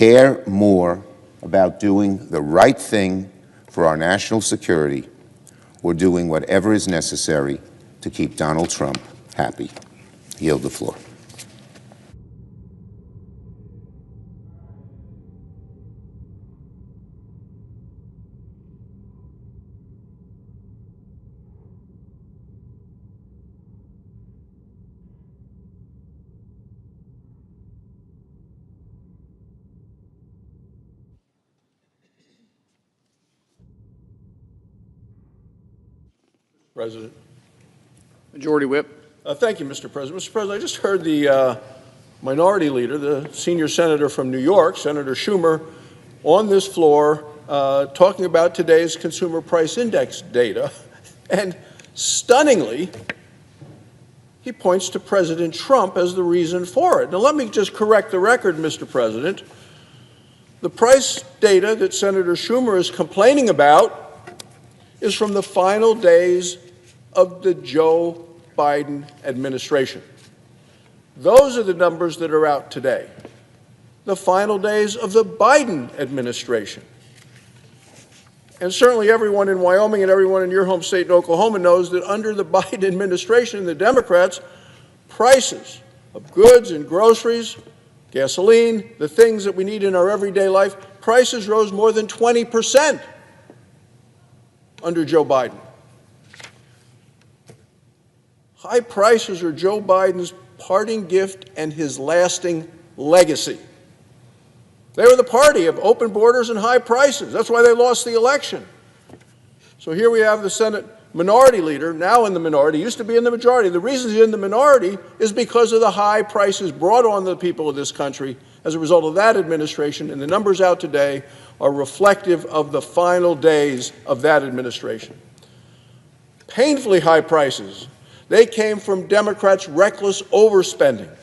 care more about doing the right thing for our national security or doing whatever is necessary to keep Donald Trump happy. I yield the floor. President. Majority Whip. Thank you, Mr. President. Mr. President, I just heard the minority leader, the senior senator from New York, Senator Schumer, on this floor talking about today's consumer price index data. And stunningly, he points to President Trump as the reason for it. Now, let me just correct the record, Mr. President. The price data that Senator Schumer is complaining about is from the final days of the Joe Biden administration. Those are the numbers that are out today. The final days of the Biden administration. And certainly everyone in Wyoming and everyone in your home state in Oklahoma knows that under the Biden administration, the Democrats, prices of goods and groceries, gasoline, the things that we need in our everyday life, prices rose more than 20% under Joe Biden. High prices are Joe Biden's parting gift and his lasting legacy. They were the party of open borders and high prices. That's why they lost the election. So here we have the Senate minority leader, now in the minority, used to be in the majority. The reason he's in the minority is because of the high prices brought on the people of this country as a result of that administration, and the numbers out today are reflective of the final days of that administration. Painfully high prices. They came from Democrats' reckless overspending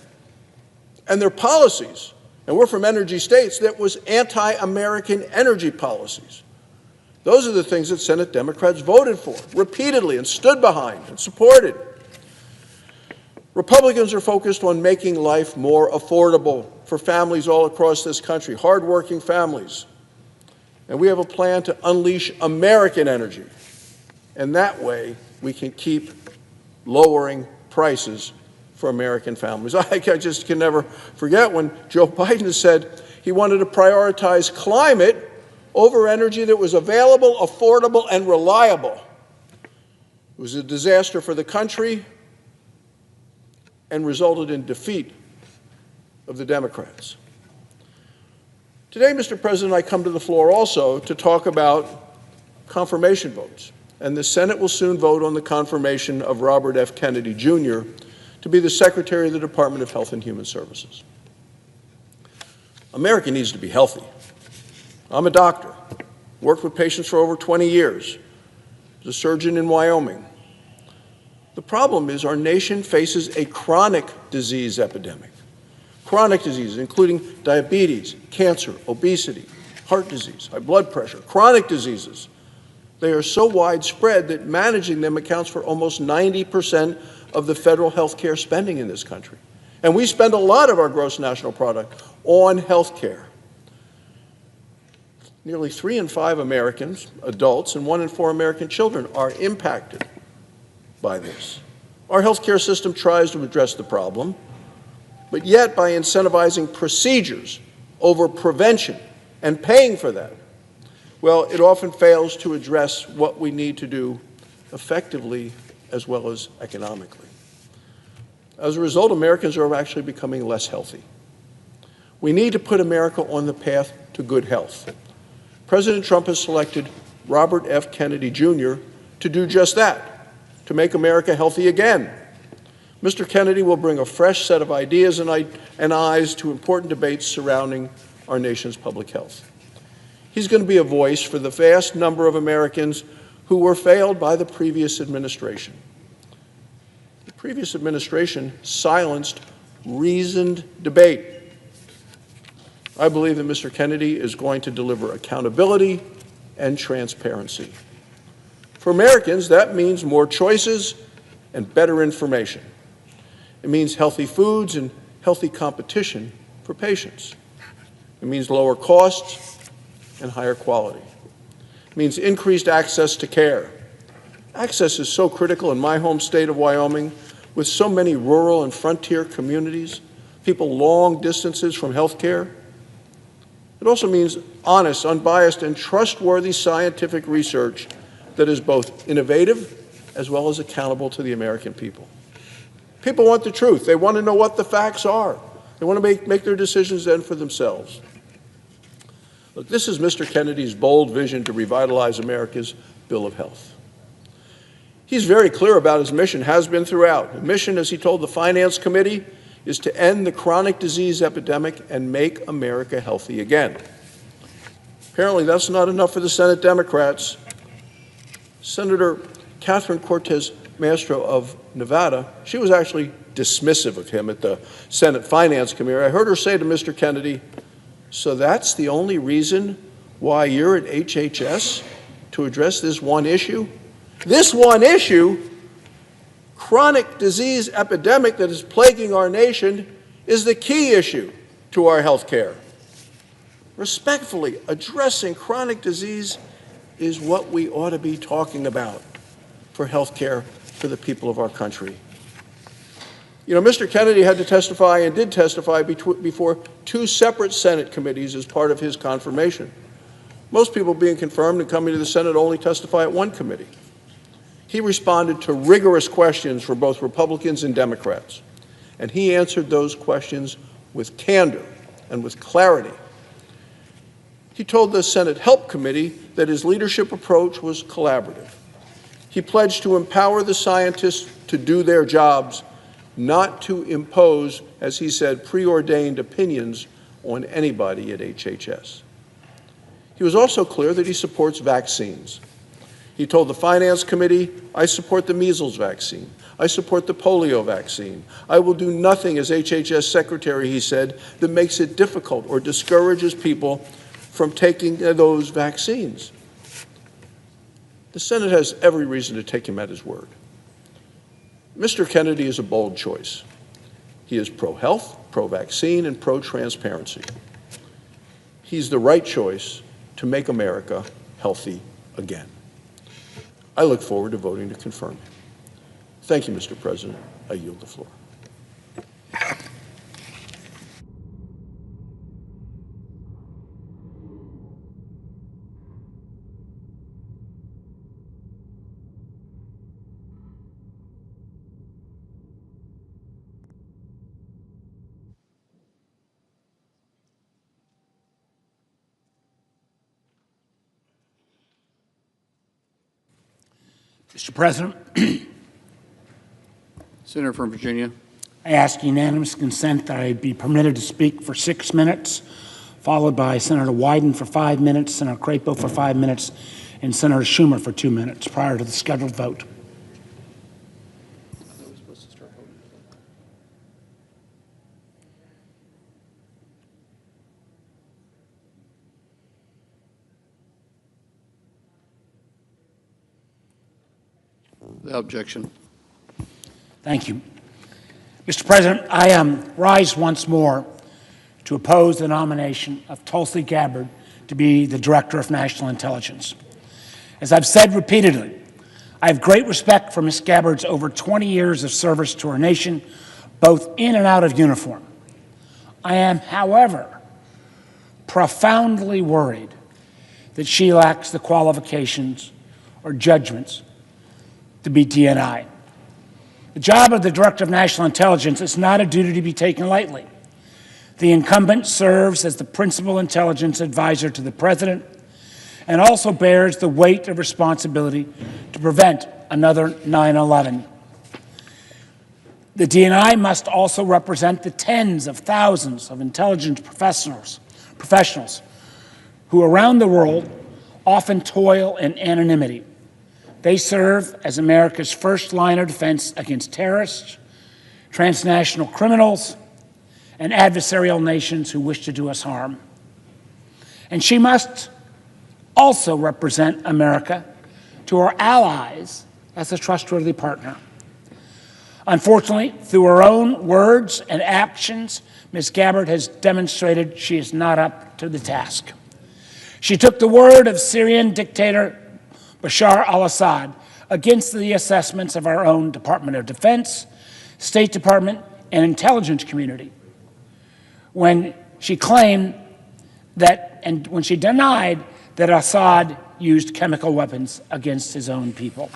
and their policies. And we're from energy states that was anti-American energy policies. Those are the things that Senate Democrats voted for repeatedly and stood behind and supported. Republicans are focused on making life more affordable for families all across this country, hardworking families. And we have a plan to unleash American energy. And that way, we can keep lowering prices for American families. I just can never forget when Joe Biden said he wanted to prioritize climate over energy that was available, affordable, and reliable. It was a disaster for the country and resulted in defeat of the Democrats. Today, Mr. President, I come to the floor also to talk about confirmation votes. And the Senate will soon vote on the confirmation of Robert F. Kennedy, Jr. to be the Secretary of the Department of Health and Human Services. America needs to be healthy. I'm a doctor, worked with patients for over 20 years, was a surgeon in Wyoming. The problem is our nation faces a chronic disease epidemic. Chronic diseases, including diabetes, cancer, obesity, heart disease, high blood pressure, chronic diseases. They are so widespread that managing them accounts for almost 90% of the federal health care spending in this country. And we spend a lot of our gross national product on health care. Nearly 3 in 5 Americans, adults, and 1 in 4 American children are impacted by this. Our health care system tries to address the problem, but yet by incentivizing procedures over prevention and paying for that, well, it often fails to address what we need to do effectively as well as economically. As a result, Americans are actually becoming less healthy. We need to put America on the path to good health. President Trump has selected Robert F. Kennedy, Jr. to do just that, to make America healthy again. Mr. Kennedy will bring a fresh set of ideas and eyes to important debates surrounding our nation's public health. He's going to be a voice for the vast number of Americans who were failed by the previous administration. The previous administration silenced reasoned debate. I believe that Mr. Kennedy is going to deliver accountability and transparency. For Americans, that means more choices and better information. It means healthy foods and healthy competition for patients. It means lower costs and higher quality. It means increased access to care. Access is so critical in my home state of Wyoming, with so many rural and frontier communities, people long distances from health care. It also means honest, unbiased, and trustworthy scientific research that is both innovative as well as accountable to the American people. People want the truth. They want to know what the facts are. They want to make their decisions then for themselves. Look, this is Mr. Kennedy's bold vision to revitalize America's Bill of Health. He's very clear about his mission, has been throughout. His mission, as he told the Finance Committee, is to end the chronic disease epidemic and make America healthy again. Apparently, that's not enough for the Senate Democrats. Senator Catherine Cortez Masto of Nevada, she was actually dismissive of him at the Senate Finance Committee. I heard her say to Mr. Kennedy, "So that's the only reason why you're at HHS, to address this one issue?" This one issue, chronic disease epidemic that is plaguing our nation, is the key issue to our health care. Respectfully, addressing chronic disease is what we ought to be talking about for health care for the people of our country. You know, Mr. Kennedy had to testify and did testify before two separate Senate committees as part of his confirmation. Most people being confirmed and coming to the Senate only testify at one committee. He responded to rigorous questions for both Republicans and Democrats, and he answered those questions with candor and with clarity. He told the Senate Help Committee that his leadership approach was collaborative. He pledged to empower the scientists to do their jobs, not to impose, as he said, preordained opinions on anybody at HHS. He was also clear that he supports vaccines. He told the Finance Committee, "I support the measles vaccine. I support the polio vaccine. I will do nothing as HHS Secretary," he said, "that makes it difficult or discourages people from taking those vaccines." The Senate has every reason to take him at his word. Mr. Kennedy is a bold choice. He is pro-health, pro-vaccine, and pro-transparency. He's the right choice to make America healthy again. I look forward to voting to confirm him. Thank you, Mr. President. I yield the floor. Mr. President, Senator from Virginia. I ask unanimous consent that I be permitted to speak for 6 minutes, followed by Senator Wyden for 5 minutes, Senator Crapo for 5 minutes, and Senator Schumer for 2 minutes prior to the scheduled vote. Without objection. Thank you. Mr. President, I rise once more to oppose the nomination of Tulsi Gabbard to be the Director of National Intelligence. As I've said repeatedly, I have great respect for Ms. Gabbard's over 20 years of service to our nation, both in and out of uniform. I am, however, profoundly worried that she lacks the qualifications or judgments to be DNI. The job of the Director of National Intelligence is not a duty to be taken lightly. The incumbent serves as the principal intelligence advisor to the President and also bears the weight of responsibility to prevent another 9/11. The DNI must also represent the tens of thousands of intelligence professionals who around the world often toil in anonymity. They serve as America's first line of defense against terrorists, transnational criminals, and adversarial nations who wish to do us harm. And she must also represent America to our allies as a trustworthy partner. Unfortunately, through her own words and actions, Ms. Gabbard has demonstrated she is not up to the task. She took the word of Syrian dictator Bashar al-Assad against the assessments of our own Department of Defense, State Department, and intelligence community when she claimed that, and when she denied that Assad used chemical weapons against his own people.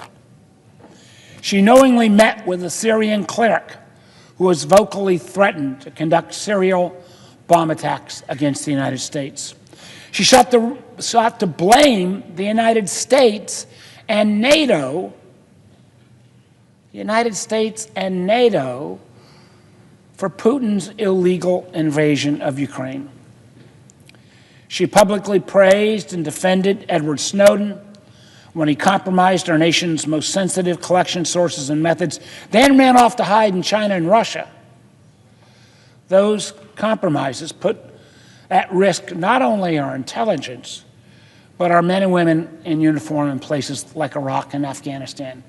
She knowingly met with a Syrian cleric who was vocally threatened to conduct serial bomb attacks against the United States. She sought to blame the United States and NATO, for Putin's illegal invasion of Ukraine. She publicly praised and defended Edward Snowden when he compromised our nation's most sensitive collection sources and methods, then ran off to hide in China and Russia. Those compromises put at risk not only our intelligence, but our men and women in uniform in places like Iraq and Afghanistan.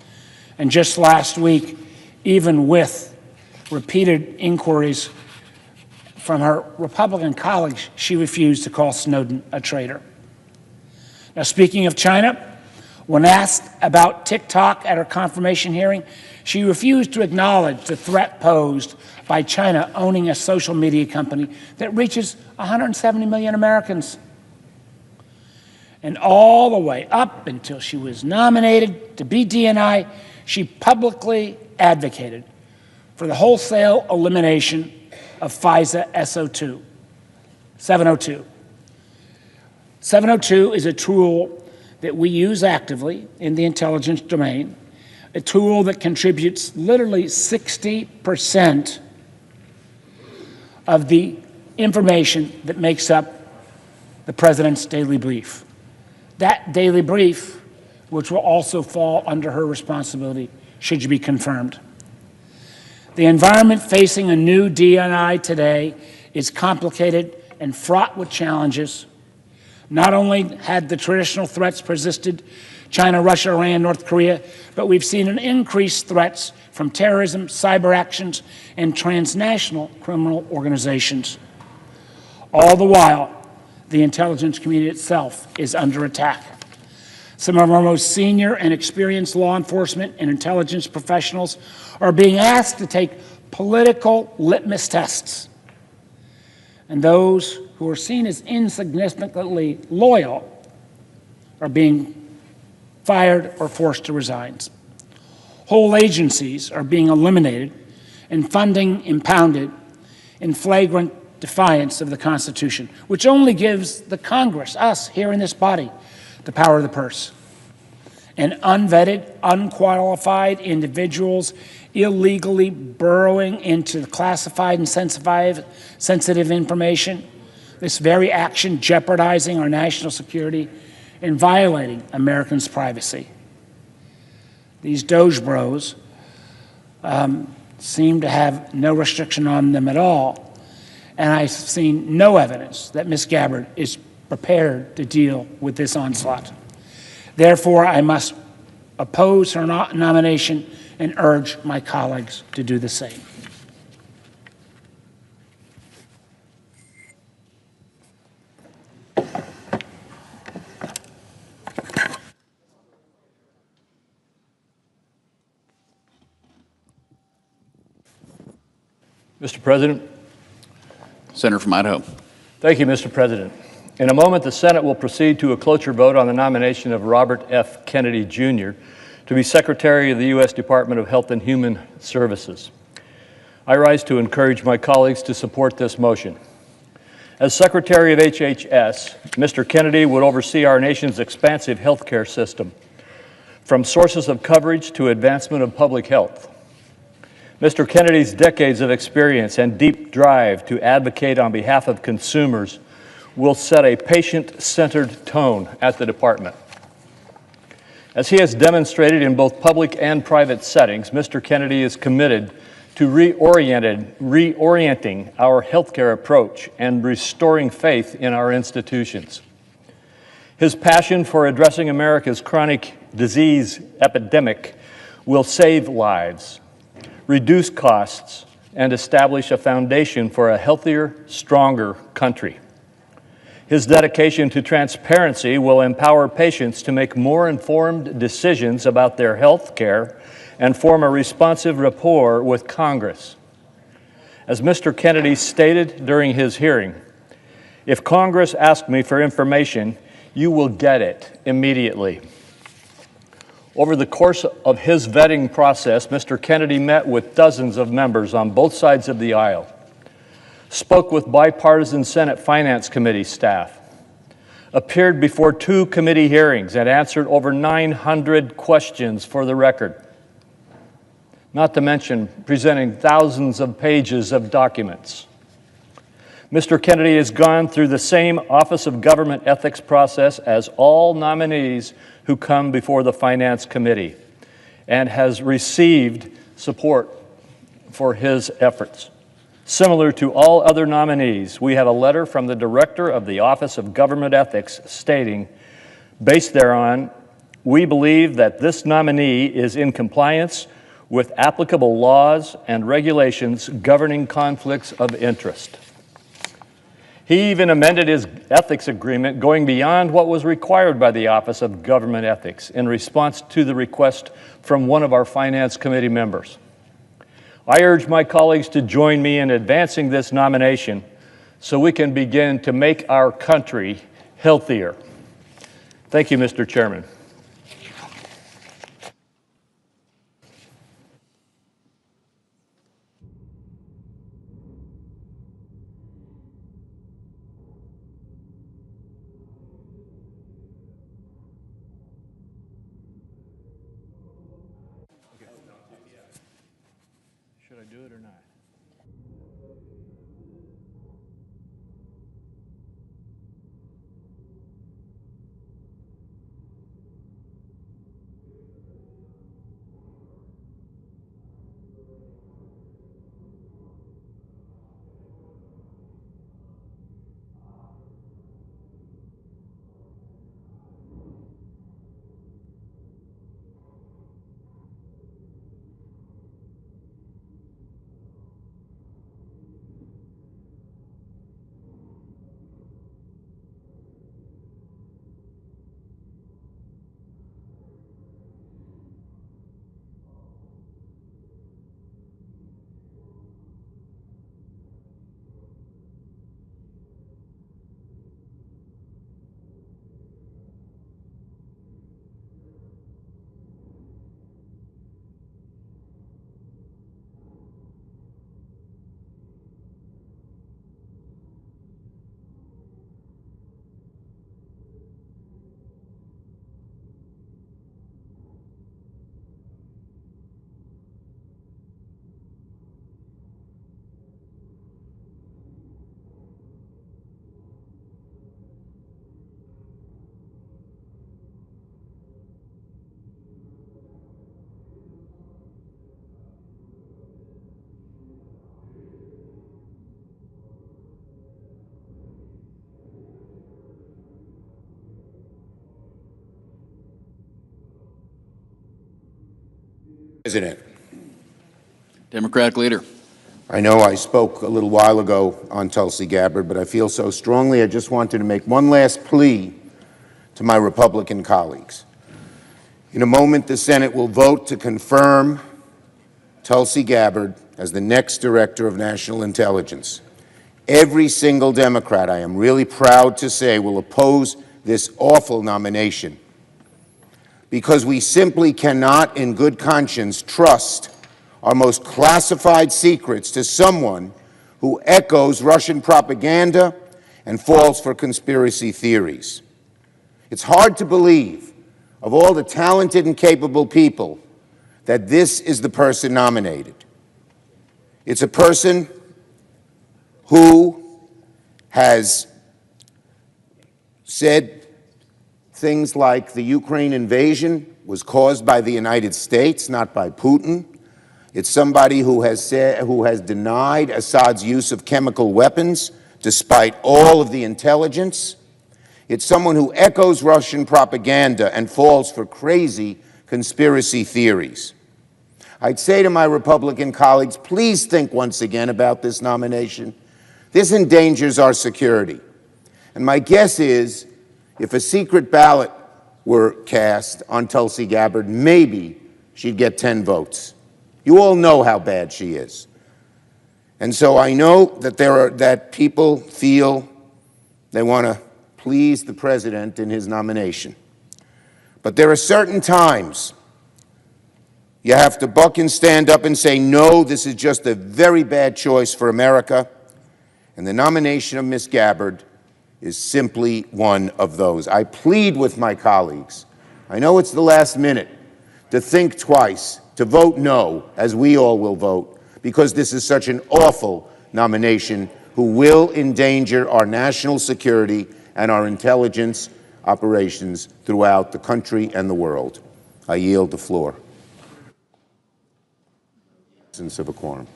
And just last week, even with repeated inquiries from her Republican colleagues, she refused to call Snowden a traitor. Now, speaking of China, when asked about TikTok at her confirmation hearing, she refused to acknowledge the threat posed by China owning a social media company that reaches 170 million Americans. And all the way up until she was nominated to be DNI, she publicly advocated for the wholesale elimination of FISA 702. 702 is a tool that we use actively in the intelligence domain, a tool that contributes literally 60% of the information that makes up the president's daily brief. That daily brief, which will also fall under her responsibility, should you be confirmed. The environment facing a new DNI today is complicated and fraught with challenges. Not only had the traditional threats persisted, China, Russia, Iran, North Korea, but we've seen an increased threats from terrorism, cyber actions, and transnational criminal organizations. All the while, the intelligence community itself is under attack. Some of our most senior and experienced law enforcement and intelligence professionals are being asked to take political litmus tests. And those who are seen as insignificantly loyal are being fired or forced to resign. Whole agencies are being eliminated and funding impounded in flagrant defiance of the Constitution, which only gives the Congress, us here in this body, the power of the purse. And unvetted, unqualified individuals illegally burrowing into classified and sensitive information, this very action jeopardizing our national security and violating Americans' privacy. These Doge Bros seem to have no restriction on them at all, and I've seen no evidence that Ms. Gabbard is prepared to deal with this onslaught. Therefore, I must oppose her nomination and urge my colleagues to do the same. Mr. President. Senator from Idaho. Thank you, Mr. President. In a moment, the Senate will proceed to a cloture vote on the nomination of Robert F. Kennedy, Jr. to be Secretary of the U.S. Department of Health and Human Services. I rise to encourage my colleagues to support this motion. As Secretary of HHS, Mr. Kennedy would oversee our nation's expansive healthcare system, from sources of coverage to advancement of public health. Mr. Kennedy's decades of experience and deep drive to advocate on behalf of consumers will set a patient-centered tone at the department. As he has demonstrated in both public and private settings, Mr. Kennedy is committed to reorienting our healthcare approach and restoring faith in our institutions. His passion for addressing America's chronic disease epidemic will save lives reduce costs, and establish a foundation for a healthier, stronger country. His dedication to transparency will empower patients to make more informed decisions about their health care and form a responsive rapport with Congress. As Mr. Kennedy stated during his hearing, if Congress asks me for information, you will get it immediately. Over the course of his vetting process, Mr. Kennedy met with dozens of members on both sides of the aisle, spoke with bipartisan Senate Finance Committee staff, appeared before 2 committee hearings, and answered over 900 questions for the record, not to mention presenting thousands of pages of documents. Mr. Kennedy has gone through the same Office of Government Ethics process as all nominees who come before the Finance Committee and has received support for his efforts. Similar to all other nominees, we have a letter from the Director of the Office of Government Ethics stating, based thereon, we believe that this nominee is in compliance with applicable laws and regulations governing conflicts of interest. He even amended his ethics agreement, going beyond what was required by the Office of Government Ethics in response to the request from one of our Finance Committee members. I urge my colleagues to join me in advancing this nomination so we can begin to make our country healthier. Thank you, Mr. Chairman. Should I do it or not? President, Democratic leader. I know I spoke a little while ago on Tulsi Gabbard, but I feel so strongly I just wanted to make one last plea to my Republican colleagues. In a moment, the Senate will vote to confirm Tulsi Gabbard as the next Director of National Intelligence. Every single Democrat, I am really proud to say, will oppose this awful nomination, because we simply cannot, in good conscience, trust our most classified secrets to someone who echoes Russian propaganda and falls for conspiracy theories. It's hard to believe, of all the talented and capable people, that this is the person nominated. It's a person who has said things like the Ukraine invasion was caused by the United States, not by Putin. It's somebody who has denied Assad's use of chemical weapons despite all of the intelligence. It's someone who echoes Russian propaganda and falls for crazy conspiracy theories. I'd say to my Republican colleagues, please think once again about this nomination. This endangers our security. And my guess is, if a secret ballot were cast on Tulsi Gabbard, maybe she'd get 10 votes. You all know how bad she is. And so I know that that people feel they want to please the president in his nomination. But there are certain times you have to buck and stand up and say, no, this is just a very bad choice for America. And the nomination of Ms. Gabbard is simply one of those. I plead with my colleagues, I know it's the last minute, to think twice, to vote no, as we all will vote, because this is such an awful nomination who will endanger our national security and our intelligence operations throughout the country and the world. I yield the floor. Absence of a quorum.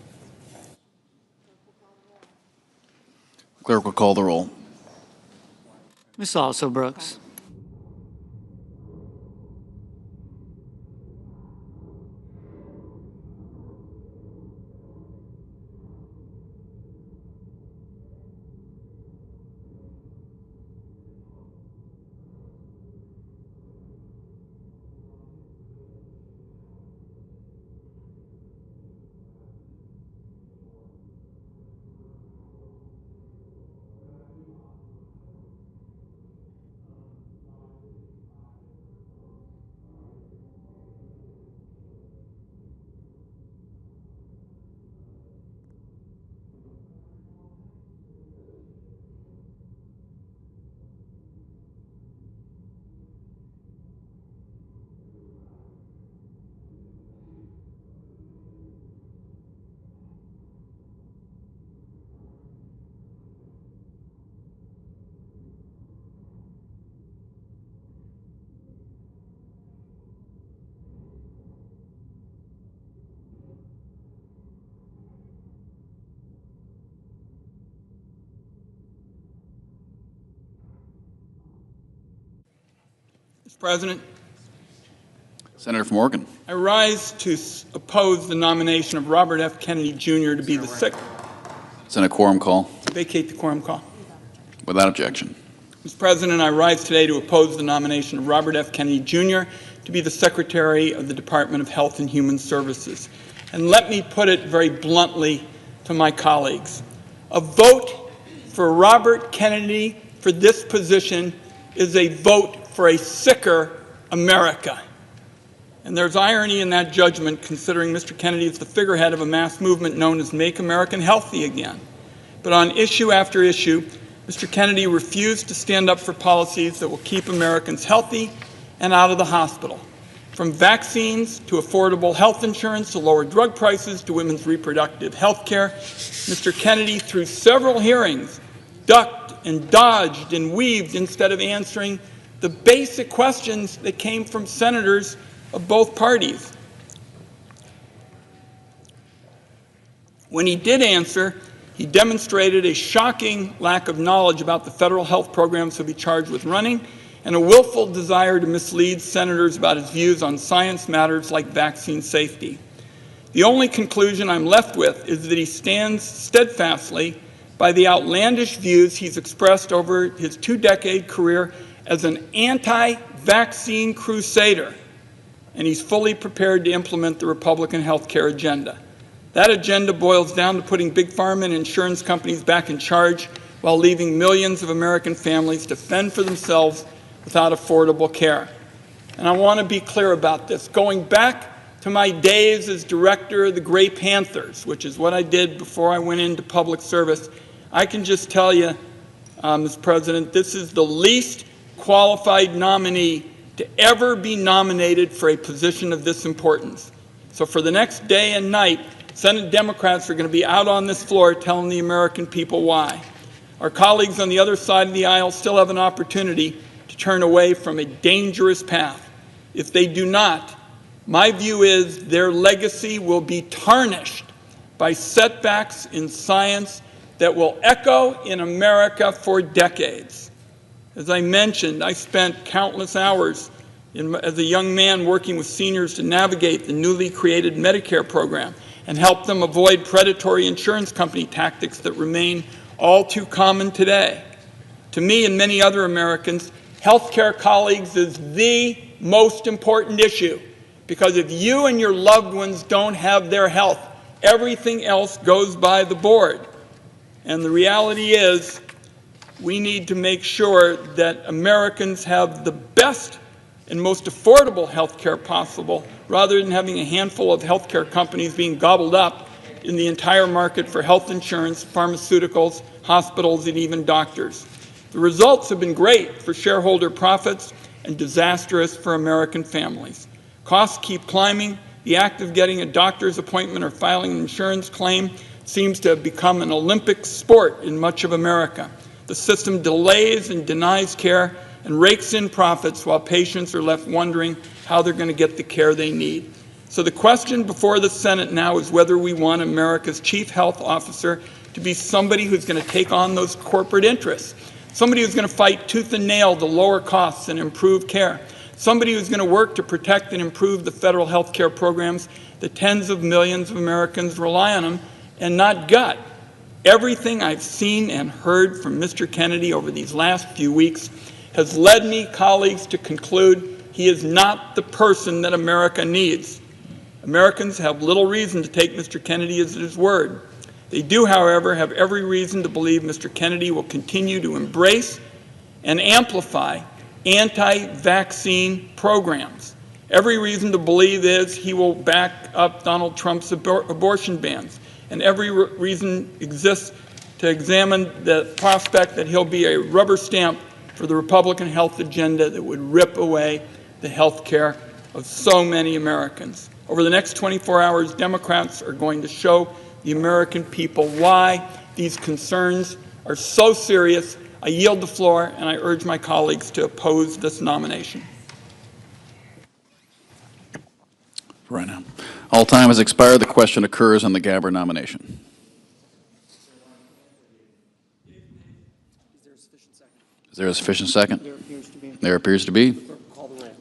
Clerk will call the roll. Ms. Also Brooks. Mr. President, Senator from Oregon. I rise to oppose the nomination of Robert F. Kennedy Jr. to be the Senate quorum call. to vacate the quorum call. Without objection. Mr. President, I rise today to oppose the nomination of Robert F. Kennedy Jr. to be the Secretary of the Department of Health and Human Services. And let me put it very bluntly to my colleagues. A vote for Robert Kennedy for this position is a vote for a sicker America. And there's irony in that judgment, considering Mr. Kennedy is the figurehead of a mass movement known as Make America Healthy Again. But on issue after issue, Mr. Kennedy refused to stand up for policies that will keep Americans healthy and out of the hospital. From vaccines to affordable health insurance to lower drug prices to women's reproductive health care, Mr. Kennedy, through several hearings, ducked and dodged and weaved instead of answering the basic questions that came from senators of both parties. When he did answer, he demonstrated a shocking lack of knowledge about the federal health programs he'll be charged with running and a willful desire to mislead senators about his views on science matters like vaccine safety. The only conclusion I'm left with is that he stands steadfastly by the outlandish views he's expressed over his two-decade career as an anti-vaccine crusader, and he's fully prepared to implement the Republican health care agenda. That agenda boils down to putting big pharma and insurance companies back in charge while leaving millions of American families to fend for themselves without affordable care. And I want to be clear about this. Going back to my days as director of the Gray Panthers, which is what I did before I went into public service, I can just tell you, Mr. President, this is the least qualified nominee to ever be nominated for a position of this importance. So for the next day and night, Senate Democrats are going to be out on this floor telling the American people why. Our colleagues on the other side of the aisle still have an opportunity to turn away from a dangerous path. If they do not, my view is their legacy will be tarnished by setbacks in science that will echo in America for decades. As I mentioned, I spent countless hours as a young man working with seniors to navigate the newly created Medicare program and help them avoid predatory insurance company tactics that remain all too common today. To me and many other Americans, healthcare colleagues is the most important issue, because if you and your loved ones don't have their health, everything else goes by the board. And the reality is, we need to make sure that Americans have the best and most affordable health care possible, rather than having a handful of health care companies being gobbled up in the entire market for health insurance, pharmaceuticals, hospitals, and even doctors. The results have been great for shareholder profits and disastrous for American families. Costs keep climbing. The act of getting a doctor's appointment or filing an insurance claim seems to have become an Olympic sport in much of America. The system delays and denies care and rakes in profits while patients are left wondering how they're going to get the care they need. So the question before the Senate now is whether we want America's chief health officer to be somebody who's going to take on those corporate interests, somebody who's going to fight tooth and nail to lower costs and improve care, somebody who's going to work to protect and improve the federal health care programs that tens of millions of Americans rely on them, and not gut. Everything I've seen and heard from Mr. Kennedy over these last few weeks has led me, colleagues, to conclude he is not the person that America needs. Americans have little reason to take Mr. Kennedy at his word. They do, however, have every reason to believe Mr. Kennedy will continue to embrace and amplify anti-vaccine programs. Every reason to believe is he will back up Donald Trump's abortion bans, and every reason exists to examine the prospect that he'll be a rubber stamp for the Republican health agenda that would rip away the health care of so many Americans. Over the next 24 hours, Democrats are going to show the American people why these concerns are so serious. I yield the floor, and I urge my colleagues to oppose this nomination. Right now. All time has expired. The question occurs on the Gabbard nomination. Is there a sufficient second? There appears to be.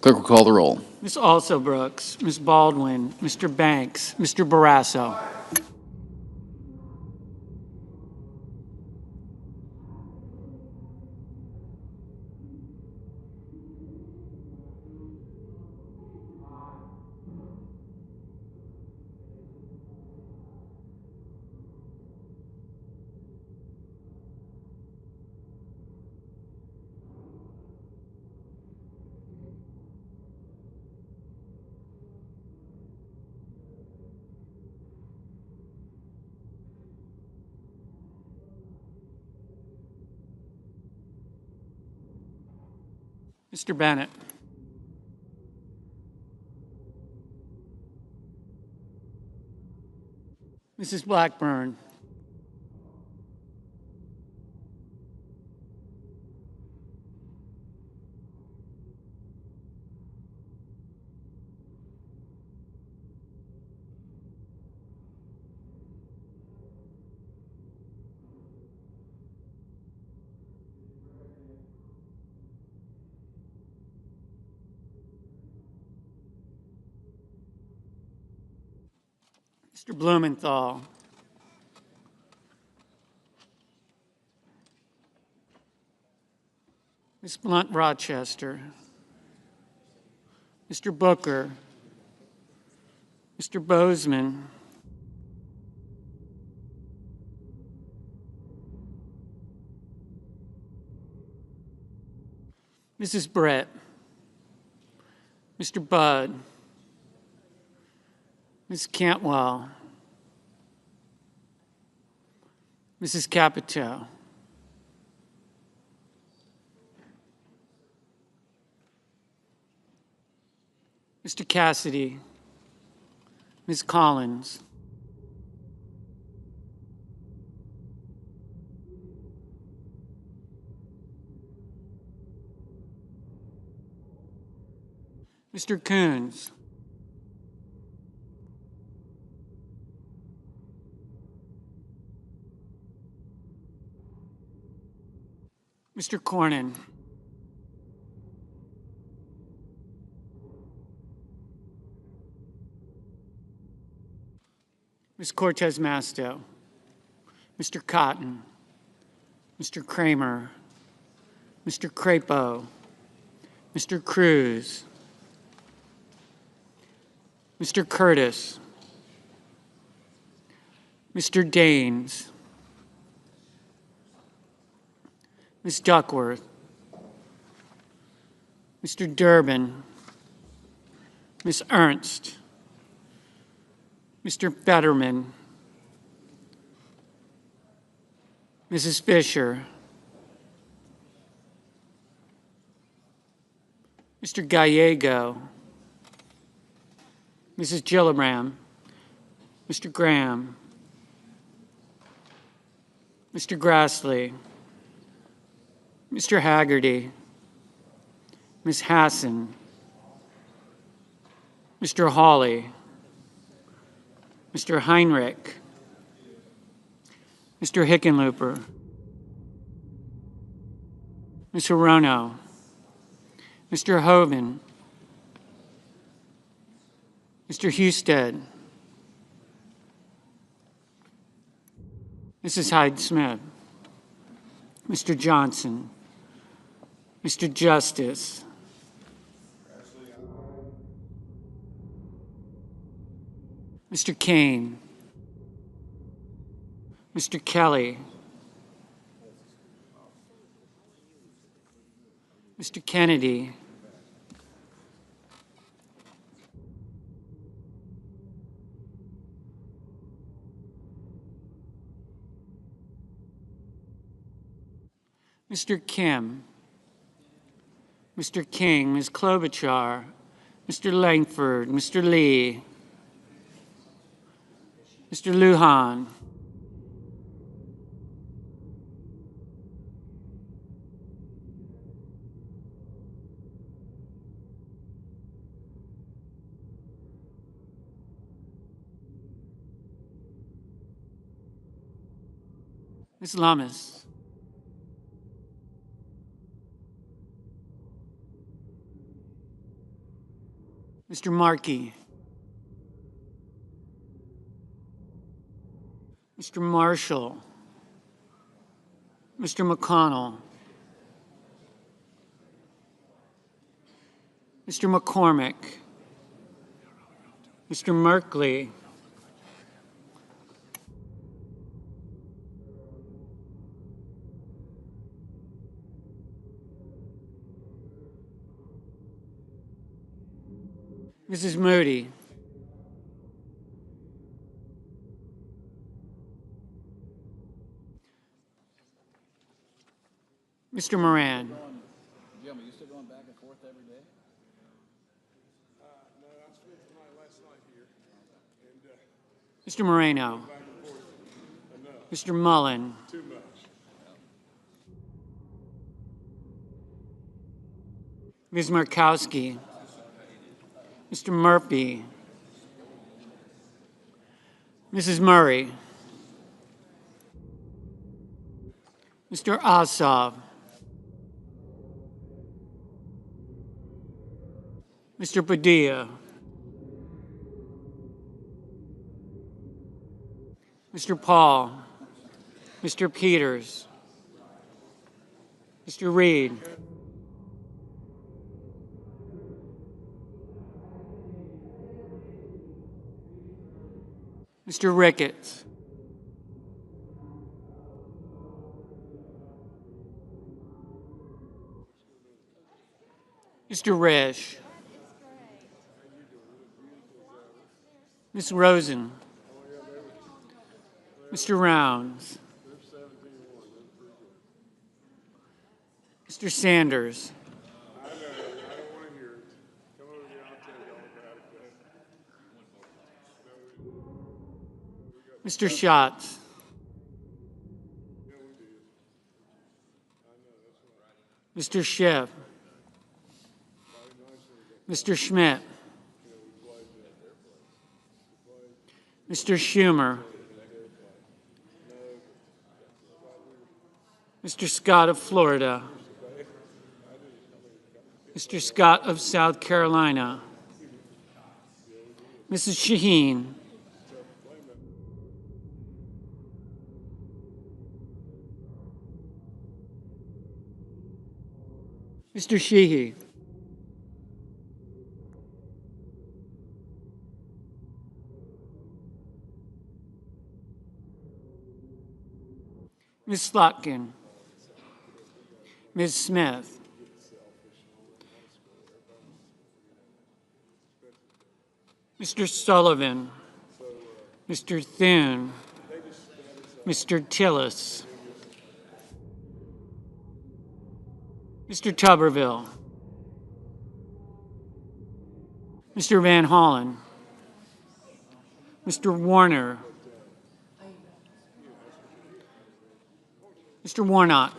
Clerk will call the roll. Ms. Also Brooks, Ms. Baldwin, Mr. Banks, Mr. Barrasso. Mr. Bennett. Mrs. Blackburn. Mr. Blumenthal. Ms. Blunt Rochester. Mr. Booker. Mr. Bozeman. Mrs. Brett. Mr. Budd. Ms. Cantwell. Mrs. Capito. Mr. Cassidy. Ms. Collins. Mr. Coons. Mr. Cornyn. Ms. Cortez Masto, Mr. Cotton, Mr. Kramer, Mr. Crapo, Mr. Cruz, Mr. Curtis, Mr. Daines, Ms. Duckworth, Mr. Durbin, Ms. Ernst, Mr. Fetterman, Mrs. Fisher, Mr. Gallego, Mrs. Gillibrand, Mr. Graham, Mr. Grassley, Mr. Haggerty, Ms. Hassan, Mr. Hawley, Mr. Heinrich, Mr. Hickenlooper, Ms. Hirono, Mr. Hoven, Mr. Husted, Mrs. Hyde-Smith, Mr. Johnson, Mr. Justice, Mr. Kane, Mr. Kelly, Mr. Kennedy, Mr. Kim, Mr. King, Ms. Klobuchar, Mr. Langford, Mr. Lee, Mr. Lujan, Ms. Lummis, Mr. Markey, Mr. Marshall, Mr. McConnell, Mr. McCormick, Mr. Merkley, Mrs. Moody, Mr. Moran, Jim, are you still going back and forth every day? No, I spent the night last night here. And, Mr. Moreno, back and forth enough. Mr. Mullen, Too much. Ms. Markowski, Mr. Murphy, Mrs. Murray, Mr. Ossoff, Mr. Padilla, Mr. Paul, Mr. Peters, Mr. Reed, Mr. Ricketts, Mr. Risch, Ms. Rosen, Mr. Rounds, Mr. Sanders, I know, I don't want to hear it. Come over here, I'll tell you all about it. Mr. Schatz, Mr. Schiff, Mr. Schmidt, Mr. Schumer, Mr. Scott of Florida, Mr. Scott of South Carolina, Mrs. Shaheen, Mr. Sheehy. Ms. Slotkin. Ms. Smith. Mr. Sullivan. Mr. Thune. Mr. Tillis. Mr. Tuberville. Mr. Van Hollen. Mr. Warner. Mr. Warnock.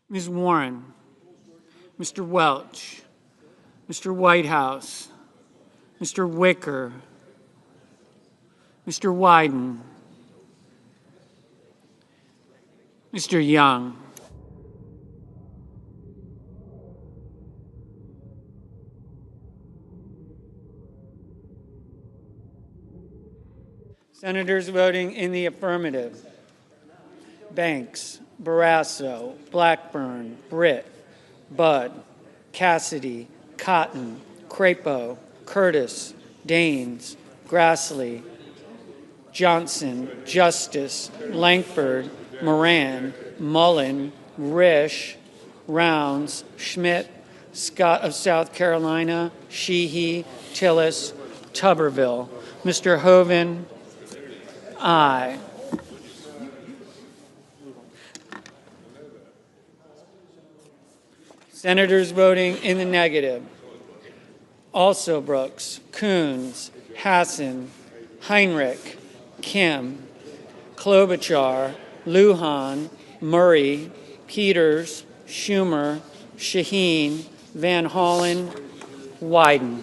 Ms. Warren. Mr. Welch. Mr. Whitehouse. Mr. Wicker. Mr. Wyden. Mr. Young. Senators voting in the affirmative: Banks, Barrasso, Blackburn, Britt, Budd, Cassidy, Cotton, Crapo, Curtis, Daines, Grassley, Johnson, Justice, Lankford, Moran, Mullen, Risch, Rounds, Schmidt, Scott of South Carolina, Sheehy, Tillis, Tuberville. Mr. Hoeven, aye. Senators voting in the negative: Also Brooks, Coons, Hassan, Heinrich, Kim, Klobuchar, Lujan, Murray, Peters, Schumer, Shaheen, Van Hollen, Wyden.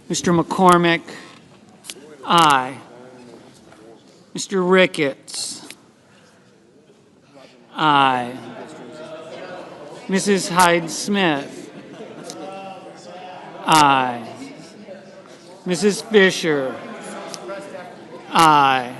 Mr. McCormick, aye. Mr. Ricketts, aye. Mrs. Hyde-Smith, aye. Mrs. Fisher, aye.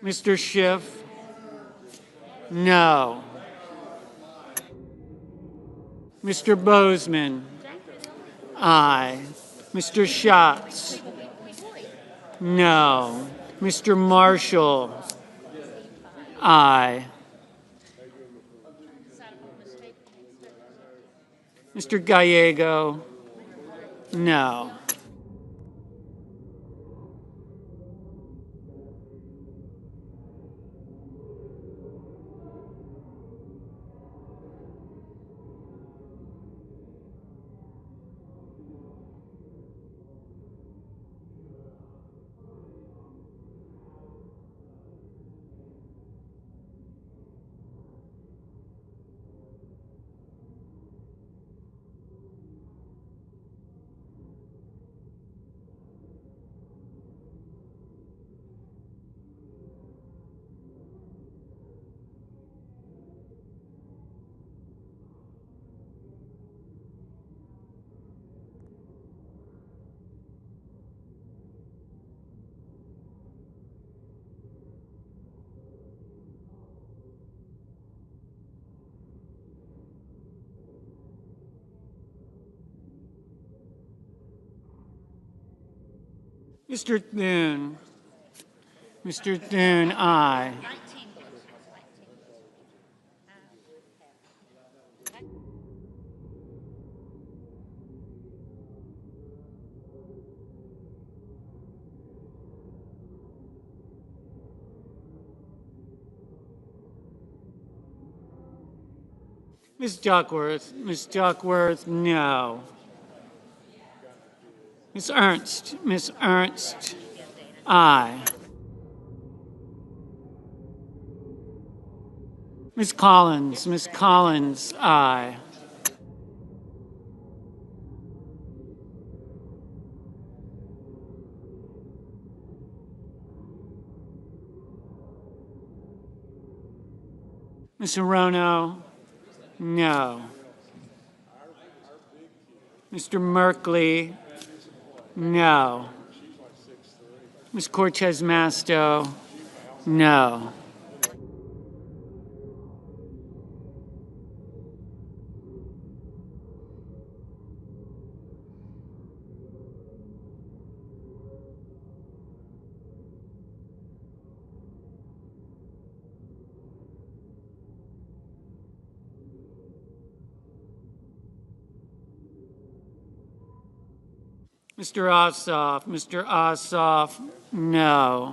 Mr. Schiff, no. Mr. Bozeman, aye. Mr. Schatz, no. Mr. Marshall, aye. Mr. Gallego, no. Mr. Thune. Mr. Thune, aye. Ms. Duckworth. Ms. Duckworth, no. Ms. Ernst. Ms. Ernst, aye. Ms. Collins. Ms. Collins, aye. Ms. Hirono? No. Mr. Merkley? No. Ms. Cortez Masto? No. Mr. Ossoff? Mr. Ossoff? No.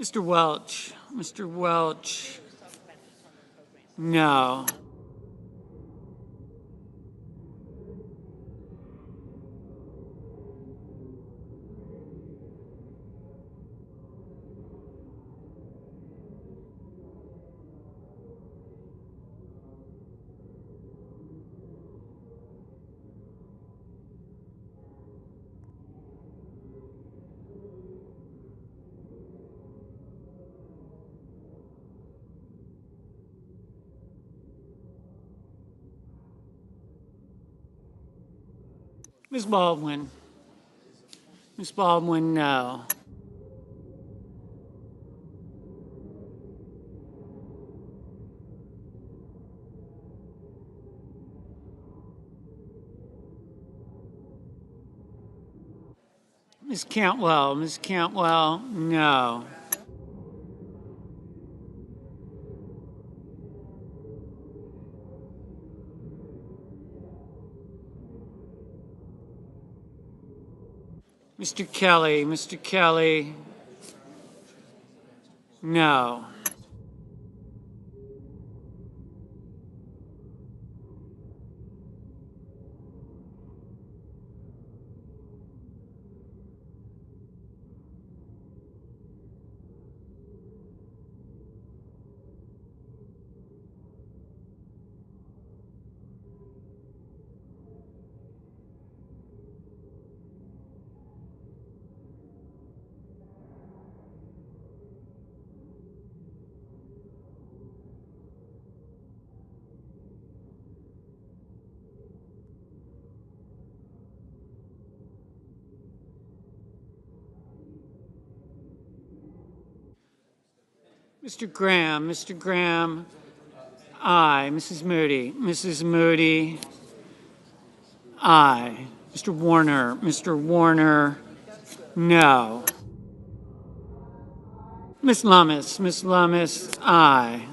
Mr. Welch? Mr. Welch? No. Ms. Baldwin? Ms. Baldwin, no. Ms. Cantwell? Ms. Cantwell, no. Mr. Kelly? Mr. Kelly, no. Mr. Graham? Mr. Graham, aye. Mrs. Moody? Mrs. Moody, aye. Mr. Warner? Mr. Warner, no. Ms. Lummis? Ms. Lummis, aye.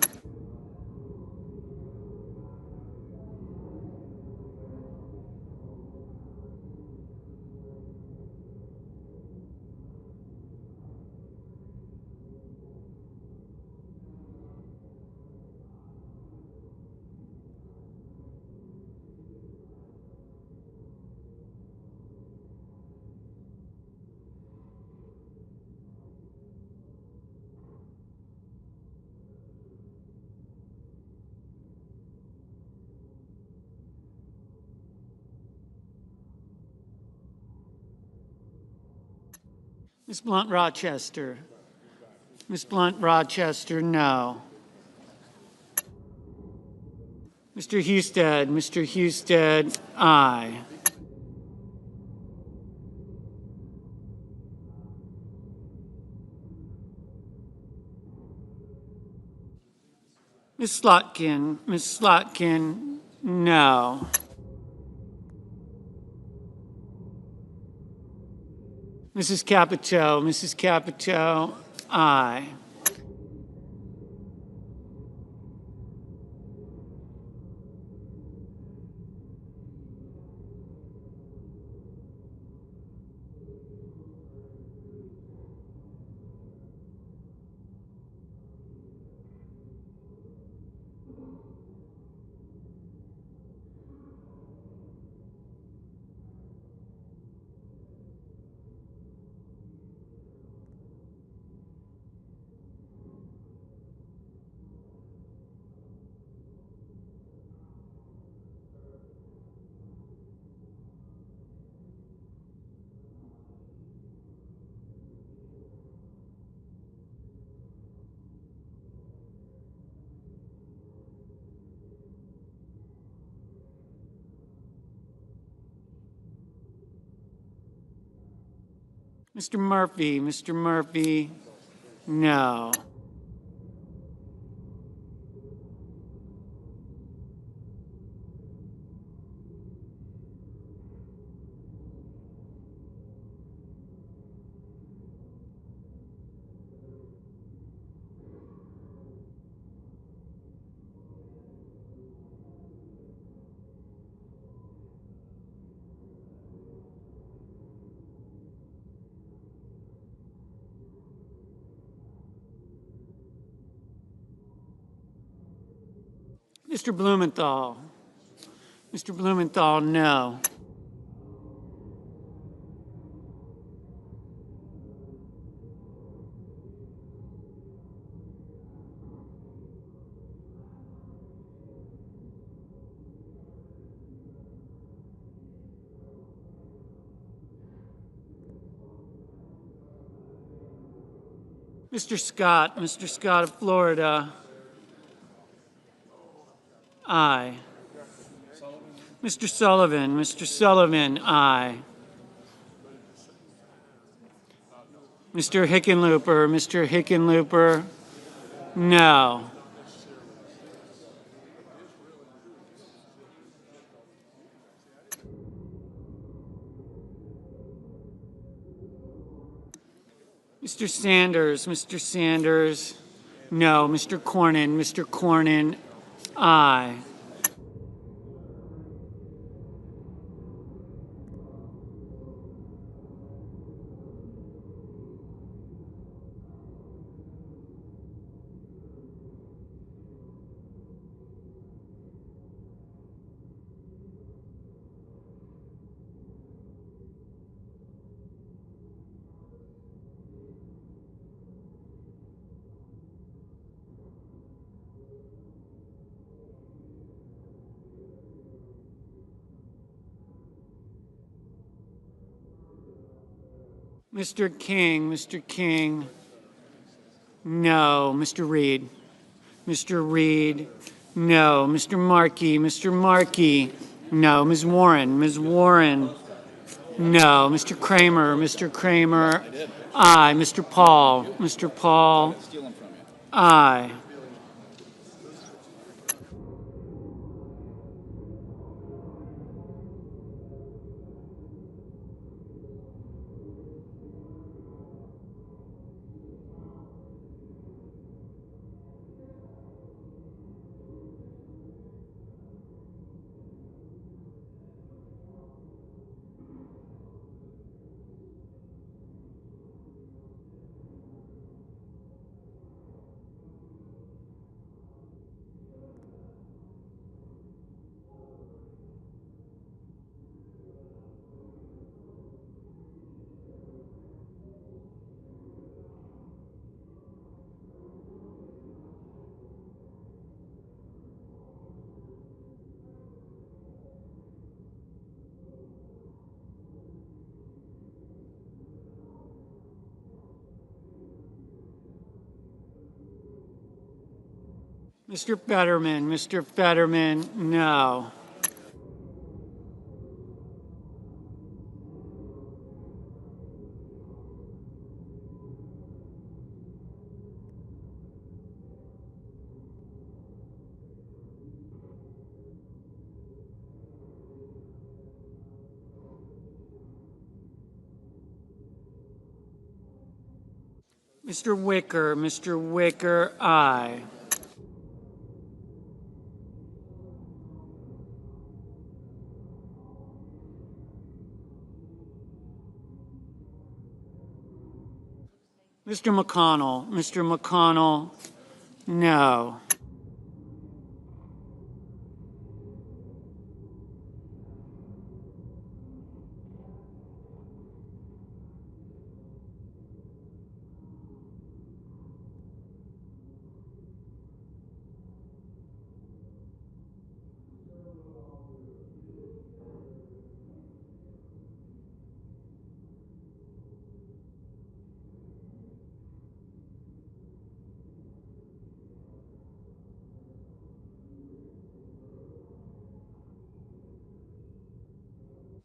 Ms. Blunt Rochester? Ms. Blunt Rochester, no. Mr. Husted? Mr. Husted, aye. Ms. Slotkin? Ms. Slotkin, no. Mrs. Capito? Mrs. Capito, aye. Mr. Murphy, no. Mr. Blumenthal, no. Mr. Scott of Florida, aye. Mr. Sullivan, aye. Mr. Hickenlooper, no. Mr. Sanders, no. Mr. Cornyn, aye. Mr. King, no. Mr. Reed, no. Mr. Markey, no. Ms. Warren, no. Mr. Kramer, aye. Mr. Paul, aye. Mr. Fetterman, no. Mr. Wicker, aye. Mr. McConnell, no.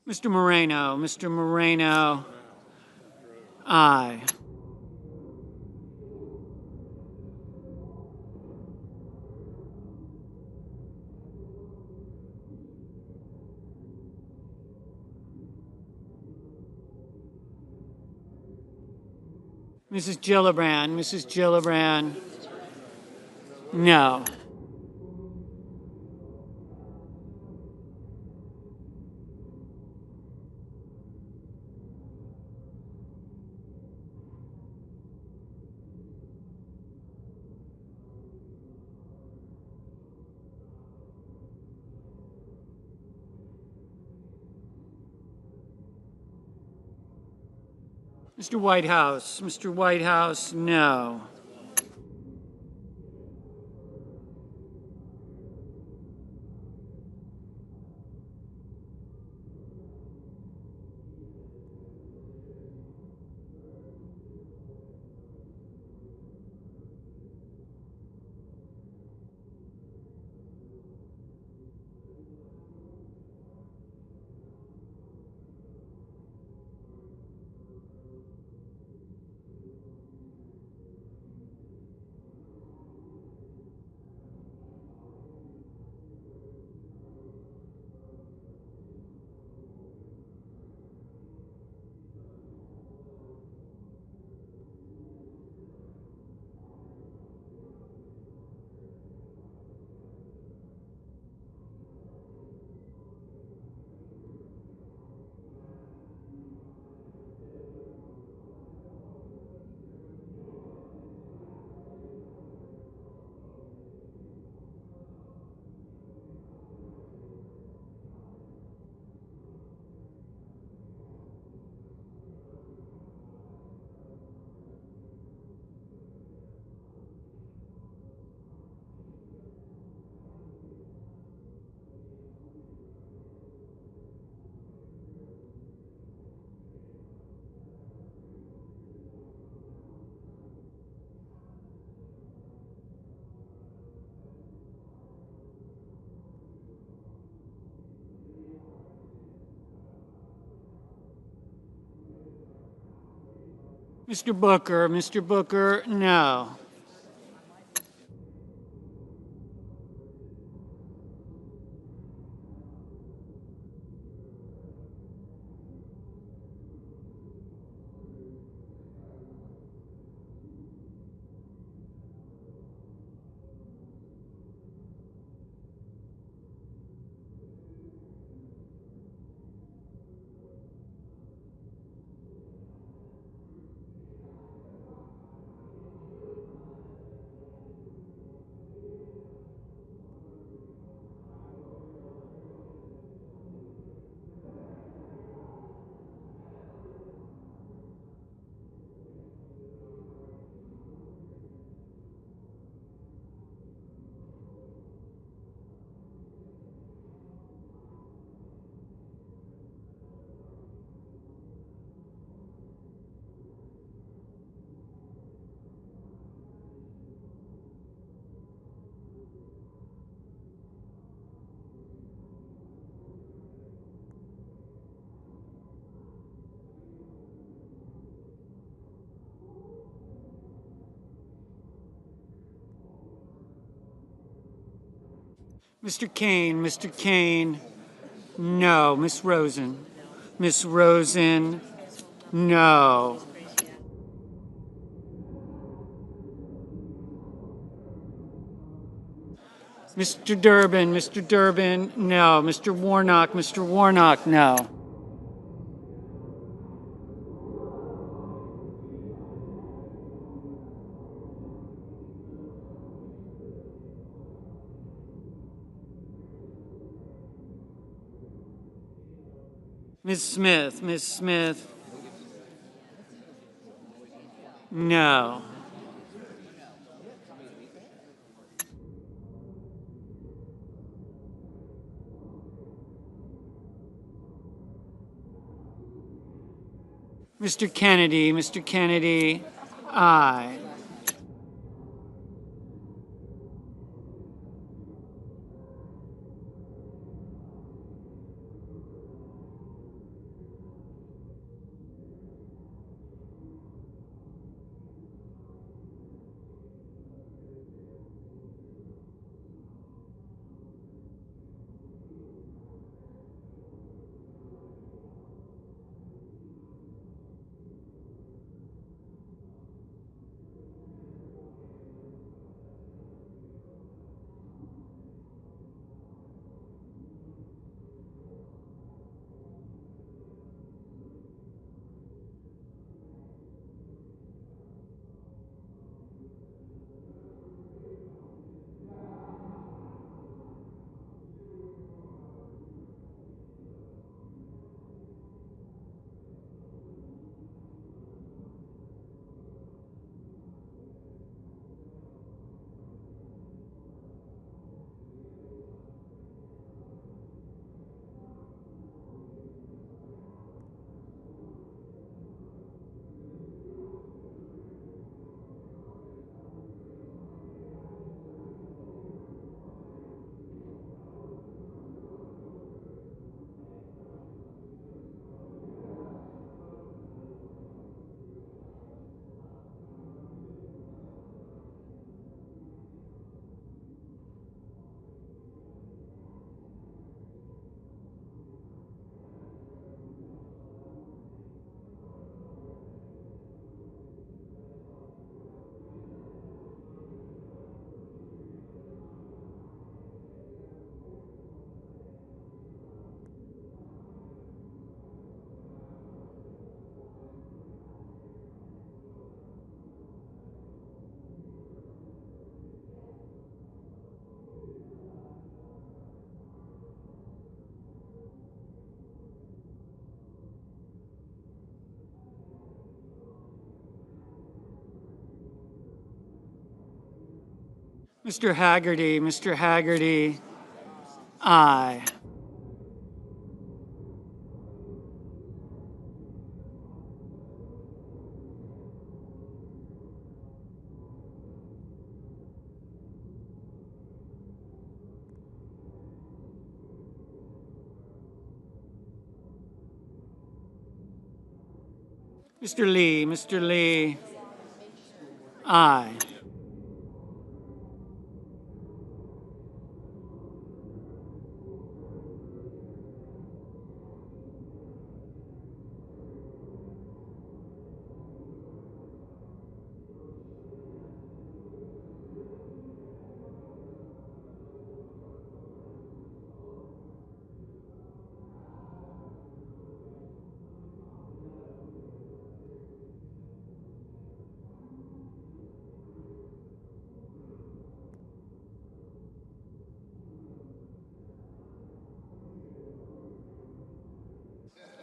Mr. Moreno, Aye. Mrs. Gillibrand, Mrs. Gillibrand, no. Mr. Whitehouse, no. Mr. Booker, no. Mr. Kane, no. Miss Rosen, no. Mr. Durbin, no. Mr. Warnock, no. Ms. Smith, no. Mr. Kennedy, aye. Mr. Haggerty, Mr. Haggerty, aye. Mr. Lee, aye.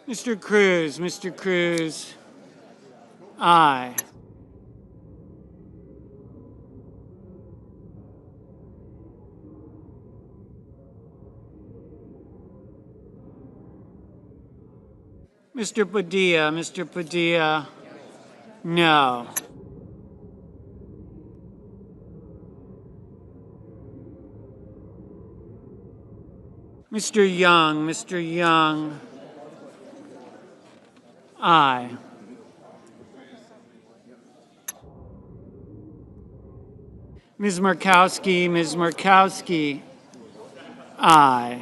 Mr. Cruz, aye. Mr. Padilla, no. Mr. Young, aye. Ms. Murkowski, aye.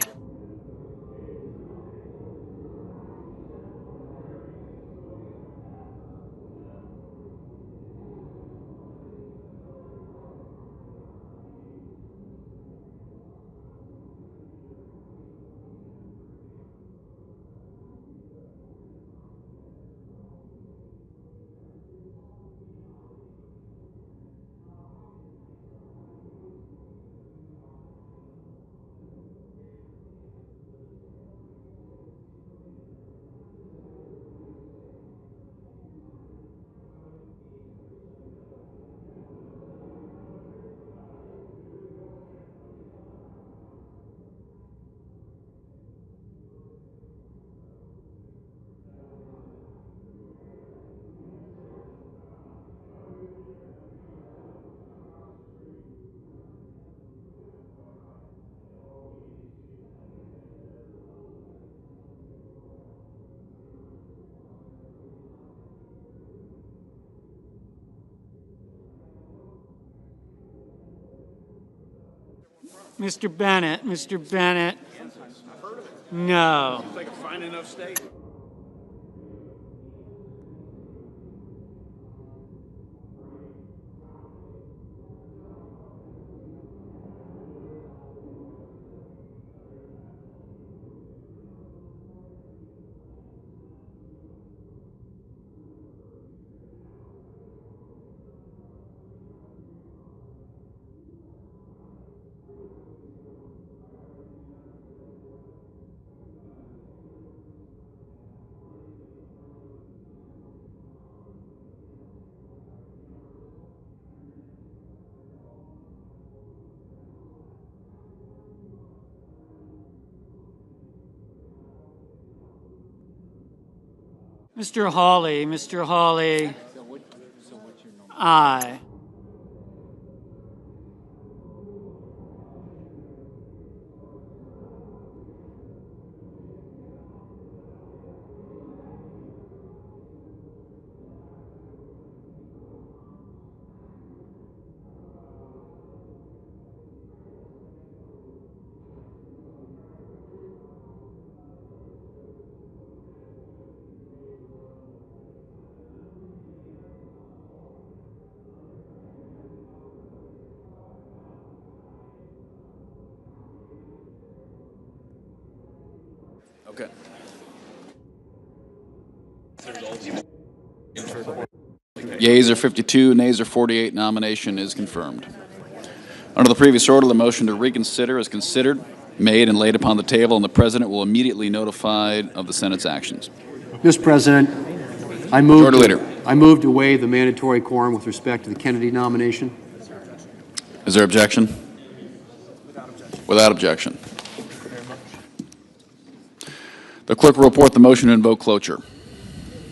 Mr. Bennett, no. Mr. Hawley, aye. Okay. Yeas are 52, nays are 48. Nomination is confirmed. Under the previous order, the motion to reconsider is considered, made, and laid upon the table, and the President will immediately notify of the Senate's actions. Mr. President, Majority Leader. I move to waive the mandatory quorum with respect to the Kennedy nomination. Is there objection? Without objection. The clerk will report the motion to invoke cloture.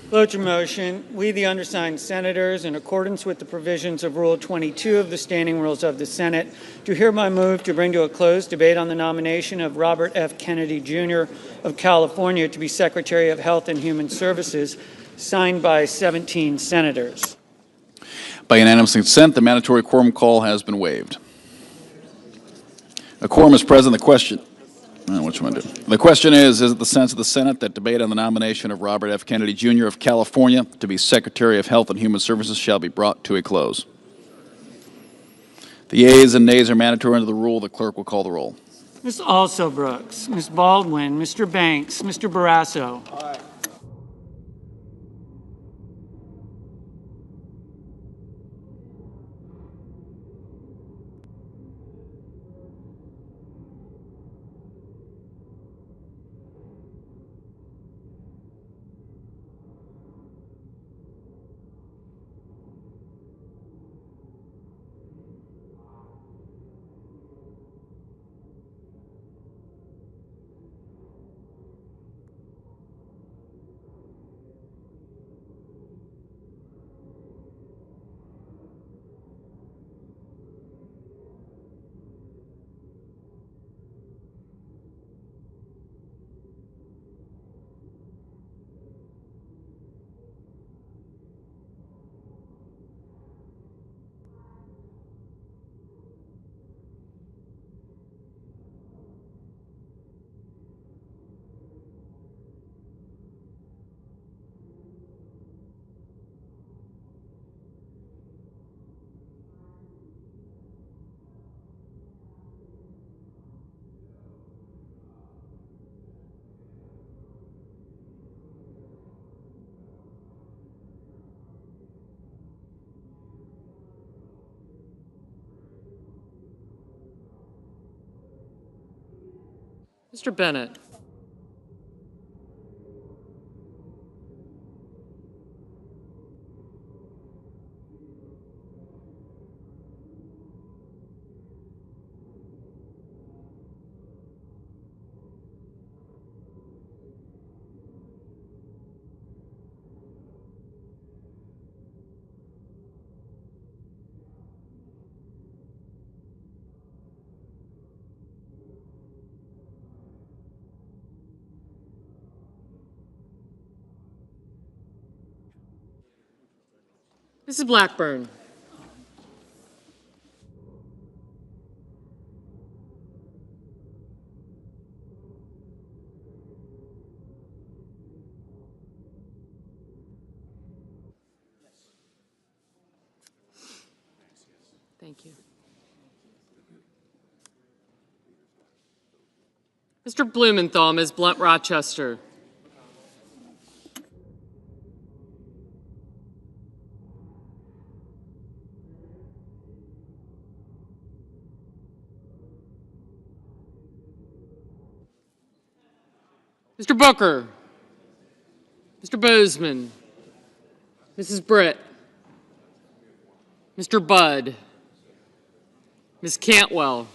Cloture motion. We, the undersigned senators, in accordance with the provisions of Rule 22 of the Standing Rules of the Senate, do hereby move to bring to a close debate on the nomination of Robert F. Kennedy, Jr. of California to be Secretary of Health and Human Services, signed by 17 senators. By unanimous consent, the mandatory quorum call has been waived. A quorum is present. The question, what you want to do? The question is it the sense of the Senate that debate on the nomination of Robert F. Kennedy, Jr. of California to be Secretary of Health and Human Services shall be brought to a close? The yeas and nays are mandatory under the rule. The clerk will call the roll. Ms. Alsobrooks, Ms. Baldwin, Mr. Banks, Mr. Barrasso. Aye. Mr. Bennett. Mrs. Blackburn. Thank you. Mr. Blumenthal, Ms. Blunt Rochester. Mr. Booker, Mr. Bozeman, Mrs. Britt, Mr. Budd, Ms. Cantwell,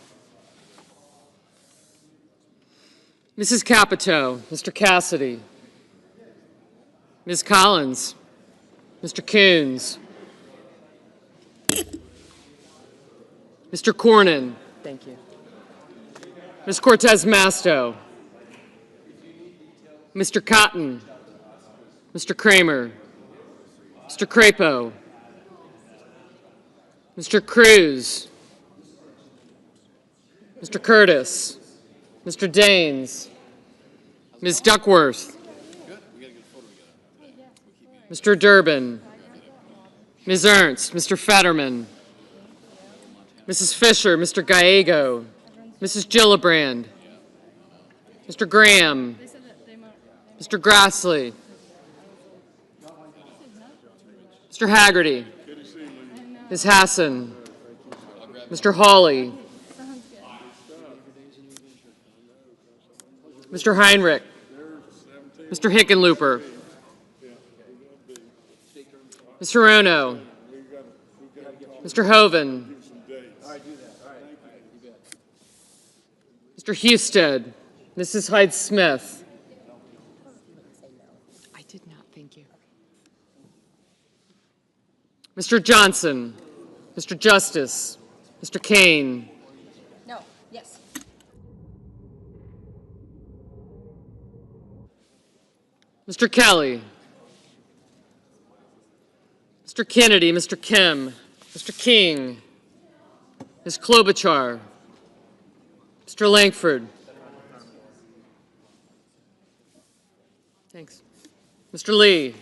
Mrs. Capito, Mr. Cassidy, Ms. Collins, Mr. Coons, Mr. Cornyn, thank you, Ms. Cortez Masto, Mr. Cotton, Mr. Kramer, Mr. Crapo, Mr. Cruz, Mr. Curtis, Mr. Daines, Ms. Duckworth, Mr. Durbin, Ms. Ernst, Mr. Fetterman, Mrs. Fisher, Mr. Gallego, Mrs. Gillibrand, Mr. Graham, Mr. Grassley, Mr. Haggerty, Ms. Hassan, Mr. Hawley, Mr. Heinrich, Mr. Hickenlooper, Mr. Ono, Mr. Hoven, Mr. Husted, Mrs. Hyde-Smith. I did not, thank you. Mr. Johnson, Mr. Justice, Mr. Kane. No, yes. Mr. Kelly, Mr. Kennedy, Mr. Kim, Mr. King, Ms. Klobuchar, Mr. Langford. Thanks. Mr. Lee,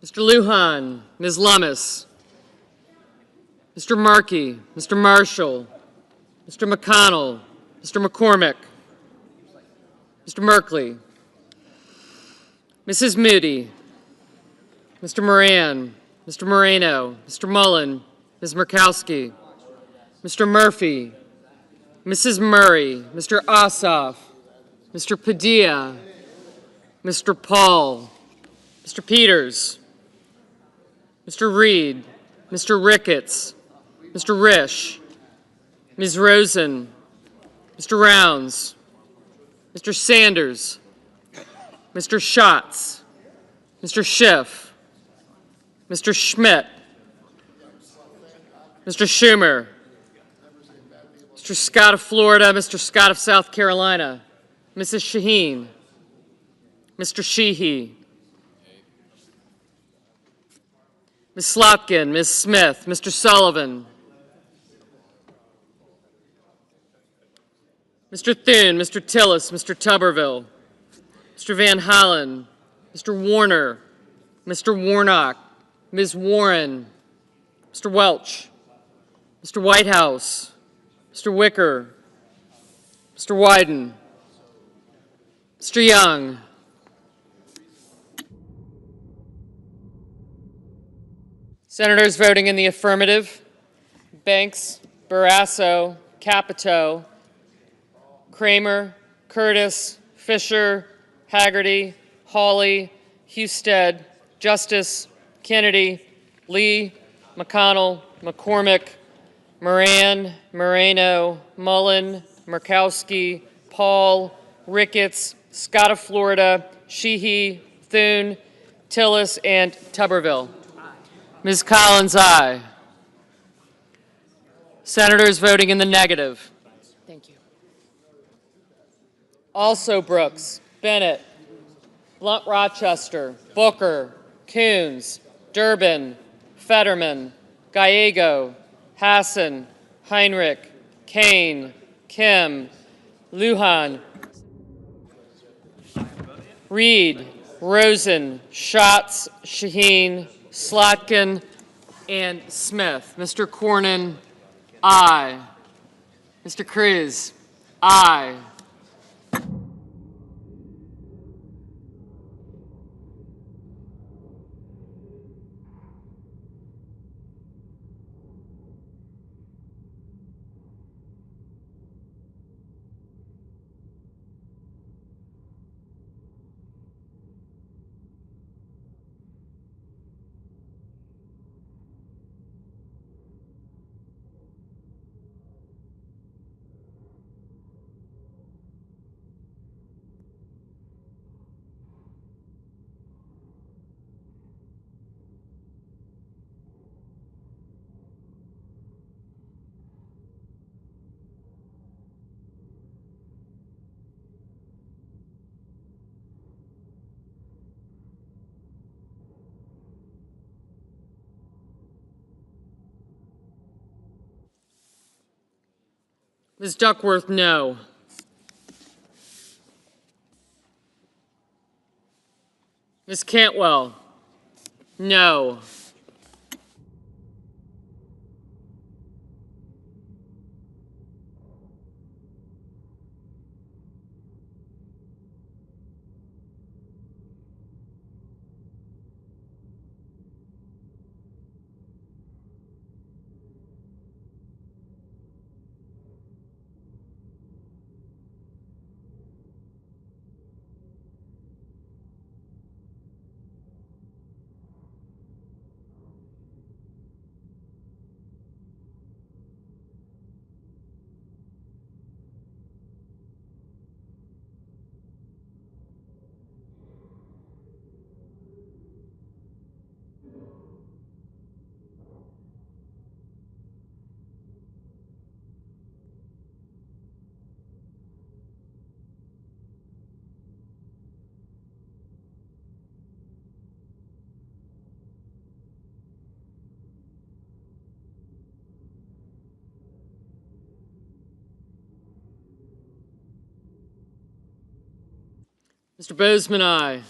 Mr. Lujan, Ms. Lummis, Mr. Markey, Mr. Marshall, Mr. McConnell, Mr. McCormick, Mr. Merkley, Mrs. Moody, Mr. Moran, Mr. Moreno, Mr. Mullen, Ms. Murkowski, Mr. Murphy, Mrs. Murray, Mr. Ossoff, Mr. Padilla, Mr. Paul, Mr. Peters, Mr. Reed, Mr. Ricketts, Mr. Risch, Ms. Rosen, Mr. Rounds, Mr. Sanders, Mr. Schatz, Mr. Schiff, Mr. Schmidt, Mr. Schumer, Mr. Scott of Florida, Mr. Scott of South Carolina, Mrs. Shaheen, Mr. Sheehy, Ms. Slotkin, Ms. Smith, Mr. Sullivan, Mr. Thune, Mr. Tillis, Mr. Tuberville, Mr. Van Hollen, Mr. Warner, Mr. Warnock, Ms. Warren, Mr. Welch, Mr. Whitehouse, Mr. Wicker, Mr. Wyden, Mr. Young, Senators voting in the affirmative: Banks, Barrasso, Capito, Kramer, Curtis, Fisher, Haggerty, Hawley, Husted, Justice, Kennedy, Lee, McConnell, McCormick, Moran, Moreno, Mullen, Murkowski, Paul, Ricketts, Scott of Florida, Sheehy, Thune, Tillis, and Tuberville. Ms. Collins, aye. Senators voting in the negative: Thank you. Also Brooks, Bennett, Blunt Rochester, Booker, Coons, Durbin, Fetterman, Gallego, Hassan, Heinrich, Kane, Kim, Lujan, Reed, Rosen, Schatz, Shaheen, Slotkin, and Smith. Mr. Cornyn, aye. Mr. Cruz, aye. Ms. Duckworth, no. Ms. Cantwell, no. Mr. Bozeman, aye.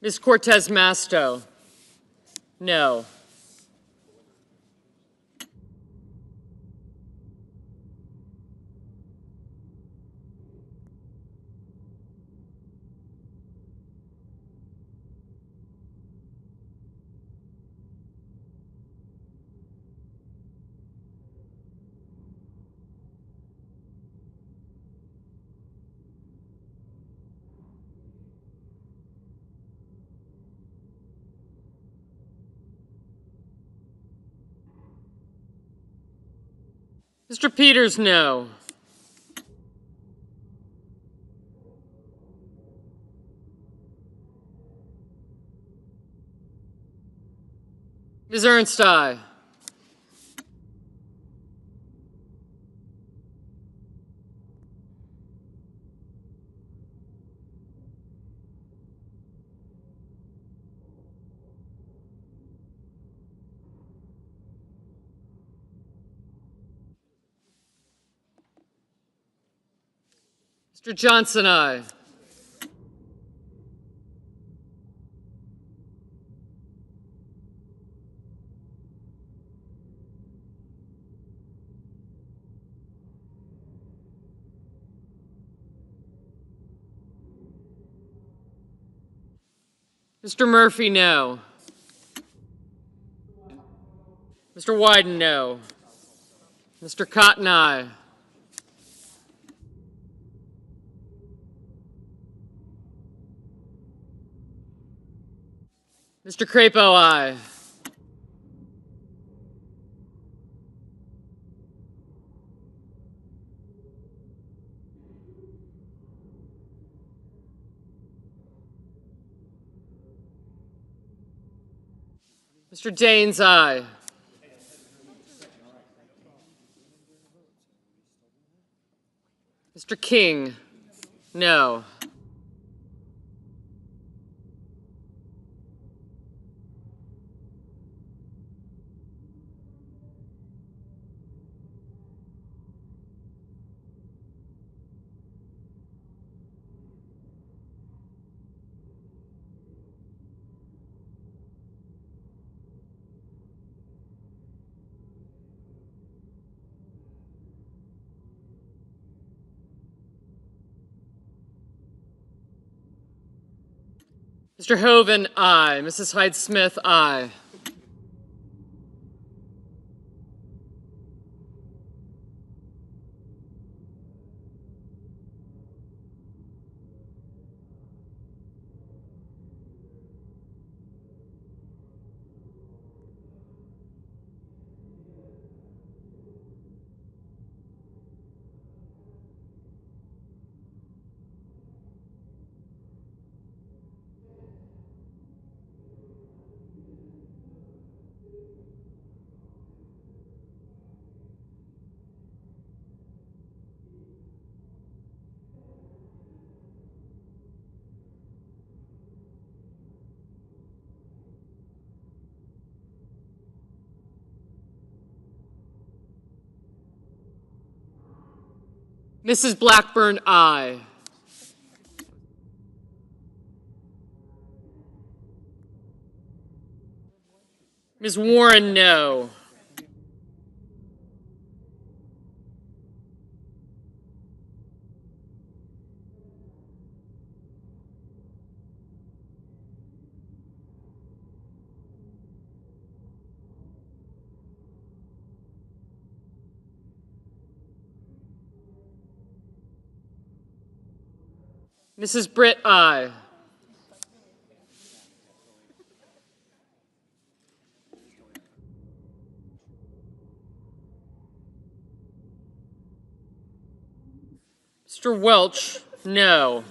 Ms. Cortez Masto, no. Mr. Peters, no. Ms. Ernst, aye. Mr. Johnson, aye. Mr. Murphy, no. Mr. Wyden, no. Mr. Cotton, aye. Mr. Crapo, aye. Mr. Daines, aye. Mr. King, no. Mr. Hoven, aye. Mrs. Hyde-Smith, aye. Mrs. Blackburn, aye. Ms. Warren, no. Mrs. Britt, aye. Mr. Welch, no.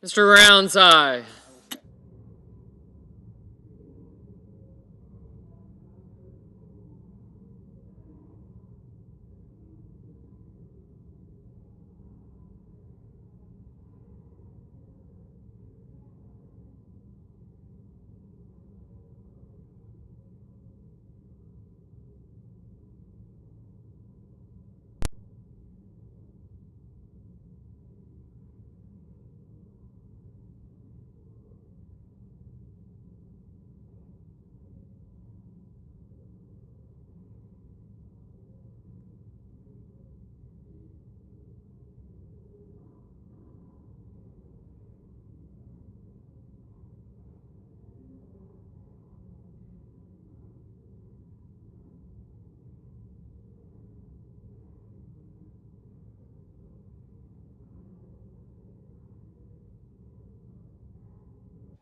Mr. Rounds, aye.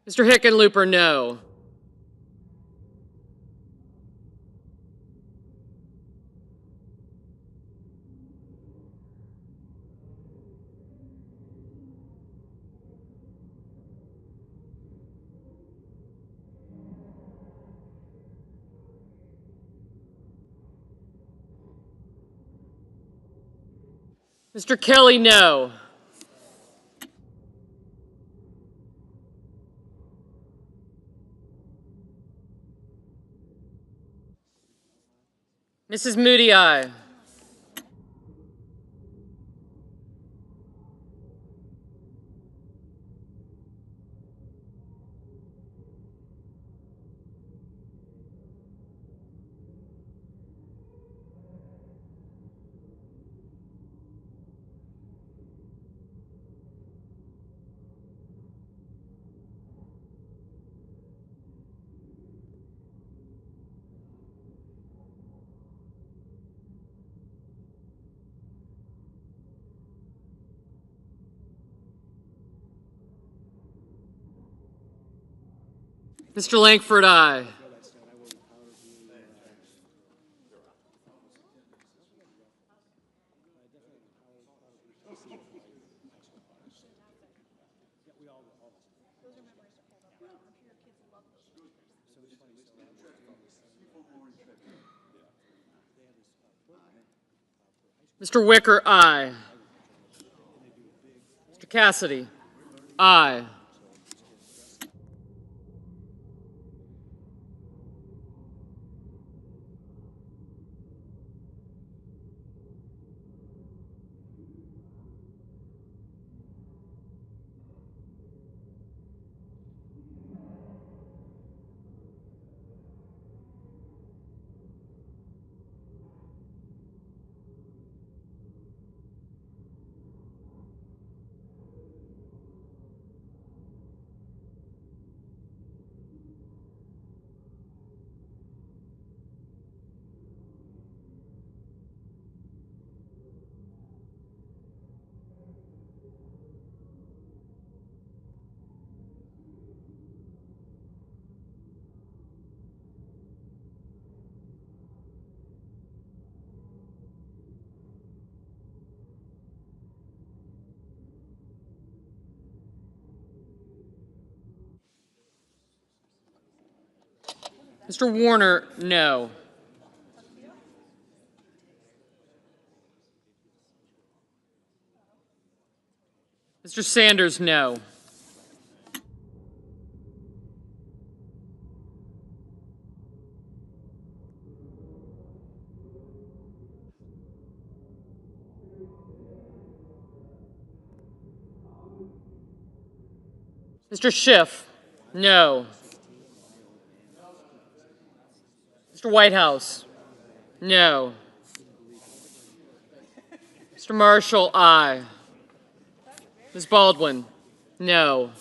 Mr. Hickenlooper, no. Mr. Kelly, no. Mrs. Moody, aye. Mr. Langford, aye. Mr. Wicker, aye. Mr. Cassidy, aye. Mr. Warner, no. Mr. Sanders, no. Mr. Schiff, no. Mr. Whitehouse, no. Mr. Marshall, aye. Ms. Baldwin, no.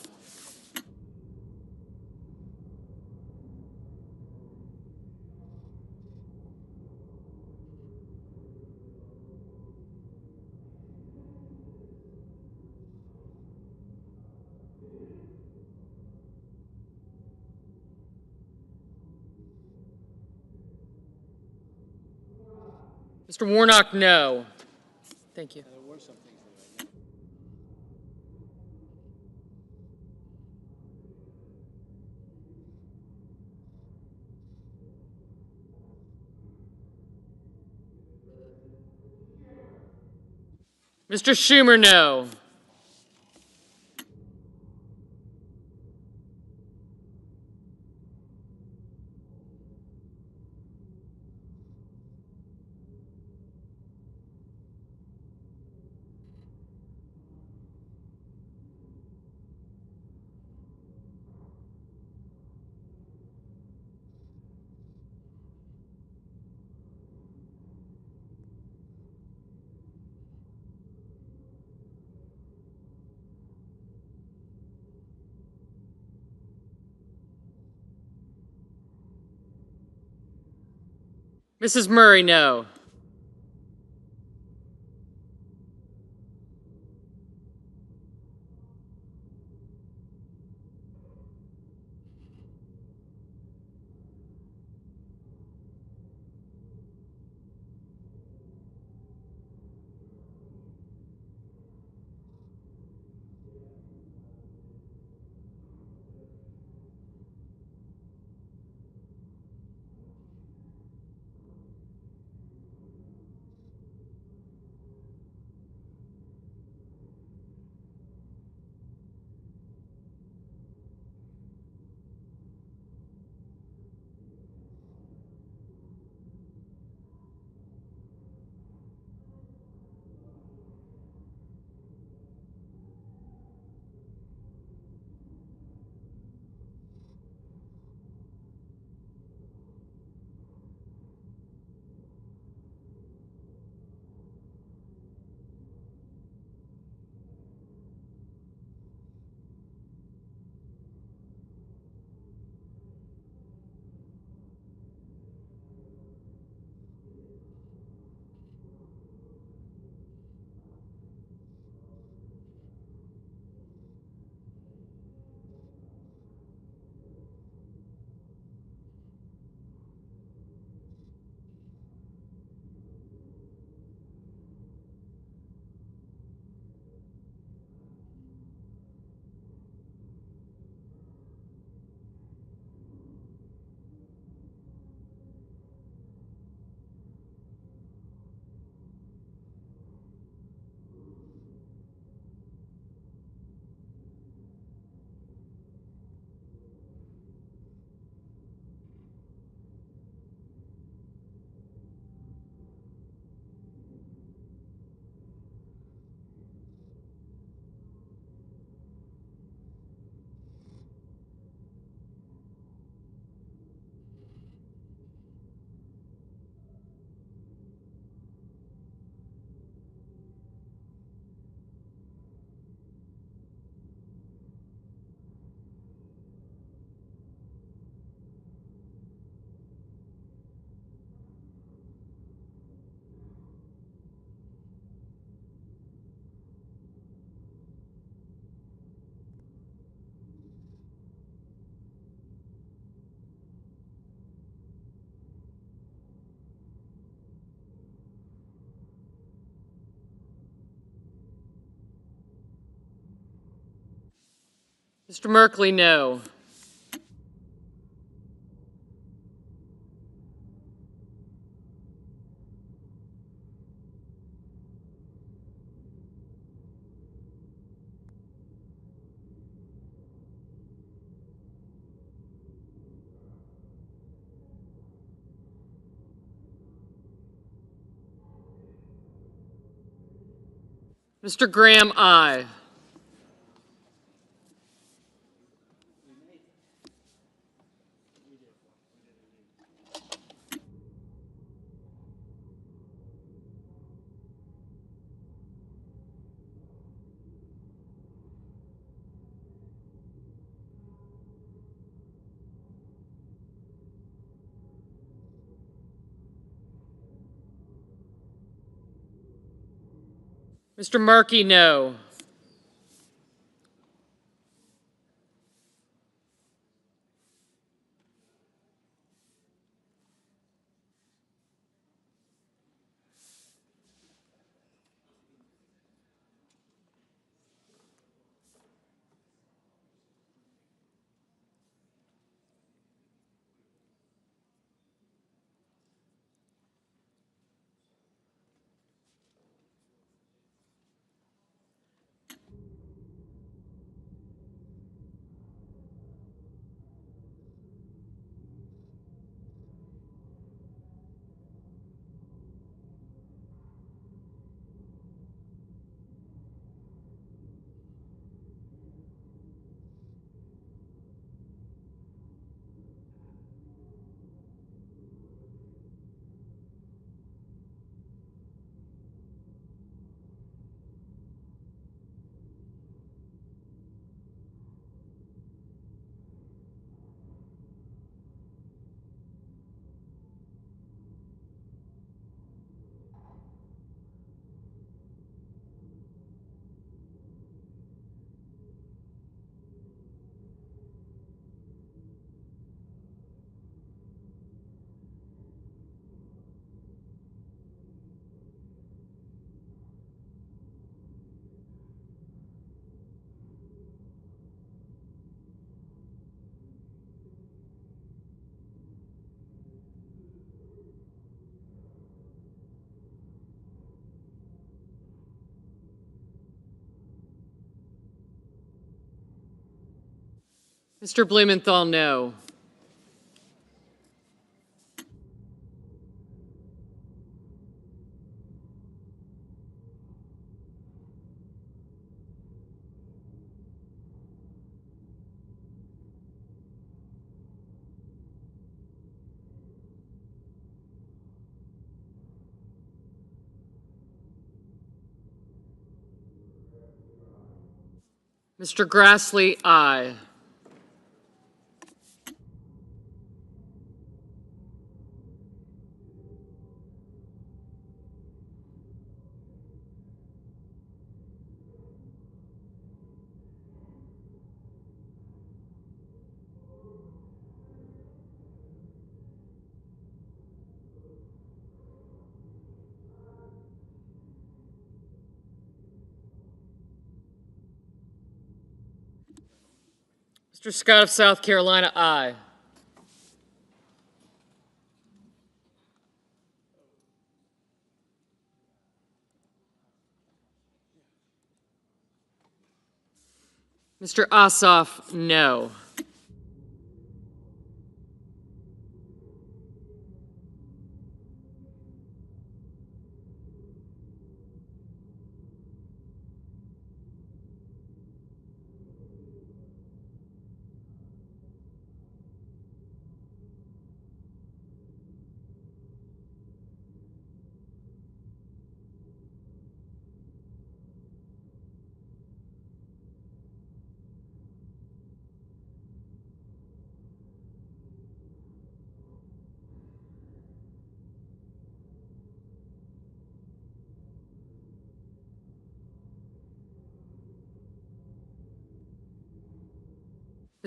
Mr. Warnock, no. Thank you. Mr. Schumer, no. Mrs. Murray, no. Mr. Merkley, no. Mr. Graham, aye. Mr. Markey, no. Mr. Blumenthal, no. Mr. Grassley, aye. Mr. Scott of South Carolina, aye. Mr. Ossoff, no.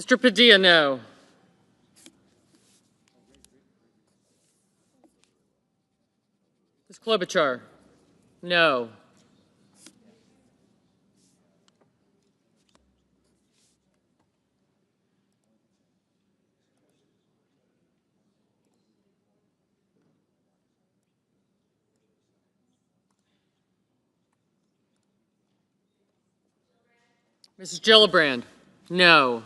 Mr. Padilla, no. Ms. Klobuchar, no. Mrs. Gillibrand, no.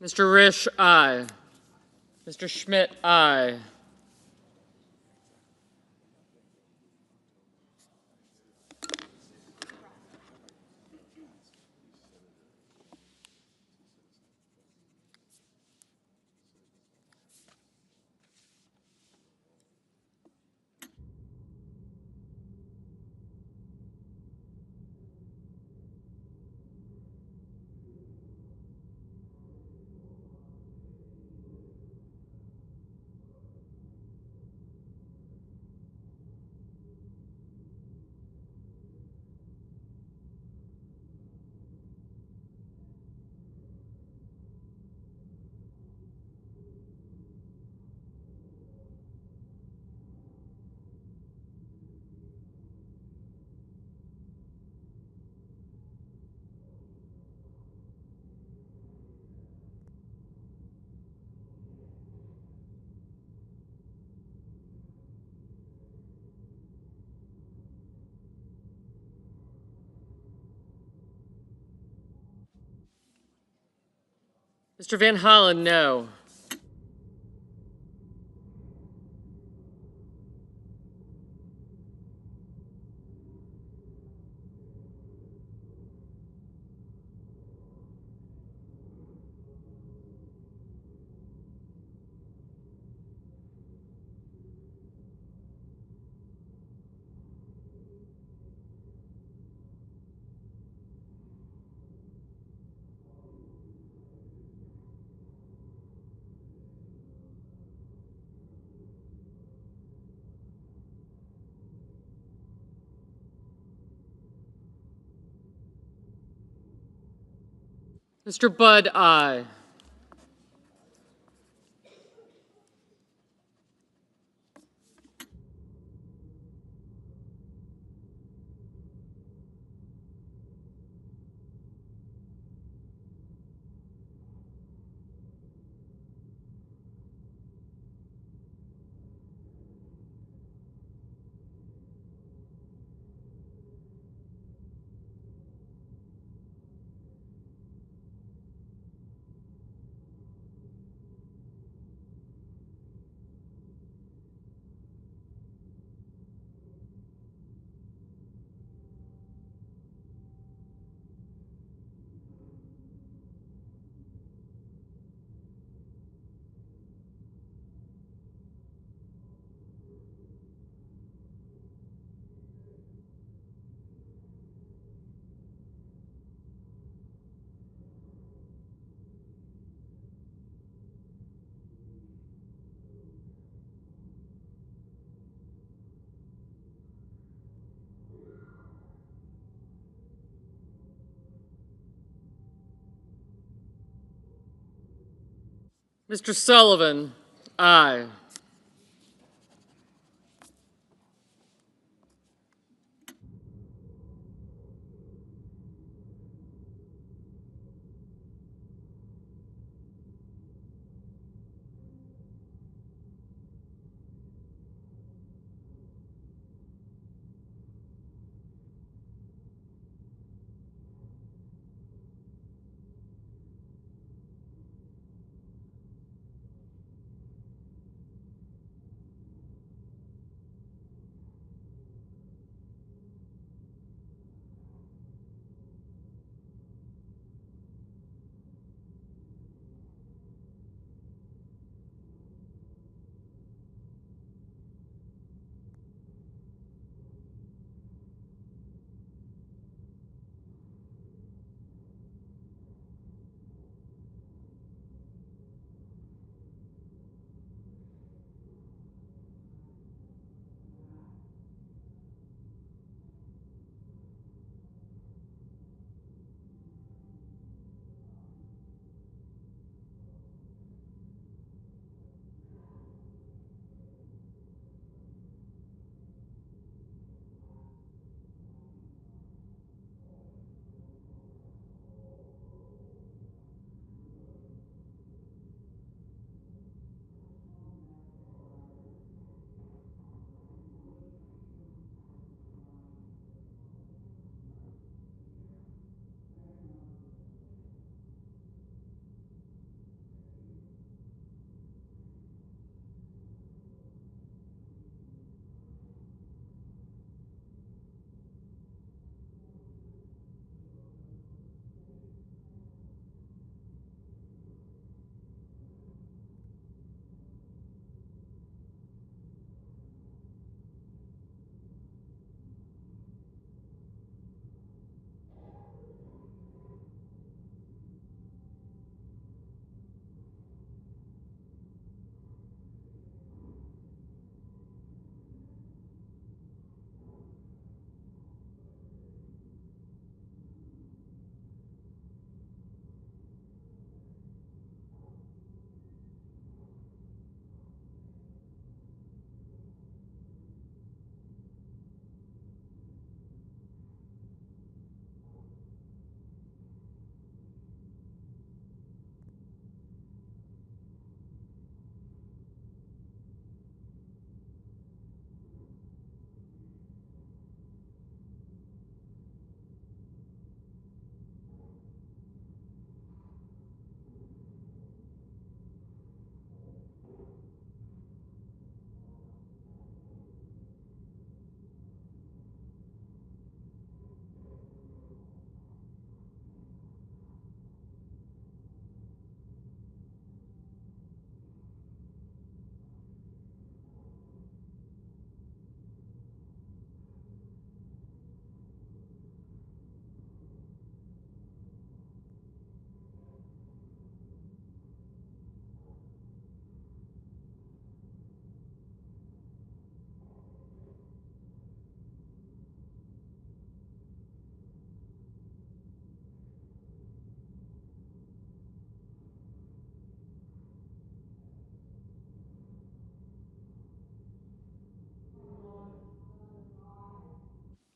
Mr. Risch, aye. Mr. Schmidt, aye. Mr. Van Hollen, no. Mr. Budd, aye. Mr. Sullivan, aye.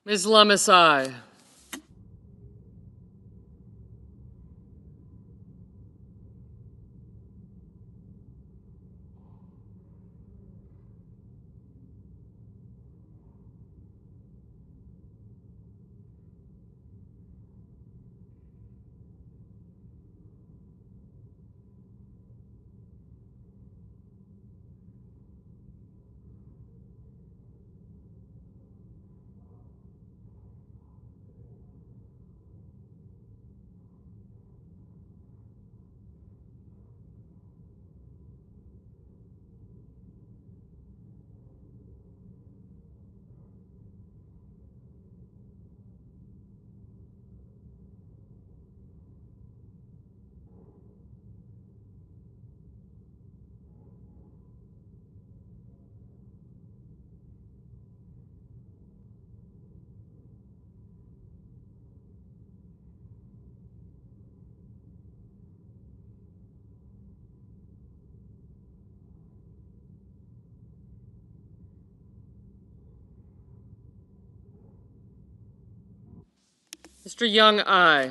Ms. Lummis, aye. Mr. Young, aye.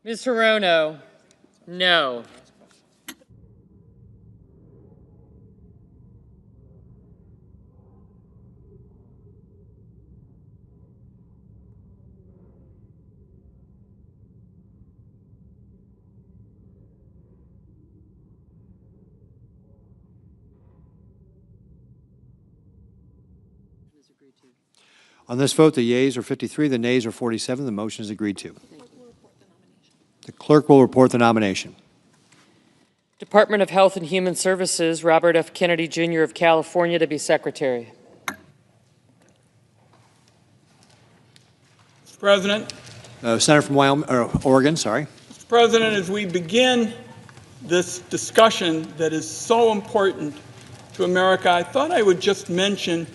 Ms. Hirono, no. On this vote, the yeas are 53, the nays are 47. The motion is agreed to. The clerk will report the nomination. Department of Health and Human Services, Robert F. Kennedy, Jr. of California to be Secretary. Mr. President. Senator from Oregon, sorry. Mr. President, as we begin this discussion that is so important to America, I thought I would just mention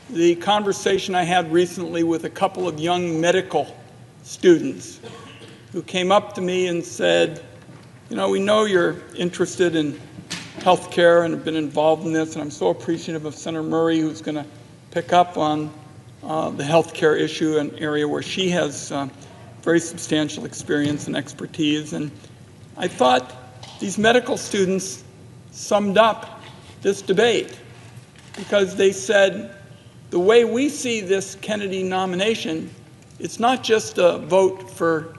the conversation I had recently with a couple of young medical students who came up to me and said, you know, we know you're interested in health care and have been involved in this, and I'm so appreciative of Senator Murray, who's going to pick up on the health care issue, an area where she has very substantial experience and expertise. And I thought these medical students summed up this debate because they said, the way we see this Kennedy nomination, it's not just a vote for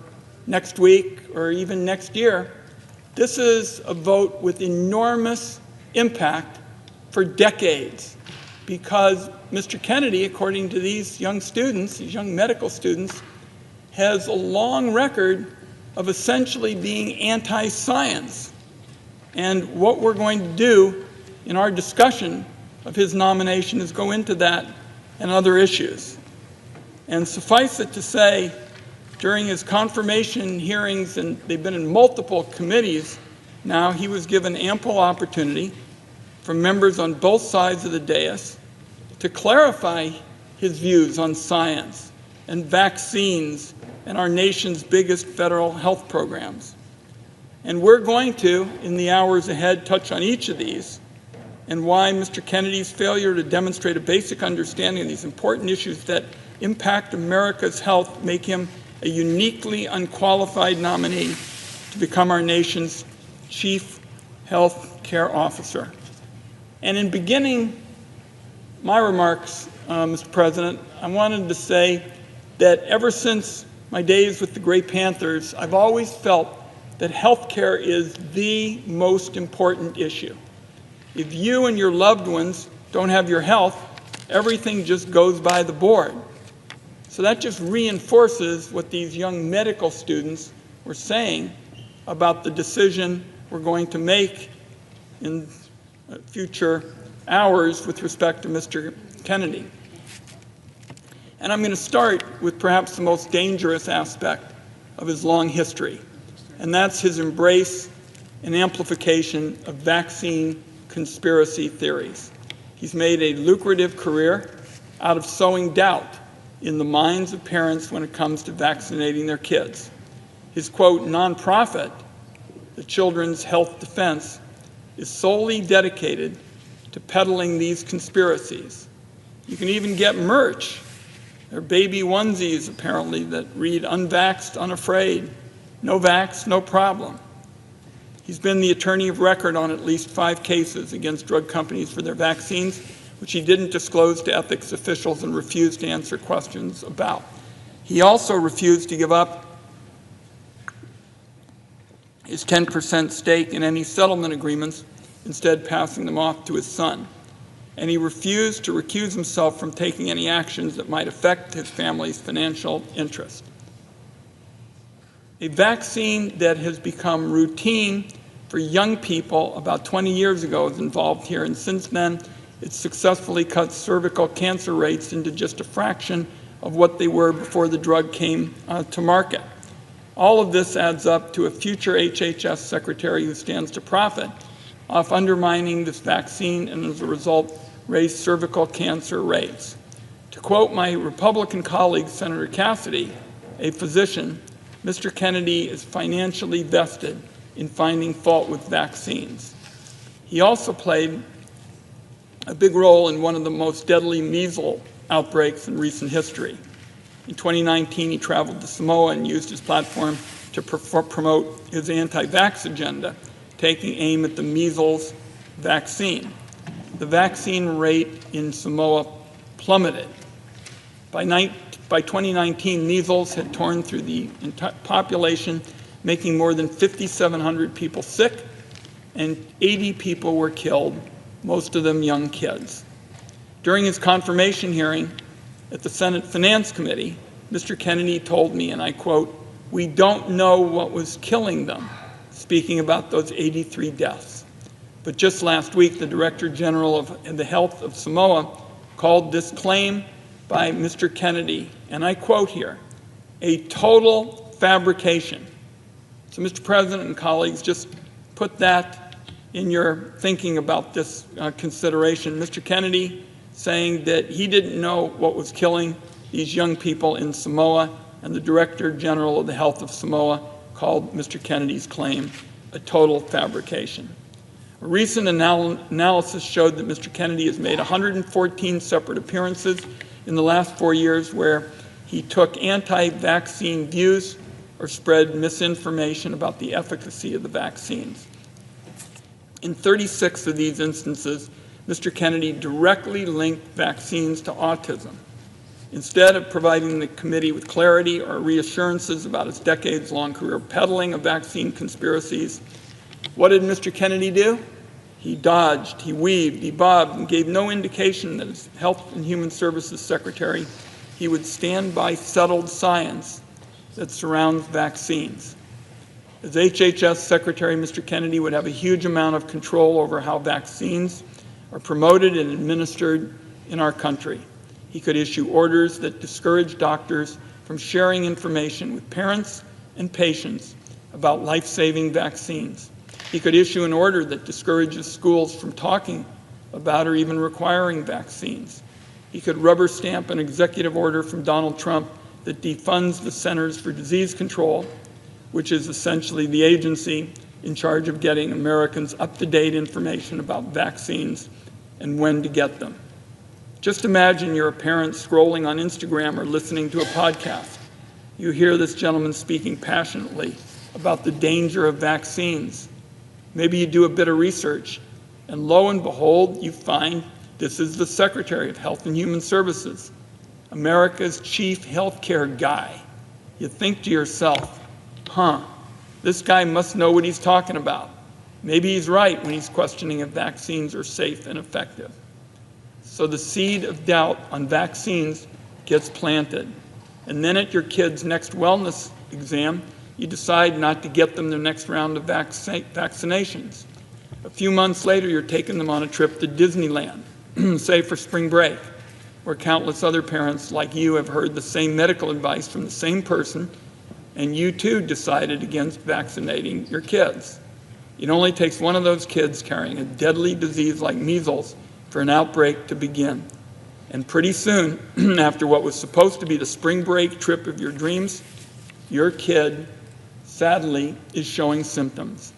next week or even next year. This is a vote with enormous impact for decades because Mr. Kennedy, according to these young students, these young medical students, has a long record of essentially being anti-science. And what we're going to do in our discussion of his nomination is go into that and other issues. And suffice it to say, during his confirmation hearings, and they've been in multiple committees now, he was given ample opportunity from members on both sides of the dais to clarify his views on science and vaccines and our nation's biggest federal health programs. And we're going to, in the hours ahead, touch on each of these and why Mr. Kennedy's failure to demonstrate a basic understanding of these important issues that impact America's health make him a uniquely unqualified nominee to become our nation's chief health care officer. And in beginning my remarks, Mr. President, I wanted to say that ever since my days with the Gray Panthers, I've always felt that health care is the most important issue. If you and your loved ones don't have your health, everything just goes by the board. So that just reinforces what these young medical students were saying about the decision we're going to make in future hours with respect to Mr. Kennedy. And I'm going to start with perhaps the most dangerous aspect of his long history, and that's his embrace and amplification of vaccine conspiracy theories. He's made a lucrative career out of sowing doubt in the minds of parents when it comes to vaccinating their kids. His, quote, nonprofit, the Children's Health Defense, is solely dedicated to peddling these conspiracies. You can even get merch. There are baby onesies, apparently, that read unvaxxed, unafraid, no vax, no problem. He's been the attorney of record on at least 5 cases against drug companies for their vaccines, which he didn't disclose to ethics officials and refused to answer questions about. He also refused to give up his 10% stake in any settlement agreements, instead passing them off to his son. And he refused to recuse himself from taking any actions that might affect his family's financial interest. A vaccine that has become routine for young people about 20 years ago is involved here, and since then it's successfully cut cervical cancer rates into just a fraction of what they were before the drug came to market. All of this adds up to a future HHS secretary who stands to profit off undermining this vaccine and as a result raise cervical cancer rates. To quote my Republican colleague, Senator Cassidy, a physician, Mr. Kennedy is financially vested in finding fault with vaccines. He also played a big role in one of the most deadly measles outbreaks in recent history. In 2019, he traveled to Samoa and used his platform to promote his anti-vax agenda, taking aim at the measles vaccine. The vaccine rate in Samoa plummeted. By 2019, measles had torn through the entire population, making more than 5,700 people sick, and 80 people were killed, most of them young kids. During his confirmation hearing at the Senate Finance Committee, Mr. Kennedy told me, and I quote, "We don't know what was killing them," speaking about those 83 deaths. But just last week, the Director General of the Health of Samoa called this claim by Mr. Kennedy, and I quote here, "a total fabrication." So, Mr. President and colleagues, just put that in your thinking about this consideration. Mr. Kennedy saying that he didn't know what was killing these young people in Samoa, and the Director General of the Health of Samoa called Mr. Kennedy's claim a total fabrication. A recent analysis showed that Mr. Kennedy has made 114 separate appearances in the last 4 years where he took anti-vaccine views or spread misinformation about the efficacy of the vaccines. In 36 of these instances, Mr. Kennedy directly linked vaccines to autism. Instead of providing the committee with clarity or reassurances about his decades-long career peddling of vaccine conspiracies, what did Mr. Kennedy do? He dodged, he weaved, he bobbed, and gave no indication that as Health and Human Services Secretary, he would stand by settled science that surrounds vaccines. As HHS Secretary, Mr. Kennedy would have a huge amount of control over how vaccines are promoted and administered in our country. He could issue orders that discourage doctors from sharing information with parents and patients about life-saving vaccines. He could issue an order that discourages schools from talking about or even requiring vaccines. He could rubber stamp an executive order from Donald Trump that defunds the Centers for Disease Control, which is essentially the agency in charge of getting Americans up-to-date information about vaccines and when to get them. Just imagine you're a parent scrolling on Instagram or listening to a podcast. You hear this gentleman speaking passionately about the danger of vaccines. Maybe you do a bit of research, and lo and behold, you find this is the Secretary of Health and Human Services, America's chief healthcare guy. You think to yourself, This guy must know what he's talking about. Maybe he's right when he's questioning if vaccines are safe and effective. So the seed of doubt on vaccines gets planted. And then at your kid's next wellness exam, you decide not to get them their next round of vaccinations. A few months later, you're taking them on a trip to Disneyland, say for spring break, where countless other parents like you have heard the same medical advice from the same person, and you too decided against vaccinating your kids. It only takes one of those kids carrying a deadly disease like measles for an outbreak to begin. And pretty soon, after what was supposed to be the spring break trip of your dreams, your kid, sadly, is showing symptoms.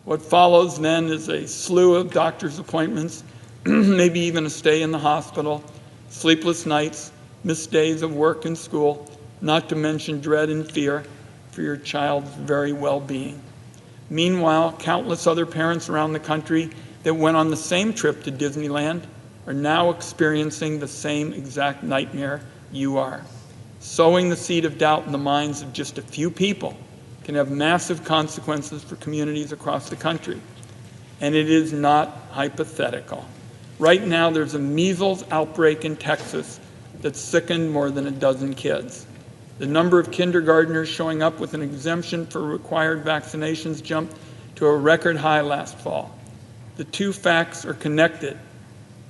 What follows then is a slew of doctor's appointments, maybe even a stay in the hospital, sleepless nights, missed days of work and school, not to mention dread and fear for your child's very well-being. Meanwhile, countless other parents around the country that went on the same trip to Disneyland are now experiencing the same exact nightmare you are. Sowing the seed of doubt in the minds of just a few people can have massive consequences for communities across the country. And it is not hypothetical. Right now, there's a measles outbreak in Texas that sickened more than a dozen kids. The number of kindergartners showing up with an exemption for required vaccinations jumped to a record high last fall. The two facts are connected,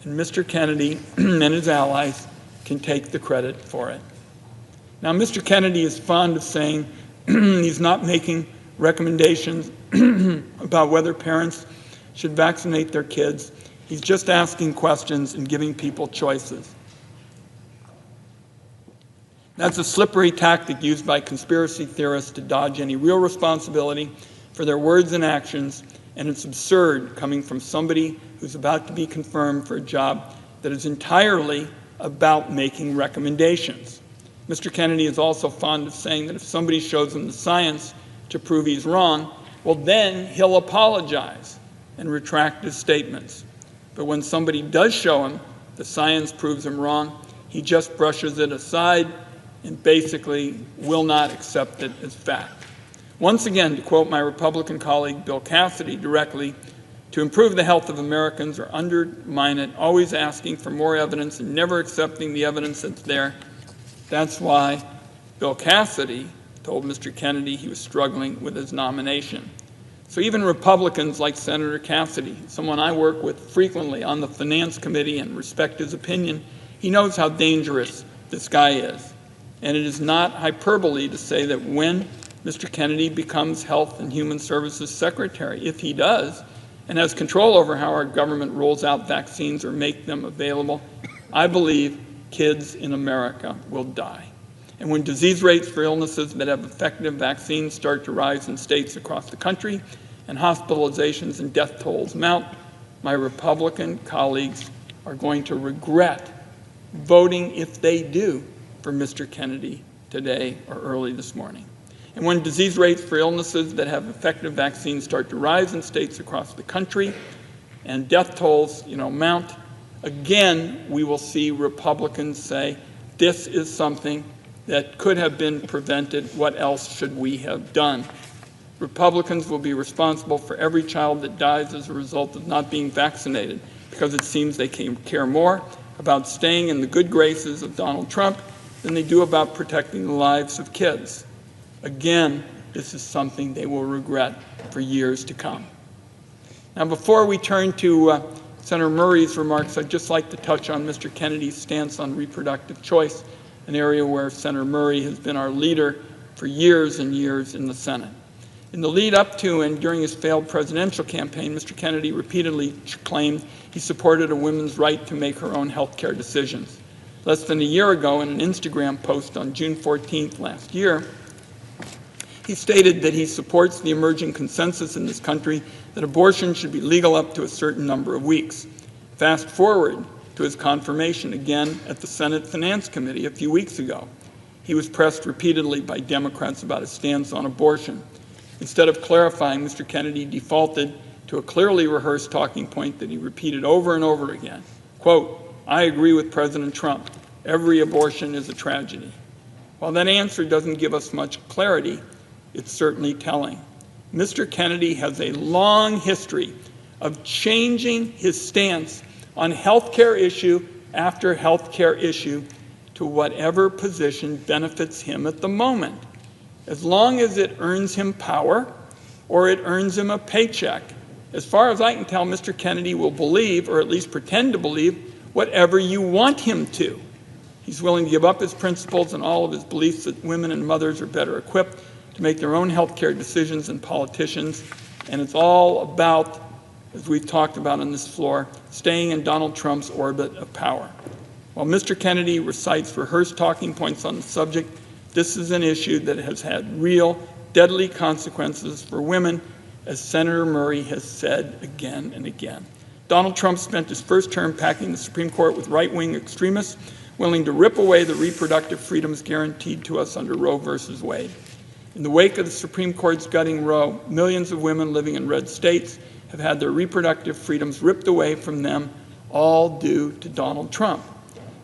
and Mr. Kennedy and his allies can take the credit for it. Now, Mr. Kennedy is fond of saying he's not making recommendations about whether parents should vaccinate their kids. He's just asking questions and giving people choices. That's a slippery tactic used by conspiracy theorists to dodge any real responsibility for their words and actions, and it's absurd coming from somebody who's about to be confirmed for a job that is entirely about making recommendations. Mr. Kennedy is also fond of saying that if somebody shows him the science to prove he's wrong, well, then he'll apologize and retract his statements. But when somebody does show him the science proves him wrong, he just brushes it aside and basically will not accept it as fact. Once again, to quote my Republican colleague Bill Cassidy directly, to improve the health of Americans or undermine it, always asking for more evidence and never accepting the evidence that's there. That's why Bill Cassidy told Mr. Kennedy he was struggling with his nomination. So even Republicans like Senator Cassidy, someone I work with frequently on the Finance Committee and respect his opinion, he knows how dangerous this guy is. And it is not hyperbole to say that when Mr. Kennedy becomes Health and Human Services Secretary, if he does, and has control over how our government rolls out vaccines or make them available, I believe kids in America will die. And when disease rates for illnesses that have effective vaccines start to rise in states across the country, and hospitalizations and death tolls mount, my Republican colleagues are going to regret voting, if they do, for Mr. Kennedy today or early this morning. And when disease rates for illnesses that have effective vaccines start to rise in states across the country and death tolls, mount, again, we will see Republicans say, this is something that could have been prevented. What else should we have done? Republicans will be responsible for every child that dies as a result of not being vaccinated because it seems they care more about staying in the good graces of Donald Trump than they do about protecting the lives of kids. Again, this is something they will regret for years to come. Now, before we turn to Senator Murray's remarks, I'd just like to touch on Mr. Kennedy's stance on reproductive choice, an area where Senator Murray has been our leader for years and years in the Senate. In the lead up to and during his failed presidential campaign, Mr. Kennedy repeatedly claimed he supported a woman's right to make her own health care decisions. Less than a year ago, in an Instagram post on June 14th last year, he stated that he supports the emerging consensus in this country that abortion should be legal up to a certain number of weeks. Fast forward to his confirmation again at the Senate Finance Committee a few weeks ago. He was pressed repeatedly by Democrats about his stance on abortion. Instead of clarifying, Mr. Kennedy defaulted to a clearly rehearsed talking point that he repeated over and over again. Quote, I agree with President Trump. Every abortion is a tragedy. While that answer doesn't give us much clarity, it's certainly telling. Mr. Kennedy has a long history of changing his stance on healthcare issue after healthcare issue to whatever position benefits him at the moment, as long as it earns him power or it earns him a paycheck. As far as I can tell, Mr. Kennedy will believe, or at least pretend to believe, whatever you want him to. He's willing to give up his principles and all of his beliefs that women and mothers are better equipped to make their own health care decisions than politicians. And it's all about, as we've talked about on this floor, staying in Donald Trump's orbit of power. While Mr. Kennedy recites rehearsed talking points on the subject, this is an issue that has had real, deadly consequences for women, as Senator Murray has said again and again. Donald Trump spent his first term packing the Supreme Court with right-wing extremists willing to rip away the reproductive freedoms guaranteed to us under Roe versus Wade. In the wake of the Supreme Court's gutting Roe, millions of women living in red states have had their reproductive freedoms ripped away from them, all due to Donald Trump.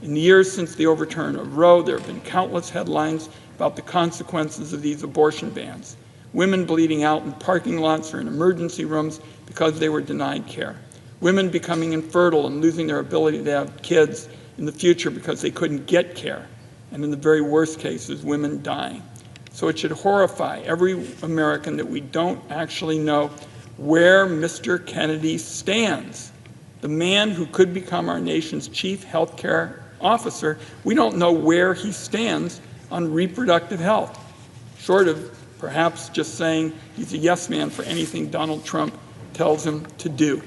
In the years since the overturn of Roe, there have been countless headlines about the consequences of these abortion bans. Women bleeding out in parking lots or in emergency rooms because they were denied care. Women becoming infertile and losing their ability to have kids in the future because they couldn't get care. And in the very worst cases, women dying. So it should horrify every American that we don't actually know where Mr. Kennedy stands. The man who could become our nation's chief health care officer, we don't know where he stands on reproductive health, short of perhaps just saying he's a yes man for anything Donald Trump tells him to do.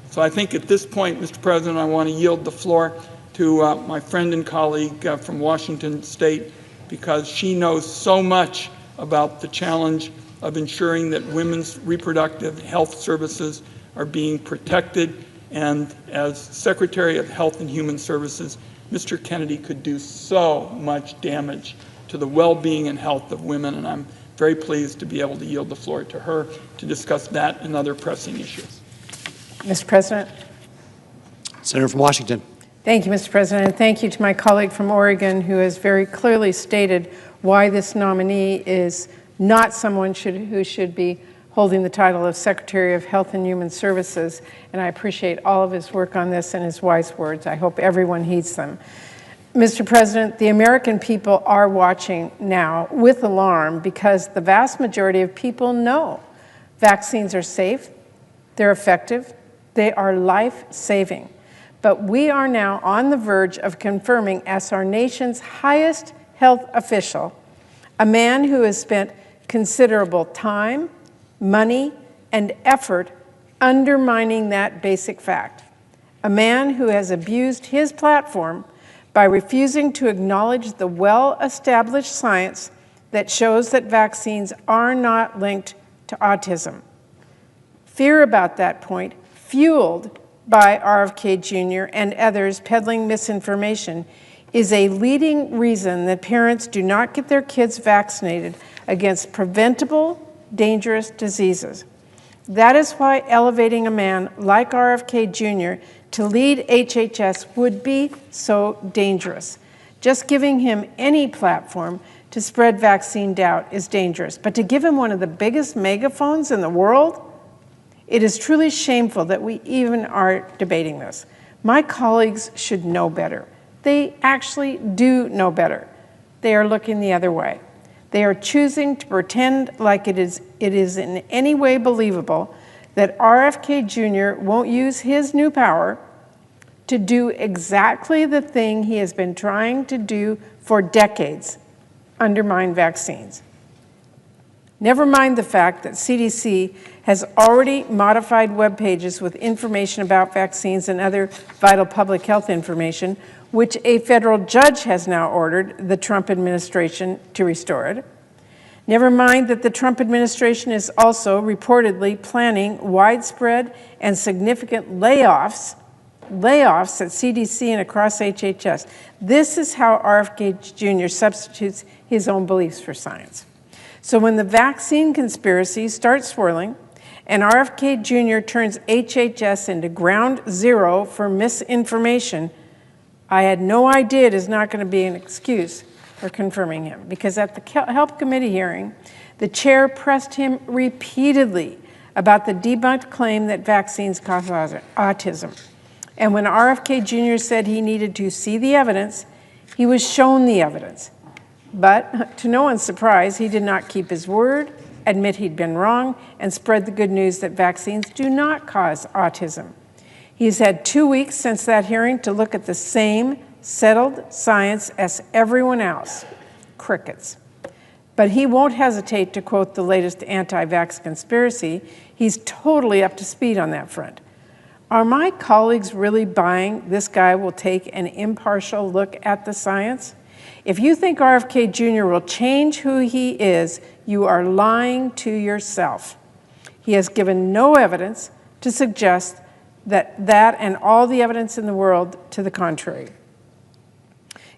So I think at this point, Mr. President, I want to yield the floor to my friend and colleague from Washington State, because she knows so much about the challenge of ensuring that women's reproductive health services are being protected. And as Secretary of Health and Human Services, Mr. Kennedy could do so much damage to the well-being and health of women, and I'm very pleased to be able to yield the floor to her to discuss that and other pressing issues. Mr. President. Senator from Washington. Thank you, Mr. President, and thank you to my colleague from Oregon who has very clearly stated why this nominee is not someone who should be holding the title of Secretary of Health and Human Services, and I appreciate all of his work on this and his wise words. I hope everyone heeds them. Mr. President, the American people are watching now with alarm because the vast majority of people know vaccines are safe, they're effective, they are life-saving. But we are now on the verge of confirming as our nation's highest health official, a man who has spent considerable time, money, and effort undermining that basic fact. A man who has abused his platform by refusing to acknowledge the well-established science that shows that vaccines are not linked to autism. Fear about that point, fueled by RFK Jr. and others peddling misinformation, is a leading reason that parents do not get their kids vaccinated against preventable, dangerous diseases. That is why elevating a man like RFK Jr. to lead HHS would be so dangerous. Just giving him any platform to spread vaccine doubt is dangerous, but to give him one of the biggest megaphones in the world, it is truly shameful that we even are debating this. My colleagues should know better. They actually do know better. They are looking the other way. They are choosing to pretend like it is in any way believable that RFK Jr. won't use his new power to do exactly the thing he has been trying to do for decades, undermine vaccines. Never mind the fact that CDC has already modified web pages with information about vaccines and other vital public health information, which a federal judge has now ordered the Trump administration to restore it. Never mind that the Trump administration is also reportedly planning widespread and significant layoffs at CDC and across HHS. This is how RFK Jr. substitutes his own beliefs for science. So when the vaccine conspiracy starts swirling and RFK Jr. turns HHS into ground zero for misinformation, I had no idea it is not going to be an excuse for confirming him, because at the Health Committee hearing, the chair pressed him repeatedly about the debunked claim that vaccines cause autism. And when RFK Jr. said he needed to see the evidence, he was shown the evidence. But to no one's surprise, he did not keep his word, admit he'd been wrong, and spread the good news that vaccines do not cause autism. He's had 2 weeks since that hearing to look at the same settled science as everyone else. Crickets. But he won't hesitate to quote the latest anti-vax conspiracy. He's totally up to speed on that front. Are my colleagues really buying this guy will take an impartial look at the science? If you think RFK Jr. will change who he is, you are lying to yourself. He has given no evidence to suggest that and all the evidence in the world to the contrary.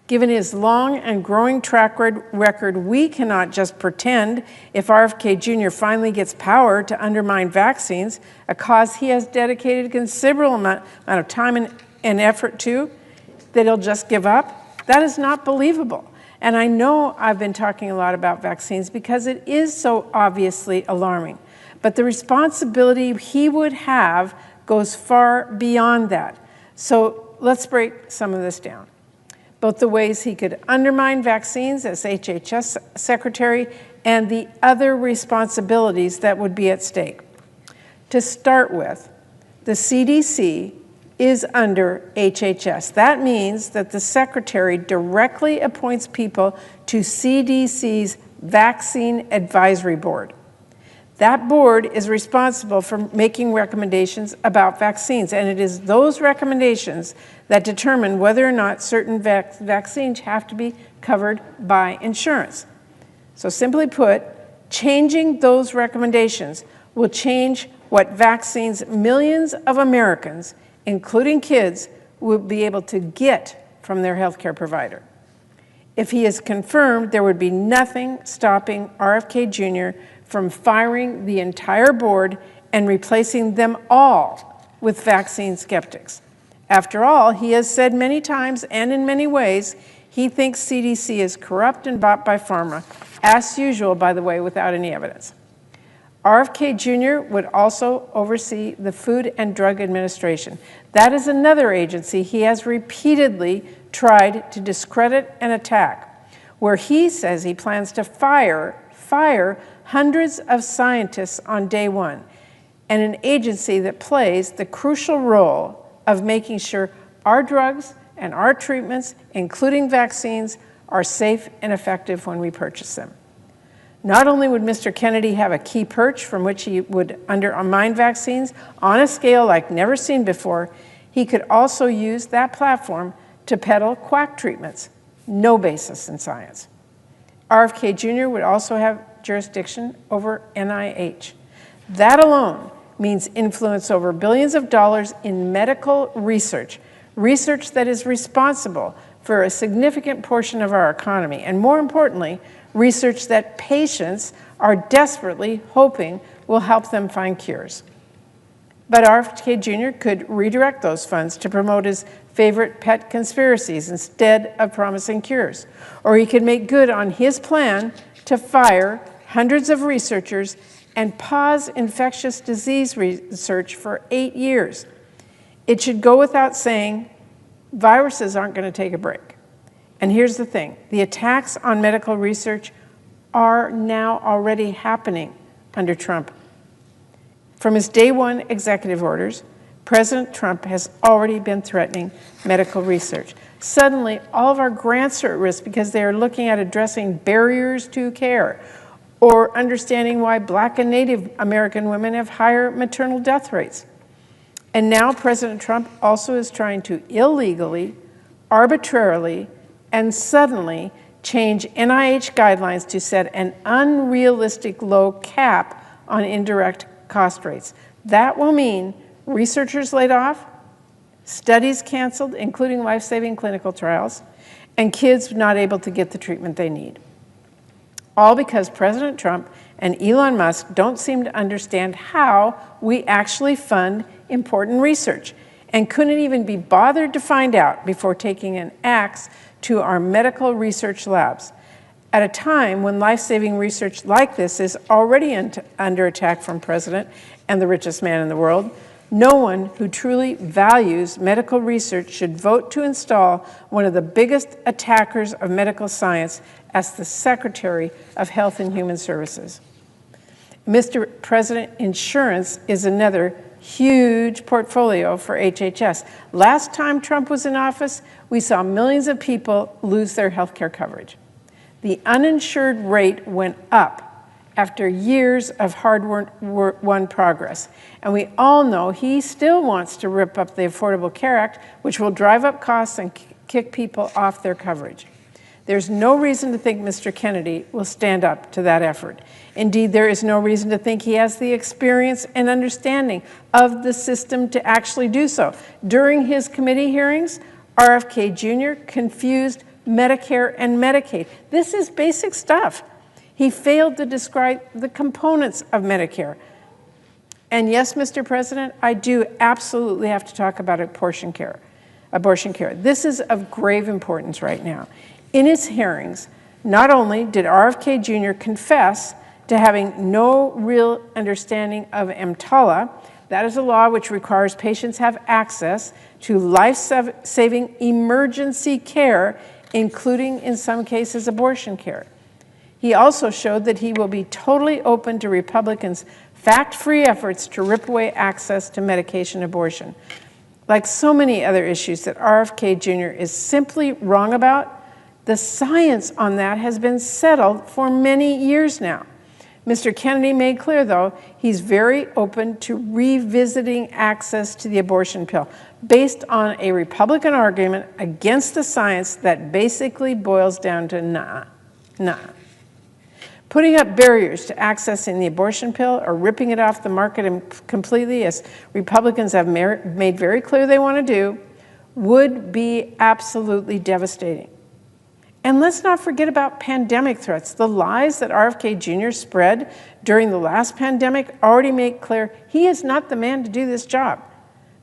Given his long and growing track record, we cannot just pretend if RFK Jr. finally gets power to undermine vaccines, a cause he has dedicated a considerable amount of time and effort to, that he'll just give up. That is not believable. And I know I've been talking a lot about vaccines because it is so obviously alarming. But the responsibility he would have goes far beyond that. So let's break some of this down. Both the ways he could undermine vaccines as HHS Secretary and the other responsibilities that would be at stake. To start with, the CDC is under HHS. That means that the Secretary directly appoints people to CDC's Vaccine Advisory Board. That board is responsible for making recommendations about vaccines, and it is those recommendations that determine whether or not certain vaccines have to be covered by insurance. So simply put, changing those recommendations will change what vaccines millions of Americans, including kids, will be able to get from their healthcare provider. If he is confirmed, there would be nothing stopping RFK Jr. from firing the entire board and replacing them all with vaccine skeptics. After all, he has said many times and in many ways, he thinks CDC is corrupt and bought by pharma, as usual, by the way, without any evidence. RFK Jr. would also oversee the Food and Drug Administration. That is another agency he has repeatedly tried to discredit and attack, where he says he plans to fire hundreds of scientists on day one, and an agency that plays the crucial role of making sure our drugs and our treatments, including vaccines, are safe and effective when we purchase them. Not only would Mr. Kennedy have a key perch from which he would undermine vaccines on a scale like never seen before, he could also use that platform to peddle quack treatments, no basis in science. RFK Jr. would also have jurisdiction over NIH. That alone means influence over billions of dollars in medical research, research that is responsible for a significant portion of our economy, and more importantly, research that patients are desperately hoping will help them find cures. But RFK Jr. could redirect those funds to promote his favorite pet conspiracies instead of promising cures. Or he could make good on his plan to fire hundreds of researchers and pause infectious disease research for 8 years. It should go without saying, viruses aren't going to take a break. And here's the thing, the attacks on medical research are now already happening under Trump. From his day one executive orders, President Trump has already been threatening medical research. Suddenly, all of our grants are at risk because they are looking at addressing barriers to care or understanding why Black and Native American women have higher maternal death rates. And now President Trump also is trying to illegally, arbitrarily, and suddenly change NIH guidelines to set an unrealistic low cap on indirect cost rates. That will mean researchers laid off, studies canceled, including life-saving clinical trials, and kids not able to get the treatment they need. All because President Trump and Elon Musk don't seem to understand how we actually fund important research. and couldn't even be bothered to find out before taking an axe to our medical research labs. At a time when life-saving research like this is already under attack from President and the richest man in the world, no one who truly values medical research should vote to install one of the biggest attackers of medical science as the Secretary of Health and Human Services. Mr. President, insurance is another huge portfolio for HHS. Last time Trump was in office, we saw millions of people lose their health care coverage. The uninsured rate went up after years of hard-won progress. And we all know he still wants to rip up the Affordable Care Act, which will drive up costs and kick people off their coverage. There's no reason to think Mr. Kennedy will stand up to that effort. Indeed, there is no reason to think he has the experience and understanding of the system to actually do so. During his committee hearings, RFK Jr. confused Medicare and Medicaid. This is basic stuff. He failed to describe the components of Medicare. And yes, Mr. President, I do absolutely have to talk about abortion care. This is of grave importance right now. In his hearings, not only did RFK Jr. confess to having no real understanding of EMTALA, that is a law which requires patients have access to life-saving emergency care, including, in some cases, abortion care. He also showed that he will be totally open to Republicans' fact-free efforts to rip away access to medication abortion. Like so many other issues that RFK Jr. is simply wrong about, the science on that has been settled for many years now. Mr. Kennedy made clear, though, he's very open to revisiting access to the abortion pill based on a Republican argument against the science that basically boils down to nah. Putting up barriers to accessing the abortion pill or ripping it off the market completely, as Republicans have made very clear they want to do, would be absolutely devastating. And let's not forget about pandemic threats. The lies that RFK Jr. spread during the last pandemic already make clear he is not the man to do this job.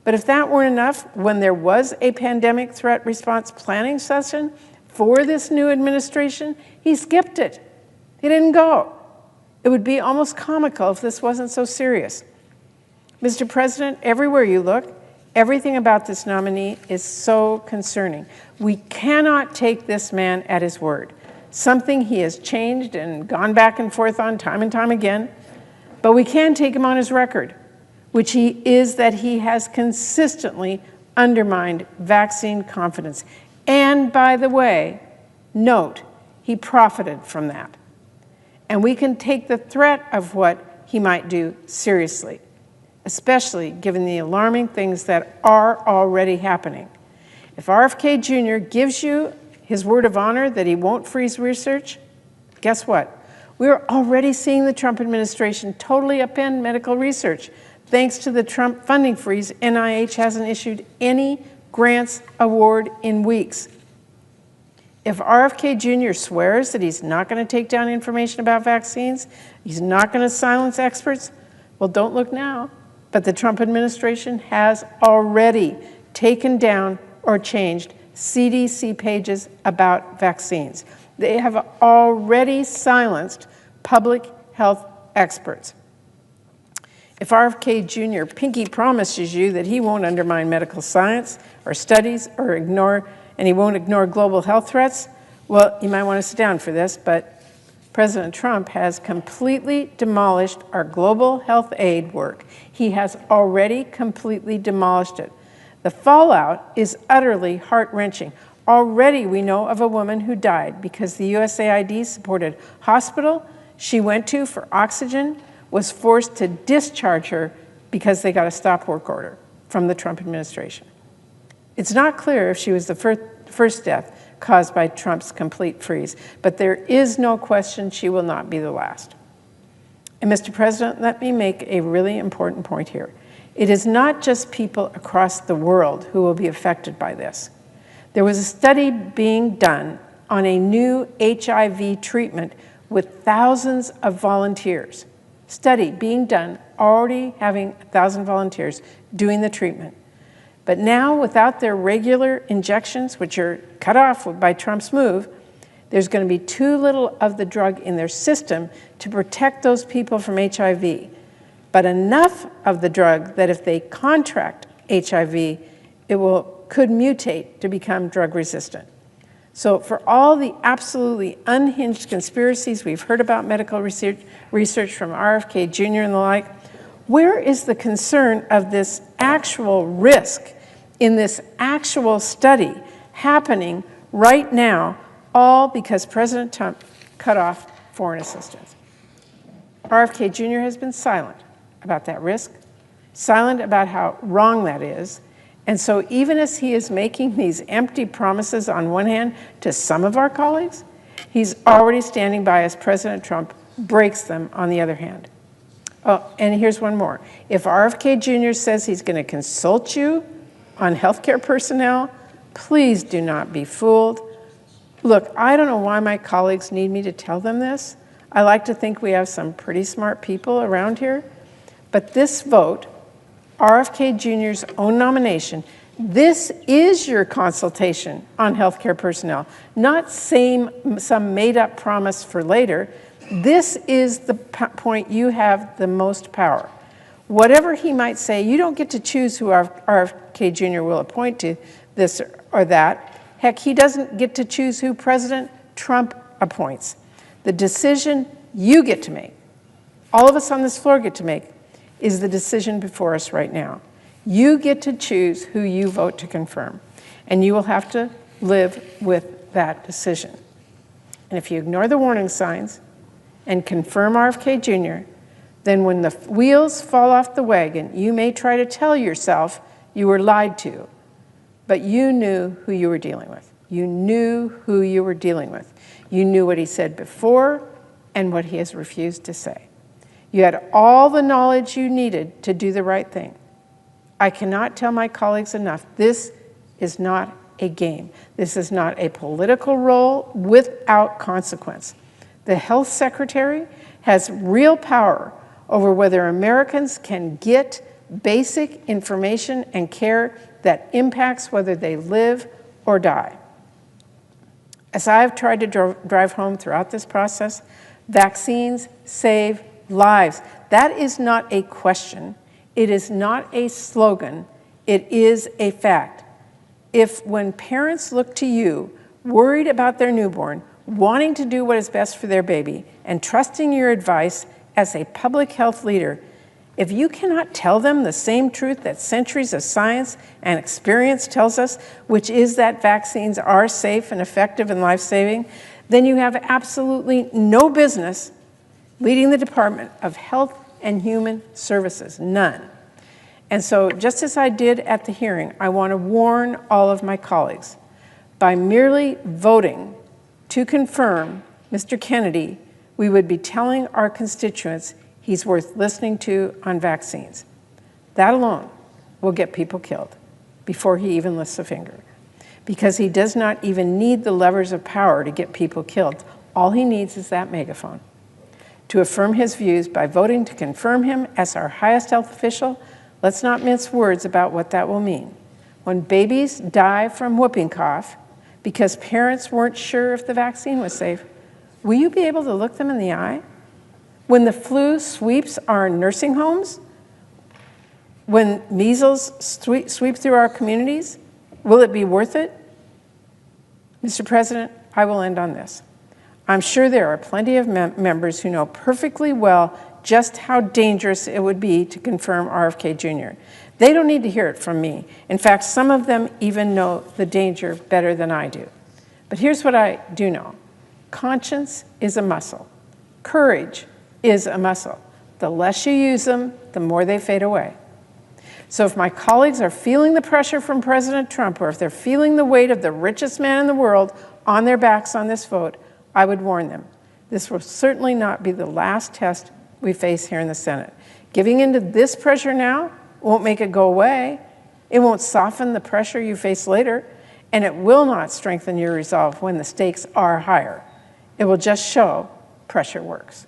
But if that weren't enough, when there was a pandemic threat response planning session for this new administration, he skipped it. He didn't go. It would be almost comical if this wasn't so serious. Mr. President, everywhere you look, everything about this nominee is so concerning. We cannot take this man at his word, something he has changed and gone back and forth on time and time again, but we can take him on his record, which is that he has consistently undermined vaccine confidence. And by the way, note, he profited from that. And we can take the threat of what he might do seriously, especially given the alarming things that are already happening. If RFK Jr. gives you his word of honor that he won't freeze research, guess what? We're already seeing the Trump administration totally upend medical research. Thanks to the Trump funding freeze, NIH hasn't issued any grants award in weeks. If RFK Jr. swears that he's not going to take down information about vaccines, he's not going to silence experts, well, don't look now. But the Trump administration has already taken down or changed CDC pages about vaccines. They have already silenced public health experts. If RFK Jr. pinky promises you that he won't undermine medical science or studies or and he won't ignore global health threats, well, you might want to sit down for this, but President Trump has completely demolished our global health aid work. He has already completely demolished it. The fallout is utterly heart-wrenching. Already we know of a woman who died because the USAID-supported hospital she went to for oxygen was forced to discharge her because they got a stop work order from the Trump administration. It's not clear if she was the first death caused by Trump's complete freeze, but there is no question she will not be the last. And Mr. President, let me make a really important point here. It is not just people across the world who will be affected by this. There was a study being done on a new HIV treatment with thousands of volunteers. Study being done, already having 1,000 volunteers doing the treatment. But now, without their regular injections, which are cut off by Trump's move, there's going to be too little of the drug in their system to protect those people from HIV, but enough of the drug that if they contract HIV, it could mutate to become drug resistant. So for all the absolutely unhinged conspiracies we've heard about medical research from RFK Jr. and the like, where is the concern of this actual risk in this actual study happening right now, all because President Trump cut off foreign assistance? RFK Jr. has been silent about that risk, silent about how wrong that is. And so even as he is making these empty promises on one hand to some of our colleagues, he's already standing by as President Trump breaks them on the other hand. Oh, and here's one more. If RFK Jr. says he's going to consult you on healthcare personnel, please do not be fooled. Look, I don't know why my colleagues need me to tell them this. I like to think we have some pretty smart people around here. But this vote, RFK Jr.'s own nomination, this is your consultation on healthcare personnel, not some made-up promise for later. This is the point you have the most power. Whatever he might say, you don't get to choose who RFK Jr. will appoint to this or that. Heck, he doesn't get to choose who President Trump appoints. The decision you get to make, all of us on this floor get to make, is the decision before us right now. You get to choose who you vote to confirm, and you will have to live with that decision. And if you ignore the warning signs and confirm RFK Jr., then when the wheels fall off the wagon, you may try to tell yourself you were lied to, but you knew who you were dealing with. You knew who you were dealing with. You knew what he said before and what he has refused to say. You had all the knowledge you needed to do the right thing. I cannot tell my colleagues enough, this is not a game. This is not a political role without consequence. The health secretary has real power over whether Americans can get basic information and care that impacts whether they live or die. As I have tried to drive home throughout this process, vaccines save lives. That is not a question. It is not a slogan. It is a fact. If when parents look to you, worried about their newborn, wanting to do what is best for their baby, and trusting your advice as a public health leader, if you cannot tell them the same truth that centuries of science and experience tells us, which is that vaccines are safe and effective and life-saving, then you have absolutely no business leading the Department of Health and Human Services, none. And so just as I did at the hearing, I want to warn all of my colleagues, by merely voting to confirm Mr. Kennedy, we would be telling our constituents he's worth listening to on vaccines. That alone will get people killed before he even lifts a finger, because he does not even need the levers of power to get people killed. All he needs is that megaphone. To affirm his views by voting to confirm him as our highest health official, let's not mince words about what that will mean. When babies die from whooping cough because parents weren't sure if the vaccine was safe, will you be able to look them in the eye? When the flu sweeps our nursing homes, when measles sweep through our communities, will it be worth it? Mr. President, I will end on this. I'm sure there are plenty of members who know perfectly well just how dangerous it would be to confirm RFK Jr. They don't need to hear it from me. In fact, some of them even know the danger better than I do. But here's what I do know. Conscience is a muscle. Courage is a muscle. The less you use them, the more they fade away. So if my colleagues are feeling the pressure from President Trump, or if they're feeling the weight of the richest man in the world on their backs on this vote, I would warn them. This will certainly not be the last test we face here in the Senate. Giving into this pressure now won't make it go away. It won't soften the pressure you face later, and it will not strengthen your resolve when the stakes are higher. It will just show pressure works.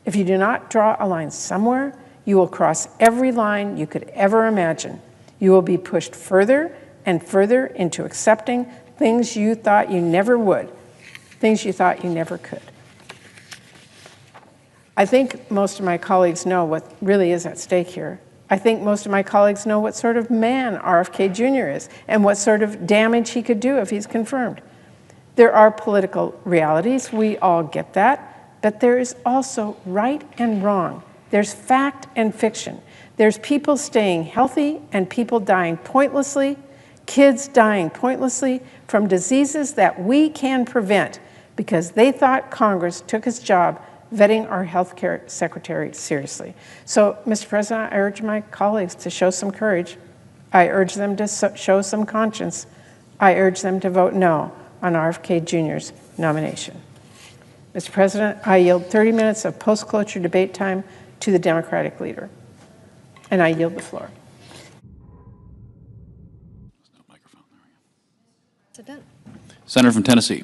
If you do not draw a line somewhere, you will cross every line you could ever imagine. You will be pushed further and further into accepting things you thought you never would, things you thought you never could. I think most of my colleagues know what really is at stake here. I think most of my colleagues know what sort of man RFK Jr. is and what sort of damage he could do if he's confirmed. There are political realities, we all get that, but there is also right and wrong. There's fact and fiction. There's people staying healthy and people dying pointlessly, kids dying pointlessly from diseases that we can prevent because they thought Congress took its job vetting our health care secretary seriously. So, Mr. President, I urge my colleagues to show some courage. I urge them to show some conscience. I urge them to vote no on RFK Jr.'s nomination. Mr. President, I yield 30 minutes of post-cloture debate time to the Democratic leader, and I yield the floor. Senator from Tennessee.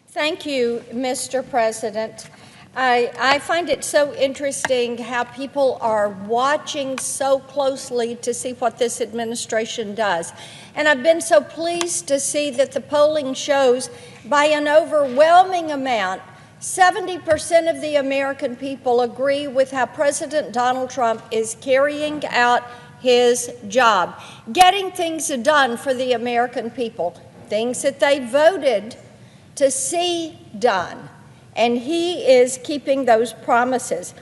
Thank you, Mr. President. I find it so interesting how people are watching so closely to see what this administration does. And I've been so pleased to see that the polling shows by an overwhelming amount, 70% of the American people agree with how President Donald Trump is carrying out his job, getting things done for the American people, things that they voted to see done. And he is keeping those promises.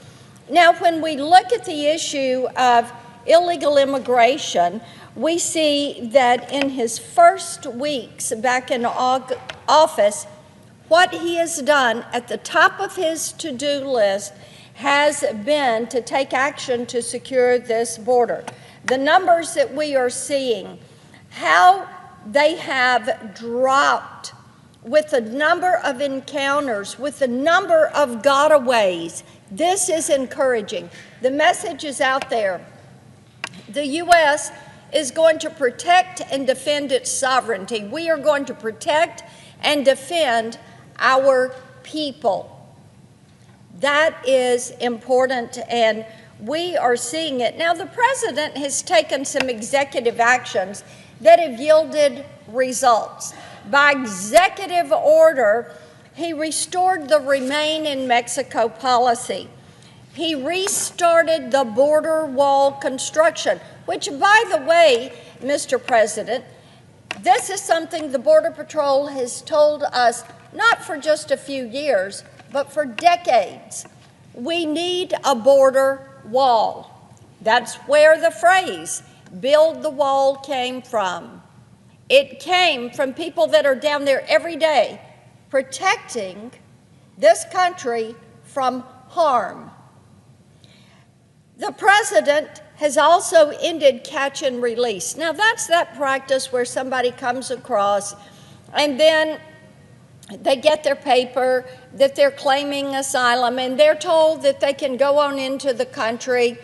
Now, when we look at the issue of illegal immigration, we see that in his first weeks back in office, what he has done at the top of his to-do list has been to take action to secure this border. The numbers that we are seeing, how they have dropped with the number of encounters, with the number of gotaways. This is encouraging. The message is out there. The U.S. is going to protect and defend its sovereignty. We are going to protect and defend our people. That is important, and we are seeing it. Now, the president has taken some executive actions that have yielded results. By executive order, he restored the Remain in Mexico policy. He restarted the border wall construction, which, by the way, Mr. President, this is something the Border Patrol has told us not for just a few years, but for decades. We need a border wall. That's where the phrase, build the wall, came from. It came from people that are down there every day protecting this country from harm. The president has also ended catch and release. Now, that's that practice where somebody comes across and then they get their paper that they're claiming asylum and they're told that they can go on into the country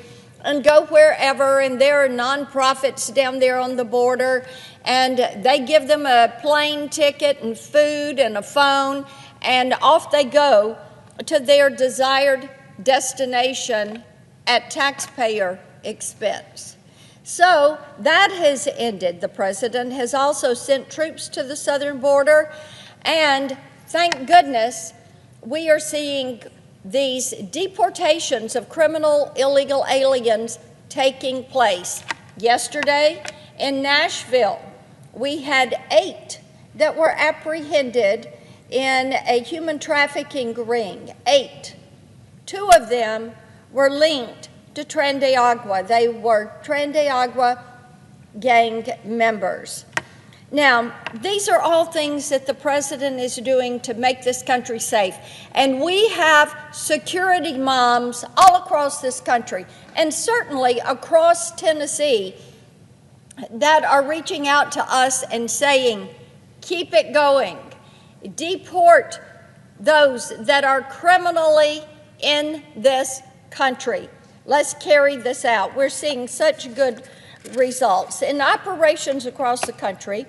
and go wherever, and there are nonprofits down there on the border, and they give them a plane ticket and food and a phone, and off they go to their desired destination at taxpayer expense. So that has ended. The president has also sent troops to the southern border, and thank goodness we are seeing these deportations of criminal illegal aliens taking place. Yesterday in Nashville, we had 8 that were apprehended in a human trafficking ring. 8. 2 of them were linked to Tren de Agua. They were Tren de Agua gang members. Now, these are all things that the president is doing to make this country safe. And we have security moms all across this country, and certainly across Tennessee, that are reaching out to us and saying, keep it going. Deport those that are criminally in this country. Let's carry this out. We're seeing such good results. In operations across the country,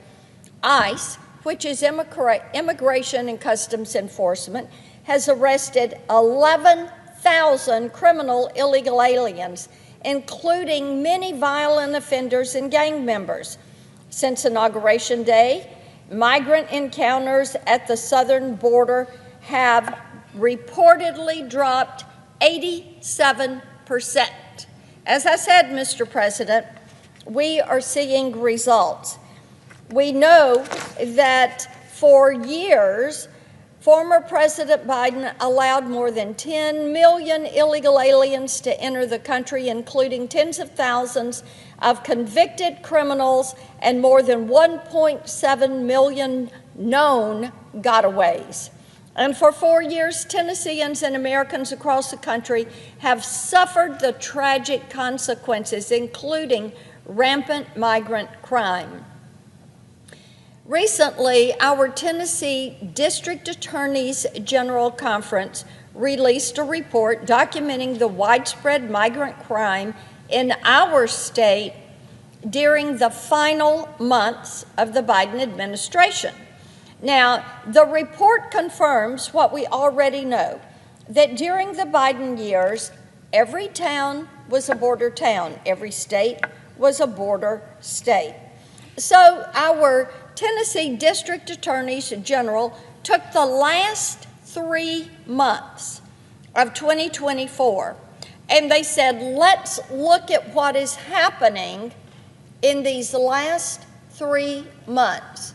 ICE, which is Immigration and Customs Enforcement, has arrested 11,000 criminal illegal aliens including many violent offenders and gang members. Since Inauguration Day, migrant encounters at the southern border have reportedly dropped 87%. As I said, Mr. President, we are seeing results. We know that for years, former President Biden allowed more than 10 million illegal aliens to enter the country, including tens of thousands of convicted criminals and more than 1.7 million known gotaways. And for 4 years, Tennesseans and Americans across the country have suffered the tragic consequences, including rampant migrant crime. Recently, our Tennessee District Attorneys General Conference released a report documenting the widespread migrant crime in our state during the final months of the Biden administration. Now, the report confirms what we already know, that during the Biden years, every town was a border town, every state was a border state. So our Tennessee District Attorneys General took the last 3 months of 2024 and they said, let's look at what is happening in these last 3 months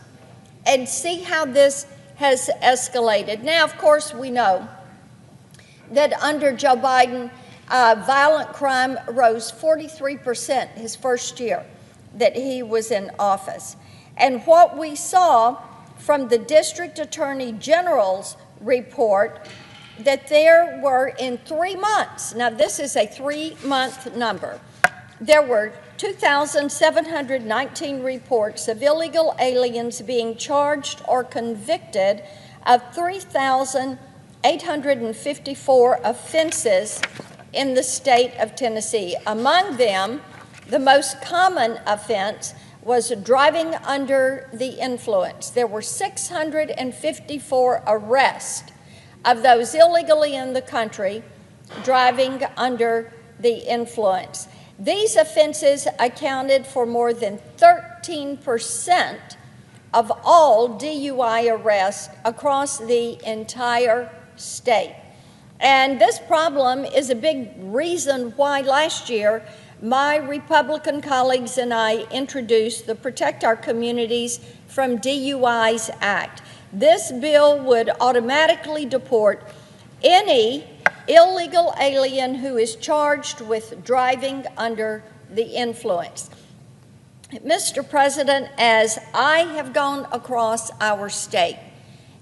and see how this has escalated. Now, of course, we know that under Joe Biden, violent crime rose 43% his first year that he was in office. And what we saw from the District Attorney General's report, that there were in 3 months, now this is a 3-month number, there were 2,719 reports of illegal aliens being charged or convicted of 3,854 offenses in the state of Tennessee. Among them, the most common offense was driving under the influence. There were 654 arrests of those illegally in the country driving under the influence. These offenses accounted for more than 13% of all DUI arrests across the entire state. And this problem is a big reason why last year my Republican colleagues and I introduced the Protect Our Communities from DUIs Act. This bill would automatically deport any illegal alien who is charged with driving under the influence. Mr. President, as I have gone across our state,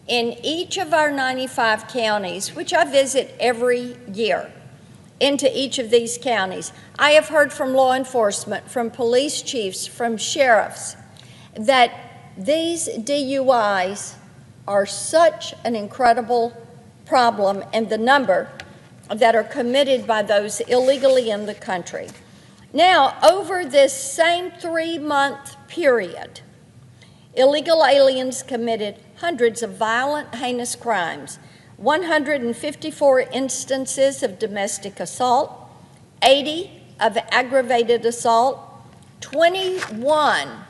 in each of our 95 counties, which I visit every year, into each of these counties, I have heard from law enforcement, from police chiefs, from sheriffs, that these DUIs are such an incredible problem, and the number that are committed by those illegally in the country. Now, over this same 3-month period, illegal aliens committed hundreds of violent, heinous crimes, 154 instances of domestic assault, 80 of aggravated assault, 21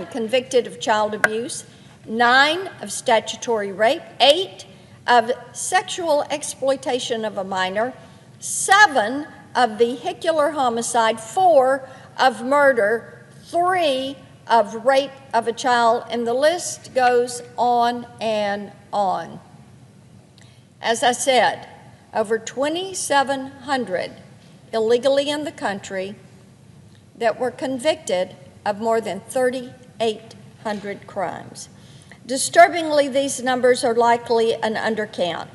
convicted of child abuse, 9 of statutory rape, 8 of sexual exploitation of a minor, 7 of vehicular homicide, 4 of murder, 3 of rape of a child, and the list goes on and on. As I said, over 2,700 illegally in the country that were convicted of more than 3,800 crimes. Disturbingly, these numbers are likely an undercount.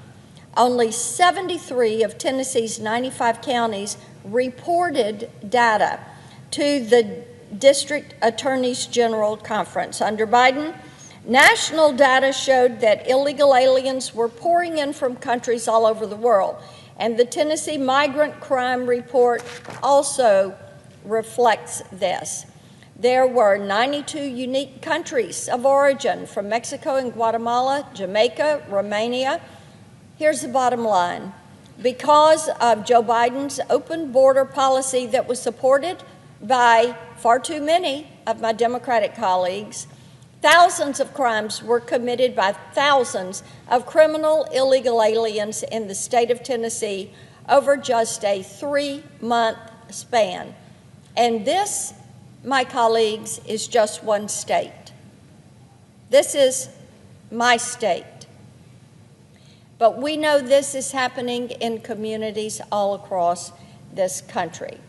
Only 73 of Tennessee's 95 counties reported data to the District Attorneys General Conference. Under Biden, national data showed that illegal aliens were pouring in from countries all over the world, and the Tennessee Migrant Crime Report also reflects this. There were 92 unique countries of origin from Mexico and Guatemala, Jamaica, Romania. Here's the bottom line. because of Joe Biden's open border policy that was supported by far too many of my Democratic colleagues, thousands of crimes were committed by thousands of criminal illegal aliens in the state of Tennessee over just a 3-month span. And this, my colleagues, is just one state. This is my state. But we know this is happening in communities all across this country.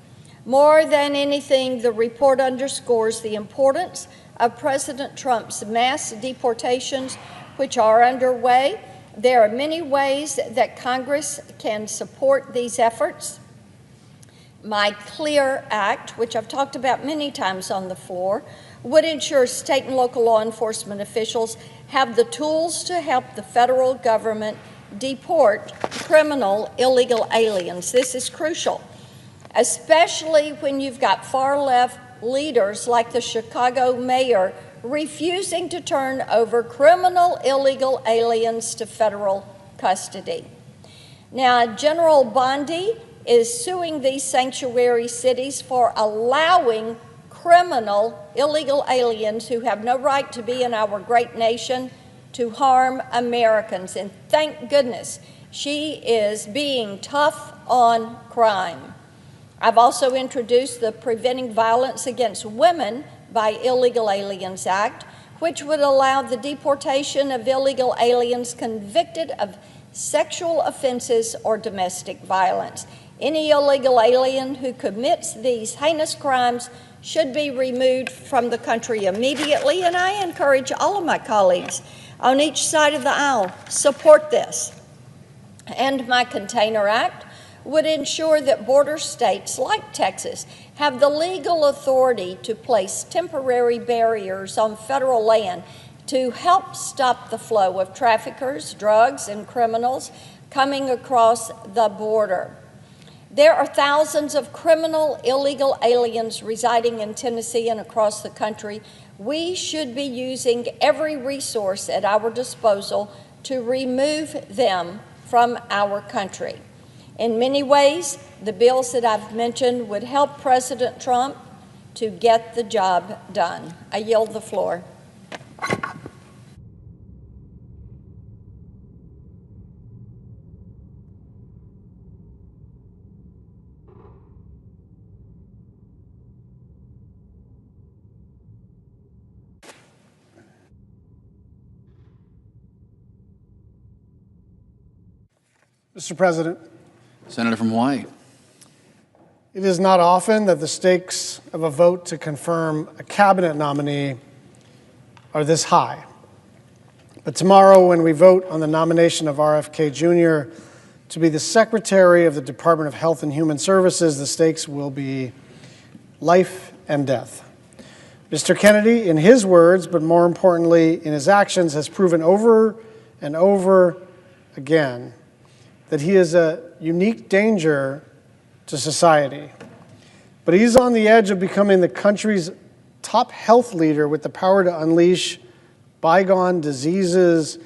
More than anything, the report underscores the importance of President Trump's mass deportations, which are underway. There are many ways that Congress can support these efforts. My CLEAR Act, which I've talked about many times on the floor, would ensure state and local law enforcement officials have the tools to help the federal government deport criminal illegal aliens. This is crucial, especially when you've got far-left leaders like the Chicago mayor refusing to turn over criminal illegal aliens to federal custody. Now, General Bondi is suing these sanctuary cities for allowing criminal illegal aliens who have no right to be in our great nation to harm Americans. And thank goodness she is being tough on crime. I've also introduced the Preventing Violence Against Women by Illegal Aliens Act, which would allow the deportation of illegal aliens convicted of sexual offenses or domestic violence. Any illegal alien who commits these heinous crimes should be removed from the country immediately, and I encourage all of my colleagues on each side of the aisle, support this. And my Container Act would ensure that border states like Texas have the legal authority to place temporary barriers on federal land to help stop the flow of traffickers, drugs, and criminals coming across the border. There are thousands of criminal illegal aliens residing in Tennessee and across the country. We should be using every resource at our disposal to remove them from our country. In many ways, the bills that I've mentioned would help President Trump to get the job done. I yield the floor. Mr. President, Senator from Hawaii. it is not often that the stakes of a vote to confirm a cabinet nominee are this high. But tomorrow, when we vote on the nomination of RFK Jr. to be the Secretary of the Department of Health and Human Services, the stakes will be life and death. Mr. Kennedy, in his words, but more importantly in his actions, has proven over and over again that he is a unique danger to society. But he's on the edge of becoming the country's top health leader with the power to unleash bygone diseases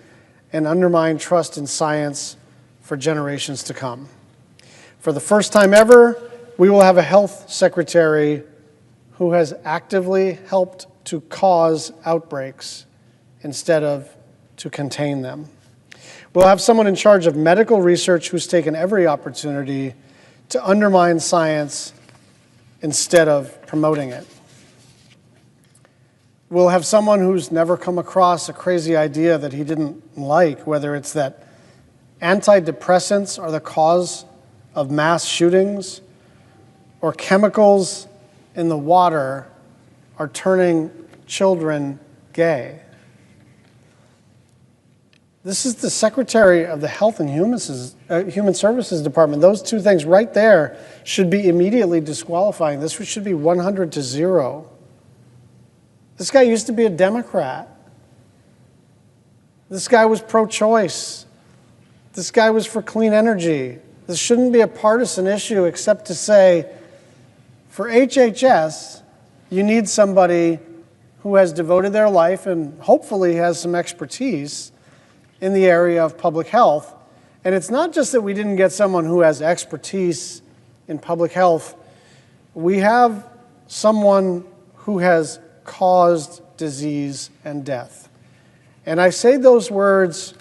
and undermine trust in science for generations to come. For the first time ever, we will have a health secretary who has actively helped to cause outbreaks instead of to contain them. We'll have someone in charge of medical research who's taken every opportunity to undermine science instead of promoting it. We'll have someone who's never come across a crazy idea that he didn't like, whether it's that antidepressants are the cause of mass shootings or chemicals in the water are turning children gay. This is the Secretary of the Health and Human Services Department. Those two things right there should be immediately disqualifying. This should be 100-0. This guy used to be a Democrat. This guy was pro-choice. This guy was for clean energy. This shouldn't be a partisan issue except to say, for HHS, you need somebody who has devoted their life and hopefully has some expertise in the area of public health, And it's not just that we didn't get someone who has expertise in public health. We have someone who has caused disease and death. And I say those words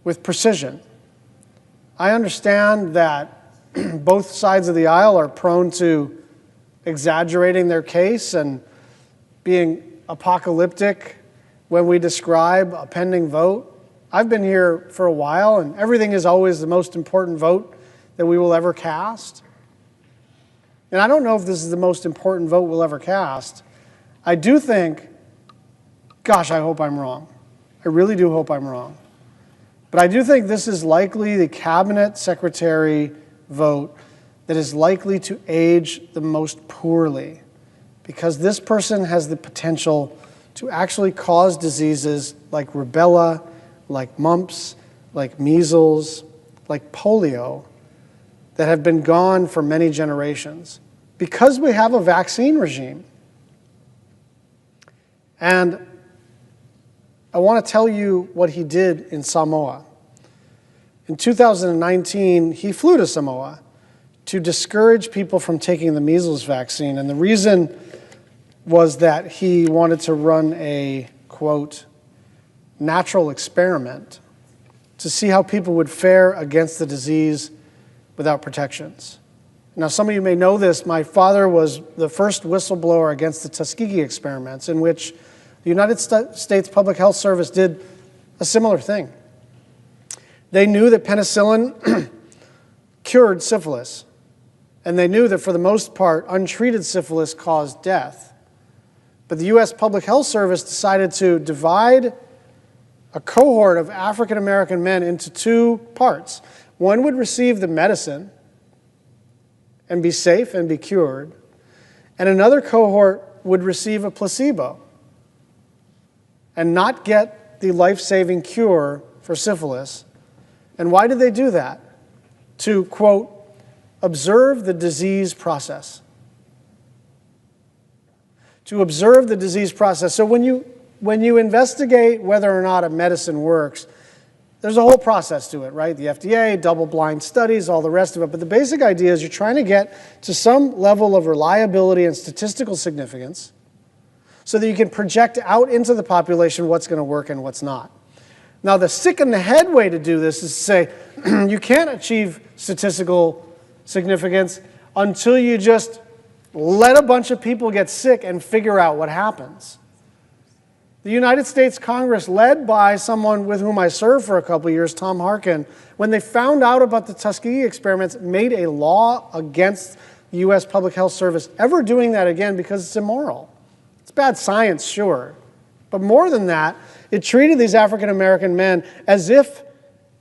with precision. I understand that both sides of the aisle are prone to exaggerating their case and being apocalyptic when we describe a pending vote. I've been here for a while, and everything is always the most important vote that we will ever cast. And I don't know if this is the most important vote we'll ever cast. I do think, gosh, I hope I'm wrong. I really do hope I'm wrong. But I do think this is likely the cabinet secretary vote that is likely to age the most poorly, because this person has the potential to actually cause diseases like rubella, like mumps, like measles, like polio, that have been gone for many generations, because we have a vaccine regime. And I want to tell you what he did in Samoa. In 2019, he flew to Samoa to discourage people from taking the measles vaccine. And the reason was that he wanted to run a, quote, natural experiment to see how people would fare against the disease without protections. Now, some of you may know this. My father was the first whistleblower against the Tuskegee experiments, in which the United States Public Health Service did a similar thing. They knew that penicillin cured syphilis, and they knew that for the most part, untreated syphilis caused death. But the U.S. Public Health Service decided to divide a cohort of African American men into two parts. One would receive the medicine and be safe and be cured, and another cohort would receive a placebo and not get the life-saving cure for syphilis. And why did they do that? To, quote, observe the disease process. To observe the disease process. So when you investigate whether or not a medicine works, there's a whole process to it, right? The FDA, double-blind studies, all the rest of it. But the basic idea is you're trying to get to some level of reliability and statistical significance so that you can project out into the population what's going to work and what's not. Now, the sick in the head way to do this is to say you can't achieve statistical significance until you just let a bunch of people get sick and figure out what happens. The United States Congress, led by someone with whom I served for a couple of years, Tom Harkin, when they found out about the Tuskegee experiments, made a law against the U.S. Public Health Service ever doing that again because it's immoral. It's bad science, sure. But more than that, it treated these African American men as if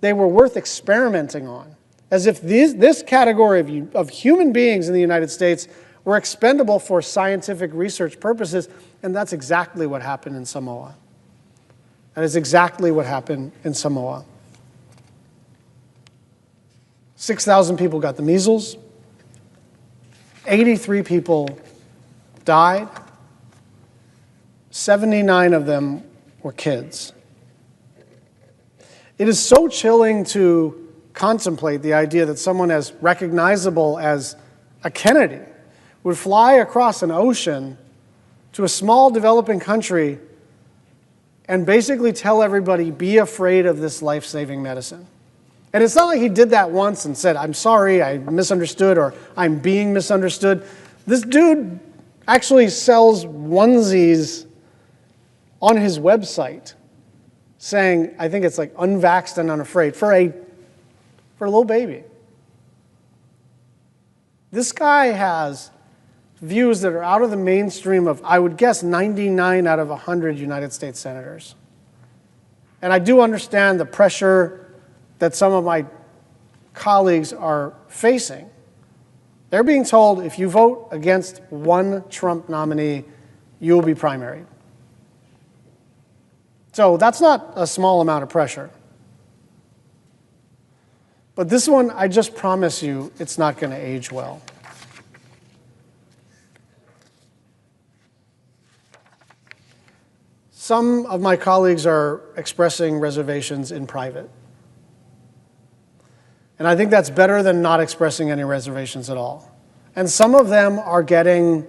they were worth experimenting on, as if this category of human beings in the United States were expendable for scientific research purposes, and that's exactly what happened in Samoa. That is exactly what happened in Samoa. 6,000 people got the measles. 83 people died. 79 of them were kids. It is so chilling to contemplate the idea that someone as recognizable as a Kennedy would fly across an ocean to a small developing country and basically tell everybody, be afraid of this life-saving medicine. And it's not like he did that once and said, I'm sorry, I misunderstood, or I'm being misunderstood. This dude actually sells onesies on his website saying, I think it's like unvaxxed and unafraid, for a little baby. This guy has views that are out of the mainstream of, I would guess, 99 out of 100 United States senators. And I do understand the pressure that some of my colleagues are facing. They're being told, if you vote against one Trump nominee, you will be primaried. So that's not a small amount of pressure. But this one, I just promise you, it's not going to age well. Some of my colleagues are expressing reservations in private. And I think that's better than not expressing any reservations at all. And some of them are getting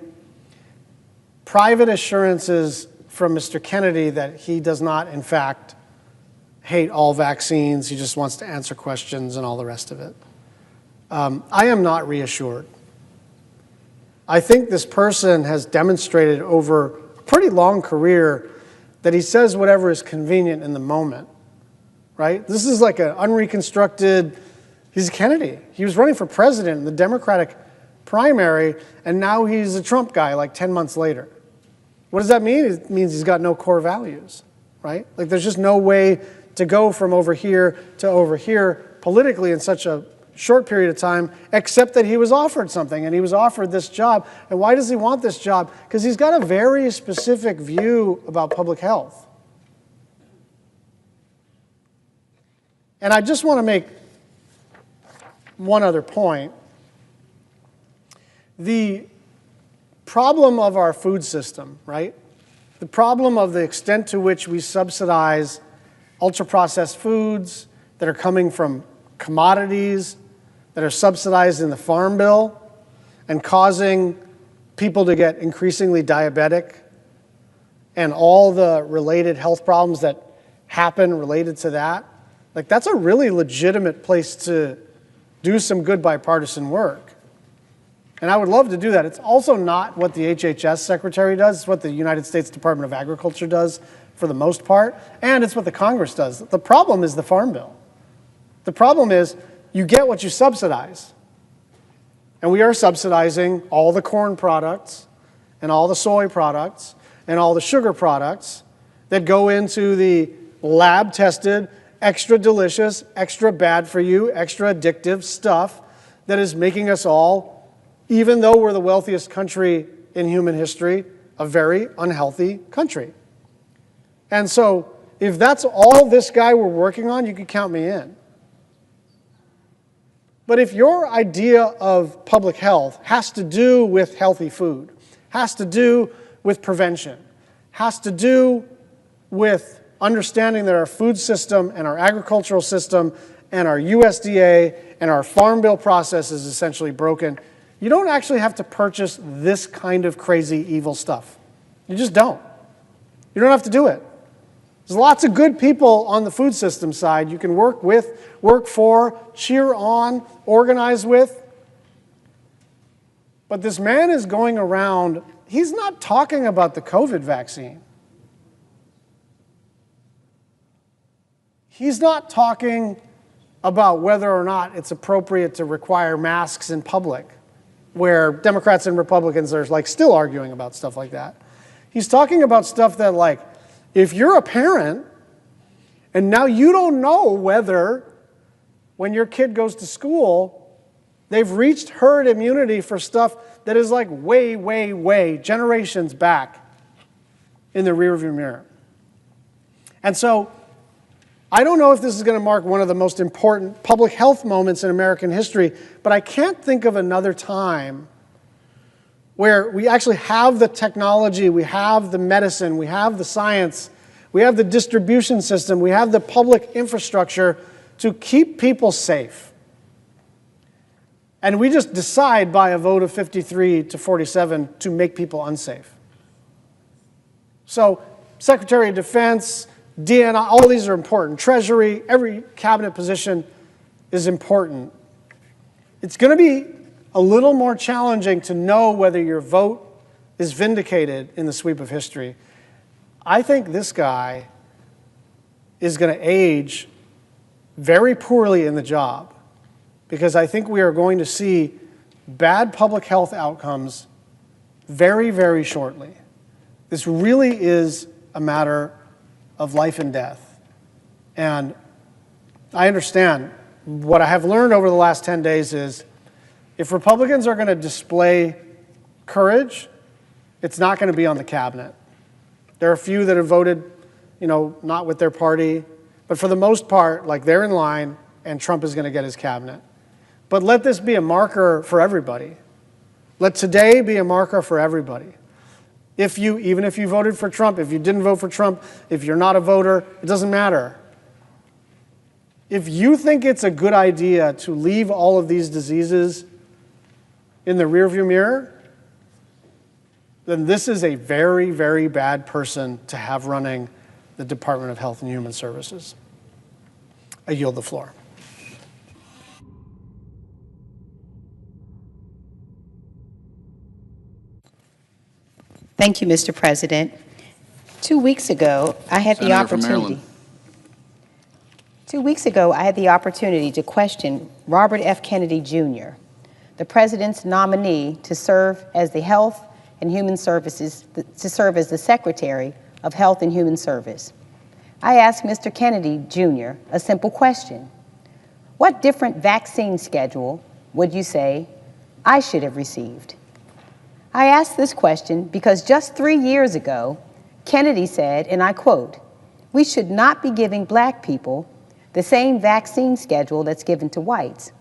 private assurances from Mr. Kennedy that he does not, in fact, hate all vaccines. He just wants to answer questions and all the rest of it. I am not reassured. I think this person has demonstrated over a pretty long career that he says whatever is convenient in the moment, right? This is like an unreconstructed, he's Kennedy. He was running for president in the Democratic primary, and now he's a Trump guy like 10 months later. What does that mean? It means he's got no core values, right? Like there's just no way to go from over here to over here politically in such a short period of time, except that he was offered something, and he was offered this job. And why does he want this job? Because he's got a very specific view about public health. And I just want to make one other point. The problem of our food system, right? The problem of the extent to which we subsidize ultra-processed foods that are coming from commodities that are subsidized in the Farm Bill and causing people to get increasingly diabetic and all the related health problems that happen related to that. Like, that's a really legitimate place to do some good bipartisan work. And I would love to do that. It's also not what the HHS secretary does. It's what the United States Department of Agriculture does for the most part. And it's what the Congress does. The problem is the Farm Bill. The problem is you get what you subsidize. And we are subsidizing all the corn products and all the soy products and all the sugar products that go into the lab-tested, extra delicious, extra bad for you, extra addictive stuff that is making us all, even though we're the wealthiest country in human history, a very unhealthy country. And so if that's all this guy we're working on, you could count me in. But if your idea of public health has to do with healthy food, has to do with prevention, has to do with understanding that our food system and our agricultural system and our USDA and our Farm Bill process is essentially broken, you don't actually have to purchase this kind of crazy, evil stuff. You just don't. You don't have to do it. There's lots of good people on the food system side you can work with, work for, cheer on, organize with. But this man is going around, he's not talking about the COVID vaccine. He's not talking about whether or not it's appropriate to require masks in public, where Democrats and Republicans are like still arguing about stuff like that. He's talking about stuff that, like, if you're a parent and now you don't know whether when your kid goes to school, they've reached herd immunity for stuff that is like way, way, way generations back in the rearview mirror. And so I don't know if this is going to mark one of the most important public health moments in American history, but I can't think of another time where we actually have the technology, we have the medicine, we have the science, we have the distribution system, we have the public infrastructure to keep people safe. And we just decide by a vote of 53 to 47 to make people unsafe. So, Secretary of Defense, DNI, all these are important. Treasury, every cabinet position is important. It's going to be a little more challenging to know whether your vote is vindicated in the sweep of history. I think this guy is going to age very poorly in the job because I think we are going to see bad public health outcomes very, very shortly. This really is a matter of life and death. And I understand. What I have learned over the last 10 days is if Republicans are going to display courage, it's not going to be on the cabinet. There are a few that have voted, not with their party. But for the most part, like, they're in line and Trump is going to get his cabinet. But let this be a marker for everybody. Let today be a marker for everybody. Even if you voted for Trump, if you didn't vote for Trump, if you're not a voter, it doesn't matter. If you think it's a good idea to leave all of these diseases in the rearview mirror, then this is a very, very bad person to have running the Department of Health and Human Services. I yield the floor. Thank you, Mr. President. 2 weeks ago, I had the Senator from opportunity. Maryland. 2 weeks ago, I had the opportunity to question Robert F. Kennedy Jr., the President's nominee to serve as the Health and Human Services, to serve as the Secretary of Health and Human Service. I asked Mr. Kennedy Jr. a simple question. What different vaccine schedule would you say I should have received? I asked this question because just 3 years ago, Kennedy said, and I quote, "We should not be giving black people the same vaccine schedule that's given to whites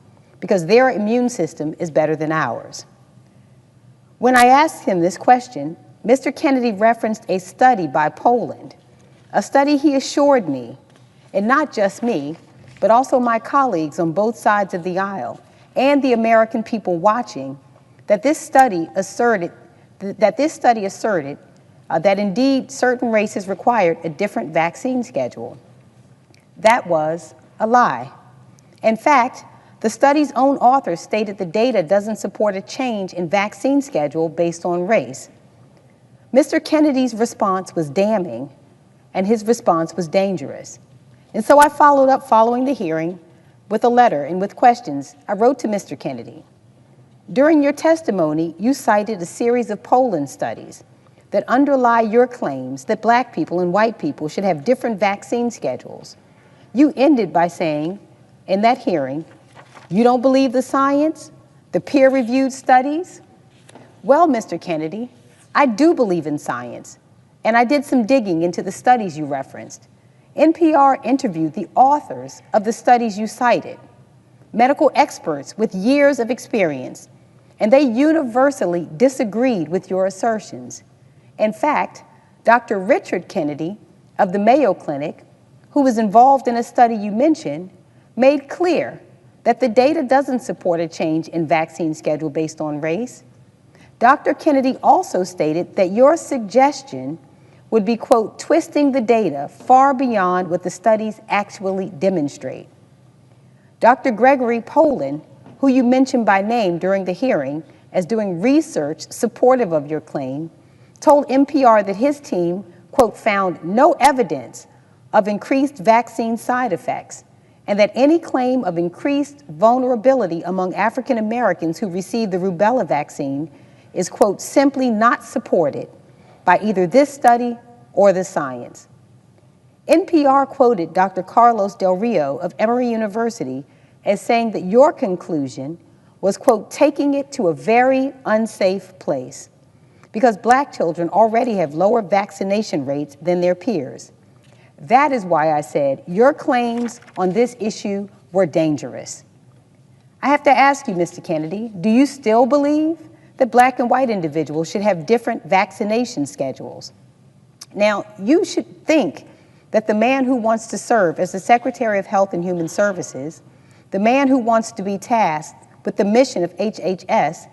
because their immune system is better than ours." When I asked him this question, Mr. Kennedy referenced a study by Poland, a study he assured me, and not just me, but also my colleagues on both sides of the aisle and the American people watching, that this study asserted that indeed certain races required a different vaccine schedule. That was a lie. In fact, the study's own authors stated the data doesn't support a change in vaccine schedule based on race. Mr. Kennedy's response was damning, and his response was dangerous. And so I followed up following the hearing with a letter and with questions I wrote to Mr. Kennedy. During your testimony, you cited a series of Poland studies that underlie your claims that black people and white people should have different vaccine schedules. You ended by saying, in that hearing, you don't believe the science, the peer-reviewed studies? Well, Mr. Kennedy, I do believe in science, and I did some digging into the studies you referenced. NPR interviewed the authors of the studies you cited, medical experts with years of experience, and they universally disagreed with your assertions. In fact, Dr. Richard Kennedy of the Mayo Clinic, who was involved in a study you mentioned, made clear that the data doesn't support a change in vaccine schedule based on race. Dr. Kennedy also stated that your suggestion would be, quote, twisting the data far beyond what the studies actually demonstrate. Dr. Gregory Poland, who you mentioned by name during the hearing as doing research supportive of your claim, told NPR that his team, quote, found no evidence of increased vaccine side effects, and that any claim of increased vulnerability among African Americans who received the rubella vaccine is, quote, simply not supported by either this study or the science. NPR quoted Dr. Carlos Del Rio of Emory University as saying that your conclusion was, quote, taking it to a very unsafe place because black children already have lower vaccination rates than their peers. That is why I said your claims on this issue were dangerous. I have to ask you, Mr. Kennedy, do you still believe that black and white individuals should have different vaccination schedules? Now, you should think that the man who wants to serve as the Secretary of Health and Human Services, the man who wants to be tasked with the mission of HHS,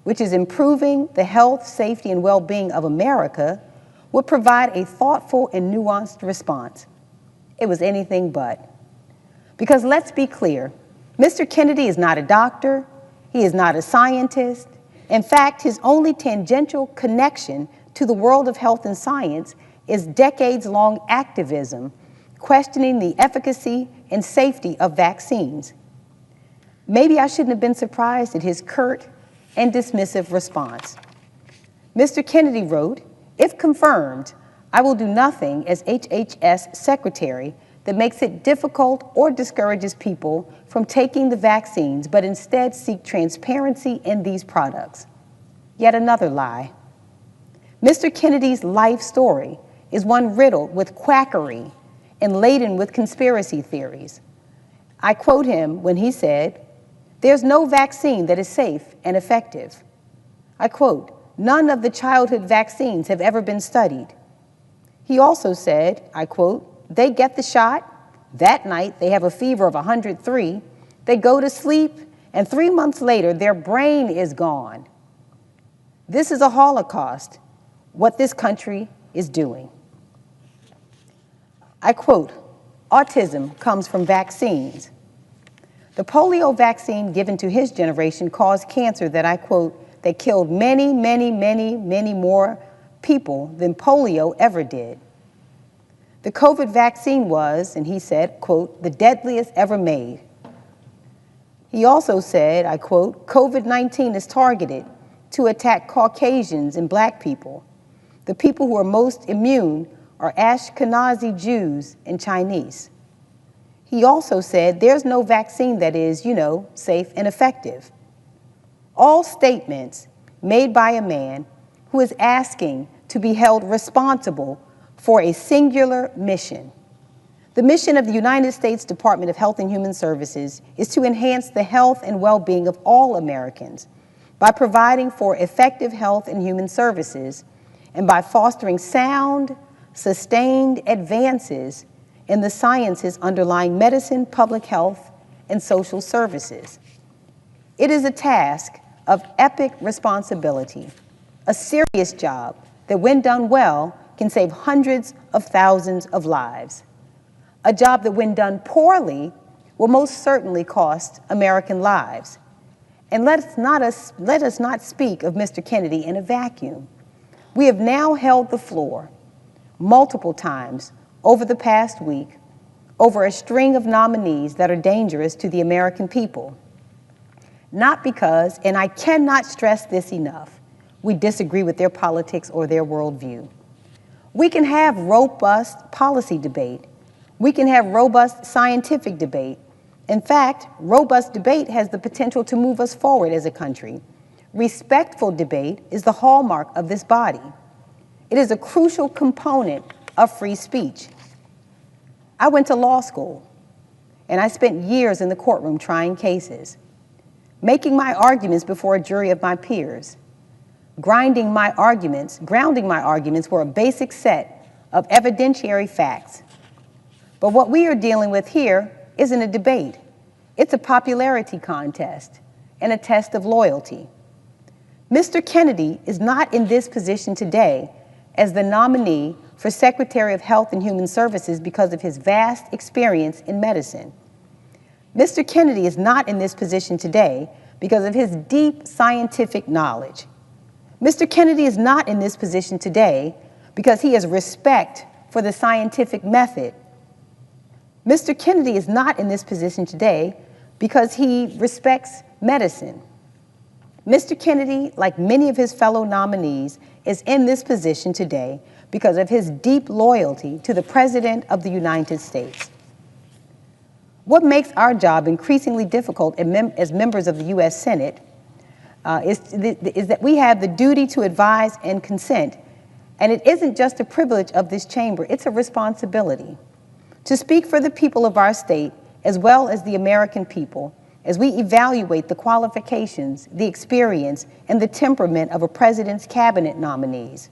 which is improving the health, safety, and well-being of America, would provide a thoughtful and nuanced response. It was anything but. Because let's be clear, Mr. Kennedy is not a doctor, he is not a scientist. In fact, his only tangential connection to the world of health and science is decades-long activism questioning the efficacy and safety of vaccines. Maybe I shouldn't have been surprised at his curt and dismissive response. Mr. Kennedy wrote, "If confirmed, I will do nothing as HHS Secretary that makes it difficult or discourages people from taking the vaccines, but instead seek transparency in these products." Yet another lie. Mr. Kennedy's life story is one riddled with quackery and laden with conspiracy theories. I quote him when he said, "There's no vaccine that is safe and effective." I quote, "None of the childhood vaccines have ever been studied." He also said, I quote, "They get the shot, That night, they have a fever of 103. They go to sleep, and 3 months later, their brain is gone. This is a Holocaust, what this country is doing. I quote, autism comes from vaccines. The polio vaccine given to his generation caused cancer that, I quote, that killed many, many, many, many more people than polio ever did. The COVID vaccine was, and he said, quote, the deadliest ever made. He also said, I quote, COVID-19 is targeted to attack Caucasians and black people. The people who are most immune are Ashkenazi Jews and Chinese. He also said there's no vaccine that is, safe and effective. All statements made by a man who is asking to be held responsible for a singular mission. The mission of the United States Department of Health and Human Services is to enhance the health and well-being of all Americans by providing for effective health and human services and by fostering sound, sustained advances in the sciences underlying medicine, public health, and social services. It is a task of epic responsibility, a serious job that, when done well, can save hundreds of thousands of lives. A job that, when done poorly, will most certainly cost American lives. And let us not speak of Mr. Kennedy in a vacuum. We have now held the floor multiple times over the past week over a string of nominees that are dangerous to the American people. Not because, and I cannot stress this enough, we disagree with their politics or their worldview. We can have robust policy debate. We can have robust scientific debate. In fact, robust debate has the potential to move us forward as a country. Respectful debate is the hallmark of this body. It is a crucial component of free speech. I went to law school, and I spent years in the courtroom trying cases, making my arguments before a jury of my peers, grounding my arguments for a basic set of evidentiary facts. But what we are dealing with here isn't a debate. It's a popularity contest and a test of loyalty. Mr. Kennedy is not in this position today as the nominee for Secretary of Health and Human Services because of his vast experience in medicine. Mr. Kennedy is not in this position today because of his deep scientific knowledge. Mr. Kennedy is not in this position today because he has respect for the scientific method. Mr. Kennedy is not in this position today because he respects medicine. Mr. Kennedy, like many of his fellow nominees, is in this position today because of his deep loyalty to the President of the United States. What makes our job increasingly difficult as members of the U.S. Senate is that we have the duty to advise and consent, and it isn't just a privilege of this chamber, it's a responsibility to speak for the people of our state as well as the American people as we evaluate the qualifications, the experience, and the temperament of a president's cabinet nominees.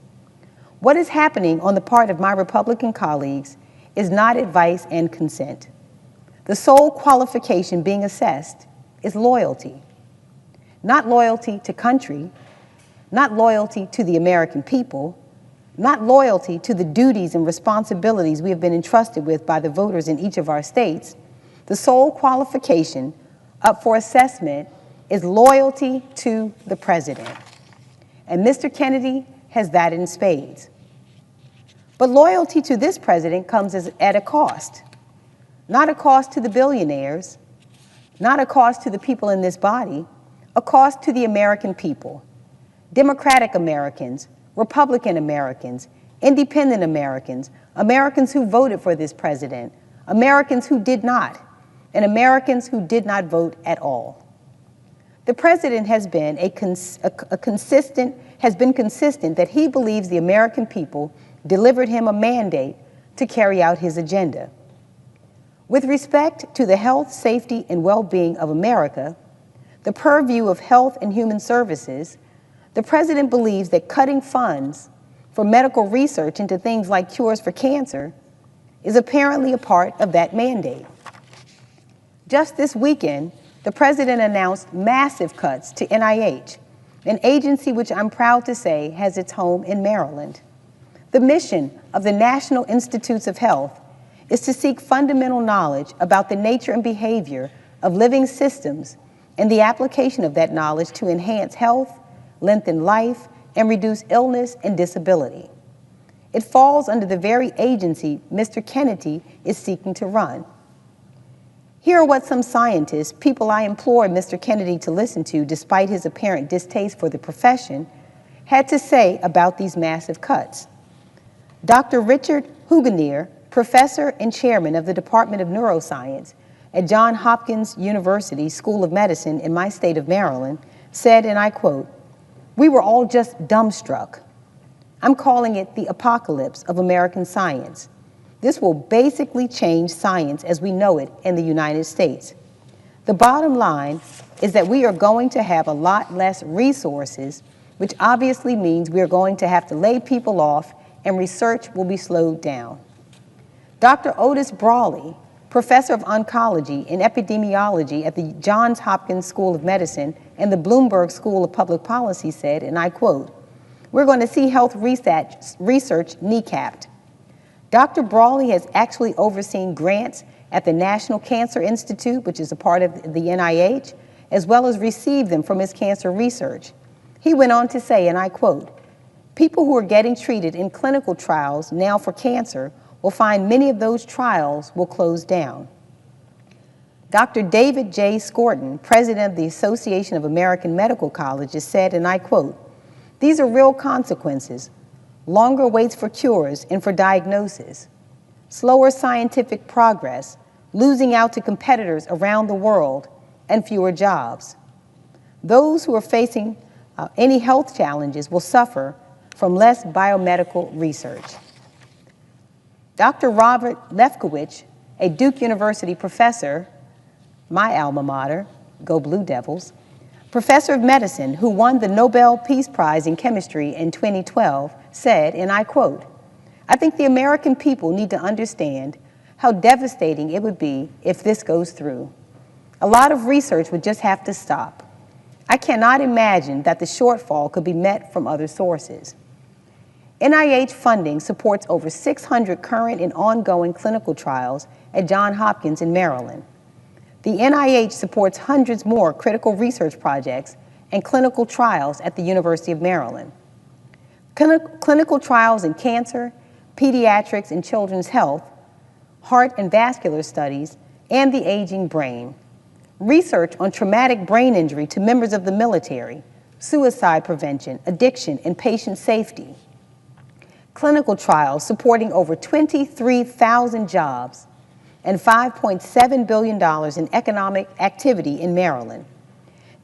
What is happening on the part of my Republican colleagues is not advice and consent. The sole qualification being assessed is loyalty. Not loyalty to country, not loyalty to the American people, not loyalty to the duties and responsibilities we have been entrusted with by the voters in each of our states. The sole qualification up for assessment is loyalty to the president. And Mr. Kennedy has that in spades. But loyalty to this president comes at a cost. Not a cost to the billionaires, not a cost to the people in this body, a cost to the American people. Democratic Americans, Republican Americans, independent Americans, Americans who voted for this president, Americans who did not, and Americans who did not vote at all. The president has been consistent that he believes the American people delivered him a mandate to carry out his agenda. With respect to the health, safety, and well-being of America, the purview of Health and Human Services, the president believes that cutting funds for medical research into things like cures for cancer is apparently a part of that mandate. Just this weekend, the president announced massive cuts to NIH, an agency which I'm proud to say has its home in Maryland. The mission of the National Institutes of Health is to seek fundamental knowledge about the nature and behavior of living systems and the application of that knowledge to enhance health, lengthen life, and reduce illness and disability. It falls under the very agency Mr. Kennedy is seeking to run. Here are what some scientists, people I implore Mr. Kennedy to listen to despite his apparent distaste for the profession, had to say about these massive cuts. Dr. Richard Huganier, professor and chairman of the Department of Neuroscience at Johns Hopkins University School of Medicine in my state of Maryland, said, and I quote, "We were all just dumbstruck. I'm calling it the apocalypse of American science. This will basically change science as we know it in the United States. The bottom line is that we are going to have a lot less resources, which obviously means we are going to have to lay people off and research will be slowed down." Dr. Otis Brawley, professor of oncology and epidemiology at the Johns Hopkins School of Medicine and the Bloomberg School of Public Policy said, and I quote, "We're going to see health research kneecapped." Dr. Brawley has actually overseen grants at the National Cancer Institute, which is a part of the NIH, as well as received them from his cancer research. He went on to say, and I quote, "People who are getting treated in clinical trials now for cancer will find many of those trials will close down." Dr. David J. Skorton, president of the Association of American Medical Colleges, said, and I quote, "These are real consequences. Longer waits for cures and for diagnosis, slower scientific progress, losing out to competitors around the world, and fewer jobs. Those who are facing any health challenges will suffer from less biomedical research." Dr. Robert Lefkowitz, a Duke University professor, my alma mater, go Blue Devils, professor of medicine who won the Nobel Peace Prize in Chemistry in 2012, said, and I quote, "I think the American people need to understand how devastating it would be if this goes through. A lot of research would just have to stop. I cannot imagine that the shortfall could be met from other sources." NIH funding supports over 600 current and ongoing clinical trials at Johns Hopkins in Maryland. The NIH supports hundreds more critical research projects and clinical trials at the University of Maryland. Clinical trials in cancer, pediatrics and children's health, heart and vascular studies, and the aging brain. Research on traumatic brain injury to members of the military, suicide prevention, addiction, and patient safety. Clinical trials supporting over 23,000 jobs and $5.7 billion in economic activity in Maryland.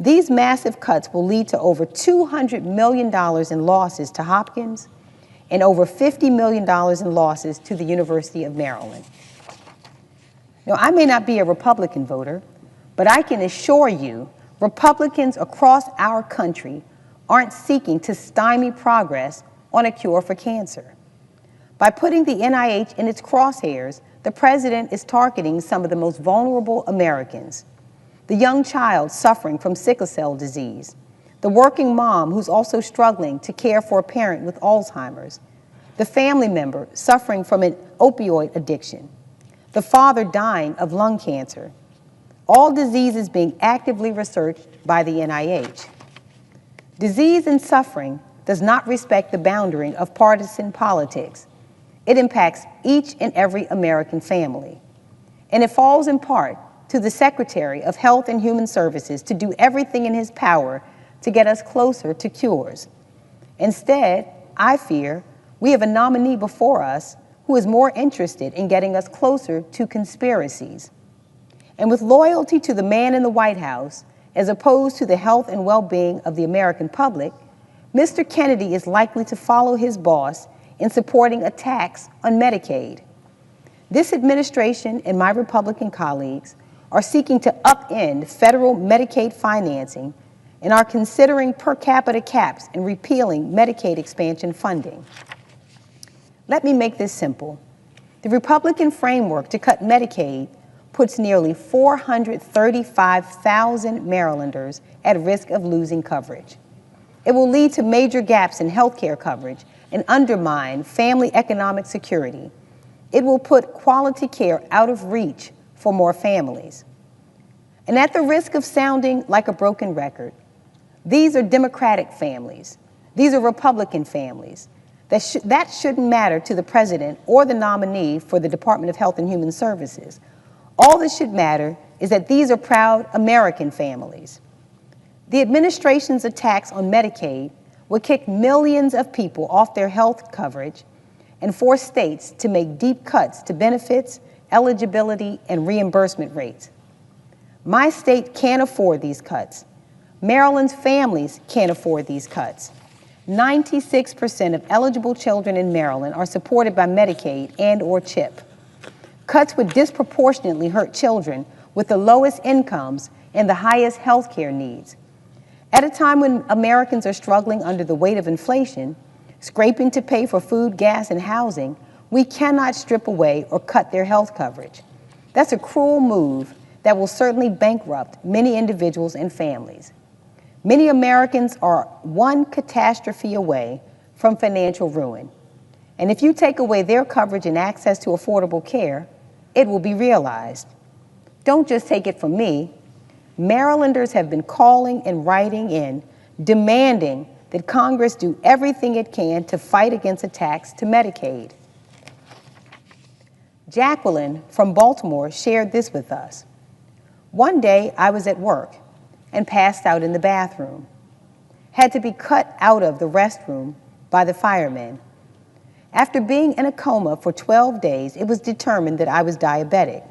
These massive cuts will lead to over $200 million in losses to Hopkins and over $50 million in losses to the University of Maryland. Now, I may not be a Republican voter, but I can assure you Republicans across our country aren't seeking to stymie progress on a cure for cancer. By putting the NIH in its crosshairs, the president is targeting some of the most vulnerable Americans. The young child suffering from sickle cell disease, the working mom who's also struggling to care for a parent with Alzheimer's, the family member suffering from an opioid addiction, the father dying of lung cancer, all diseases being actively researched by the NIH. Disease and suffering does not respect the boundary of partisan politics. It impacts each and every American family. And it falls in part to the Secretary of Health and Human Services to do everything in his power to get us closer to cures. Instead, I fear we have a nominee before us who is more interested in getting us closer to conspiracies. And with loyalty to the man in the White House, as opposed to the health and well-being of the American public, Mr. Kennedy is likely to follow his boss in supporting a tax on Medicaid. This administration and my Republican colleagues are seeking to upend federal Medicaid financing and are considering per capita caps and repealing Medicaid expansion funding. Let me make this simple. The Republican framework to cut Medicaid puts nearly 435,000 Marylanders at risk of losing coverage. It will lead to major gaps in health care coverage and undermine family economic security. It will put quality care out of reach for more families. And at the risk of sounding like a broken record, these are Democratic families. These are Republican families. That shouldn't matter to the president or the nominee for the Department of Health and Human Services. All that should matter is that these are proud American families. The administration's attacks on Medicaid would kick millions of people off their health coverage and force states to make deep cuts to benefits, eligibility, and reimbursement rates. My state can't afford these cuts. Maryland's families can't afford these cuts. 96% of eligible children in Maryland are supported by Medicaid and/or CHIP. Cuts would disproportionately hurt children with the lowest incomes and the highest health care needs. At a time when Americans are struggling under the weight of inflation, scraping to pay for food, gas, and housing, we cannot strip away or cut their health coverage. That's a cruel move that will certainly bankrupt many individuals and families. Many Americans are one catastrophe away from financial ruin. And if you take away their coverage and access to affordable care, it will be realized. Don't just take it from me. Marylanders have been calling and writing in, demanding that Congress do everything it can to fight against attacks to Medicaid. Jacqueline from Baltimore shared this with us. One day I was at work and passed out in the bathroom. Had to be cut out of the restroom by the firemen. After being in a coma for 12 days, it was determined that I was diabetic.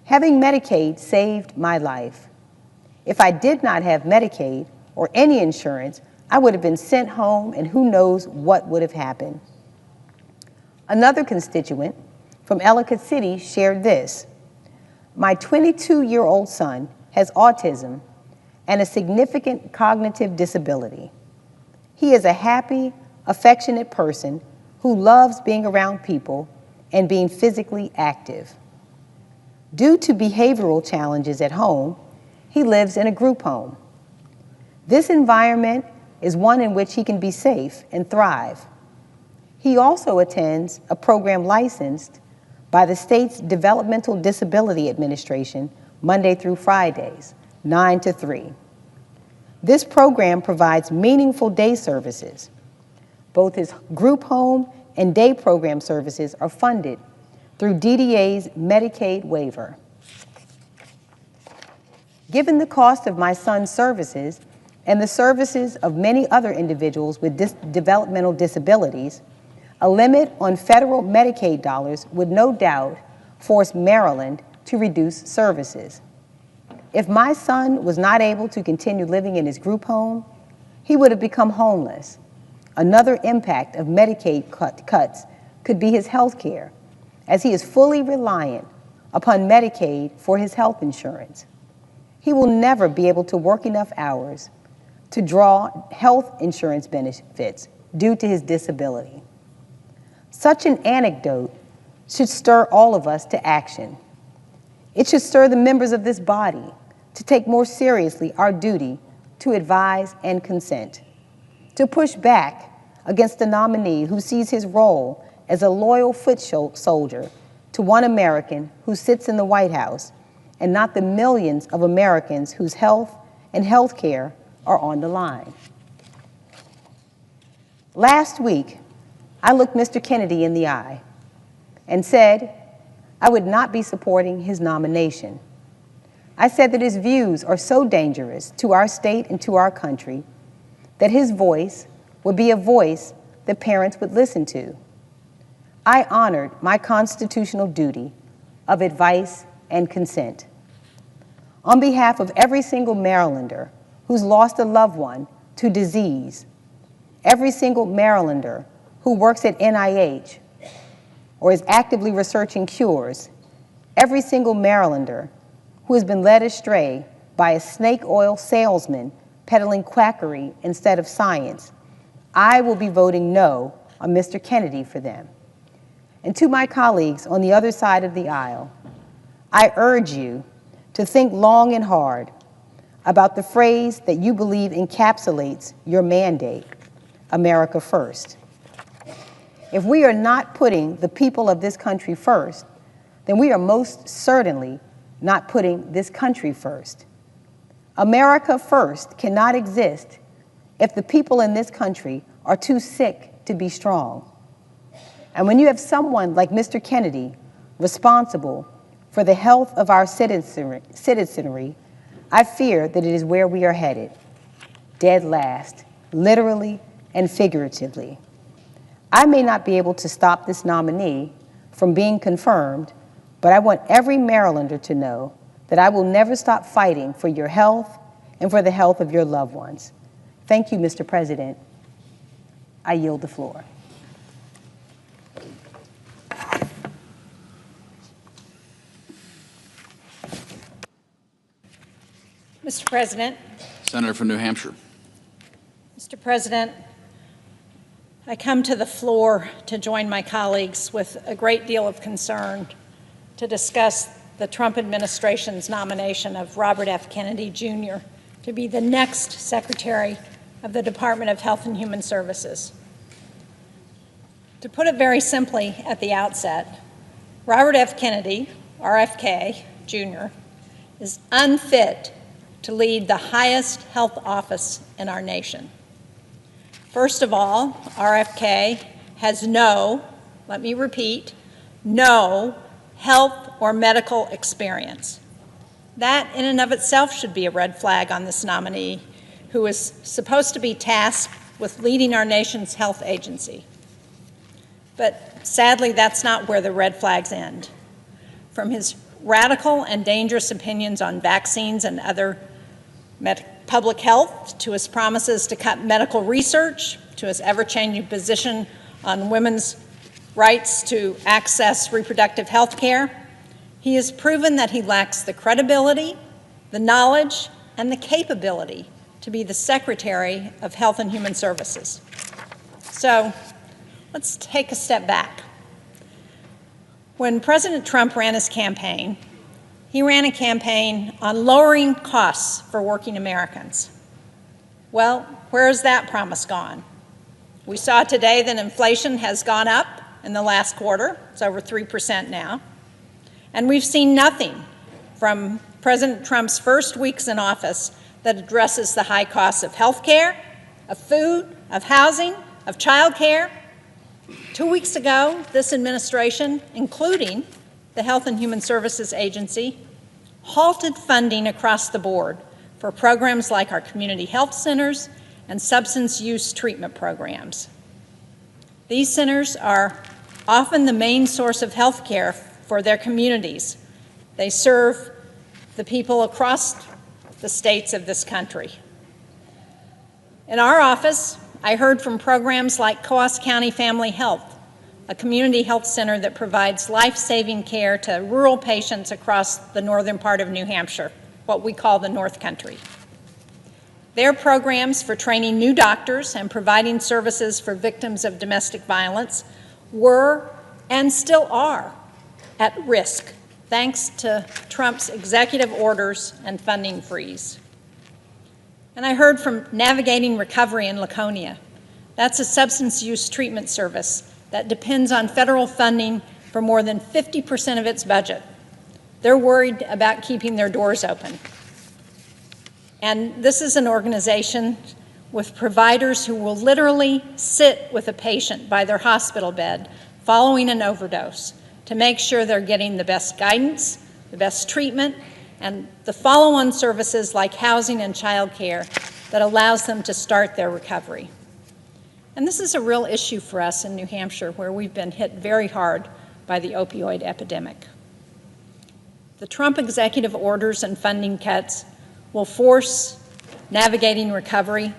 Having Medicaid saved my life. If I did not have Medicaid or any insurance, I would have been sent home and who knows what would have happened. Another constituent from Ellicott City shared this. My 22-year-old son has autism and a significant cognitive disability. He is a happy, affectionate person who loves being around people and being physically active. Due to behavioral challenges at home, he lives in a group home. This environment is one in which he can be safe and thrive. He also attends a program licensed by the state's Developmental Disability Administration Monday through Fridays, 9 to 3. This program provides meaningful day services. Both his group home and day program services are funded through DDA's Medicaid waiver. Given the cost of my son's services and the services of many other individuals with developmental disabilities, a limit on federal Medicaid dollars would no doubt force Maryland to reduce services. If my son was not able to continue living in his group home, he would have become homeless. Another impact of Medicaid cuts could be his health care, as he is fully reliant upon Medicaid for his health insurance. He will never be able to work enough hours to draw health insurance benefits due to his disability. Such an anecdote should stir all of us to action. It should stir the members of this body to take more seriously our duty to advise and consent, to push back against the nominee who sees his role as a loyal foot soldier to one American who sits in the White House and not the millions of Americans whose health and health care are on the line. Last week, I looked Mr. Kennedy in the eye and said I would not be supporting his nomination. I said that his views are so dangerous to our state and to our country that his voice would be a voice that parents would listen to. I honored my constitutional duty of advice and consent. On behalf of every single Marylander who's lost a loved one to disease, every single Marylander who works at NIH or is actively researching cures, every single Marylander who has been led astray by a snake oil salesman peddling quackery instead of science, I will be voting no on Mr. Kennedy for them. And to my colleagues on the other side of the aisle, I urge you to think long and hard about the phrase that you believe encapsulates your mandate, America First. If we are not putting the people of this country first, then we are most certainly not putting this country first. America First cannot exist if the people in this country are too sick to be strong. And when you have someone like Mr. Kennedy responsible for the health of our citizenry, I fear that it is where we are headed, dead last, literally and figuratively. I may not be able to stop this nominee from being confirmed, but I want every Marylander to know that I will never stop fighting for your health and for the health of your loved ones. Thank you, Mr. President. I yield the floor. Mr. President. Senator from New Hampshire. Mr. President, I come to the floor to join my colleagues with a great deal of concern to discuss the Trump administration's nomination of Robert F. Kennedy, Jr. to be the next Secretary of the Department of Health and Human Services. To put it very simply at the outset, Robert F. Kennedy, RFK, Jr., is unfit to lead the highest health office in our nation. First of all, RFK has no, let me repeat, no health or medical experience. That in and of itself should be a red flag on this nominee, who is supposed to be tasked with leading our nation's health agency. But sadly, that's not where the red flags end. From his radical and dangerous opinions on vaccines and other public health, to his promises to cut medical research, to his ever-changing position on women's rights to access reproductive health care, he has proven that he lacks the credibility, the knowledge, and the capability to be the Secretary of Health and Human Services. So let's take a step back. When President Trump ran his campaign, he ran a campaign on lowering costs for working Americans. Well, where has that promise gone? We saw today that inflation has gone up in the last quarter. It's over 3% now. And we've seen nothing from President Trump's first weeks in office that addresses the high costs of health care, of food, of housing, of child care. 2 weeks ago, this administration, including the Health and Human Services Agency, halted funding across the board for programs like our community health centers and substance use treatment programs. These centers are often the main source of health care for their communities. They serve the people across the states of this country. In our office, I heard from programs like Coos County Family Health, a community health center that provides life-saving care to rural patients across the northern part of New Hampshire, what we call the North Country. Their programs for training new doctors and providing services for victims of domestic violence were and still are at risk, thanks to Trump's executive orders and funding freeze. And I heard from Navigating Recovery in Laconia. That's a substance use treatment service that depends on federal funding for more than 50% of its budget. They're worried about keeping their doors open. And this is an organization with providers who will literally sit with a patient by their hospital bed following an overdose to make sure they're getting the best guidance, the best treatment, and the follow-on services like housing and child care that allows them to start their recovery. And this is a real issue for us in New Hampshire, where we've been hit very hard by the opioid epidemic. The Trump executive orders and funding cuts will force Navigating Recovery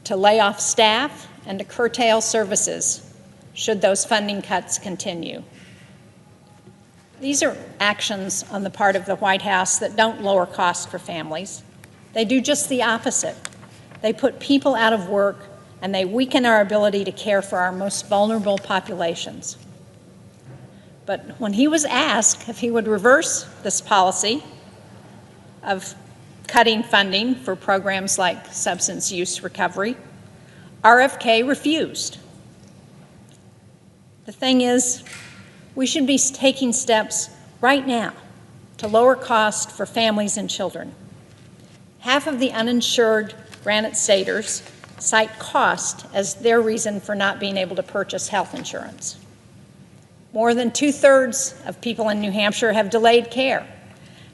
to lay off staff and to curtail services should those funding cuts continue. These are actions on the part of the White House that don't lower costs for families. They do just the opposite. They put people out of work, and they weaken our ability to care for our most vulnerable populations. But when he was asked if he would reverse this policy of cutting funding for programs like substance use recovery, RFK refused. The thing is, we should be taking steps right now to lower costs for families and children. Half of the uninsured Granite Staters cite cost as their reason for not being able to purchase health insurance. More than 2/3 of people in New Hampshire have delayed care,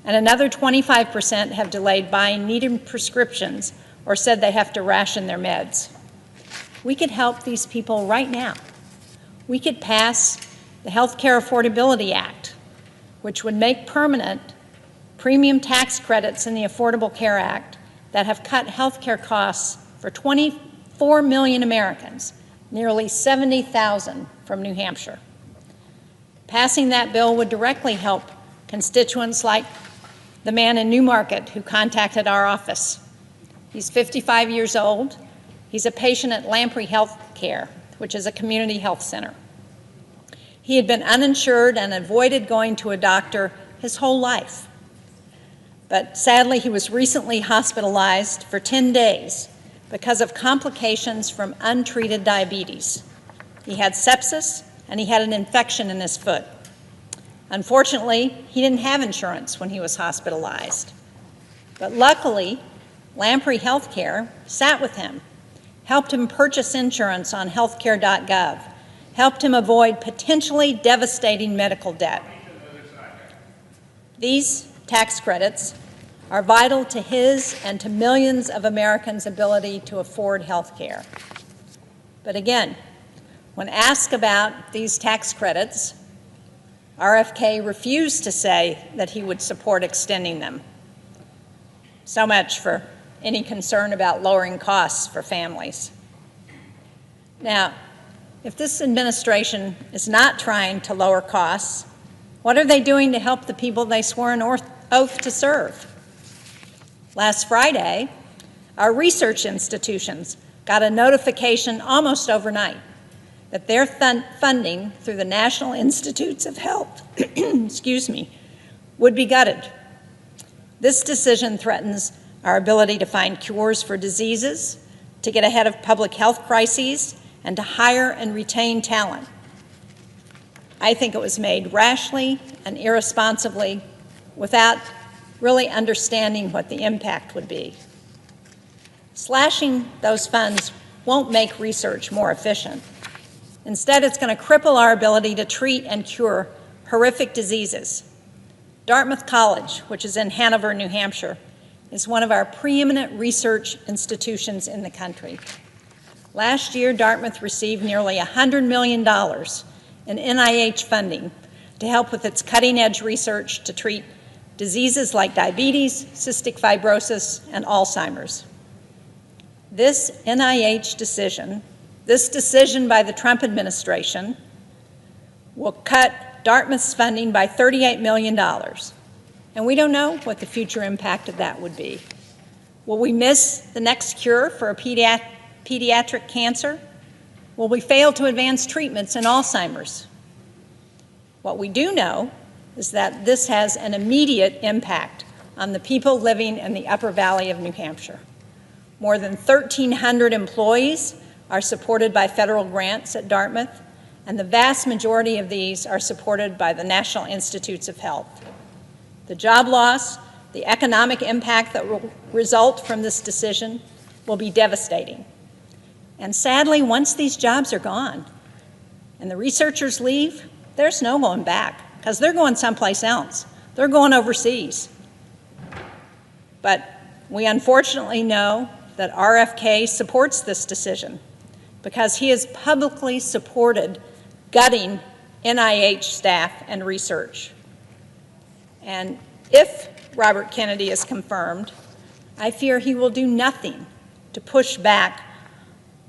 and another 25% have delayed buying needed prescriptions or said they have to ration their meds. We could help these people right now. We could pass the Health Care Affordability Act, which would make permanent premium tax credits in the Affordable Care Act that have cut health care costs for 24 million Americans, nearly 70,000 from New Hampshire. Passing that bill would directly help constituents like the man in Newmarket who contacted our office. He's 55 years old. He's a patient at Lamprey Health Care, which is a community health center. He had been uninsured and avoided going to a doctor his whole life. But sadly, he was recently hospitalized for 10 days because of complications from untreated diabetes. He had sepsis and he had an infection in his foot. Unfortunately, he didn't have insurance when he was hospitalized. But luckily, Lamprey Healthcare sat with him, helped him purchase insurance on healthcare.gov, helped him avoid potentially devastating medical debt. These tax credits are vital to his and to millions of Americans' ability to afford health care. But again, when asked about these tax credits, RFK refused to say that he would support extending them. So much for any concern about lowering costs for families. Now, if this administration is not trying to lower costs, what are they doing to help the people they swore an oath to serve? Last Friday, our research institutions got a notification almost overnight that their funding through the National Institutes of Health would be gutted. This decision threatens our ability to find cures for diseases, to get ahead of public health crises, and to hire and retain talent. I think it was made rashly and irresponsibly without really understanding what the impact would be. Slashing those funds won't make research more efficient. Instead, it's going to cripple our ability to treat and cure horrific diseases. Dartmouth College, which is in Hanover, New Hampshire, is one of our preeminent research institutions in the country. Last year, Dartmouth received nearly $100 million in NIH funding to help with its cutting-edge research to treat diseases like diabetes, cystic fibrosis, and Alzheimer's. This NIH decision, this decision by the Trump administration, will cut Dartmouth's funding by $38 million. And we don't know what the future impact of that would be. Will we miss the next cure for a pediatric cancer? Will we fail to advance treatments in Alzheimer's? What we do know is that this has an immediate impact on the people living in the Upper Valley of New Hampshire. More than 1,300 employees are supported by federal grants at Dartmouth, and the vast majority of these are supported by the National Institutes of Health. The job loss, the economic impact that will result from this decision will be devastating. And sadly, once these jobs are gone and the researchers leave, there's no going back, because they're going someplace else. They're going overseas. But we unfortunately know that RFK supports this decision because he has publicly supported gutting NIH staff and research. And if Robert Kennedy is confirmed, I fear he will do nothing to push back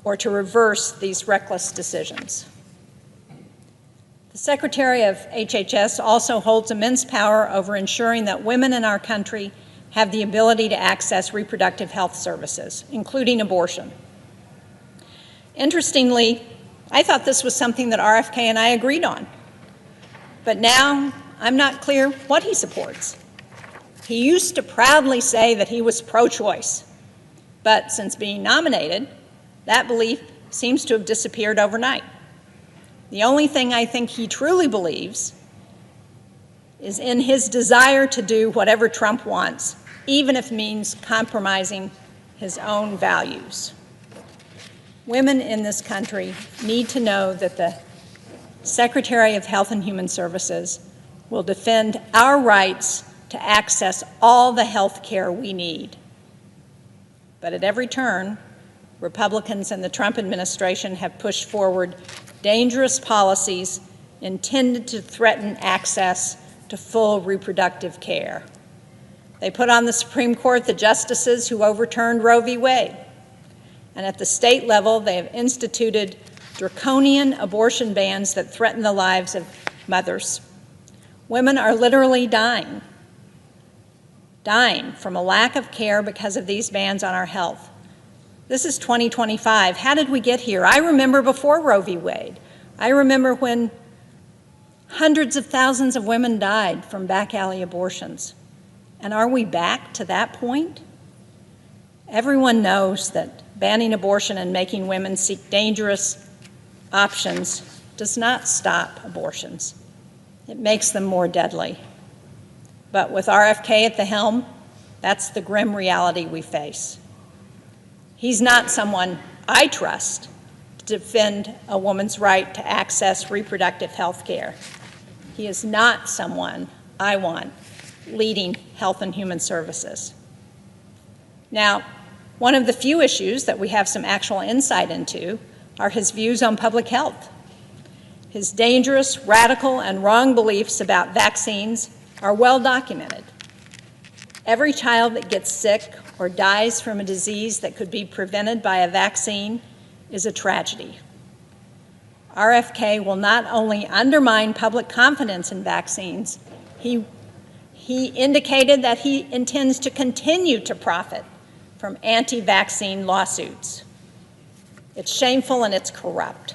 or to reverse these reckless decisions. The Secretary of HHS also holds immense power over ensuring that women in our country have the ability to access reproductive health services, including abortion. Interestingly, I thought this was something that RFK and I agreed on. But now I'm not clear what he supports. He used to proudly say that he was pro-choice, but since being nominated, that belief seems to have disappeared overnight. The only thing I think he truly believes is in his desire to do whatever Trump wants, even if it means compromising his own values. Women in this country need to know that the Secretary of Health and Human Services will defend our rights to access all the health care we need. But at every turn, Republicans and the Trump administration have pushed forward dangerous policies intended to threaten access to full reproductive care. They put on the Supreme Court the justices who overturned Roe v. Wade. And at the state level, they have instituted draconian abortion bans that threaten the lives of mothers. Women are literally dying from a lack of care because of these bans on our health. This is 2025. How did we get here? I remember before Roe v. Wade. I remember when hundreds of thousands of women died from back alley abortions. And are we back to that point? Everyone knows that banning abortion and making women seek dangerous options does not stop abortions. It makes them more deadly. But with RFK at the helm, that's the grim reality we face. He's not someone I trust to defend a woman's right to access reproductive health care. He is not someone I want leading Health and Human Services. Now, one of the few issues that we have some actual insight into are his views on public health. His dangerous, radical, and wrong beliefs about vaccines are well documented. Every child that gets sick or dies from a disease that could be prevented by a vaccine is a tragedy. RFK will not only undermine public confidence in vaccines, he indicated that he intends to continue to profit from anti-vaccine lawsuits. It's shameful and it's corrupt.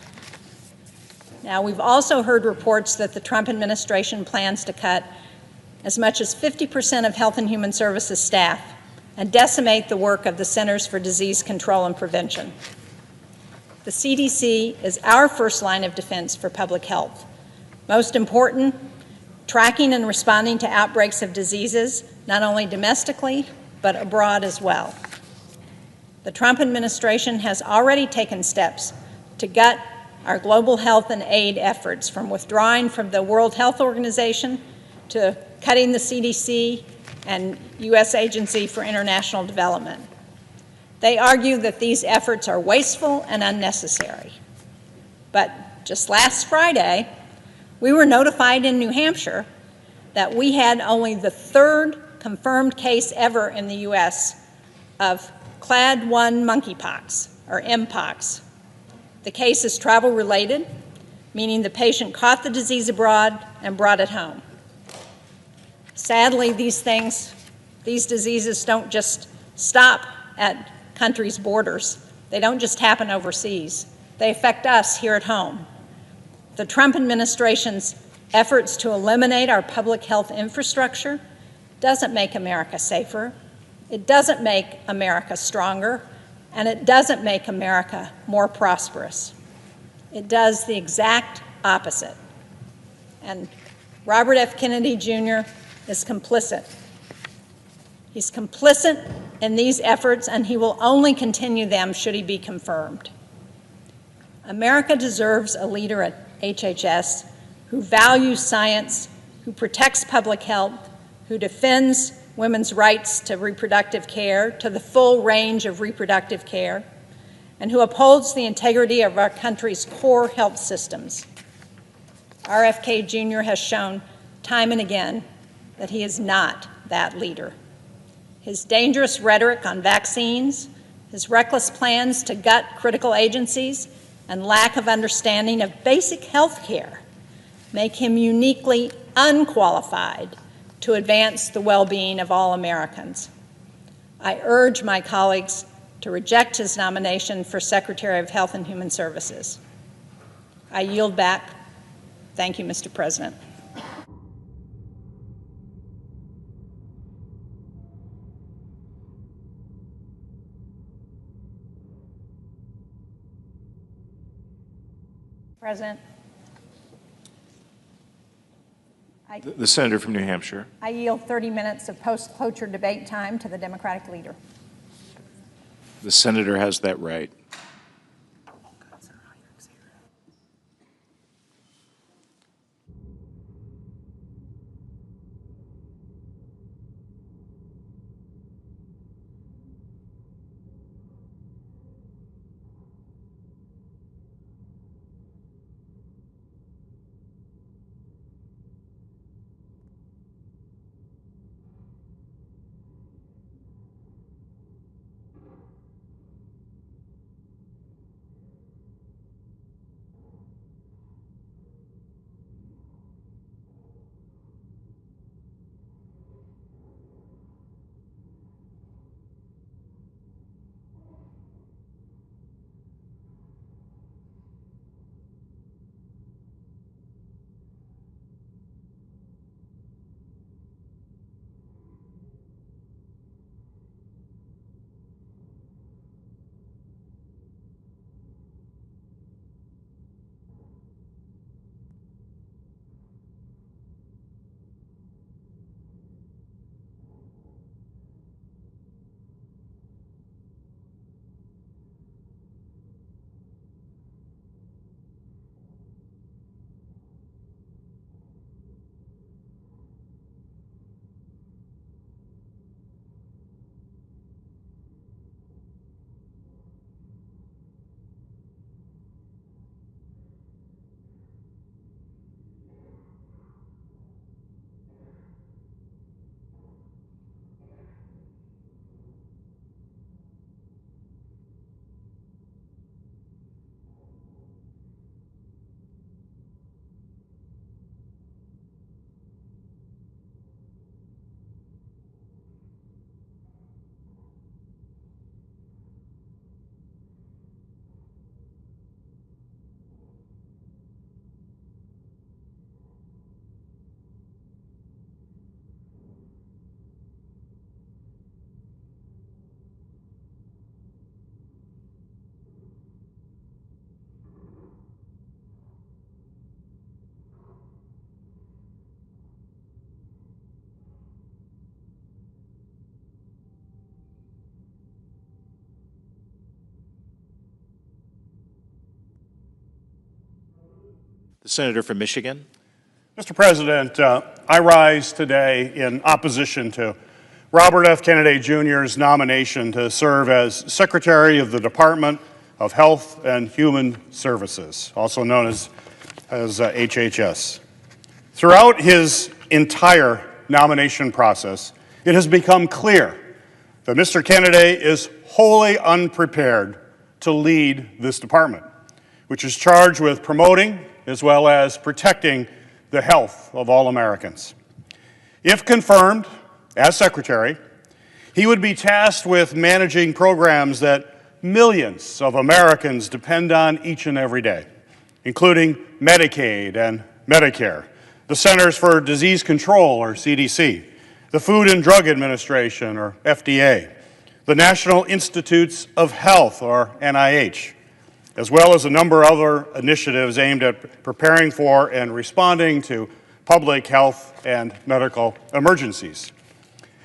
Now, we've also heard reports that the Trump administration plans to cut as much as 50% of Health and Human Services staff and decimate the work of the Centers for Disease Control and Prevention. The CDC is our first line of defense for public health. Most important, tracking and responding to outbreaks of diseases, not only domestically, but abroad as well. The Trump administration has already taken steps to gut our global health and aid efforts, from withdrawing from the World Health Organization to cutting the CDC and U.S. Agency for International Development. They argue that these efforts are wasteful and unnecessary. But just last Friday, we were notified in New Hampshire that we had only the third confirmed case ever in the U.S. of Clade 1 monkeypox, or Mpox. The case is travel-related, meaning the patient caught the disease abroad and brought it home. Sadly, these diseases don't just stop at countries' borders. They don't just happen overseas. They affect us here at home. The Trump administration's efforts to eliminate our public health infrastructure doesn't make America safer. It doesn't make America stronger, and it doesn't make America more prosperous. It does the exact opposite. And Robert F. Kennedy Jr. is complicit. He's complicit in these efforts, and he will only continue them should he be confirmed. America deserves a leader at HHS who values science, who protects public health, who defends women's rights to reproductive care, to the full range of reproductive care, and who upholds the integrity of our country's core health systems. RFK Jr. has shown time and again that he is not that leader. His dangerous rhetoric on vaccines, his reckless plans to gut critical agencies, and lack of understanding of basic health care make him uniquely unqualified to advance the well-being of all Americans. I urge my colleagues to reject his nomination for Secretary of Health and Human Services. I yield back. Thank you, Mr. President. President, The senator from New Hampshire. I yield 30 minutes of post-cloture debate time to the Democratic leader. The senator has that right. The senator from Michigan. Mr. President, I rise today in opposition to Robert F. Kennedy Jr.'s nomination to serve as Secretary of the Department of Health and Human Services, also known as HHS. Throughout his entire nomination process, it has become clear that Mr. Kennedy is wholly unprepared to lead this department, which is charged with promoting as well as protecting the health of all Americans. If confirmed as Secretary, he would be tasked with managing programs that millions of Americans depend on each and every day, including Medicaid and Medicare, the Centers for Disease Control, or CDC, the Food and Drug Administration, or FDA, the National Institutes of Health, or NIH, as well as a number of other initiatives aimed at preparing for and responding to public health and medical emergencies.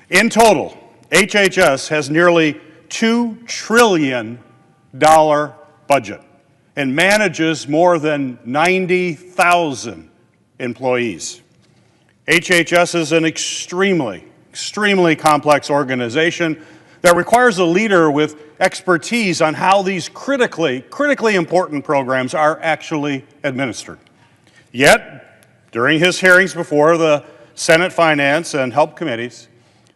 In total, HHS has nearly $2 trillion budget and manages more than 90,000 employees. HHS is an extremely complex organization that requires a leader with expertise on how these critically important programs are actually administered. Yet, during his hearings before the Senate Finance and Health Committees,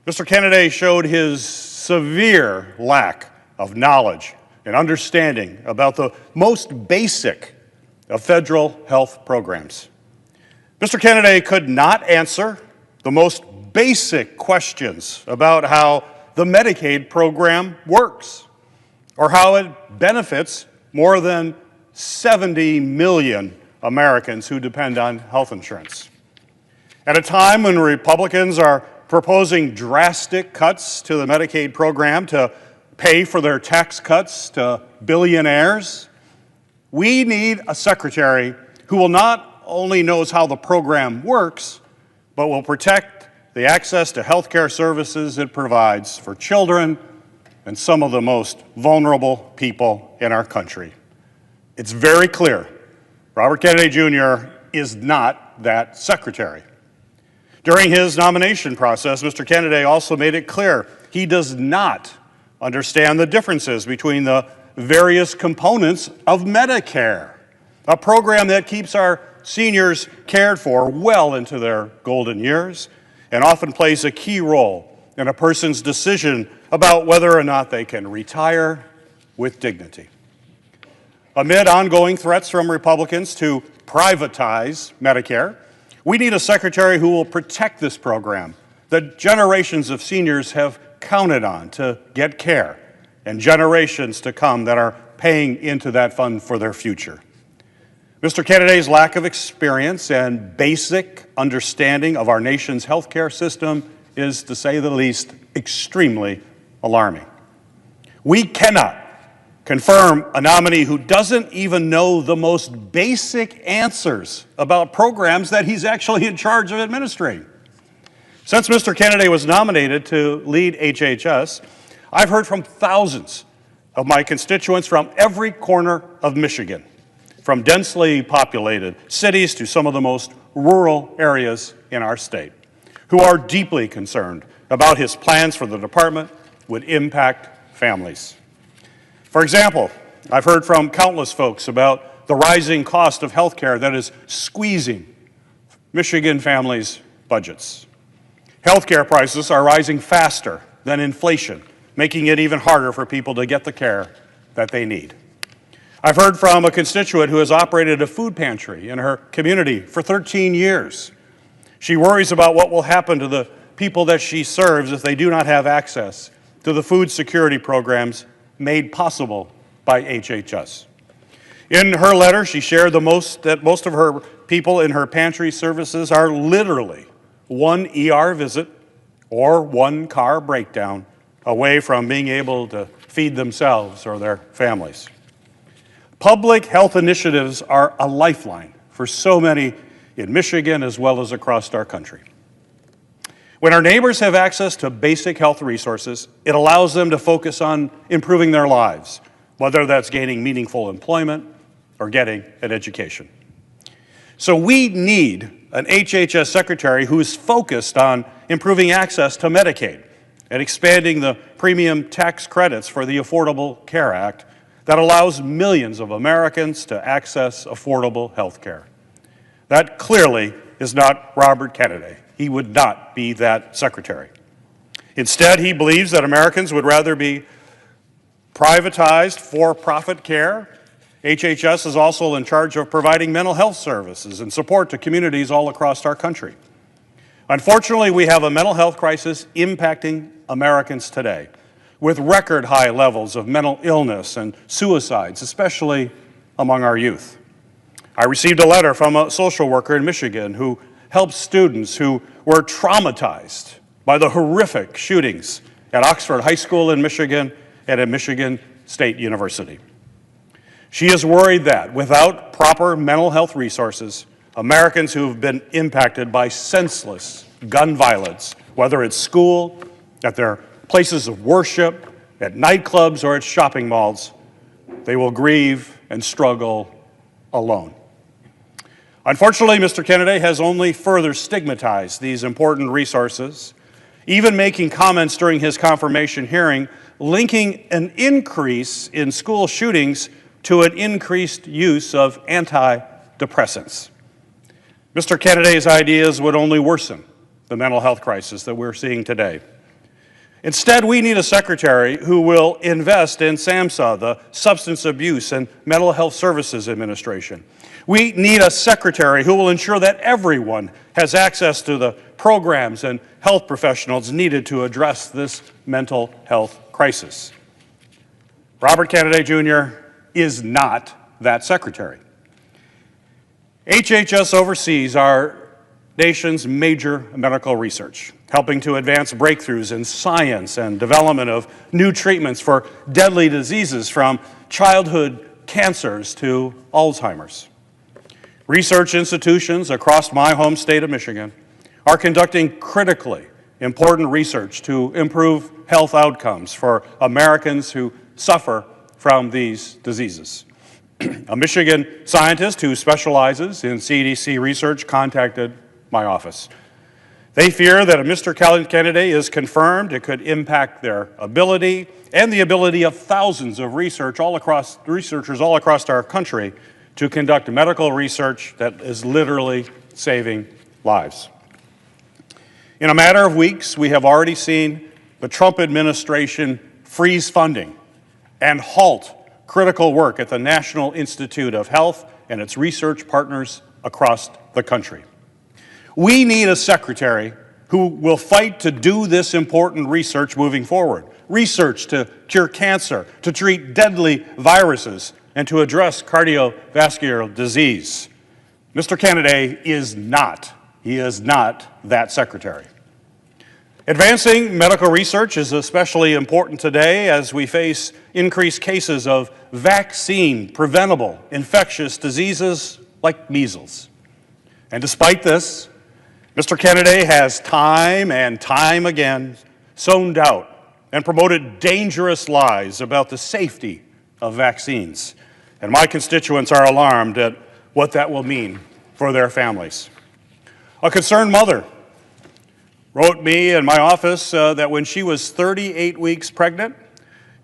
Mr. Kennedy showed his severe lack of knowledge and understanding about the most basic of federal health programs. Mr. Kennedy could not answer the most basic questions about how the Medicaid program works, or how it benefits more than 70 million Americans who depend on health insurance. At a time when Republicans are proposing drastic cuts to the Medicaid program to pay for their tax cuts to billionaires, We need a secretary who will not only knows how the program works, but will protect the access to health care services it provides for children and some of the most vulnerable people in our country. It's very clear Robert Kennedy Jr. is not that secretary. During his nomination process, Mr. Kennedy also made it clear he does not understand the differences between the various components of Medicare, a program that keeps our seniors cared for well into their golden years and often plays a key role in a person's decision about whether or not they can retire with dignity. Amid ongoing threats from Republicans to privatize Medicare, we need a secretary who will protect this program that generations of seniors have counted on to get care and generations to come that are paying into that fund for their future. Mr. Kennedy's lack of experience and basic understanding of our nation's healthcare system is, to say the least, extremely alarming. We cannot confirm a nominee who doesn't even know the most basic answers about programs that he's actually in charge of administering. Since Mr. Kennedy was nominated to lead HHS, I've heard from thousands of my constituents from every corner of Michigan, from densely populated cities to some of the most rural areas in our state, who are deeply concerned about his plans for the department would impact families. For example, I've heard from countless folks about the rising cost of health care that is squeezing Michigan families' budgets. Health care prices are rising faster than inflation, making it even harder for people to get the care that they need. I've heard from a constituent who has operated a food pantry in her community for 13 years. She worries about what will happen to the people that she serves if they do not have access to the food security programs made possible by HHS. In her letter, she shared that most of her people in her pantry services are literally one ER visit or one car breakdown away from being able to feed themselves or their families. Public health initiatives are a lifeline for so many in Michigan as well as across our country. When our neighbors have access to basic health resources, it allows them to focus on improving their lives, whether that's gaining meaningful employment or getting an education. So we need an HHS secretary who is focused on improving access to Medicaid and expanding the premium tax credits for the Affordable Care Act that allows millions of Americans to access affordable health care. That clearly is not Robert Kennedy. He would not be that secretary. Instead, he believes that Americans would rather be privatized for-profit care. HHS is also in charge of providing mental health services and support to communities all across our country. Unfortunately, we have a mental health crisis impacting Americans today, with record high levels of mental illness and suicides, especially among our youth. I received a letter from a social worker in Michigan who helps students who were traumatized by the horrific shootings at Oxford High School in Michigan and at Michigan State University. She is worried that without proper mental health resources, Americans who have been impacted by senseless gun violence, whether at school, at their places of worship, at nightclubs, or at shopping malls, they will grieve and struggle alone. Unfortunately, Mr. Kennedy has only further stigmatized these important resources, even making comments during his confirmation hearing linking an increase in school shootings to an increased use of antidepressants. Mr. Kennedy's ideas would only worsen the mental health crisis that we're seeing today. Instead, we need a secretary who will invest in SAMHSA, the Substance Abuse and Mental Health Services Administration. We need a secretary who will ensure that everyone has access to the programs and health professionals needed to address this mental health crisis. Robert Kennedy Jr. is not that secretary. HHS oversees our nation's major medical research, helping to advance breakthroughs in science and development of new treatments for deadly diseases from childhood cancers to Alzheimer's. Research institutions across my home state of Michigan are conducting critically important research to improve health outcomes for Americans who suffer from these diseases. A Michigan scientist who specializes in CDC research contacted my office. They fear that if Mr. Kennedy is confirmed, it could impact their ability and the ability of thousands of researchers all across our country to conduct medical research that is literally saving lives. In a matter of weeks, we have already seen the Trump administration freeze funding and halt critical work at the National Institute of Health and its research partners across the country. We need a secretary who will fight to do this important research moving forward. Research to cure cancer, to treat deadly viruses, and to address cardiovascular disease. Mr. Kennedy is not that secretary. Advancing medical research is especially important today as we face increased cases of vaccine-preventable infectious diseases like measles. And despite this, Mr. Kennedy has time and time again sown doubt and promoted dangerous lies about the safety of vaccines. And my constituents are alarmed at what that will mean for their families. A concerned mother wrote me in my office that when she was 38 weeks pregnant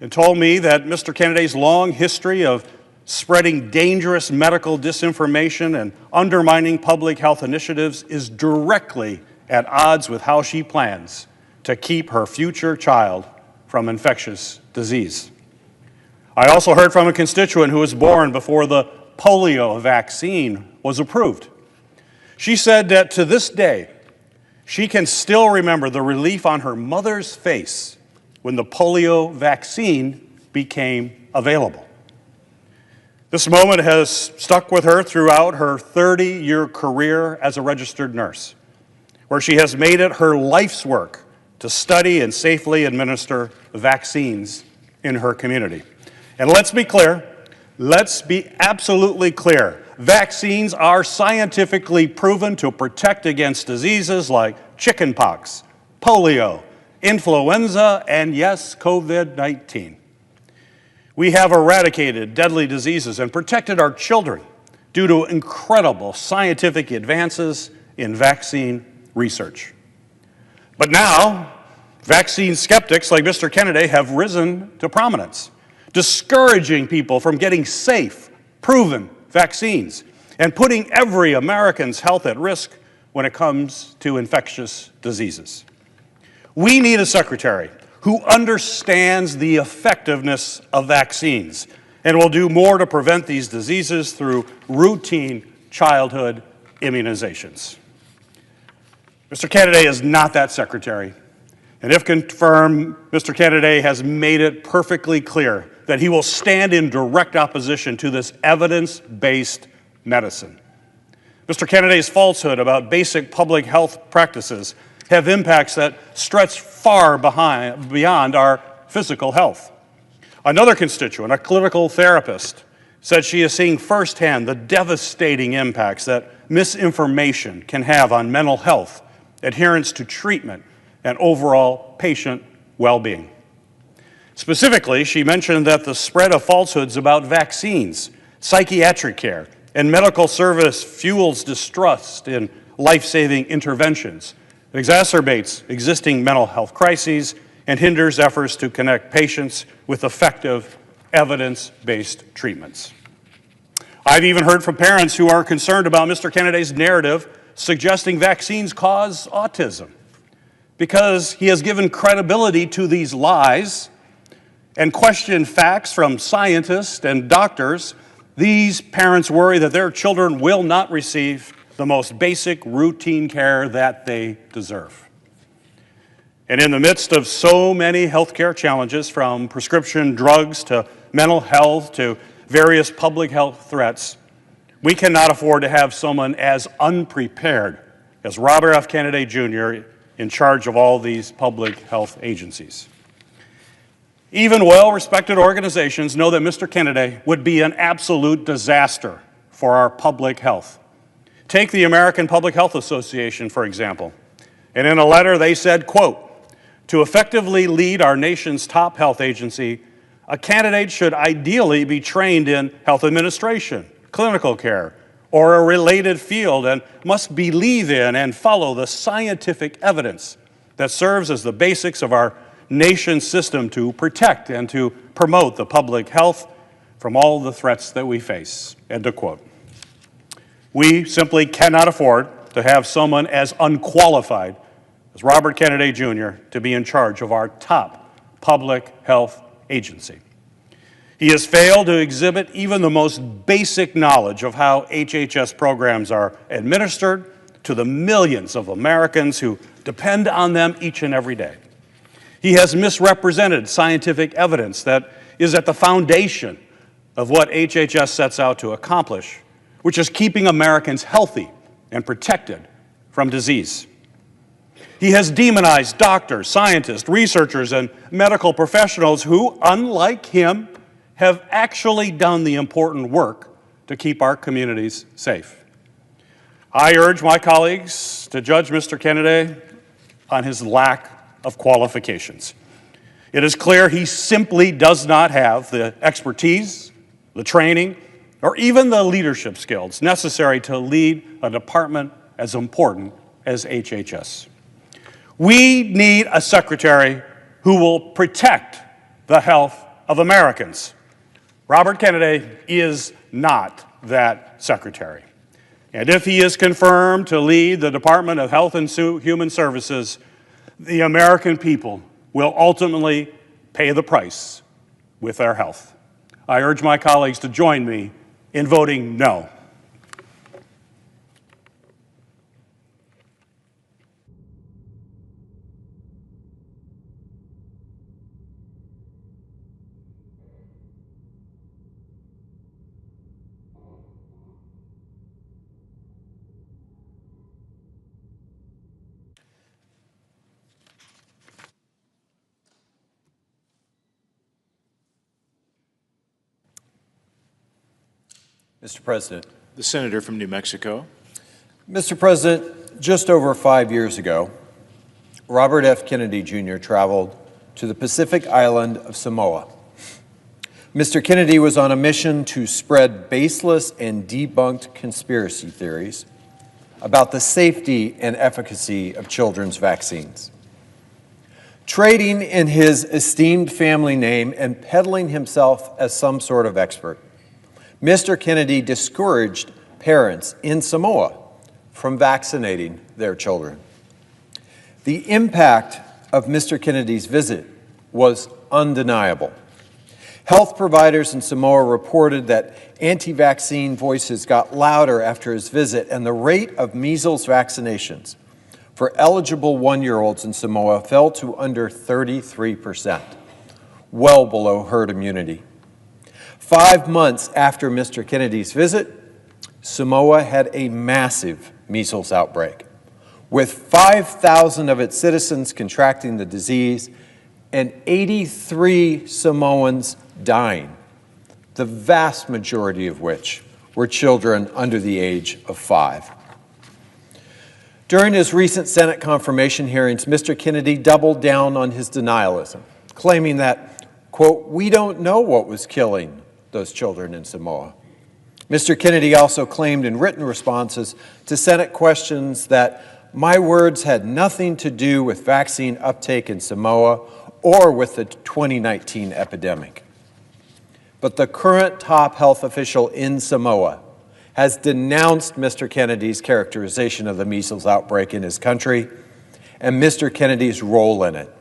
and told me that Mr. Kennedy's long history of spreading dangerous medical disinformation and undermining public health initiatives is directly at odds with how she plans to keep her future child from infectious disease. I also heard from a constituent who was born before the polio vaccine was approved. She said that to this day, she can still remember the relief on her mother's face when the polio vaccine became available. This moment has stuck with her throughout her 30-year career as a registered nurse, where she has made it her life's work to study and safely administer vaccines in her community. And let's be clear, let's be absolutely clear. Vaccines are scientifically proven to protect against diseases like chickenpox, polio, influenza, and yes, COVID-19. We have eradicated deadly diseases and protected our children due to incredible scientific advances in vaccine research. But now, vaccine skeptics like Mr. Kennedy have risen to prominence, discouraging people from getting safe, proven vaccines and putting every American's health at risk when it comes to infectious diseases. We need a secretary who understands the effectiveness of vaccines and will do more to prevent these diseases through routine childhood immunizations. Mr. Kennedy is not that secretary, and if confirmed, Mr. Kennedy has made it perfectly clear that he will stand in direct opposition to this evidence-based medicine. Mr. Kennedy's falsehood about basic public health practices have impacts that stretch far beyond our physical health. Another constituent, a clinical therapist, said she is seeing firsthand the devastating impacts that misinformation can have on mental health, adherence to treatment, and overall patient well-being. Specifically, she mentioned that the spread of falsehoods about vaccines, psychiatric care, and medical service fuels distrust in life-saving interventions, exacerbates existing mental health crises, and hinders efforts to connect patients with effective, evidence-based treatments. I've even heard from parents who are concerned about Mr. Kennedy's narrative suggesting vaccines cause autism. Because he has given credibility to these lies and questioned facts from scientists and doctors, these parents worry that their children will not receive the most basic routine care that they deserve. And in the midst of so many healthcare challenges, from prescription drugs to mental health to various public health threats, we cannot afford to have someone as unprepared as Robert F. Kennedy Jr. in charge of all these public health agencies. Even well-respected organizations know that Mr. Kennedy would be an absolute disaster for our public health. Take the American Public Health Association, for example. And in a letter, they said, quote, "To effectively lead our nation's top health agency, a candidate should ideally be trained in health administration, clinical care, or a related field, and must believe in and follow the scientific evidence that serves as the basics of our nation's system to protect and to promote the public health from all the threats that we face." End of quote. We simply cannot afford to have someone as unqualified as Robert Kennedy Jr. to be in charge of our top public health agency. He has failed to exhibit even the most basic knowledge of how HHS programs are administered to the millions of Americans who depend on them each and every day. He has misrepresented scientific evidence that is at the foundation of what HHS sets out to accomplish, which is keeping Americans healthy and protected from disease. He has demonized doctors, scientists, researchers, and medical professionals who, unlike him, have actually done the important work to keep our communities safe. I urge my colleagues to judge Mr. Kennedy on his lack of qualifications. It is clear he simply does not have the expertise, the training, or even the leadership skills necessary to lead a department as important as HHS. We need a secretary who will protect the health of Americans. Robert Kennedy is not that secretary. And if he is confirmed to lead the Department of Health and Human Services, the American people will ultimately pay the price with their health. I urge my colleagues to join me in voting no. Mr. President. The senator from New Mexico. Mr. President, just over 5 years ago, Robert F. Kennedy Jr. traveled to the Pacific island of Samoa. Mr. Kennedy was on a mission to spread baseless and debunked conspiracy theories about the safety and efficacy of children's vaccines. Trading in his esteemed family name and peddling himself as some sort of expert, Mr. Kennedy discouraged parents in Samoa from vaccinating their children. The impact of Mr. Kennedy's visit was undeniable. Health providers in Samoa reported that anti-vaccine voices got louder after his visit, and the rate of measles vaccinations for eligible 1-year-olds in Samoa fell to under 33%, well below herd immunity. 5 months after Mr. Kennedy's visit, Samoa had a massive measles outbreak, with 5,000 of its citizens contracting the disease and 83 Samoans dying, the vast majority of which were children under the age of 5. During his recent Senate confirmation hearings, Mr. Kennedy doubled down on his denialism, claiming that, quote, "We don't know what was killing those children in Samoa." Mr. Kennedy also claimed in written responses to Senate questions that my words had nothing to do with vaccine uptake in Samoa or with the 2019 epidemic. But the current top health official in Samoa has denounced Mr. Kennedy's characterization of the measles outbreak in his country and Mr. Kennedy's role in it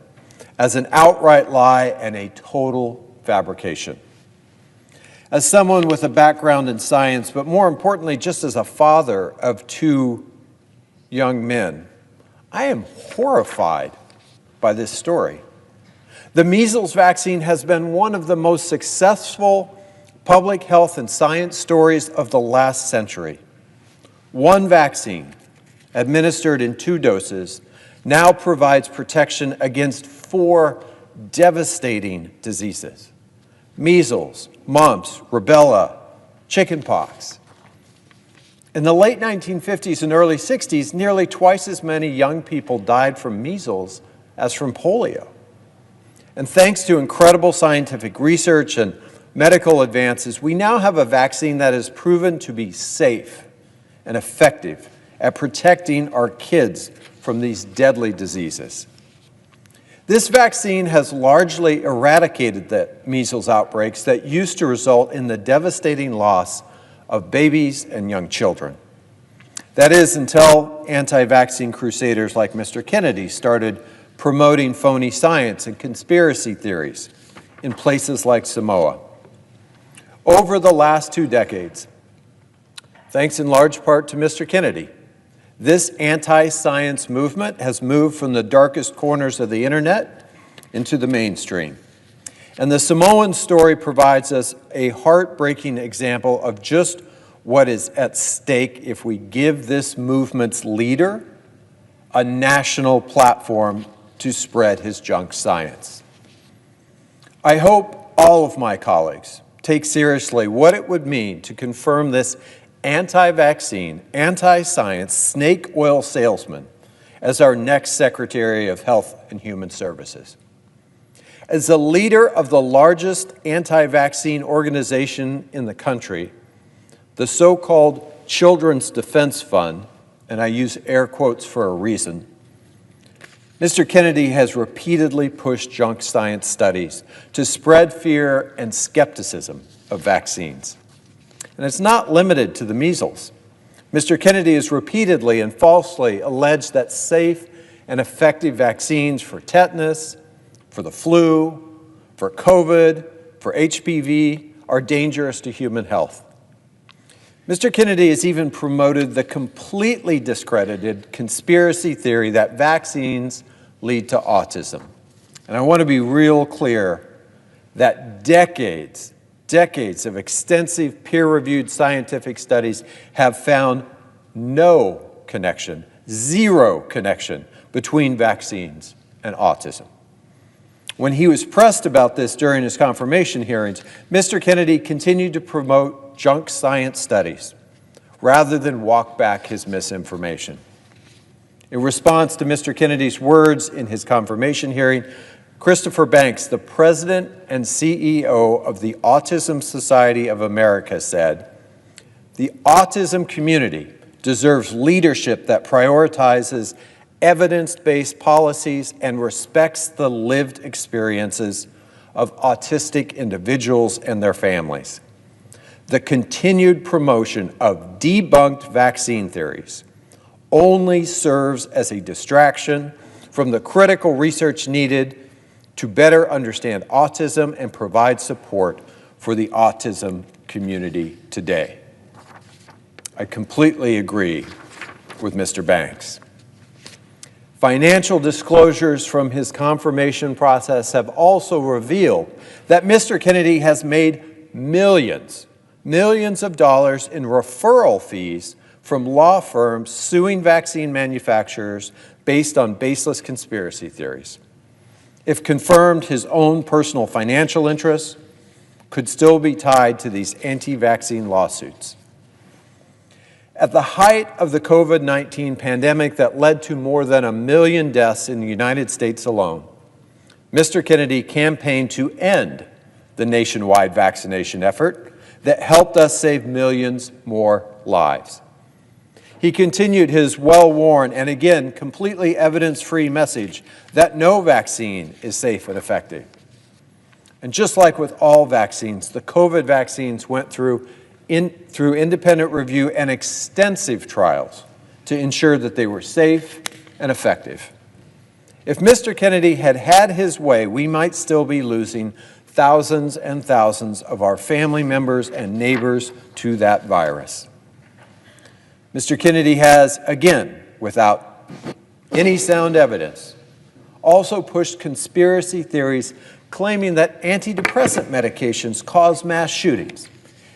as an outright lie and a total fabrication. As someone with a background in science, but more importantly, just as a father of 2 young men, I am horrified by this story. The measles vaccine has been one of the most successful public health and science stories of the last century. One vaccine, administered in 2 doses, now provides protection against 4 devastating diseases: measles, mumps, rubella, chickenpox. In the late 1950s and early 60s, nearly twice as many young people died from measles as from polio. And thanks to incredible scientific research and medical advances, we now have a vaccine that is proven to be safe and effective at protecting our kids from these deadly diseases. This vaccine has largely eradicated the measles outbreaks that used to result in the devastating loss of babies and young children. That is, until anti-vaccine crusaders like Mr. Kennedy started promoting phony science and conspiracy theories in places like Samoa. Over the last 2 decades, thanks in large part to Mr. Kennedy, this anti-science movement has moved from the darkest corners of the internet into the mainstream. And the Samoan story provides us a heartbreaking example of just what is at stake if we give this movement's leader a national platform to spread his junk science. I hope all of my colleagues take seriously what it would mean to confirm this anti-vaccine, anti-science snake oil salesman as our next Secretary of Health and Human Services. As the leader of the largest anti-vaccine organization in the country, the so-called Children's Defense Fund, and I use air quotes for a reason, Mr. Kennedy has repeatedly pushed junk science studies to spread fear and skepticism of vaccines. And it's not limited to the measles. Mr. Kennedy has repeatedly and falsely alleged that safe and effective vaccines for tetanus, for the flu, for COVID, for HPV are dangerous to human health. Mr. Kennedy has even promoted the completely discredited conspiracy theory that vaccines lead to autism. And I want to be real clear that decades of extensive peer-reviewed scientific studies have found no connection, zero connection between vaccines and autism. When he was pressed about this during his confirmation hearings, Mr. Kennedy continued to promote junk science studies rather than walk back his misinformation. In response to Mr. Kennedy's words in his confirmation hearing, Christopher Banks, the president and CEO of the Autism Society of America, said, "The autism community deserves leadership that prioritizes evidence-based policies and respects the lived experiences of autistic individuals and their families. The continued promotion of debunked vaccine theories only serves as a distraction from the critical research needed to better understand autism and provide support for the autism community today." I completely agree with Mr. Banks. Financial disclosures from his confirmation process have also revealed that Mr. Kennedy has made millions of dollars in referral fees from law firms suing vaccine manufacturers based on baseless conspiracy theories. If confirmed, his own personal financial interests could still be tied to these anti-vaccine lawsuits. At the height of the COVID-19 pandemic that led to more than 1 million deaths in the United States alone, Mr. Kennedy campaigned to end the nationwide vaccination effort that helped us save millions more lives. He continued his well-worn and again completely evidence-free message that no vaccine is safe and effective. And just like with all vaccines, the COVID vaccines went through independent review and extensive trials to ensure that they were safe and effective. If Mr. Kennedy had had his way, we might still be losing thousands and thousands of our family members and neighbors to that virus. Mr. Kennedy has, again, without any sound evidence, also pushed conspiracy theories claiming that antidepressant medications cause mass shootings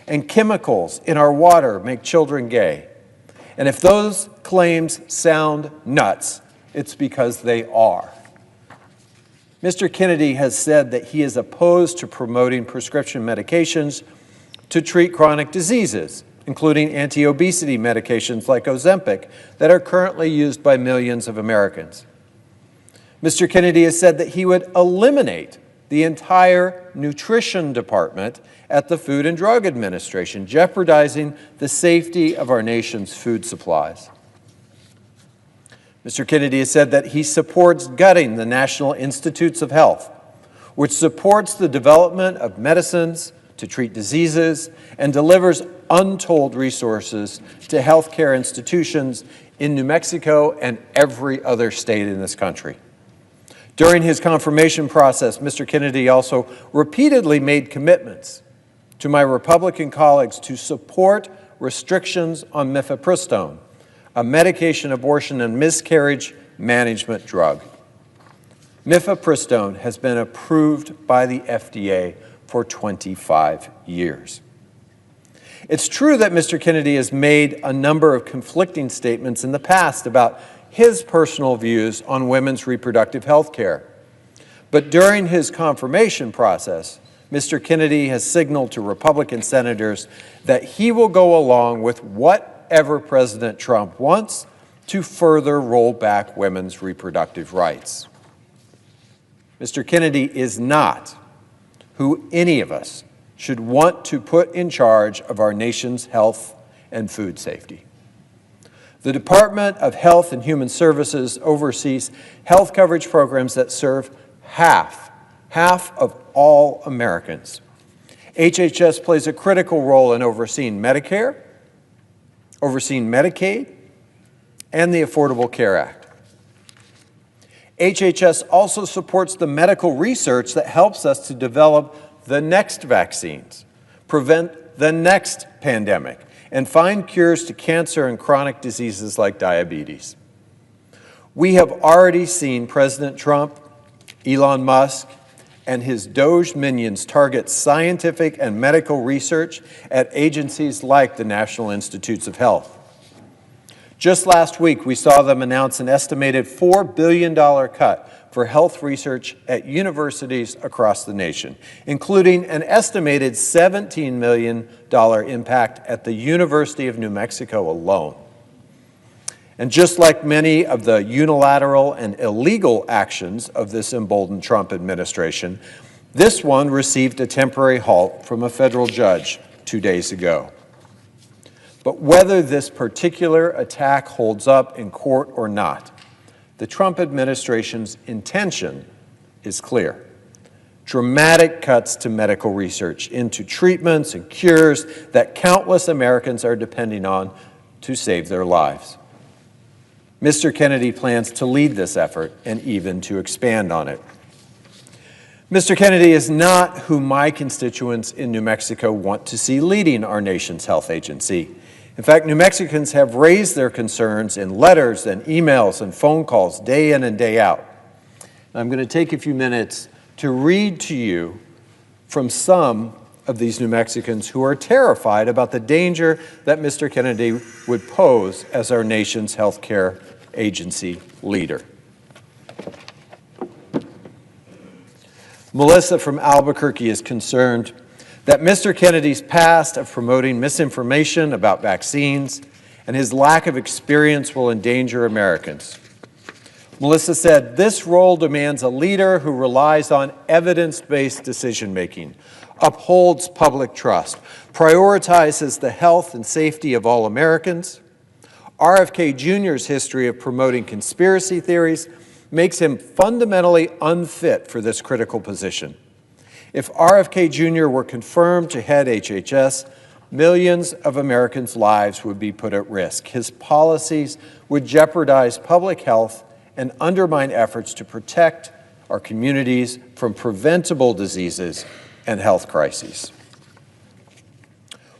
and chemicals in our water make children gay. And if those claims sound nuts, it's because they are. Mr. Kennedy has said that he is opposed to promoting prescription medications to treat chronic diseases, including anti-obesity medications like Ozempic that are currently used by millions of Americans. Mr. Kennedy has said that he would eliminate the entire nutrition department at the Food and Drug Administration, jeopardizing the safety of our nation's food supplies. Mr. Kennedy has said that he supports gutting the National Institutes of Health, which supports the development of medicines to treat diseases and delivers untold resources to healthcare institutions in New Mexico and every other state in this country. During his confirmation process, Mr. Kennedy also repeatedly made commitments to my Republican colleagues to support restrictions on mifepristone, a medication abortion and miscarriage management drug. Mifepristone has been approved by the FDA for 25 years. It's true that Mr. Kennedy has made a number of conflicting statements in the past about his personal views on women's reproductive health care. But during his confirmation process, Mr. Kennedy has signaled to Republican senators that he will go along with whatever President Trump wants to further roll back women's reproductive rights. Mr. Kennedy is not who any of us should want to put in charge of our nation's health and food safety. The Department of Health and Human Services oversees health coverage programs that serve half of all Americans. HHS plays a critical role in overseeing Medicare, overseeing Medicaid, and the Affordable Care Act. HHS also supports the medical research that helps us to develop the next vaccines, prevent the next pandemic, and find cures to cancer and chronic diseases like diabetes. We have already seen President Trump, Elon Musk, and his Doge minions target scientific and medical research at agencies like the National Institutes of Health. Just last week, we saw them announce an estimated $4 billion cut for health research at universities across the nation, including an estimated $17 million impact at the University of New Mexico alone. And just like many of the unilateral and illegal actions of this emboldened Trump administration, this one received a temporary halt from a federal judge 2 days ago. But whether this particular attack holds up in court or not, the Trump administration's intention is clear. Dramatic cuts to medical research into treatments and cures that countless Americans are depending on to save their lives. Mr. Kennedy plans to lead this effort and even to expand on it. Mr. Kennedy is not who my constituents in New Mexico want to see leading our nation's health agency. In fact, New Mexicans have raised their concerns in letters and emails and phone calls day in and day out. I'm going to take a few minutes to read to you from some of these New Mexicans who are terrified about the danger that Mr. Kennedy would pose as our nation's health care agency leader. Melissa from Albuquerque is concerned that Mr. Kennedy's past of promoting misinformation about vaccines and his lack of experience will endanger Americans. Melissa said, "This role demands a leader who relies on evidence-based decision-making, upholds public trust, prioritizes the health and safety of all Americans. RFK Jr.'s history of promoting conspiracy theories makes him fundamentally unfit for this critical position. If RFK Jr. were confirmed to head HHS, millions of Americans' lives would be put at risk. His policies would jeopardize public health and undermine efforts to protect our communities from preventable diseases and health crises."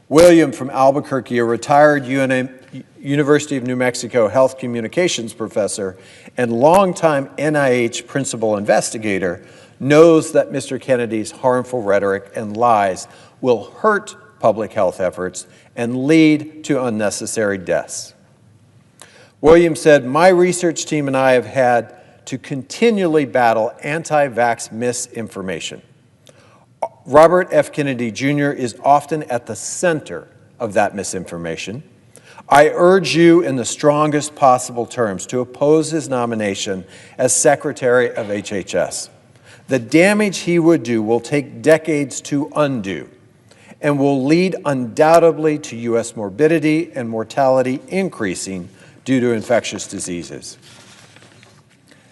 William from Albuquerque, a retired University of New Mexico health communications professor and longtime NIH principal investigator, knows that Mr. Kennedy's harmful rhetoric and lies will hurt public health efforts and lead to unnecessary deaths. William said, "My research team and I have had to continually battle anti-vax misinformation. Robert F. Kennedy Jr. is often at the center of that misinformation. I urge you in the strongest possible terms to oppose his nomination as Secretary of HHS. The damage he would do will take decades to undo and will lead undoubtedly to U.S. morbidity and mortality increasing due to infectious diseases.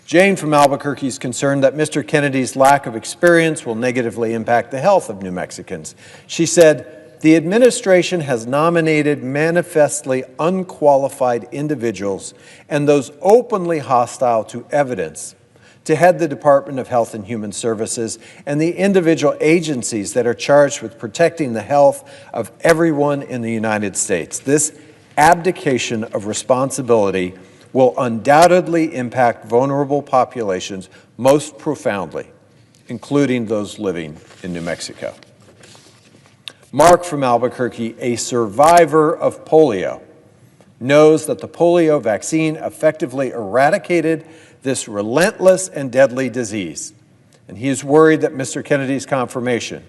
Jane from Albuquerque is concerned that Mr. Kennedy's lack of experience will negatively impact the health of New Mexicans. She said, "The administration has nominated manifestly unqualified individuals and those openly hostile to evidence to head the Department of Health and Human Services and the individual agencies that are charged with protecting the health of everyone in the United States. This abdication of responsibility will undoubtedly impact vulnerable populations most profoundly, including those living in New Mexico." Mark from Albuquerque, a survivor of polio, knows that the polio vaccine effectively eradicated this relentless and deadly disease, and he is worried that Mr. Kennedy's confirmation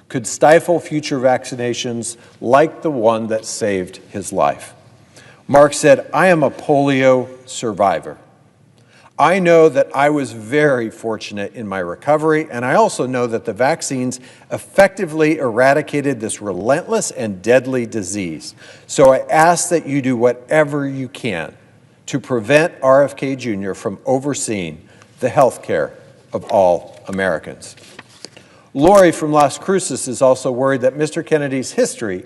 could stifle future vaccinations like the one that saved his life. Mark said, "I am a polio survivor. I know that I was very fortunate in my recovery, and I also know that the vaccines effectively eradicated this relentless and deadly disease. So I ask that you do whatever you can to prevent RFK Jr. from overseeing the health care of all Americans." Lori from Las Cruces is also worried that Mr. Kennedy's history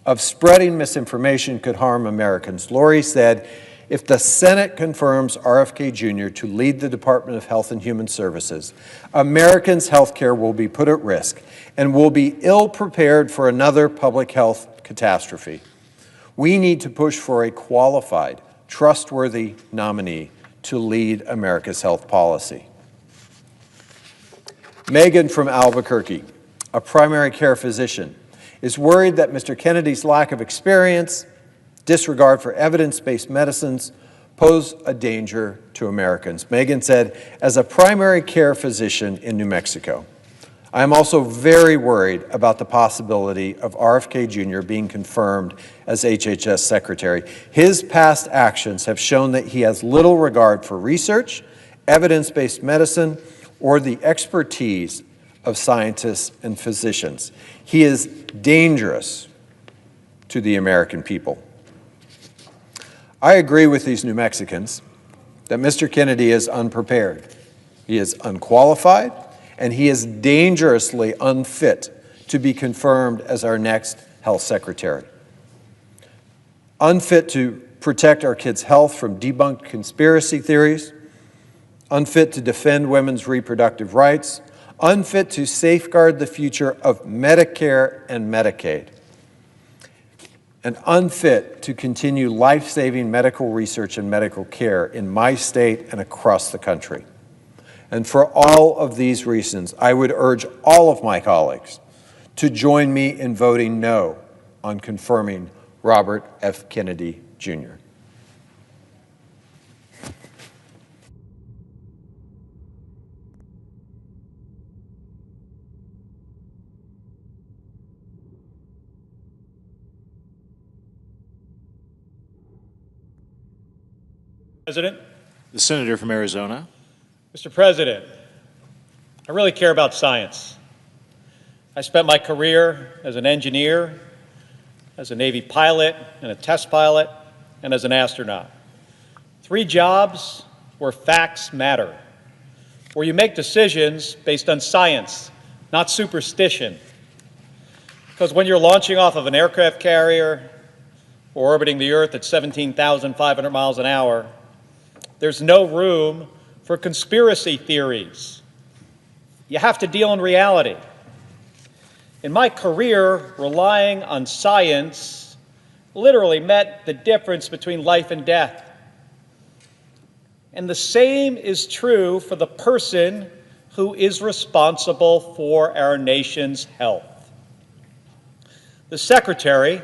of spreading misinformation could harm Americans. Lori said, "If the Senate confirms RFK Jr. to lead the Department of Health and Human Services, Americans' health care will be put at risk and will be ill-prepared for another public health catastrophe. We need to push for a qualified, trustworthy nominee to lead America's health policy." Megan from Albuquerque, a primary care physician, is worried that Mr. Kennedy's lack of experience, disregard for evidence-based medicines pose a danger to Americans. Megan said, "As a primary care physician in New Mexico, I am also very worried about the possibility of RFK Jr. being confirmed as HHS Secretary. His past actions have shown that he has little regard for research, evidence-based medicine, or the expertise of scientists and physicians. He is dangerous to the American people." I agree with these New Mexicans that Mr. Kennedy is unprepared. He is unqualified, and he is dangerously unfit to be confirmed as our next health secretary. Unfit to protect our kids' health from debunked conspiracy theories, unfit to defend women's reproductive rights, unfit to safeguard the future of Medicare and Medicaid, and unfit to continue life-saving medical research and medical care in my state and across the country. And for all of these reasons, I would urge all of my colleagues to join me in voting no on confirming Robert F. Kennedy, Jr. President. The Senator from Arizona. Mr. President, I really care about science. I spent my career as an engineer, as a Navy pilot and a test pilot, and as an astronaut. 3 jobs where facts matter, where you make decisions based on science, not superstition. Because when you're launching off of an aircraft carrier or orbiting the Earth at 17,500 miles an hour, there's no room for conspiracy theories. You have to deal in reality. In my career, relying on science literally meant the difference between life and death. And the same is true for the person who is responsible for our nation's health. The Secretary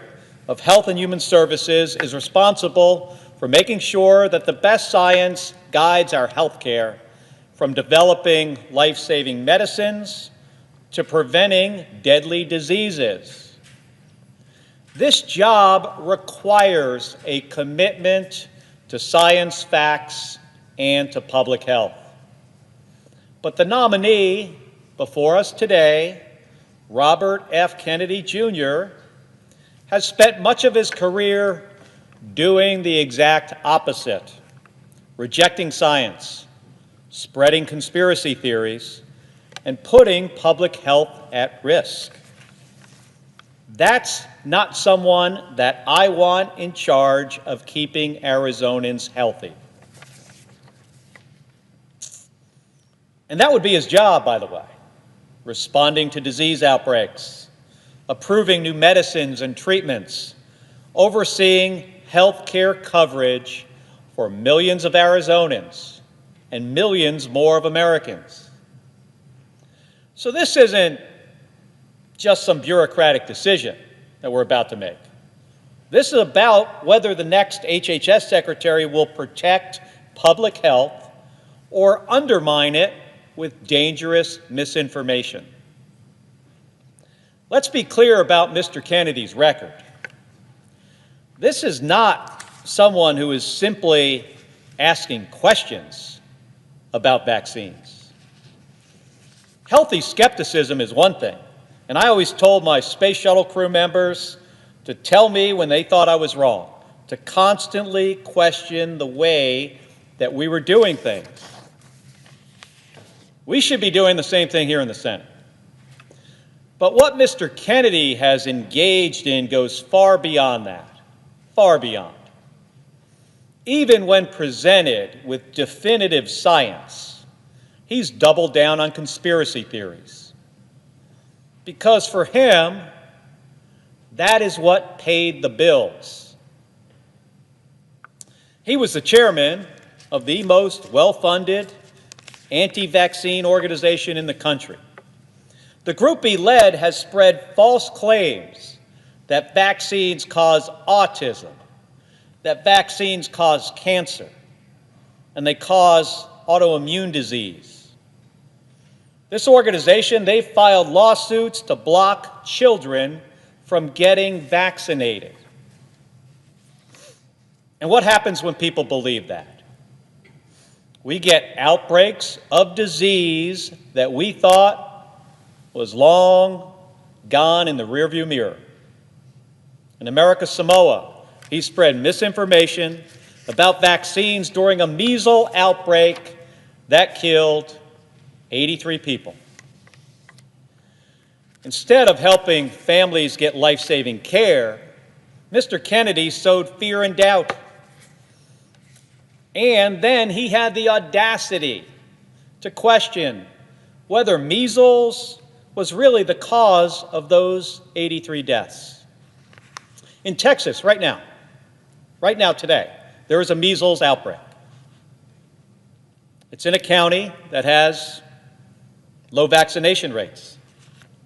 of Health and Human Services is responsible for making sure that the best science guides our healthcare from developing life-saving medicines to preventing deadly diseases. This job requires a commitment to science, facts, and to public health. But the nominee before us today, Robert F. Kennedy Jr., has spent much of his career doing the exact opposite, rejecting science, spreading conspiracy theories, and putting public health at risk. That's not someone that I want in charge of keeping Arizonans healthy. And that would be his job, by the way, responding to disease outbreaks, approving new medicines and treatments, overseeing health care coverage for millions of Arizonans and millions more of Americans. So this isn't just some bureaucratic decision that we're about to make. This is about whether the next HHS secretary will protect public health or undermine it with dangerous misinformation. Let's be clear about Mr. Kennedy's record. This is not someone who is simply asking questions about vaccines. Healthy skepticism is one thing, and I always told my space shuttle crew members to tell me when they thought I was wrong, to constantly question the way that we were doing things. We should be doing the same thing here in the Senate. But what Mr. Kennedy has engaged in goes far beyond that, far beyond. Even when presented with definitive science, he's doubled down on conspiracy theories. Because for him, that is what paid the bills. He was the chairman of the most well-funded anti-vaccine organization in the country. The group he led has spread false claims that vaccines cause autism, that vaccines cause cancer, and they cause autoimmune disease. This organization, they filed lawsuits to block children from getting vaccinated. And what happens when people believe that? We get outbreaks of disease that we thought was long gone in the rearview mirror. In America Samoa, he spread misinformation about vaccines during a measles outbreak that killed 83 people. Instead of helping families get life-saving care, Mr. Kennedy sowed fear and doubt. And then he had the audacity to question whether measles was really the cause of those 83 deaths. In Texas, right now today, there is a measles outbreak. It's in a county that has low vaccination rates.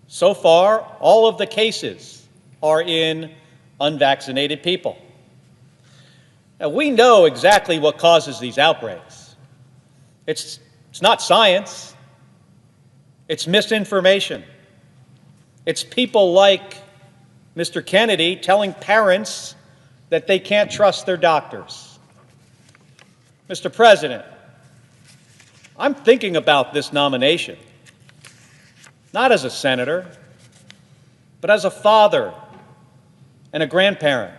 So far, all of the cases are in unvaccinated people. Now, we know exactly what causes these outbreaks. It's not science. It's misinformation. It's people like Mr. Kennedy telling parents that they can't trust their doctors. Mr. President, I'm thinking about this nomination, not as a senator, but as a father and a grandparent.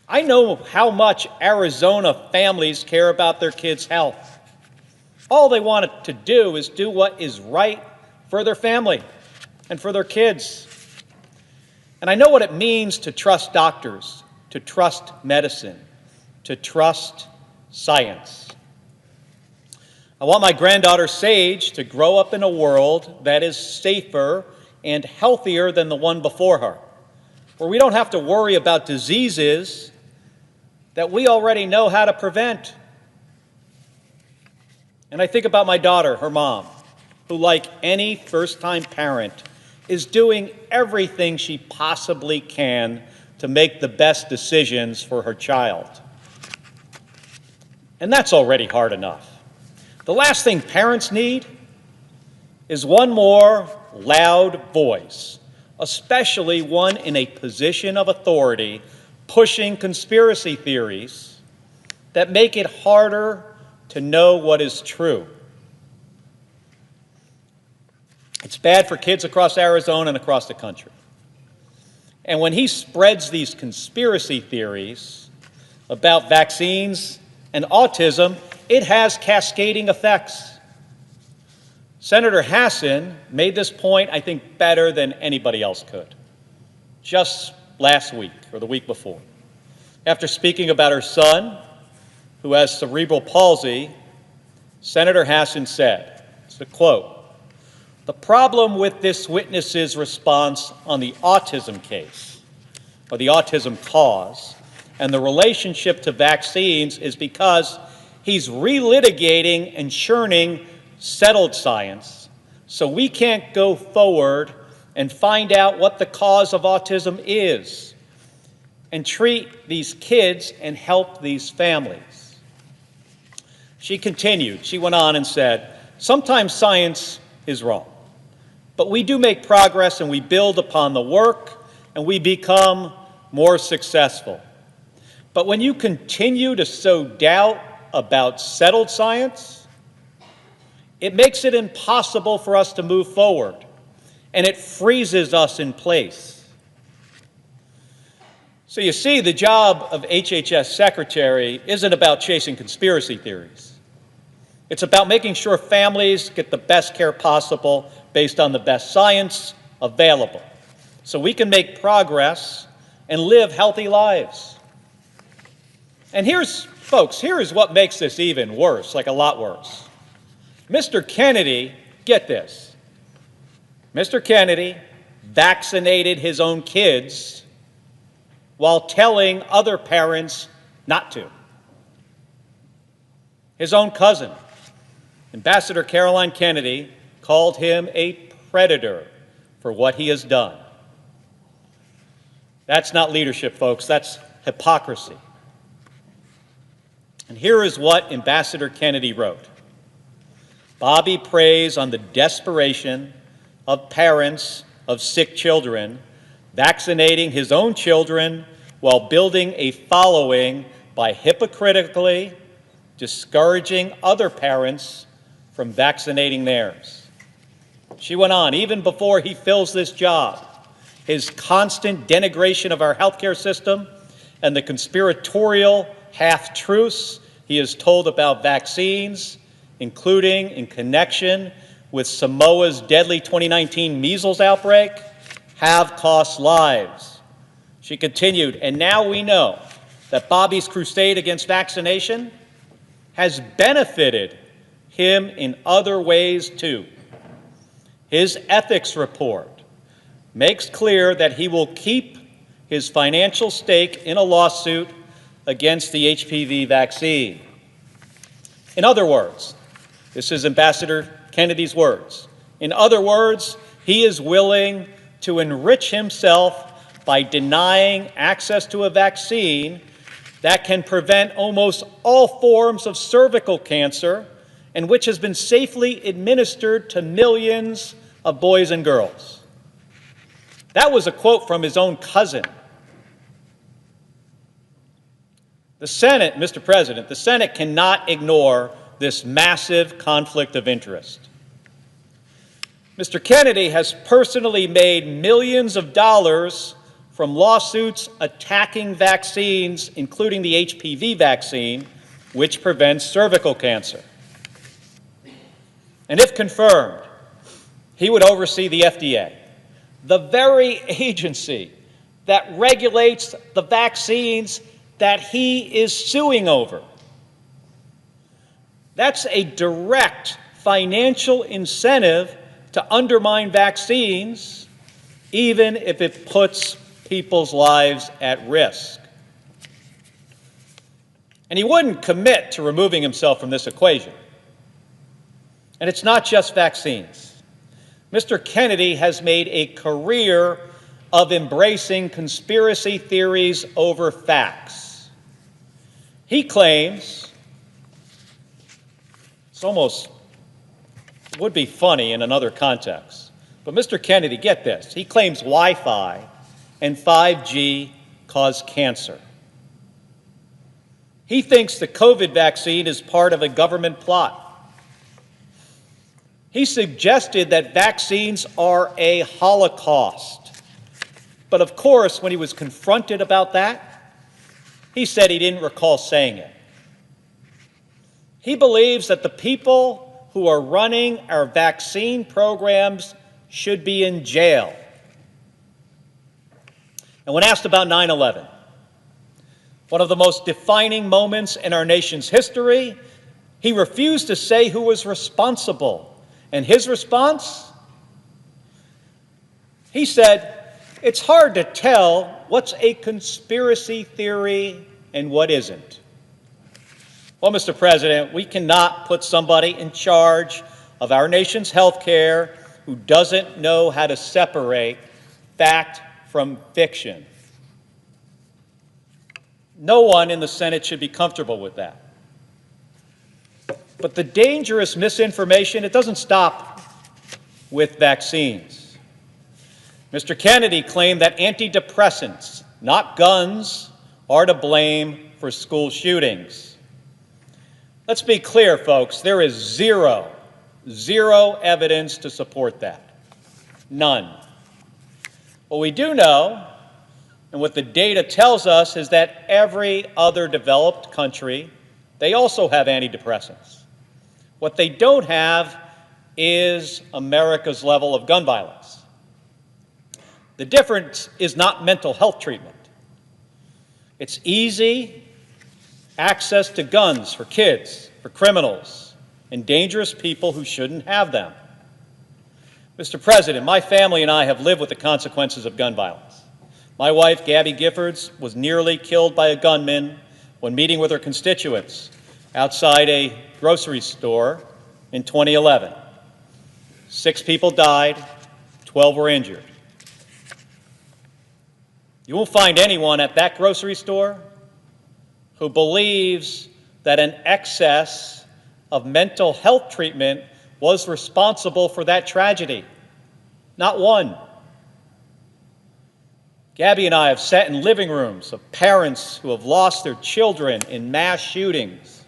I know how much Arizona families care about their kids' health. All they want to do is do what is right for their family and for their kids. And I know what it means to trust doctors, to trust medicine, to trust science. I want my granddaughter Sage to grow up in a world that is safer and healthier than the one before her, where we don't have to worry about diseases that we already know how to prevent. And I think about my daughter, her mom, who, like any first-time parent, is doing everything she possibly can to make the best decisions for her child. And that's already hard enough. The last thing parents need is one more loud voice, especially one in a position of authority, pushing conspiracy theories that make it harder to know what is true. It's bad for kids across Arizona and across the country. And when he spreads these conspiracy theories about vaccines and autism, it has cascading effects. Senator Hassan made this point, I think, better than anybody else could, just last week or the week before. After speaking about her son, who has cerebral palsy, Senator Hassan said, it's a quote, "The problem with this witness's response on the autism case, or the autism cause, and the relationship to vaccines is because he's relitigating and churning settled science, so we can't go forward and find out what the cause of autism is and treat these kids and help these families." She continued, she went on and said, "Sometimes science is wrong, but we do make progress and we build upon the work and we become more successful. But when you continue to sow doubt about settled science, it makes it impossible for us to move forward, and it freezes us in place." So you see, the job of HHS Secretary isn't about chasing conspiracy theories. It's about making sure families get the best care possible based on the best science available, so we can make progress and live healthy lives. And folks, here is what makes this even worse, like a lot worse. Mr. Kennedy, get this, Mr. Kennedy vaccinated his own kids while telling other parents not to. His own cousin, Ambassador Caroline Kennedy, called him a predator for what he has done. That's not leadership, folks. That's hypocrisy. And here is what Ambassador Kennedy wrote. "Bobby preys on the desperation of parents of sick children, vaccinating his own children while building a following by hypocritically discouraging other parents from vaccinating theirs." She went on, even before he fills this job, his constant denigration of our healthcare system and the conspiratorial half-truths he has told about vaccines, including in connection with Samoa's deadly 2019 measles outbreak, have cost lives. She continued, "And now we know that Bobby's crusade against vaccination has benefited him in other ways too. His ethics report makes clear that he will keep his financial stake in a lawsuit against the HPV vaccine." In other words, this is Ambassador Kennedy's words. In other words, he is willing to enrich himself by denying access to a vaccine that can prevent almost all forms of cervical cancer and which has been safely administered to millions of boys and girls. That was a quote from his own cousin. The Senate, Mr. President, the Senate cannot ignore this massive conflict of interest. Mr. Kennedy has personally made millions of dollars from lawsuits attacking vaccines, including the HPV vaccine, which prevents cervical cancer. And if confirmed, he would oversee the FDA, the very agency that regulates the vaccines that he is suing over. That's a direct financial incentive to undermine vaccines, even if it puts people's lives at risk. And he wouldn't commit to removing himself from this equation. And it's not just vaccines. Mr. Kennedy has made a career of embracing conspiracy theories over facts. He claims It's almost would be funny in another context. But Mr. Kennedy, get this. He claims Wi-Fi and 5G cause cancer. He thinks the COVID vaccine is part of a government plot. He suggested that vaccines are a holocaust. But of course, when he was confronted about that, he said he didn't recall saying it. He believes that the people who are running our vaccine programs should be in jail. And when asked about 9/11, one of the most defining moments in our nation's history, he refused to say who was responsible. And his response? He said, "It's hard to tell what's a conspiracy theory and what isn't." Well, Mr. President, we cannot put somebody in charge of our nation's health care who doesn't know how to separate fact from fiction. No one in the Senate should be comfortable with that. But the dangerous misinformation, it doesn't stop with vaccines. Mr. Kennedy claimed that antidepressants, not guns, are to blame for school shootings. Let's be clear, folks. There is zero evidence to support that. None. What we do know, and what the data tells us, is that every other developed country, they also have antidepressants. What they don't have is America's level of gun violence. The difference is not mental health treatment. It's easy access to guns for kids, for criminals, and dangerous people who shouldn't have them. Mr. President, my family and I have lived with the consequences of gun violence. My wife, Gabby Giffords, was nearly killed by a gunman when meeting with her constituents outside a grocery store in 2011. 6 people died, 12 were injured. You won't find anyone at that grocery store who believes that an excess of mental health treatment was responsible for that tragedy. Not one. Gabby and I have sat in living rooms of parents who have lost their children in mass shootings.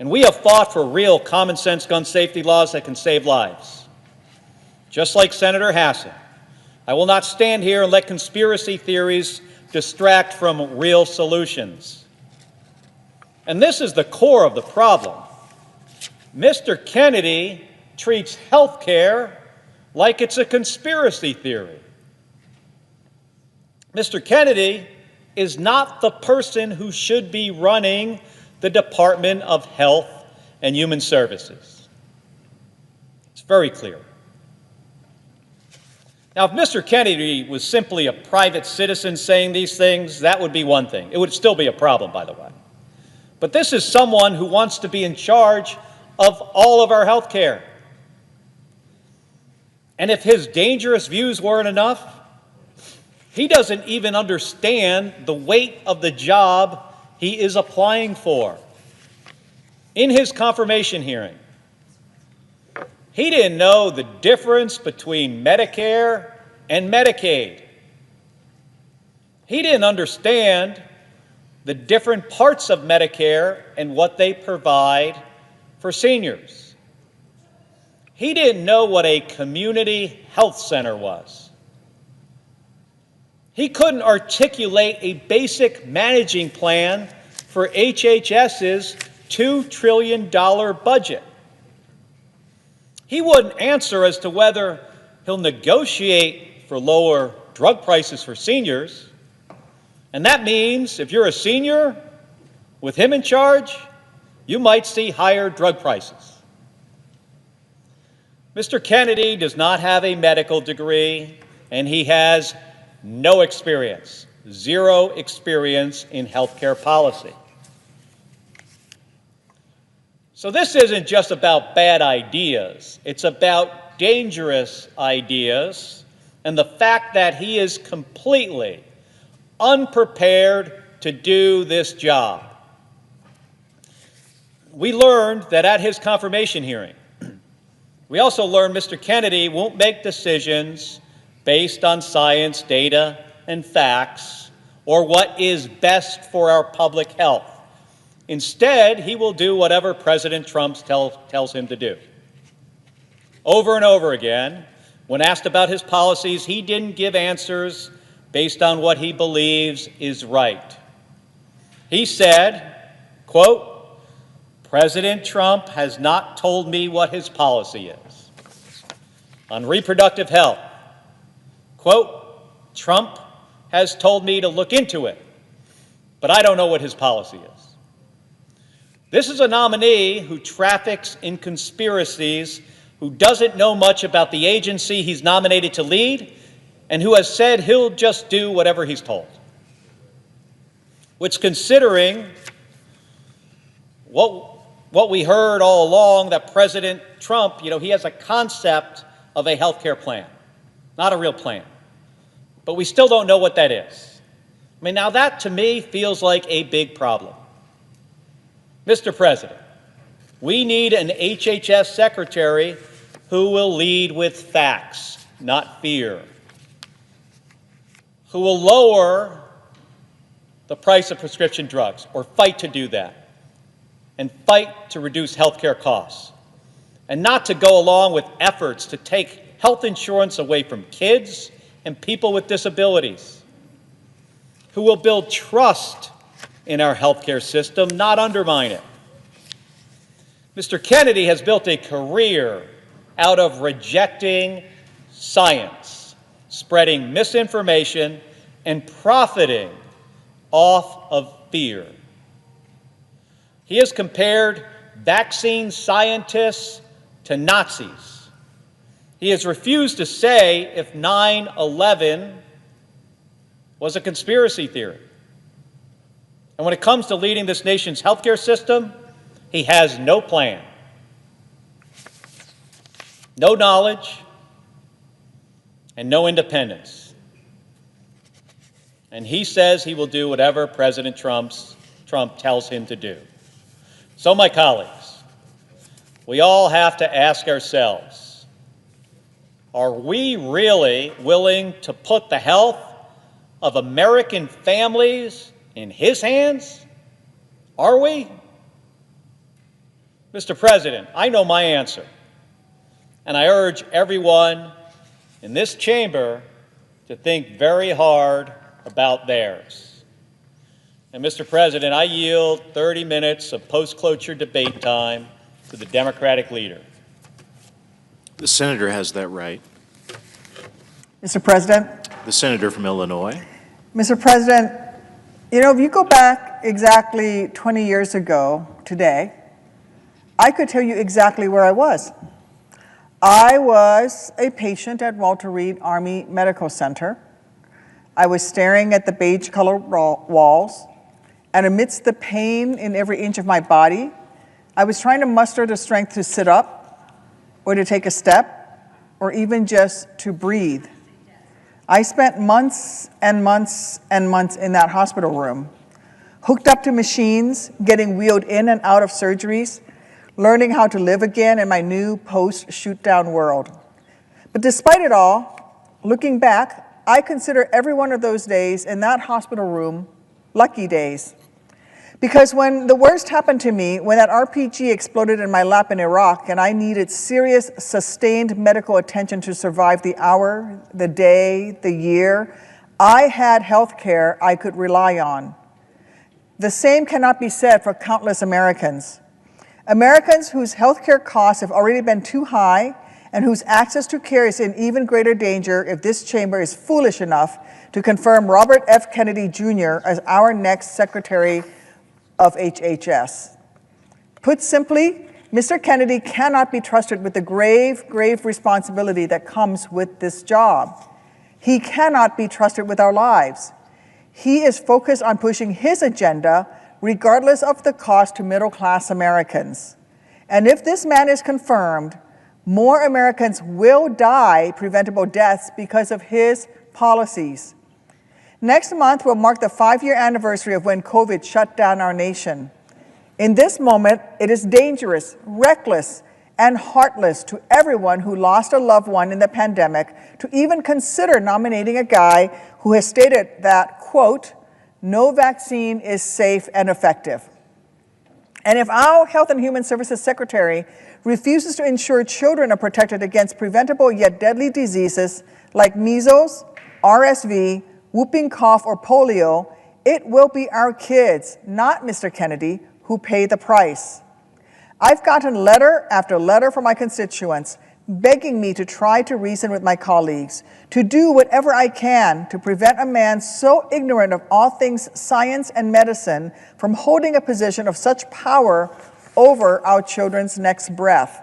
And we have fought for real common sense gun safety laws that can save lives. Just like Senator Hassan, I will not stand here and let conspiracy theories distract from real solutions. And this is the core of the problem. Mr. Kennedy treats health care like it's a conspiracy theory. Mr. Kennedy is not the person who should be running the Department of Health and Human Services. It's very clear. Now, if Mr. Kennedy was simply a private citizen saying these things, that would be one thing. It would still be a problem, by the way. But this is someone who wants to be in charge of all of our health care. And if his dangerous views weren't enough, he doesn't even understand the weight of the job he is applying for. In his confirmation hearing, he didn't know the difference between Medicare and Medicaid. He didn't understand the different parts of Medicare and what they provide for seniors. He didn't know what a community health center was. He couldn't articulate a basic managing plan for HHS's $2 trillion budget. He wouldn't answer as to whether he'll negotiate for lower drug prices for seniors. And that means if you're a senior with him in charge, you might see higher drug prices. Mr. Kennedy does not have a medical degree, and he has no experience, zero experience in healthcare policy. So this isn't just about bad ideas. It's about dangerous ideas and the fact that he is completely unprepared to do this job. we learned that at his confirmation hearing, we also learned Mr. Kennedy won't make decisions based on science, data, and facts, or what is best for our public health. Instead, he will do whatever President Trump tells him to do. Over and over again, when asked about his policies, he didn't give answers based on what he believes is right. He said, quote, "President Trump has not told me what his policy is." On reproductive health, quote, "Trump has told me to look into it, but I don't know what his policy is." This is a nominee who traffics in conspiracies, who doesn't know much about the agency he's nominated to lead, and who has said he'll just do whatever he's told. Which, considering what we heard all along, that President Trump, he has a concept of a health care plan, not a real plan. But we still don't know what that is. I mean, now that to me feels like a big problem. Mr. President, we need an HHS secretary who will lead with facts, not fear, who will lower the price of prescription drugs, or fight to do that, and fight to reduce health care costs, and not to go along with efforts to take health insurance away from kids and people with disabilities, who will build trust in our health care system, not undermine it. Mr. Kennedy has built a career out of rejecting science, spreading misinformation, and profiting off of fear. He has compared vaccine scientists to Nazis. He has refused to say if 9/11 was a conspiracy theory. And when it comes to leading this nation's healthcare system, he has no plan, no knowledge, and no independence. And he says he will do whatever President Trump tells him to do. So, my colleagues, we all have to ask ourselves, are we really willing to put the health of American families in his hands? Are we? Mr. President, I know my answer, and I urge everyone in this chamber to think very hard about theirs. And Mr. President, I yield 30 minutes of post-cloture debate time to the Democratic leader. The senator has that right. Mr. President. The senator from Illinois. Mr. President, if you go back exactly 20 years ago today, I could tell you exactly where I was. I was a patient at Walter Reed Army Medical Center. I was staring at the beige-colored walls, and amidst the pain in every inch of my body, I was trying to muster the strength to sit up, or to take a step, or even just to breathe. I spent months and months and months in that hospital room, hooked up to machines, getting wheeled in and out of surgeries, learning how to live again in my new post-shoot-down world. But despite it all, looking back, I consider every one of those days in that hospital room lucky days. Because when the worst happened to me, when that RPG exploded in my lap in Iraq and I needed serious, sustained medical attention to survive the hour, the day, the year, I had health care I could rely on. The same cannot be said for countless Americans. Americans whose health care costs have already been too high and whose access to care is in even greater danger if this chamber is foolish enough to confirm Robert F. Kennedy Jr. as our next Secretary of HHS. Put simply, Mr. Kennedy cannot be trusted with the grave, grave responsibility that comes with this job. He cannot be trusted with our lives. He is focused on pushing his agenda regardless of the cost to middle-class Americans. And if this man is confirmed, more Americans will die preventable deaths because of his policies. Next month will mark the 5-year anniversary of when COVID shut down our nation. In this moment, it is dangerous, reckless, and heartless to everyone who lost a loved one in the pandemic to even consider nominating a guy who has stated that, quote, no vaccine is safe and effective. And if our Health and Human Services Secretary refuses to ensure children are protected against preventable yet deadly diseases like measles, RSV, whooping cough, or polio, it will be our kids, not Mr. Kennedy, who pay the price. I've gotten letter after letter from my constituents begging me to try to reason with my colleagues, to do whatever I can to prevent a man so ignorant of all things science and medicine from holding a position of such power over our children's next breath.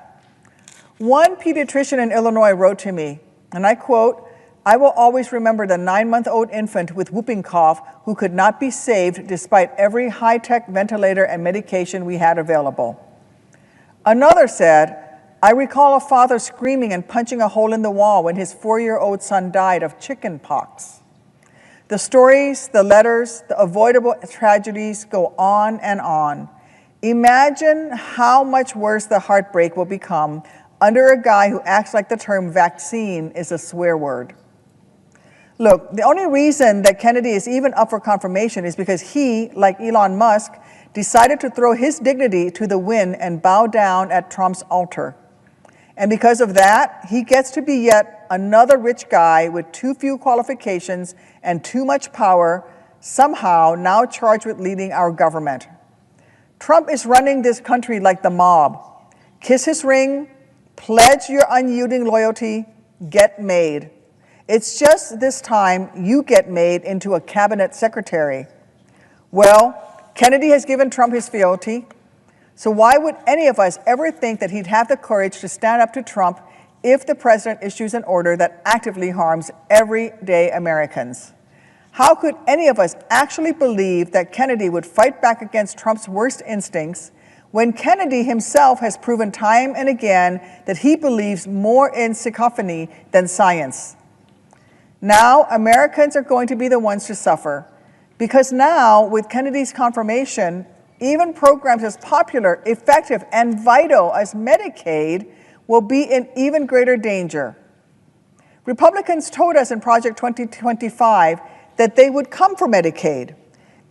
One pediatrician in Illinois wrote to me, and I quote, "I will always remember the 9-month-old infant with whooping cough who could not be saved despite every high-tech ventilator and medication we had available." Another said, "I recall a father screaming and punching a hole in the wall when his 4-year-old son died of chicken pox." The stories, the letters, the avoidable tragedies go on and on. Imagine how much worse the heartbreak will become under a guy who acts like the term vaccine is a swear word. Look, the only reason that Kennedy is even up for confirmation is because he, like Elon Musk, decided to throw his dignity to the wind and bow down at Trump's altar. And because of that, he gets to be yet another rich guy with too few qualifications and too much power, somehow now charged with leading our government. Trump is running this country like the mob. Kiss his ring, pledge your unyielding loyalty, get made. It's just this time you get made into a cabinet secretary. Well, Kennedy has given Trump his fealty, so why would any of us ever think that he'd have the courage to stand up to Trump if the president issues an order that actively harms everyday Americans? How could any of us actually believe that Kennedy would fight back against Trump's worst instincts when Kennedy himself has proven time and again that he believes more in cacophony than science? Now, Americans are going to be the ones to suffer, because now, with Kennedy's confirmation, even programs as popular, effective, and vital as Medicaid will be in even greater danger. Republicans told us in Project 2025 that they would come for Medicaid,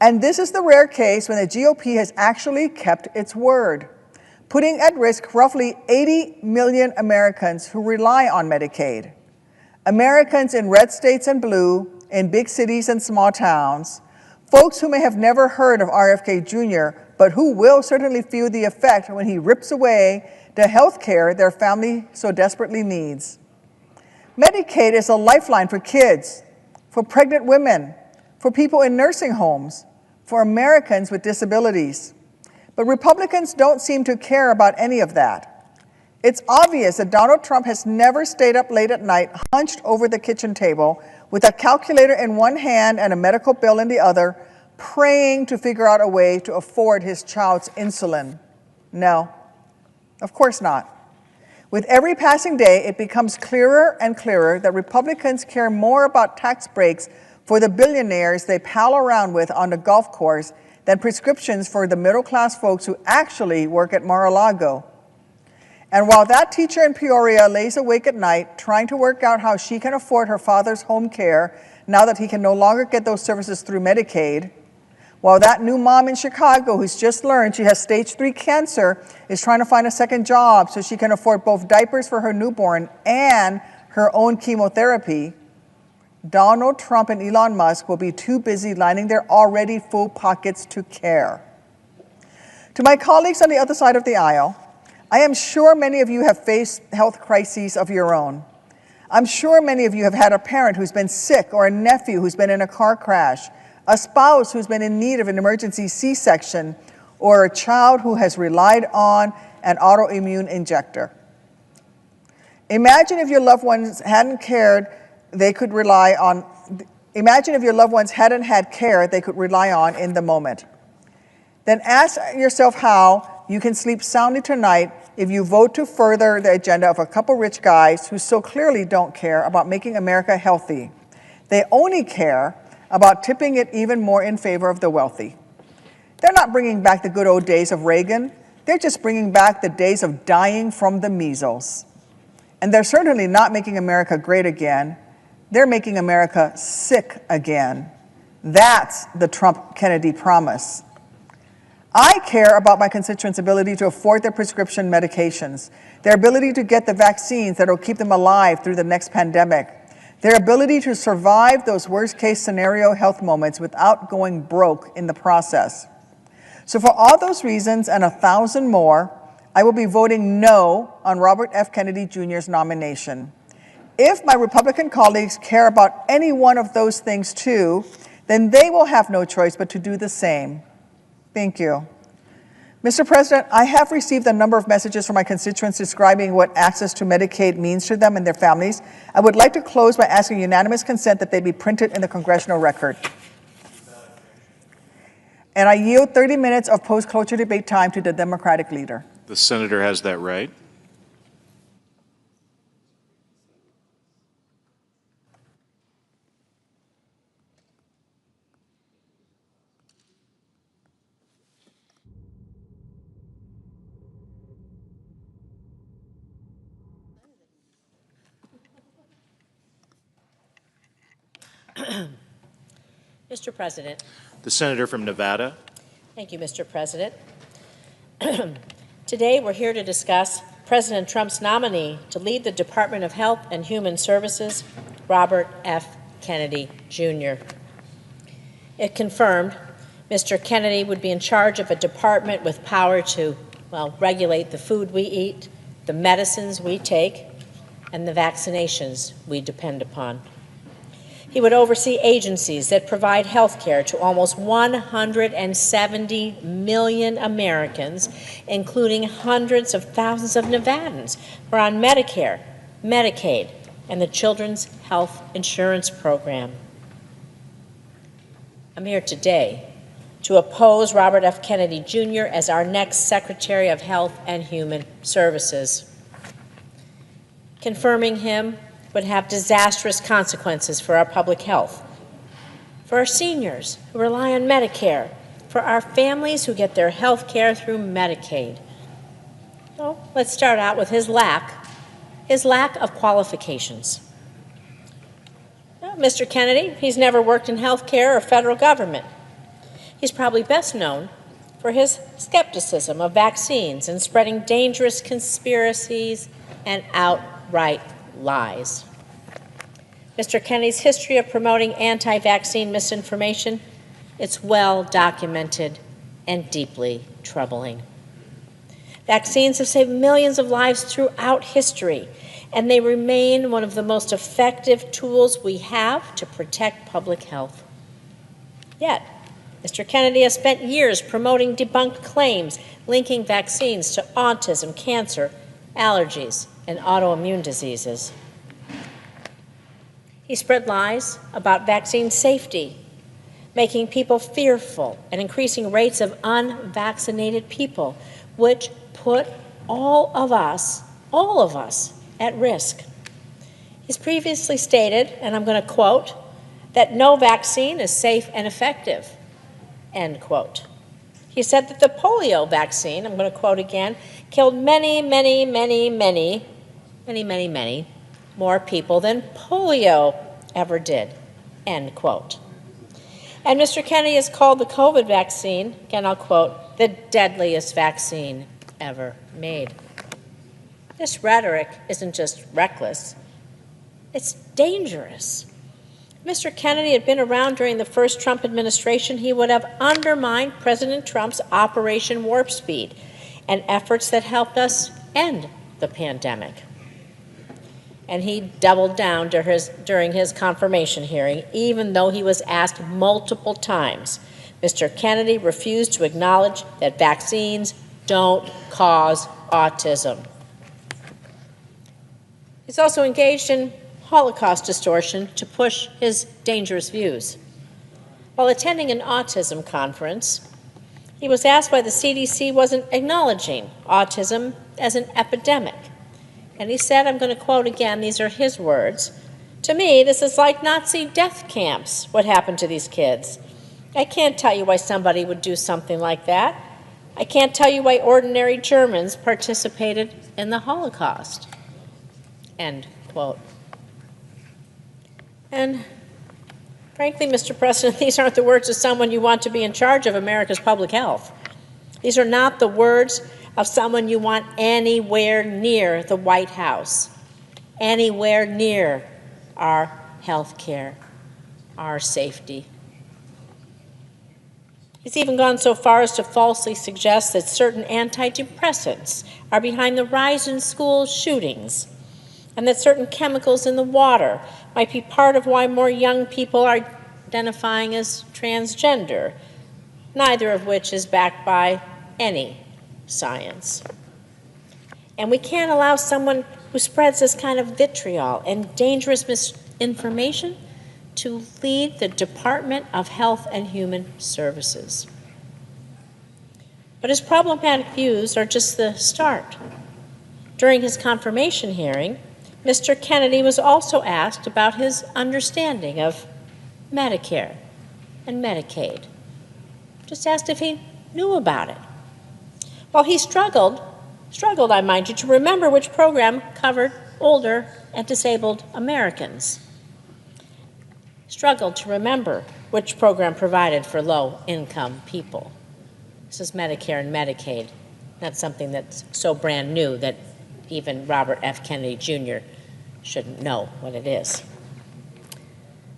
and this is the rare case when the GOP has actually kept its word, putting at risk roughly 80 million Americans who rely on Medicaid. Americans in red states and blue, in big cities and small towns, folks who may have never heard of RFK Jr., but who will certainly feel the effect when he rips away the health care their family so desperately needs. Medicaid is a lifeline for kids, for pregnant women, for people in nursing homes, for Americans with disabilities. But Republicans don't seem to care about any of that. It's obvious that Donald Trump has never stayed up late at night, hunched over the kitchen table, with a calculator in one hand and a medical bill in the other, praying to figure out a way to afford his child's insulin. No, of course not. With every passing day, it becomes clearer and clearer that Republicans care more about tax breaks for the billionaires they pal around with on the golf course than prescriptions for the middle-class folks who actually work at Mar-a-Lago. And while that teacher in Peoria lays awake at night trying to work out how she can afford her father's home care now that he can no longer get those services through Medicaid, while that new mom in Chicago who's just learned she has stage 3 cancer is trying to find a second job so she can afford both diapers for her newborn and her own chemotherapy, Donald Trump and Elon Musk will be too busy lining their already full pockets to care. To my colleagues on the other side of the aisle, I am sure many of you have faced health crises of your own. I'm sure many of you have had a parent who's been sick or a nephew who's been in a car crash, a spouse who's been in need of an emergency C-section, or a child who has relied on an autoimmune injector. Imagine if your loved ones hadn't cared they could rely on, imagine if your loved ones hadn't had care they could rely on in the moment. Then ask yourself how you can sleep soundly tonight if you vote to further the agenda of a couple rich guys who so clearly don't care about making America healthy. They only care about tipping it even more in favor of the wealthy. They're not bringing back the good old days of Reagan. They're just bringing back the days of dying from the measles. And they're certainly not making America great again. They're making America sick again. That's the Trump-Kennedy promise. I care about my constituents' ability to afford their prescription medications, their ability to get the vaccines that will keep them alive through the next pandemic, their ability to survive those worst-case scenario health moments without going broke in the process. So for all those reasons and 1,000 more, I will be voting no on Robert F. Kennedy Jr.'s nomination. If my Republican colleagues care about any one of those things too, then they will have no choice but to do the same. Thank you. Mr. President, I have received a number of messages from my constituents describing what access to Medicaid means to them and their families. I would like to close by asking unanimous consent that they be printed in the congressional record. And I yield 30 minutes of post-cloture debate time to the Democratic leader. The senator has that right. Mr. President. The senator from Nevada. Thank you, Mr. President. Today, we're here to discuss President Trump's nominee to lead the Department of Health and Human Services, Robert F. Kennedy, Jr. It confirmed Mr. Kennedy would be in charge of a department with power to, well, regulate the food we eat, the medicines we take, and the vaccinations we depend upon. He would oversee agencies that provide health care to almost 170 million Americans, including hundreds of thousands of Nevadans who are on Medicare, Medicaid, and the Children's Health Insurance Program. I'm here today to oppose Robert F. Kennedy, Jr. as our next Secretary of Health and Human Services. Confirming him would have disastrous consequences for our public health, for our seniors who rely on Medicare, for our families who get their health care through Medicaid. So let's start out with his lack of qualifications. Well, Mr. Kennedy, he's never worked in health care or federal government. He's probably best known for his skepticism of vaccines and spreading dangerous conspiracies and outright lies. Mr. Kennedy's history of promoting anti-vaccine misinformation, it's well documented and deeply troubling. Vaccines have saved millions of lives throughout history, and they remain one of the most effective tools we have to protect public health. Yet, Mr. Kennedy has spent years promoting debunked claims linking vaccines to autism, cancer, allergies, and autoimmune diseases. He spread lies about vaccine safety, making people fearful and increasing rates of unvaccinated people, which put all of us at risk. He's previously stated, and I'm going to quote, that no vaccine is safe and effective, end quote. He said that the polio vaccine, I'm going to quote again, killed many more people than polio ever did, end quote. And Mr. Kennedy has called the COVID vaccine, again I'll quote, the deadliest vaccine ever made. This rhetoric isn't just reckless, it's dangerous. If Mr. Kennedy had been around during the first Trump administration, he would have undermined President Trump's Operation Warp Speed and efforts that helped us end the pandemic. And he doubled down during his confirmation hearing, even though he was asked multiple times. Mr. Kennedy refused to acknowledge that vaccines don't cause autism. He's also engaged in Holocaust distortion to push his dangerous views. While attending an autism conference, he was asked why the CDC wasn't acknowledging autism as an epidemic. And he said, I'm going to quote again, these are his words, "To me, this is like Nazi death camps, what happened to these kids. I can't tell you why somebody would do something like that. I can't tell you why ordinary Germans participated in the Holocaust. End quote. And frankly, Mr. President, these aren't the words of someone you want to be in charge of America's public health. These are not the words of someone you want anywhere near the White House, anywhere near our health care, our safety. He's even gone so far as to falsely suggest that certain antidepressants are behind the rise in school shootings, and that certain chemicals in the water might be part of why more young people are identifying as transgender, neither of which is backed by any science. And we can't allow someone who spreads this kind of vitriol and dangerous misinformation to lead the Department of Health and Human Services. But his problematic views are just the start. During his confirmation hearing, Mr. Kennedy was also asked about his understanding of Medicare and Medicaid. Just asked if he knew about it. Well, he struggled, I mind you, to remember which program covered older and disabled Americans. Struggled to remember which program provided for low-income people. This is Medicare and Medicaid, not something that's so brand new that even Robert F. Kennedy Jr. shouldn't know what it is.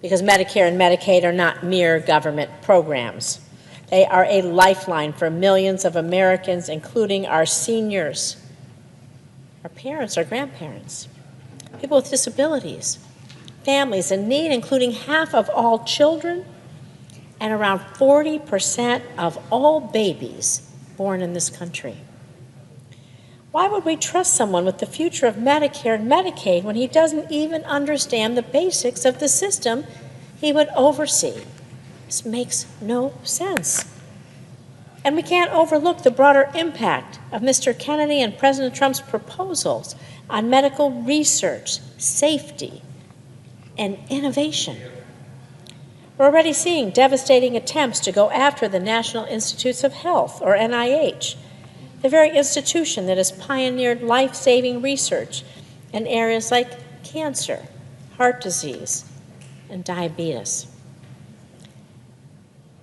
Because Medicare and Medicaid are not mere government programs. They are a lifeline for millions of Americans, including our seniors, our parents, our grandparents, people with disabilities, families in need, including half of all children and around 40% of all babies born in this country. Why would we trust someone with the future of Medicare and Medicaid when he doesn't even understand the basics of the system he would oversee? This makes no sense. And we can't overlook the broader impact of Mr. Kennedy and President Trump's proposals on medical research, safety, and innovation. We're already seeing devastating attempts to go after the National Institutes of Health, or NIH, the very institution that has pioneered life-saving research in areas like cancer, heart disease, and diabetes.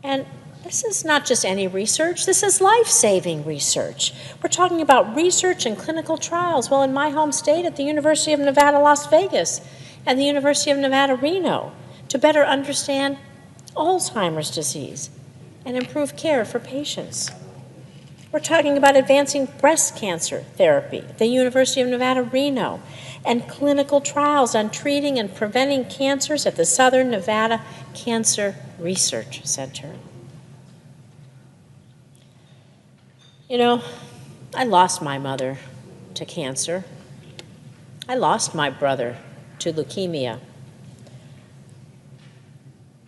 And this is not just any research, this is life-saving research. We're talking about research and clinical trials, well, in my home state at the University of Nevada, Las Vegas, and the University of Nevada, Reno, to better understand Alzheimer's disease and improve care for patients. We're talking about advancing breast cancer therapy at the University of Nevada, Reno, and clinical trials on treating and preventing cancers at the Southern Nevada Cancer Research Center. You know, I lost my mother to cancer. I lost my brother to leukemia.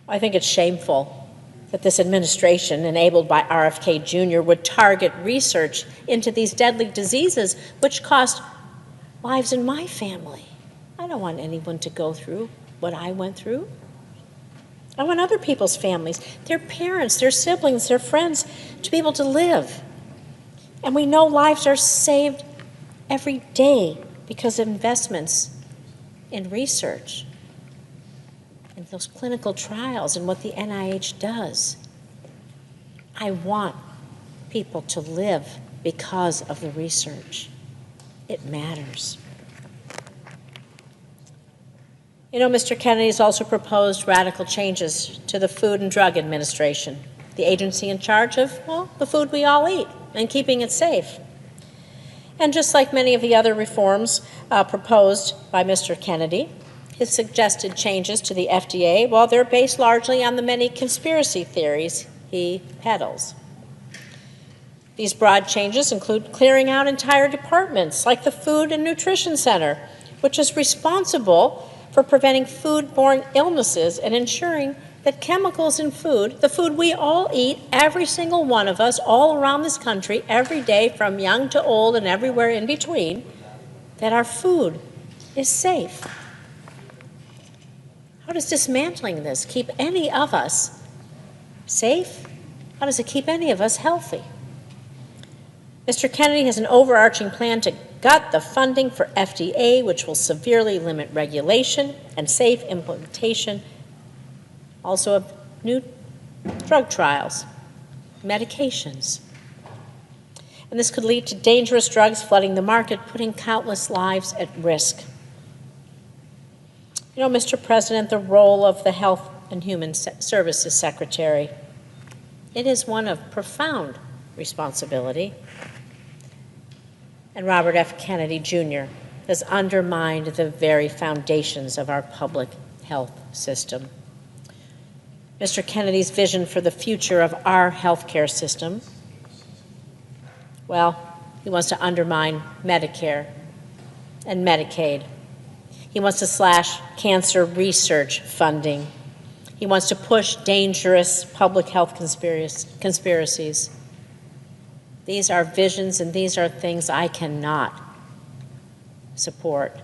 I think it's shameful that this administration, enabled by RFK Jr., would target research into these deadly diseases, which cost lives in my family. I don't want anyone to go through what I went through. I want other people's families, their parents, their siblings, their friends, to be able to live. And we know lives are saved every day because of investments in research, and those clinical trials and what the NIH does. I want people to live because of the research. It matters. You know, Mr. Kennedy's also proposed radical changes to the Food and Drug Administration, the agency in charge of, well, the food we all eat and keeping it safe. And just like many of the other reforms proposed by Mr. Kennedy, his suggested changes to the FDA, well, they're based largely on the many conspiracy theories he peddles. These broad changes include clearing out entire departments like the Food and Nutrition Center, which is responsible for preventing foodborne illnesses and ensuring that chemicals in food, the food we all eat, every single one of us, all around this country, every day, from young to old and everywhere in between, that our food is safe. How does dismantling this keep any of us Safe? How does it keep any of us healthy? Mr. Kennedy has an overarching plan to gut the funding for FDA, which will severely limit regulation and safe implementation, also of new drug trials, medications. And this could lead to dangerous drugs flooding the market, putting countless lives at risk. You know, Mr. President, the role of the Health and Human Services Secretary, it is one of profound responsibility. And Robert F. Kennedy Jr. has undermined the very foundations of our public health system. Mr. Kennedy's vision for the future of our healthcare system, well, he wants to undermine Medicare and Medicaid. He wants to slash cancer research funding. He wants to push dangerous public health conspiracies. These are visions and these are things I cannot support.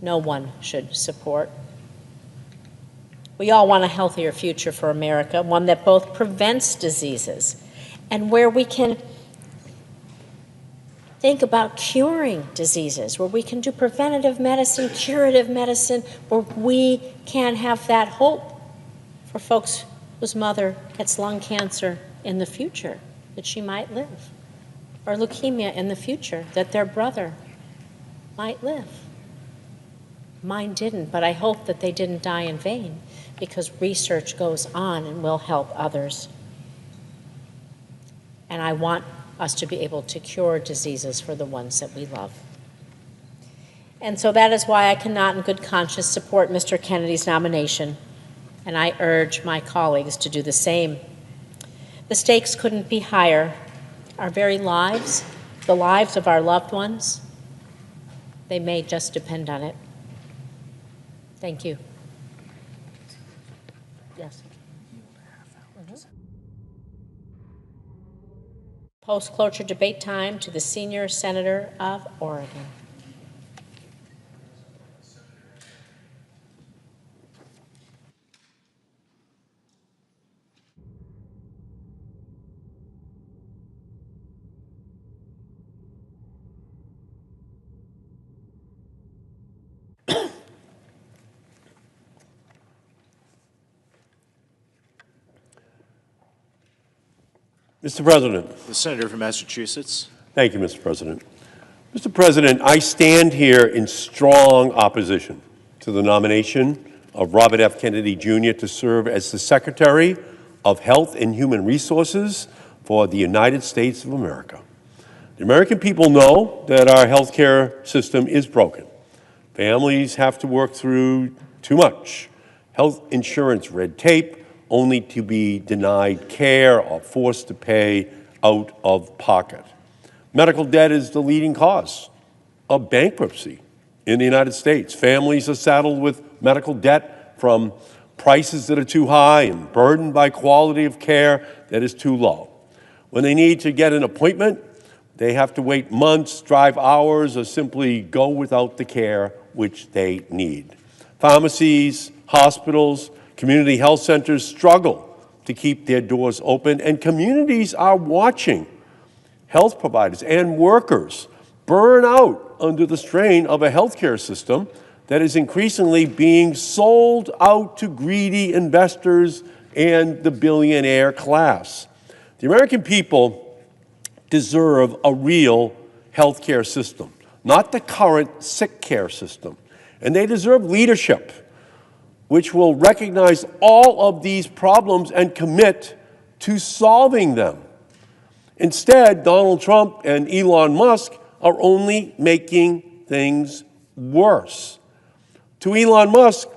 No one should support. We all want a healthier future for America, one that both prevents diseases and where we can think about curing diseases, where we can do preventative medicine, curative medicine, where we can have that hope for folks whose mother gets lung cancer in the future, that she might live, or leukemia in the future, that their brother might live. Mine didn't, but I hope that they didn't die in vain, because research goes on and will help others. And I want us to be able to cure diseases for the ones that we love. And so that is why I cannot in good conscience support Mr. Kennedy's nomination, and I urge my colleagues to do the same. The stakes couldn't be higher. Our very lives, the lives of our loved ones, they may just depend on it. Thank you. Yes. Post-cloture debate time to the senior senator of Oregon. Mr. President. The senator from Massachusetts. Thank you, Mr. President. Mr. President, I stand here in strong opposition to the nomination of Robert F. Kennedy Jr. to serve as the Secretary of Health and Human Resources for the United States of America. The American people know that our health care system is broken. Families have to work through too much health insurance red tape, only to be denied care or forced to pay out of pocket. Medical debt is the leading cause of bankruptcy in the United States. Families are saddled with medical debt from prices that are too high and burdened by quality of care that is too low. When they need to get an appointment, they have to wait months, drive hours, or simply go without the care which they need. Pharmacies, hospitals, community health centers struggle to keep their doors open, and communities are watching health providers and workers burn out under the strain of a healthcare system that is increasingly being sold out to greedy investors and the billionaire class. The American people deserve a real healthcare system, not the current sick care system. And they deserve leadership which will recognize all of these problems and commit to solving them. Instead, Donald Trump and Elon Musk are only making things worse. To Elon Musk,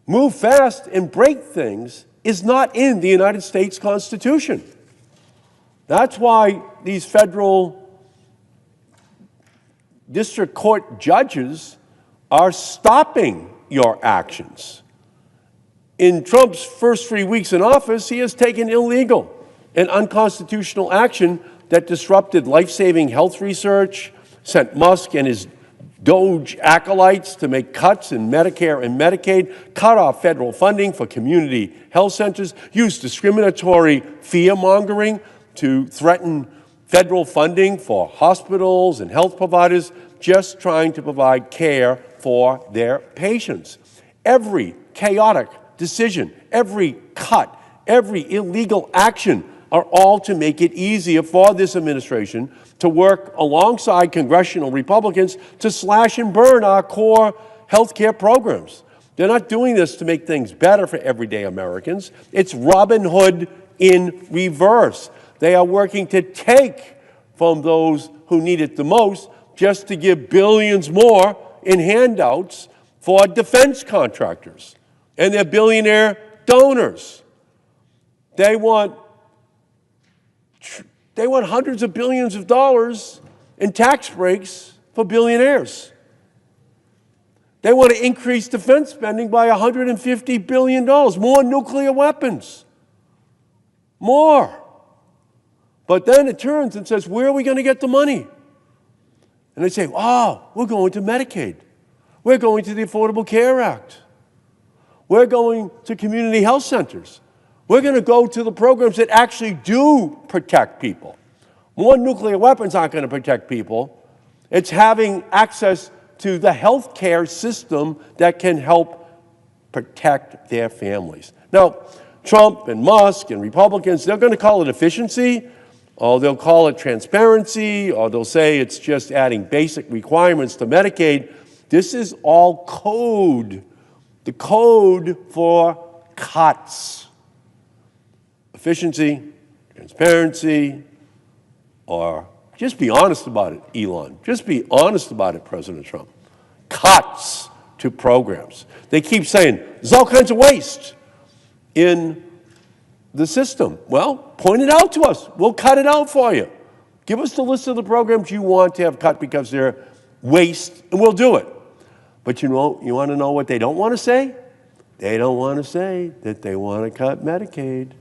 move fast and break things is not in the United States Constitution. That's why these federal district court judges are stopping your actions. In Trump's first 3 weeks in office, he has taken illegal and unconstitutional action that disrupted life-saving health research, sent Musk and his Doge acolytes to make cuts in Medicare and Medicaid, cut off federal funding for community health centers, use discriminatory fear-mongering to threaten federal funding for hospitals and health providers just trying to provide care for their patients. Every chaotic decision, every cut, every illegal action are all to make it easier for this administration to work alongside congressional Republicans to slash and burn our core health care programs. They're not doing this to make things better for everyday Americans. It's Robin Hood in reverse. They are working to take from those who need it the most just to give billions more in handouts for defense contractors and their billionaire donors. They want hundreds of billions of dollars in tax breaks for billionaires. They want to increase defense spending by $150 billion, more nuclear weapons, more. But then it turns and says, where are we going to get the money? And they say, oh, we're going to Medicaid. We're going to the Affordable Care Act. We're going to community health centers. We're going to go to the programs that actually do protect people. More nuclear weapons aren't going to protect people. It's having access to the health care system that can help protect their families. Now, Trump and Musk and Republicans, they're going to call it efficiency, or they'll call it transparency, or they'll say it's just adding basic requirements to Medicaid. This is all code, the code for cuts. Efficiency, transparency, or just be honest about it, Elon. Just be honest about it, President Trump. Cuts to programs. They keep saying there's all kinds of waste in the system. Well, point it out to us. We'll cut it out for you. Give us the list of the programs you want to have cut because they're waste, and we'll do it. But you want to know what they don't want to say? They don't want to say that they want to cut Medicaid.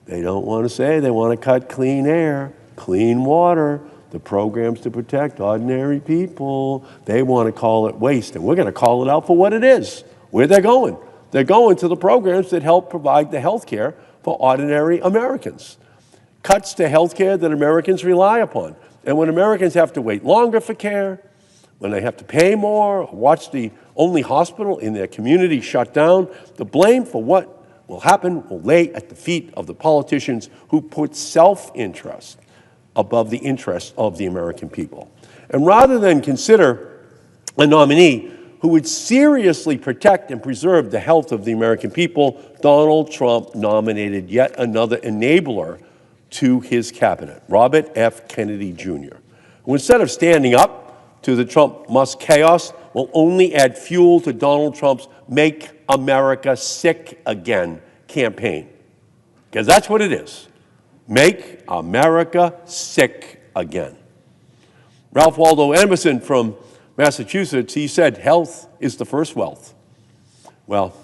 They don't want to say they want to cut clean air, clean water, the programs to protect ordinary people. They want to call it waste, and we're going to call it out for what it is. Where they're going. They're going to the programs that help provide the health care for ordinary Americans. Cuts to health care that Americans rely upon. And when Americans have to wait longer for care, when they have to pay more, or watch the only hospital in their community shut down, the blame for what will happen will lay at the feet of the politicians who put self-interest above the interest of the American people. And rather than consider a nominee who would seriously protect and preserve the health of the American people, Donald Trump nominated yet another enabler to his cabinet, Robert F. Kennedy Jr., who instead of standing up to the Trump-Musk chaos, will only add fuel to Donald Trump's Make America Sick Again campaign. Because that's what it is. Make America sick again. Ralph Waldo Emerson from Massachusetts, he said, health is the first wealth. Well,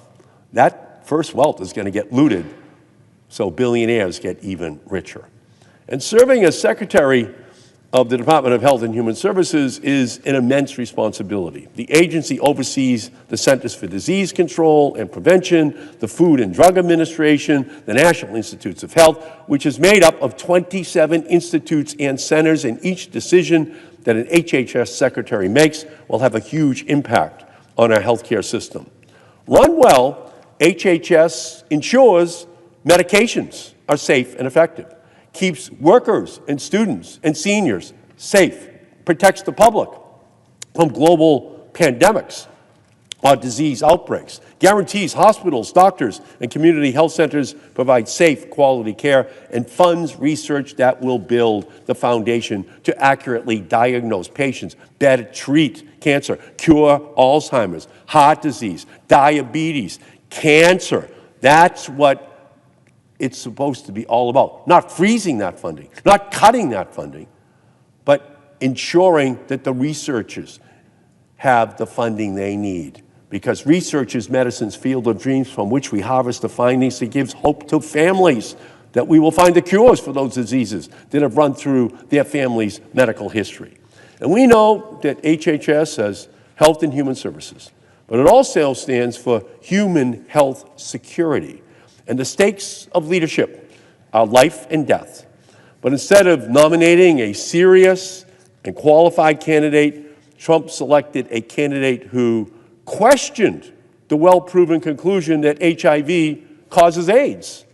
that first wealth is going to get looted, so billionaires get even richer. And serving as Secretary of the Department of Health and Human Services is an immense responsibility. The agency oversees the Centers for Disease Control and Prevention, the Food and Drug Administration, the National Institutes of Health, which is made up of 27 institutes and centers, and each decision that an HHS secretary makes will have a huge impact on our healthcare system. Run well, HHS ensures medications are safe and effective, keeps workers and students and seniors safe, protects the public from global pandemics or disease outbreaks, guarantees hospitals, doctors, and community health centers provide safe, quality care, and funds research that will build the foundation to accurately diagnose patients, better treat cancer, cure Alzheimer's, heart disease, diabetes, cancer. That's what it's supposed to be all about. Not freezing that funding, not cutting that funding, but ensuring that the researchers have the funding they need. Because research is medicine's field of dreams from which we harvest the findings that gives hope to families that we will find the cures for those diseases that have run through their family's medical history. And we know that HHS says Health and Human Services, but it also stands for Human Health Security. And the stakes of leadership are life and death. But instead of nominating a serious and qualified candidate, Trump selected a candidate who questioned the well-proven conclusion that HIV causes AIDS,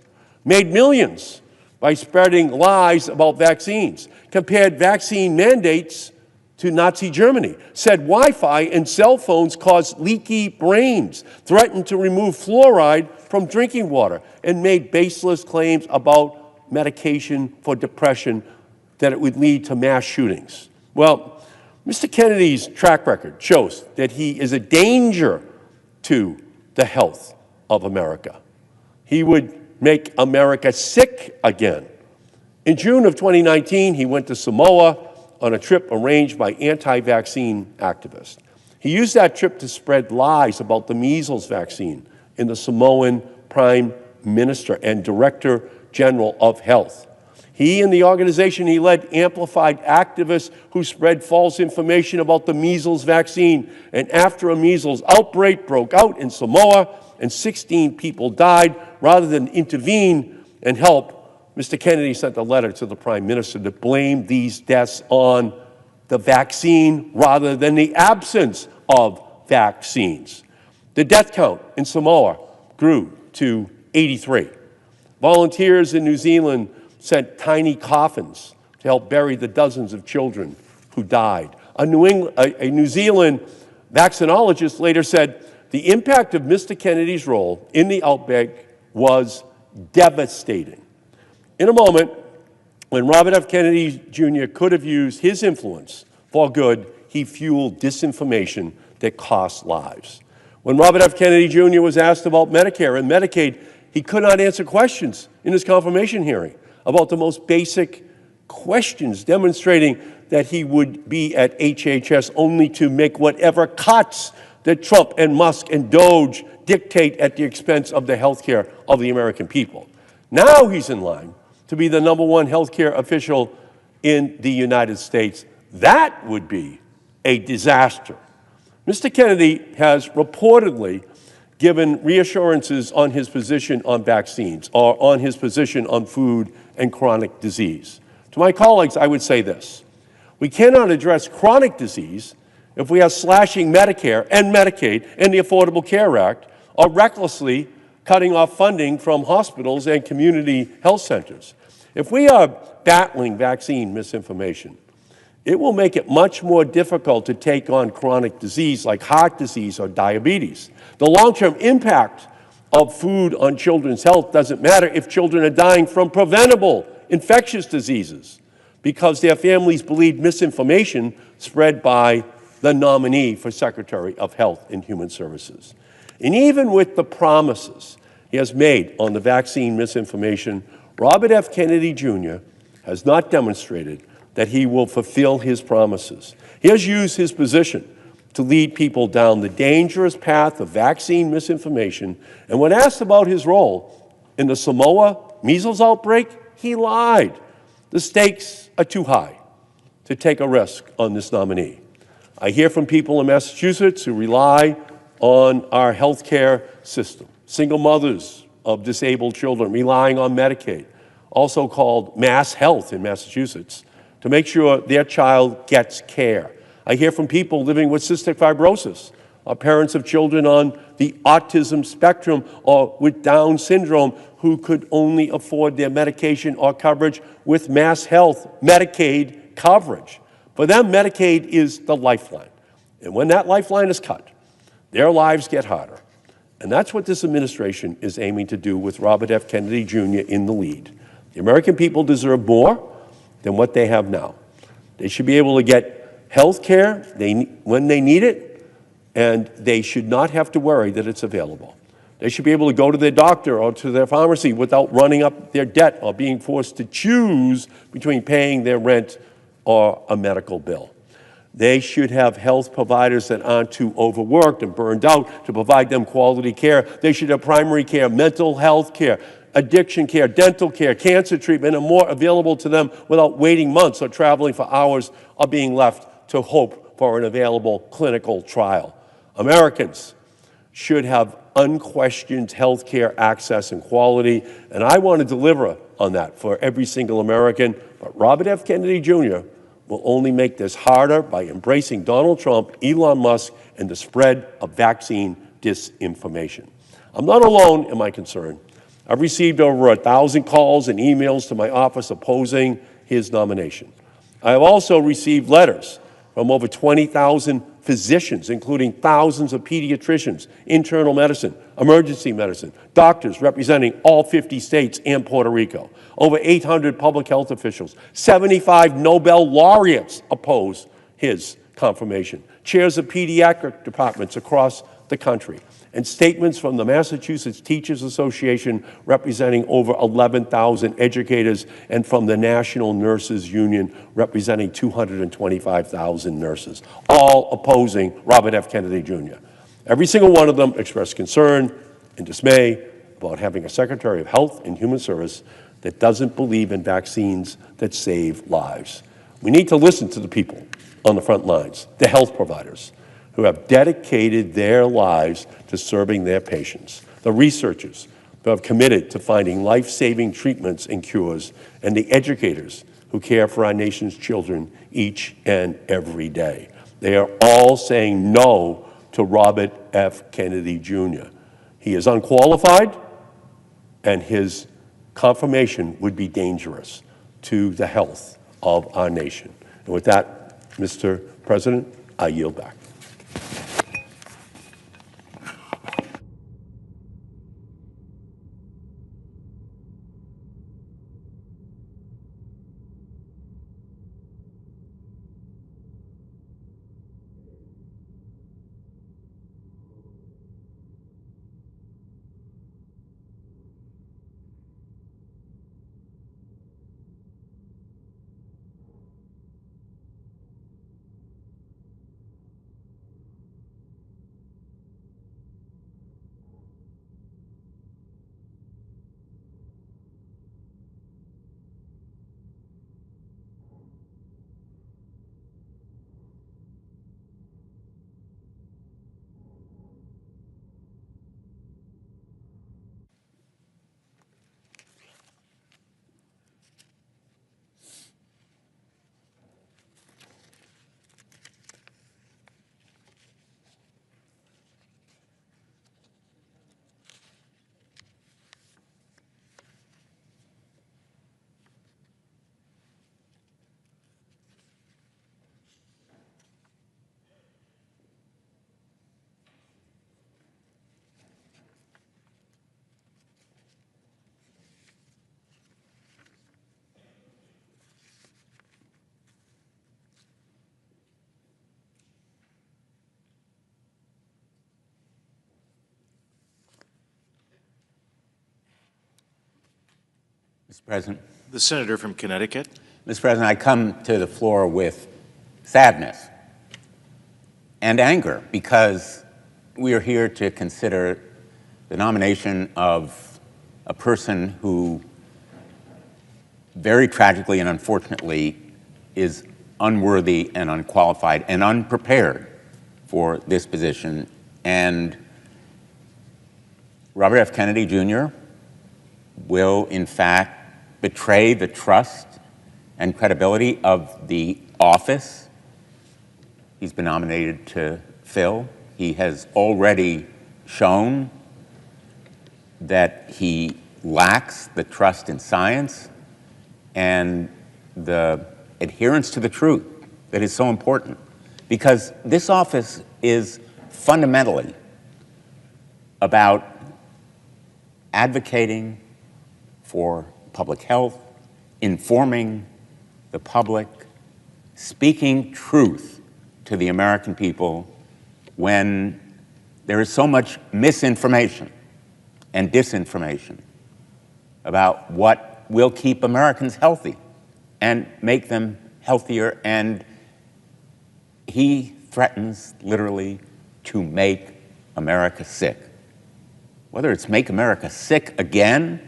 made millions by spreading lies about vaccines, compared vaccine mandates to Nazi Germany, said Wi-Fi and cell phones cause leaky brains, threatened to remove fluoride from drinking water, and made baseless claims about medication for depression that it would lead to mass shootings. Well, Mr. Kennedy's track record shows that he is a danger to the health of America. He would make America sick again. In June of 2019, he went to Samoa on a trip arranged by anti-vaccine activists. He used that trip to spread lies about the measles vaccine in the Samoan Prime Minister and Director General of Health. He and the organization he led amplified activists who spread false information about the measles vaccine. And after a measles outbreak broke out in Samoa and 16 people died, rather than intervene and help, Mr. Kennedy sent a letter to the Prime Minister to blame these deaths on the vaccine rather than the absence of vaccines. The death count in Samoa grew to 83. Volunteers in New Zealand sent tiny coffins to help bury the dozens of children who died. A New Zealand vaccinologist later said the impact of Mr. Kennedy's role in the outbreak was devastating. In a moment, when Robert F. Kennedy Jr. could have used his influence for good, he fueled disinformation that cost lives. When Robert F. Kennedy Jr. was asked about Medicare and Medicaid, he could not answer questions in his confirmation hearing about the most basic questions, demonstrating that he would be at HHS only to make whatever cuts that Trump and Musk and Doge dictate at the expense of the health care of the American people. Now he's in line to be the #1 healthcare official in the United States. That would be a disaster. Mr. Kennedy has reportedly given reassurances on his position on vaccines or on his position on food and chronic disease. To my colleagues, I would say this: we cannot address chronic disease if we are slashing Medicare and Medicaid and the Affordable Care Act, or recklessly cutting off funding from hospitals and community health centers. If we are battling vaccine misinformation, it will make it much more difficult to take on chronic disease like heart disease or diabetes. The long-term impact of food on children's health doesn't matter if children are dying from preventable infectious diseases because their families believe misinformation spread by the nominee for Secretary of Health and Human Services. And even with the promises he has made on the vaccine misinformation, Robert F. Kennedy Jr. has not demonstrated that he will fulfill his promises. He has used his position to lead people down the dangerous path of vaccine misinformation, and when asked about his role in the Samoa measles outbreak, he lied. The stakes are too high to take a risk on this nominee. I hear from people in Massachusetts who rely on our health care system, single mothers of disabled children relying on Medicaid, also called Mass Health in Massachusetts, to make sure their child gets care. I hear from people living with cystic fibrosis, or parents of children on the autism spectrum or with Down syndrome who could only afford their medication or coverage with Mass Health Medicaid coverage. For them, Medicaid is the lifeline. And when that lifeline is cut, their lives get harder. And that's what this administration is aiming to do with Robert F. Kennedy Jr. in the lead. The American people deserve more than what they have now. They should be able to get health care when they need it, and they should not have to worry that it's available. They should be able to go to their doctor or to their pharmacy without running up their debt or being forced to choose between paying their rent or a medical bill. They should have health providers that aren't too overworked and burned out to provide them quality care. They should have primary care, mental health care, addiction care, dental care, cancer treatment, and more available to them without waiting months or traveling for hours or being left to hope for an available clinical trial. Americans should have unquestioned health care access and quality, and I want to deliver on that for every single American. But Robert F. Kennedy Jr. will only make this harder by embracing Donald Trump, Elon Musk, and the spread of vaccine disinformation. I'm not alone in my concern. I've received over 1,000 calls and emails to my office opposing his nomination. I have also received letters from over 20,000 physicians, including thousands of pediatricians, internal medicine, emergency medicine, doctors representing all 50 states and Puerto Rico, over 800 public health officials, 75 Nobel laureates oppose his confirmation, chairs of pediatric departments across the country, and statements from the Massachusetts Teachers Association representing over 11,000 educators, and from the National Nurses Union representing 225,000 nurses, all opposing Robert F. Kennedy Jr. Every single one of them expressed concern and dismay about having a Secretary of Health and Human Service that doesn't believe in vaccines that save lives. We need to listen to the people on the front lines, the health providers, who have dedicated their lives to serving their patients, the researchers who have committed to finding life-saving treatments and cures, and the educators who care for our nation's children each and every day. They are all saying no to Robert F. Kennedy Jr. He is unqualified, and his confirmation would be dangerous to the health of our nation. And with that, Mr. President, I yield back. Mr. President. The senator from Connecticut. Mr. President, I come to the floor with sadness and anger because we are here to consider the nomination of a person who very tragically and unfortunately is unworthy and unqualified and unprepared for this position. And Robert F. Kennedy Jr. will, in fact, betray the trust and credibility of the office he's been nominated to fill. He has already shown that he lacks the trust in science and the adherence to the truth that is so important, because this office is fundamentally about advocating for public health, informing the public, speaking truth to the American people when there is so much misinformation and disinformation about what will keep Americans healthy and make them healthier. And he threatens literally to make America sick. Whether it's make America sick again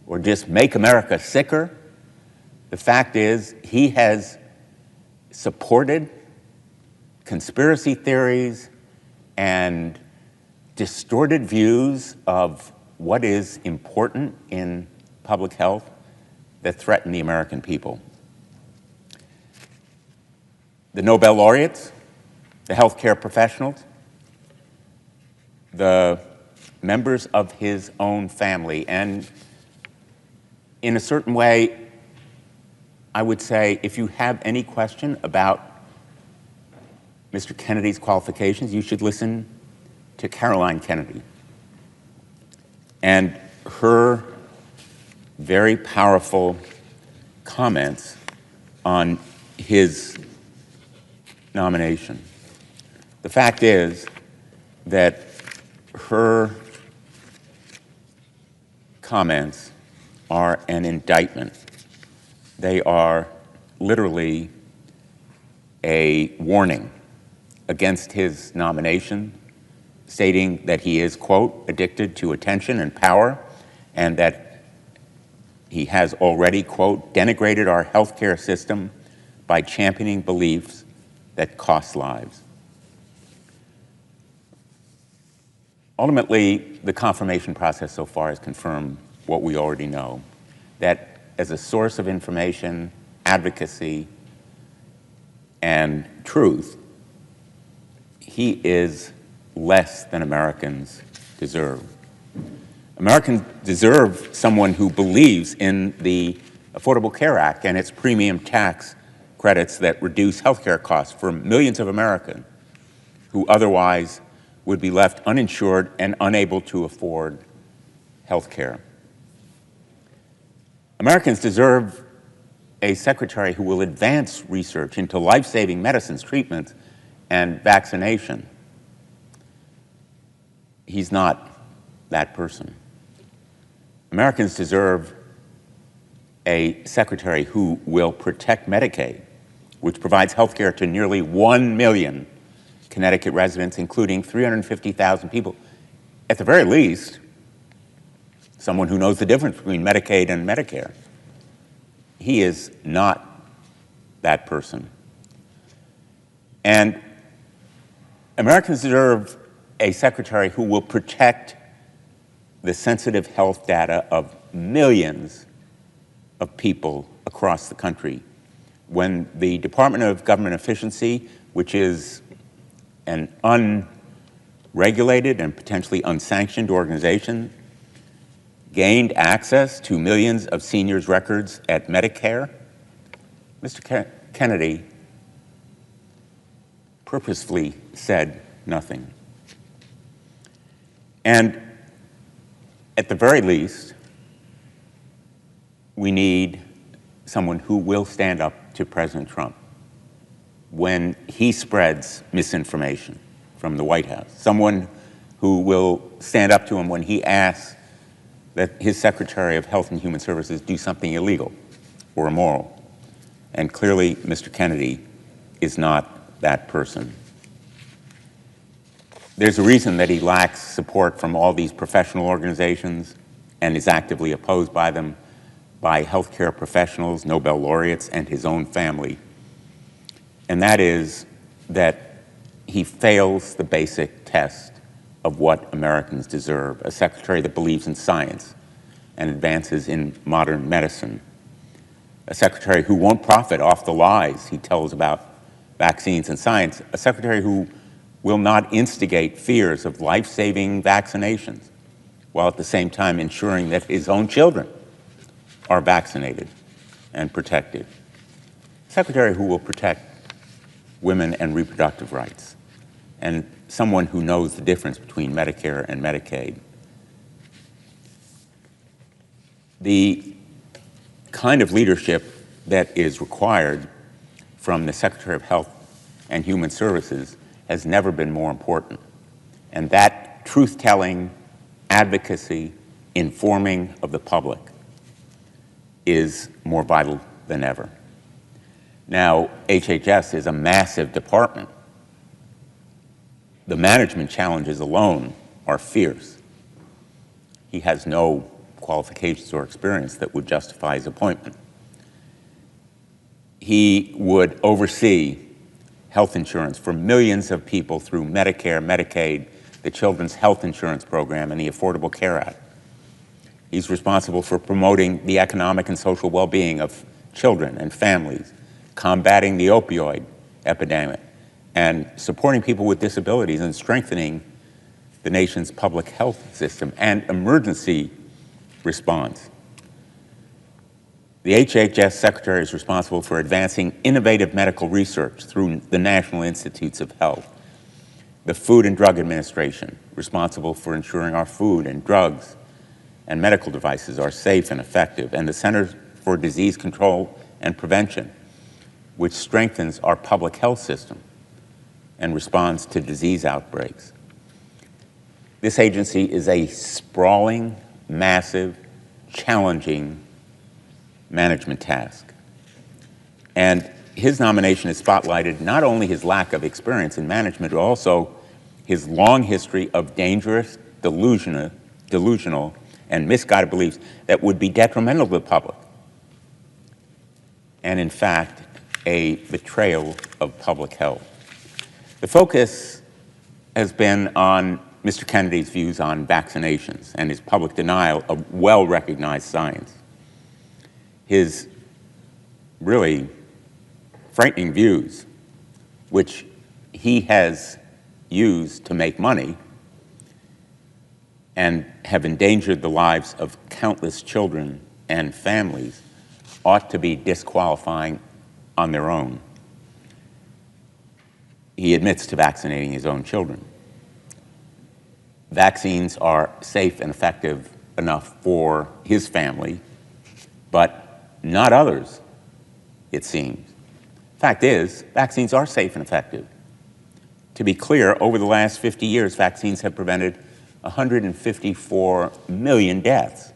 or just make America sicker, the fact is he has supported conspiracy theories and distorted views of what is important in public health that threaten the American people. The Nobel laureates, the healthcare professionals, the members of his own family, and in a certain way, I would say if you have any question about Mr. Kennedy's qualifications, you should listen to Caroline Kennedy and her very powerful comments on his nomination. The fact is that her comments are an indictment. They are literally a warning against his nomination, stating that he is, quote, addicted to attention and power, and that he has already, quote, denigrated our healthcare system by championing beliefs that cost lives. Ultimately, the confirmation process so far has confirmed what we already know, that as a source of information, advocacy, and truth, he is less than Americans deserve. Americans deserve someone who believes in the Affordable Care Act and its premium tax credits that reduce healthcare costs for millions of Americans who otherwise would be left uninsured and unable to afford health care. Americans deserve a secretary who will advance research into life-saving medicines, treatments, and vaccination. He's not that person. Americans deserve a secretary who will protect Medicaid, which provides health care to nearly 1 million Connecticut residents, including 350,000 people. At the very least, someone who knows the difference between Medicaid and Medicare. He is not that person. And Americans deserve a secretary who will protect the sensitive health data of millions of people across the country. When the Department of Government Efficiency, which is an unregulated and potentially unsanctioned organization, gained access to millions of seniors' records at Medicare, Mr. Kennedy purposefully said nothing. And at the very least, we need someone who will stand up to President Trump when he spreads misinformation from the White House, someone who will stand up to him when he asks that his Secretary of Health and Human Services do something illegal or immoral. And clearly, Mr. Kennedy is not that person. There's a reason that he lacks support from all these professional organizations and is actively opposed by them, by healthcare professionals, Nobel laureates, and his own family. And that is that he fails the basic test of what Americans deserve, a secretary that believes in science and advances in modern medicine, a secretary who won't profit off the lies he tells about vaccines and science, a secretary who will not instigate fears of life-saving vaccinations, while at the same time ensuring that his own children are vaccinated and protected. A secretary who will protect women and reproductive rights, and someone who knows the difference between Medicare and Medicaid. The kind of leadership that is required from the Secretary of Health and Human Services has never been more important. And that truth-telling, advocacy, informing of the public is more vital than ever. Now, HHS is a massive department. The management challenges alone are fierce. He has no qualifications or experience that would justify his appointment. he would oversee health insurance for millions of people through Medicare, Medicaid, the Children's Health Insurance Program, and the Affordable Care Act. He's responsible for promoting the economic and social well-being of children and families, combating the opioid epidemic, and supporting people with disabilities and strengthening the nation's public health system and emergency response. The HHS Secretary is responsible for advancing innovative medical research through the National Institutes of Health. The Food and Drug Administration, responsible for ensuring our food and drugs and medical devices are safe and effective, and the Center for Disease Control and Prevention, which strengthens our public health system and responds to disease outbreaks. This agency is a sprawling, massive, challenging management task. And his nomination has spotlighted not only his lack of experience in management, but also his long history of dangerous, delusional, and misguided beliefs that would be detrimental to the public, and in fact, a betrayal of public health. The focus has been on Mr. Kennedy's views on vaccinations and his public denial of well-recognized science. His really frightening views, which he has used to make money and have endangered the lives of countless children and families, ought to be disqualifying on their own. He admits to vaccinating his own children. Vaccines are safe and effective enough for his family, but not others, it seems. Fact is, vaccines are safe and effective. To be clear, over the last 50 years, vaccines have prevented 154 million deaths,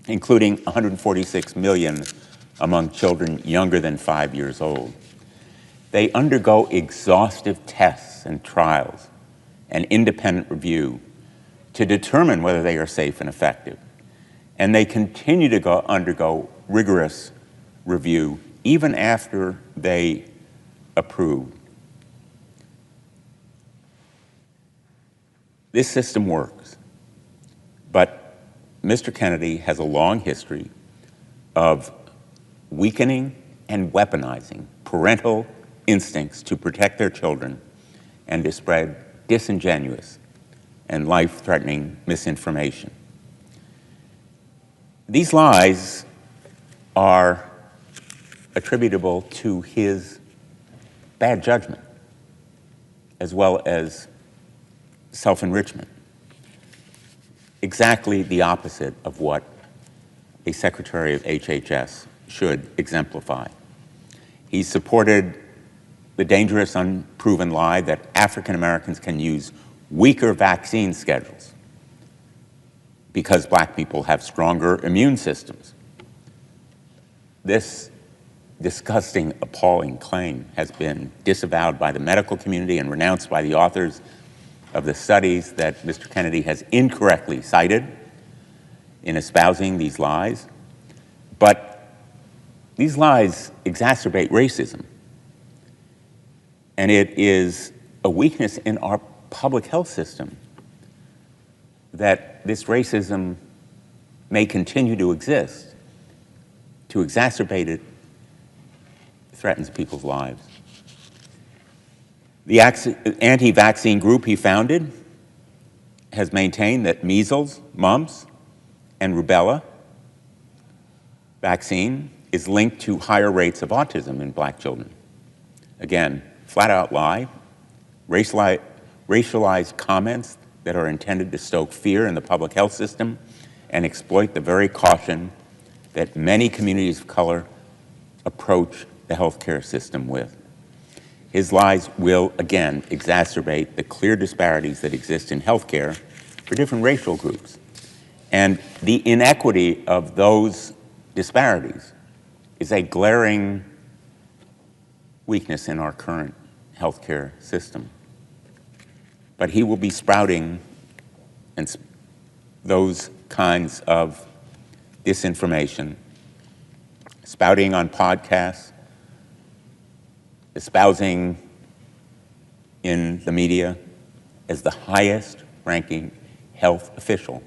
including 146 million among children younger than 5 years old. They undergo exhaustive tests and trials and independent review to determine whether they are safe and effective. And they continue to undergo rigorous review even after they approve. This system works, but Mr. Kennedy has a long history of weakening and weaponizing parental instincts to protect their children and to spread disingenuous and life-threatening misinformation. These lies are attributable to his bad judgment as well as self-enrichment. Exactly the opposite of what a Secretary of HHS should exemplify. He supported the dangerous, unproven lie that African Americans can use weaker vaccine schedules because black people have stronger immune systems. This disgusting, appalling claim has been disavowed by the medical community and renounced by the authors of the studies that Mr. Kennedy has incorrectly cited in espousing these lies. But these lies exacerbate racism. And it is a weakness in our public health system that this racism may continue to exist. To exacerbate it threatens people's lives. The anti-vaccine group he founded has maintained that measles, mumps, and rubella vaccine is linked to higher rates of autism in black children. Again, flat-out lie, racialized comments that are intended to stoke fear in the public health system and exploit the very caution that many communities of color approach the healthcare system with. His lies will, again, exacerbate the clear disparities that exist in healthcare for different racial groups. And the inequity of those disparities is a glaring weakness in our current healthcare system. But he will be sprouting those kinds of disinformation, spouting on podcasts, espousing in the media as the highest-ranking health official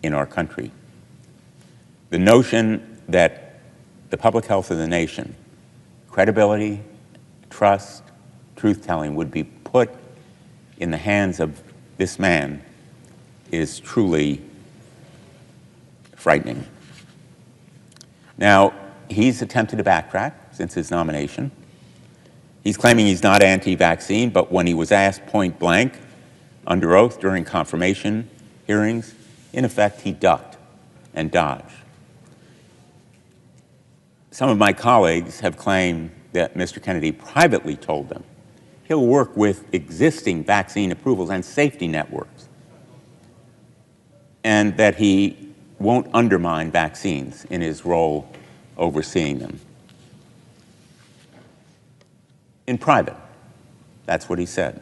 in our country. The notion that the public health of the nation, credibility, trust, truth-telling would be put in the hands of this man is truly frightening. Now, he's attempted to backtrack since his nomination. He's claiming he's not anti-vaccine, but when he was asked point blank under oath during confirmation hearings, in effect, he ducked and dodged. Some of my colleagues have claimed that Mr. Kennedy privately told them he'll work with existing vaccine approvals and safety networks, and that he won't undermine vaccines in his role overseeing them. In private, that's what he said.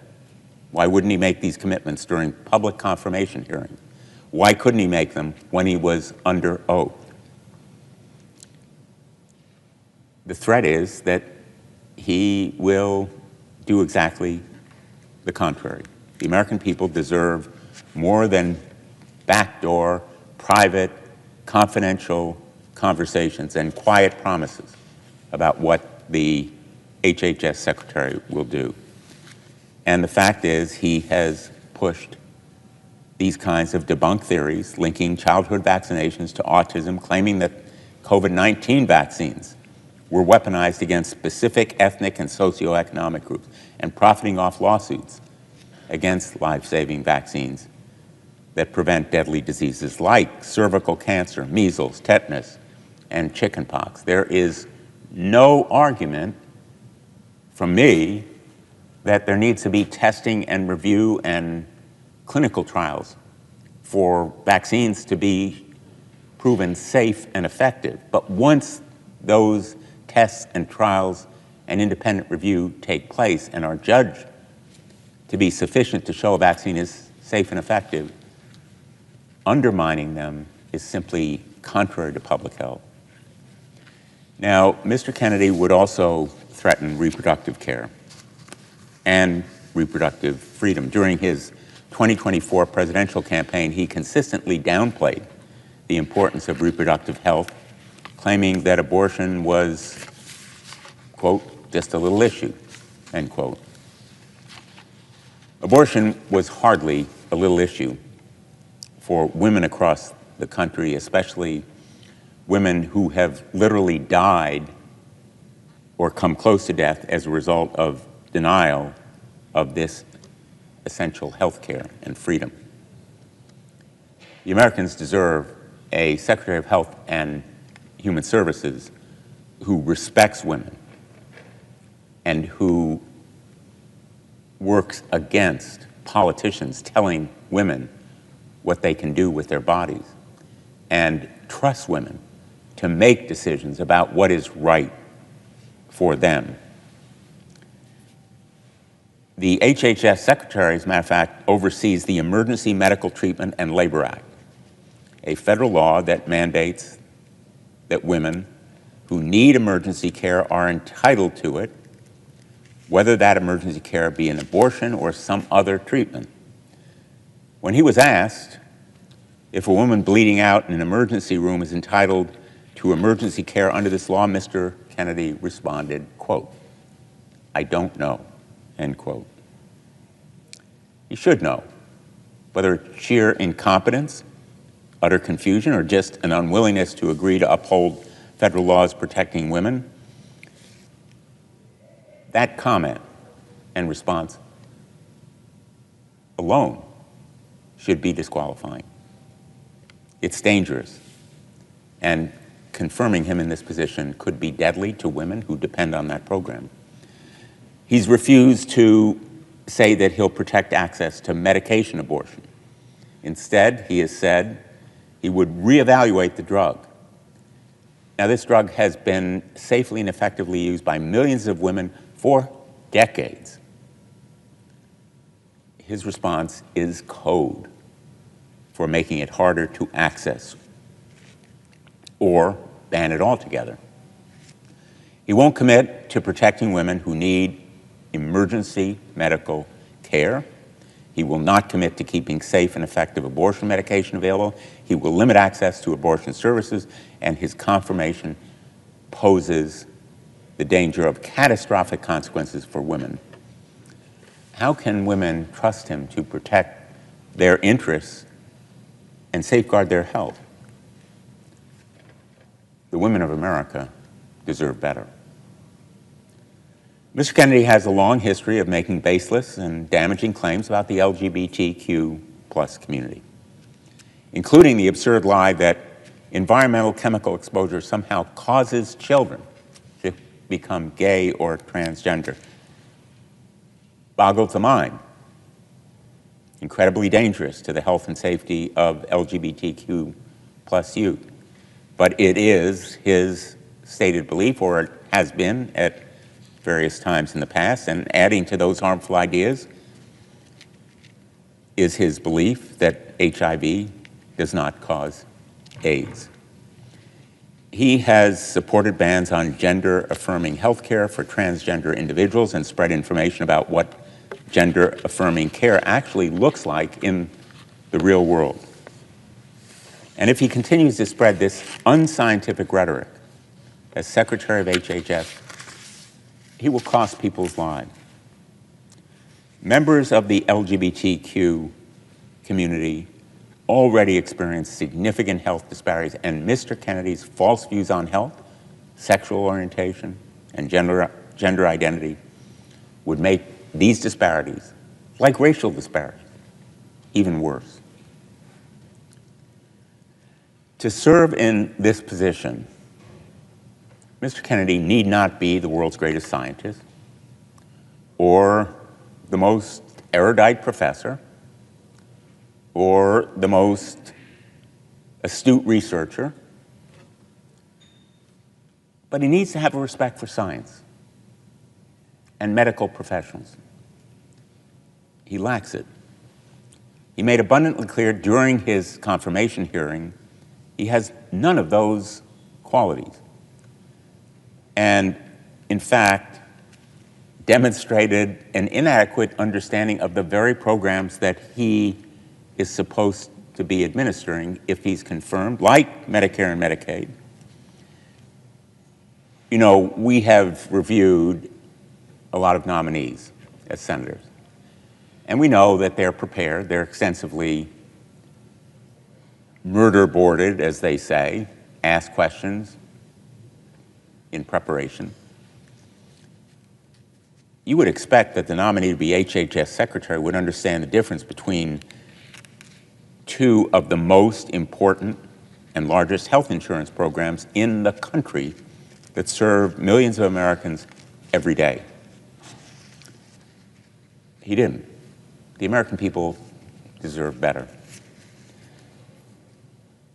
Why wouldn't he make these commitments during public confirmation hearings? Why couldn't he make them when he was under oath? The threat is that he will do exactly the contrary. The American people deserve more than backdoor, private, confidential conversations and quiet promises about what the HHS Secretary will do. And the fact is, he has pushed these kinds of debunked theories linking childhood vaccinations to autism, claiming that COVID-19 vaccines were weaponized against specific ethnic and socioeconomic groups, and profiting off lawsuits against life-saving vaccines that prevent deadly diseases like cervical cancer, measles, tetanus, and chickenpox. There is no argument from me that there needs to be testing and review and clinical trials for vaccines to be proven safe and effective. But once those tests and trials and independent review take place and are judged to be sufficient to show a vaccine is safe and effective, undermining them is simply contrary to public health. Now, Mr. Kennedy would also threaten reproductive care and reproductive freedom. During his 2024 presidential campaign, he consistently downplayed the importance of reproductive health, claiming that abortion was, quote, just a little issue, end quote. Abortion was hardly a little issue for women across the country, especially women who have literally died or come close to death as a result of denial of this essential health care and freedom. The Americans deserve a Secretary of Health and Human Services who respects women and who works against politicians telling women what they can do with their bodies and trusts women to make decisions about what is right for them. The HHS Secretary, as a matter of fact, oversees the Emergency Medical Treatment and Labor Act, a federal law that mandates that women who need emergency care are entitled to it, whether that emergency care be an abortion or some other treatment. When he was asked if a woman bleeding out in an emergency room is entitled to emergency care under this law, Mr. Kennedy responded, quote, "I don't know," end quote. He should know, whether it's sheer incompetence, utter confusion, or just an unwillingness to agree to uphold federal laws protecting women. That comment and response alone should be disqualifying. It's dangerous, and confirming him in this position could be deadly to women who depend on that program. He's refused to say that he'll protect access to medication abortion. Instead, he has said he would reevaluate the drug. Now, this drug has been safely and effectively used by millions of women for decades. His response is code for making it harder to access or ban it altogether. He won't commit to protecting women who need emergency medical care. He will not commit to keeping safe and effective abortion medication available. He will limit access to abortion services, and his confirmation poses the danger of catastrophic consequences for women. How can women trust him to protect their interests and safeguard their health? The women of America deserve better. Mr. Kennedy has a long history of making baseless and damaging claims about the LGBTQ+ community, including the absurd lie that environmental chemical exposure somehow causes children to become gay or transgender. Boggles the mind. Incredibly dangerous to the health and safety of LGBTQ+ youth. But it is his stated belief, or it has been at various times in the past, and adding to those harmful ideas is his belief that HIV does not cause AIDS. He has supported bans on gender-affirming health care for transgender individuals and spread information about what gender-affirming care actually looks like in the real world. And if he continues to spread this unscientific rhetoric as Secretary of HHS, he will cost people's lives. Members of the LGBTQ community already experience significant health disparities, and Mr. Kennedy's false views on health, sexual orientation, and gender identity would make these disparities, like racial disparities, even worse. To serve in this position, Mr. Kennedy need not be the world's greatest scientist or the most erudite professor or the most astute researcher, but he needs to have a respect for science and medical professionals. He lacks it. He made abundantly clear during his confirmation hearing he has none of those qualities. And, in fact, demonstrated an inadequate understanding of the very programs that he is supposed to be administering if he's confirmed, like Medicare and Medicaid. You know, we have reviewed a lot of nominees as senators, and we know that they're prepared, they're extensively murder-boarded, as they say, ask questions in preparation. You would expect that the nominee to be HHS Secretary would understand the difference between two of the most important and largest health insurance programs in the country that serve millions of Americans every day. He didn't. The American people deserve better.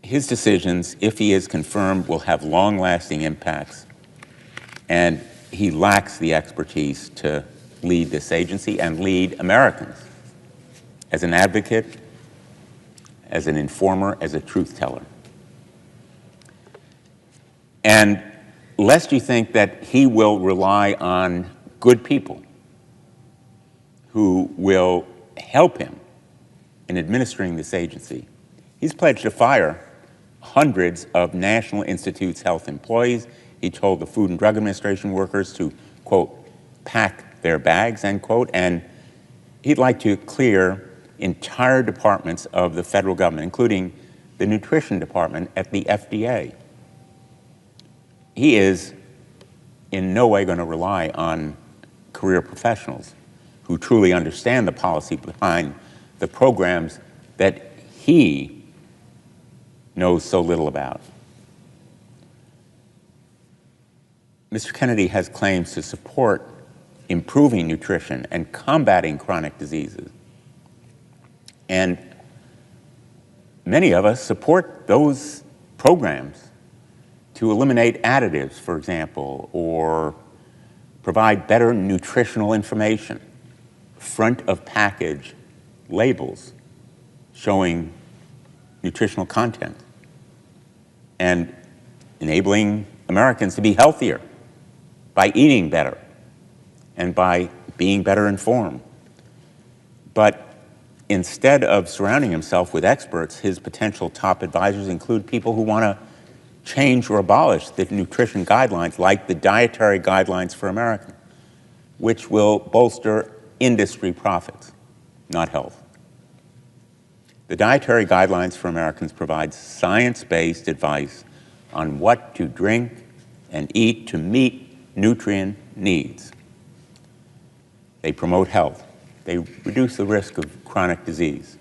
His decisions, if he is confirmed, will have long-lasting impacts, and he lacks the expertise to lead this agency and lead Americans as an advocate, as an informer, as a truth teller. And lest you think that he will rely on good people who will help him in administering this agency, he's pledged to fire hundreds of National Institutes health employees. He told the Food and Drug Administration workers to, quote, pack their bags, end quote, and he'd like to clear entire departments of the federal government, including the nutrition department at the FDA. He is in no way going to rely on career professionals who truly understand the policy behind the programs that he knows so little about. Mr. Kennedy has claims to support improving nutrition and combating chronic diseases. And many of us support those programs to eliminate additives, for example, or provide better nutritional information, front of package labels showing nutritional content, and enabling Americans to be healthier by eating better and by being better informed. But instead of surrounding himself with experts, his potential top advisors include people who want to change or abolish the nutrition guidelines, like the dietary guidelines for Americans, which will bolster industry profits, not health. The dietary guidelines for Americans provide science-based advice on what to drink and eat to meet nutrient needs. They promote health. They reduce the risk of chronic disease.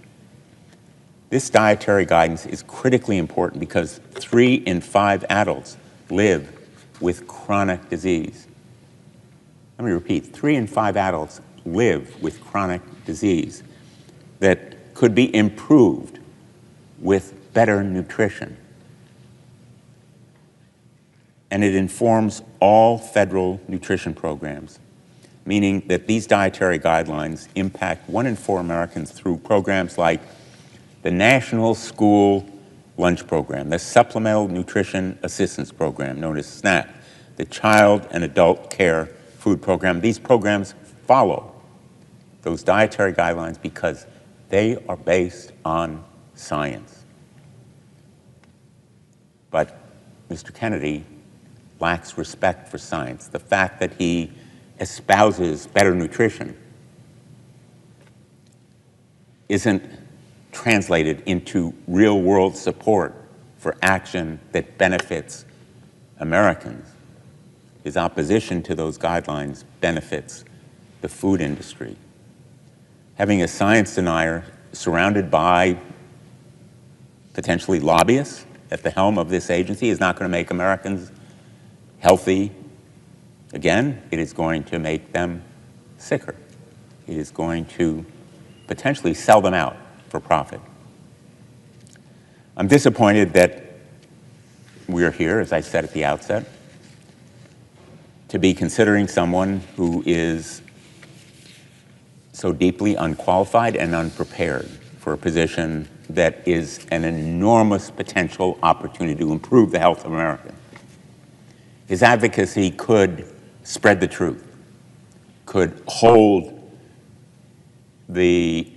This dietary guidance is critically important because 3 in 5 adults live with chronic disease. Let me repeat, 3 in 5 adults live with chronic disease that could be improved with better nutrition. And it informs all federal nutrition programs, meaning that these dietary guidelines impact 1 in 4 Americans through programs like the National School Lunch Program, the Supplemental Nutrition Assistance Program, known as SNAP, the Child and Adult Care Food Program. These programs follow those dietary guidelines because they are based on science. But Mr. Kennedy lacks respect for science. The fact that he espouses better nutrition isn't translated into real-world support for action that benefits Americans. His opposition to those guidelines benefits the food industry. Having a science denier surrounded by potentially lobbyists at the helm of this agency is not going to make Americans healthy. Again, it is going to make them sicker. It is going to potentially sell them out for profit. I'm disappointed that we're here, as I said at the outset, to be considering someone who is so deeply unqualified and unprepared for a position that is an enormous potential opportunity to improve the health of America. His advocacy could spread the truth, could hold the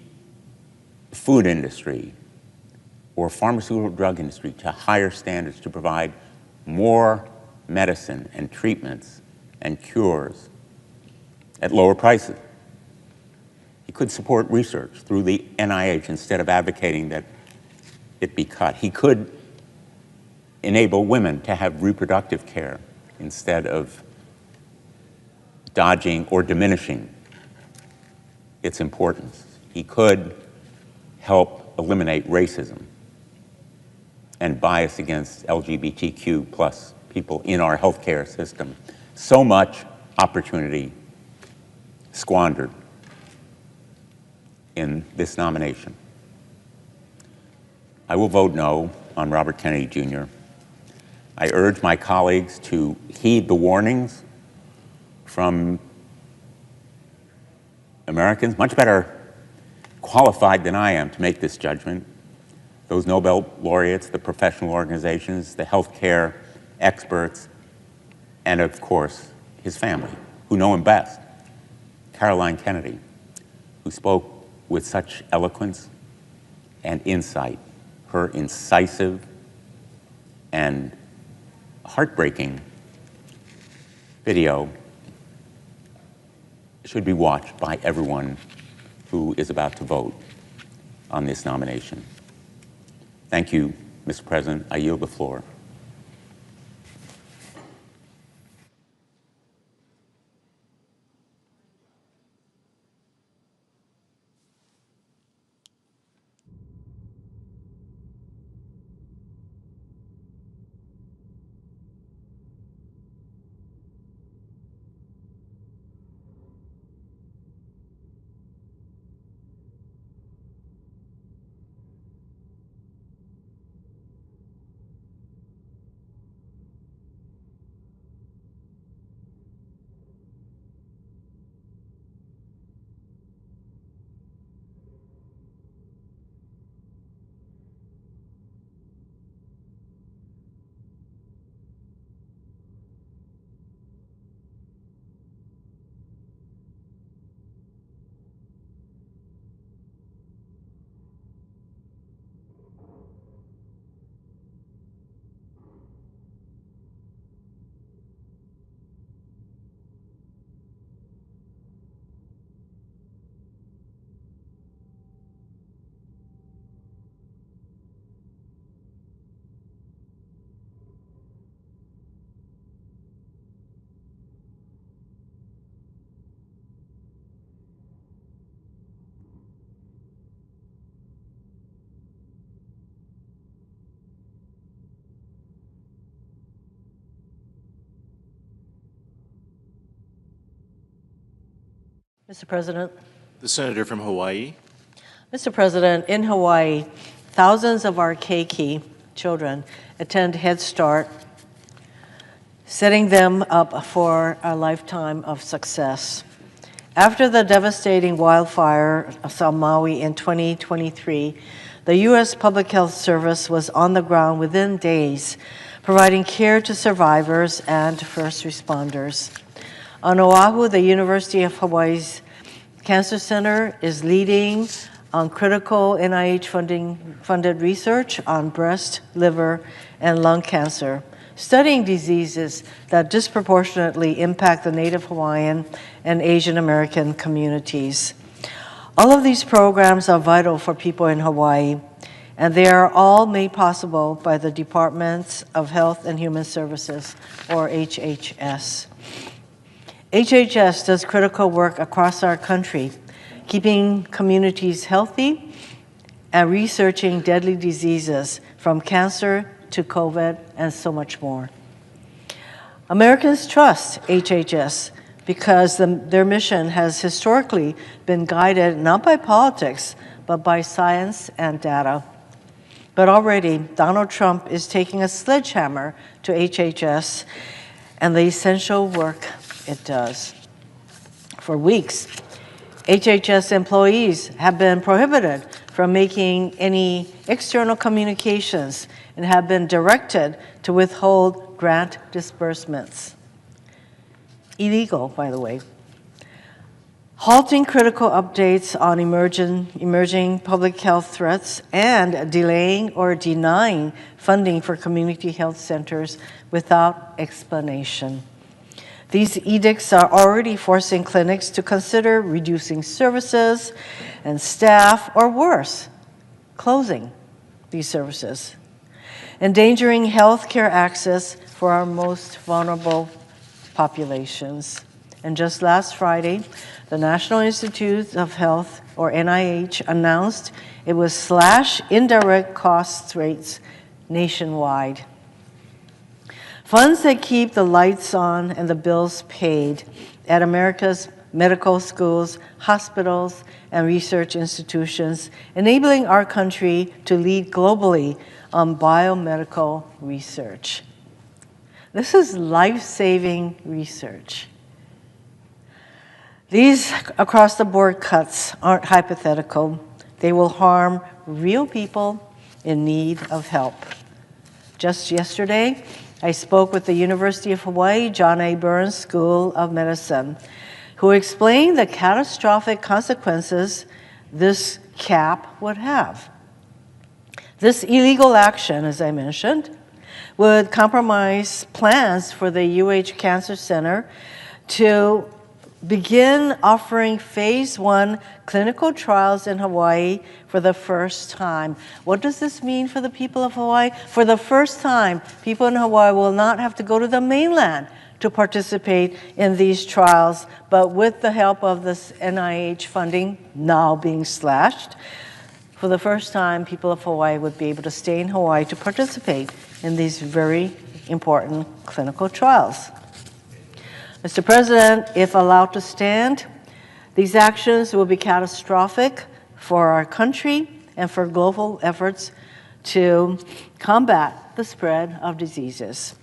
food industry or pharmaceutical drug industry to higher standards to provide more medicine and treatments and cures at lower prices. He could support research through the NIH instead of advocating that it be cut. He could enable women to have reproductive care instead of dodging or diminishing its importance. He could help eliminate racism and bias against LGBTQ plus people in our healthcare system. So much opportunity squandered in this nomination. I will vote no on Robert Kennedy Jr. I urge my colleagues to heed the warnings from Americans, much better qualified than I am to make this judgment. Those Nobel laureates, the professional organizations, the healthcare experts, and of course, his family, who know him best. Caroline Kennedy, who spoke with such eloquence and insight. Her incisive and heartbreaking video should be watched by everyone who is about to vote on this nomination. Thank you, Mr. President. I yield the floor. Mr. President. The senator from Hawaii. Mr. President, in Hawaii, thousands of our keiki children attend Head Start, setting them up for a lifetime of success. After the devastating wildfire of Maui in 2023, the U.S. Public Health Service was on the ground within days, providing care to survivors and first responders. On Oahu, the University of Hawaii's Cancer Center is leading on critical NIH-funded research on breast, liver, and lung cancer, studying diseases that disproportionately impact the Native Hawaiian and Asian American communities. All of these programs are vital for people in Hawaii, and they are all made possible by the Departments of Health and Human Services, or HHS. HHS does critical work across our country, keeping communities healthy and researching deadly diseases from cancer to COVID and so much more. Americans trust HHS because their mission has historically been guided not by politics, but by science and data. But already, Donald Trump is taking a sledgehammer to HHS and the essential work it does. For weeks, HHS employees have been prohibited from making any external communications and have been directed to withhold grant disbursements. Illegal, by the way. Halting critical updates on emerging public health threats and delaying or denying funding for community health centers without explanation. These edicts are already forcing clinics to consider reducing services and staff, or worse, closing these services, endangering health care access for our most vulnerable populations. And just last Friday, the National Institutes of Health, or NIH, announced it would slash indirect cost rates nationwide. Funds that keep the lights on and the bills paid at America's medical schools, hospitals, and research institutions, enabling our country to lead globally on biomedical research. This is life-saving research. These across-the-board cuts aren't hypothetical. They will harm real people in need of help. Just yesterday, I spoke with the University of Hawaii John A. Burns School of Medicine, who explained the catastrophic consequences this cap would have. This illegal action, as I mentioned, would compromise plans for the UH Cancer Center to begin offering phase 1 clinical trials in Hawaii for the first time. What does this mean for the people of Hawaii? For the first time, people in Hawaii will not have to go to the mainland to participate in these trials, but with the help of this NIH funding now being slashed, for the first time, people of Hawaii would be able to stay in Hawaii to participate in these very important clinical trials. Mr. President, if allowed to stand, these actions will be catastrophic for our country and for global efforts to combat the spread of diseases.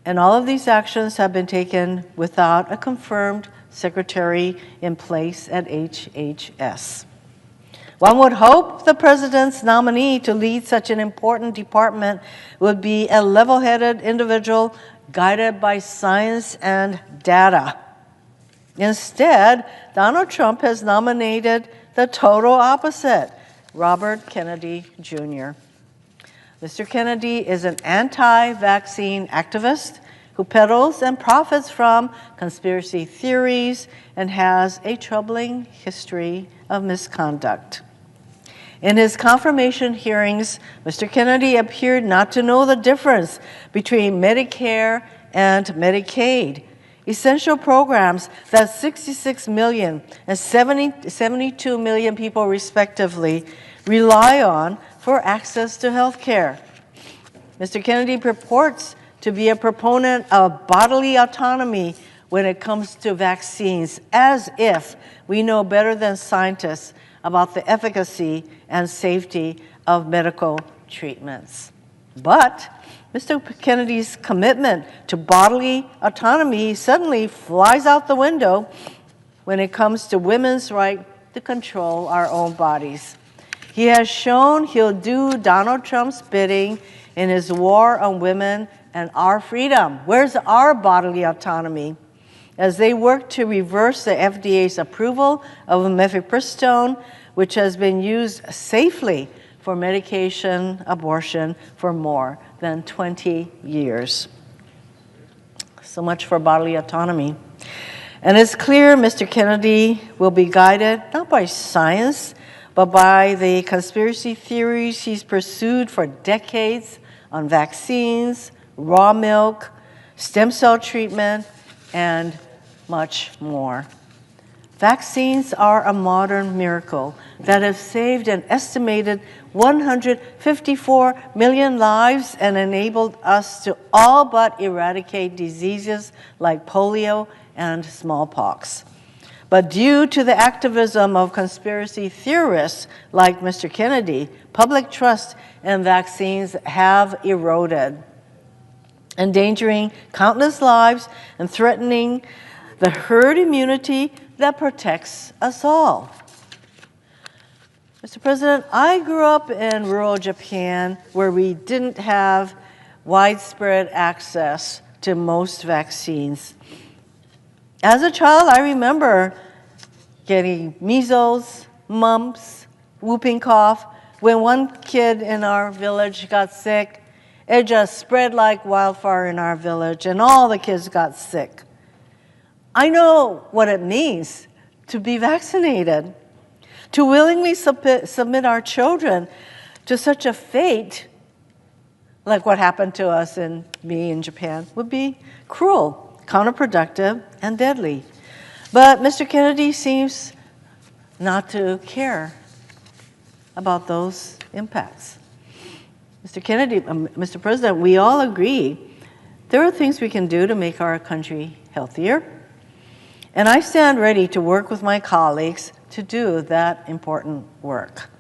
And all of these actions have been taken without a confirmed secretary in place at HHS. One would hope the president's nominee to lead such an important department would be a level-headed individual guided by science and data. Instead, Donald Trump has nominated the total opposite, Robert Kennedy Jr. Mr. Kennedy is an anti-vaccine activist who peddles and profits from conspiracy theories and has a troubling history of misconduct. In his confirmation hearings, Mr. Kennedy appeared not to know the difference between Medicare and Medicaid, essential programs that 66 million and 72 million people respectively rely on for access to health care. Mr. Kennedy purports to be a proponent of bodily autonomy when it comes to vaccines, as if we know better than scientists about the efficacy and safety of medical treatments. But Mr. Kennedy's commitment to bodily autonomy suddenly flies out the window when it comes to women's right to control our own bodies. He has shown he'll do Donald Trump's bidding in his war on women and our freedom. Where's our bodily autonomy? As they work to reverse the FDA's approval of mifepristone, which has been used safely for medication abortion for more than 20 years. So much for bodily autonomy. And it's clear Mr. Kennedy will be guided not by science, but by the conspiracy theories he's pursued for decades on vaccines, raw milk, stem cell treatment, and much more. Vaccines are a modern miracle that have saved an estimated 154 million lives and enabled us to all but eradicate diseases like polio and smallpox. But due to the activism of conspiracy theorists like Mr. Kennedy, public trust in vaccines have eroded, endangering countless lives and threatening the herd immunity that protects us all. Mr. President, I grew up in rural Japan where we didn't have widespread access to most vaccines. As a child, I remember getting measles, mumps, whooping cough. When one kid in our village got sick, it just spread like wildfire in our village, and all the kids got sick. I know what it means to be vaccinated. To willingly submit our children to such a fate, like what happened to us and me in Japan, would be cruel, counterproductive, and deadly. But Mr. Kennedy seems not to care about those impacts. Mr. President, we all agree there are things we can do to make our country healthier. And I stand ready to work with my colleagues to do that important work.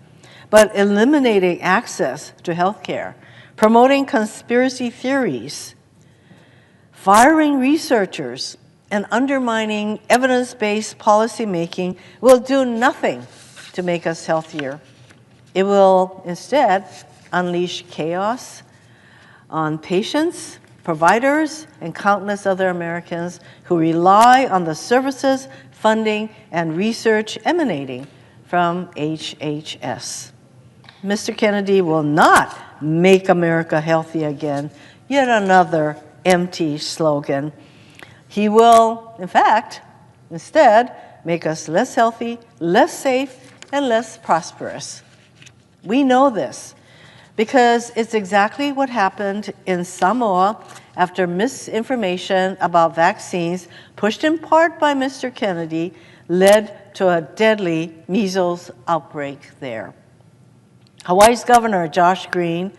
But eliminating access to health care, promoting conspiracy theories, firing researchers, and undermining evidence-based policymaking will do nothing to make us healthier. It will instead unleash chaos on patients, providers, and countless other Americans who rely on the services, funding, and research emanating from HHS. Mr. Kennedy will not make America healthy again, yet another empty slogan. He will, in fact, instead, make us less healthy, less safe, and less prosperous. We know this because it's exactly what happened in Samoa after misinformation about vaccines, pushed in part by Mr. Kennedy, led to a deadly measles outbreak there. Hawaii's Governor, Josh Green,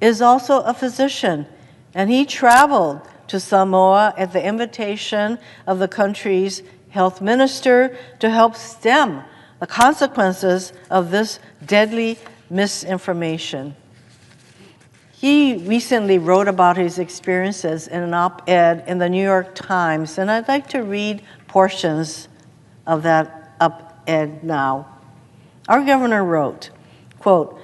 is also a physician, and he traveled to Samoa at the invitation of the country's health minister to help stem the consequences of this deadly misinformation. He recently wrote about his experiences in an op-ed in the New York Times, and I'd like to read portions of that op-ed now. Our governor wrote, quote,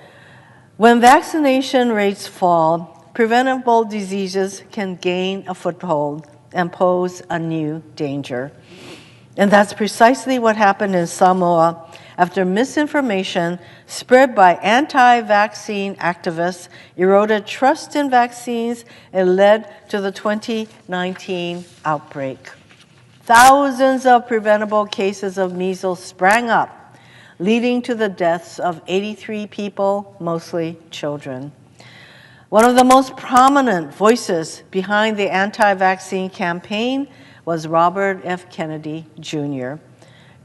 "When vaccination rates fall, preventable diseases can gain a foothold and pose a new danger. And that's precisely what happened in Samoa after misinformation spread by anti-vaccine activists eroded trust in vaccines and led to the 2019 outbreak. Thousands of preventable cases of measles sprang up, leading to the deaths of 83 people, mostly children. One of the most prominent voices behind the anti-vaccine campaign was Robert F. Kennedy, Jr.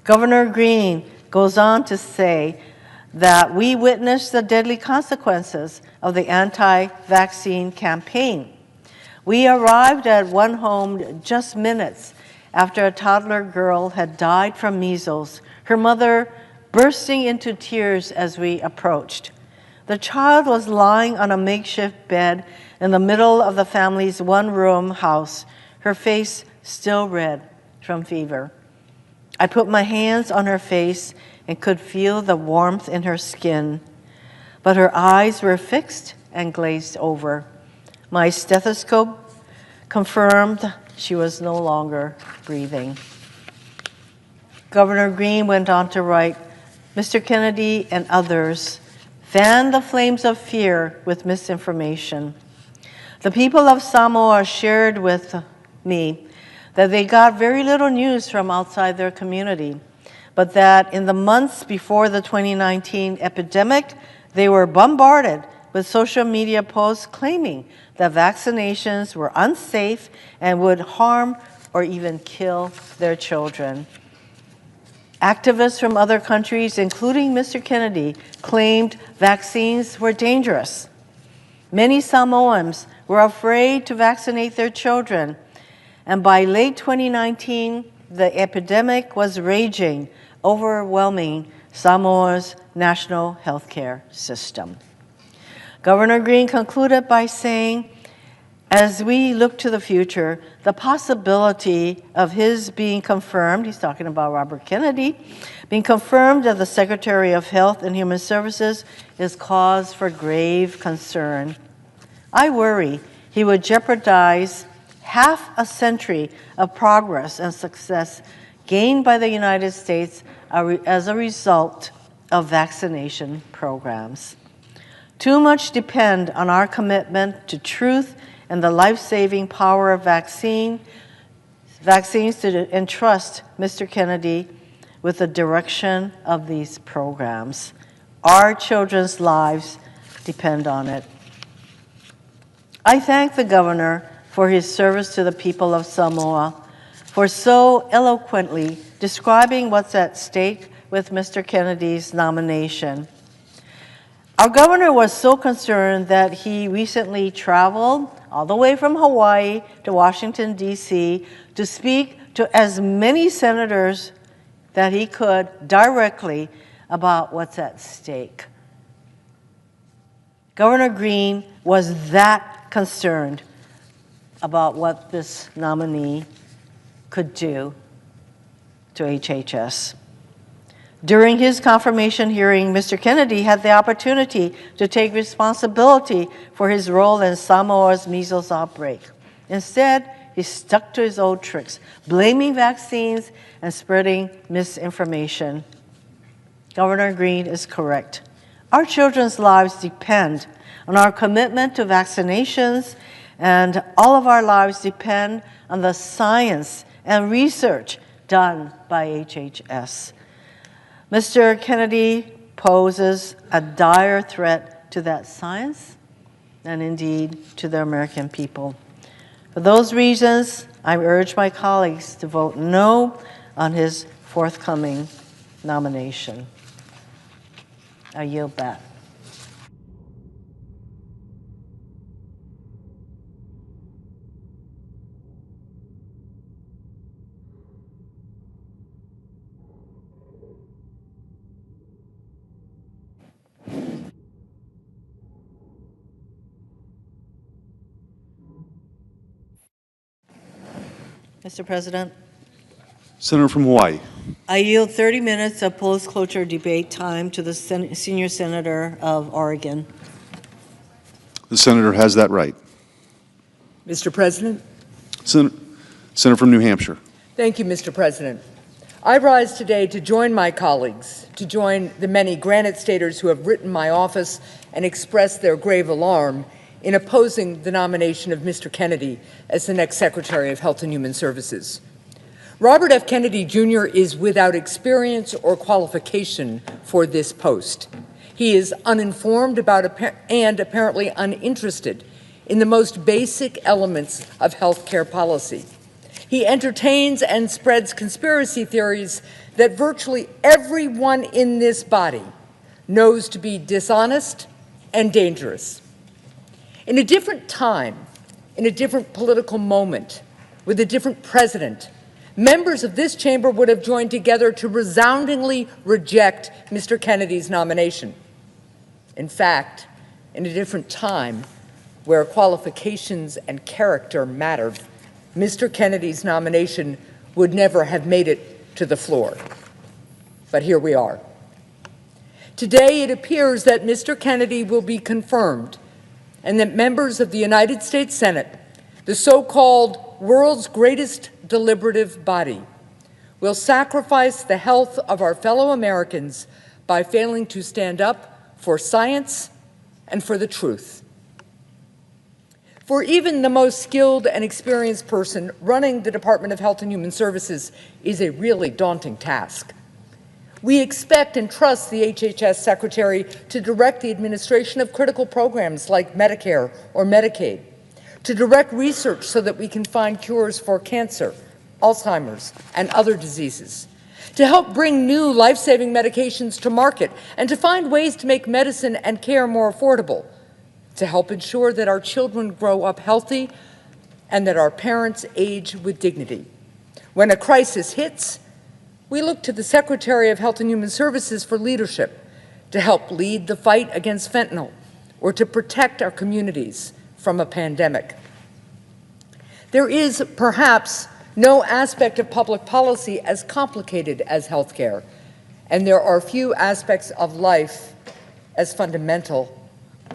Governor Green goes on to say that we witnessed the deadly consequences of the anti-vaccine campaign. We arrived at one home just minutes after a toddler girl had died from measles, her mother bursting into tears as we approached. The child was lying on a makeshift bed in the middle of the family's one-room house, her face still red from fever. I put my hands on her face and could feel the warmth in her skin, but her eyes were fixed and glazed over. My stethoscope confirmed she was no longer breathing. Governor Green went on to write, Mr. Kennedy and others fanned the flames of fear with misinformation. The people of Samoa shared with me that they got very little news from outside their community, but that in the months before the 2019 epidemic, they were bombarded with social media posts claiming that vaccinations were unsafe and would harm or even kill their children. Activists from other countries, including Mr. Kennedy, claimed vaccines were dangerous. Many Samoans were afraid to vaccinate their children, and by late 2019, the epidemic was raging, overwhelming Samoa's national healthcare system. Governor Green concluded by saying, as we look to the future, the possibility of his being confirmed, he's talking about Robert Kennedy, being confirmed as the Secretary of Health and Human Services is cause for grave concern. I worry he would jeopardize half a century of progress and success gained by the United States as a result of vaccination programs. Too much depends on our commitment to truth and the life-saving power of vaccines to entrust Mr. Kennedy with the direction of these programs. Our children's lives depend on it. I thank the governor for his service to the people of Samoa, for so eloquently describing what's at stake with Mr. Kennedy's nomination. Our governor was so concerned that he recently traveled all the way from Hawaii to Washington, D.C. to speak to as many senators that he could directly about what's at stake. Governor Green was that concerned about what this nominee could do to HHS. During his confirmation hearing, Mr. Kennedy had the opportunity to take responsibility for his role in Samoa's measles outbreak. Instead, he stuck to his old tricks, blaming vaccines and spreading misinformation. Governor Green is correct. Our children's lives depend on our commitment to vaccinations, and all of our lives depend on the science and research done by HHS. Mr. Kennedy poses a dire threat to that science and indeed to the American people. For those reasons, I urge my colleagues to vote no on his forthcoming nomination. I yield back. Mr. President, Senator from Hawaii. I yield 30 minutes of post-cloture debate time to the senior senator of Oregon. The senator has that right. Mr. President. Senator from New Hampshire. Thank you, Mr. President. I rise today to join my colleagues, to join the many Granite Staters who have written my office and expressed their grave alarm in opposing the nomination of Mr. Kennedy as the next Secretary of Health and Human Services. Robert F. Kennedy Jr. is without experience or qualification for this post. He is uninformed about and apparently uninterested in the most basic elements of healthcare policy. He entertains and spreads conspiracy theories that virtually everyone in this body knows to be dishonest and dangerous. In a different time, in a different political moment, with a different president, members of this chamber would have joined together to resoundingly reject Mr. Kennedy's nomination. In fact, in a different time, where qualifications and character mattered, Mr. Kennedy's nomination would never have made it to the floor. But here we are. Today, it appears that Mr. Kennedy will be confirmed and that members of the United States Senate, the so-called world's greatest deliberative body, will sacrifice the health of our fellow Americans by failing to stand up for science and for the truth. For even the most skilled and experienced person, running the Department of Health and Human Services is a really daunting task. We expect and trust the HHS Secretary to direct the administration of critical programs like Medicare or Medicaid, to direct research so that we can find cures for cancer, Alzheimer's, and other diseases, to help bring new life-saving medications to market, and to find ways to make medicine and care more affordable, to help ensure that our children grow up healthy and that our parents age with dignity. When a crisis hits, we look to the Secretary of Health and Human Services for leadership to help lead the fight against fentanyl or to protect our communities from a pandemic. There is perhaps no aspect of public policy as complicated as healthcare, and there are few aspects of life as fundamental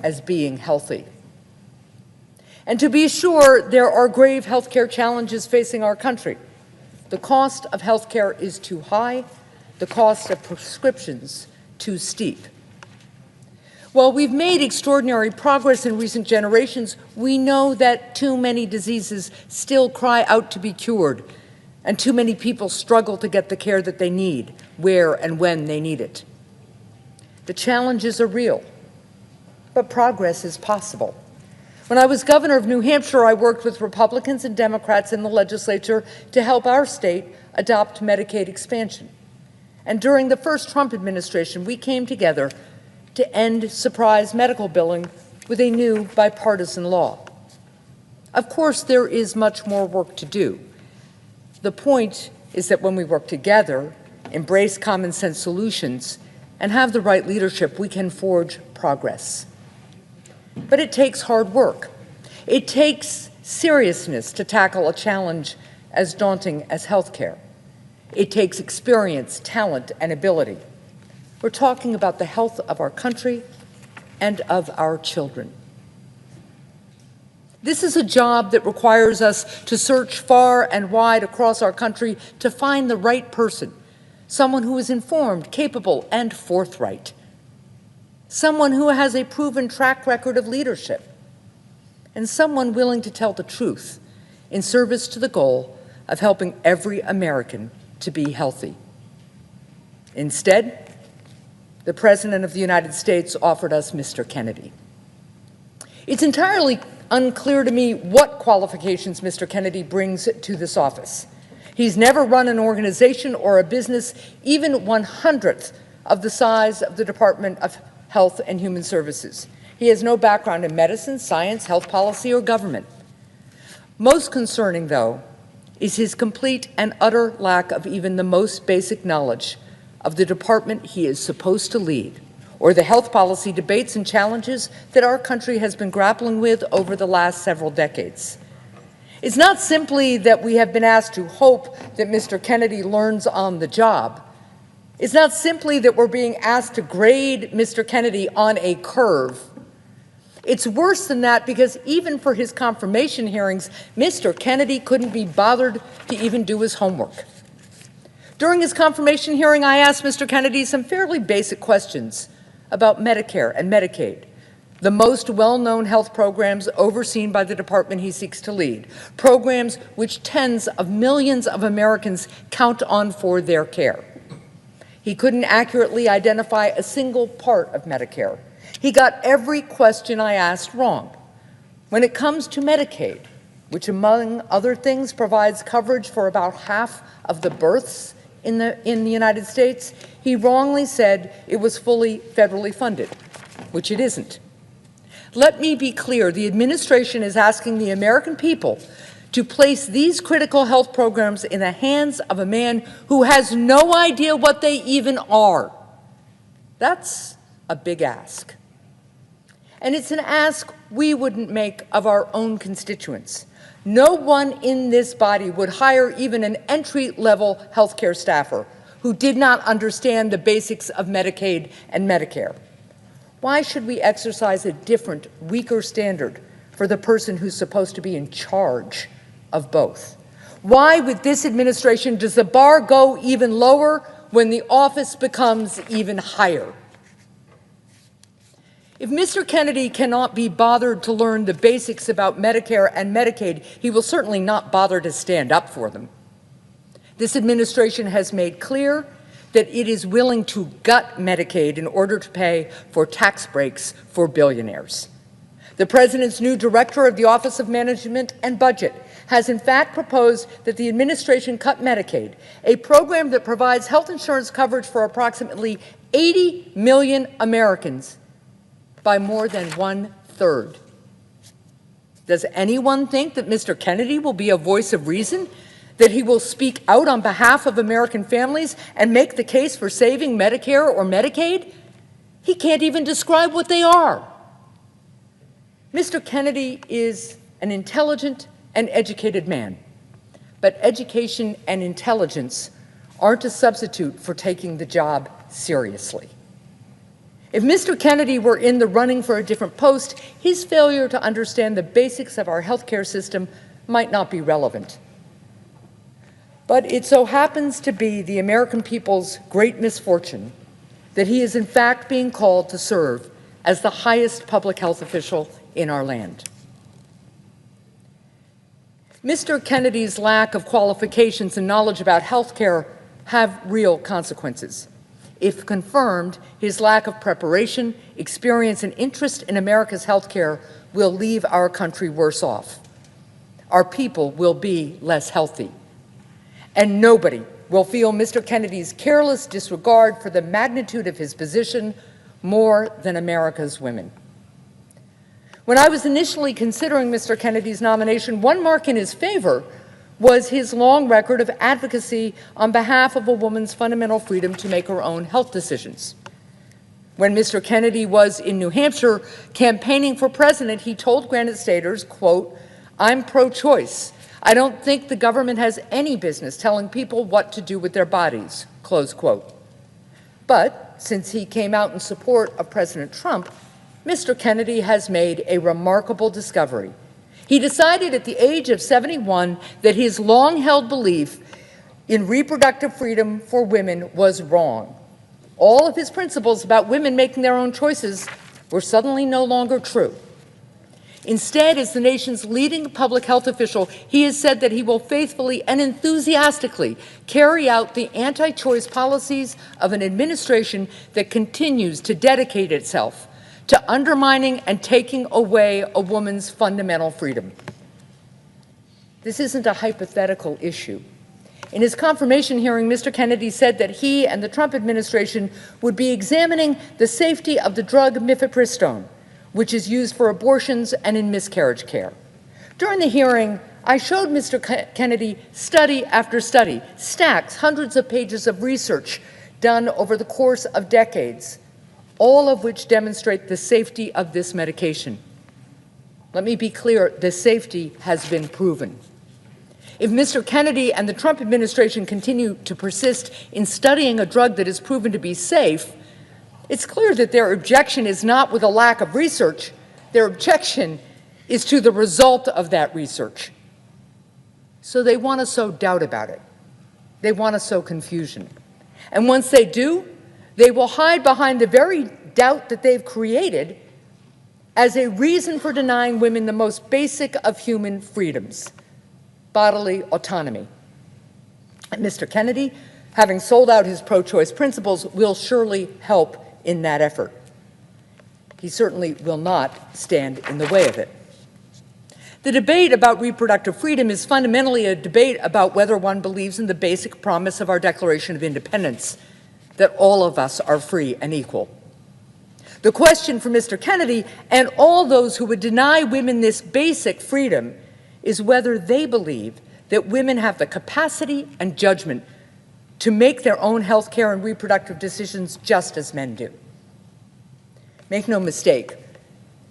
as being healthy. And to be sure, there are grave healthcare challenges facing our country. The cost of healthcare is too high, the cost of prescriptions too steep. While we've made extraordinary progress in recent generations, we know that too many diseases still cry out to be cured, and too many people struggle to get the care that they need, where and when they need it. The challenges are real, but progress is possible. When I was governor of New Hampshire, I worked with Republicans and Democrats in the legislature to help our state adopt Medicaid expansion. And during the first Trump administration, we came together to end surprise medical billing with a new bipartisan law. Of course, there is much more work to do. The point is that when we work together, embrace common sense solutions, and have the right leadership, we can forge progress. But it takes hard work. It takes seriousness to tackle a challenge as daunting as healthcare. It takes experience, talent, and ability. We're talking about the health of our country and of our children. This is a job that requires us to search far and wide across our country to find the right person, someone who is informed, capable, and forthright. Someone who has a proven track record of leadership, and someone willing to tell the truth in service to the goal of helping every American to be healthy. Instead, the President of the United States offered us Mr. Kennedy. It's entirely unclear to me what qualifications Mr. Kennedy brings to this office. He's never run an organization or a business even 1/100th of the size of the Department of Health and Human Services. He has no background in medicine, science, health policy, or government. Most concerning, though, is his complete and utter lack of even the most basic knowledge of the department he is supposed to lead, or the health policy debates and challenges that our country has been grappling with over the last several decades. It's not simply that we have been asked to hope that Mr. Kennedy learns on the job. It's not simply that we're being asked to grade Mr. Kennedy on a curve. It's worse than that, because even for his confirmation hearings, Mr. Kennedy couldn't be bothered to even do his homework. During his confirmation hearing, I asked Mr. Kennedy some fairly basic questions about Medicare and Medicaid, the most well-known health programs overseen by the department he seeks to lead, programs which tens of millions of Americans count on for their care. He couldn't accurately identify a single part of Medicare. He got every question I asked wrong. When it comes to Medicaid, which among other things provides coverage for about half of the births in the United States, he wrongly said it was fully federally funded, which it isn't. Let me be clear, the administration is asking the American people to place these critical health programs in the hands of a man who has no idea what they even are. That's a big ask. And it's an ask we wouldn't make of our own constituents. No one in this body would hire even an entry-level healthcare staffer who did not understand the basics of Medicaid and Medicare. Why should we exercise a different, weaker standard for the person who's supposed to be in charge of both? Why, with this administration, does the bar go even lower when the office becomes even higher? If Mr. Kennedy cannot be bothered to learn the basics about Medicare and Medicaid, he will certainly not bother to stand up for them. This administration has made clear that it is willing to gut Medicaid in order to pay for tax breaks for billionaires. The President's new director of the Office of Management and Budget has in fact proposed that the administration cut Medicaid, a program that provides health insurance coverage for approximately 80 million Americans, by more than 1/3. Does anyone think that Mr. Kennedy will be a voice of reason, that he will speak out on behalf of American families and make the case for saving Medicare or Medicaid? He can't even describe what they are. Mr. Kennedy is an intelligent and educated man, but education and intelligence aren't a substitute for taking the job seriously. If Mr. Kennedy were in the running for a different post, his failure to understand the basics of our healthcare system might not be relevant. But it so happens to be the American people's great misfortune that he is in fact being called to serve as the highest public health official in our land. Mr. Kennedy's lack of qualifications and knowledge about healthcare have real consequences. If confirmed, his lack of preparation, experience, and interest in America's healthcare will leave our country worse off. Our people will be less healthy. And nobody will feel Mr. Kennedy's careless disregard for the magnitude of his position more than America's women. When I was initially considering Mr. Kennedy's nomination, one mark in his favor was his long record of advocacy on behalf of a woman's fundamental freedom to make her own health decisions. When Mr. Kennedy was in New Hampshire campaigning for president, he told Granite Staters, quote, "I'm pro-choice. I don't think the government has any business telling people what to do with their bodies," close quote. But since he came out in support of President Trump, Mr. Kennedy has made a remarkable discovery. He decided at the age of 71 that his long-held belief in reproductive freedom for women was wrong. All of his principles about women making their own choices were suddenly no longer true. Instead, as the nation's leading public health official, he has said that he will faithfully and enthusiastically carry out the anti-choice policies of an administration that continues to dedicate itself to undermining and taking away a woman's fundamental freedom. This isn't a hypothetical issue. In his confirmation hearing, Mr. Kennedy said that he and the Trump administration would be examining the safety of the drug mifepristone, which is used for abortions and in miscarriage care. During the hearing, I showed Mr. Kennedy study after study, stacks, hundreds of pages of research done over the course of decades, all of which demonstrate the safety of this medication. Let me be clear, the safety has been proven. If Mr. Kennedy and the Trump administration continue to persist in studying a drug that is proven to be safe, it's clear that their objection is not with a lack of research. Their objection is to the result of that research. So they want to sow doubt about it. They want to sow confusion. And once they do, they will hide behind the very doubt that they've created as a reason for denying women the most basic of human freedoms, bodily autonomy. And Mr. Kennedy, having sold out his pro-choice principles, will surely help in that effort. He certainly will not stand in the way of it. The debate about reproductive freedom is fundamentally a debate about whether one believes in the basic promise of our Declaration of Independence, that all of us are free and equal. The question for Mr. Kennedy and all those who would deny women this basic freedom is whether they believe that women have the capacity and judgment to make their own health care and reproductive decisions just as men do. Make no mistake,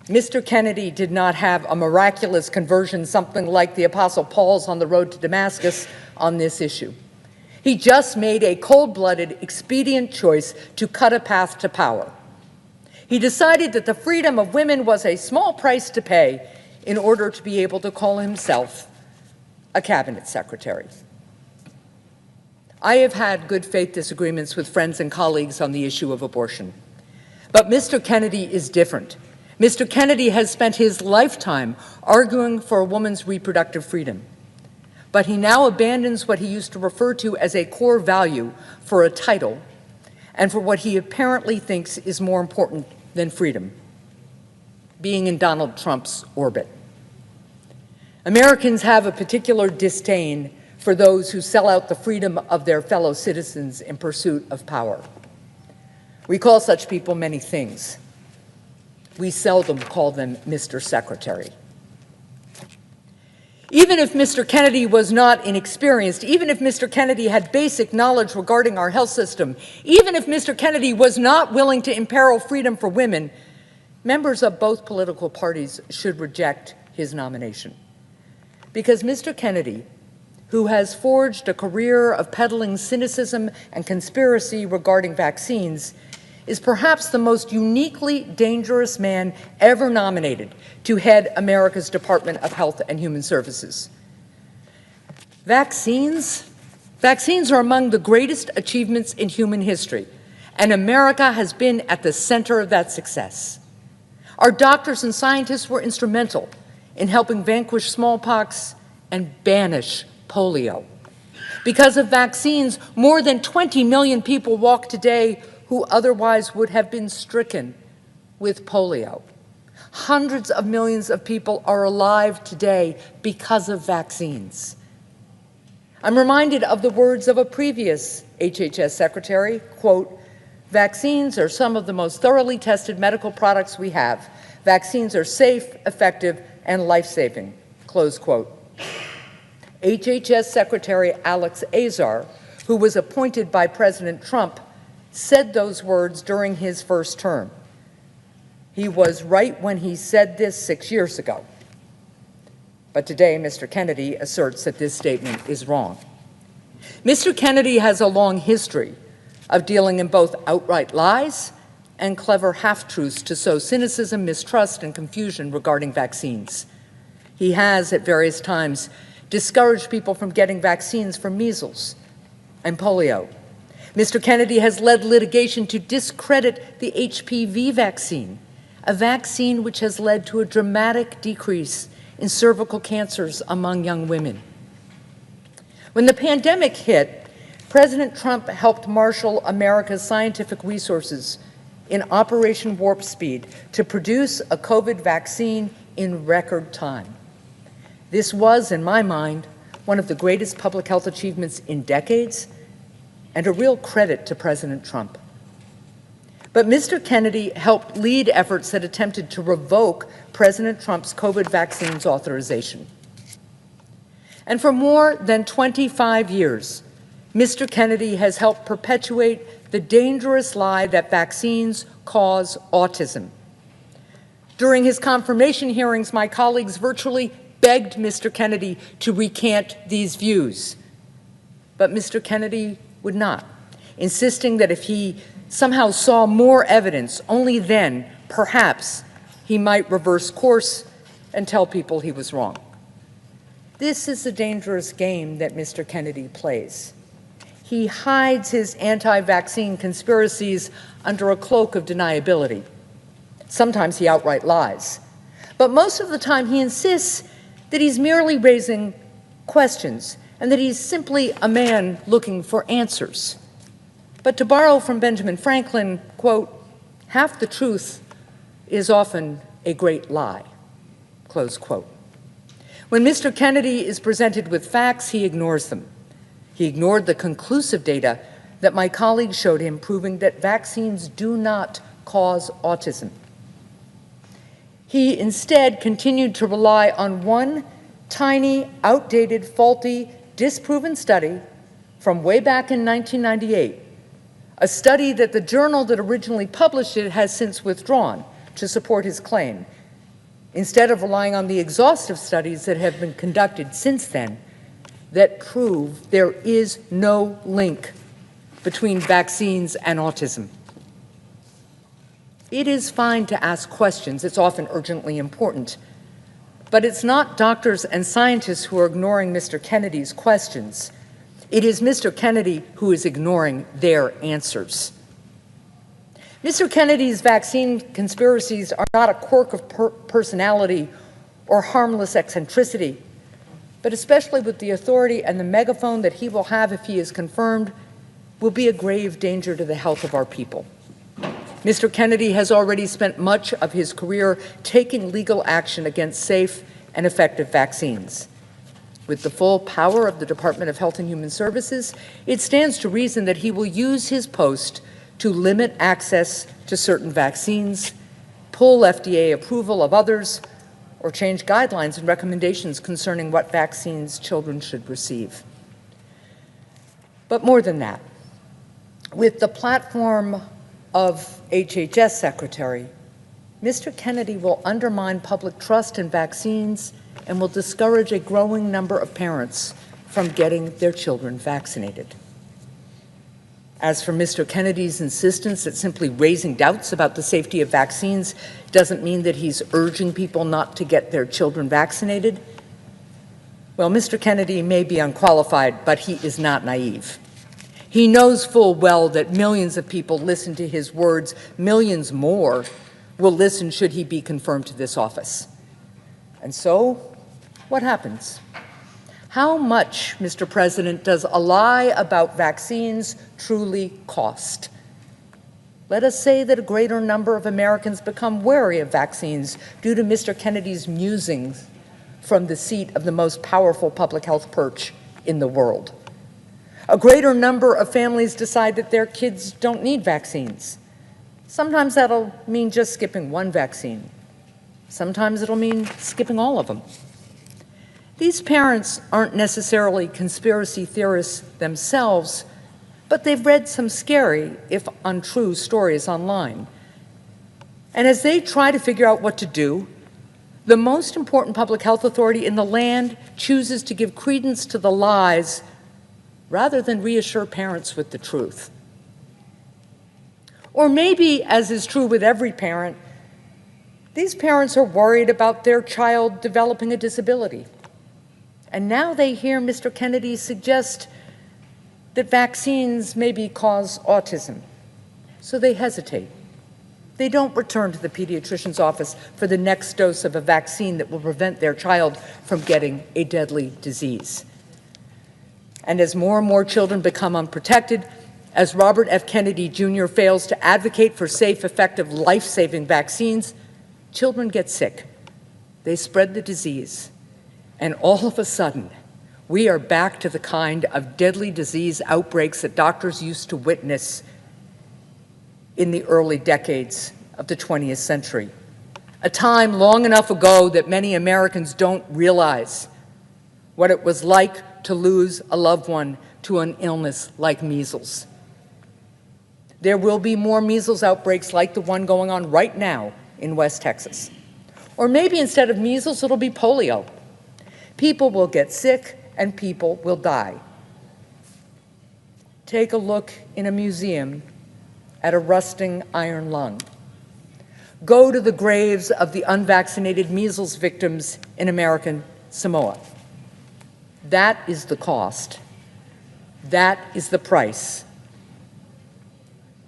Mr. Kennedy did not have a miraculous conversion, something like the Apostle Paul's on the road to Damascus, on this issue. He just made a cold-blooded, expedient choice to cut a path to power. He decided that the freedom of women was a small price to pay in order to be able to call himself a cabinet secretary. I have had good faith disagreements with friends and colleagues on the issue of abortion. But Mr. Kennedy is different. Mr. Kennedy has spent his lifetime arguing for a woman's reproductive freedom. But he now abandons what he used to refer to as a core value for a title and for what he apparently thinks is more important than freedom, being in Donald Trump's orbit. Americans have a particular disdain for those who sell out the freedom of their fellow citizens in pursuit of power. We call such people many things. We seldom call them Mr. Secretary. Even if Mr. Kennedy was not inexperienced, even if Mr. Kennedy had basic knowledge regarding our health system, even if Mr. Kennedy was not willing to imperil freedom for women, members of both political parties should reject his nomination. Because Mr. Kennedy, who has forged a career of peddling cynicism and conspiracy regarding vaccines, is perhaps the most uniquely dangerous man ever nominated to head America's Department of Health and Human Services. Vaccines are among the greatest achievements in human history, and America has been at the center of that success. Our doctors and scientists were instrumental in helping vanquish smallpox and banish polio. Because of vaccines, more than 20 million people walk today who otherwise would have been stricken with polio. Hundreds of millions of people are alive today because of vaccines. I'm reminded of the words of a previous HHS secretary, quote, "Vaccines are some of the most thoroughly tested medical products we have. Vaccines are safe, effective, and life-saving," close quote. HHS Secretary Alex Azar, who was appointed by President Trump, said those words during his first term. He was right when he said this 6 years ago. But today, Mr. Kennedy asserts that this statement is wrong. Mr. Kennedy has a long history of dealing in both outright lies and clever half-truths to sow cynicism, mistrust, and confusion regarding vaccines. He has, at various times, discouraged people from getting vaccines for measles and polio. Mr. Kennedy has led litigation to discredit the HPV vaccine, a vaccine which has led to a dramatic decrease in cervical cancers among young women. When the pandemic hit, President Trump helped marshal America's scientific resources in Operation Warp Speed to produce a COVID vaccine in record time. This was, in my mind, one of the greatest public health achievements in decades, and a real credit to President Trump. But Mr. Kennedy helped lead efforts that attempted to revoke President Trump's COVID vaccines authorization. And for more than 25 years, Mr. Kennedy has helped perpetuate the dangerous lie that vaccines cause autism. During his confirmation hearings, my colleagues virtually begged Mr. Kennedy to recant these views. But Mr. Kennedy would not, insisting that if he somehow saw more evidence, only then, perhaps, he might reverse course and tell people he was wrong. This is a dangerous game that Mr. Kennedy plays. He hides his anti-vaccine conspiracies under a cloak of deniability. Sometimes he outright lies. But most of the time he insists that he's merely raising questions and that he's simply a man looking for answers. But to borrow from Benjamin Franklin, quote, "Half the truth is often a great lie," close quote. When Mr. Kennedy is presented with facts, he ignores them. He ignored the conclusive data that my colleagues showed him, proving that vaccines do not cause autism. He instead continued to rely on one tiny, outdated, faulty, disproven study from way back in 1998, a study that the journal that originally published it has since withdrawn to support his claim, instead of relying on the exhaustive studies that have been conducted since then that prove there is no link between vaccines and autism. It is fine to ask questions. It's often urgently important. But it's not doctors and scientists who are ignoring Mr. Kennedy's questions. It is Mr. Kennedy who is ignoring their answers. Mr. Kennedy's vaccine conspiracies are not a quirk of personality or harmless eccentricity, but especially with the authority and the megaphone that he will have if he is confirmed, will be a grave danger to the health of our people. Mr. Kennedy has already spent much of his career taking legal action against safe and effective vaccines. With the full power of the Department of Health and Human Services, it stands to reason that he will use his post to limit access to certain vaccines, pull FDA approval of others, or change guidelines and recommendations concerning what vaccines children should receive. But more than that, with the platform of HHS Secretary, Mr. Kennedy will undermine public trust in vaccines and will discourage a growing number of parents from getting their children vaccinated. As for Mr. Kennedy's insistence that simply raising doubts about the safety of vaccines doesn't mean that he's urging people not to get their children vaccinated, well, Mr. Kennedy may be unqualified, but he is not naive. He knows full well that millions of people listen to his words. Millions more will listen should he be confirmed to this office. And so, what happens? How much, Mr. President, does a lie about vaccines truly cost? Let us say that a greater number of Americans become wary of vaccines due to Mr. Kennedy's musings from the seat of the most powerful public health perch in the world. A greater number of families decide that their kids don't need vaccines. Sometimes that'll mean just skipping one vaccine. Sometimes it'll mean skipping all of them. These parents aren't necessarily conspiracy theorists themselves, but they've read some scary, if untrue, stories online. And as they try to figure out what to do, the most important public health authority in the land chooses to give credence to the lies rather than reassure parents with the truth. Or maybe, as is true with every parent, these parents are worried about their child developing a disability. And now they hear Mr. Kennedy suggest that vaccines maybe cause autism. So they hesitate. They don't return to the pediatrician's office for the next dose of a vaccine that will prevent their child from getting a deadly disease. And as more and more children become unprotected, as Robert F. Kennedy Jr. fails to advocate for safe, effective, life-saving vaccines, children get sick. They spread the disease. And all of a sudden, we are back to the kind of deadly disease outbreaks that doctors used to witness in the early decades of the 20th century, a time long enough ago that many Americans don't realize what it was like to lose a loved one to an illness like measles. There will be more measles outbreaks like the one going on right now in West Texas. Or maybe instead of measles, it'll be polio. People will get sick and people will die. Take a look in a museum at a rusting iron lung. Go to the graves of the unvaccinated measles victims in American Samoa. That is the cost. That is the price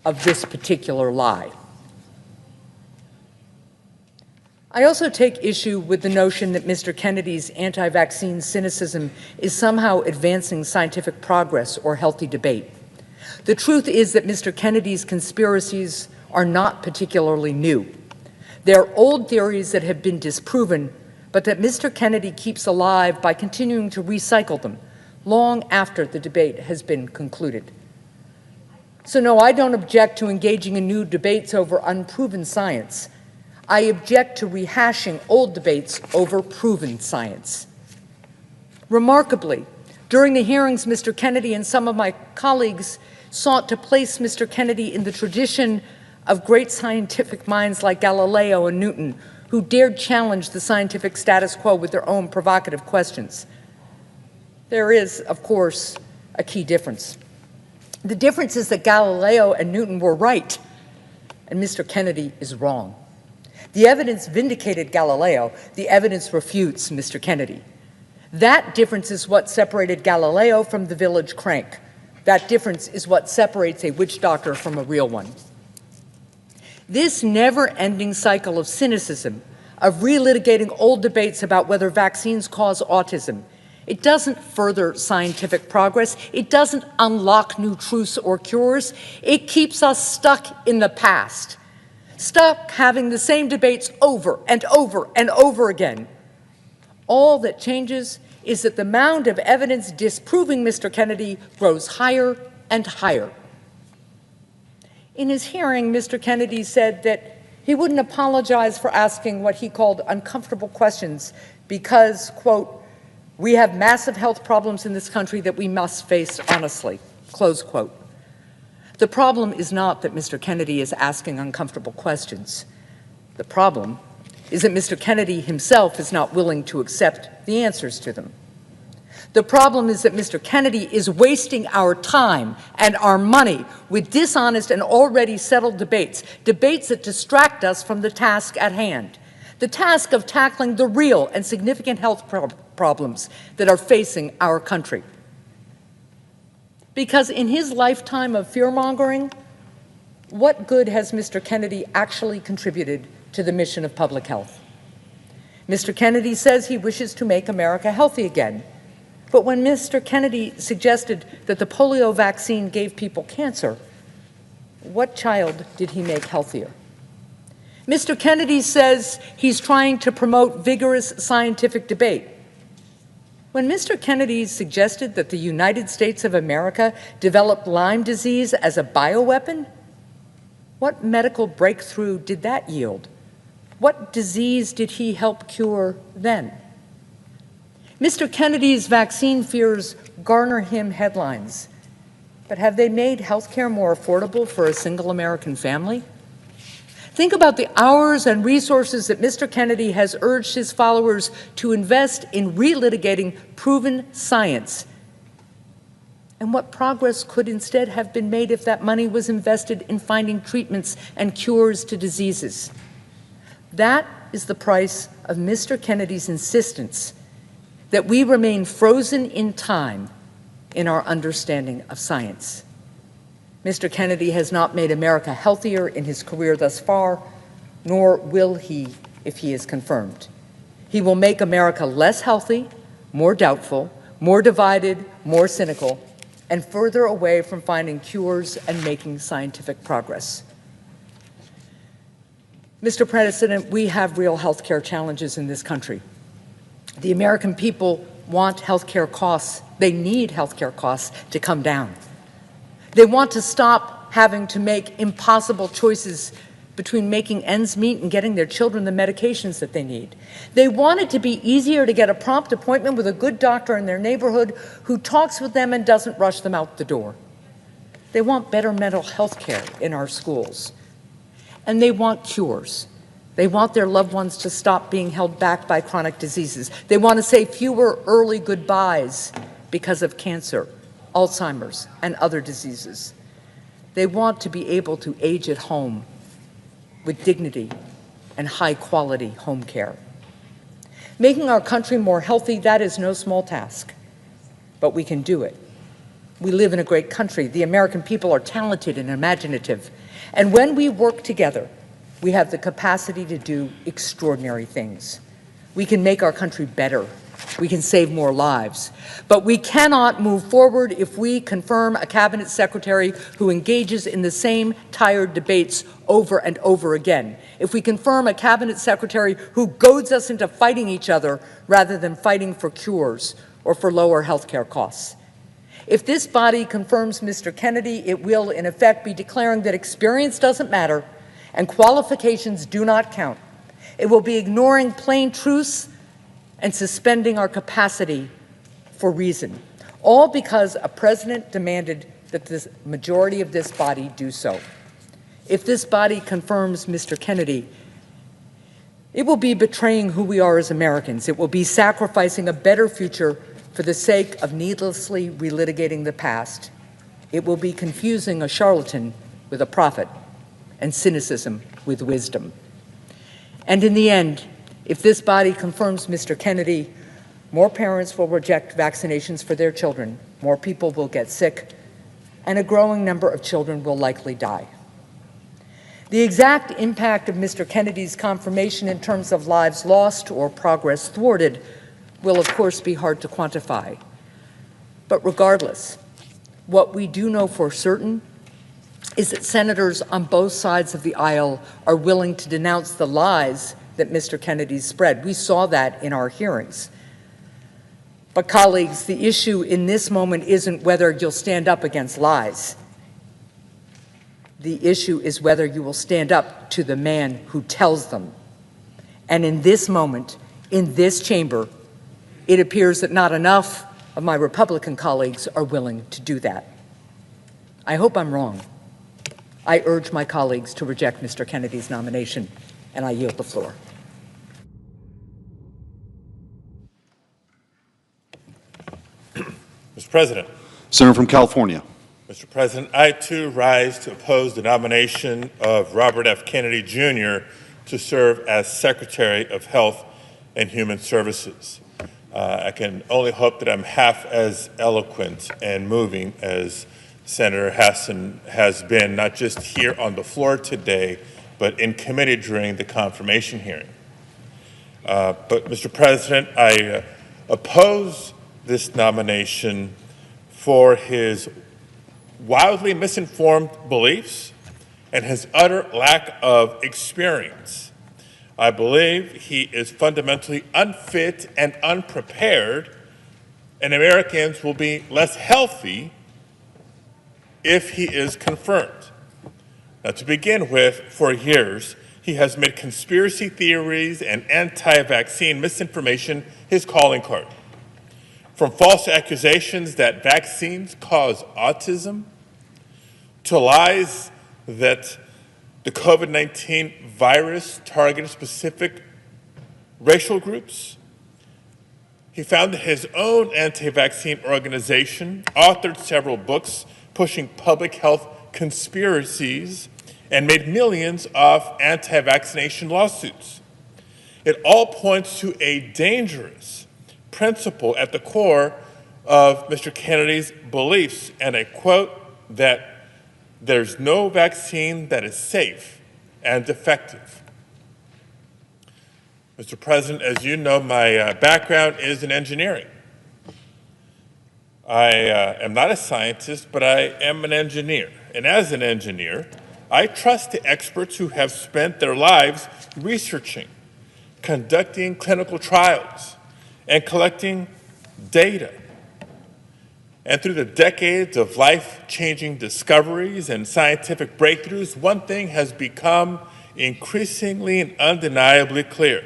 of this particular lie. I also take issue with the notion that Mr. Kennedy's anti-vaccine cynicism is somehow advancing scientific progress or healthy debate. The truth is that Mr. Kennedy's conspiracies are not particularly new. They're old theories that have been disproven, but that Mr. Kennedy keeps alive by continuing to recycle them long after the debate has been concluded. So no, I don't object to engaging in new debates over unproven science. I object to rehashing old debates over proven science. Remarkably, during the hearings, Mr. Kennedy and some of my colleagues sought to place Mr. Kennedy in the tradition of great scientific minds like Galileo and Newton, who dared challenge the scientific status quo with their own provocative questions. There is, of course, a key difference. The difference is that Galileo and Newton were right, and Mr. Kennedy is wrong. The evidence vindicated Galileo. The evidence refutes Mr. Kennedy. That difference is what separated Galileo from the village crank. That difference is what separates a witch doctor from a real one. This never-ending cycle of cynicism, of relitigating old debates about whether vaccines cause autism, it doesn't further scientific progress. It doesn't unlock new truths or cures. It keeps us stuck in the past, stuck having the same debates over and over and over again. All that changes is that the mound of evidence disproving Mr. Kennedy grows higher and higher. In his hearing, Mr. Kennedy said that he wouldn't apologize for asking what he called uncomfortable questions because, quote, we have massive health problems in this country that we must face honestly, close quote. The problem is not that Mr. Kennedy is asking uncomfortable questions. The problem is that Mr. Kennedy himself is not willing to accept the answers to them. The problem is that Mr. Kennedy is wasting our time and our money with dishonest and already settled debates, debates that distract us from the task at hand, the task of tackling the real and significant health problems that are facing our country. Because in his lifetime of fear-mongering, what good has Mr. Kennedy actually contributed to the mission of public health? Mr. Kennedy says he wishes to make America healthy again. But when Mr. Kennedy suggested that the polio vaccine gave people cancer, what child did he make healthier? Mr. Kennedy says he's trying to promote vigorous scientific debate. When Mr. Kennedy suggested that the United States of America developed Lyme disease as a bioweapon, what medical breakthrough did that yield? What disease did he help cure then? Mr. Kennedy's vaccine fears garner him headlines, but have they made health care more affordable for a single American family? Think about the hours and resources that Mr. Kennedy has urged his followers to invest in relitigating proven science. And what progress could instead have been made if that money was invested in finding treatments and cures to diseases? That is the price of Mr. Kennedy's insistence that we remain frozen in time in our understanding of science. Mr. Kennedy has not made America healthier in his career thus far, nor will he if he is confirmed. He will make America less healthy, more doubtful, more divided, more cynical, and further away from finding cures and making scientific progress. Mr. President, we have real health care challenges in this country. The American people want health care costs. They need health care costs to come down. They want to stop having to make impossible choices between making ends meet and getting their children the medications that they need. They want it to be easier to get a prompt appointment with a good doctor in their neighborhood who talks with them and doesn't rush them out the door. They want better mental health care in our schools. And they want cures. They want their loved ones to stop being held back by chronic diseases. They want to say fewer early goodbyes because of cancer, Alzheimer's, and other diseases. They want to be able to age at home with dignity and high-quality home care. Making our country more healthy, that is no small task, but we can do it. We live in a great country. The American people are talented and imaginative. And when we work together, we have the capacity to do extraordinary things. We can make our country better. We can save more lives. But we cannot move forward if we confirm a cabinet secretary who engages in the same tired debates over and over again. If we confirm a cabinet secretary who goads us into fighting each other rather than fighting for cures or for lower health care costs. If this body confirms Mr. Kennedy, it will in effect be declaring that experience doesn't matter and qualifications do not count. It will be ignoring plain truths and suspending our capacity for reason, all because a president demanded that the majority of this body do so. If this body confirms Mr. Kennedy, it will be betraying who we are as Americans. It will be sacrificing a better future for the sake of needlessly relitigating the past. It will be confusing a charlatan with a prophet and cynicism with wisdom. And in the end, if this body confirms Mr. Kennedy, more parents will reject vaccinations for their children, more people will get sick, and a growing number of children will likely die. The exact impact of Mr. Kennedy's confirmation in terms of lives lost or progress thwarted will, of course, be hard to quantify. But regardless, what we do know for certain is that senators on both sides of the aisle are willing to denounce the lies that Mr. Kennedy spread. We saw that in our hearings. But colleagues, the issue in this moment isn't whether you'll stand up against lies. The issue is whether you will stand up to the man who tells them. And in this moment, in this chamber, it appears that not enough of my Republican colleagues are willing to do that. I hope I'm wrong. I urge my colleagues to reject Mr. Kennedy's nomination, and I yield the floor. Mr. President. Senator from California. Mr. President, I too rise to oppose the nomination of Robert F. Kennedy Jr. to serve as Secretary of Health and Human Services. I can only hope that I'm half as eloquent and moving as Senator Hassan has been, not just here on the floor today, but in committee during the confirmation hearing. But, Mr. President, I oppose this nomination for his wildly misinformed beliefs and his utter lack of experience. I believe he is fundamentally unfit and unprepared, and Americans will be less healthy if he is confirmed. Now, to begin with, for years, he has made conspiracy theories and anti-vaccine misinformation his calling card. From false accusations that vaccines cause autism, to lies that the COVID-19 virus targeted specific racial groups. He founded his own anti-vaccine organization, authored several books pushing public health conspiracies, and made millions of anti-vaccination lawsuits. It all points to a dangerous principle at the core of Mr. Kennedy's beliefs, and I quote that there's no vaccine that is safe and effective. Mr. President, as you know, my background is in engineering. I am not a scientist, but I am an engineer. And as an engineer, I trust the experts who have spent their lives researching, conducting clinical trials, and collecting data. And through the decades of life-changing discoveries and scientific breakthroughs, one thing has become increasingly and undeniably clear.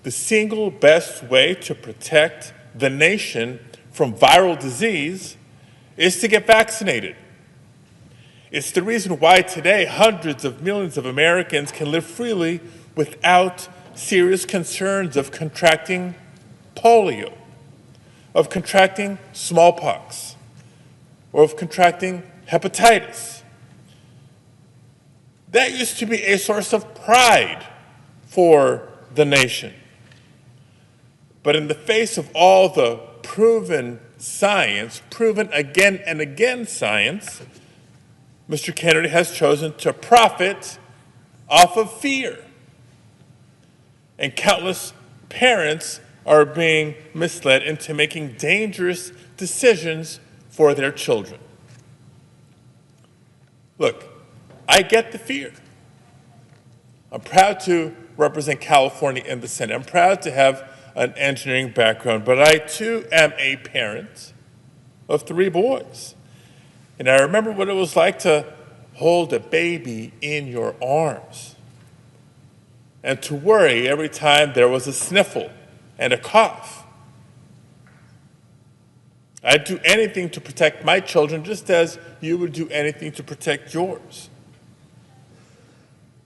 The single best way to protect the nation from viral disease is to get vaccinated. It's the reason why today hundreds of millions of Americans can live freely without serious concerns of contracting polio, of contracting smallpox, or of contracting hepatitis. That used to be a source of pride for the nation. But in the face of all the proven science, proven again and again science, Mr. Kennedy has chosen to profit off of fear. And countless parents are being misled into making dangerous decisions for their children. Look, I get the fear. I'm proud to represent California in the Senate. I'm proud to have an engineering background, but I too am a parent of 3 boys. And I remember what it was like to hold a baby in your arms and to worry every time there was a sniffle and a cough. I'd do anything to protect my children just as you would do anything to protect yours.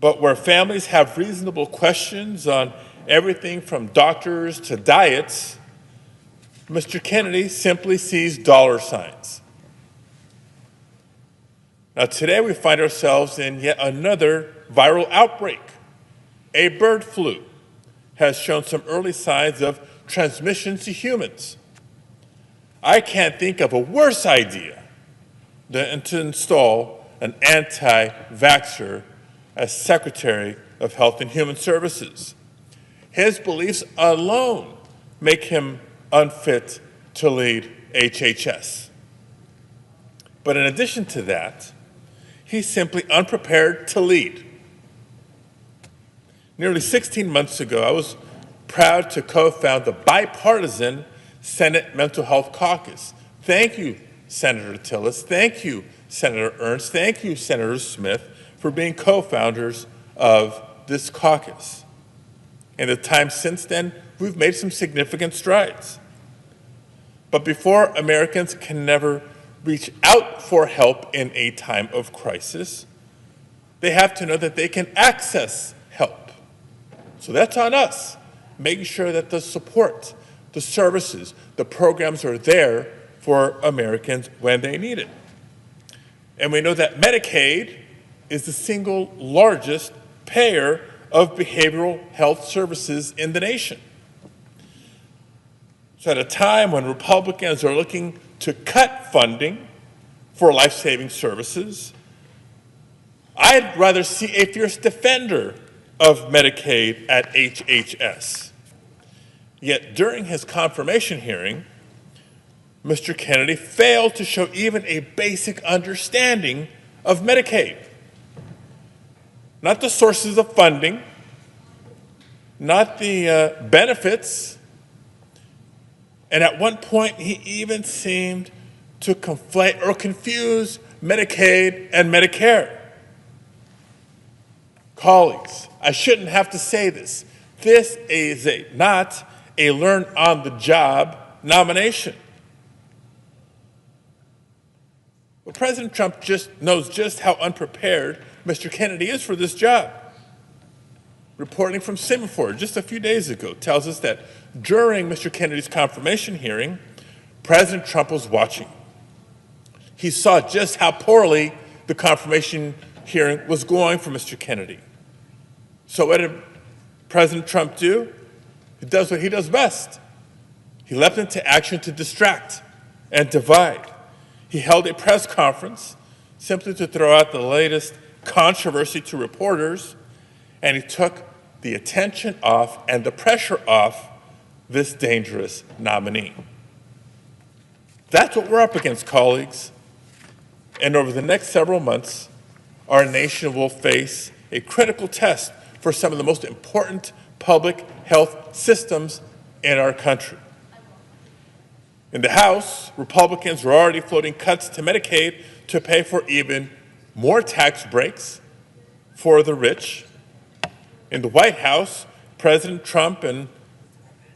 But where families have reasonable questions on everything from doctors to diets, Mr. Kennedy simply sees dollar signs. Now, today we find ourselves in yet another viral outbreak. A bird flu has shown some early signs of transmission to humans. I can't think of a worse idea than to install an anti-vaxxer as Secretary of Health and Human Services. His beliefs alone make him unfit to lead HHS. But in addition to that, he's simply unprepared to lead. Nearly 16 months ago, I was proud to co-found the bipartisan Senate Mental Health Caucus. Thank you, Senator Tillis. Thank you, Senator Ernst. Thank you, Senator Smith, for being co-founders of this caucus. In the time since then, we've made some significant strides. But before Americans can never reach out for help in a time of crisis, they have to know that they can access help. So that's on us, making sure that the support, the services, the programs are there for Americans when they need it. And we know that Medicaid is the single largest payer of behavioral health services in the nation. So at a time when Republicans are looking to cut funding for life-saving services, I'd rather see a fierce defender of Medicaid at HHS. Yet during his confirmation hearing, Mr. Kennedy failed to show even a basic understanding of Medicaid. Not the sources of funding, not the benefits, and at one point he even seemed to conflate or confuse Medicaid and Medicare. Colleagues, I shouldn't have to say this. This is not a learn-on-the-job nomination. But President Trump knows just how unprepared Mr. Kennedy is for this job. Reporting from Semaphore just a few days ago tells us that during Mr. Kennedy's confirmation hearing, President Trump was watching. He saw just how poorly the confirmation hearing was going for Mr. Kennedy. So what did President Trump do? He does what he does best. He leapt into action to distract and divide. He held a press conference simply to throw out the latest controversy to reporters, and he took the attention off and the pressure off this dangerous nominee. That's what we're up against, colleagues. And over the next several months, our nation will face a critical test for some of the most important public health systems in our country. In the House, Republicans are already floating cuts to Medicaid to pay for even more tax breaks for the rich. In the White House, President Trump and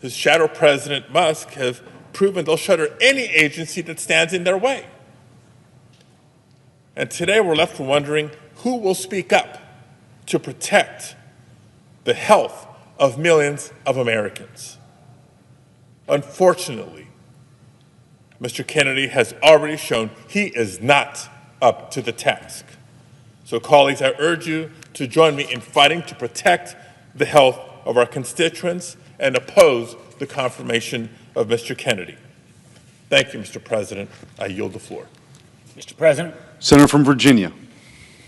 his shadow President Musk have proven they'll shutter any agency that stands in their way. And today we're left wondering who will speak up to protect the health of millions of Americans. Unfortunately, Mr. Kennedy has already shown he is not up to the task. So colleagues, I urge you to join me in fighting to protect the health of our constituents and oppose the confirmation of Mr. Kennedy. Thank you, Mr. President. I yield the floor. Mr. President. Senator from Virginia.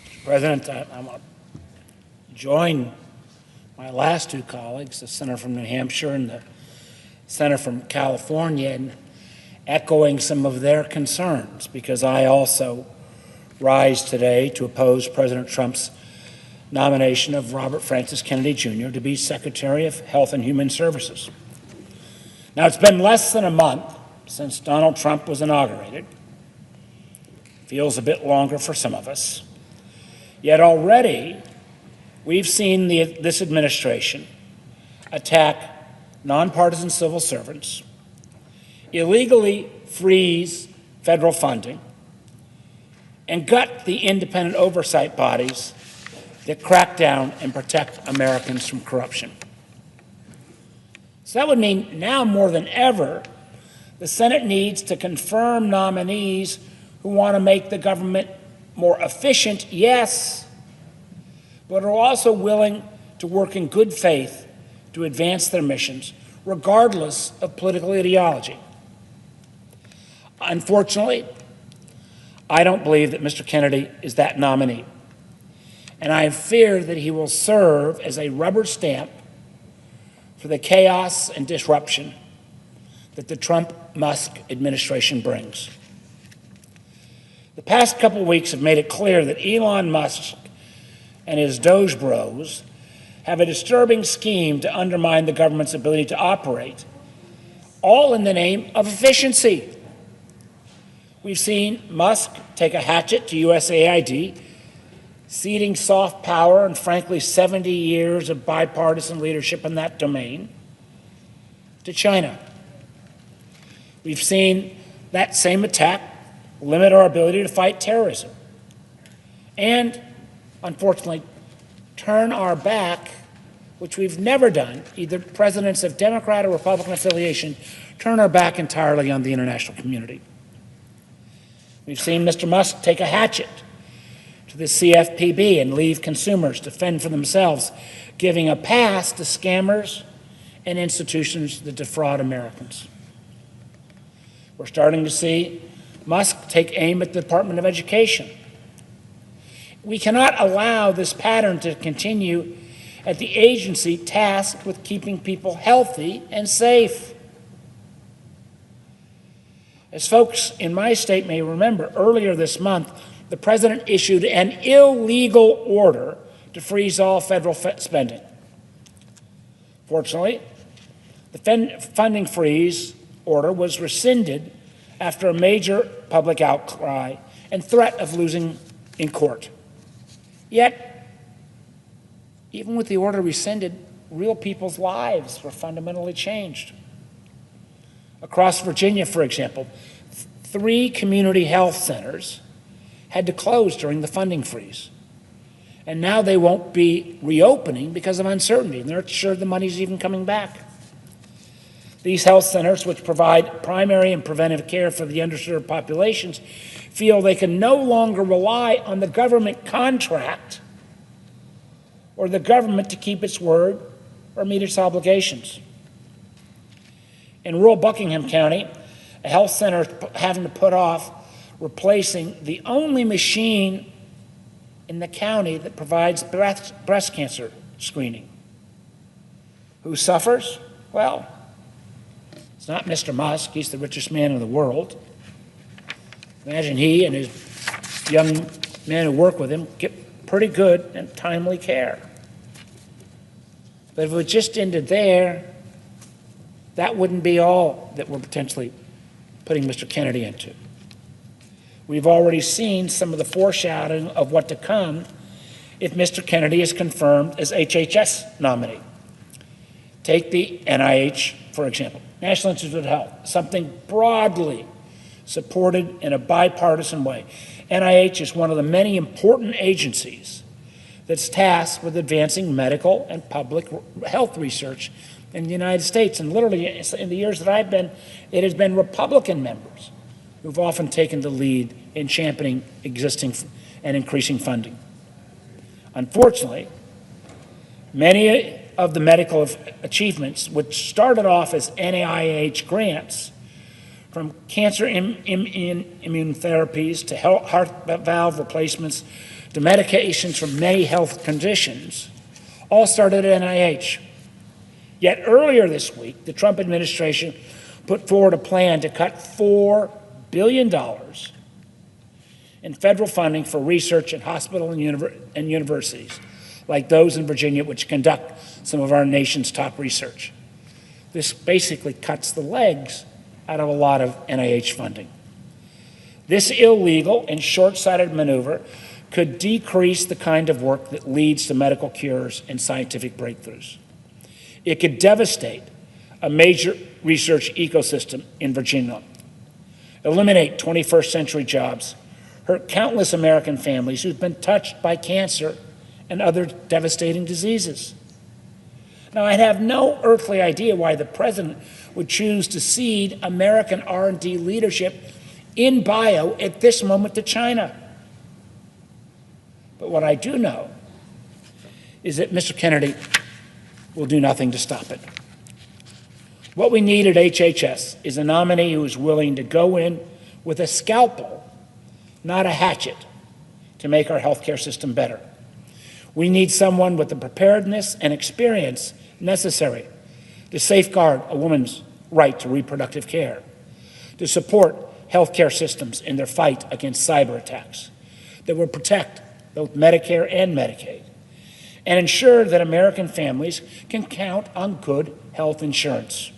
Mr. President, I want to join my last two colleagues, the Senator from New Hampshire and the Senator from California, in echoing some of their concerns, because I also rise today to oppose President Trump's nomination of Robert Francis Kennedy Jr. to be Secretary of Health and Human Services. Now, it's been less than a month since Donald Trump was inaugurated. Feels a bit longer for some of us. Yet already, we've seen this administration attack nonpartisan civil servants, illegally freeze federal funding and gut the independent oversight bodies that crack down and protect Americans from corruption. So that would mean now more than ever, the Senate needs to confirm nominees who want to make the government more efficient, yes, but are also willing to work in good faith to advance their missions, regardless of political ideology. Unfortunately, I don't believe that Mr. Kennedy is that nominee, and I fear that he will serve as a rubber stamp for the chaos and disruption that the Trump-Musk administration brings. The past couple of weeks have made it clear that Elon Musk and his Doge bros have a disturbing scheme to undermine the government's ability to operate, all in the name of efficiency. We've seen Musk take a hatchet to USAID, ceding soft power and, frankly, 70 years of bipartisan leadership in that domain to China. We've seen that same attack limit our ability to fight terrorism and, unfortunately, turn our back, which we've never done, either presidents of Democrat or Republican affiliation, turn our back entirely on the international community. We've seen Mr. Musk take a hatchet to the CFPB and leave consumers to fend for themselves, giving a pass to scammers and institutions that defraud Americans. We're starting to see Musk take aim at the Department of Education. We cannot allow this pattern to continue at the agency tasked with keeping people healthy and safe. As folks in my state may remember, earlier this month, the president issued an illegal order to freeze all federal spending. Fortunately, the funding freeze order was rescinded after a major public outcry and threat of losing in court. Yet, even with the order rescinded, real people's lives were fundamentally changed. Across Virginia, for example, 3 community health centers had to close during the funding freeze. And now they won't be reopening because of uncertainty, and they're not sure the money's even coming back. These health centers, which provide primary and preventive care for the underserved populations, feel they can no longer rely on the government contract or the government to keep its word or meet its obligations. In rural Buckingham County, a health center is having to put off replacing the only machine in the county that provides breast cancer screening. Who suffers? Well, it's not Mr. Musk. He's the richest man in the world. Imagine he and his young men who work with him get pretty good and timely care. But if it just ended there, that wouldn't be all that we're potentially putting Mr. Kennedy into. We've already seen some of the foreshadowing of what to come if Mr. Kennedy is confirmed as HHS nominee. Take the NIH, for example, National Institute of Health, something broadly supported in a bipartisan way. NIH is one of the many important agencies that's tasked with advancing medical and public health research in the United States. And literally, in the years that I've been, it has been Republican members who've often taken the lead in championing existing and increasing funding. Unfortunately, many of the medical achievements, which started off as NIH grants, from cancer immune therapies to heart valve replacements to medications for many health conditions, all started at NIH. Yet earlier this week, the Trump administration put forward a plan to cut $4 billion in federal funding for research at hospitals and universities, like those in Virginia, which conduct some of our nation's top research. This basically cuts the legs out of a lot of NIH funding. This illegal and short-sighted maneuver could decrease the kind of work that leads to medical cures and scientific breakthroughs. It could devastate a major research ecosystem in Virginia. eliminate 21st century jobs, hurt countless American families who've been touched by cancer and other devastating diseases. Now, I'd have no earthly idea why the president would choose to cede American R&D leadership in bio at this moment to China. But what I do know is that Mr. Kennedy will do nothing to stop it. What we need at HHS is a nominee who is willing to go in with a scalpel, not a hatchet, to make our healthcare system better. We need someone with the preparedness and experience necessary to safeguard a woman's right to reproductive care, to support healthcare systems in their fight against cyber attacks, that will protect both Medicare and Medicaid, and ensure that American families can count on good health insurance.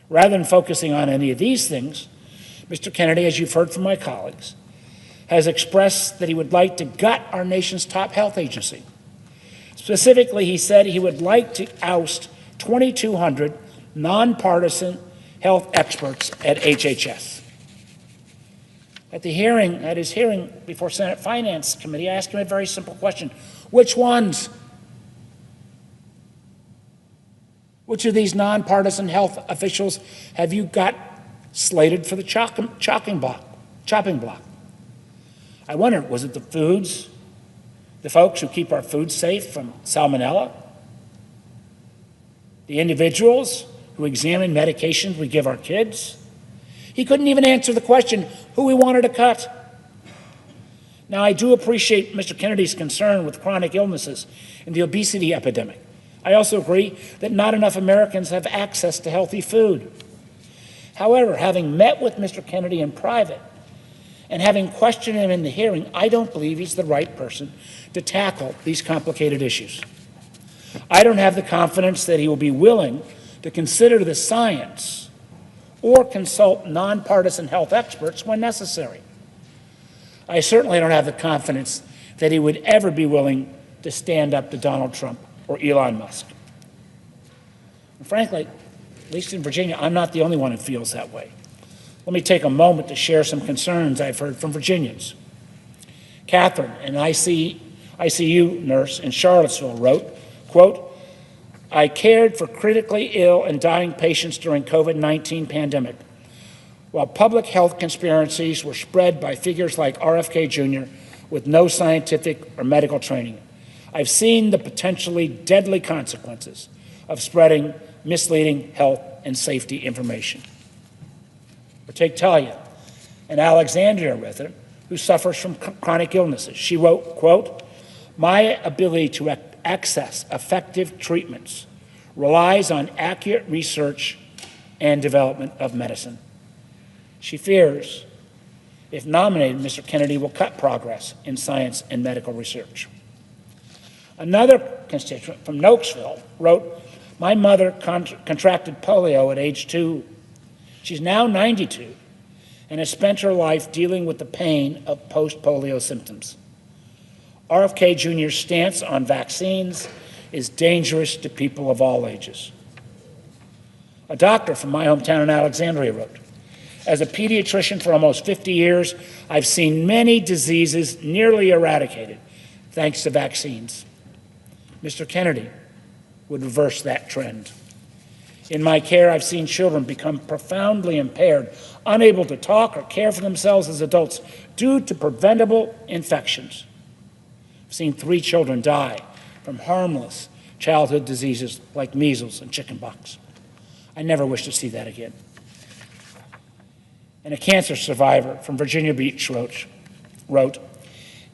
Rather than focusing on any of these things, Mr. Kennedy, as you've heard from my colleagues, has expressed that he would like to gut our nation's top health agency. Specifically, he said he would like to oust 2,200 nonpartisan health experts at HHS. At his hearing before Senate Finance Committee, I asked him a very simple question. Which ones? Which of these nonpartisan health officials have you got slated for the chopping block? I wondered, was it the folks who keep our food safe from salmonella? The individuals who examine medications we give our kids? He couldn't even answer the question who he wanted to cut. Now, I do appreciate Mr. Kennedy's concern with chronic illnesses and the obesity epidemic. I also agree that not enough Americans have access to healthy food. However, having met with Mr. Kennedy in private and having questioned him in the hearing, I don't believe he's the right person to tackle these complicated issues. I don't have the confidence that he will be willing to consider the science or consult nonpartisan health experts when necessary. I certainly don't have the confidence that he would ever be willing to stand up to Donald Trump or Elon Musk. And frankly, at least in Virginia, I'm not the only one who feels that way. Let me take a moment to share some concerns I've heard from Virginians. Catherine, an ICU nurse in Charlottesville, wrote, quote, I cared for critically ill and dying patients during COVID-19 pandemic. While public health conspiracies were spread by figures like RFK Jr. with no scientific or medical training, I've seen the potentially deadly consequences of spreading misleading health and safety information. Or take Talia, an Alexandria resident who suffers from chronic illnesses. She wrote, quote, my ability to access effective treatments relies on accurate research and development of medicine. She fears, if nominated, Mr. Kennedy will cut progress in science and medical research. Another constituent from Nokesville wrote, my mother contracted polio at age 2. She's now 92 and has spent her life dealing with the pain of post-polio symptoms. RFK Jr.'s stance on vaccines is dangerous to people of all ages. A doctor from my hometown in Alexandria wrote, as a pediatrician for almost 50 years, I've seen many diseases nearly eradicated thanks to vaccines. Mr. Kennedy would reverse that trend. In my care, I've seen children become profoundly impaired, unable to talk or care for themselves as adults due to preventable infections. I've seen 3 children die from harmless childhood diseases like measles and chickenpox. I never wish to see that again. And a cancer survivor from Virginia Beach wrote,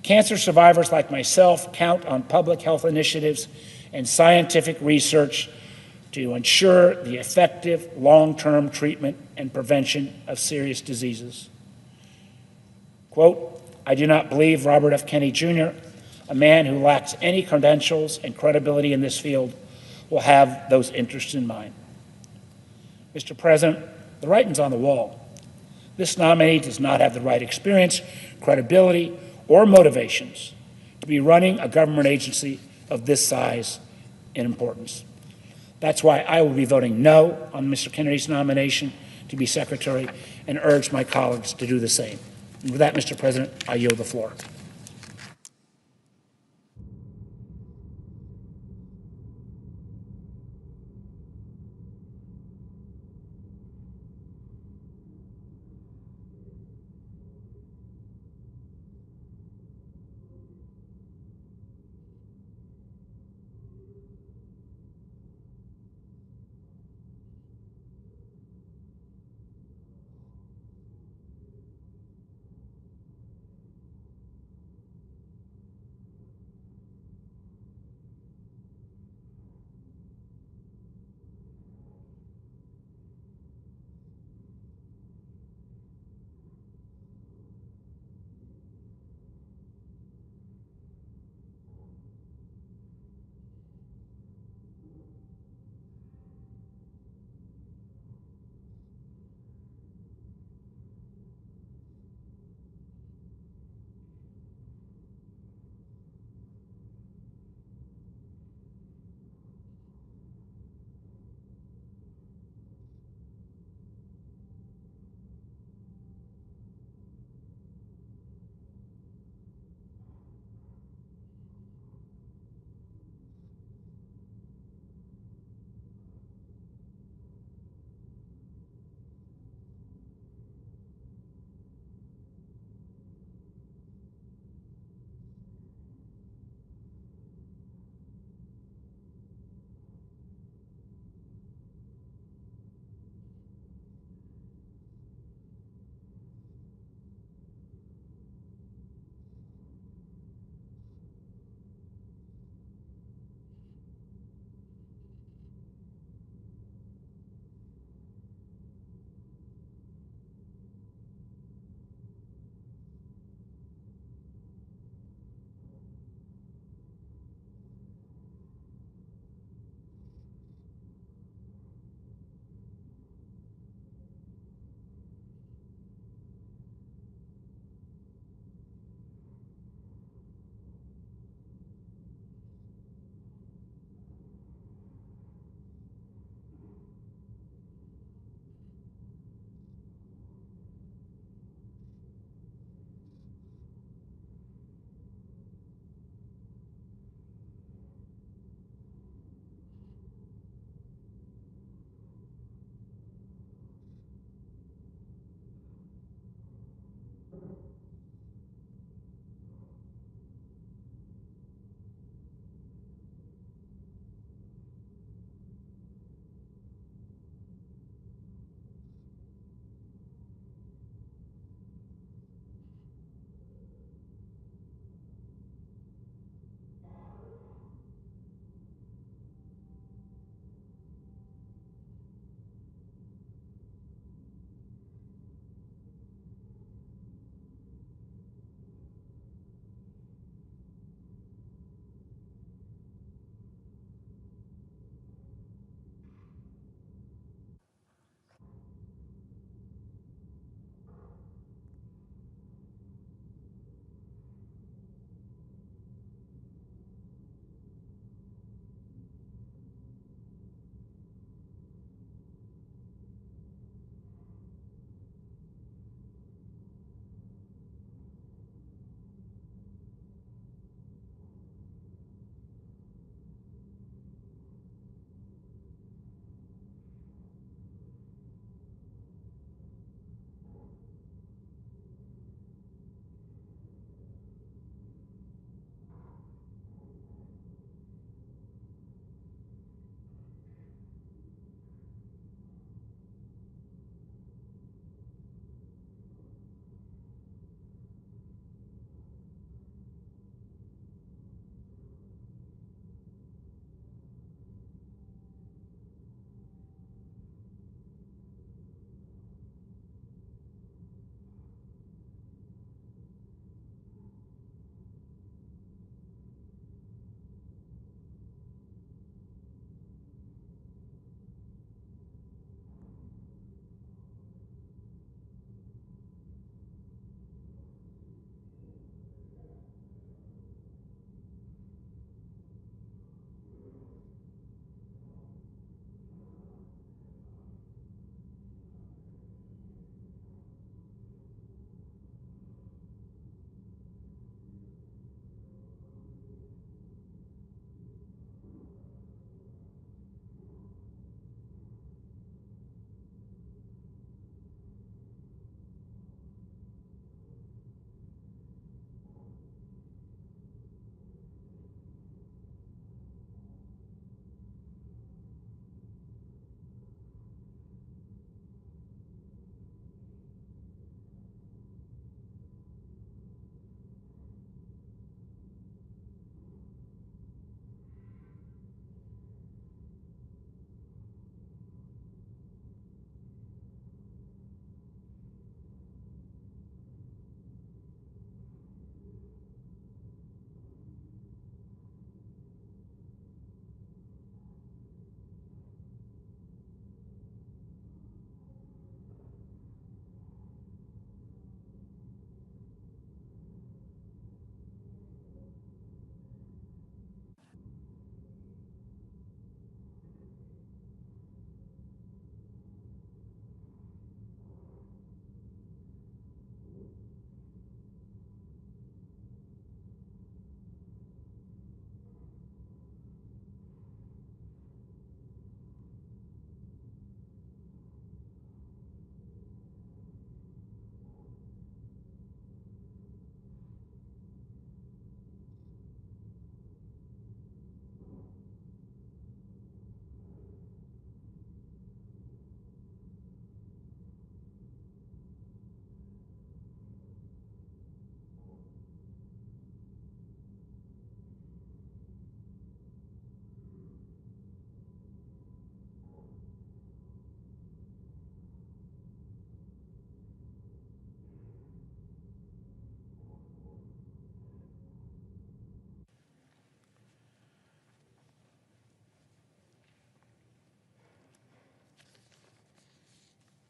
cancer survivors like myself count on public health initiatives and scientific research to ensure the effective long-term treatment and prevention of serious diseases. Quote, I do not believe Robert F. Kennedy Jr., a man who lacks any credentials and credibility in this field, will have those interests in mind. Mr. President, the writing's on the wall. This nominee does not have the right experience, credibility, or motivations to be running a government agency of this size and importance. That's why I will be voting no on Mr. Kennedy's nomination to be secretary and urge my colleagues to do the same. And with that, Mr. President, I yield the floor.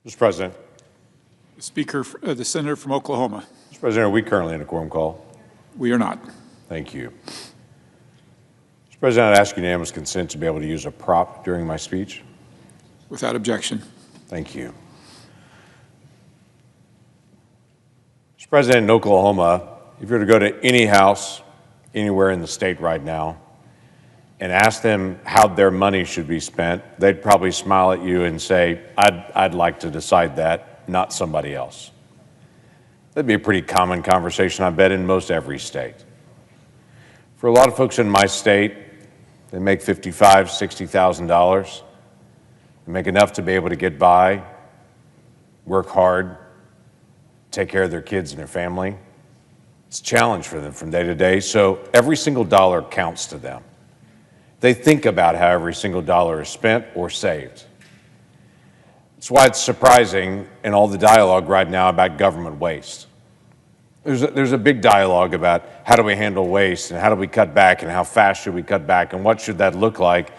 Mr. President. Speaker, the senator from Oklahoma. Mr. President, are we currently in a quorum call? We are not. Thank you. Mr. President, I'd ask unanimous consent to be able to use a prop during my speech. Without objection. Thank you. Mr. President, in Oklahoma, if you were to go to any house anywhere in the state right now and ask them how their money should be spent, they'd probably smile at you and say, I'd like to decide that, not somebody else. That'd be a pretty common conversation, I bet, in most every state. For a lot of folks in my state, they make $55,000, $60,000. They make enough to be able to get by, work hard, take care of their kids and their family. It's a challenge for them from day to day, so every single dollar counts to them. They think about how every single dollar is spent or saved. That's why it's surprising in all the dialogue right now about government waste. There's a big dialogue about how do we handle waste and how do we cut back and how fast should we cut back and what should that look like.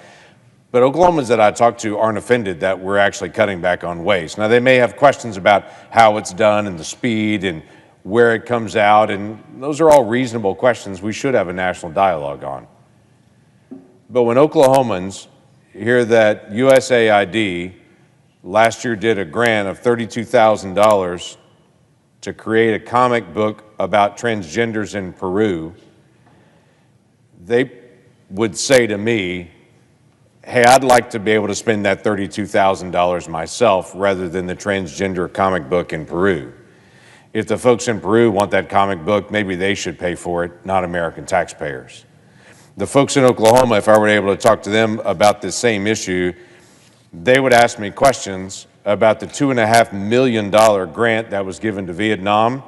But Oklahomans that I talk to aren't offended that we're actually cutting back on waste. Now, they may have questions about how it's done and the speed and where it comes out, and those are all reasonable questions we should have a national dialogue on. But when Oklahomans hear that USAID last year did a grant of $32,000 to create a comic book about transgenders in Peru, they would say to me, hey, I'd like to be able to spend that $32,000 myself rather than the transgender comic book in Peru. If the folks in Peru want that comic book, maybe they should pay for it, not American taxpayers. The folks in Oklahoma, if I were able to talk to them about this same issue, they would ask me questions about the $2.5 million grant that was given to Vietnam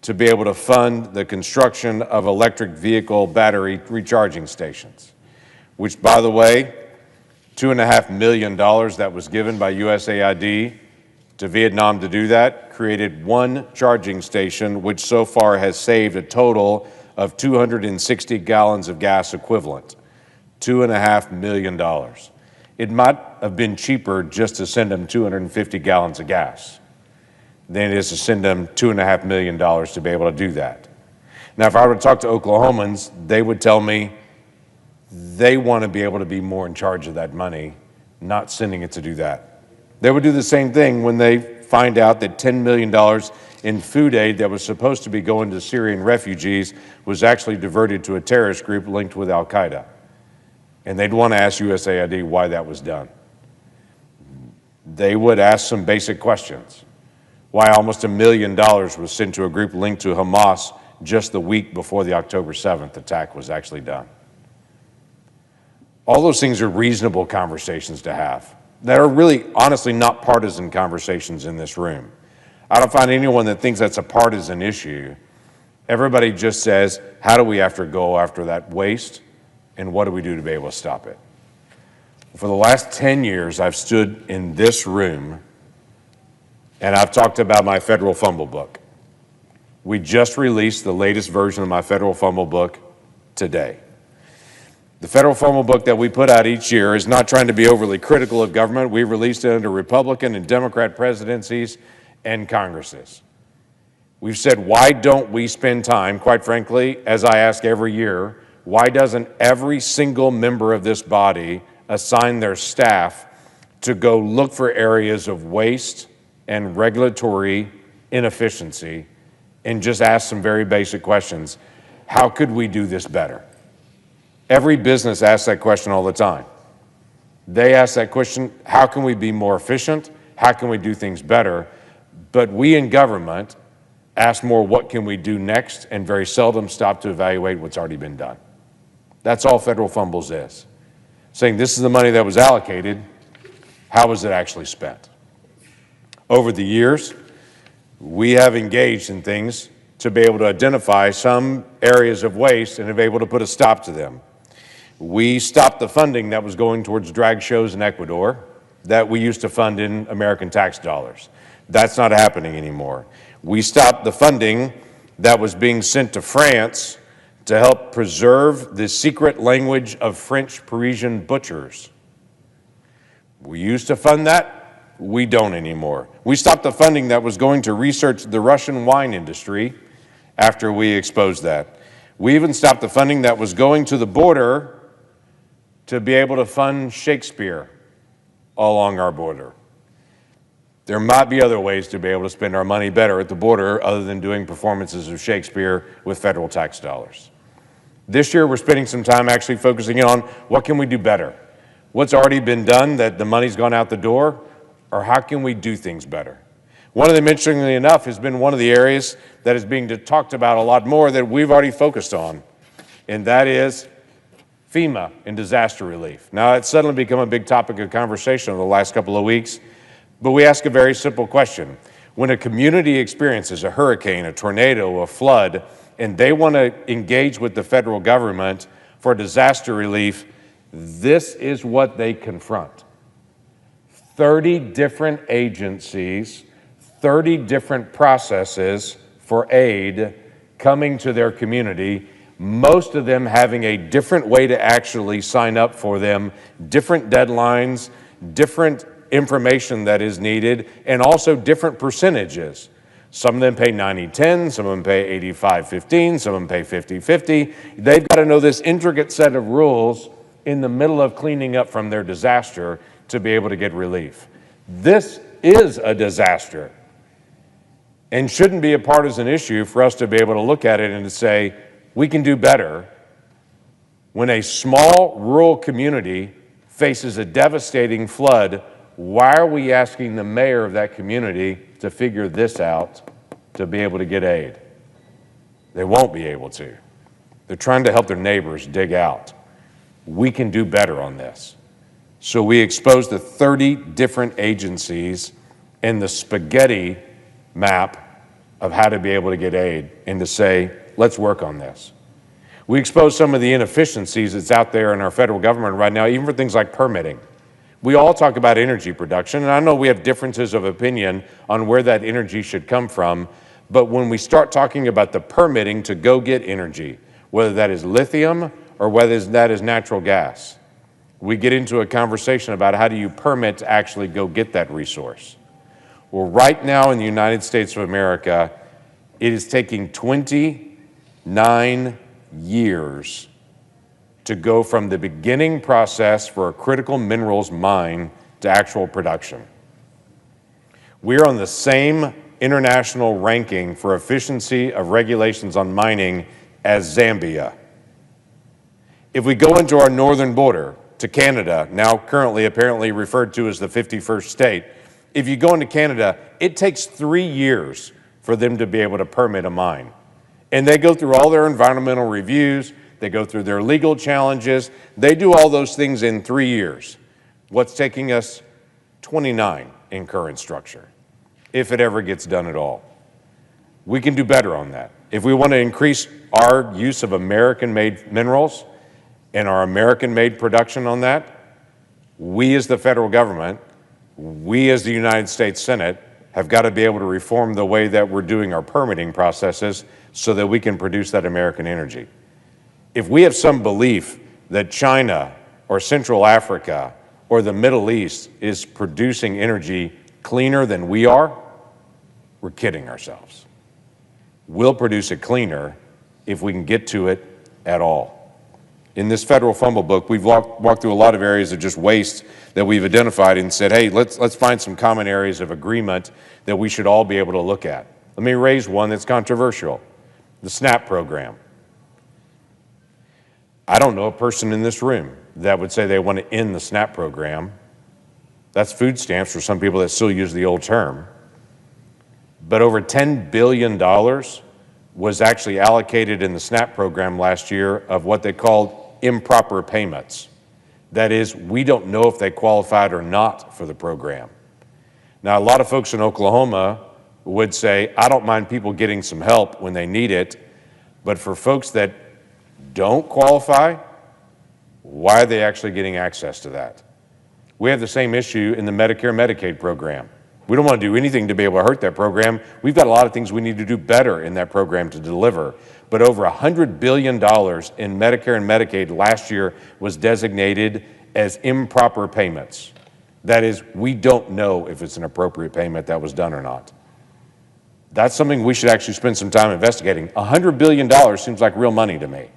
to be able to fund the construction of electric vehicle battery recharging stations, which, by the way, $2.5 million that was given by USAID to Vietnam to do that created one charging station, which so far has saved a total of 260 gallons of gas equivalent. $2.5 million. It might have been cheaper just to send them 250 gallons of gas than it is to send them $2.5 million to be able to do that. Now, if I were to talk to Oklahomans, they would tell me they want to be able to be more in charge of that money, not sending it to do that. They would do the same thing when they find out that $10 million in food aid that was supposed to be going to Syrian refugees was actually diverted to a terrorist group linked with Al-Qaeda. And they'd want to ask USAID why that was done. They would ask some basic questions. Why almost $1 million was sent to a group linked to Hamas just the week before the October 7th attack was actually done. All those things are reasonable conversations to have. That are really, honestly, not partisan conversations in this room. I don't find anyone that thinks that's a partisan issue. Everybody just says, how do we have to go after that waste, and what do we do to be able to stop it? For the last 10 years, I've stood in this room, and I've talked about my federal fumble book. We just released the latest version of my federal fumble book today. The federal fumble book that we put out each year is not trying to be overly critical of government. We released it under Republican and Democrat presidencies and Congresses. We've said, why don't we spend time, quite frankly, as I ask every year, why doesn't every single member of this body assign their staff to go look for areas of waste and regulatory inefficiency and just ask some very basic questions? How could we do this better? Every business asks that question all the time. They ask that question, how can we be more efficient? How can we do things better? But we in government ask more, what can we do next? And very seldom stop to evaluate what's already been done. That's all federal fumbles is. Saying this is the money that was allocated, how was it actually spent? Over the years, we have engaged in things to be able to identify some areas of waste and have been able to put a stop to them. We stopped the funding that was going towards drag shows in Ecuador that we used to fund in American tax dollars. That's not happening anymore. We stopped the funding that was being sent to France to help preserve the secret language of French Parisian butchers. We used to fund that. We don't anymore. We stopped the funding that was going to research the Russian wine industry after we exposed that. We even stopped the funding that was going to the border to be able to fund Shakespeare along our border. There might be other ways to be able to spend our money better at the border other than doing performances of Shakespeare with federal tax dollars. This year, we're spending some time actually focusing on what can we do better? What's already been done that the money's gone out the door, or how can we do things better? One of them, interestingly enough, has been one of the areas that is being talked about a lot more that we've already focused on, and that is FEMA and disaster relief. Now, it's suddenly become a big topic of conversation over the last couple of weeks, but we ask a very simple question. When a community experiences a hurricane, a tornado, a flood, and they want to engage with the federal government for disaster relief, this is what they confront. 30 different agencies, 30 different processes for aid coming to their community, most of them having a different way to actually sign up for them, different deadlines, different information that is needed, and also different percentages. Some of them pay 90-10, some of them pay 85-15, some of them pay 50-50. They've got to know this intricate set of rules in the middle of cleaning up from their disaster to be able to get relief. This is a disaster and shouldn't be a partisan issue for us to be able to look at it and to say, we can do better when a small rural community faces a devastating flood. Why are we asking the mayor of that community to figure this out to be able to get aid? They won't be able to. They're trying to help their neighbors dig out. We can do better on this. So we exposed the 30 different agencies and the spaghetti map of how to be able to get aid and to say, let's work on this. We exposed some of the inefficiencies that's out there in our federal government right now, even for things like permitting. We all talk about energy production, and I know we have differences of opinion on where that energy should come from, but when we start talking about the permitting to go get energy, whether that is lithium or whether that is natural gas, we get into a conversation about how do you permit to actually go get that resource. Well, right now in the United States of America, it is taking 29 years to go from the beginning process for a critical minerals mine to actual production. We're on the same international ranking for efficiency of regulations on mining as Zambia. If we go into our northern border to Canada, now currently apparently referred to as the 51st state, if you go into Canada, it takes 3 years for them to be able to permit a mine. And they go through all their environmental reviews, they go through their legal challenges, they do all those things in 3 years. What's taking us 29 in current structure, if it ever gets done at all. We can do better on that. If we want to increase our use of American-made minerals and our American-made production on that, we as the federal government, we as the United States Senate, have got to be able to reform the way that we're doing our permitting processes so that we can produce that American energy. If we have some belief that China or Central Africa or the Middle East is producing energy cleaner than we are, we're kidding ourselves. We'll produce it cleaner if we can get to it at all. In this federal fumble book, we've walked through a lot of areas of just waste that we've identified and said, hey, let's find some common areas of agreement that we should all be able to look at. Let me raise one that's controversial, the SNAP program. I don't know a person in this room that would say they want to end the SNAP program. That's food stamps for some people that still use the old term. But over $10 billion was actually allocated in the SNAP program last year of what they called improper payments. That is, we don't know if they qualified or not for the program. Now, a lot of folks in Oklahoma would say, I don't mind people getting some help when they need it, but for folks that don't qualify, why are they actually getting access to that? We have the same issue in the Medicare-Medicaid program. We don't want to do anything to be able to hurt that program. We've got a lot of things we need to do better in that program to deliver. But over $100 billion in Medicare and Medicaid last year was designated as improper payments. That is, we don't know if it's an appropriate payment that was done or not. That's something we should actually spend some time investigating. $100 billion seems like real money to me.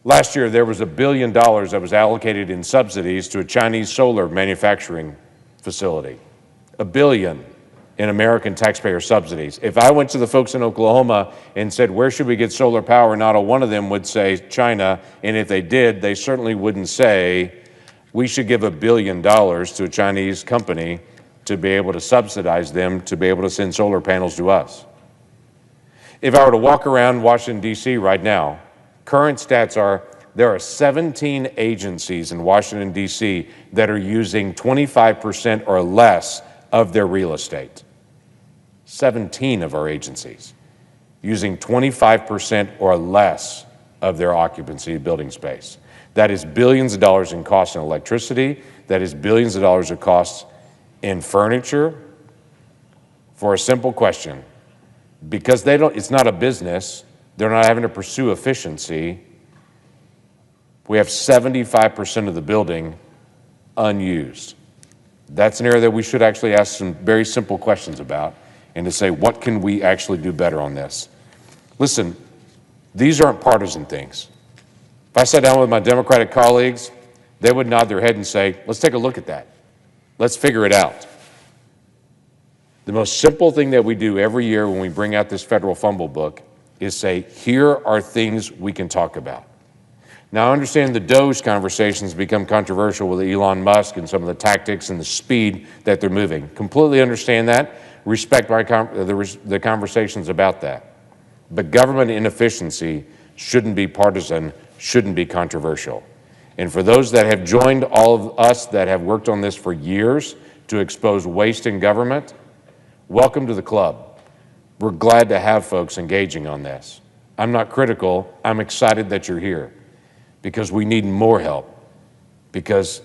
Last year, there was $1 billion that was allocated in subsidies to a Chinese solar manufacturing facility. $1 billion in American taxpayer subsidies. If I went to the folks in Oklahoma and said, where should we get solar power, not a one of them would say China, and if they did, they certainly wouldn't say we should give $1 billion to a Chinese company to be able to subsidize them to be able to send solar panels to us. If I were to walk around Washington, D.C. right now, current stats are there are 17 agencies in Washington, D.C. that are using 25% or less of their real estate. 17 of our agencies using 25% or less of their occupancy building space. That is billions of dollars in costs in electricity. That is billions of dollars of costs in furniture for a simple question. Because it's not a business, they're not having to pursue efficiency. We have 75% of the building unused. That's an area that we should actually ask some very simple questions about and to say, what can we actually do better on this? Listen, these aren't partisan things. If I sat down with my Democratic colleagues, they would nod their head and say, let's take a look at that. Let's figure it out. The most simple thing that we do every year when we bring out this federal fumble book is say, here are things we can talk about. Now, I understand the DOGE conversations become controversial with Elon Musk and some of the tactics and the speed that they're moving. Completely understand that. Respect the conversations about that. But government inefficiency shouldn't be partisan, shouldn't be controversial. And for those that have joined all of us that have worked on this for years to expose waste in government, welcome to the club. We're glad to have folks engaging on this. I'm not critical. I'm excited that you're here because we need more help. Because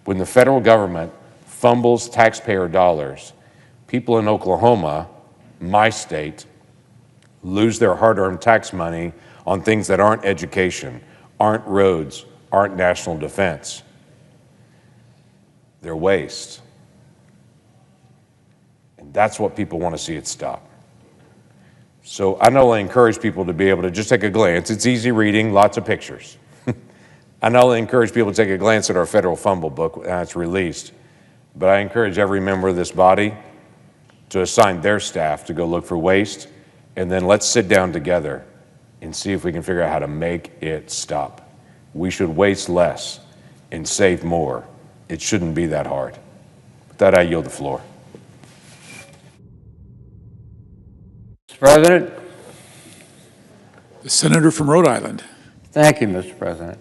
when the federal government fumbles taxpayer dollars, people in Oklahoma, my state, lose their hard-earned tax money on things that aren't education, aren't roads, aren't national defense. They're waste. And that's what people want to see it stop. So I not only encourage people to be able to just take a glance, it's easy reading, lots of pictures. I not only encourage people to take a glance at our federal fumble book when it's released, but I encourage every member of this body to assign their staff to go look for waste, and then let's sit down together and see if we can figure out how to make it stop. We should waste less and save more. It shouldn't be that hard. With that, I yield the floor. Mr. President. The Senator from Rhode Island. Thank you, Mr. President.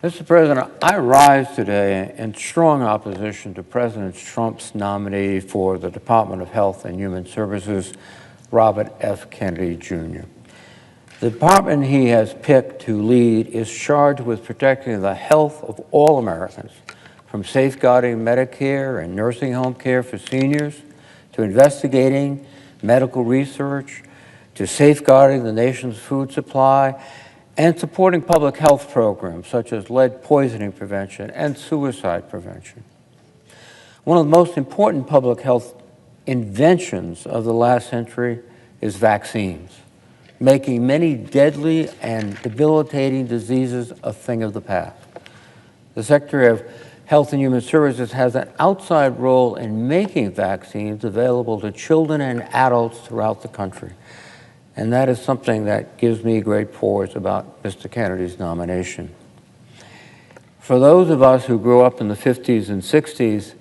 Mr. President, I rise today in strong opposition to President Trump's nominee for the Department of Health and Human Services, Robert F. Kennedy, Jr. The department he has picked to lead is charged with protecting the health of all Americans, from safeguarding Medicare and nursing home care for seniors, to investigating medical research, to safeguarding the nation's food supply, and supporting public health programs such as lead poisoning prevention and suicide prevention. One of the most important public health inventions of the last century is vaccines, making many deadly and debilitating diseases a thing of the past. The Secretary of Health and Human Services has an outside role in making vaccines available to children and adults throughout the country. And that is something that gives me great pause about Mr. Kennedy's nomination. For those of us who grew up in the 50s and 60s,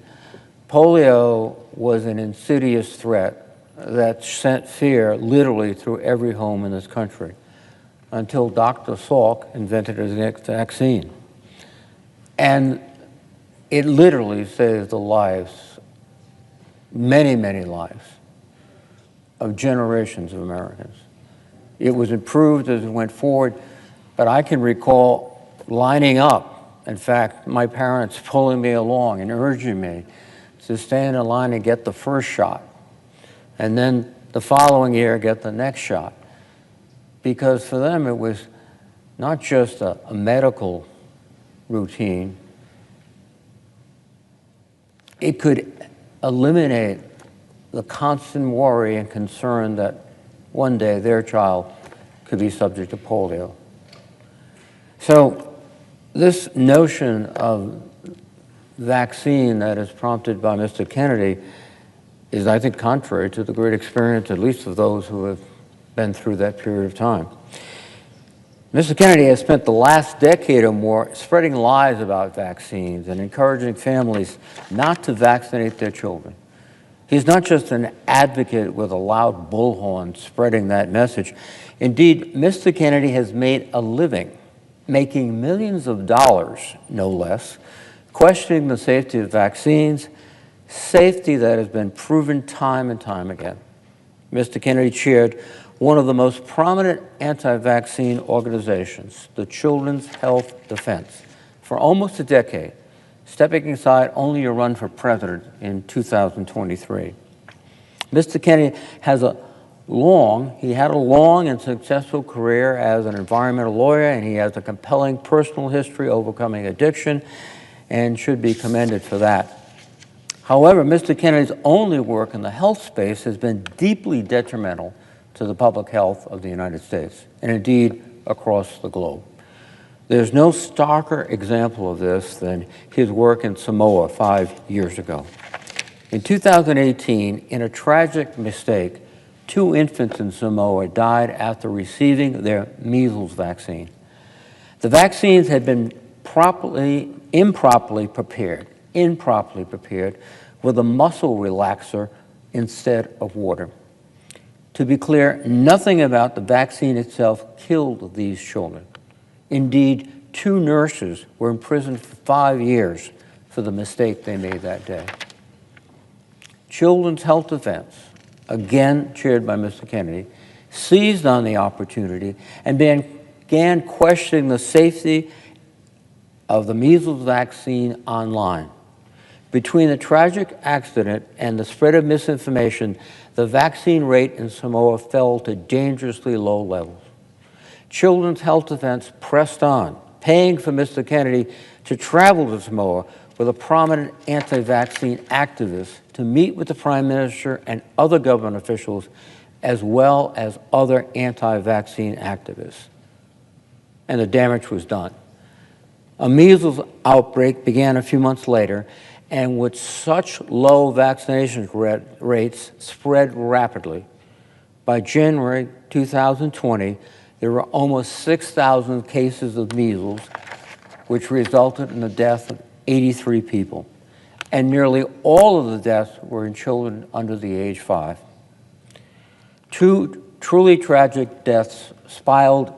polio was an insidious threat that sent fear literally through every home in this country until Dr. Salk invented a vaccine. And it literally saved the lives, many, many lives, of generations of Americans. It was improved as it went forward, but I can recall lining up, in fact, my parents pulling me along and urging me to stand in line and get the first shot, and then the following year get the next shot. Because for them it was not just a medical routine, it could eliminate the constant worry and concern that one day their child could be subject to polio. So this notion of vaccine that is prompted by Mr. Kennedy is, I think, contrary to the great experience, at least of those who have been through that period of time. Mr. Kennedy has spent the last decade or more spreading lies about vaccines and encouraging families not to vaccinate their children. He's not just an advocate with a loud bullhorn spreading that message. Indeed, Mr. Kennedy has made a living, making millions of dollars, no less, questioning the safety of vaccines, safety that has been proven time and time again. Mr. Kennedy chaired one of the most prominent anti-vaccine organizations, the Children's Health Defense, for almost a decade, stepping aside only to run for president in 2023. Mr. Kennedy had a long and successful career as an environmental lawyer, and he has a compelling personal history overcoming addiction and should be commended for that. However, Mr. Kennedy's only work in the health space has been deeply detrimental to the public health of the United States, and indeed across the globe. There's no starker example of this than his work in Samoa 5 years ago. In 2018, in a tragic mistake, 2 infants in Samoa died after receiving their measles vaccine. The vaccines had been improperly prepared with a muscle relaxer instead of water. To be clear, nothing about the vaccine itself killed these children. Indeed, 2 nurses were imprisoned for 5 years for the mistake they made that day. Children's Health Defense, again chaired by Mr. Kennedy, seized on the opportunity and began questioning the safety of the measles vaccine online. Between the tragic accident and the spread of misinformation, the vaccine rate in Samoa fell to dangerously low levels. Children's Health Defense pressed on, paying for Mr. Kennedy to travel to Samoa with a prominent anti-vaccine activist to meet with the Prime Minister and other government officials, as well as other anti-vaccine activists. And the damage was done. A measles outbreak began a few months later, and with such low vaccination rates spread rapidly. By January 2020, there were almost 6,000 cases of measles, which resulted in the death of 83 people. And nearly all of the deaths were in children under the age 5. 2 truly tragic deaths spiraled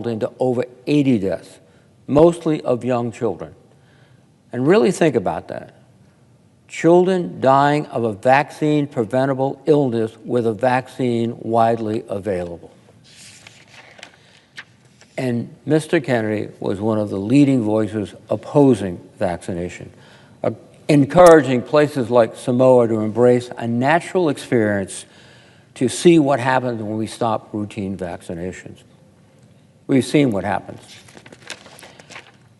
into over 80 deaths, mostly of young children. And really think about that. Children dying of a vaccine-preventable illness with a vaccine widely available. And Mr. Kennedy was one of the leading voices opposing vaccination, encouraging places like Samoa to embrace a natural experience to see what happens when we stop routine vaccinations. We've seen what happens.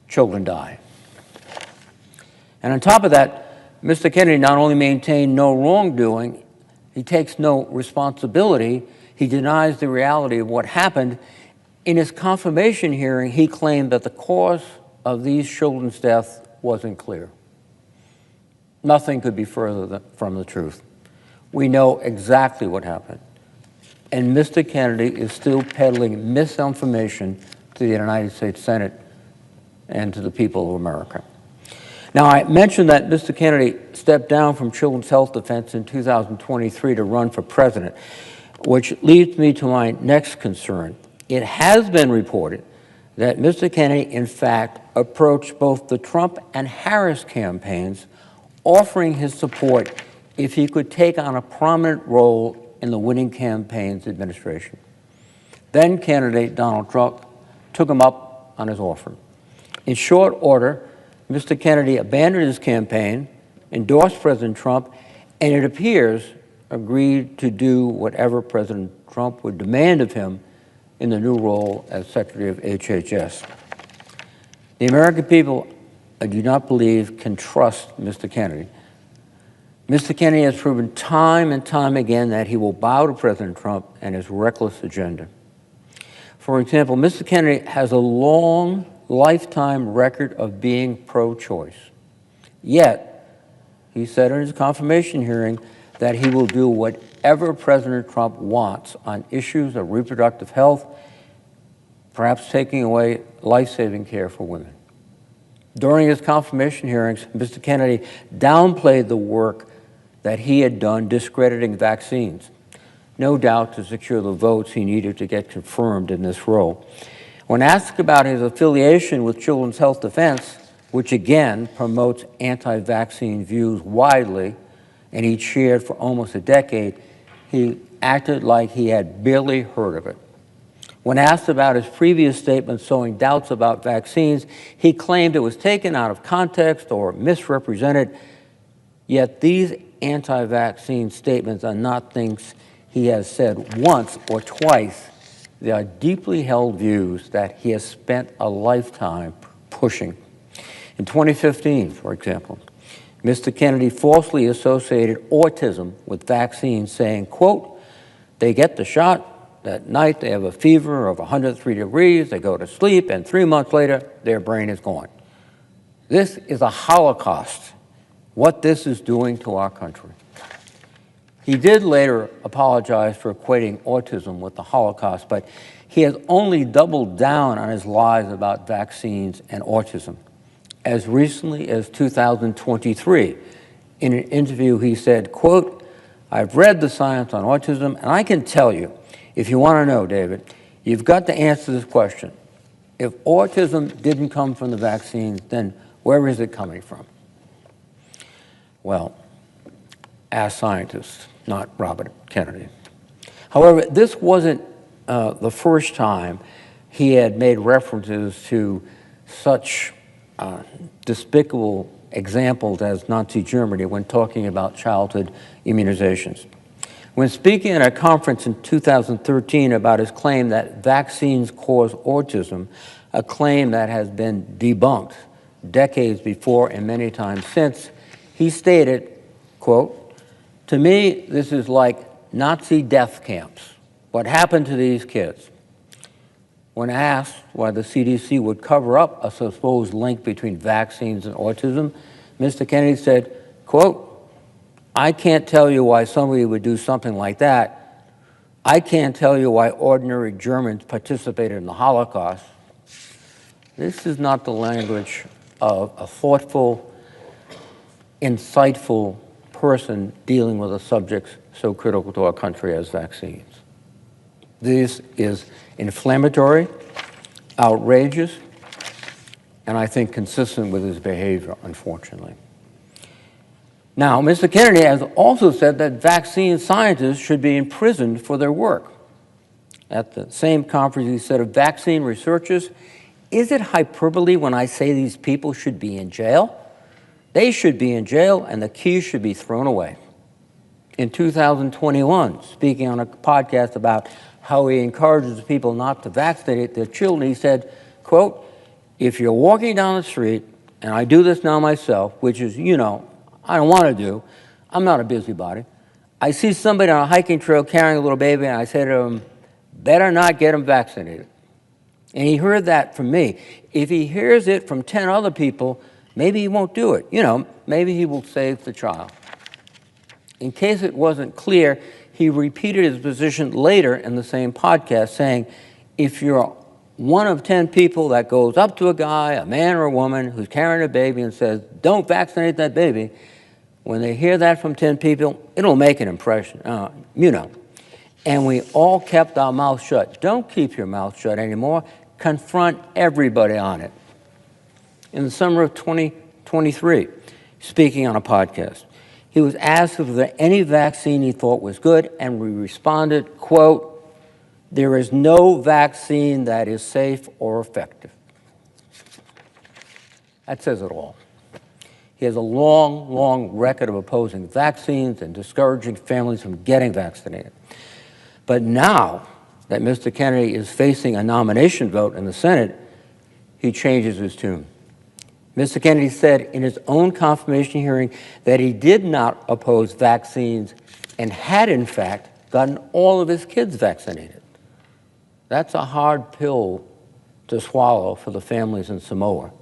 Children die. And on top of that, Mr. Kennedy not only maintained no wrongdoing, he takes no responsibility, he denies the reality of what happened. In his confirmation hearing, he claimed that the cause of these children's death wasn't clear. Nothing could be further from the truth. We know exactly what happened. And Mr. Kennedy is still peddling misinformation to the United States Senate and to the people of America. Now, I mentioned that Mr. Kennedy stepped down from Children's Health Defense in 2023 to run for president, which leads me to my next concern. It has been reported that Mr. Kennedy, in fact, approached both the Trump and Harris campaigns, offering his support if he could take on a prominent role in the winning campaign's administration. Then candidate Donald Trump took him up on his offer. In short order, Mr. Kennedy abandoned his campaign, endorsed President Trump, and it appears agreed to do whatever President Trump would demand of him in the new role as Secretary of HHS. The American people I do not believe can trust Mr. Kennedy. Mr. Kennedy has proven time and time again that he will bow to President Trump and his reckless agenda. For example, Mr. Kennedy has a long lifetime record of being pro-choice. Yet, he said in his confirmation hearing that he will do whatever President Trump wants on issues of reproductive health, perhaps taking away life-saving care for women. During his confirmation hearings, Mr. Kennedy downplayed the work that he had done discrediting vaccines, no doubt to secure the votes he needed to get confirmed in this role. When asked about his affiliation with Children's Health Defense, which again promotes anti-vaccine views widely, and he chaired for almost a decade, he acted like he had barely heard of it. When asked about his previous statements sowing doubts about vaccines, he claimed it was taken out of context or misrepresented, yet these anti-vaccine statements are not things he has said once or twice. They are deeply held views that he has spent a lifetime pushing. In 2015, for example, Mr. Kennedy falsely associated autism with vaccines, saying, quote, they get the shot, that night they have a fever of 103 degrees, they go to sleep, and 3 months later, their brain is gone. This is a holocaust, what this is doing to our country. He did later apologize for equating autism with the Holocaust, but he has only doubled down on his lies about vaccines and autism. As recently as 2023, in an interview, he said, quote, I've read the science on autism, and I can tell you, if you want to know, David, you've got to answer this question. If autism didn't come from the vaccines, then where is it coming from? Well, ask scientists, not Robert Kennedy. However, this wasn't the first time he had made references to such despicable examples as Nazi Germany when talking about childhood immunizations. When speaking at a conference in 2013 about his claim that vaccines cause autism, a claim that has been debunked decades before and many times since, he stated, quote, to me, this is like Nazi death camps. What happened to these kids? When asked why the CDC would cover up a supposed link between vaccines and autism, Mr. Kennedy said, quote, I can't tell you why somebody would do something like that. I can't tell you why ordinary Germans participated in the Holocaust. This is not the language of a thoughtful, insightful person dealing with a subject so critical to our country as vaccines. This is inflammatory, outrageous, and I think consistent with his behavior, unfortunately. Now, Mr. Kennedy has also said that vaccine scientists should be imprisoned for their work. At the same conference, he said of vaccine researchers, is it hyperbole when I say these people should be in jail? They should be in jail and the keys should be thrown away. In 2021, speaking on a podcast about how he encourages people not to vaccinate their children, he said, quote, if you're walking down the street, and I do this now myself, which is, you know, I don't want to do, I'm not a busybody. I see somebody on a hiking trail carrying a little baby, and I say to him, better not get him vaccinated. And he heard that from me. If he hears it from 10 other people, maybe he won't do it. You know, maybe he will save the child. In case it wasn't clear, he repeated his position later in the same podcast, saying, if you're one of 10 people that goes up to a guy, a man or a woman, who's carrying a baby and says, don't vaccinate that baby, when they hear that from 10 people, it'll make an impression, you know. And we all kept our mouth shut. Don't keep your mouth shut anymore. Confront everybody on it. In the summer of 2023, speaking on a podcast, he was asked if there was any vaccine he thought was good, and we responded, quote, there is no vaccine that is safe or effective. That says it all. He has a long, long record of opposing vaccines and discouraging families from getting vaccinated. But now that Mr. Kennedy is facing a nomination vote in the Senate, he changes his tune. Mr. Kennedy said in his own confirmation hearing that he did not oppose vaccines and had, in fact, gotten all of his kids vaccinated. That's a hard pill to swallow for the families in Samoa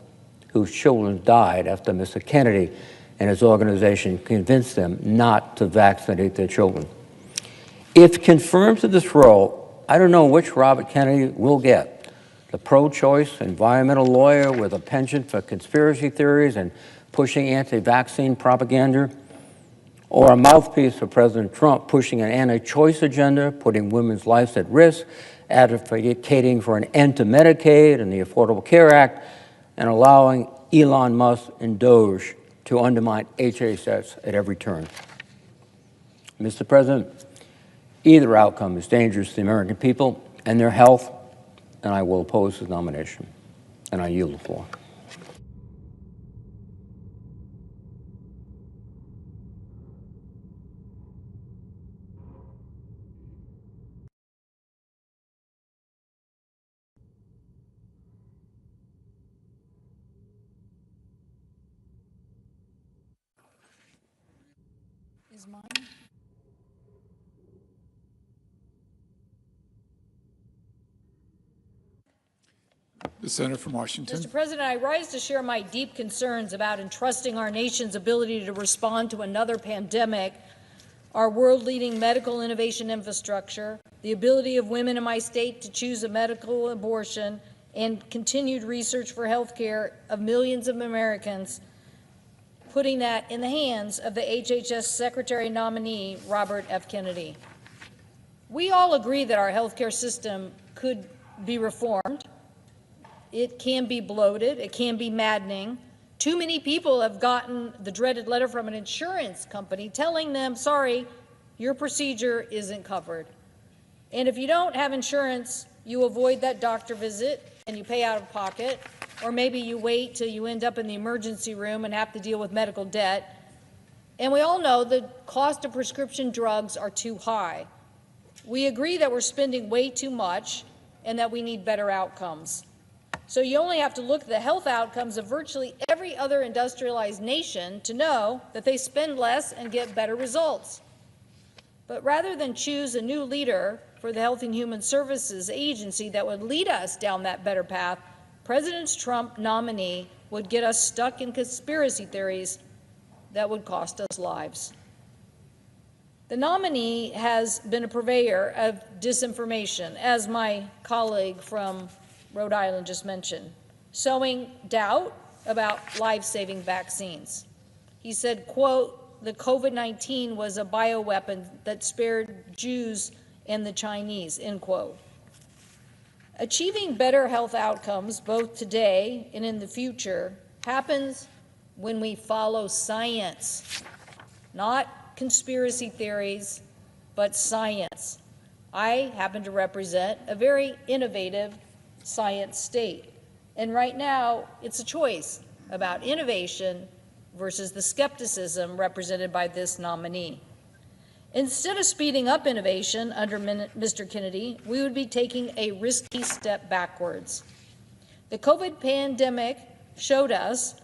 whose children died after Mr. Kennedy and his organization convinced them not to vaccinate their children. If confirmed to this role, I don't know which Robert Kennedy will get. The pro-choice environmental lawyer with a penchant for conspiracy theories and pushing anti-vaccine propaganda, or a mouthpiece for President Trump pushing an anti-choice agenda, putting women's lives at risk, advocating for an end to Medicaid and the Affordable Care Act, and allowing Elon Musk and Doge to undermine HHS at every turn. Mr. President, either outcome is dangerous to the American people and their health, and I will oppose his nomination. And I yield the floor. Is mine? The Senator from Washington. Mr. President, I rise to share my deep concerns about entrusting our nation's ability to respond to another pandemic, our world-leading medical innovation infrastructure, the ability of women in my state to choose a medical abortion, and continued research for health care of millions of Americans, putting that in the hands of the HHS Secretary nominee, Robert F. Kennedy. We all agree that our health care system could be reformed. It can be bloated. It can be maddening. Too many people have gotten the dreaded letter from an insurance company telling them, sorry, your procedure isn't covered. And if you don't have insurance, you avoid that doctor visit and you pay out of pocket, or maybe you wait till you end up in the emergency room and have to deal with medical debt. And we all know the cost of prescription drugs are too high. We agree that we're spending way too much and that we need better outcomes. So you only have to look at the health outcomes of virtually every other industrialized nation to know that they spend less and get better results. But rather than choose a new leader for the Health and Human Services Agency that would lead us down that better path, President Trump nominee would get us stuck in conspiracy theories that would cost us lives. The nominee has been a purveyor of disinformation, as my colleague from Rhode Island just mentioned, sowing doubt about life-saving vaccines. He said, quote, the COVID-19 was a bioweapon that spared Jews and the Chinese, end quote. Achieving better health outcomes, both today and in the future, happens when we follow science, not conspiracy theories, but science. I happen to represent a very innovative science state. And right now, it's a choice about innovation versus the skepticism represented by this nominee. Instead of speeding up innovation under Mr. Kennedy, we would be taking a risky step backwards. The COVID pandemic showed us,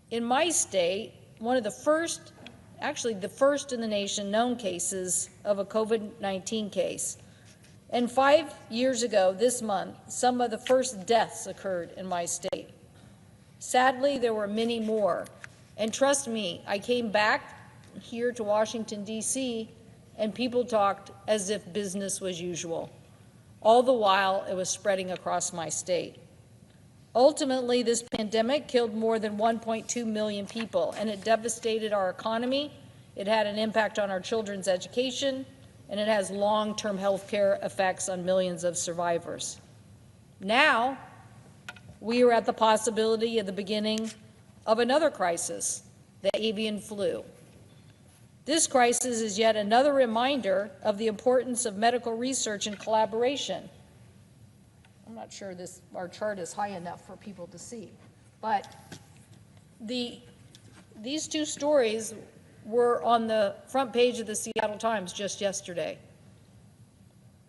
in my state, one of the first, actually the first in the nation known cases of a COVID-19 case. And 5 years ago this month, some of the first deaths occurred in my state. Sadly, there were many more. And trust me, I came back here to Washington, D.C., and people talked as if business was usual. All the while, it was spreading across my state. Ultimately, this pandemic killed more than 1.2 million people, and it devastated our economy. It had an impact on our children's education, and it has long-term health care effects on millions of survivors. Now, we are at the possibility of the beginning of another crisis, the avian flu. This crisis is yet another reminder of the importance of medical research and collaboration. I'm not sure our chart is high enough for people to see, but these two stories were on the front page of the Seattle Times just yesterday.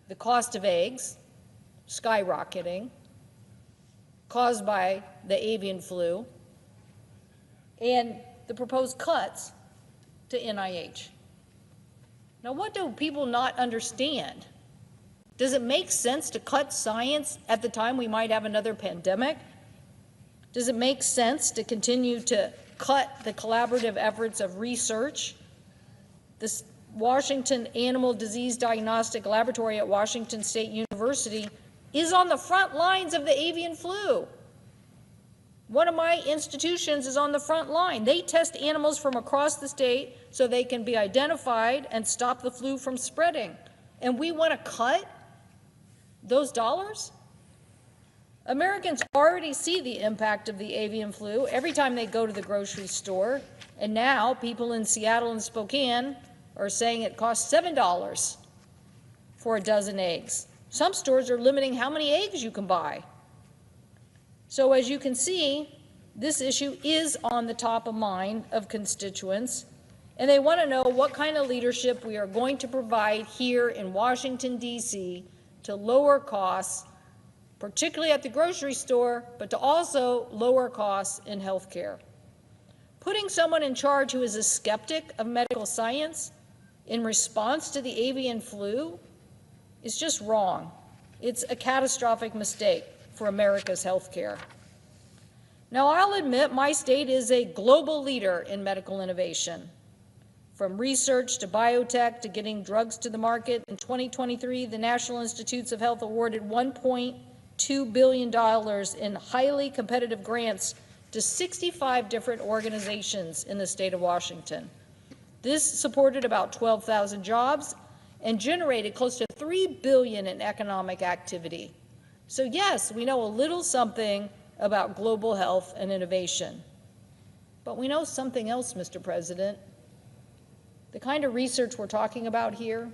The cost of eggs skyrocketing, caused by the avian flu, and the proposed cuts to NIH. Now, what do people not understand? Does it make sense to cut science at the time we might have another pandemic? Does it make sense to continue to cut the collaborative efforts of research? This Washington Animal Disease Diagnostic Laboratory at Washington State University is on the front lines of the avian flu. One of my institutions is on the front line. They test animals from across the state so they can be identified and stop the flu from spreading. And we want to cut those dollars? Americans already see the impact of the avian flu every time they go to the grocery store. And now people in Seattle and Spokane are saying it costs $7 for a dozen eggs. Some stores are limiting how many eggs you can buy. So as you can see, this issue is on the top of mind of constituents, and they want to know what kind of leadership we are going to provide here in Washington, D.C. to lower costs, particularly at the grocery store, but to also lower costs in health care. Putting someone in charge who is a skeptic of medical science in response to the avian flu is just wrong. It's a catastrophic mistake for America's health care. Now, I'll admit my state is a global leader in medical innovation. From research to biotech to getting drugs to the market, in 2023, the National Institutes of Health awarded $1.2 billion in highly competitive grants to 65 different organizations in the state of Washington. This supported about 12,000 jobs and generated close to $3 billion in economic activity. So yes, we know a little something about global health and innovation. But we know something else, Mr. President. The kind of research we're talking about here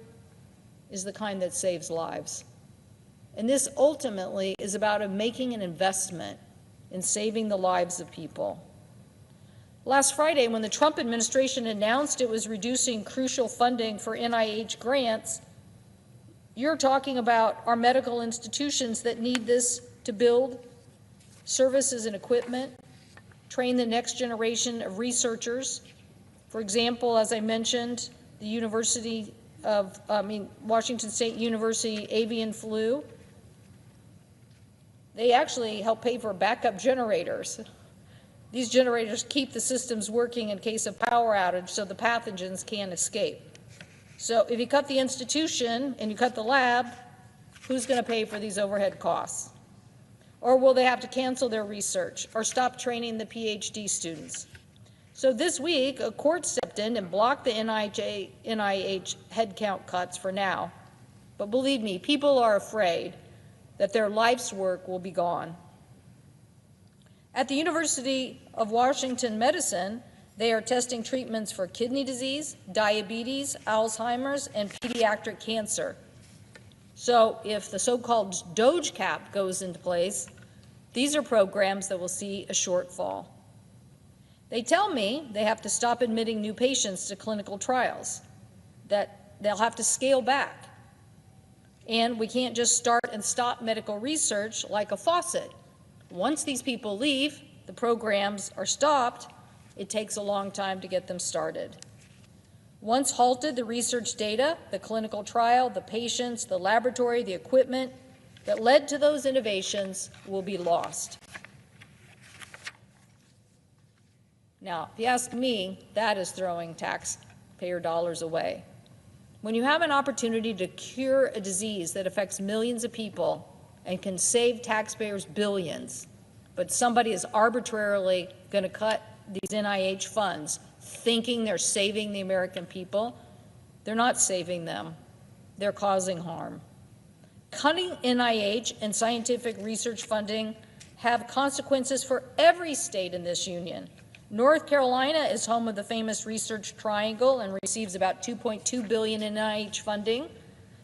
is the kind that saves lives. And this ultimately is about making an investment in saving the lives of people. Last Friday, when the Trump administration announced it was reducing crucial funding for NIH grants, you're talking about our medical institutions that need this to build services and equipment, train the next generation of researchers. For example, as I mentioned, the Washington State University avian flu, they actually help pay for backup generators. These generators keep the systems working in case of power outage so the pathogens can't escape. So if you cut the institution and you cut the lab, who's going to pay for these overhead costs? Or will they have to cancel their research or stop training the PhD students? So this week, a court stepped in and blocked the NIH headcount cuts for now. But believe me, people are afraid that their life's work will be gone. At the University of Washington Medicine, they are testing treatments for kidney disease, diabetes, Alzheimer's, and pediatric cancer. So if the so-called DOGE cap goes into place, these are programs that will see a shortfall. They tell me they have to stop admitting new patients to clinical trials, that they'll have to scale back. And we can't just start and stop medical research like a faucet. Once these people leave, the programs are stopped, it takes a long time to get them started. Once halted, the research data, the clinical trial, the patients, the laboratory, the equipment that led to those innovations will be lost. Now, if you ask me, that is throwing taxpayer dollars away. When you have an opportunity to cure a disease that affects millions of people and can save taxpayers billions, but somebody is arbitrarily going to cut these NIH funds thinking they're saving the American people, they're not saving them. They're causing harm. Cutting NIH and scientific research funding have consequences for every state in this union. North Carolina is home of the famous Research Triangle and receives about $2.2 billion in NIH funding.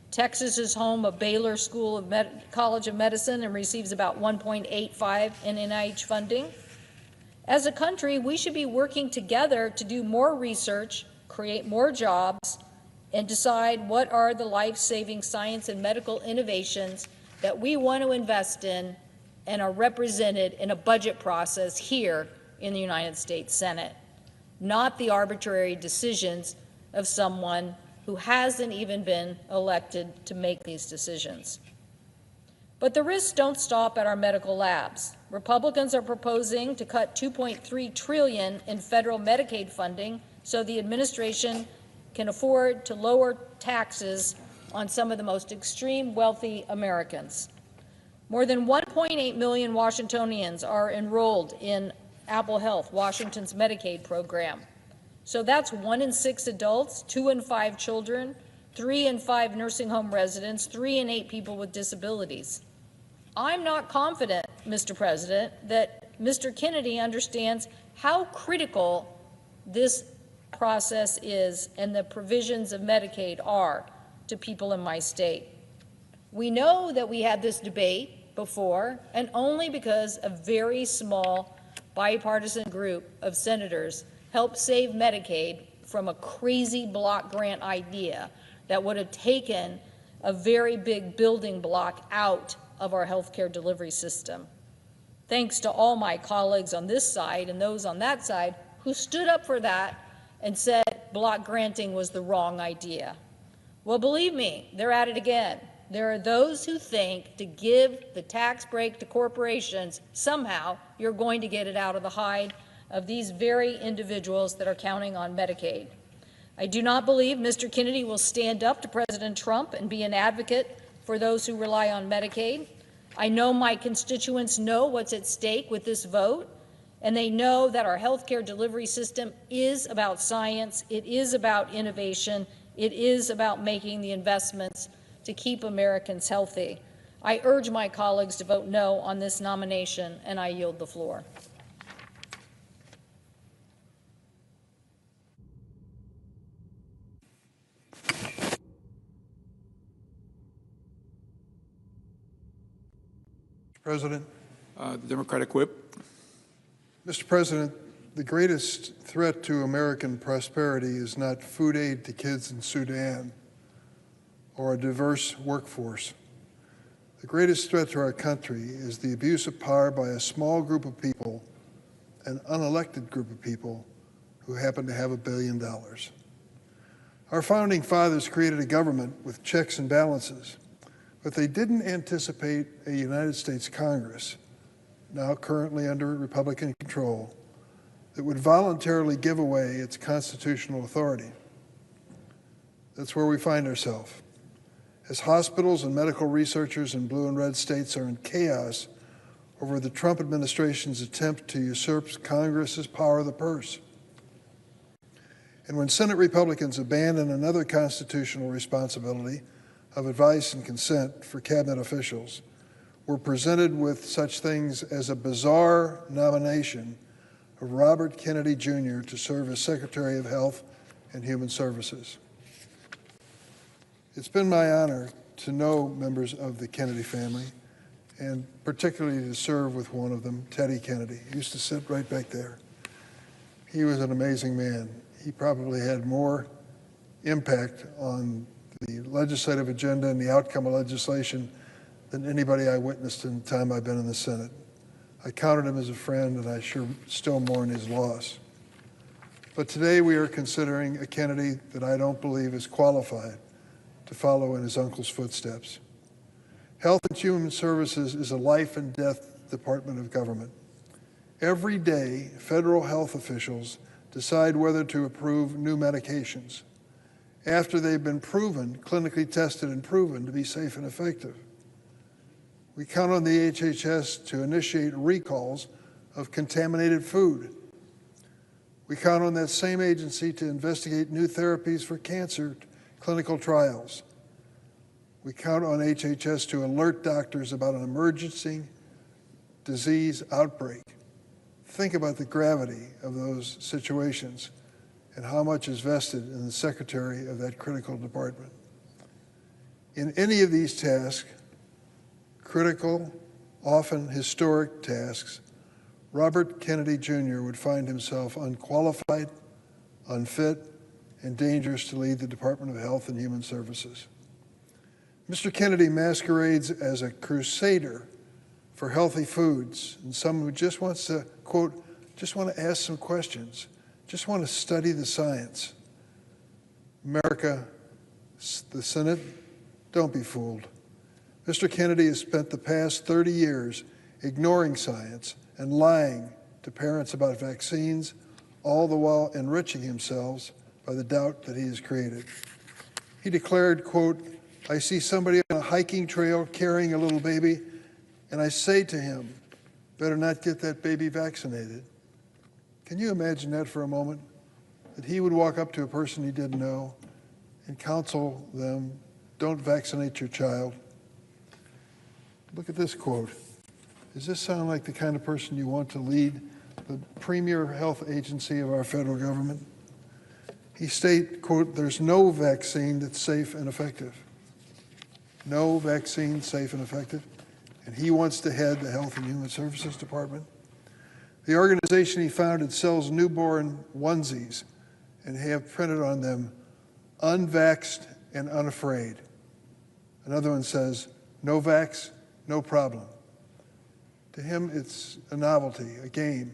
Texas is home of Baylor School of College of Medicine and receives about $1.85 in NIH funding. As a country, we should be working together to do more research, create more jobs, and decide what are the life-saving science and medical innovations that we want to invest in and are represented in a budget process here in the United States Senate, not the arbitrary decisions of someone who hasn't even been elected to make these decisions. But the risks don't stop at our medical labs. Republicans are proposing to cut $2.3 trillion in federal Medicaid funding so the administration can afford to lower taxes on some of the most extreme wealthy Americans. More than 1.8 million Washingtonians are enrolled in Apple Health, Washington's Medicaid program. So that's 1 in 6 adults, 2 in 5 children, 3 in 5 nursing home residents, 3 in 8 people with disabilities. I'm not confident, Mr. President, that Mr. Kennedy understands how critical this process is and the provisions of Medicaid are to people in my state. We know that we had this debate before, and only because a very small bipartisan group of senators helped save Medicaid from a crazy block grant idea that would have taken a very big building block out of our healthcare delivery system. Thanks to all my colleagues on this side and those on that side who stood up for that and said block granting was the wrong idea. Well, believe me, they're at it again. There are those who think to give the tax break to corporations, somehow you're going to get it out of the hide of these very individuals that are counting on Medicaid. I do not believe Mr. Kennedy will stand up to President Trump and be an advocate for those who rely on Medicaid. I know my constituents know what's at stake with this vote, and they know that our healthcare delivery system is about science, it is about innovation, it is about making the investments to keep Americans healthy. I urge my colleagues to vote no on this nomination, and I yield the floor. President. The Democratic Whip. Mr. President, the greatest threat to American prosperity is not food aid to kids in Sudan or a diverse workforce. The greatest threat to our country is the abuse of power by a small group of people, an unelected group of people who happen to have $1 billion. Our founding fathers created a government with checks and balances, but they didn't anticipate a United States Congress, now currently under Republican control, that would voluntarily give away its constitutional authority. That's where we find ourselves. As hospitals and medical researchers in blue and red states are in chaos over the Trump administration's attempt to usurp Congress's power of the purse. And when Senate Republicans abandon another constitutional responsibility of advice and consent for cabinet officials, we're presented with such things as a bizarre nomination of Robert Kennedy Jr. to serve as Secretary of Health and Human Services. It's been my honor to know members of the Kennedy family, and particularly to serve with one of them, Teddy Kennedy. He used to sit right back there. He was an amazing man. He probably had more impact on the legislative agenda and the outcome of legislation than anybody I witnessed in the time I've been in the Senate. I counted him as a friend, and I sure still mourn his loss. But today we are considering a Kennedy that I don't believe is qualified to follow in his uncle's footsteps. Health and Human Services is a life and death department of government. Every day, federal health officials decide whether to approve new medications after they've been proven, clinically tested and proven to be safe and effective. We count on the HHS to initiate recalls of contaminated food. We count on that same agency to investigate new therapies for cancer clinical trials. We count on HHS to alert doctors about an emergency disease outbreak. Think about the gravity of those situations and how much is vested in the secretary of that critical department. In any of these tasks, critical, often historic tasks, Robert Kennedy Jr. would find himself unqualified, unfit, and dangerous to lead the Department of Health and Human Services. Mr. Kennedy masquerades as a crusader for healthy foods and someone who just wants to, quote, just want to ask some questions, just want to study the science. America, the Senate, don't be fooled. Mr. Kennedy has spent the past 30 years ignoring science and lying to parents about vaccines, all the while enriching himself by the doubt that he has created. He declared, quote, "I see somebody on a hiking trail carrying a little baby, and I say to him, better not get that baby vaccinated." Can you imagine that for a moment? That he would walk up to a person he didn't know and counsel them, don't vaccinate your child. Look at this quote. Does this sound like the kind of person you want to lead the premier health agency of our federal government? He stated, quote, "There's no vaccine that's safe and effective." No vaccine safe and effective. And he wants to head the Health and Human Services Department. The organization he founded sells newborn onesies and have printed on them, "Unvaxxed and unafraid." Another one says, "No vax, no problem." To him, it's a novelty, a game,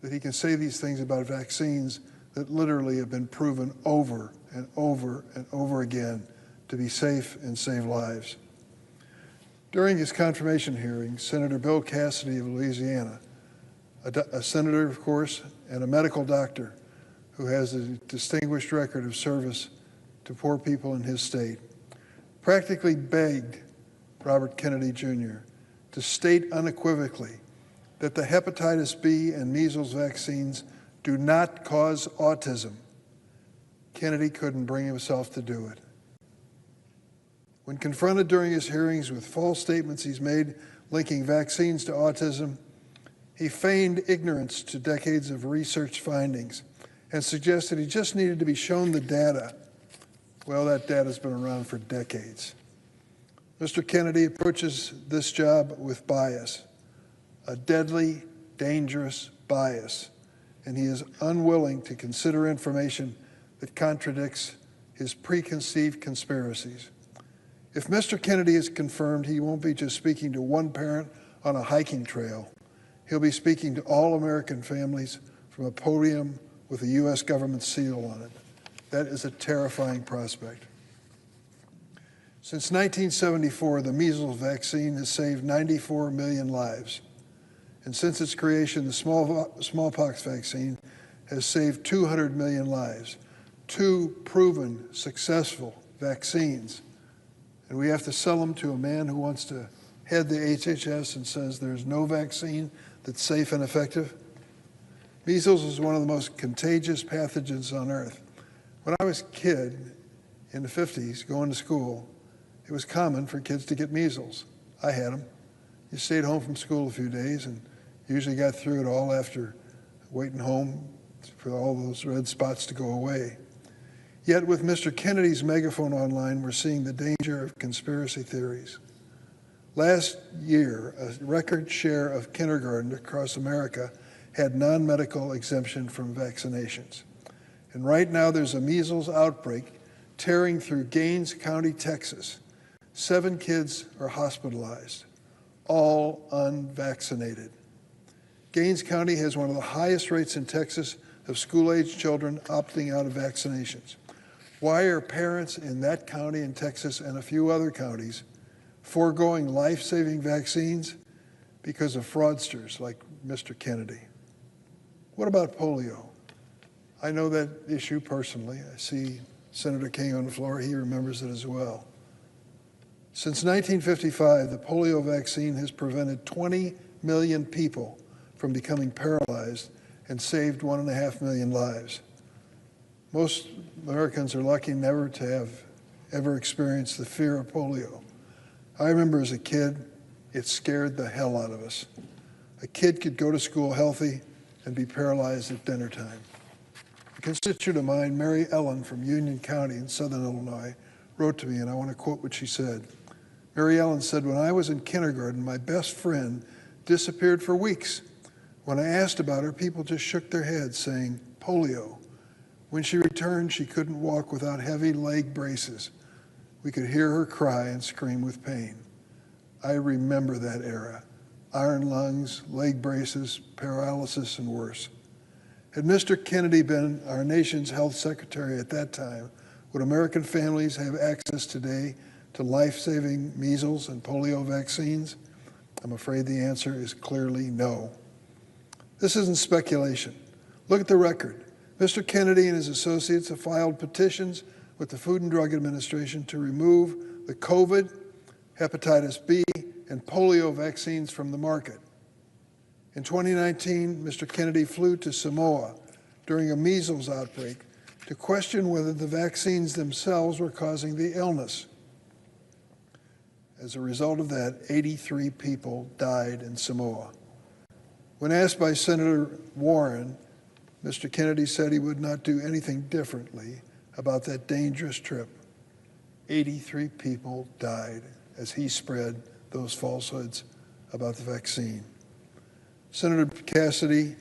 that he can say these things about vaccines that literally have been proven over and over and over again to be safe and save lives. During his confirmation hearing, Senator Bill Cassidy of Louisiana, a senator, of course, and a medical doctor who has a distinguished record of service to poor people in his state, practically begged Robert Kennedy Jr. to state unequivocally that the hepatitis B and measles vaccines do not cause autism. Kennedy couldn't bring himself to do it. When confronted during his hearings with false statements he's made linking vaccines to autism, he feigned ignorance to decades of research findings and suggested he just needed to be shown the data. Well, that data's been around for decades. Mr. Kennedy approaches this job with bias, a deadly, dangerous bias, and he is unwilling to consider information that contradicts his preconceived conspiracies. If Mr. Kennedy is confirmed, he won't be just speaking to one parent on a hiking trail. He'll be speaking to all American families from a podium with a U.S. government seal on it. That is a terrifying prospect. Since 1974, the measles vaccine has saved 94 million lives. And since its creation, the smallpox vaccine has saved 200 million lives. 2 proven, successful vaccines. And we have to sell them to a man who wants to head the HHS and says there's no vaccine that's safe and effective. Measles is one of the most contagious pathogens on earth. When I was a kid in the 50s going to school, it was common for kids to get measles. I had them. You stayed home from school a few days and usually got through it all after waiting home for all those red spots to go away. Yet with Mr. Kennedy's megaphone online, we're seeing the danger of conspiracy theories. Last year, a record share of kindergarten across America had non-medical exemption from vaccinations. And right now there's a measles outbreak tearing through Gaines County, Texas. 7 kids are hospitalized, all unvaccinated. Gaines County has one of the highest rates in Texas of school-age children opting out of vaccinations. Why are parents in that county in Texas and a few other counties foregoing life-saving vaccines? Because of fraudsters like Mr. Kennedy. What about polio? I know that issue personally. I see Senator King on the floor. He remembers it as well. Since 1955, the polio vaccine has prevented 20 million people from becoming paralyzed and saved 1.5 million lives. Most Americans are lucky never to have ever experienced the fear of polio. I remember as a kid, it scared the hell out of us. A kid could go to school healthy and be paralyzed at dinner time. A constituent of mine, Mary Ellen from Union County in southern Illinois, wrote to me, and I want to quote what she said. Mary Ellen said, "When I was in kindergarten, my best friend disappeared for weeks. When I asked about her, people just shook their heads, saying, polio. When she returned, she couldn't walk without heavy leg braces. We could hear her cry and scream with pain." I remember that era. iron lungs, leg braces, paralysis, and worse. Had Mr. Kennedy been our nation's health secretary at that time, would American families have access today to life-saving measles and polio vaccines? I'm afraid the answer is clearly no. This isn't speculation. Look at the record. Mr. Kennedy and his associates have filed petitions with the Food and Drug Administration to remove the COVID, hepatitis B, and polio vaccines from the market. In 2019, Mr. Kennedy flew to Samoa during a measles outbreak to question whether the vaccines themselves were causing the illness. As a result of that, 83 people died in Samoa. When asked by Senator Warren, Mr. Kennedy said he would not do anything differently about that dangerous trip. 83 people died as he spread those falsehoods about the vaccine. Senator Cassidy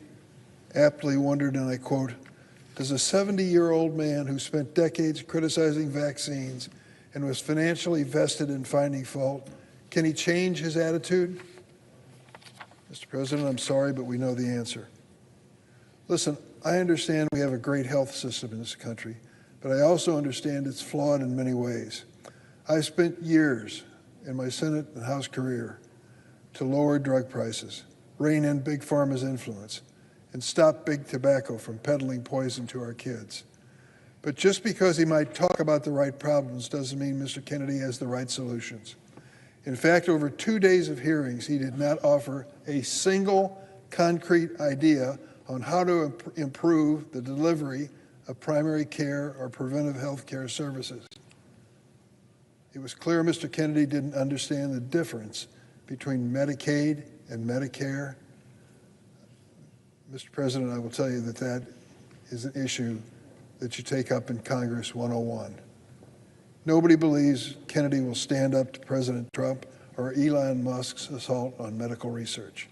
aptly wondered, and I quote, "Does a 70-year-old man who spent decades criticizing vaccines and was financially vested in finding fault, can he change his attitude?" Mr. President, I'm sorry, but we know the answer. Listen, I understand we have a great health system in this country, but I also understand it's flawed in many ways. I've spent years in my Senate and House career to lower drug prices, rein in Big Pharma's influence, and stop Big Tobacco from peddling poison to our kids. But just because he might talk about the right problems doesn't mean Mr. Kennedy has the right solutions. In fact, over 2 days of hearings, he did not offer a single concrete idea on how to improve the delivery of primary care or preventive health care services. It was clear Mr. Kennedy didn't understand the difference between Medicaid and Medicare. Mr. President, I will tell you that that is an issue that you take up in Congress 101. Nobody believes Kennedy will stand up to President Trump or Elon Musk's assault on medical research.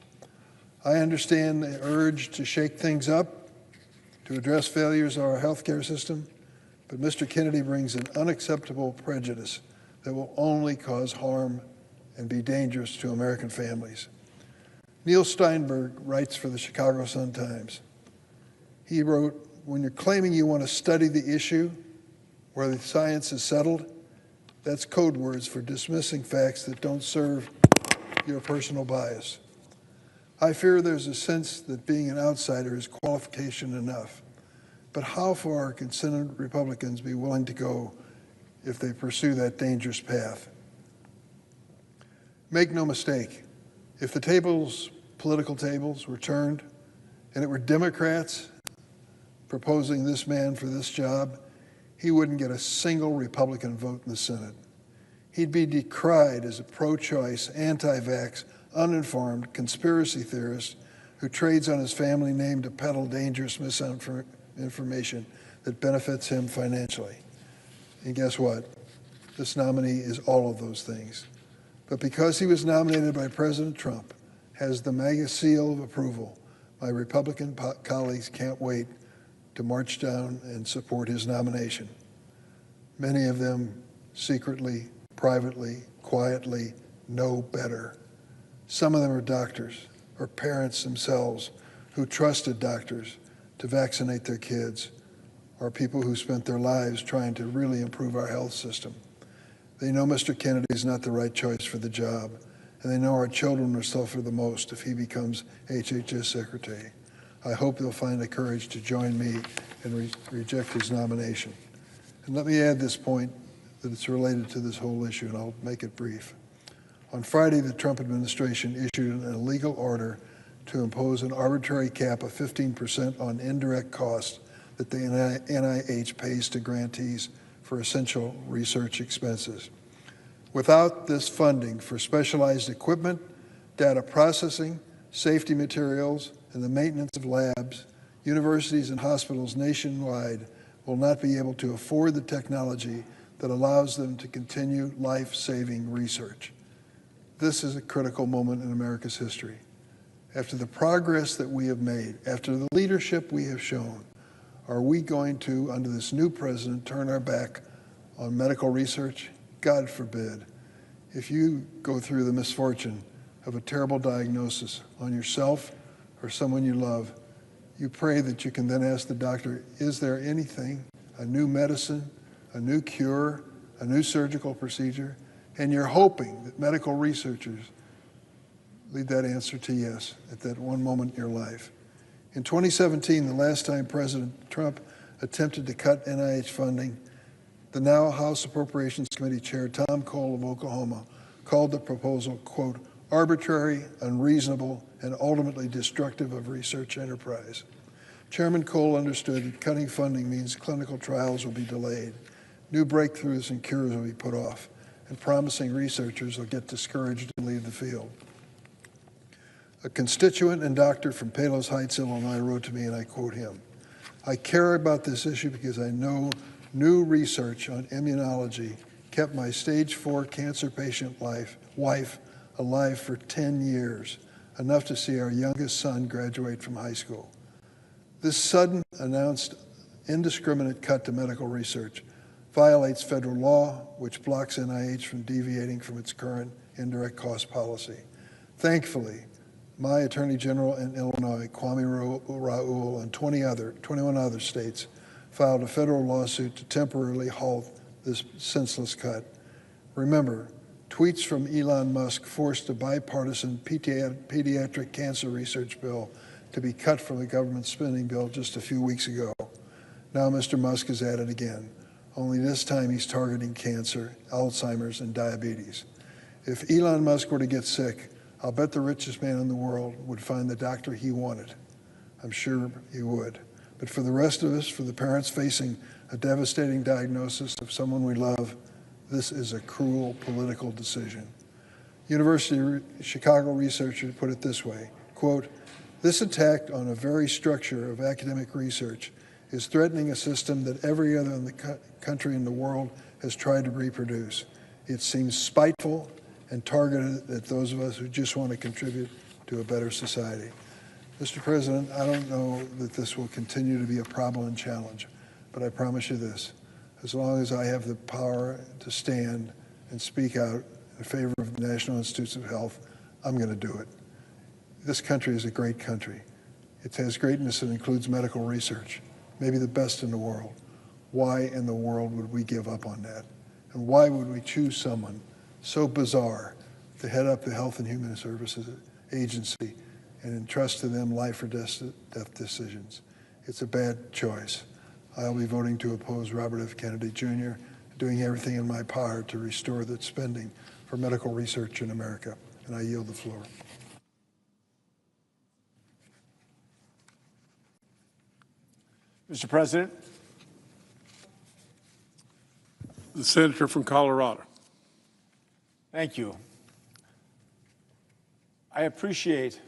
I understand the urge to shake things up, to address failures of our healthcare system, but Mr. Kennedy brings an unacceptable prejudice that will only cause harm and be dangerous to American families. Neil Steinberg writes for the Chicago Sun-Times. He wrote, "When you're claiming you want to study the issue where the science is settled, that's code words for dismissing facts that don't serve your personal bias. I fear there's a sense that being an outsider is qualification enough. But how far can Senate Republicans be willing to go if they pursue that dangerous path? Make no mistake, if the political tables were turned and it were Democrats proposing this man for this job, he wouldn't get a single Republican vote in the Senate. He'd be decried as a pro-choice, anti-vax, uninformed conspiracy theorist who trades on his family name to peddle dangerous misinformation that benefits him financially. And guess what? This nominee is all of those things. But because he was nominated by President Trump, has the MAGA seal of approval, my Republican colleagues can't wait to march down and support his nomination. Many of them secretly, privately, quietly know better. Some of them are doctors or parents themselves who trusted doctors to vaccinate their kids, or people who spent their lives trying to really improve our health system. They know Mr. Kennedy is not the right choice for the job, and they know our children will suffer the most if he becomes HHS Secretary. I hope they'll find the courage to join me and reject his nomination. And let me add this point that it's related to this whole issue, and I'll make it brief. On Friday, the Trump administration issued an illegal order to impose an arbitrary cap of 15% on indirect costs that the NIH pays to grantees for essential research expenses. Without this funding for specialized equipment, data processing, safety materials, and the maintenance of labs, universities and hospitals nationwide will not be able to afford the technology that allows them to continue life-saving research. This is a critical moment in America's history. After the progress that we have made, after the leadership we have shown, are we going to, under this new president, turn our back on medical research? God forbid. If you go through the misfortune of a terrible diagnosis on yourself or someone you love, you pray that you can then ask the doctor, is there anything, a new medicine, a new cure, a new surgical procedure? And you're hoping that medical researchers lead that answer to yes at that one moment in your life. In 2017, the last time President Trump attempted to cut NIH funding, the now House Appropriations Committee Chair Tom Cole of Oklahoma called the proposal, quote, arbitrary, unreasonable, and ultimately destructive of research enterprise. Chairman Cole understood that cutting funding means clinical trials will be delayed, new breakthroughs and cures will be put off, and promising researchers will get discouraged and leave the field. A constituent and doctor from Palos Heights, Illinois, wrote to me, and I quote him, I care about this issue because I know new research on immunology kept my stage 4 cancer patient wife alive for 10 years, enough to see our youngest son graduate from high school. This sudden, announced, indiscriminate cut to medical research violates federal law, which blocks NIH from deviating from its current indirect cost policy. Thankfully, my Attorney General in Illinois, Kwame Raoul, and 21 other states filed a federal lawsuit to temporarily halt this senseless cut. Remember, tweets from Elon Musk forced a bipartisan pediatric cancer research bill to be cut from the government spending bill just a few weeks ago. Now Mr. Musk is at it again, only this time he's targeting cancer, Alzheimer's, and diabetes. If Elon Musk were to get sick, I'll bet the richest man in the world would find the doctor he wanted. I'm sure he would. But for the rest of us, for the parents facing a devastating diagnosis of someone we love, this is a cruel political decision. University of Chicago researchers put it this way, quote, this attack on a very structure of academic research is threatening a system that every other country in the world has tried to reproduce. It seems spiteful and targeted at those of us who just want to contribute to a better society. Mr. President, I don't know that this will continue to be a problem and challenge, but I promise you this, as long as I have the power to stand and speak out in favor of the National Institutes of Health, I'm going to do it. This country is a great country. It has greatness that includes medical research, maybe the best in the world. Why in the world would we give up on that? And why would we choose someone so bizarre to head up the Health and Human Services Agency and entrust to them life or death decisions? It's a bad choice. I'll be voting to oppose Robert F. Kennedy Jr., doing everything in my power to restore the spending for medical research in America. And I yield the floor. Mr. President, the senator from Colorado. Thank you. I appreciate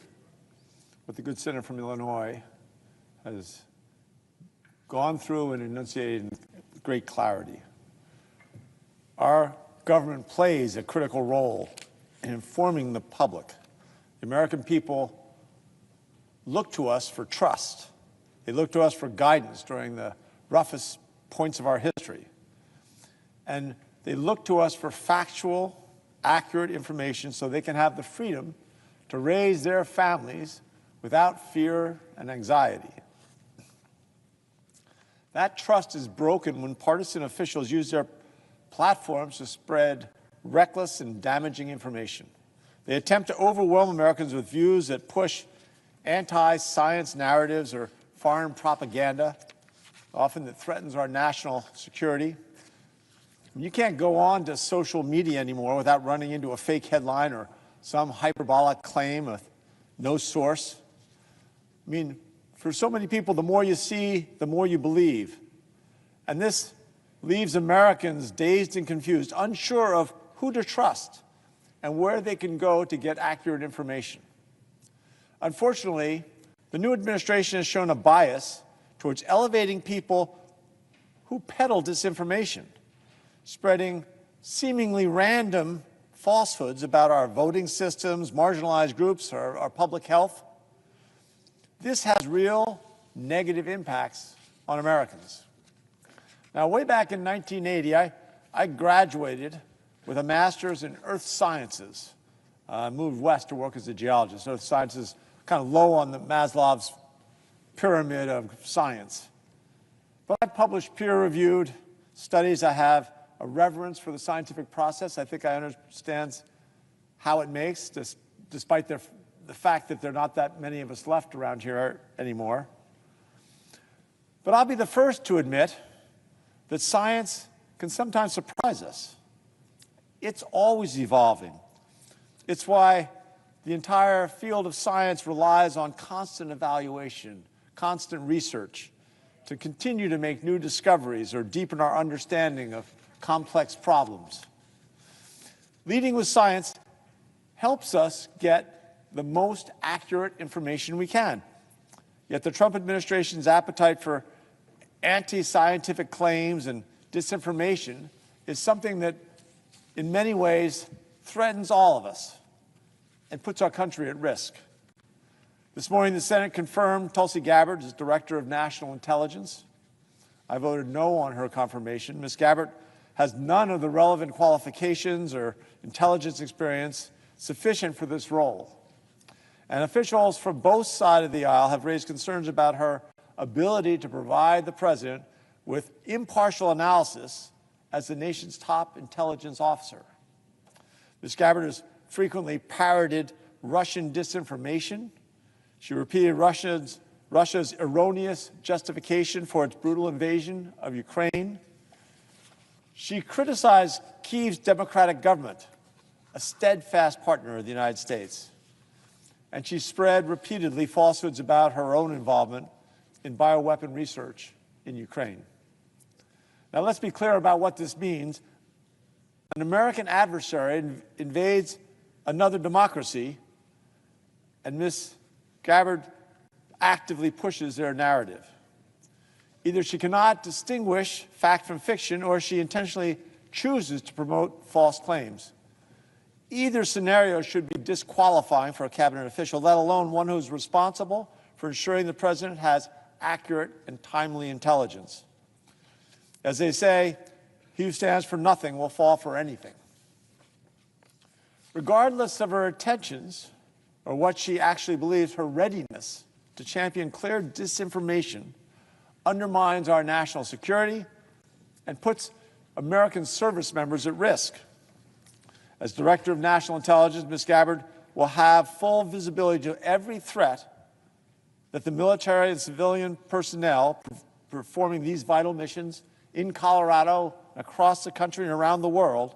what the good senator from Illinois has gone through and enunciated with great clarity. Our government plays a critical role in informing the public. The American people look to us for trust. They look to us for guidance during the roughest points of our history. And they look to us for factual, accurate information so they can have the freedom to raise their families without fear and anxiety. That trust is broken when partisan officials use their platforms to spread reckless and damaging information. They attempt to overwhelm Americans with views that push anti-science narratives or foreign propaganda, often that threatens our national security. You can't go on to social media anymore without running into a fake headline or some hyperbolic claim with no source. I mean, for so many people, the more you see, the more you believe. And this leaves Americans dazed and confused, unsure of who to trust and where they can go to get accurate information. Unfortunately, the new administration has shown a bias towards elevating people who peddle disinformation, spreading seemingly random falsehoods about our voting systems, marginalized groups, or our public health. This has real negative impacts on Americans. Now, way back in 1980, I graduated with a master's in earth sciences moved west to work as a geologist. So science is kind of low on the Maslow's pyramid of science. But I've published peer-reviewed studies. I have a reverence for the scientific process. I think I understand how it makes, despite the fact that there are not that many of us left around here anymore. But I'll be the first to admit that science can sometimes surprise us. It's always evolving. It's why the entire field of science relies on constant evaluation, constant research, to continue to make new discoveries or deepen our understanding of complex problems. Leading with science helps us get the most accurate information we can. Yet the Trump administration's appetite for anti-scientific claims and disinformation is something that, in many ways, threatens all of us and puts our country at risk. This morning, the Senate confirmed Tulsi Gabbard as Director of National Intelligence. I voted no on her confirmation. Ms. Gabbard has none of the relevant qualifications or intelligence experience sufficient for this role. And officials from both sides of the aisle have raised concerns about her ability to provide the president with impartial analysis as the nation's top intelligence officer. Ms. Gabbard has frequently parroted Russian disinformation. She repeated Russia's erroneous justification for its brutal invasion of Ukraine. She criticized Kyiv's democratic government, a steadfast partner of the United States. And she spread repeatedly falsehoods about her own involvement in bioweapon research in Ukraine. Now, let's be clear about what this means. An American adversary invades another democracy, and Ms. Gabbard actively pushes their narrative. Either she cannot distinguish fact from fiction, or she intentionally chooses to promote false claims. Either scenario should be disqualifying for a cabinet official, let alone one who's responsible for ensuring the president has accurate and timely intelligence. As they say, he who stands for nothing will fall for anything. Regardless of her intentions or what she actually believes, her readiness to champion clear disinformation undermines our national security and puts American service members at risk. As Director of National Intelligence, Ms. Gabbard will have full visibility to every threat that the military and civilian personnel performing these vital missions in Colorado, across the country, and around the world,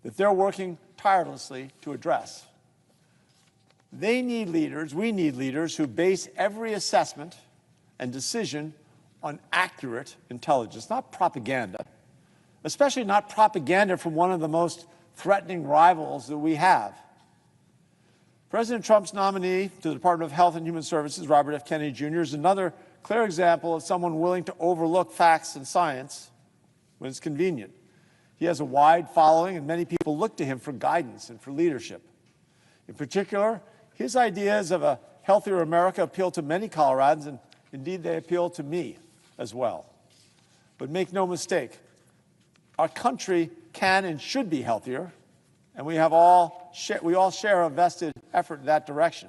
that they're working tirelessly to address. They need leaders, we need leaders who base every assessment and decision on accurate intelligence, not propaganda, especially not propaganda from one of the most threatening rivals that we have. President Trump's nominee to the Department of Health and Human Services, Robert F. Kennedy Jr., is another clear example of someone willing to overlook facts and science when it's convenient. He has a wide following, and many people look to him for guidance and for leadership. In particular, his ideas of a healthier America appeal to many Coloradans, and indeed they appeal to me as well. But make no mistake, our country can and should be healthier, and we all share a vested effort in that direction.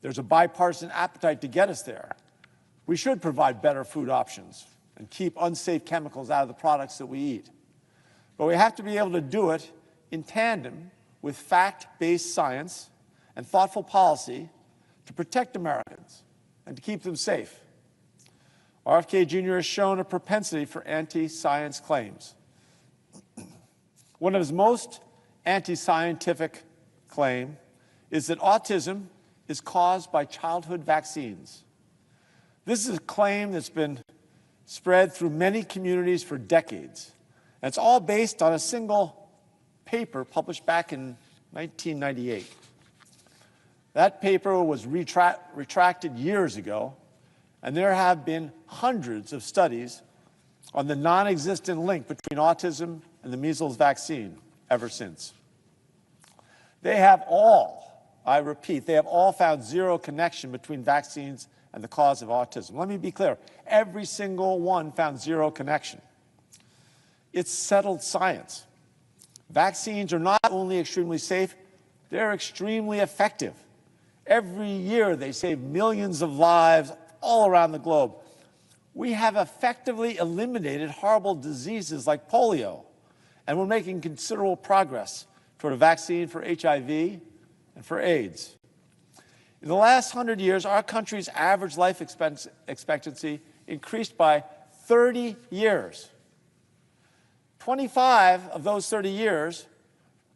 There's a bipartisan appetite to get us there. We should provide better food options and keep unsafe chemicals out of the products that we eat. But we have to be able to do it in tandem with fact-based science and thoughtful policy to protect Americans and to keep them safe. RFK Jr. has shown a propensity for anti-science claims. One of his most anti-scientific claims is that autism is caused by childhood vaccines. This is a claim that's been spread through many communities for decades. And it's all based on a single paper published back in 1998. That paper was retracted years ago, and there have been hundreds of studies on the non-existent link between autism and the measles vaccine ever since. They have all, I repeat, they have all found zero connection between vaccines and the cause of autism. Let me be clear, every single one found zero connection. It's settled science. Vaccines are not only extremely safe, they're extremely effective. Every year they save millions of lives all around the globe. We have effectively eliminated horrible diseases like polio, and we're making considerable progress toward a vaccine for HIV and for AIDS. In the last 100 years, our country's average life expectancy increased by 30 years. 25 of those 30 years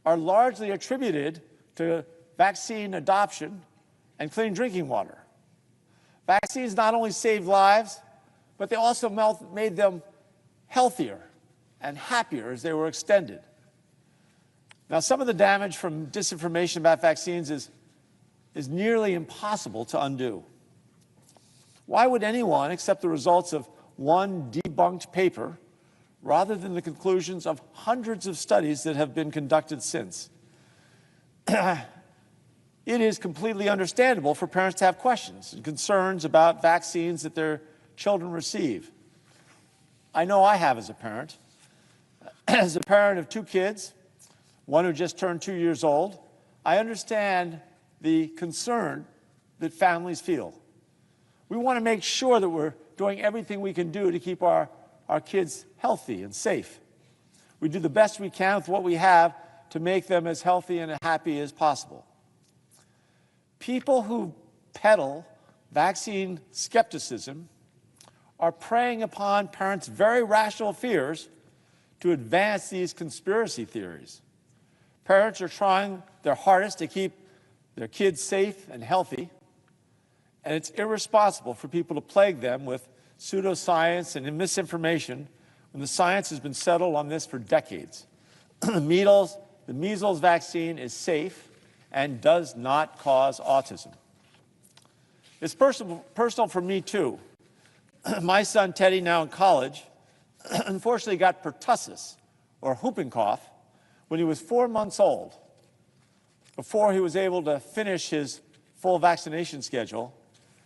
are largely attributed to vaccine adoption and clean drinking water. Vaccines not only saved lives, but they also made them healthier and happier as they were extended. Now, some of the damage from disinformation about vaccines is nearly impossible to undo. Why would anyone accept the results of one debunked paper rather than the conclusions of hundreds of studies that have been conducted since? It is completely understandable for parents to have questions and concerns about vaccines that their children receive. I know I have as a parent. As a parent of two kids, one who just turned 2 years old, I understand the concern that families feel. We want to make sure that we're doing everything we can do to keep our kids healthy and safe. We do the best we can with what we have to make them as healthy and happy as possible. People who peddle vaccine skepticism are preying upon parents' very rational fears to advance these conspiracy theories. Parents are trying their hardest to keep their kids safe and healthy, and it's irresponsible for people to plague them with pseudoscience and misinformation when the science has been settled on this for decades. The measles vaccine is safe and does not cause autism. It's personal for me, too. My son, Teddy, now in college, unfortunately got pertussis, or whooping cough, when he was 4 months old, before he was able to finish his full vaccination schedule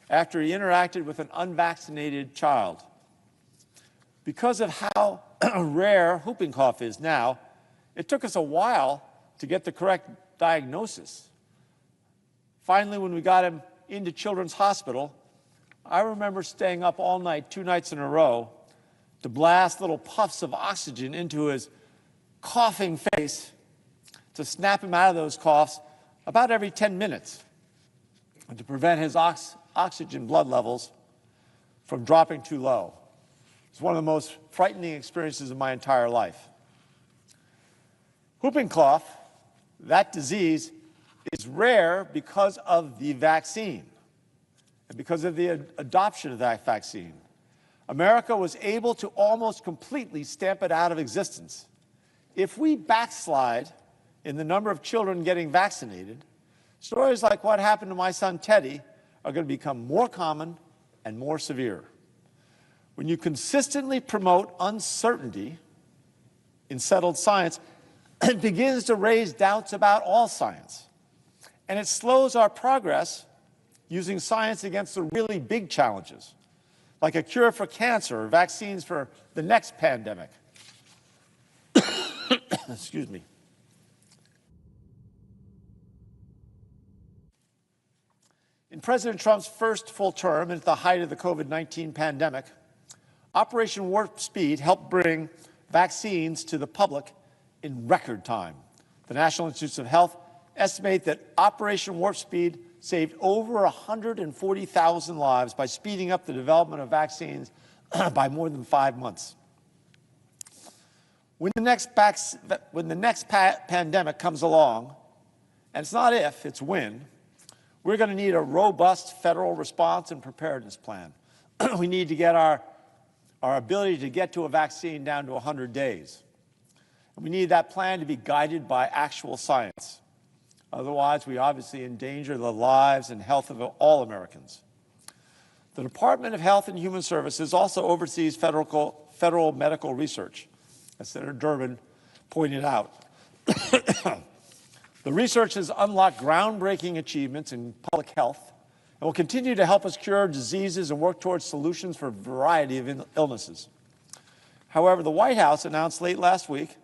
after he interacted with an unvaccinated child. Because of how rare whooping cough is now, it took us a while to get the correct diagnosis. Finally, when we got him into Children's Hospital, I remember staying up all night, 2 nights in a row, to blast little puffs of oxygen into his coughing face to snap him out of those coughs about every 10 minutes and to prevent his oxygen blood levels from dropping too low. It's one of the most frightening experiences of my entire life. Whooping cough, that disease, is rare because of the vaccine and because of the adoption of that vaccine. America was able to almost completely stamp it out of existence. If we backslide in the number of children getting vaccinated, stories like what happened to my son Teddy are going to become more common and more severe. When you consistently promote uncertainty in settled science, it begins to raise doubts about all science. And it slows our progress using science against the really big challenges, like a cure for cancer or vaccines for the next pandemic. Excuse me. In President Trump's first full term, and at the height of the COVID-19 pandemic, Operation Warp Speed helped bring vaccines to the public in record time. The National Institutes of Health estimate that Operation Warp Speed saved over 140,000 lives by speeding up the development of vaccines by more than 5 months. When the next pandemic comes along, and it's not if, it's when, we're going to need a robust federal response and preparedness plan. We need to get our ability to get to a vaccine down to 100 days. And we need that plan to be guided by actual science. Otherwise, we obviously endanger the lives and health of all Americans. The Department of Health and Human Services also oversees federal medical research, as Senator Durbin pointed out. The research has unlocked groundbreaking achievements in public health and will continue to help us cure diseases and work towards solutions for a variety of illnesses. However, the White House announced late last week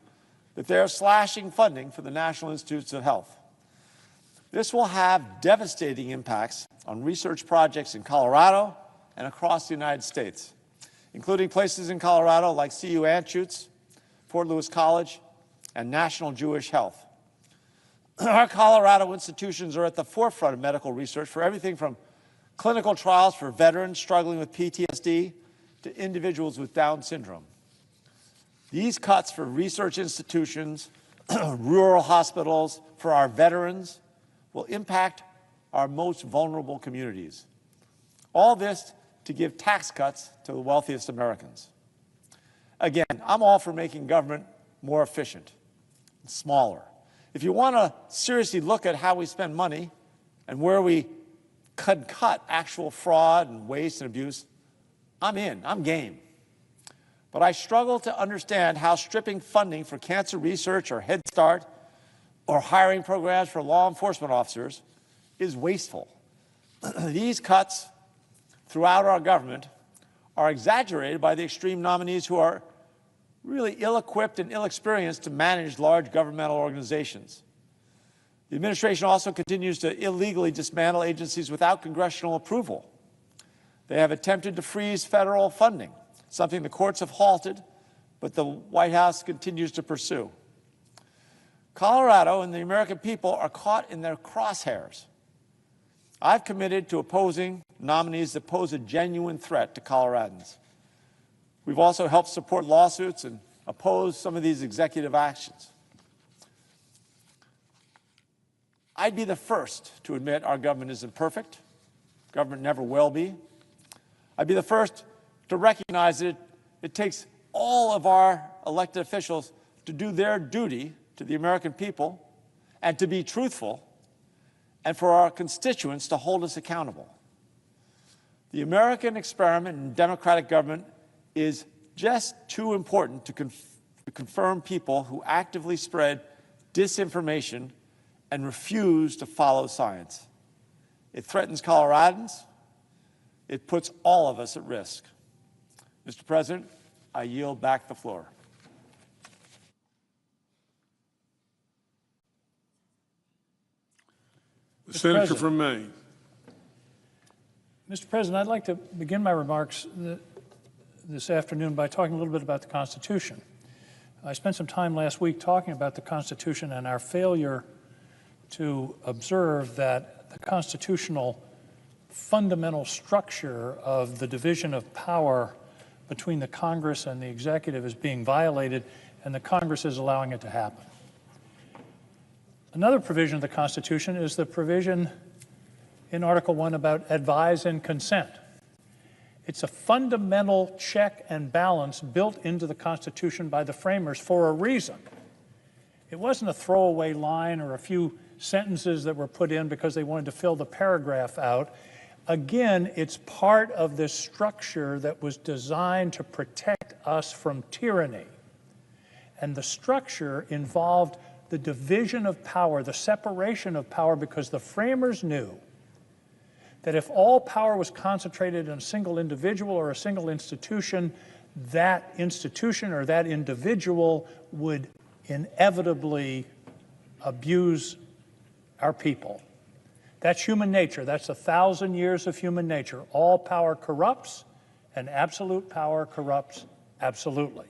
that they are slashing funding for the National Institutes of Health. This will have devastating impacts on research projects in Colorado and across the United States, including places in Colorado like CU Anschutz, Fort Lewis College, and National Jewish Health. Our Colorado institutions are at the forefront of medical research for everything from clinical trials for veterans struggling with PTSD to individuals with Down syndrome. These cuts for research institutions, rural hospitals, for our veterans, will impact our most vulnerable communities. All this to give tax cuts to the wealthiest Americans. Again, I'm all for making government more efficient and smaller. If you want to seriously look at how we spend money and where we could cut actual fraud and waste and abuse, I'm in, I'm game. But I struggle to understand how stripping funding for cancer research or Head Start or hiring programs for law enforcement officers is wasteful. These cuts throughout our government are exaggerated by the extreme nominees who are really ill-equipped and ill-experienced to manage large governmental organizations. The administration also continues to illegally dismantle agencies without congressional approval. They have attempted to freeze federal funding, something the courts have halted, but the White House continues to pursue. Colorado and the American people are caught in their crosshairs. I've committed to opposing nominees that pose a genuine threat to Coloradans. We've also helped support lawsuits and oppose some of these executive actions. I'd be the first to admit our government isn't perfect. Government never will be. I'd be the first to recognize that it takes all of our elected officials to do their duty to the American people and to be truthful, and for our constituents to hold us accountable. The American experiment in democratic government is just too important to confirm people who actively spread disinformation and refuse to follow science. It threatens Coloradans. It puts all of us at risk. Mr. President, I yield back the floor. The Senator from Maine. Mr. President, I'd like to begin my remarks this afternoon by talking a little bit about the Constitution. I spent some time last week talking about the Constitution and our failure to observe that the constitutional fundamental structure of the division of power between the Congress and the executive is being violated, and the Congress is allowing it to happen. Another provision of the Constitution is the provision in Article 1 about advise and consent. It's a fundamental check and balance built into the Constitution by the framers for a reason. It wasn't a throwaway line or a few sentences that were put in because they wanted to fill the paragraph out. Again, it's part of this structure that was designed to protect us from tyranny. And the structure involved the division of power, the separation of power, because the framers knew that if all power was concentrated in a single individual or a single institution, that institution or that individual would inevitably abuse our people. That's human nature. That's 1,000 years of human nature. All power corrupts, and absolute power corrupts absolutely.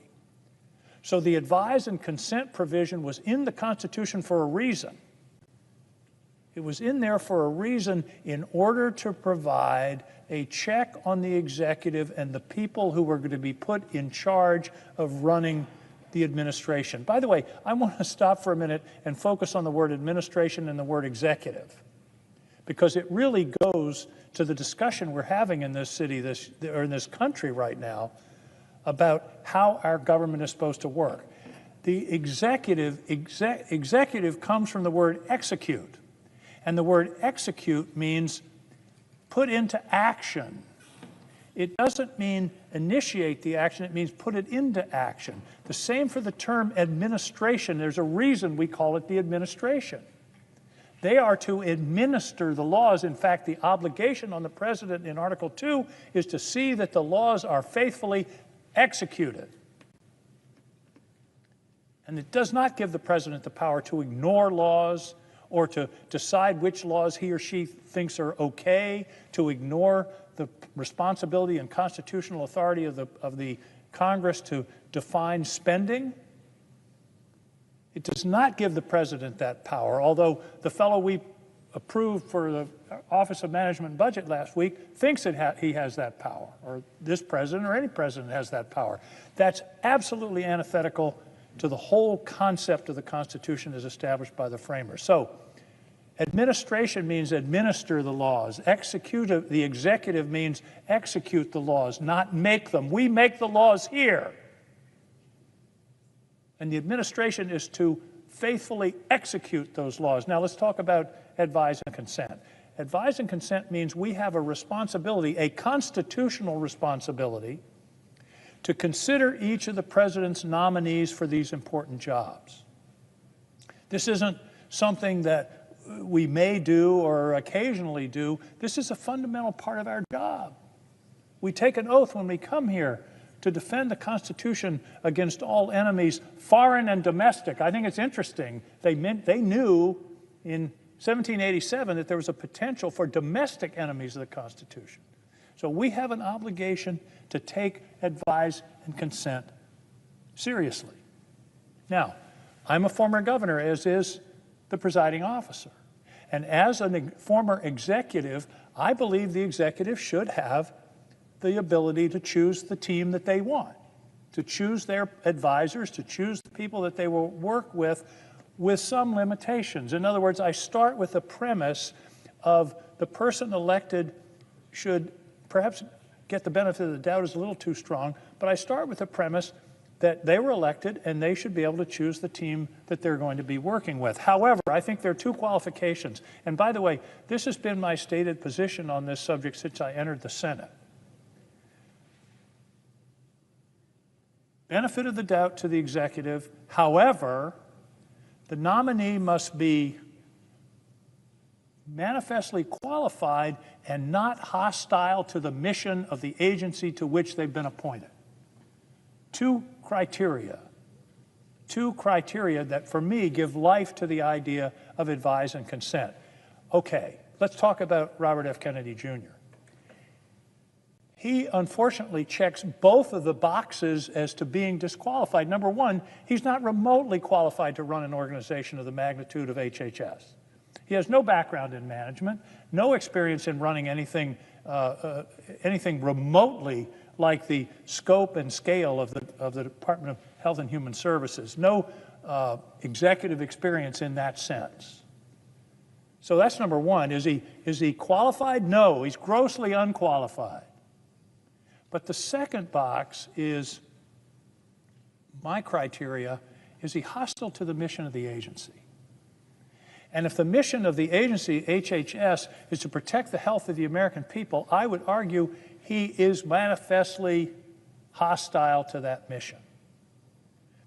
So the advise and consent provision was in the Constitution for a reason. It was in there for a reason in order to provide a check on the executive and the people who were going to be put in charge of running the administration. By the way, I want to stop for a minute and focus on the word administration and the word executive, because it really goes to the discussion we're having in this city, or in this country right now, about how our government is supposed to work. The executive comes from the word execute, and the word execute means put into action. It doesn't mean initiate the action, it means put it into action. The same for the term administration. There's a reason we call it the administration. They are to administer the laws. In fact, the obligation on the president in Article 2 is to see that the laws are faithfully executed. And it does not give the president the power to ignore laws or to decide which laws he or she thinks are okay, to ignore the responsibility and constitutional authority of the Congress to define spending. It does not give the president that power, although the fellow we approved for the Office of Management and Budget last week thinks he has that power, or this president or any president has that power. That's absolutely antithetical to the whole concept of the Constitution as established by the framers. So, administration means administer the laws. The executive means execute the laws, not make them. We make the laws here. And the administration is to faithfully execute those laws. Now let's talk about advise and consent. Advise and consent means we have a responsibility, a constitutional responsibility, to consider each of the president's nominees for these important jobs. This isn't something that we may do or occasionally do. This is a fundamental part of our job. We take an oath when we come here to defend the Constitution against all enemies, foreign and domestic. I think it's interesting. They knew in 1787 that there was a potential for domestic enemies of the Constitution. So we have an obligation to take advise and consent seriously. Now, I'm a former governor, as is the presiding officer. And as a former executive, I believe the executive should have the ability to choose the team that they want, to choose their advisors, to choose the people that they will work with some limitations. In other words, I start with the premise of the person elected should perhaps get the benefit of the doubt is a little too strong, but I start with the premise that they were elected and they should be able to choose the team that they're going to be working with. However, I think there are two qualifications. And by the way, this has been my stated position on this subject since I entered the Senate. Benefit of the doubt to the executive. However, the nominee must be manifestly qualified and not hostile to the mission of the agency to which they've been appointed. Two criteria that for me give life to the idea of advise and consent. Okay, let's talk about Robert F. Kennedy Jr. He unfortunately checks both of the boxes as to being disqualified. Number one, he's not remotely qualified to run an organization of the magnitude of HHS. He has no background in management, no experience in running anything remotely like the scope and scale of the Department of Health and Human Services, no executive experience in that sense. So that's number one. Is he qualified? No, he's grossly unqualified. But the second box is my criteria. Is he hostile to the mission of the agency? And if the mission of the agency, HHS, is to protect the health of the American people, I would argue he is manifestly hostile to that mission.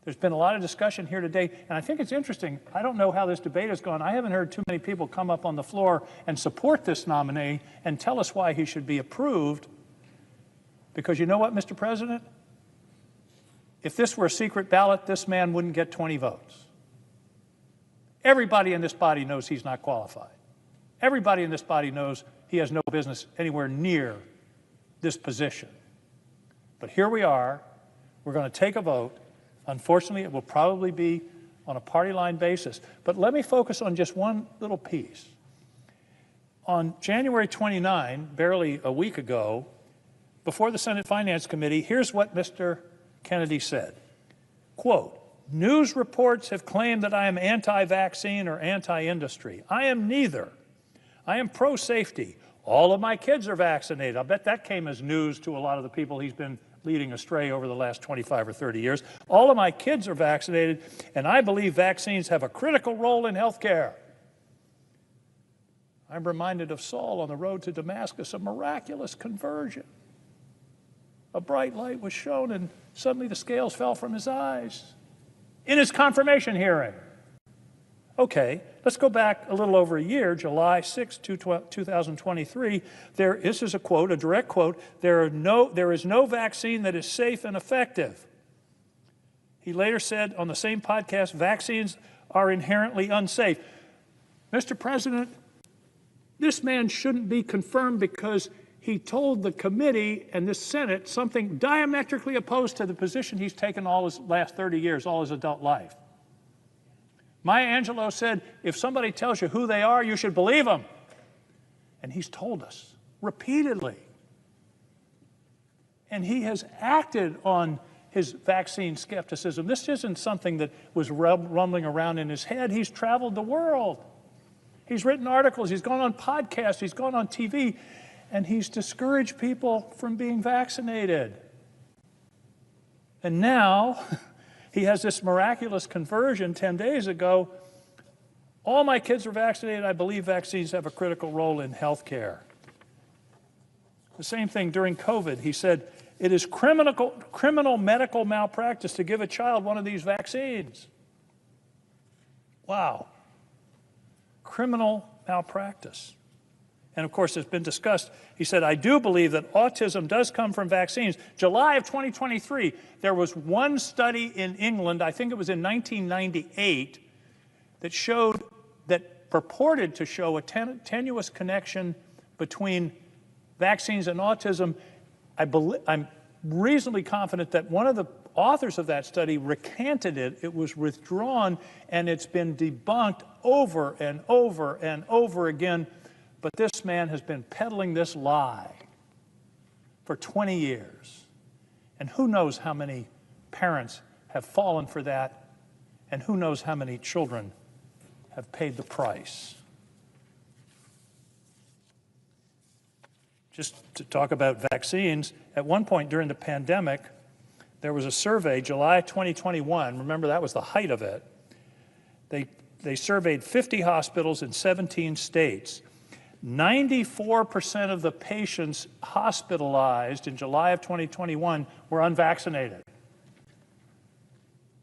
There's been a lot of discussion here today, and I think it's interesting. I don't know how this debate has gone. I haven't heard too many people come up on the floor and support this nominee and tell us why he should be approved. Because you know what, Mr. President? If this were a secret ballot, this man wouldn't get 20 votes. Everybody in this body knows he's not qualified. Everybody in this body knows he has no business anywhere near this position. But here we are. We're going to take a vote. Unfortunately, it will probably be on a party line basis. But let me focus on just one little piece. On January 29, barely a week ago, before the Senate Finance Committee, here's what Mr. Kennedy said. Quote, "News reports have claimed that I am anti-vaccine or anti-industry. I am neither. I am pro-safety. All of my kids are vaccinated." I'll bet that came as news to a lot of the people he's been leading astray over the last 25 or 30 years. All of my kids are vaccinated, and I believe vaccines have a critical role in health care. I'm reminded of Saul on the road to Damascus, a miraculous conversion. A bright light was shown, and suddenly the scales fell from his eyes in his confirmation hearing. Okay, let's go back a little over a year, July 6, 2023. This is a quote, a direct quote, there is no vaccine that is safe and effective. He later said on the same podcast, vaccines are inherently unsafe. Mr. President, this man shouldn't be confirmed because he told the committee and the Senate something diametrically opposed to the position he's taken all his last 30 years, all his adult life. Maya Angelou said, if somebody tells you who they are, you should believe them. And he's told us repeatedly. And he has acted on his vaccine skepticism. This isn't something that was rumbling around in his head. He's traveled the world. He's written articles. He's gone on podcasts. He's gone on TV. And he's discouraged people from being vaccinated. And now he has this miraculous conversion 10 days ago. All my kids are vaccinated. I believe vaccines have a critical role in health care. The same thing during COVID. He said, it is criminal medical malpractice to give a child one of these vaccines. Wow. Criminal malpractice. And of course, it's been discussed. He said, I do believe that autism does come from vaccines. July of 2023, there was one study in England, I think it was in 1998, that purported to show a tenuous connection between vaccines and autism. I'm reasonably confident that one of the authors of that study recanted it. It was withdrawn, and it's been debunked over and over and over again. But this man has been peddling this lie for 20 years. And who knows how many parents have fallen for that, and who knows how many children have paid the price. Just to talk about vaccines, at one point during the pandemic, there was a survey, July 2021, remember that was the height of it. They surveyed 50 hospitals in 17 states. 94% of the patients hospitalized in July of 2021 were unvaccinated.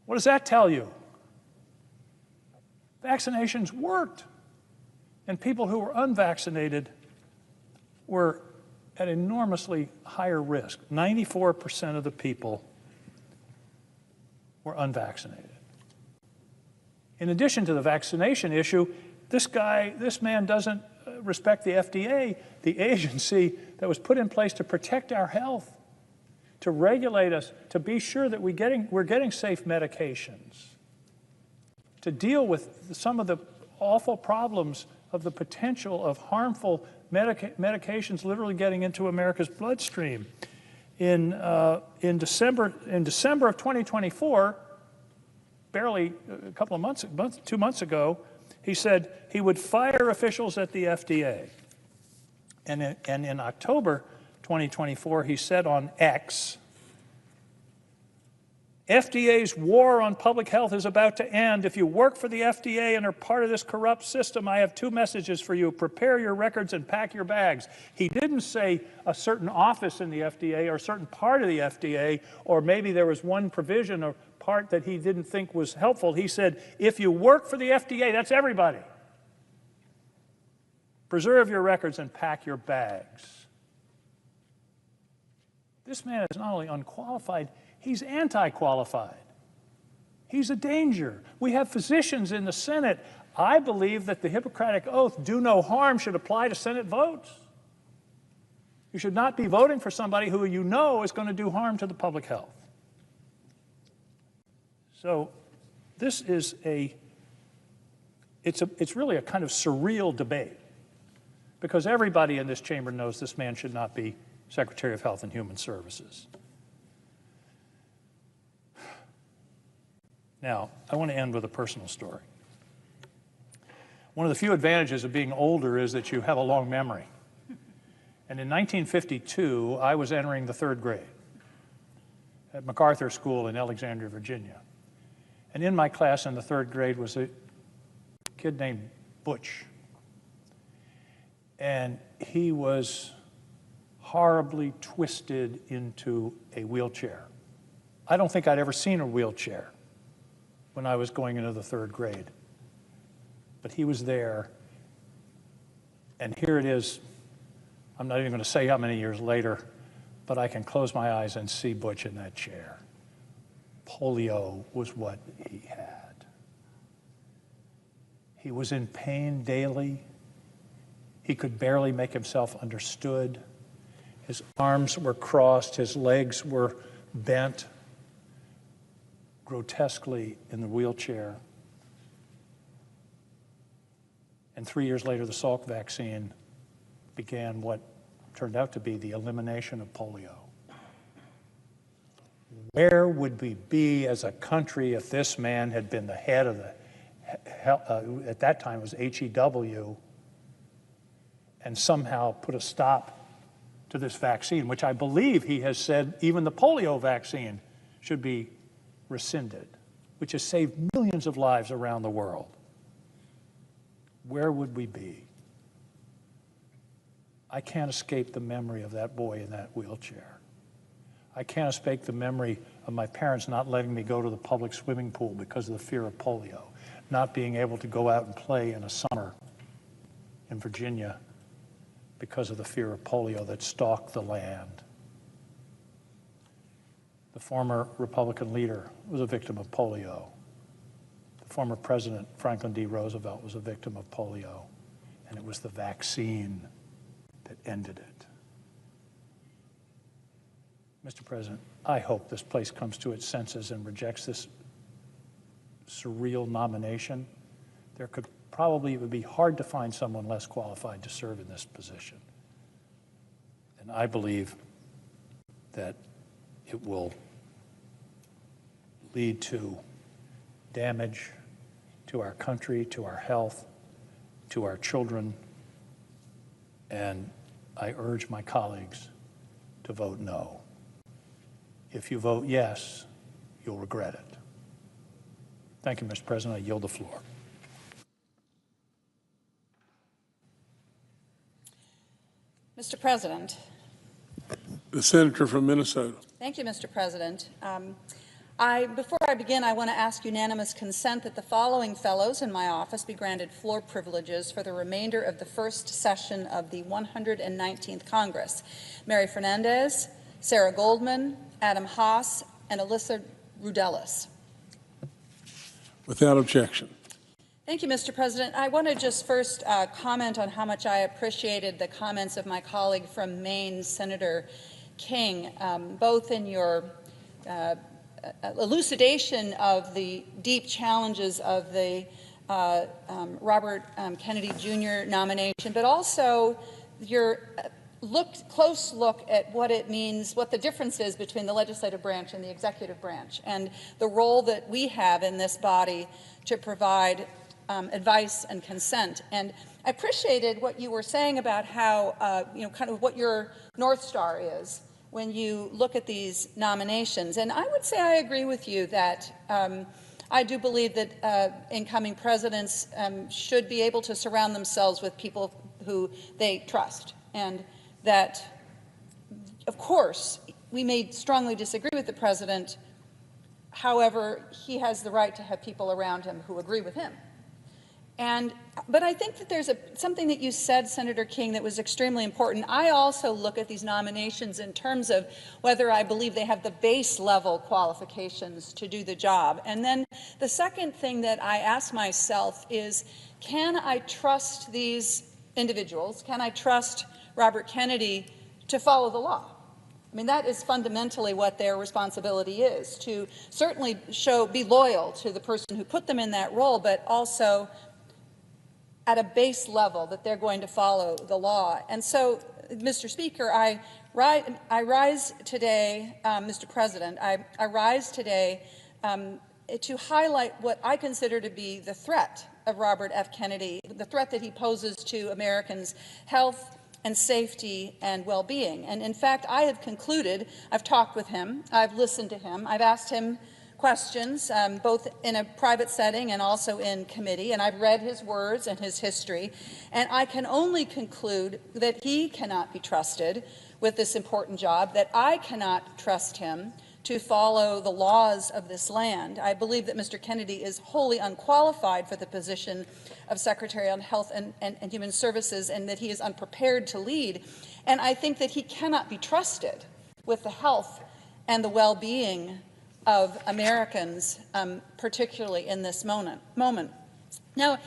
What does that tell you? Vaccinations worked, and people who were unvaccinated were at enormously higher risk. 94% of the people were unvaccinated. In addition to the vaccination issue, this man doesn't respect the FDA, the agency that was put in place to protect our health, to regulate us, to be sure that we're getting safe medications, to deal with some of the awful problems of the potential of harmful medications literally getting into America's bloodstream. In December of 2024, barely a couple of months, 2 months ago, he said he would fire officials at the FDA. And in October 2024, he said on X, FDA's war on public health is about to end. If you work for the FDA and are part of this corrupt system, I have two messages for you. Prepare your records and pack your bags. He didn't say a certain office in the FDA or a certain part of the FDA, or maybe there was one provision or part that he didn't think was helpful. He said, if you work for the FDA, that's everybody. Preserve your records and pack your bags. This man is not only unqualified, he's anti-qualified. He's a danger. We have physicians in the Senate. I believe that the Hippocratic Oath, do no harm, should apply to Senate votes. You should not be voting for somebody who you know is going to do harm to the public health. So this is it's really a kind of surreal debate, because everybody in this chamber knows this man should not be Secretary of Health and Human Services. Now, I want to end with a personal story. One of the few advantages of being older is that you have a long memory. And in 1952, I was entering the 3rd grade at MacArthur School in Alexandria, Virginia. And in my class in the 3rd grade was a kid named Butch. And he was horribly twisted into a wheelchair. I don't think I'd ever seen a wheelchair when I was going into the 3rd grade. But he was there, and here it is. I'm not even going to say how many years later, but I can close my eyes and see Butch in that chair. Polio was what he had. He was in pain daily. He could barely make himself understood. His arms were crossed, his legs were bent grotesquely in the wheelchair. And 3 years later, the Salk vaccine began what turned out to be the elimination of polio. Where would we be as a country if this man had been the head of the, at that time it was HEW, and somehow put a stop to this vaccine, which I believe he has said even the polio vaccine should be rescinded, which has saved millions of lives around the world? Where would we be? I can't escape the memory of that boy in that wheelchair. I can't escape the memory of my parents not letting me go to the public swimming pool because of the fear of polio, not being able to go out and play in a summer in Virginia because of the fear of polio that stalked the land. The former Republican leader was a victim of polio. The former President Franklin D. Roosevelt was a victim of polio, and it was the vaccine that ended it. Mr. President, I hope this place comes to its senses and rejects this surreal nomination. There could probably, it would be hard to find someone less qualified to serve in this position. And I believe that it will lead to damage to our country, to our health, to our children, and I urge my colleagues to vote no. If you vote yes, you'll regret it. Thank you, Mr. President. I yield the floor. Mr. President. The senator from Minnesota. Thank you, Mr. President. Before I begin, I want to ask unanimous consent that the following fellows in my office be granted floor privileges for the remainder of the first session of the 119th Congress. Mary Fernandez, Sarah Goldman, Adam Haas, and Alyssa Rudelis. Without objection. Thank you, Mr. President. I want to just first comment on how much I appreciated the comments of my colleague from Maine, Senator King, both in your elucidation of the deep challenges of the Robert Kennedy Jr. nomination, but also your close look at what it means, what the difference is between the legislative branch and the executive branch, and the role that we have in this body to provide advice and consent. And I appreciated what you were saying about how, kind of what your North Star is when you look at these nominations. And I would say I agree with you that I do believe that incoming presidents should be able to surround themselves with people who they trust. And that, of course, we may strongly disagree with the president. However, he has the right to have people around him who agree with him. But I think that there's something that you said, Senator King, that was extremely important. I also look at these nominations in terms of whether I believe they have the base level qualifications to do the job. And then the second thing that I ask myself is, can I trust these individuals? Can I trust Robert Kennedy to follow the law? I mean, that is fundamentally what their responsibility is, to certainly be loyal to the person who put them in that role, but also at a base level that they're going to follow the law. And so, Mr. Speaker, I rise today, Mr. President, I rise today to highlight what I consider to be the threat of Robert F. Kennedy, the threat that he poses to Americans' health and safety and well-being. And in fact, I have concluded, I've talked with him, I've listened to him, I've asked him questions, both in a private setting and also in committee, and I've read his words and his history, and I can only conclude that he cannot be trusted with this important job, that I cannot trust him to follow the laws of this land. I believe that Mr. Kennedy is wholly unqualified for the position of Secretary on Health and Human Services, and that he is unprepared to lead. And I think that he cannot be trusted with the health and the well-being of Americans, particularly in this moment. Now,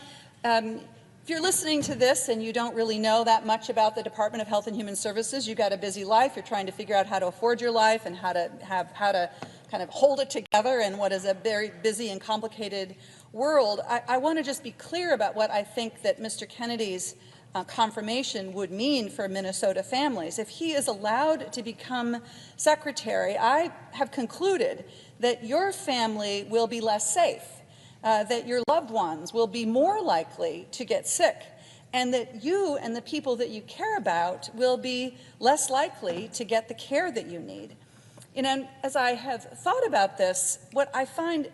If you're listening to this and you don't really know that much about the Department of Health and Human Services, you've got a busy life, you're trying to figure out how to afford your life and how to kind of hold it together in what is a very busy and complicated world, I want to just be clear about what I think that Mr. Kennedy's confirmation would mean for Minnesota families. If he is allowed to become secretary, I have concluded that your family will be less safe, that your loved ones will be more likely to get sick, and that you and the people that you care about will be less likely to get the care that you need. And as I have thought about this, what I find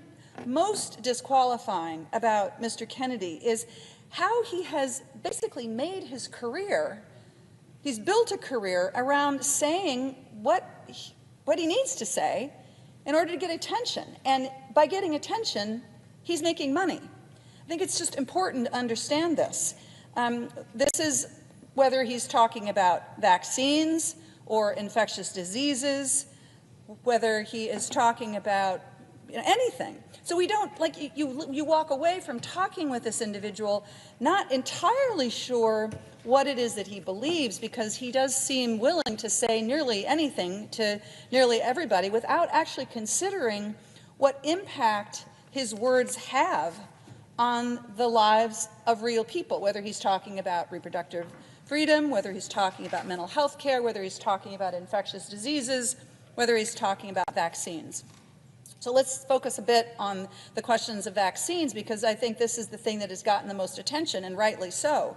most disqualifying about Mr. Kennedy is how he has basically made his career, he's built a career around saying what he needs to say in order to get attention. And by getting attention, he's making money. I think it's just important to understand this. This is whether he's talking about vaccines or infectious diseases, whether he is talking about anything. So we don't, like, you walk away from talking with this individual not entirely sure what it is that he believes, because he does seem willing to say nearly anything to nearly everybody without actually considering what impact his words have on the lives of real people, whether he's talking about reproductive freedom, whether he's talking about mental health care, whether he's talking about infectious diseases, whether he's talking about vaccines. So let's focus a bit on the questions of vaccines, because I think this is the thing that has gotten the most attention, and rightly so.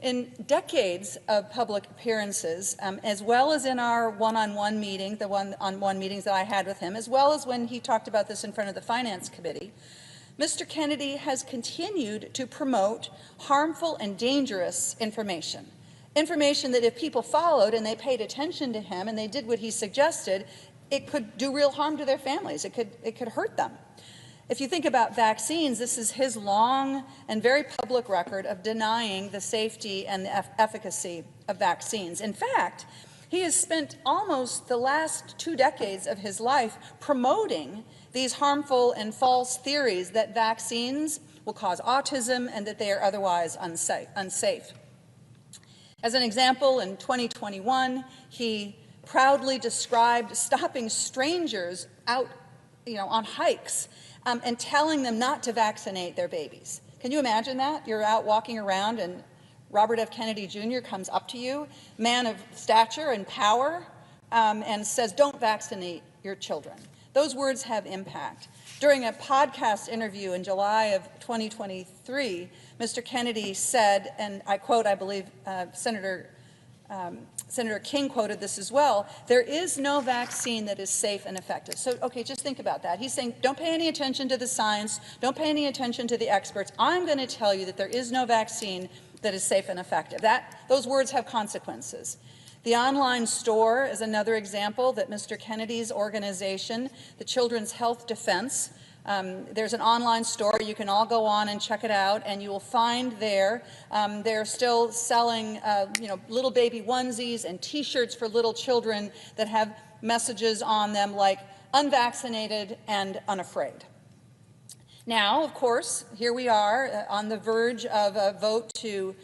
In decades of public appearances, as well as in our one-on-one meeting, the one-on-one meetings that I had with him, as well as when he talked about this in front of the Finance Committee, Mr. Kennedy has continued to promote harmful and dangerous information. Information that if people followed and they paid attention to him and they did what he suggested, it could do real harm to their families. It could hurt them. If you think about vaccines, this is his long and very public record of denying the safety and the efficacy of vaccines. In fact, he has spent almost the last 2 decades of his life promoting these harmful and false theories that vaccines will cause autism and that they are otherwise unsafe. As an example, in 2021, he proudly described stopping strangers out, on hikes and telling them not to vaccinate their babies. Can you imagine that? You're out walking around and Robert F. Kennedy Jr. comes up to you, man of stature and power, and says, don't vaccinate your children. Those words have impact. During a podcast interview in July of 2023, Mr. Kennedy said, and I quote, I believe Senator King quoted this as well, there is no vaccine that is safe and effective. So, okay, just think about that. He's saying, don't pay any attention to the science, don't pay any attention to the experts. I'm going to tell you that there is no vaccine that is safe and effective. Those words have consequences. The online store is another example that Mr. Kennedy's organization, the Children's Health Defense, there's an online store. You can all go on and check it out, and you will find there they're still selling little baby onesies and T-shirts for little children that have messages on them like unvaccinated and unafraid. Now, of course, here we are on the verge of a vote to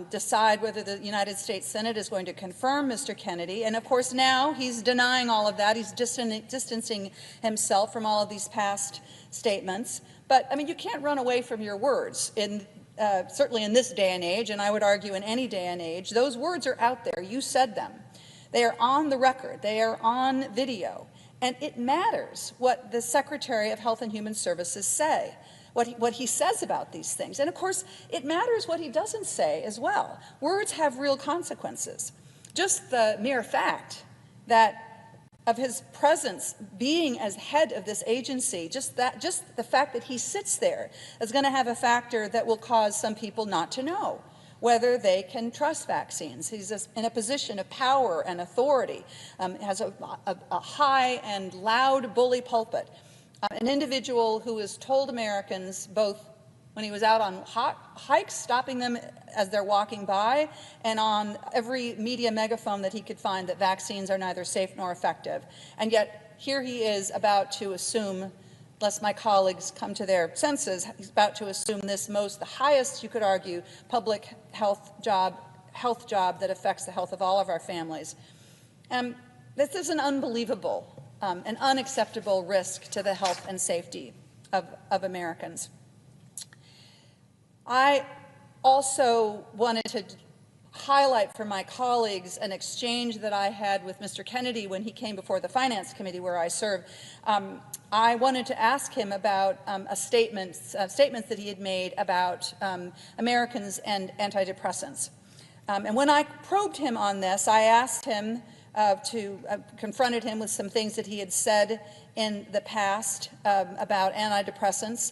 decide whether the United States Senate is going to confirm Mr. Kennedy. And of course, now he's denying all of that. He's distancing himself from all of these past statements. But, I mean, you can't run away from your words. Certainly in this day and age, and I would argue in any day and age, those words are out there. You said them. They are on the record. They are on video. And it matters what the Secretary of Health and Human Services say, what he says about these things. And of course, it matters what he doesn't say as well. Words have real consequences. Just the mere fact of his presence being as head of this agency, just the fact that he sits there is going to have a factor that will cause some people not to know whether they can trust vaccines. He's in a position of power and authority, has a high and loud bully pulpit, an individual who has told Americans, both when he was out on hikes, stopping them as they're walking by, and on every media megaphone that he could find, that vaccines are neither safe nor effective. And yet, here he is about to assume lest my colleagues come to their senses, he's about to assume the highest, you could argue, public health job that affects the health of all of our families. This is an unbelievable, an unacceptable risk to the health and safety of Americans. I also wanted to highlight for my colleagues an exchange that I had with Mr. Kennedy when he came before the Finance Committee where I serve. I wanted to ask him about statements that he had made about Americans and antidepressants. And when I probed him on this, I asked him confronted him with some things that he had said in the past about antidepressants,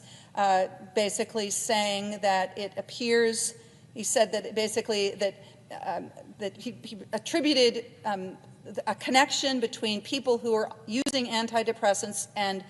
basically saying that it appears, he said that basically that he attributed a connection between people who are using antidepressants and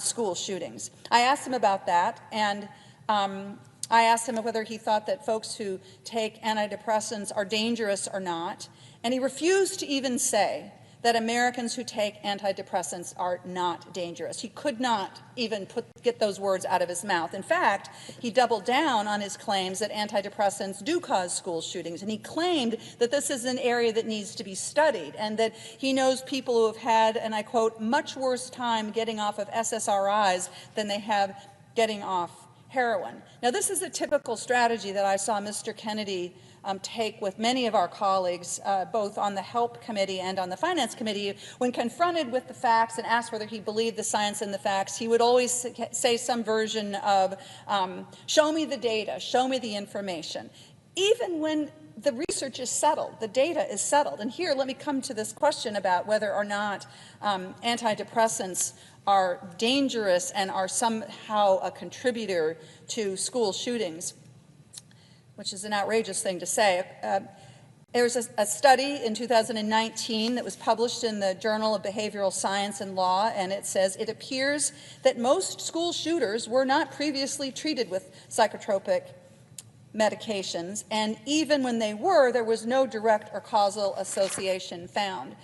school shootings. I asked him about that, and I asked him whether he thought that folks who take antidepressants are dangerous or not, and he refused to even say that Americans who take antidepressants are not dangerous. He could not even get those words out of his mouth. In fact, he doubled down on his claims that antidepressants do cause school shootings, and he claimed that this is an area that needs to be studied, and that he knows people who have had, and I quote, much worse time getting off of SSRIs than they have getting off heroin. Now, this is a typical strategy that I saw Mr. Kennedy take with many of our colleagues, both on the HELP Committee and on the Finance Committee. When confronted with the facts and asked whether he believed the science and the facts, he would always say some version of, show me the data, show me the information. Even when the research is settled, the data is settled. And here, let me come to this question about whether or not antidepressants are dangerous and are somehow a contributor to school shootings, which is an outrageous thing to say. There was a study in 2019 that was published in the Journal of Behavioral Science and Law, and it says, it appears that most school shooters were not previously treated with psychotropic medications, and even when they were, there was no direct or causal association found.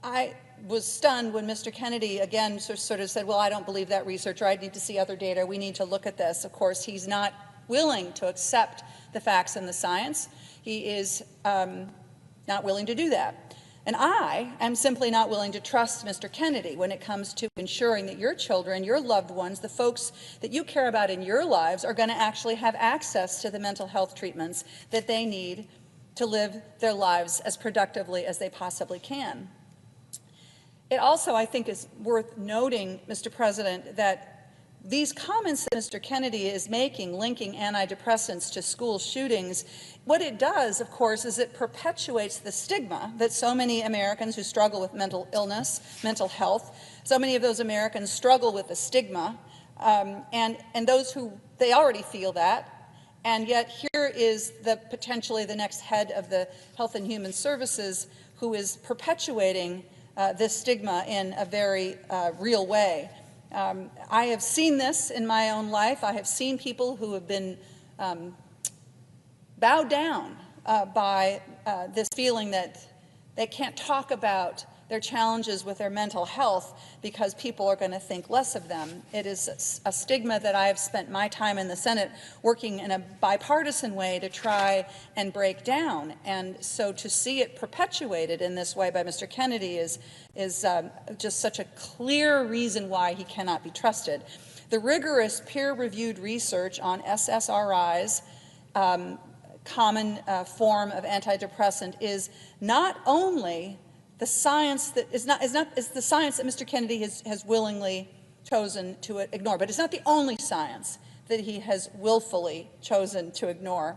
I was stunned when Mr. Kennedy again sort of said, well, I don't believe that research, or I need to see other data, we need to look at this. Of course, he's not willing to accept the facts and the science. He is not willing to do that. And I am simply not willing to trust Mr. Kennedy when it comes to ensuring that your children, your loved ones, the folks that you care about in your lives are going to actually have access to the mental health treatments that they need to live their lives as productively as they possibly can. It also, I think, is worth noting, Mr. President, that these comments that Mr. Kennedy is making, linking antidepressants to school shootings, what it does, of course, is it perpetuates the stigma that so many Americans who struggle with mental illness, mental health, so many of those Americans struggle with the stigma, and those who, they already feel that, and yet here is potentially the next head of the Health and Human Services who is perpetuating this stigma in a very real way. I have seen this in my own life. I have seen people who have been bowed down by this feeling that they can't talk about their challenges with their mental health because people are going to think less of them. It is a stigma that I have spent my time in the Senate working in a bipartisan way to try and break down. And so to see it perpetuated in this way by Mr. Kennedy is just such a clear reason why he cannot be trusted. The rigorous peer-reviewed research on SSRIs, common form of antidepressant, is not only the science that is the science that Mr. Kennedy has willingly chosen to ignore, but it's not the only science that he has willfully chosen to ignore.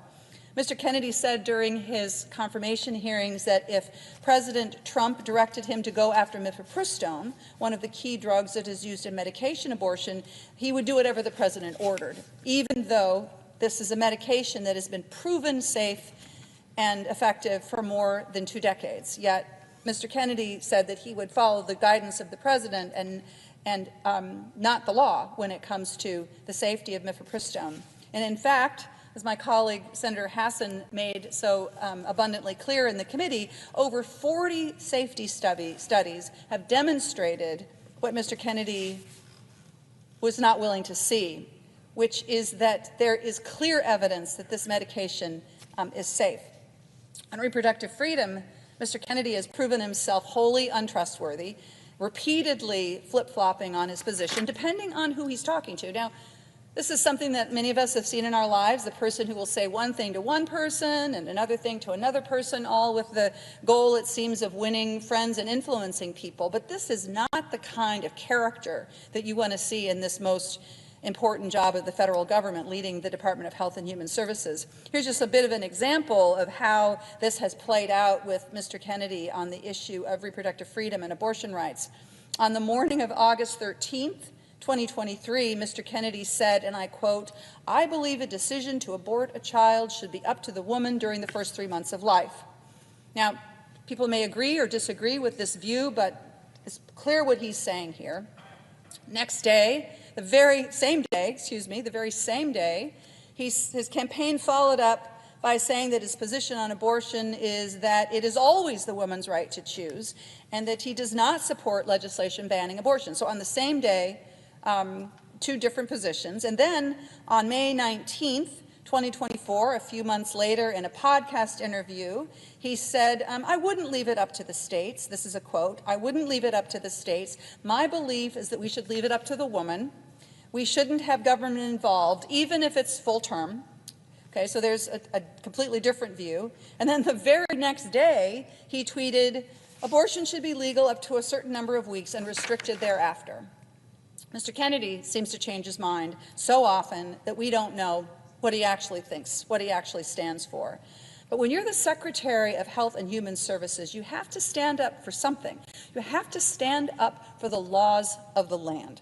Mr. Kennedy said during his confirmation hearings that if President Trump directed him to go after mifepristone, one of the key drugs that is used in medication abortion, he would do whatever the president ordered, even though this is a medication that has been proven safe and effective for more than 2 decades. Yet Mr. Kennedy said that he would follow the guidance of the president and not the law when it comes to the safety of mifepristone. And in fact, as my colleague Senator Hassan made so abundantly clear in the committee, over 40 safety studies have demonstrated what Mr. Kennedy was not willing to see, which is that there is clear evidence that this medication is safe. On reproductive freedom, Mr. Kennedy has proven himself wholly untrustworthy, repeatedly flip-flopping on his position, depending on who he's talking to. Now, this is something that many of us have seen in our lives, the person who will say one thing to one person and another thing to another person, all with the goal, it seems, of winning friends and influencing people. But this is not the kind of character that you want to see in this most important job of the federal government, leading the Department of Health and Human Services. Here's just a bit of an example of how this has played out with Mr. Kennedy on the issue of reproductive freedom and abortion rights. On the morning of August 13th, 2023, Mr. Kennedy said, and I quote, "I believe a decision to abort a child should be up to the woman during the first 3 months of life." Now, people may agree or disagree with this view, but it's clear what he's saying here. Next day, the very same day, his campaign followed up by saying that his position on abortion is that it is always the woman's right to choose, and that he does not support legislation banning abortion. So on the same day, two different positions. And then on May 19th, 2024, a few months later, in a podcast interview, he said, "I wouldn't leave it up to the states." This is a quote. "I wouldn't leave it up to the states. My belief is that we should leave it up to the woman. We shouldn't have government involved, even if it's full term." Okay, so there's a completely different view. And then the very next day, he tweeted, "Abortion should be legal up to a certain number of weeks and restricted thereafter." Mr. Kennedy seems to change his mind so often that we don't know what he actually thinks, what he actually stands for. But when you're the Secretary of Health and Human Services, you have to stand up for something. You have to stand up for the laws of the land.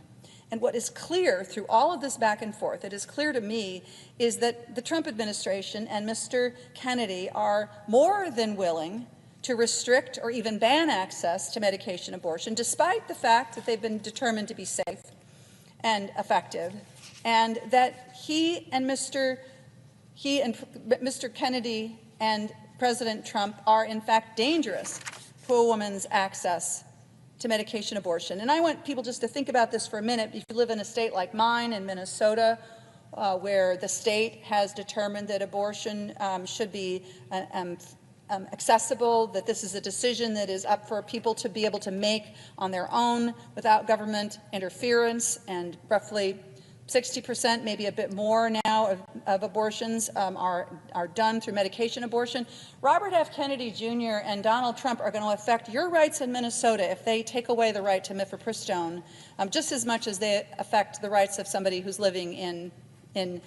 And what is clear through all of this back and forth, it is clear to me, is that the Trump administration and Mr. Kennedy are more than willing to restrict or even ban access to medication abortion, despite the fact that they've been determined to be safe and effective, and that he and Mr. Kennedy and President Trump are in fact dangerous to a woman's access to medication abortion. And I want people just to think about this for a minute. If you live in a state like mine in Minnesota, where the state has determined that abortion should be accessible, that this is a decision that is up for people to be able to make on their own without government interference, and roughly 60%, maybe a bit more now, of abortions are done through medication abortion. Robert F. Kennedy Jr. and Donald Trump are going to affect your rights in Minnesota if they take away the right to mifepristone, just as much as they affect the rights of somebody who's living in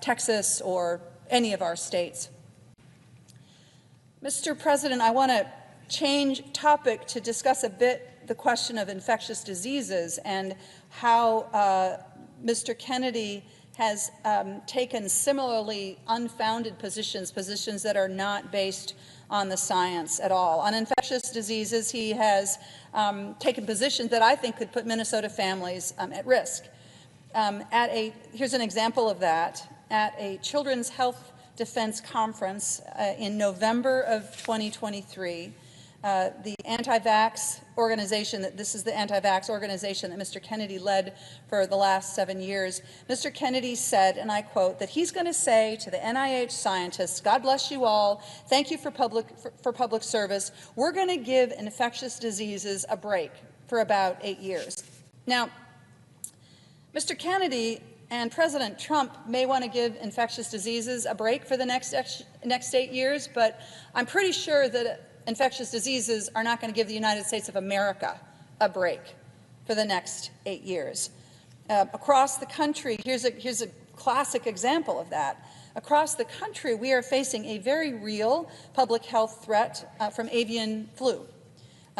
Texas or any of our states. Mr. President, I want to change topic to discuss a bit the question of infectious diseases and how Mr. Kennedy has taken similarly unfounded positions that are not based on the science at all. On infectious diseases, he has taken positions that I think could put Minnesota families at risk. Here's an example of that. At a Children's Health Defense Conference in November of 2023, the anti-vax organization, this is the anti-vax organization that Mr. Kennedy led for the last 7 years. Mr. Kennedy said, and I quote, that he's going to say to the NIH scientists, "God bless you all, thank you for public service. We're going to give infectious diseases a break for about 8 years." Now, Mr. Kennedy and President Trump may want to give infectious diseases a break for the next 8 years, but I'm pretty sure that infectious diseases are not going to give the United States of America a break for the next 8 years. Across the country, here's a classic example of that. Across the country, we are facing a very real public health threat from avian flu.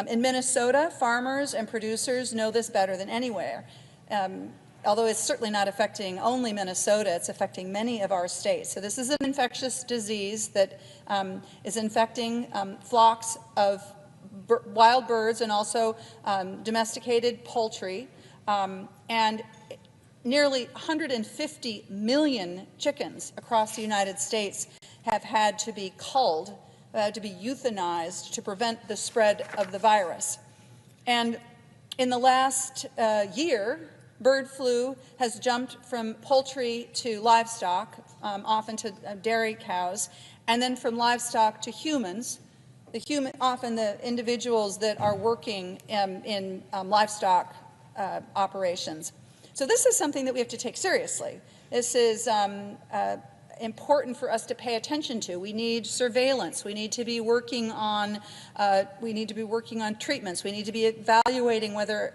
In Minnesota, farmers and producers know this better than anywhere. Although it's certainly not affecting only Minnesota, it's affecting many of our states. So this is an infectious disease that is infecting flocks of wild birds and also domesticated poultry. And nearly 150 million chickens across the United States have had to be culled, to be euthanized to prevent the spread of the virus. And in the last year, bird flu has jumped from poultry to livestock, often to dairy cows, and then from livestock to humans. Often the individuals that are working in livestock operations. So this is something that we have to take seriously. This is important for us to pay attention to. We need surveillance. We need to be working on treatments. We need to be evaluating whether,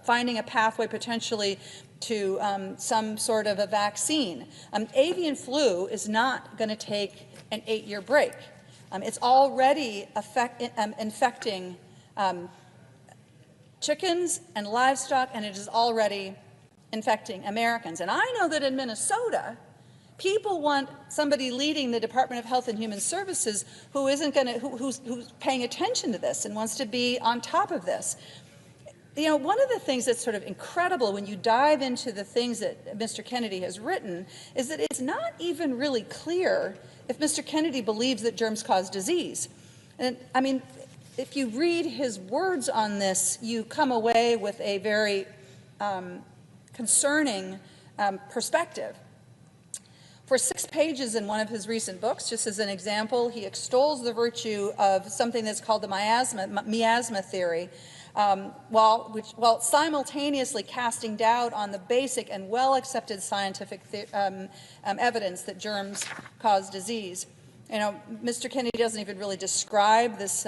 finding a pathway potentially to some sort of a vaccine. Avian flu is not going to take an 8-year break. It's already infecting chickens and livestock, and it is already infecting Americans. And I know that in Minnesota, people want somebody leading the Department of Health and Human Services who isn't going to, who's paying attention to this and wants to be on top of this. One of the things that's sort of incredible when you dive into the things that Mr. Kennedy has written is that it's not even really clear if Mr. Kennedy believes that germs cause disease. And I mean, if you read his words on this, you come away with a very concerning perspective. For 6 pages in one of his recent books, just as an example, he extols the virtue of something that's called the miasma theory, while simultaneously casting doubt on the basic and well-accepted scientific evidence that germs cause disease. Mr. Kennedy doesn't even really describe this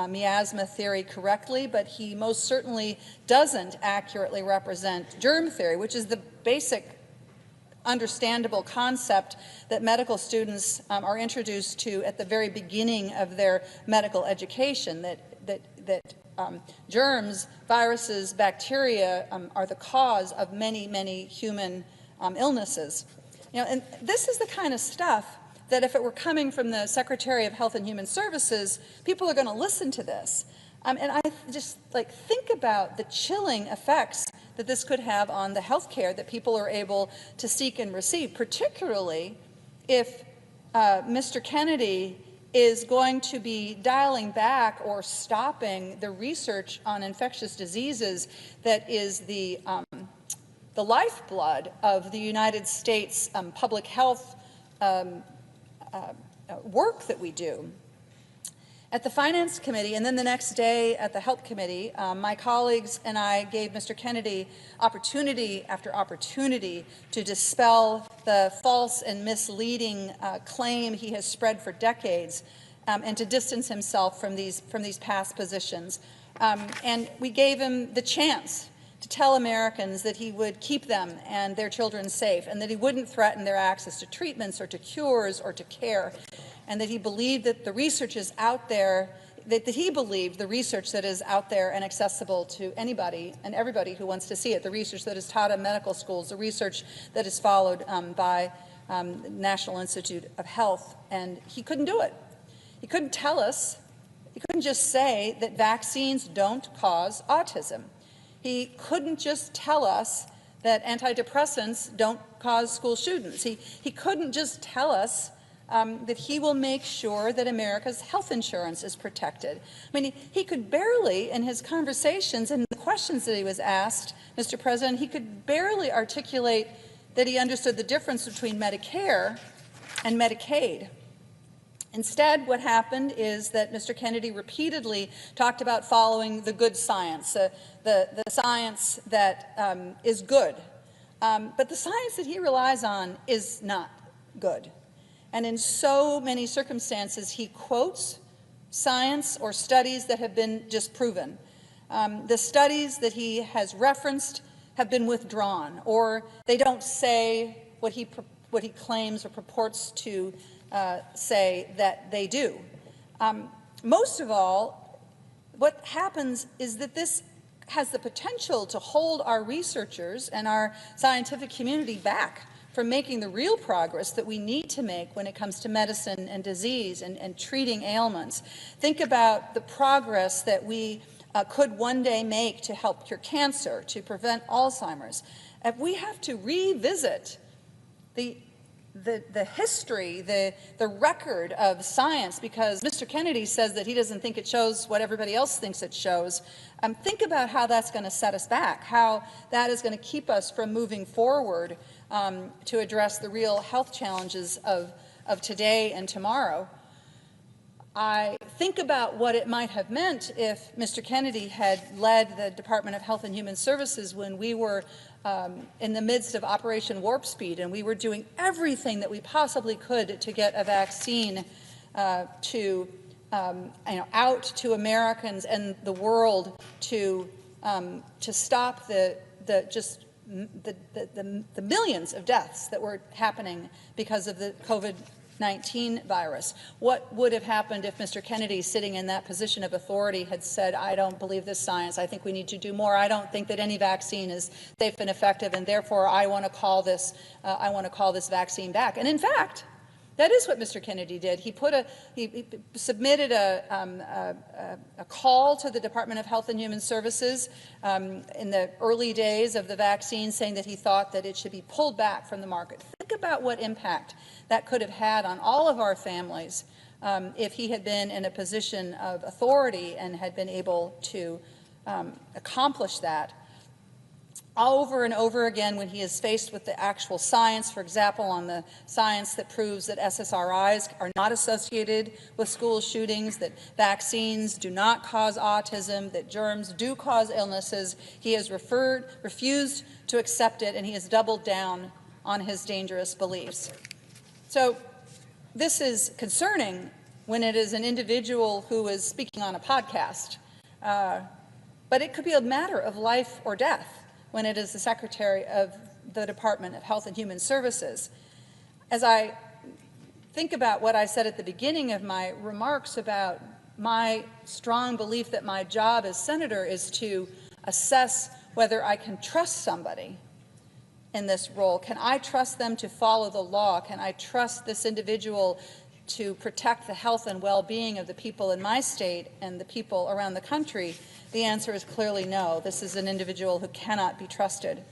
miasma theory correctly, but he most certainly doesn't accurately represent germ theory, which is the basic understandable concept that medical students are introduced to at the very beginning of their medical education, that germs, viruses, bacteria are the cause of many, many human illnesses. And this is the kind of stuff that if it were coming from the Secretary of Health and Human Services, people are going to listen to this. And I just think about the chilling effects that this could have on the health care that people are able to seek and receive, particularly if Mr. Kennedy is going to be dialing back or stopping the research on infectious diseases that is the lifeblood of the United States public health work that we do. At the Finance Committee, and then the next day at the Health Committee, my colleagues and I gave Mr. Kennedy opportunity after opportunity to dispel the false and misleading claim he has spread for decades, and to distance himself from these past positions. And we gave him the chance to tell Americans that he would keep them and their children safe, and that he wouldn't threaten their access to treatments or to cures or to care, and that he believed that the research is out there, that he believed the research that is out there and accessible to anybody and everybody who wants to see it, the research that is taught in medical schools, the research that is followed by the National Institute of Health, and he couldn't do it. He couldn't tell us, he couldn't just say that vaccines don't cause autism. He couldn't just tell us that antidepressants don't cause school shootings. He couldn't just tell us that he will make sure that America's health insurance is protected. I mean, he could barely, in his conversations and the questions that he was asked, Mr. President, he could barely articulate that he understood the difference between Medicare and Medicaid. Instead, what happened is that Mr. Kennedy repeatedly talked about following the good science, the science that is good. But the science that he relies on is not good. And in so many circumstances, he quotes science or studies that have been disproven. The studies that he has referenced have been withdrawn, or they don't say what he claims or purports to say that they do. Most of all, what happens is that this has the potential to hold our researchers and our scientific community back from making the real progress that we need to make when it comes to medicine and disease and treating ailments. Think about the progress that we could one day make to help cure cancer, to prevent Alzheimer's. If we have to revisit the the history, the record of science, because Mr. Kennedy says that he doesn't think it shows what everybody else thinks it shows. Think about how that's going to set us back, how that is going to keep us from moving forward to address the real health challenges of today and tomorrow. I think about what it might have meant if Mr. Kennedy had led the Department of Health and Human Services when we were in the midst of Operation Warp Speed, and we were doing everything that we possibly could to get a vaccine out to Americans and the world to stop the millions of deaths that were happening because of the COVID-19 virus. What would have happened if Mr. Kennedy, sitting in that position of authority, had said, I don't believe this science, I think we need to do more, I don't think that any vaccine is safe and effective, and therefore I want to call this vaccine back. And in fact, that is what Mr. Kennedy did. He submitted a call to the Department of Health and Human Services in the early days of the vaccine, saying that he thought that it should be pulled back from the market. Think about what impact that could have had on all of our families if he had been in a position of authority and had been able to accomplish that. Over and over again, when he is faced with the actual science, for example, on the science that proves that SSRIs are not associated with school shootings, that vaccines do not cause autism, that germs do cause illnesses, he has refused to accept it, and he has doubled down on his dangerous beliefs. So this is concerning when it is an individual who is speaking on a podcast, but it could be a matter of life or death when it is the Secretary of the Department of Health and Human Services. As I think about what I said at the beginning of my remarks about my strong belief that my job as senator is to assess whether I can trust somebody in this role. Can I trust them to follow the law? Can I trust this individual to protect the health and well-being of the people in my state and the people around the country? The answer is clearly no. This is an individual who cannot be trusted.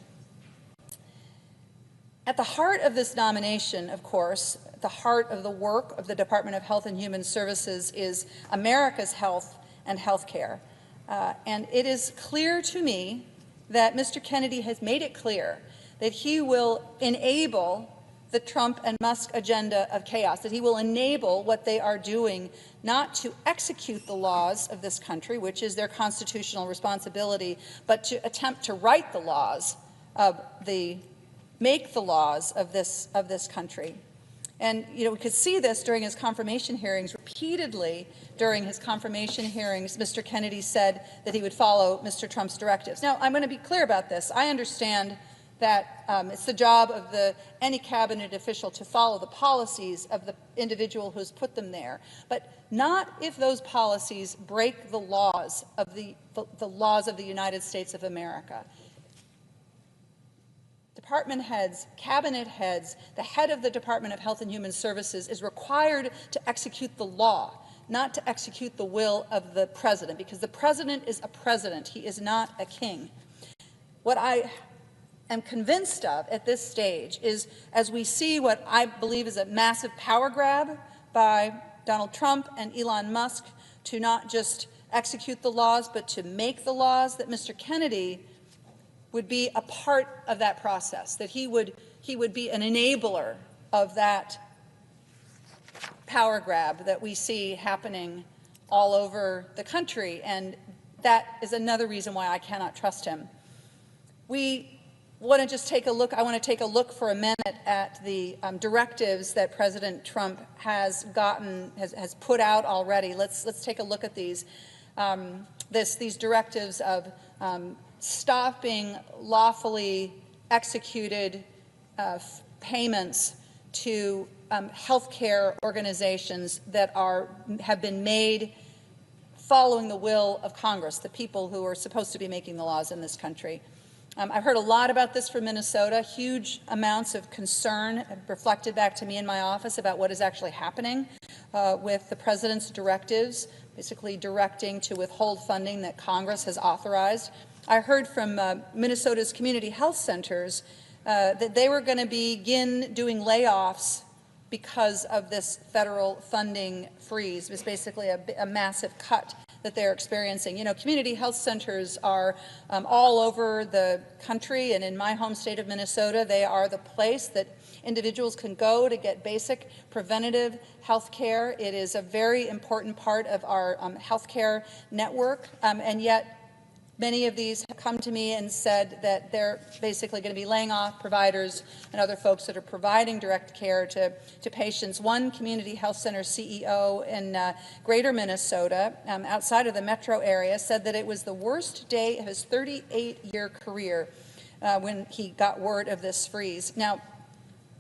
At the heart of this nomination, of course, at the heart of the work of the Department of Health and Human Services is America's health and health care. And it is clear to me that Mr. Kennedy has made it clear that he will enable the Trump and Musk agenda of chaos, that he will enable what they are doing not to execute the laws of this country, which is their constitutional responsibility, but to attempt to write the laws make the laws of this country. And we could see this during his confirmation hearings. Repeatedly during his confirmation hearings, Mr. Kennedy said that he would follow Mr. Trump's directives. Now, I'm going to be clear about this. I understand that it's the job of any cabinet official to follow the policies of the individual who's put them there, but not if those policies break the laws of the laws of the United States of America. Department heads, cabinet heads, the head of the Department of Health and Human Services is required to execute the law, not to execute the will of the president, because the president is a president. He is not a king. What I am convinced of at this stage is, as we see what I believe is a massive power grab by Donald Trump and Elon Musk to not just execute the laws, but to make the laws, that Mr. Kennedy would be a part of that process, that he would be an enabler of that power grab that we see happening all over the country, and that is another reason why I cannot trust him. I want to take a look for a minute at the directives that President Trump has put out already. Let's take a look at these. These directives of stopping lawfully executed payments to healthcare organizations that have been made following the will of Congress, the people who are supposed to be making the laws in this country. I've heard a lot about this from Minnesota. Huge amounts of concern have reflected back to me in my office about what is actually happening with the president's directives, basically directing to withhold funding that Congress has authorized. I heard from Minnesota's community health centers that they were going to begin doing layoffs because of this federal funding freeze. It was basically a massive cut that they're experiencing. You know, community health centers are all over the country, and in my home state of Minnesota, they are the place that individuals can go to get basic preventative health care. It is a very important part of our health care network, and yet many of these have come to me and said that they're basically going to be laying off providers and other folks that are providing direct care to patients. One community health center CEO in greater Minnesota, outside of the metro area, said that it was the worst day of his 38-year career when he got word of this freeze. Now,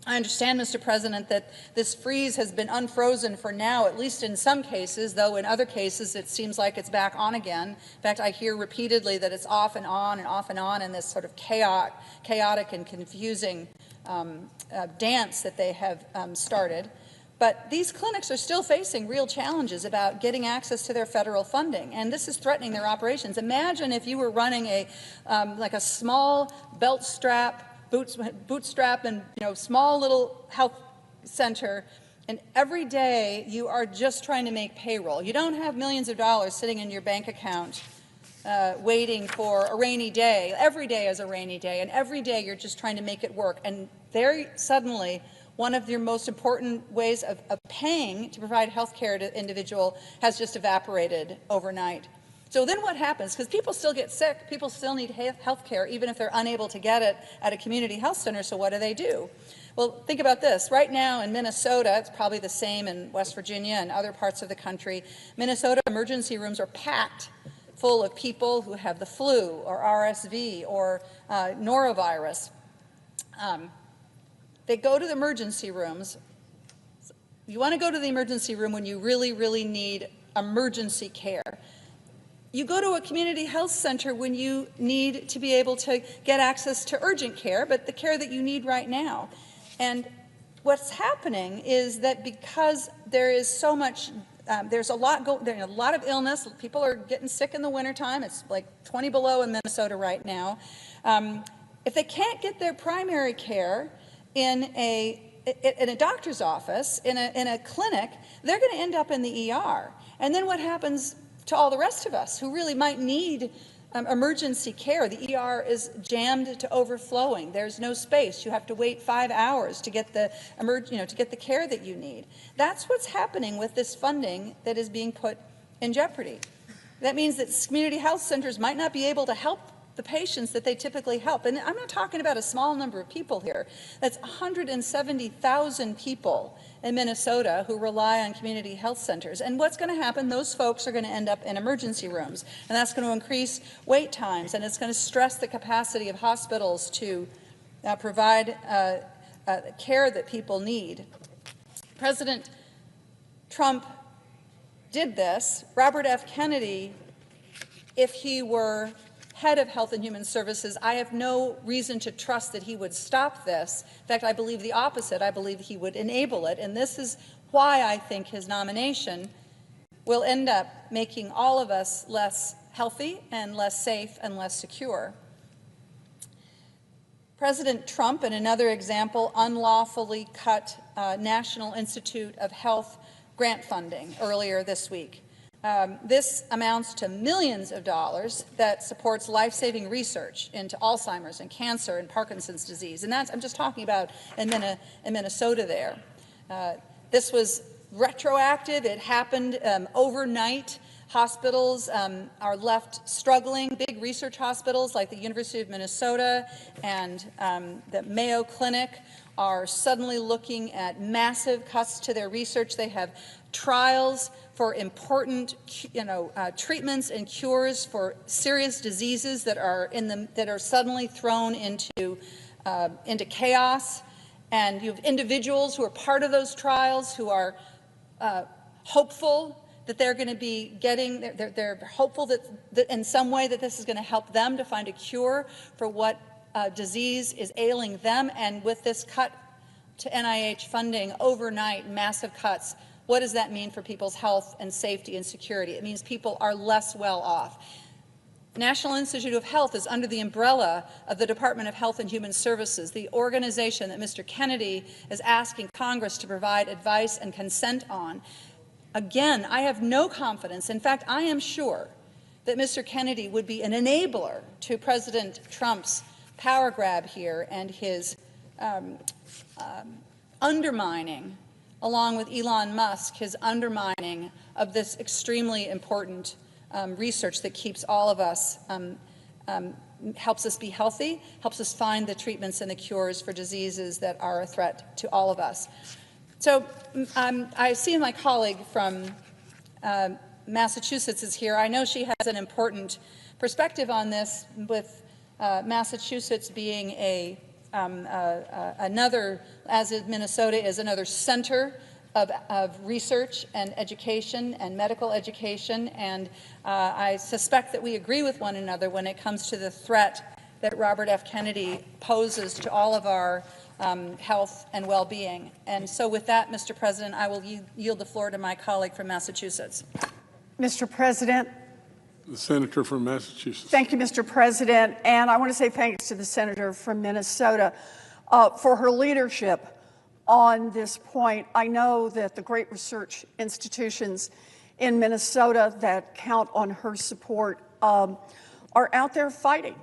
I understand, Mr. President, that this freeze has been unfrozen for now, at least in some cases, though in other cases it seems like it's back on again. In fact, I hear repeatedly that it's off and on and off and on in this sort of chaotic and confusing dance that they have started. But these clinics are still facing real challenges about getting access to their federal funding, and this is threatening their operations. Imagine if you were running like a small bootstrap and small little health center, and every day you are just trying to make payroll. You don't have millions of dollars sitting in your bank account waiting for a rainy day. Every day is a rainy day, and every day you're just trying to make it work. And very suddenly, one of your most important ways of paying to provide health care to individual has just evaporated overnight. So then what happens? Because people still get sick, people still need health care, even if they're unable to get it at a community health center, so what do? Well, think about this. Right now in Minnesota, it's probably the same in West Virginia and other parts of the country, Minnesota emergency rooms are packed full of people who have the flu or RSV or norovirus. They go to the emergency rooms. You want to go to the emergency room when you really, really need emergency care. You go to a community health center when you need to be able to get access to urgent care, but the care that you need right now. And what's happening is that because there is so much, there's a lot of illness. People are getting sick in the wintertime. It's like 20 below in Minnesota right now. If they can't get their primary care in a doctor's office, in a clinic, they're going to end up in the ER. And then what happens to all the rest of us who really might need emergency care? The ER is jammed to overflowing. There's no space. You have to wait 5 hours to get the to get the care that you need. That's what's happening with this funding that is being put in jeopardy. That means that community health centers might not be able to help the patients that they typically help. And I'm not talking about a small number of people here. That's 170,000 people in Minnesota who rely on community health centers. And what's going to happen? Those folks are going to end up in emergency rooms, and that's going to increase wait times, and it's going to stress the capacity of hospitals to provide care that people need. President Trump did this. Robert F. Kennedy, if he were head of Health and Human Services, I have no reason to trust that he would stop this. In fact, I believe the opposite. I believe he would enable it, and this is why I think his nomination will end up making all of us less healthy and less safe and less secure. President Trump, in another example, unlawfully cut National Institute of Health grant funding earlier this week. This amounts to millions of dollars that supports life-saving research into Alzheimer's and cancer and Parkinson's disease. And that's, I'm just talking about in Minnesota there. This was retroactive. It happened overnight. Hospitals are left struggling. Big research hospitals like the University of Minnesota and the Mayo Clinic are suddenly looking at massive cuts to their research. They have trials for important, treatments and cures for serious diseases that are suddenly thrown into chaos. And you have individuals who are part of those trials who are hopeful that they're going to be getting, they're hopeful that in some way that this is going to help them to find a cure for what disease is ailing them. And with this cut to NIH funding overnight, massive cuts, what does that mean for people's health and safety and security? It means people are less well off. National Institute of Health is under the umbrella of the Department of Health and Human Services, the organization that Mr. Kennedy is asking Congress to provide advice and consent on. Again, I have no confidence. In fact, I am sure that Mr. Kennedy would be an enabler to President Trump's power grab here and his undermining, along with Elon Musk, his undermining of this extremely important research that keeps all of us, helps us be healthy, helps us find the treatments and the cures for diseases that are a threat to all of us. So I see my colleague from Massachusetts is here. I know she has an important perspective on this, with Massachusetts being another, as Minnesota is another center of research and education and medical education, and I suspect that we agree with one another when it comes to the threat that Robert F. Kennedy poses to all of our health and well-being. And so with that, Mr. President, I will yield the floor to my colleague from Massachusetts. Mr. President. The senator from Massachusetts. Thank you, Mr. President. And I want to say thanks to the senator from Minnesota for her leadership on this point. I know that the great research institutions in Minnesota that count on her support are out there fighting,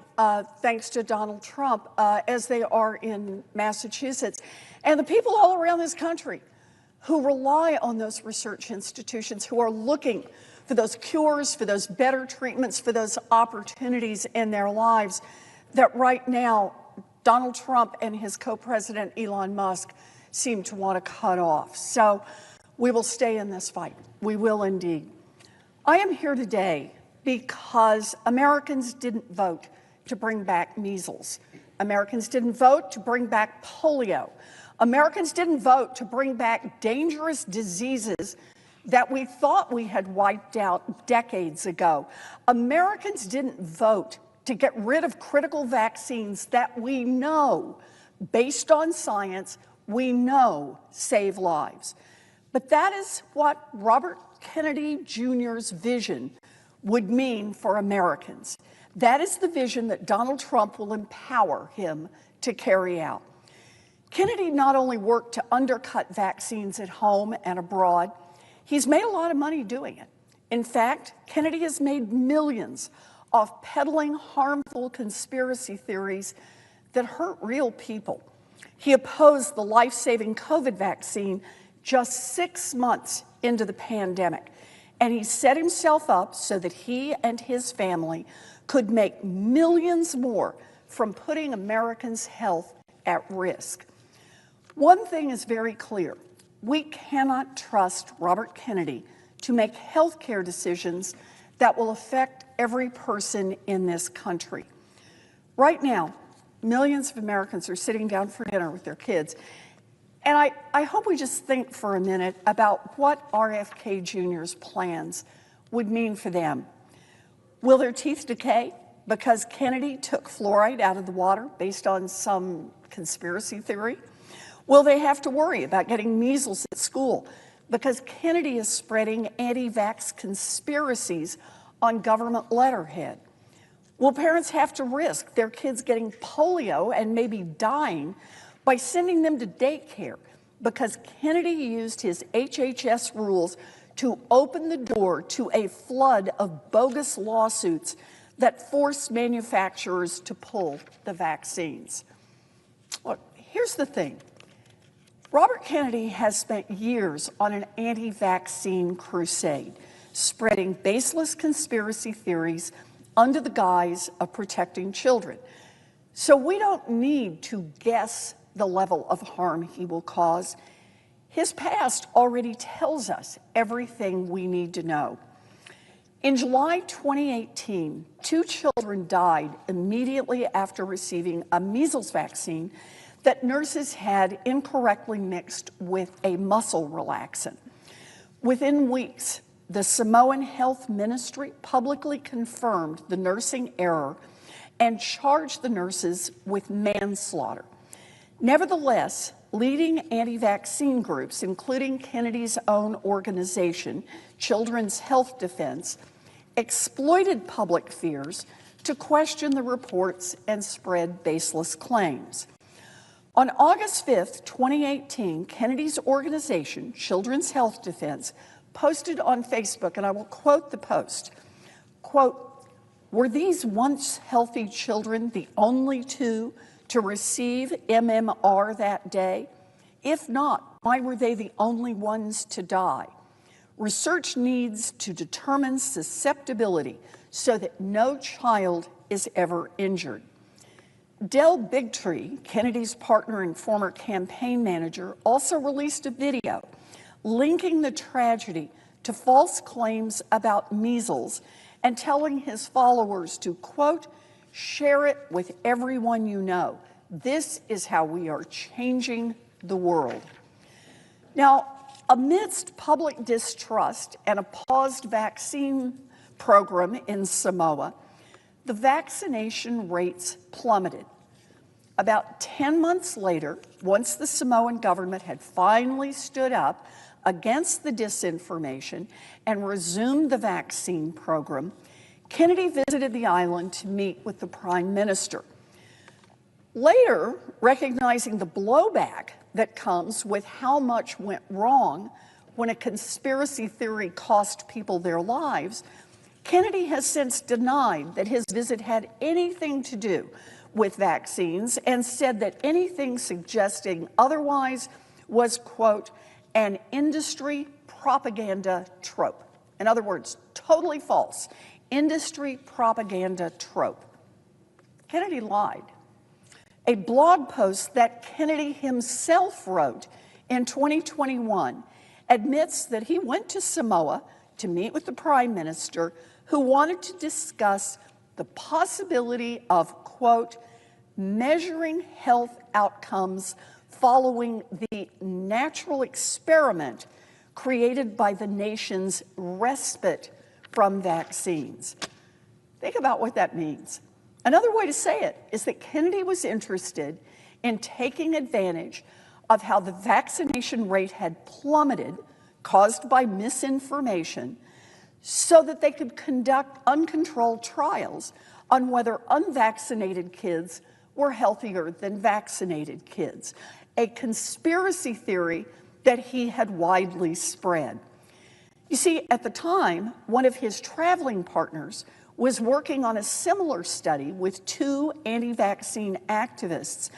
thanks to Donald Trump, as they are in Massachusetts. And the people all around this country who rely on those research institutions, who are looking for those cures, for those better treatments, for those opportunities in their lives that right now Donald Trump and his co-president Elon Musk seem to want to cut off. So we will stay in this fight. We will indeed. I am here today because Americans didn't vote to bring back measles. Americans didn't vote to bring back polio. Americans didn't vote to bring back dangerous diseases that we thought we had wiped out decades ago. Americans didn't vote to get rid of critical vaccines that we know, based on science, we know save lives. But that is what Robert Kennedy Jr.'s vision would mean for Americans. That is the vision that Donald Trump will empower him to carry out. Kennedy not only worked to undercut vaccines at home and abroad, he's made a lot of money doing it. In fact, Kennedy has made millions off peddling harmful conspiracy theories that hurt real people. He opposed the life-saving COVID vaccine just 6 months into the pandemic, and he set himself up so that he and his family could make millions more from putting Americans' health at risk. One thing is very clear. We cannot trust Robert Kennedy to make health care decisions that will affect every person in this country. Right now, millions of Americans are sitting down for dinner with their kids. And I hope we just think for a minute about what RFK Jr.'s plans would mean for them. Will their teeth decay because Kennedy took fluoride out of the water based on some conspiracy theory? Will they have to worry about getting measles at school because Kennedy is spreading anti-vax conspiracies on government letterhead? Will parents have to risk their kids getting polio and maybe dying by sending them to daycare because Kennedy used his HHS rules to open the door to a flood of bogus lawsuits that forced manufacturers to pull the vaccines? Look, here's the thing. Robert Kennedy has spent years on an anti-vaccine crusade, spreading baseless conspiracy theories under the guise of protecting children. So we don't need to guess the level of harm he will cause. His past already tells us everything we need to know. In July 2018, 2 children died immediately after receiving a measles vaccine that nurses had incorrectly mixed with a muscle relaxant. Within weeks, the Samoan Health Ministry publicly confirmed the nursing error and charged the nurses with manslaughter. Nevertheless, leading anti-vaccine groups, including Kennedy's own organization, Children's Health Defense, exploited public fears to question the reports and spread baseless claims. On August 5th, 2018, Kennedy's organization, Children's Health Defense, posted on Facebook, and I will quote the post, quote, "Were these once healthy children the only two to receive MMR that day? If not, why were they the only ones to die? Research needs to determine susceptibility so that no child is ever injured." Del Bigtree, Kennedy's partner and former campaign manager, also released a video linking the tragedy to false claims about measles and telling his followers to, quote, "Share it with everyone you know. This is how we are changing the world." Now, amidst public distrust and a paused vaccine program in Samoa, the vaccination rates plummeted. About 10 months later, once the Samoan government had finally stood up against the disinformation and resumed the vaccine program, Kennedy visited the island to meet with the Prime Minister. Later, recognizing the blowback that comes with how much went wrong when a conspiracy theory cost people their lives, Kennedy has since denied that his visit had anything to do with vaccines and said that anything suggesting otherwise was, quote, "an industry propaganda trope." In other words, totally false. Industry propaganda trope. Kennedy lied. A blog post that Kennedy himself wrote in 2021 admits that he went to Samoa to meet with the Prime Minister, who wanted to discuss the possibility of, quote, "measuring health outcomes following the natural experiment created by the nation's respite from vaccines." Think about what that means. Another way to say it is that Kennedy was interested in taking advantage of how the vaccination rate had plummeted, caused by misinformation, so that they could conduct uncontrolled trials on whether unvaccinated kids were healthier than vaccinated kids, a conspiracy theory that he had widely spread. You see, at the time, one of his traveling partners was working on a similar study with two anti-vaccine activists,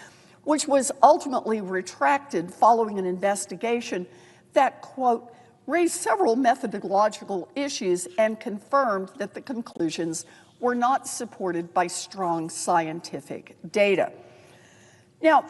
which was ultimately retracted following an investigation that, quote, raised several methodological issues and confirmed that the conclusions were not supported by strong scientific data. Now,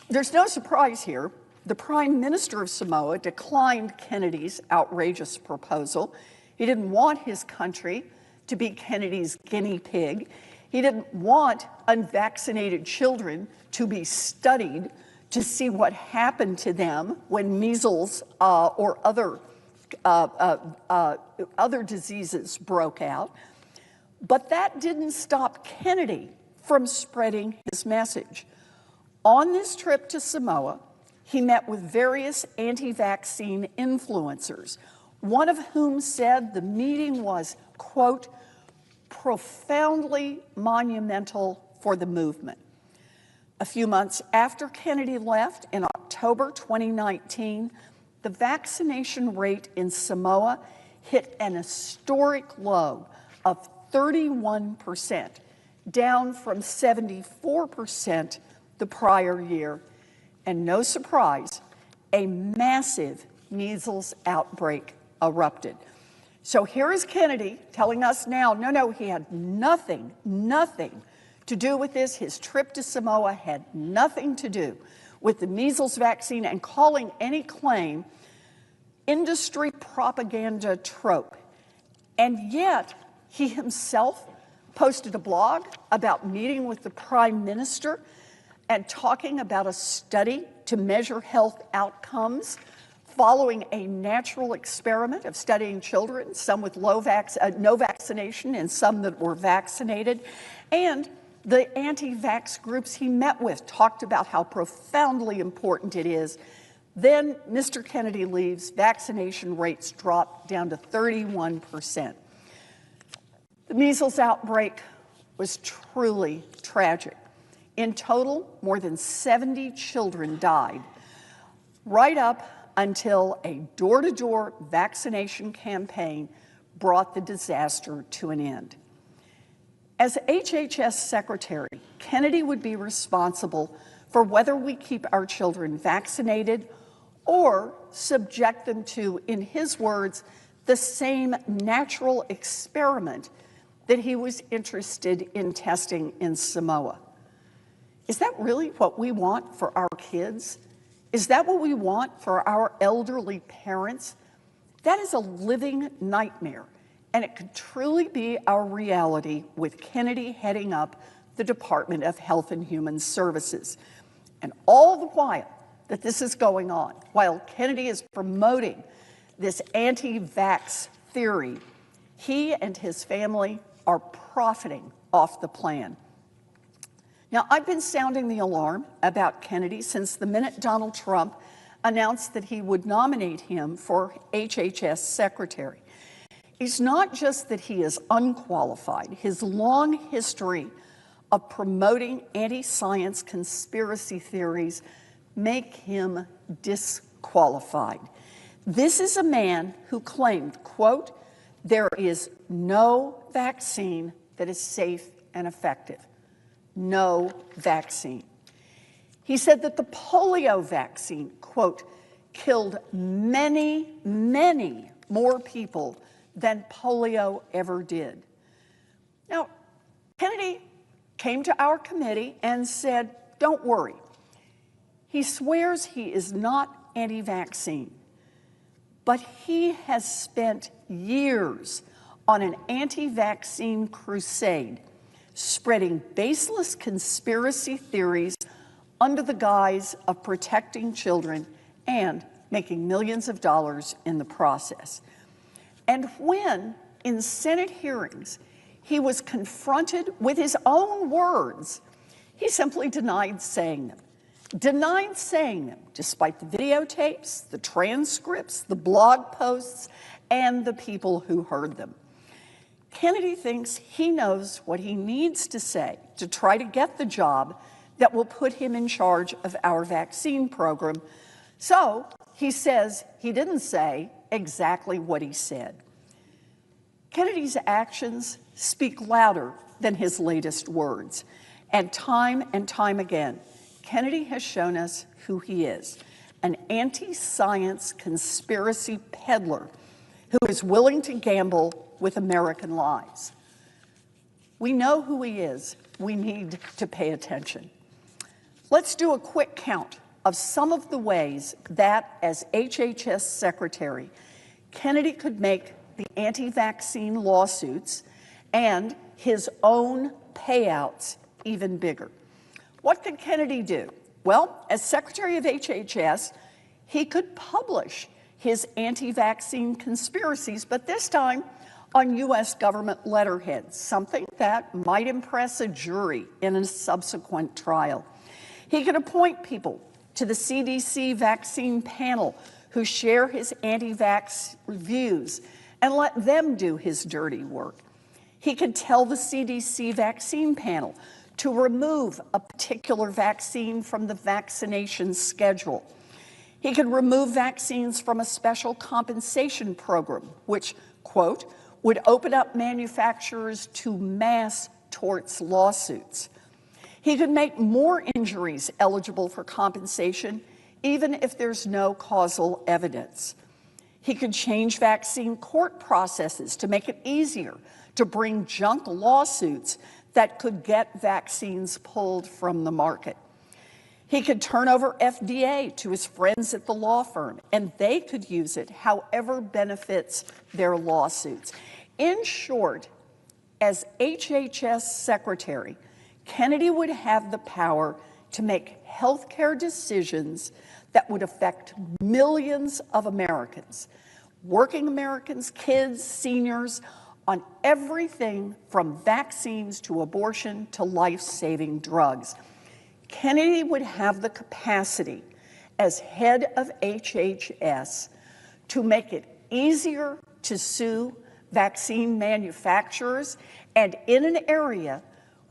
there's no surprise here. The Prime Minister of Samoa declined Kennedy's outrageous proposal. He didn't want his country to be Kennedy's guinea pig. He didn't want unvaccinated children to be studied to see what happened to them when measles or other diseases broke out. But that didn't stop Kennedy from spreading his message. On this trip to Samoa, he met with various anti-vaccine influencers, one of whom said the meeting was, quote, profoundly monumental for the movement. A few months after Kennedy left, in October 2019, the vaccination rate in Samoa hit an historic low of 31%, down from 74% the prior year. And no surprise, a massive measles outbreak erupted. So here is Kennedy telling us now, no, he had nothing to do with this. His trip to Samoa had nothing to do with the measles vaccine, and calling any claim industry propaganda trope. And yet, he himself posted a blog about meeting with the Prime Minister and talking about a study to measure health outcomes following a natural experiment of studying children, some with no vaccination and some that were vaccinated. And the anti-vax groups he met with talked about how profoundly important it is. Then Mr. Kennedy leaves, vaccination rates drop down to 31%. The measles outbreak was truly tragic. In total, more than 70 children died, right up until a door-to-door vaccination campaign brought the disaster to an end. As HHS Secretary, Kennedy would be responsible for whether we keep our children vaccinated or subject them to, in his words, the same natural experiment that he was interested in testing in Samoa. Is that really what we want for our kids? Is that what we want for our elderly parents? That is a living nightmare, and it could truly be our reality with Kennedy heading up the Department of Health and Human Services. And all the while that this is going on, while Kennedy is promoting this anti-vax theory, he and his family are profiting off the plan. Now, I've been sounding the alarm about Kennedy since the minute Donald Trump announced that he would nominate him for HHS Secretary. It's not just that he is unqualified. His long history of promoting anti-science conspiracy theories make him disqualified. This is a man who claimed, quote, "There is no vaccine that is safe and effective." No vaccine. He said that the polio vaccine, quote, "killed many, many more people than polio ever did." Now, Kennedy came to our committee and said, "Don't worry." He swears he is not anti-vaccine, but he has spent years on an anti-vaccine crusade, spreading baseless conspiracy theories under the guise of protecting children and making millions of dollars in the process. And when, in Senate hearings, he was confronted with his own words, he simply denied saying them. Despite the videotapes, the transcripts, the blog posts, and the people who heard them. Kennedy thinks he knows what he needs to say to try to get the job that will put him in charge of our vaccine program. So he says he didn't say exactly what he said. Kennedy's actions speak louder than his latest words. And time again, Kennedy has shown us who he is, an anti-science conspiracy peddler who is willing to gamble with American lives. We know who he is. We need to pay attention. Let's do a quick count of some of the ways that, as HHS Secretary, Kennedy could make the anti-vaccine lawsuits and his own payouts even bigger. What could Kennedy do? Well, as Secretary of HHS, he could publish his anti-vaccine conspiracies, but this time on U.S. government letterheads, something that might impress a jury in a subsequent trial. He could appoint people to the CDC vaccine panel who share his anti-vax views and let them do his dirty work. He could tell the CDC vaccine panel to remove a particular vaccine from the vaccination schedule. He could remove vaccines from a special compensation program, which, quote, would open up manufacturers to mass torts lawsuits. He could make more injuries eligible for compensation, even if there's no causal evidence. He could change vaccine court processes to make it easier to bring junk lawsuits that could get vaccines pulled from the market. He could turn over FDA to his friends at the law firm, and they could use it however benefits their lawsuits. In short, as HHS Secretary, Kennedy would have the power to make healthcare decisions that would affect millions of Americans, working Americans, kids, seniors, on everything from vaccines to abortion to life-saving drugs. Kennedy would have the capacity as head of HHS to make it easier to sue vaccine manufacturers, and in an area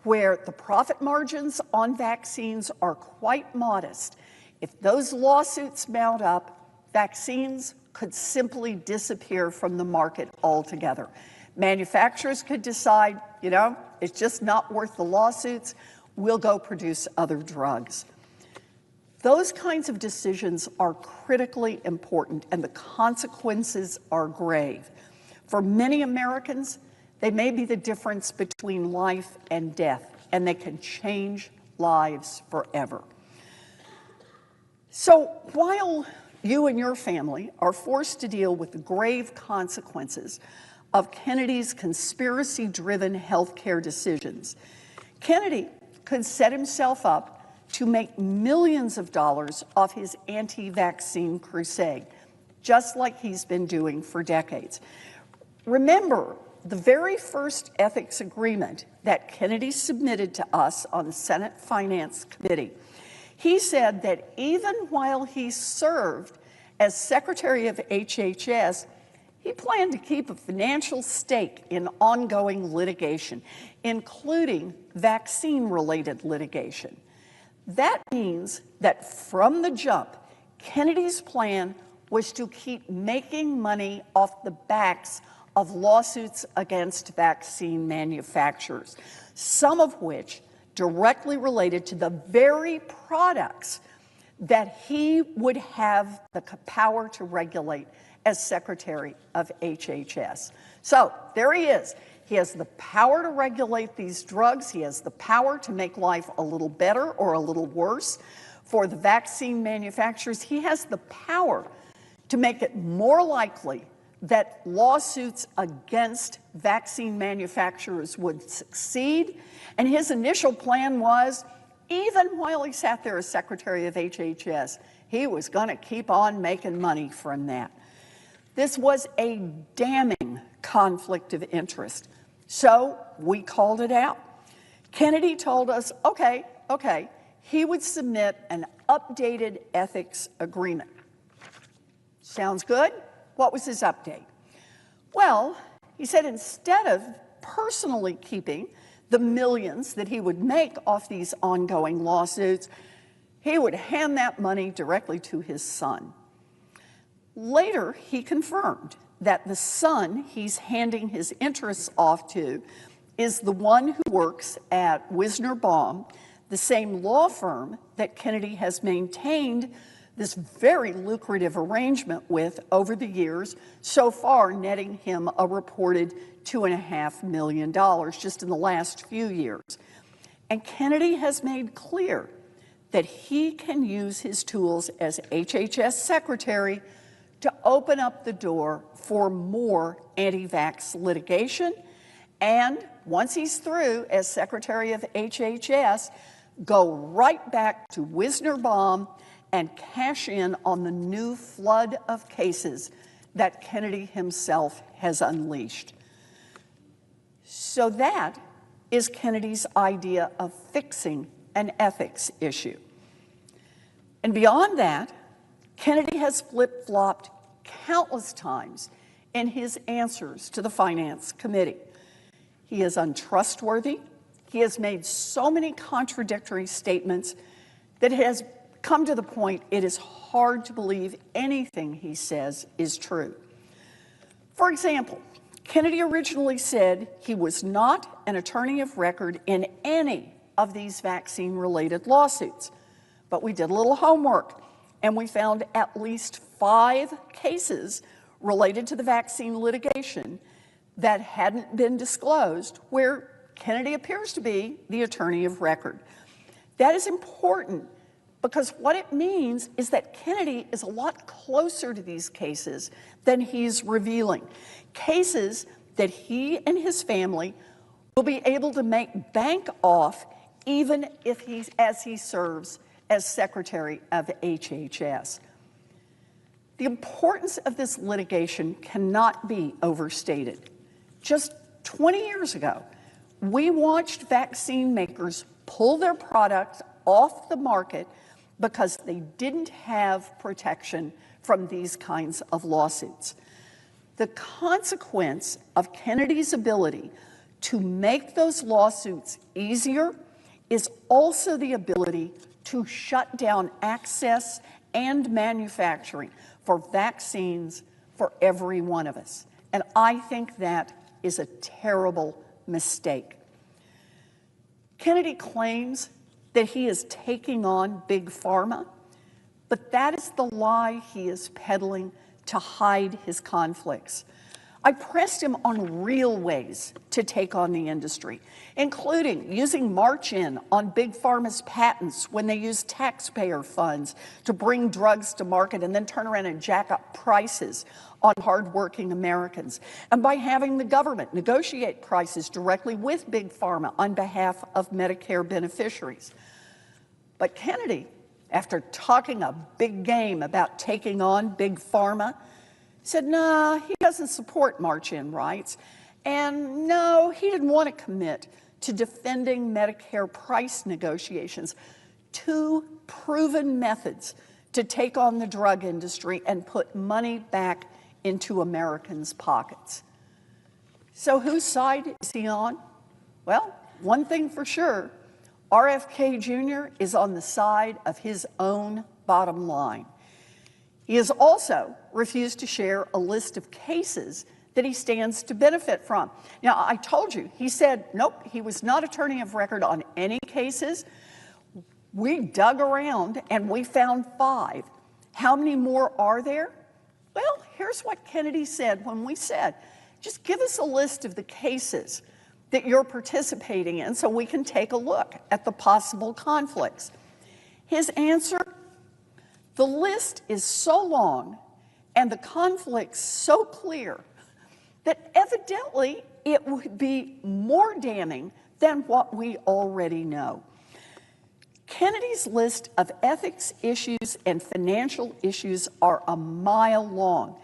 where the profit margins on vaccines are quite modest. If those lawsuits mount up, vaccines could simply disappear from the market altogether. Manufacturers could decide, you know, it's just not worth the lawsuits, we'll go produce other drugs. Those kinds of decisions are critically important, and the consequences are grave. For many Americans, they may be the difference between life and death, and they can change lives forever. So while you and your family are forced to deal with the grave consequences of Kennedy's conspiracy-driven healthcare decisions, Kennedy could set himself up to make millions of dollars off his anti-vaccine crusade, just like he's been doing for decades. Remember, the very first ethics agreement that Kennedy submitted to us on the Senate Finance Committee, he said that even while he served as Secretary of HHS, he planned to keep a financial stake in ongoing litigation, including vaccine-related litigation. That means that from the jump, Kennedy's plan was to keep making money off the backs of lawsuits against vaccine manufacturers, some of which directly related to the very products that he would have the power to regulate as Secretary of HHS. So there he is. He has the power to regulate these drugs. He has the power to make life a little better or a little worse for the vaccine manufacturers. He has the power to make it more likely that lawsuits against vaccine manufacturers would succeed. And his initial plan was, even while he sat there as Secretary of HHS, he was going to keep on making money from that. This was a damning conflict of interest. So we called it out. Kennedy told us, okay, he would submit an updated ethics agreement. Sounds good? What was his update? Well, he said instead of personally keeping the millions that he would make off these ongoing lawsuits, he would hand that money directly to his son. Later, he confirmed that the son he's handing his interests off to is the one who works at Wisner Baum, the same law firm that Kennedy has maintained this very lucrative arrangement with over the years, so far netting him a reported $2.5 million just in the last few years. And Kennedy has made clear that he can use his tools as HHS Secretary to open up the door for more anti-vax litigation, and once he's through as Secretary of HHS, go right back to Wisner Baum and cash in on the new flood of cases that Kennedy himself has unleashed. So that is Kennedy's idea of fixing an ethics issue. And beyond that, Kennedy has flip-flopped countless times in his answers to the Finance Committee. He is untrustworthy. He has made so many contradictory statements that it has come to the point it is hard to believe anything he says is true. For example, Kennedy originally said he was not an attorney of record in any of these vaccine-related lawsuits. But we did a little homework, and we found at least 5 cases related to the vaccine litigation that hadn't been disclosed where Kennedy appears to be the attorney of record. That is important because what it means is that Kennedy is a lot closer to these cases than he's revealing. Cases that he and his family will be able to make bank off even if as he serves as Secretary of HHS. The importance of this litigation cannot be overstated. Just 20 years ago, we watched vaccine makers pull their products off the market because they didn't have protection from these kinds of lawsuits. The consequence of Kennedy's ability to make those lawsuits easier is also the ability to shut down access and manufacturing for vaccines for every one of us. And I think that is a terrible mistake. Kennedy claims that he is taking on Big Pharma, but that is the lie he is peddling to hide his conflicts. I pressed him on real ways to take on the industry, including using march-in on Big Pharma's patents when they use taxpayer funds to bring drugs to market and then turn around and jack up prices on hardworking Americans, and by having the government negotiate prices directly with Big Pharma on behalf of Medicare beneficiaries. But Kennedy, after talking a big game about taking on Big Pharma, said, nah, he doesn't support march-in rights, and no, he didn't want to commit to defending Medicare price negotiations, two proven methods to take on the drug industry and put money back into Americans' pockets. So whose side is he on? Well, one thing for sure, RFK Jr. is on the side of his own bottom line. He has also refused to share a list of cases that he stands to benefit from. Now, I told you, he said, nope, he was not attorney of record on any cases. We dug around and we found 5. How many more are there? Well, here's what Kennedy said when we said, just give us a list of the cases that you're participating in so we can take a look at the possible conflicts. His answer, the list is so long and the conflicts so clear that evidently it would be more damning than what we already know. Kennedy's list of ethics issues and financial issues are a mile long,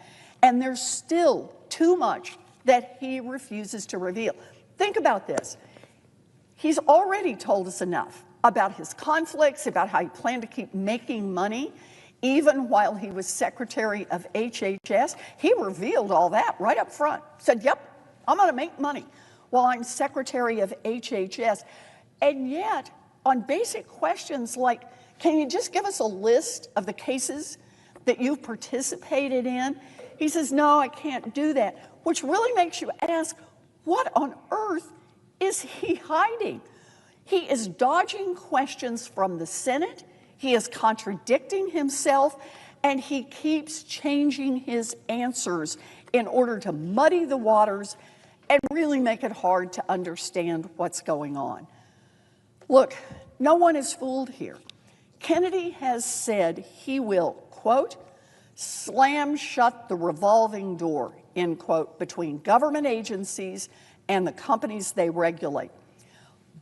and there's still too much that he refuses to reveal. Think about this. He's already told us enough about his conflicts, about how he planned to keep making money, even while he was Secretary of HHS. He revealed all that right up front. Said, yep, I'm going to make money while I'm Secretary of HHS. And yet, on basic questions like, can you just give us a list of the cases that you've participated in? He says, no, I can't do that, which really makes you ask, what on earth is he hiding? He is dodging questions from the Senate, he is contradicting himself, and he keeps changing his answers in order to muddy the waters and really make it hard to understand what's going on. Look, no one is fooled here. Kennedy has said he will, quote, slam shut the revolving door, end quote, between government agencies and the companies they regulate.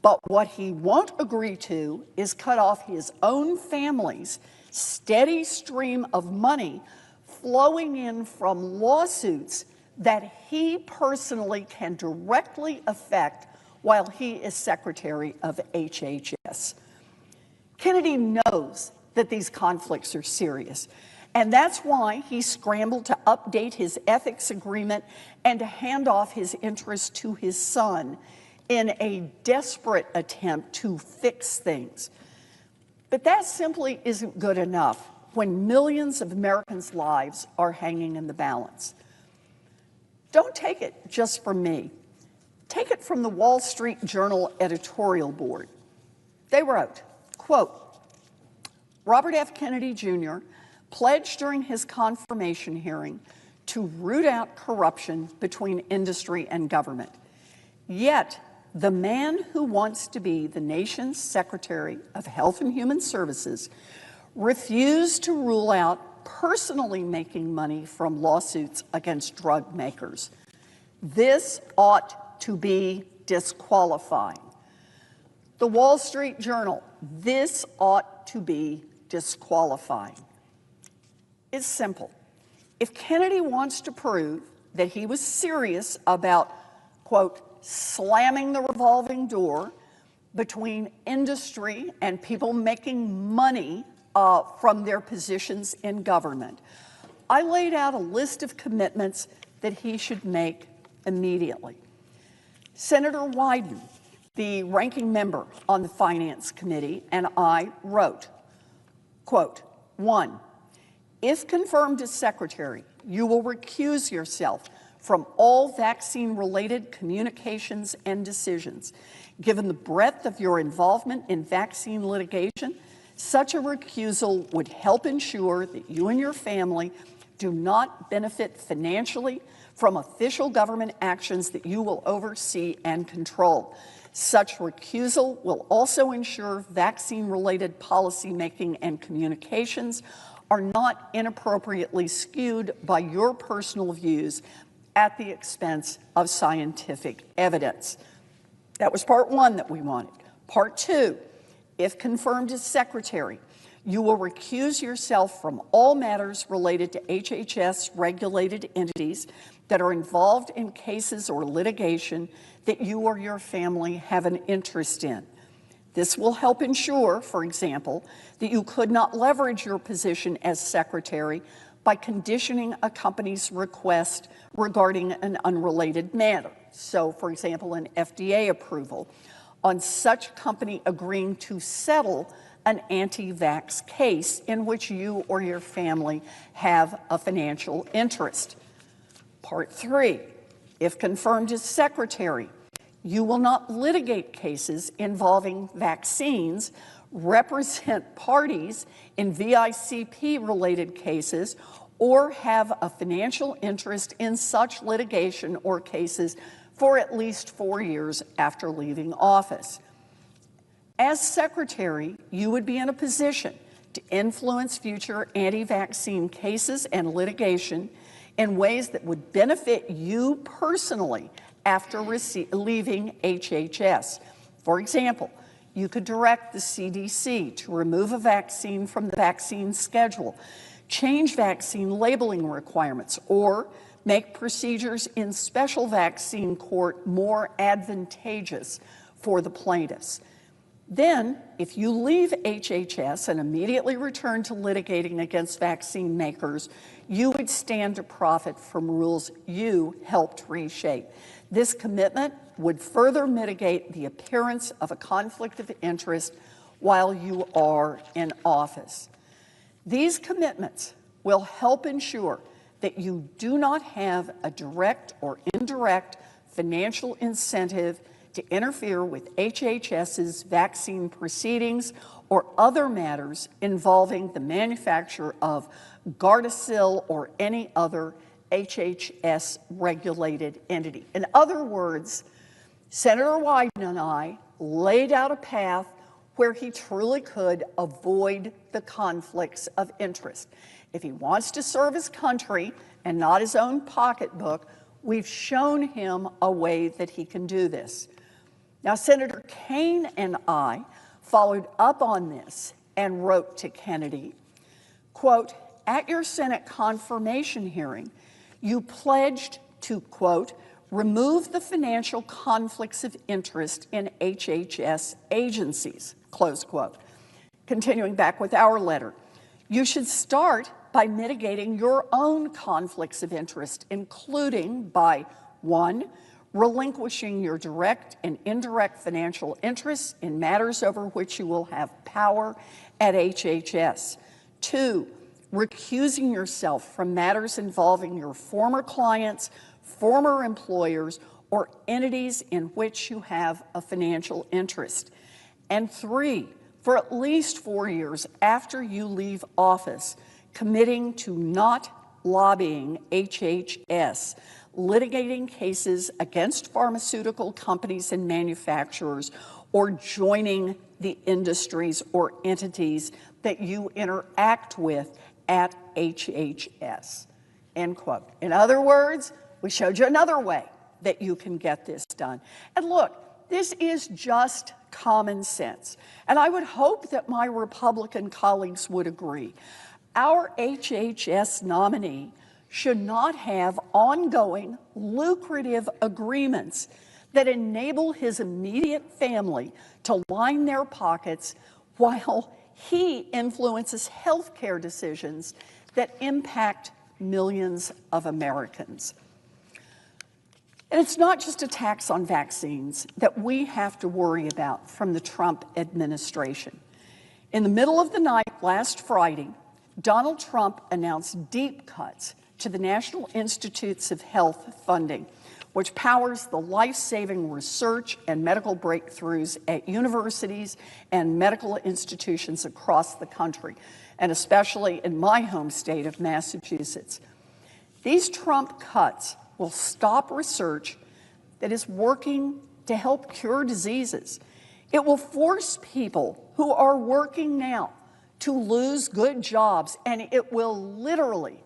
But what he won't agree to is cut off his own family's steady stream of money flowing in from lawsuits that he personally can directly affect while he is Secretary of HHS. Kennedy knows that these conflicts are serious, and that's why he scrambled to update his ethics agreement and to hand off his interests to his son in a desperate attempt to fix things. But that simply isn't good enough when millions of Americans' lives are hanging in the balance. Don't take it just from me. Take it from the Wall Street Journal editorial board. They wrote, quote, Robert F. Kennedy Jr. pledged during his confirmation hearing to root out corruption between industry and government. Yet, the man who wants to be the nation's Secretary of Health and Human Services refused to rule out personally making money from lawsuits against drug makers. This ought to be disqualifying. The Wall Street Journal, this ought to be disqualifying. It's simple. If Kennedy wants to prove that he was serious about, quote, slamming the revolving door between industry and people making money from their positions in government, I laid out a list of commitments that he should make immediately. Senator Wyden, the ranking member on the Finance Committee, and I wrote, quote, 1, if confirmed as secretary, you will recuse yourself from all vaccine-related communications and decisions. Given the breadth of your involvement in vaccine litigation, such a recusal would help ensure that you and your family do not benefit financially from official government actions that you will oversee and control. Such recusal will also ensure vaccine-related policymaking and communications are not inappropriately skewed by your personal views at the expense of scientific evidence. That was part one that we wanted. Part two, if confirmed as secretary, you will recuse yourself from all matters related to HHS-regulated entities that are involved in cases or litigation that you or your family have an interest in. This will help ensure, for example, that you could not leverage your position as secretary by conditioning a company's request regarding an unrelated matter. So, for example, an FDA approval on such company agreeing to settle an anti-vax case in which you or your family have a financial interest. Part three, if confirmed as secretary, you will not litigate cases involving vaccines, represent parties in VICP-related cases, or have a financial interest in such litigation or cases for at least 4 years after leaving office. As secretary, you would be in a position to influence future anti-vaccine cases and litigation in ways that would benefit you personally after leaving HHS. For example, you could direct the CDC to remove a vaccine from the vaccine schedule, change vaccine labeling requirements, or make procedures in special vaccine court more advantageous for the plaintiffs. Then, if you leave HHS and immediately return to litigating against vaccine makers, you would stand to profit from rules you helped reshape. This commitment would further mitigate the appearance of a conflict of interest while you are in office. These commitments will help ensure that you do not have a direct or indirect financial incentive to interfere with HHS's vaccine proceedings or other matters involving the manufacture of Gardasil or any other HHS-regulated entity. In other words, Senator Wyden and I laid out a path where he truly could avoid the conflicts of interest. If he wants to serve his country and not his own pocketbook, we've shown him a way that he can do this. Now, Senator Kaine and I followed up on this and wrote to Kennedy, quote, at your Senate confirmation hearing, you pledged to, quote, remove the financial conflicts of interest in HHS agencies, close quote. Continuing back with our letter, you should start by mitigating your own conflicts of interest, including by, 1, relinquishing your direct and indirect financial interests in matters over which you will have power at HHS. 2, recusing yourself from matters involving your former clients, former employers, or entities in which you have a financial interest. And 3, for at least 4 years after you leave office, committing to not lobbying HHS, litigating cases against pharmaceutical companies and manufacturers, or joining the industries or entities that you interact with at HHS, end quote. In other words, we showed you another way that you can get this done. And look, this is just common sense. And I would hope that my Republican colleagues would agree. Our HHS nominee should not have ongoing lucrative agreements that enable his immediate family to line their pockets while he influences healthcare decisions that impact millions of Americans. And it's not just attacks on vaccines that we have to worry about from the Trump administration. In the middle of the night last Friday, Donald Trump announced deep cuts to the National Institutes of Health funding, which powers the life-saving research and medical breakthroughs at universities and medical institutions across the country, and especially in my home state of Massachusetts. These Trump cuts will stop research that is working to help cure diseases. It will force people who are working now to lose good jobs, and it will literally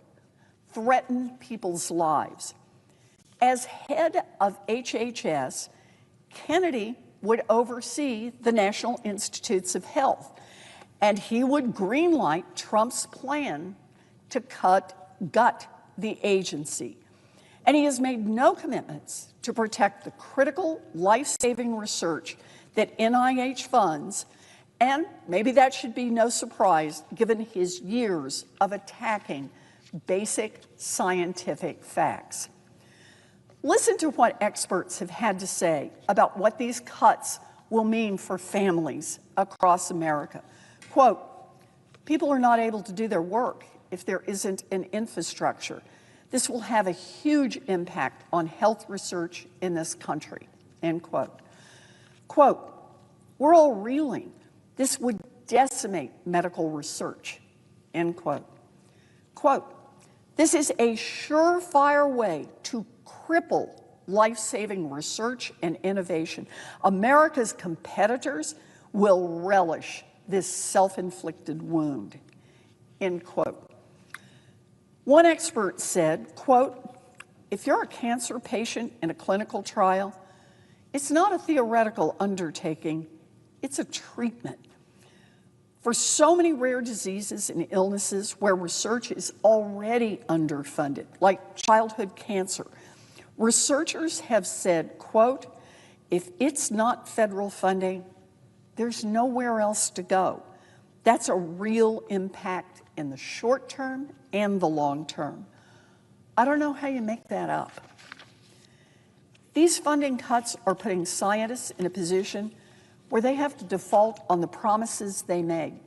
threaten people's lives. As head of HHS, Kennedy would oversee the National Institutes of Health, and he would greenlight Trump's plan to gut the agency. And he has made no commitments to protect the critical life-saving research that NIH funds, and maybe that should be no surprise given his years of attacking basic scientific facts. Listen to what experts have had to say about what these cuts will mean for families across America. Quote, people are not able to do their work if there isn't an infrastructure. This will have a huge impact on health research in this country, end quote. Quote, we're all reeling. This would decimate medical research, end quote. Quote, this is a surefire way to cripple life-saving research and innovation. America's competitors will relish this self-inflicted wound, end quote. One expert said, quote, if you're a cancer patient in a clinical trial, it's not a theoretical undertaking, it's a treatment. For so many rare diseases and illnesses where research is already underfunded, like childhood cancer, researchers have said, quote, if it's not federal funding, there's nowhere else to go. That's a real impact in the short term and the long term. I don't know how you make that up. These funding cuts are putting scientists in a position where they have to default on the promises they made.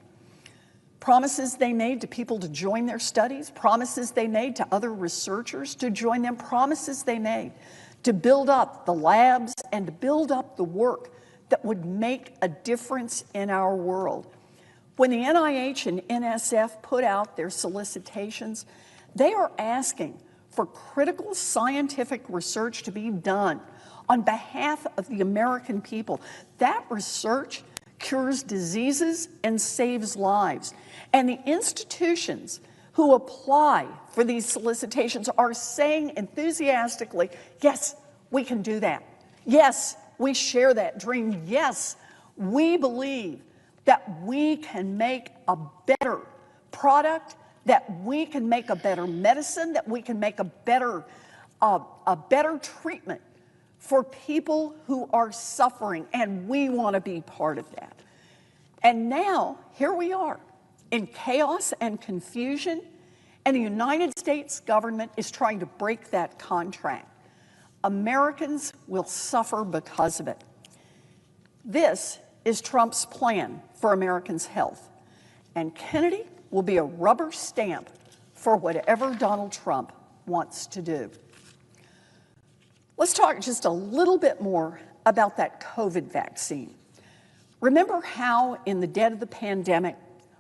Promises they made to people to join their studies, promises they made to other researchers to join them, promises they made to build up the labs and to build up the work that would make a difference in our world. When the NIH and NSF put out their solicitations, they are asking for critical scientific research to be done on behalf of the American people. That research cures diseases and saves lives. And the institutions who apply for these solicitations are saying enthusiastically, yes, we can do that. Yes, we share that dream. Yes, we believe that we can make a better product, that we can make a better medicine, that we can make a better treatment for people who are suffering, and we want to be part of that. And now, here we are, in chaos and confusion, and the United States government is trying to break that contract. Americans will suffer because of it. This is Trump's plan for Americans' health, and Kennedy will be a rubber stamp for whatever Donald Trump wants to do. Let's talk just a little bit more about that COVID vaccine. Remember how in the dead of the pandemic,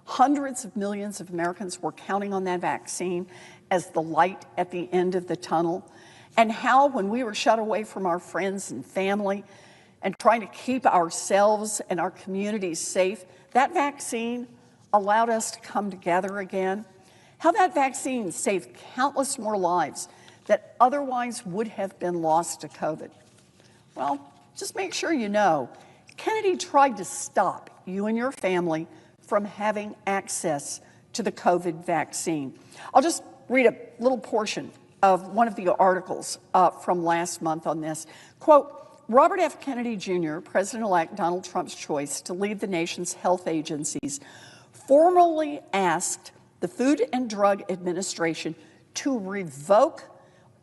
hundreds of millions of Americans were counting on that vaccine as the light at the end of the tunnel? And how when we were shut away from our friends and family and trying to keep ourselves and our communities safe, that vaccine allowed us to come together again? How that vaccine saved countless more lives that otherwise would have been lost to COVID? Well, just make sure you know, Kennedy tried to stop you and your family from having access to the COVID vaccine. I'll just read a little portion of one of the articles from last month on this. Quote, Robert F. Kennedy Jr., President-elect Donald Trump's choice to lead the nation's health agencies, formally asked the Food and Drug Administration to revoke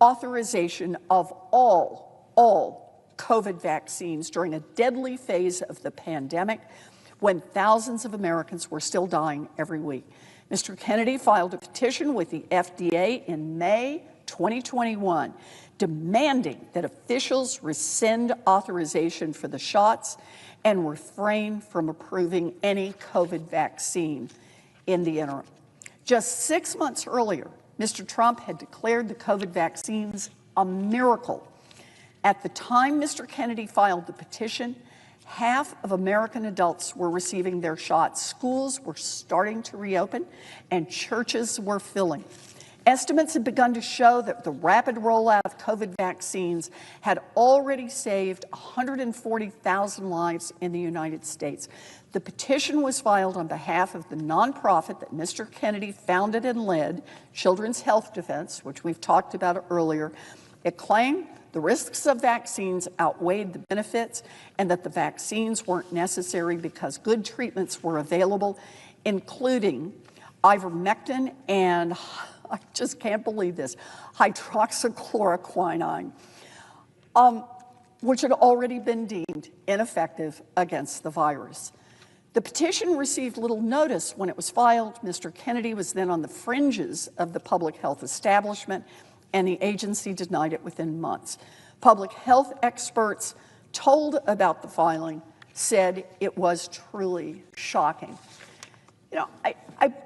authorization of all all COVID vaccines during a deadly phase of the pandemic when thousands of Americans were still dying every week. Mr. Kennedy filed a petition with the FDA in May 2021, demanding that officials rescind authorization for the shots and refrain from approving any COVID vaccine in the interim. Just 6 months earlier, Mr. Trump had declared the COVID vaccines a miracle. At the time Mr. Kennedy filed the petition, half of American adults were receiving their shots. Schools were starting to reopen, and churches were filling. Estimates had begun to show that the rapid rollout of COVID vaccines had already saved 140,000 lives in the United States. The petition was filed on behalf of the nonprofit that Mr. Kennedy founded and led, Children's Health Defense, which we've talked about earlier. It claimed the risks of vaccines outweighed the benefits and that the vaccines weren't necessary because good treatments were available, including ivermectin and, I just can't believe this, hydroxychloroquine, which had already been deemed ineffective against the virus. The petition received little notice when it was filed. Mr. Kennedy was then on the fringes of the public health establishment, and the agency denied it within months. Public health experts told about the filing said it was truly shocking. You know, I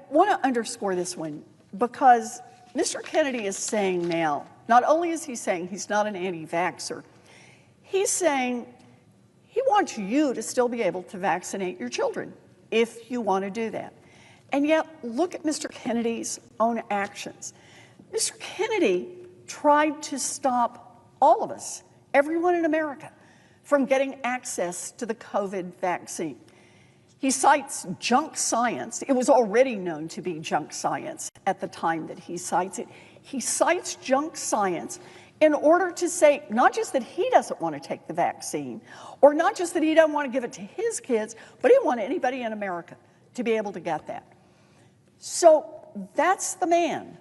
want to underscore this one because Mr. Kennedy is saying now, not only is he saying he's not an anti-vaxxer, he's saying he wants you to still be able to vaccinate your children if you want to do that. And yet, look at Mr. Kennedy's own actions. Mr. Kennedy tried to stop all of us, everyone in America, from getting access to the COVID vaccine. He cites junk science. It was already known to be junk science at the time that he cites it. He cites junk science in order to say not just that he doesn't want to take the vaccine, or not just that he doesn't want to give it to his kids, but he doesn't want anybody in America to be able to get that. So that's the man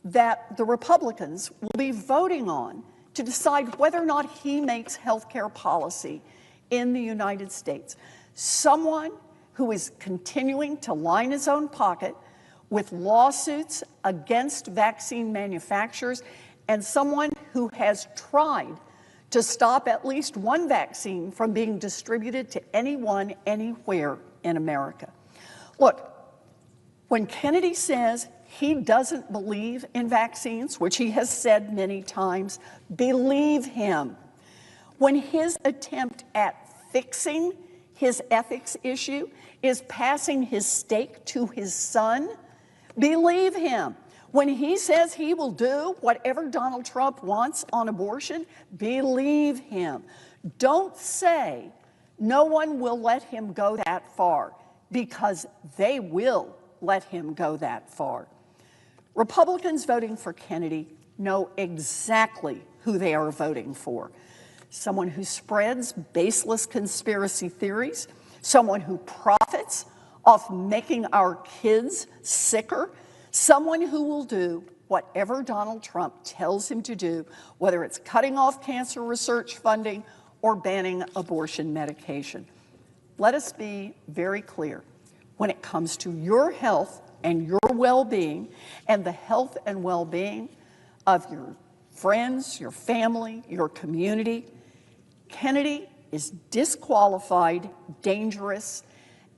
that the Republicans will be voting on to decide whether or not he makes healthcare policy in the United States. Someone who is continuing to line his own pocket with lawsuits against vaccine manufacturers, and someone who has tried to stop at least one vaccine from being distributed to anyone, anywhere in America. Look, when Kennedy says he doesn't believe in vaccines, which he has said many times, believe him. When his attempt at fixing his ethics issue is passing his steak to his son, believe him. When he says he will do whatever Donald Trump wants on abortion, believe him. Don't say no one will let him go that far, because they will let him go that far. Republicans voting for Kennedy know exactly who they are voting for. Someone who spreads baseless conspiracy theories, someone who profits off making our kids sicker, someone who will do whatever Donald Trump tells him to do, whether it's cutting off cancer research funding or banning abortion medication. Let us be very clear. When it comes to your health and your well-being and the health and well-being of your friends, your family, your community, Kennedy is disqualified, dangerous,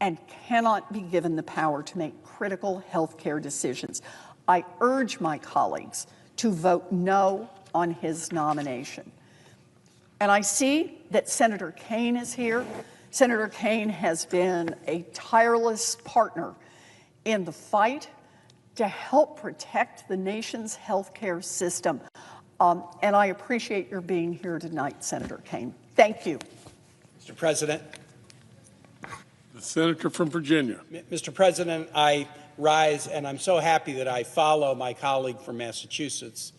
and cannot be given the power to make critical health care decisions. I urge my colleagues to vote no on his nomination. And I see that Senator Kaine is here. Senator Kaine has been a tireless partner in the fight to help protect the nation's health care system. And I appreciate your being here tonight, Senator Kaine. Thank you. Mr. President. The senator from Virginia. Mr. President, I rise, and I'm so happy that I follow my colleague from Massachusetts.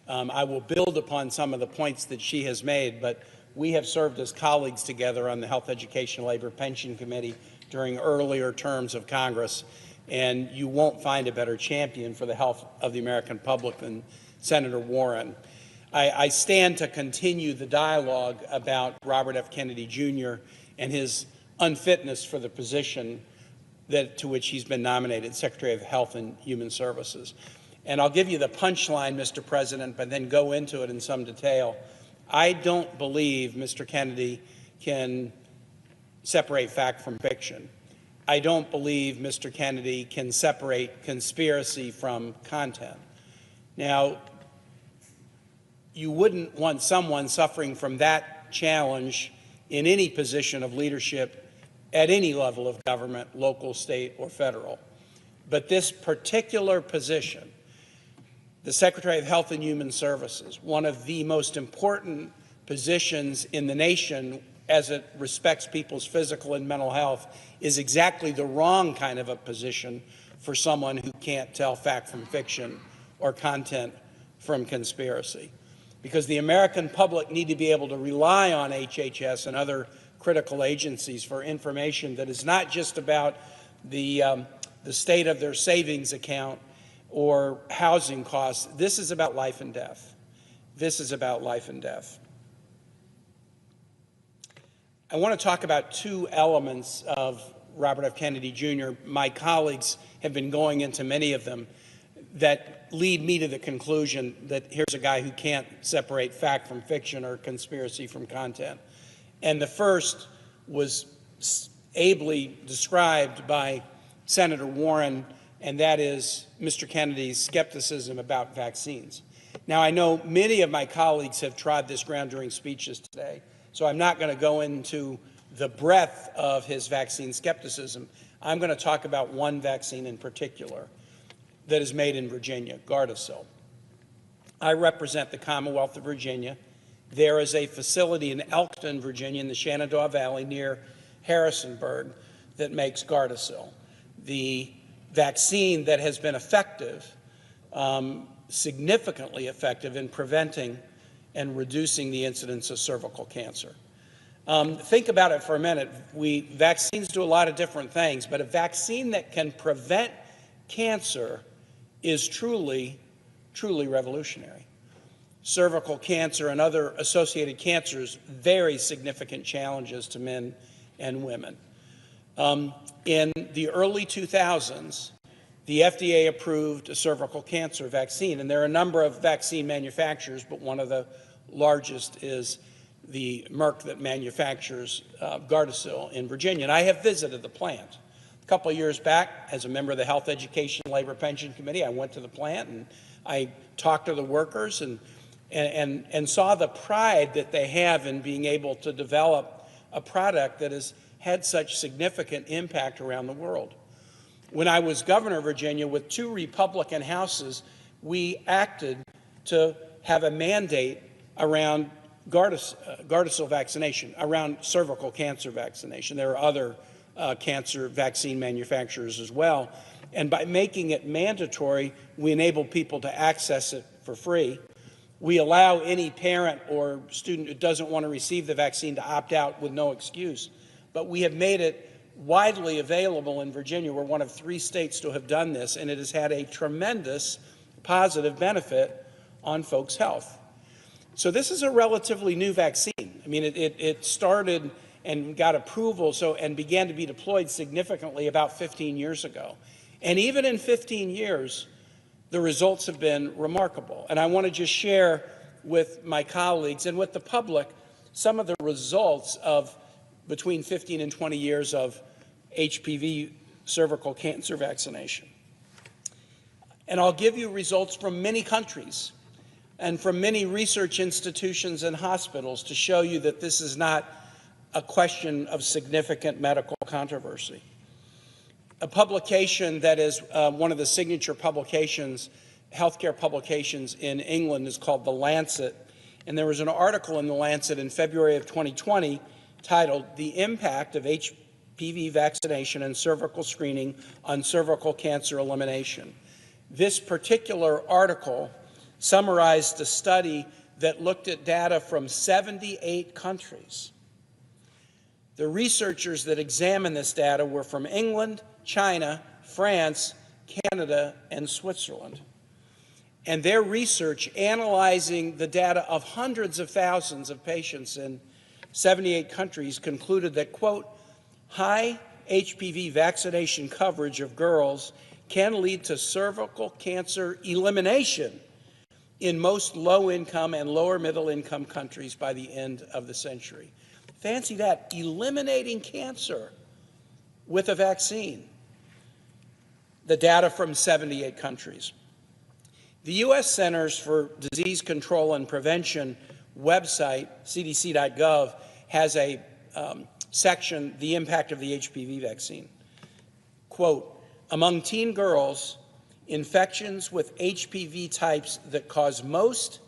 I will build upon some of the points that she has made, but we have served as colleagues together on the Health, Education, Labor, Pension Committee during earlier terms of Congress, and you won't find a better champion for the health of the American public than Senator Warren. I stand to continue the dialogue about Robert F. Kennedy Jr. and his unfitness for the position to which he's been nominated, Secretary of Health and Human Services. And I'll give you the punchline, Mr. President, but then go into it in some detail. I don't believe Mr. Kennedy can separate fact from fiction. I don't believe Mr. Kennedy can separate conspiracy from content. Now, you wouldn't want someone suffering from that challenge in any position of leadership at any level of government, local, state, or federal. But this particular position, the Secretary of Health and Human Services, one of the most important positions in the nation as it respects people's physical and mental health, is exactly the wrong kind of a position for someone who can't tell fact from fiction or content from conspiracy. Because the American public need to be able to rely on HHS and other critical agencies for information that is not just about the state of their savings account or housing costs. This is about life and death. This is about life and death. I want to talk about two elements of Robert F. Kennedy Jr. My colleagues have been going into many of them that lead me to the conclusion that here's a guy who can't separate fact from fiction or conspiracy from content. And the first was ably described by Senator Warren, and that is Mr. Kennedy's skepticism about vaccines. Now, I know many of my colleagues have trod this ground during speeches today, so I'm not going to go into the breadth of his vaccine skepticism. I'm going to talk about one vaccine in particular that is made in Virginia, Gardasil. I represent the Commonwealth of Virginia. There is a facility in Elkton, Virginia, in the Shenandoah Valley near Harrisonburg that makes Gardasil, the vaccine that has been effective, significantly effective in preventing and reducing the incidence of cervical cancer. Think about it for a minute. Vaccines do a lot of different things, but a vaccine that can prevent cancer is truly, truly revolutionary. Cervical cancer and other associated cancers, very significant challenges to men and women. In the early 2000s, the FDA approved a cervical cancer vaccine, and there are a number of vaccine manufacturers, but one of the largest is the Merck that manufactures Gardasil in Virginia. And I have visited the plant. A couple of years back, as a member of the Health, Education, Labor, Pension Committee, I went to the plant and I talked to the workers and saw the pride that they have in being able to develop a product that has had such significant impact around the world. When I was governor of Virginia with 2 Republican houses, we acted to have a mandate around Gardasil vaccination, around cervical cancer vaccination. There are other cancer vaccine manufacturers as well. And by making it mandatory, we enable people to access it for free. We allow any parent or student who doesn't want to receive the vaccine to opt out with no excuse. But we have made it widely available in Virginia. We're one of 3 states to have done this, and it has had a tremendous positive benefit on folks' health. So this is a relatively new vaccine. I mean, it started and got approval and began to be deployed significantly about 15 years ago. And even in 15 years, the results have been remarkable. And I want to just share with my colleagues and with the public some of the results of between 15 and 20 years of HPV cervical cancer vaccination. And I'll give you results from many countries and from many research institutions and hospitals to show you that this is not a question of significant medical controversy. A publication that is one of the signature publications, healthcare publications in England, is called The Lancet. And there was an article in The Lancet in February of 2020 titled "The Impact of HPV Vaccination and Cervical Screening on Cervical Cancer Elimination." This particular article summarized a study that looked at data from 78 countries. The researchers that examined this data were from England, China, France, Canada, and Switzerland. and their research analyzing the data of hundreds of thousands of patients in 78 countries concluded that, quote, high HPV vaccination coverage of girls can lead to cervical cancer elimination in most low-income and lower-middle-income countries by the end of the century. Fancy that, eliminating cancer with a vaccine. The data from 78 countries. The U.S. Centers for Disease Control and Prevention website, cdc.gov, has a section, the impact of the HPV vaccine. Quote, among teen girls, infections with HPV types that cause most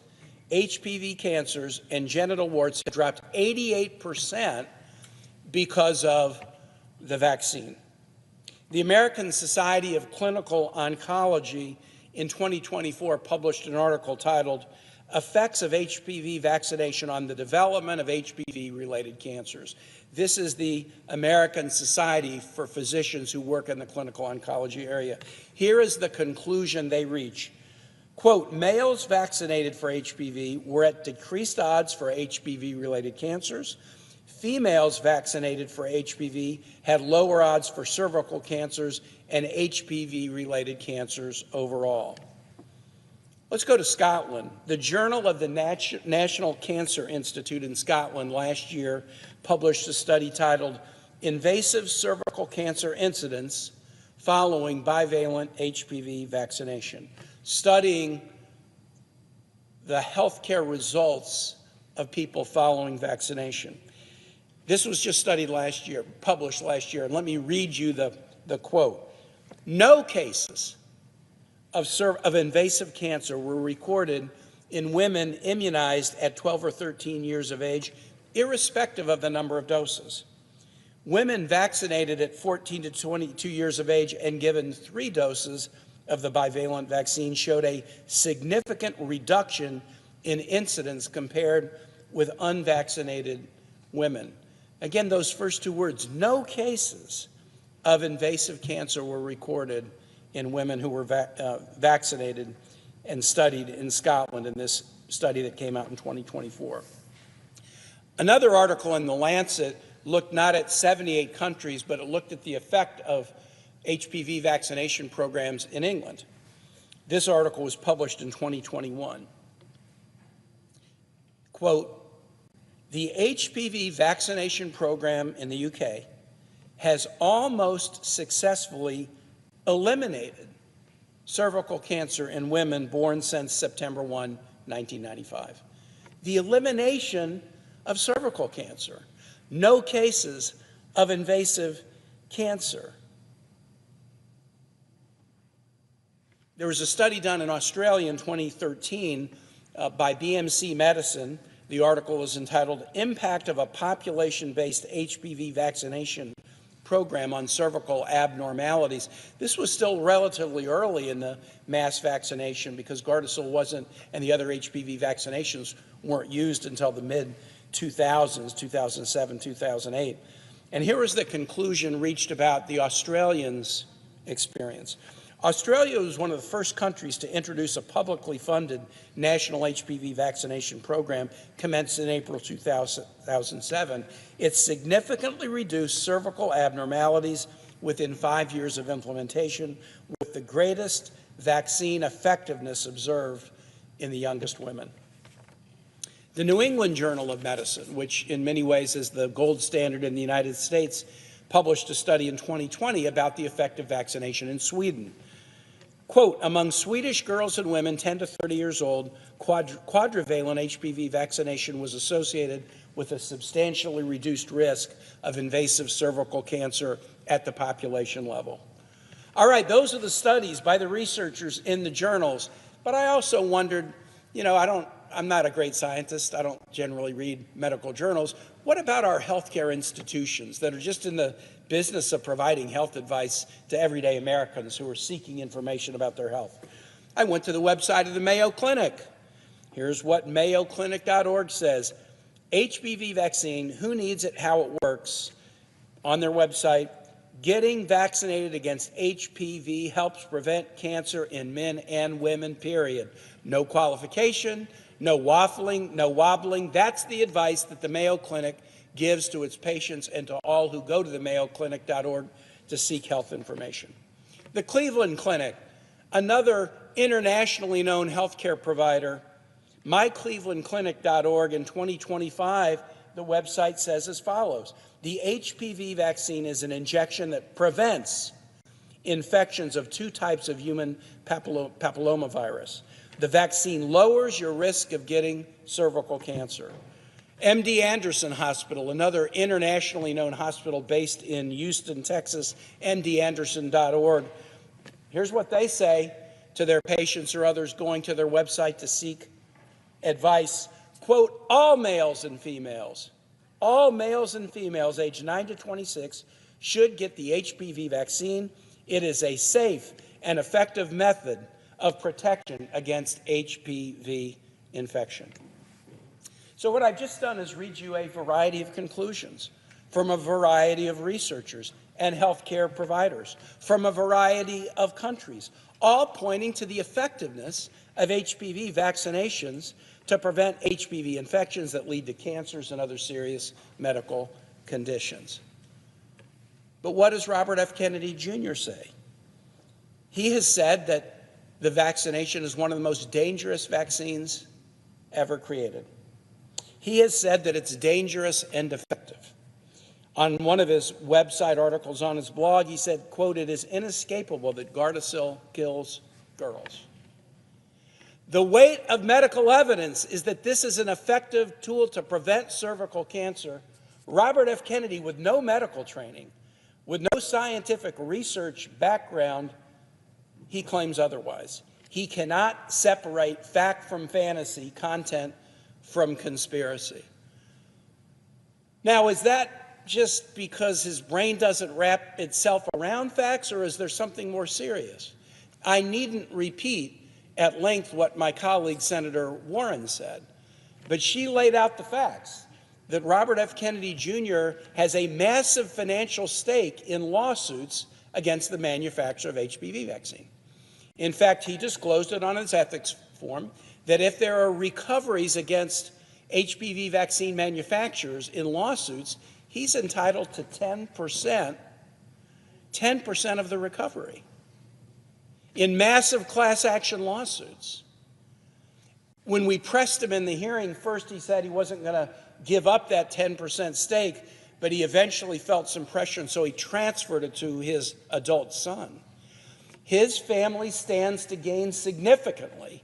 HPV cancers and genital warts have dropped 88% because of the vaccine. The American Society of Clinical Oncology in 2024 published an article titled Effects of HPV Vaccination on the Development of HPV-Related Cancers. This is the American Society for Physicians who work in the clinical oncology area. Here is the conclusion they reach. Quote, males vaccinated for HPV were at decreased odds for HPV-related cancers. Females vaccinated for HPV had lower odds for cervical cancers and HPV-related cancers overall. Let's go to Scotland. The Journal of the National Cancer Institute in Scotland last year published a study titled Invasive Cervical Cancer Incidence Following Bivalent HPV Vaccination, studying the healthcare results of people following vaccination. This was just studied last year, published last year, and let me read you the quote. No cases of invasive cancer were recorded in women immunized at 12 or 13 years of age, irrespective of the number of doses. Women vaccinated at 14 to 22 years of age and given 3 doses of the bivalent vaccine showed a significant reduction in incidence compared with unvaccinated women. Again, those first 2 words, no cases of invasive cancer were recorded in women who were vaccinated and studied in Scotland in this study that came out in 2024. Another article in The Lancet looked not at 78 countries, but it looked at the effect of HPV vaccination programs in England. This article was published in 2021. Quote, the HPV vaccination program in the UK has almost successfully eliminated cervical cancer in women born since September 1, 1995. The elimination of cervical cancer. No cases of invasive cancer. There was a study done in Australia in 2013 by BMC Medicine. The article is entitled, Impact of a Population-Based HPV Vaccination Program on Cervical Abnormalities. This was still relatively early in the mass vaccination because Gardasil wasn't, and the other HPV vaccinations weren't used until the mid-2000s, 2007, 2008. And here is the conclusion reached about the Australians' experience. Australia was one of the first countries to introduce a publicly funded national HPV vaccination program commenced in April 2007. It significantly reduced cervical abnormalities within 5 years of implementation, with the greatest vaccine effectiveness observed in the youngest women. The New England Journal of Medicine, which in many ways is the gold standard in the United States, published a study in 2020 about the effect of vaccination in Sweden. Quote, among Swedish girls and women 10 to 30 years old, quadrivalent HPV vaccination was associated with a substantially reduced risk of invasive cervical cancer at the population level. All right, those are the studies by the researchers in the journals, but I also wondered, you know, I'm not a great scientist. I don't generally read medical journals. What about our healthcare institutions that are just in the business of providing health advice to everyday Americans who are seeking information about their health? I went to the website of the Mayo Clinic. Here's what mayoclinic.org says. HPV vaccine, who needs it, how it works. On their website, Getting vaccinated against HPV helps prevent cancer in men and women, period. No qualification, no waffling, no wobbling. That's the advice that the Mayo Clinic gives to its patients and to all who go to the mayoclinic.org to seek health information. The Cleveland Clinic, another internationally known healthcare provider, myclevelandclinic.org in 2025, the website says as follows: the HPV vaccine is an injection that prevents infections of 2 types of human papillomavirus. The vaccine lowers your risk of getting cervical cancer. MD Anderson Hospital, another internationally known hospital based in Houston, Texas, mdanderson.org. Here's what they say to their patients or others going to their website to seek advice. Quote, all males and females aged 9 to 26 should get the HPV vaccine. It is a safe and effective method of protection against HPV infection. So what I've just done is read you a variety of conclusions from a variety of researchers and healthcare providers from a variety of countries, all pointing to the effectiveness of HPV vaccinations to prevent HPV infections that lead to cancers and other serious medical conditions. But what does Robert F. Kennedy Jr. say? He has said that the vaccination is one of the most dangerous vaccines ever created. He has said that it's dangerous and defective. On one of his website articles on his blog, he said, quote, it is inescapable that Gardasil kills girls. The weight of medical evidence is that this is an effective tool to prevent cervical cancer. Robert F. Kennedy, with no medical training, with no scientific research background, he claims otherwise. He cannot separate fact from fantasy, content from conspiracy. Now, is that just because his brain doesn't wrap itself around facts, or is there something more serious? I needn't repeat at length what my colleague Senator Warren said, but she laid out the facts that Robert F. Kennedy Jr. has a massive financial stake in lawsuits against the manufacturer of HPV vaccine. In fact, he disclosed it on his ethics form that if there are recoveries against HPV vaccine manufacturers in lawsuits, he's entitled to 10% of the recovery in massive class action lawsuits. When we pressed him in the hearing, first he said he wasn't going to give up that 10% stake, but he eventually felt some pressure, and so he transferred it to his adult son. His family stands to gain significantly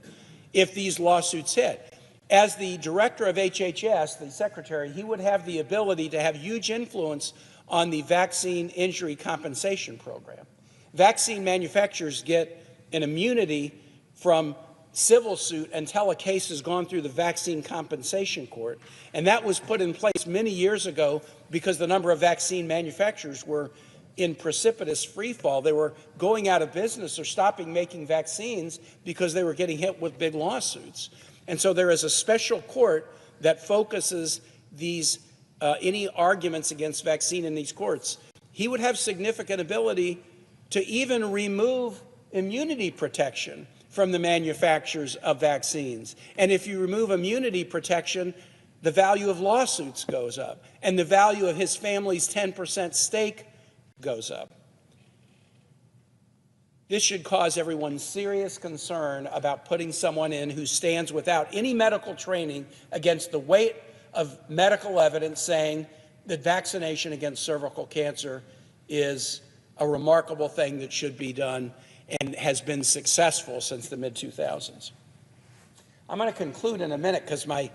if these lawsuits hit. As the director of HHS, the secretary, he would have the ability to have huge influence on the vaccine injury compensation program. Vaccine manufacturers get an immunity from civil suit until a case has gone through the vaccine compensation court. And that was put in place many years ago because the number of vaccine manufacturers were in precipitous free fall. They were going out of business or stopping making vaccines because they were getting hit with big lawsuits. And so there is a special court that focuses these any arguments against vaccine in these courts. He would have significant ability to even remove immunity protection from the manufacturers of vaccines. And if you remove immunity protection, the value of lawsuits goes up, and the value of his family's 10% stake goes up. This should cause everyone serious concern about putting someone in who stands without any medical training against the weight of medical evidence saying that vaccination against cervical cancer is a remarkable thing that should be done and has been successful since the mid-2000s. I'm going to conclude in a minute because my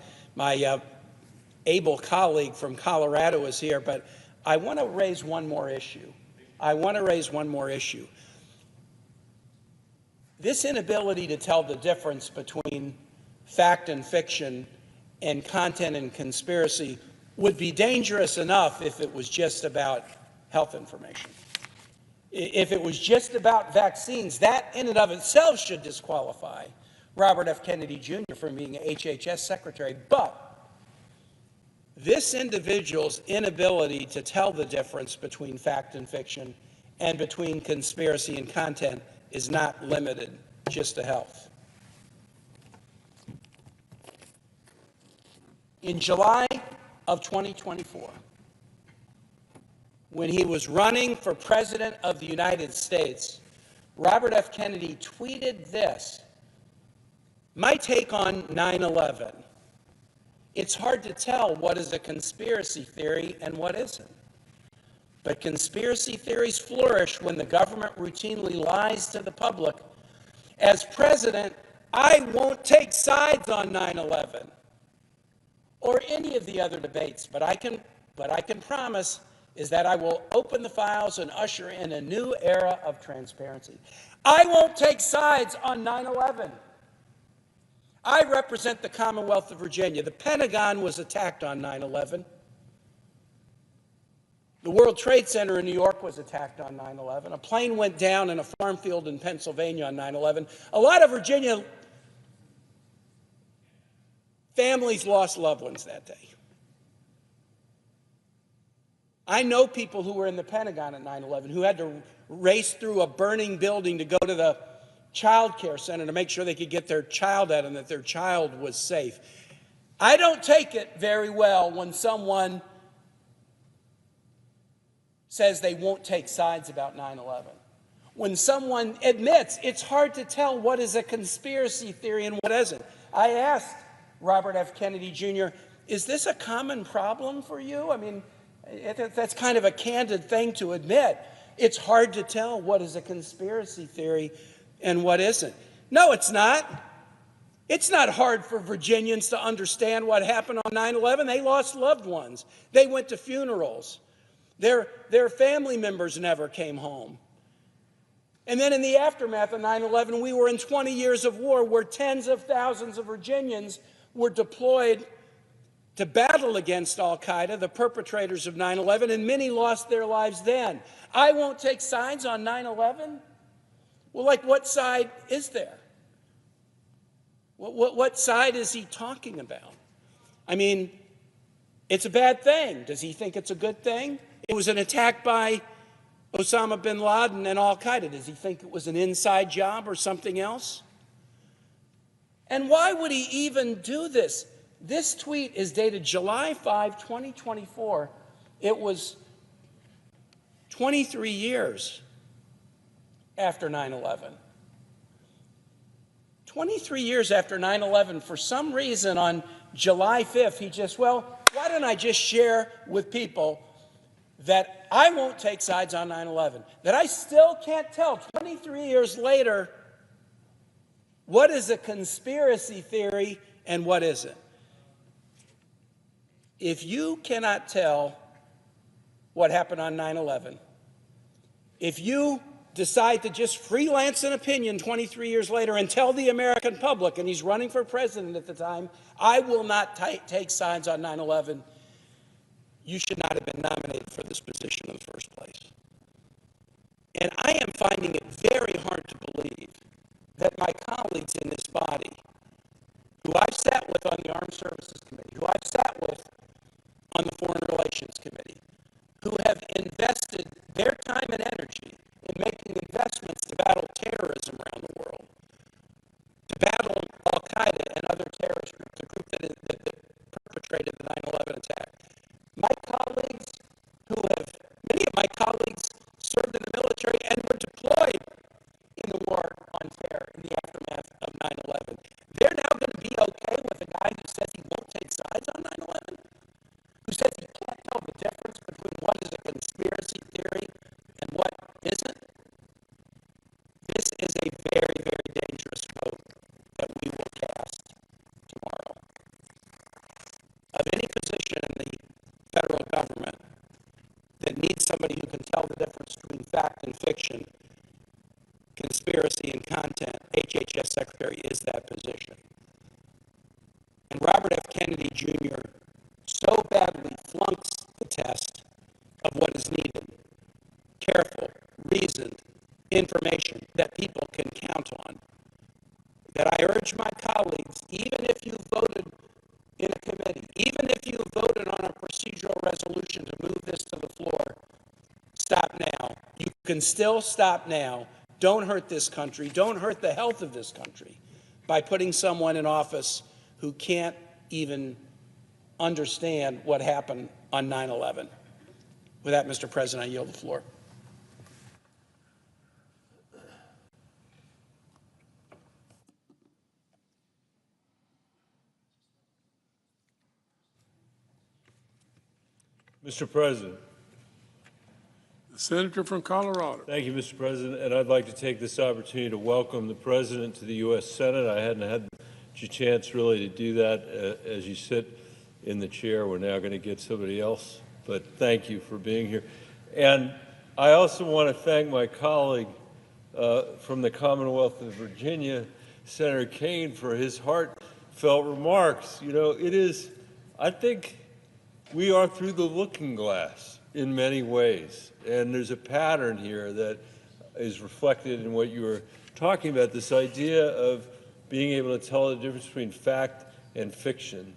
able colleague from Colorado is here, but I want to raise one more issue. This inability to tell the difference between fact and fiction and content and conspiracy would be dangerous enough if it was just about health information. If it was just about vaccines, that in and of itself should disqualify Robert F. Kennedy Jr. from being HHS secretary. But this individual's inability to tell the difference between fact and fiction and between conspiracy and content is not limited just to health. In July of 2024, when he was running for President of the United States, Robert F. Kennedy tweeted this: "My take on 9/11. It's hard to tell what is a conspiracy theory and what isn't. But conspiracy theories flourish when the government routinely lies to the public. As president, I won't take sides on 9/11 or any of the other debates, but I can promise is that I will open the files and usher in a new era of transparency. I won't take sides on 9/11. I represent the Commonwealth of Virginia. The Pentagon was attacked on 9/11. The World Trade Center in New York was attacked on 9/11. A plane went down in a farm field in Pennsylvania on 9/11. A lot of Virginia families lost loved ones that day. I know people who were in the Pentagon at 9/11 who had to race through a burning building to go to the child care center to make sure they could get their child out and that their child was safe. I don't take it very well when someone says they won't take sides about 9/11. When someone admits it's hard to tell what is a conspiracy theory and what isn't. I asked Robert F. Kennedy Jr., is this a common problem for you? I mean, that's kind of a candid thing to admit. It's hard to tell what is a conspiracy theory and what isn't. No, it's not. It's not hard for Virginians to understand what happened on 9/11. They lost loved ones. They went to funerals. Their family members never came home. And then in the aftermath of 9/11, we were in 20 years of war where tens of thousands of Virginians were deployed to battle against al-Qaeda, the perpetrators of 9/11, and many lost their lives then. I won't take sides on 9/11? Well, like, what side is there? What side is he talking about? I mean, it's a bad thing. Does he think it's a good thing? It was an attack by Osama bin Laden and al-Qaeda. Does he think it was an inside job or something else? And why would he even do this? This tweet is dated July 5, 2024. It was 23 years after 9/11. 23 years after 9/11, for some reason on July 5th, he just, well, why don't I just share with people that I won't take sides on 9/11, that I still can't tell 23 years later what is a conspiracy theory and what isn't. If you cannot tell what happened on 9/11, if you decide to just freelance an opinion 23 years later and tell the American public, and he's running for president at the time, I will not take sides on 9/11, you should not have been nominated for this position in the first place. And I am finding it very hard to believe that my colleagues in this body, who I've sat with on the Armed Services Committee, who I've sat with on the Foreign Relations Committee, who have invested their time and energy in making investments to battle terrorism around the world, to battle al-Qaeda and other terrorist groups, the group that perpetrated the 9/11 attack. My colleagues many of my colleagues served in the military and were deployed in the war on terror in the aftermath of 9/11. They're now going to be okay with a guy who says he won't take sides on 9/11, who says he can't tell the difference between what is a conspiracy theory and what isn't. This is a very, very dangerous vote that we will cast tomorrow. Of any position in the federal government that needs somebody who can tell the difference between fact and fiction, conspiracy and content, HHS Secretary is that position. And Robert F. Kennedy Jr. so badly flunks the test of what is needed: careful, reasoned information that people can count on, that I urge my colleagues, even if you voted in a committee, even if you voted on a procedural resolution to move this to the floor, stop now. You can still stop now. Don't hurt this country. Don't hurt the health of this country by putting someone in office who can't even understand what happened on 9/11. With that, Mr. President, I yield the floor. Mr. President. The senator from Colorado. Thank you, Mr. President, and I'd like to take this opportunity to welcome the President to the U.S. Senate. I hadn't had a chance really to do that as you sit in the chair. We're now going to get somebody else, but thank you for being here. And I also want to thank my colleague from the Commonwealth of Virginia, Senator Kaine, for his heartfelt remarks. You know, I think we are through the looking glass in many ways, and there's a pattern here that is reflected in what you were talking about, this idea of being able to tell the difference between fact and fiction.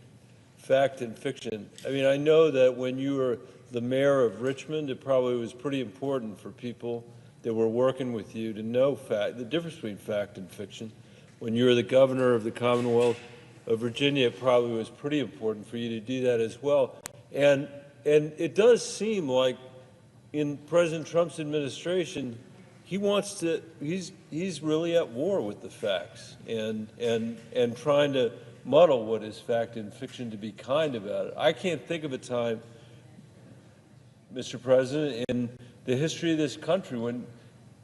Fact and fiction. I mean, I know that when you were the mayor of Richmond, it probably was pretty important for people that were working with you to know the difference between fact and fiction. When you were the governor of the Commonwealth of Virginia, it probably was pretty important for you to do that as well. And it does seem like in President Trump's administration, he's really at war with the facts and trying to muddle what is fact and fiction, to be kind about it. I can't think of a time, Mr. President, in the history of this country when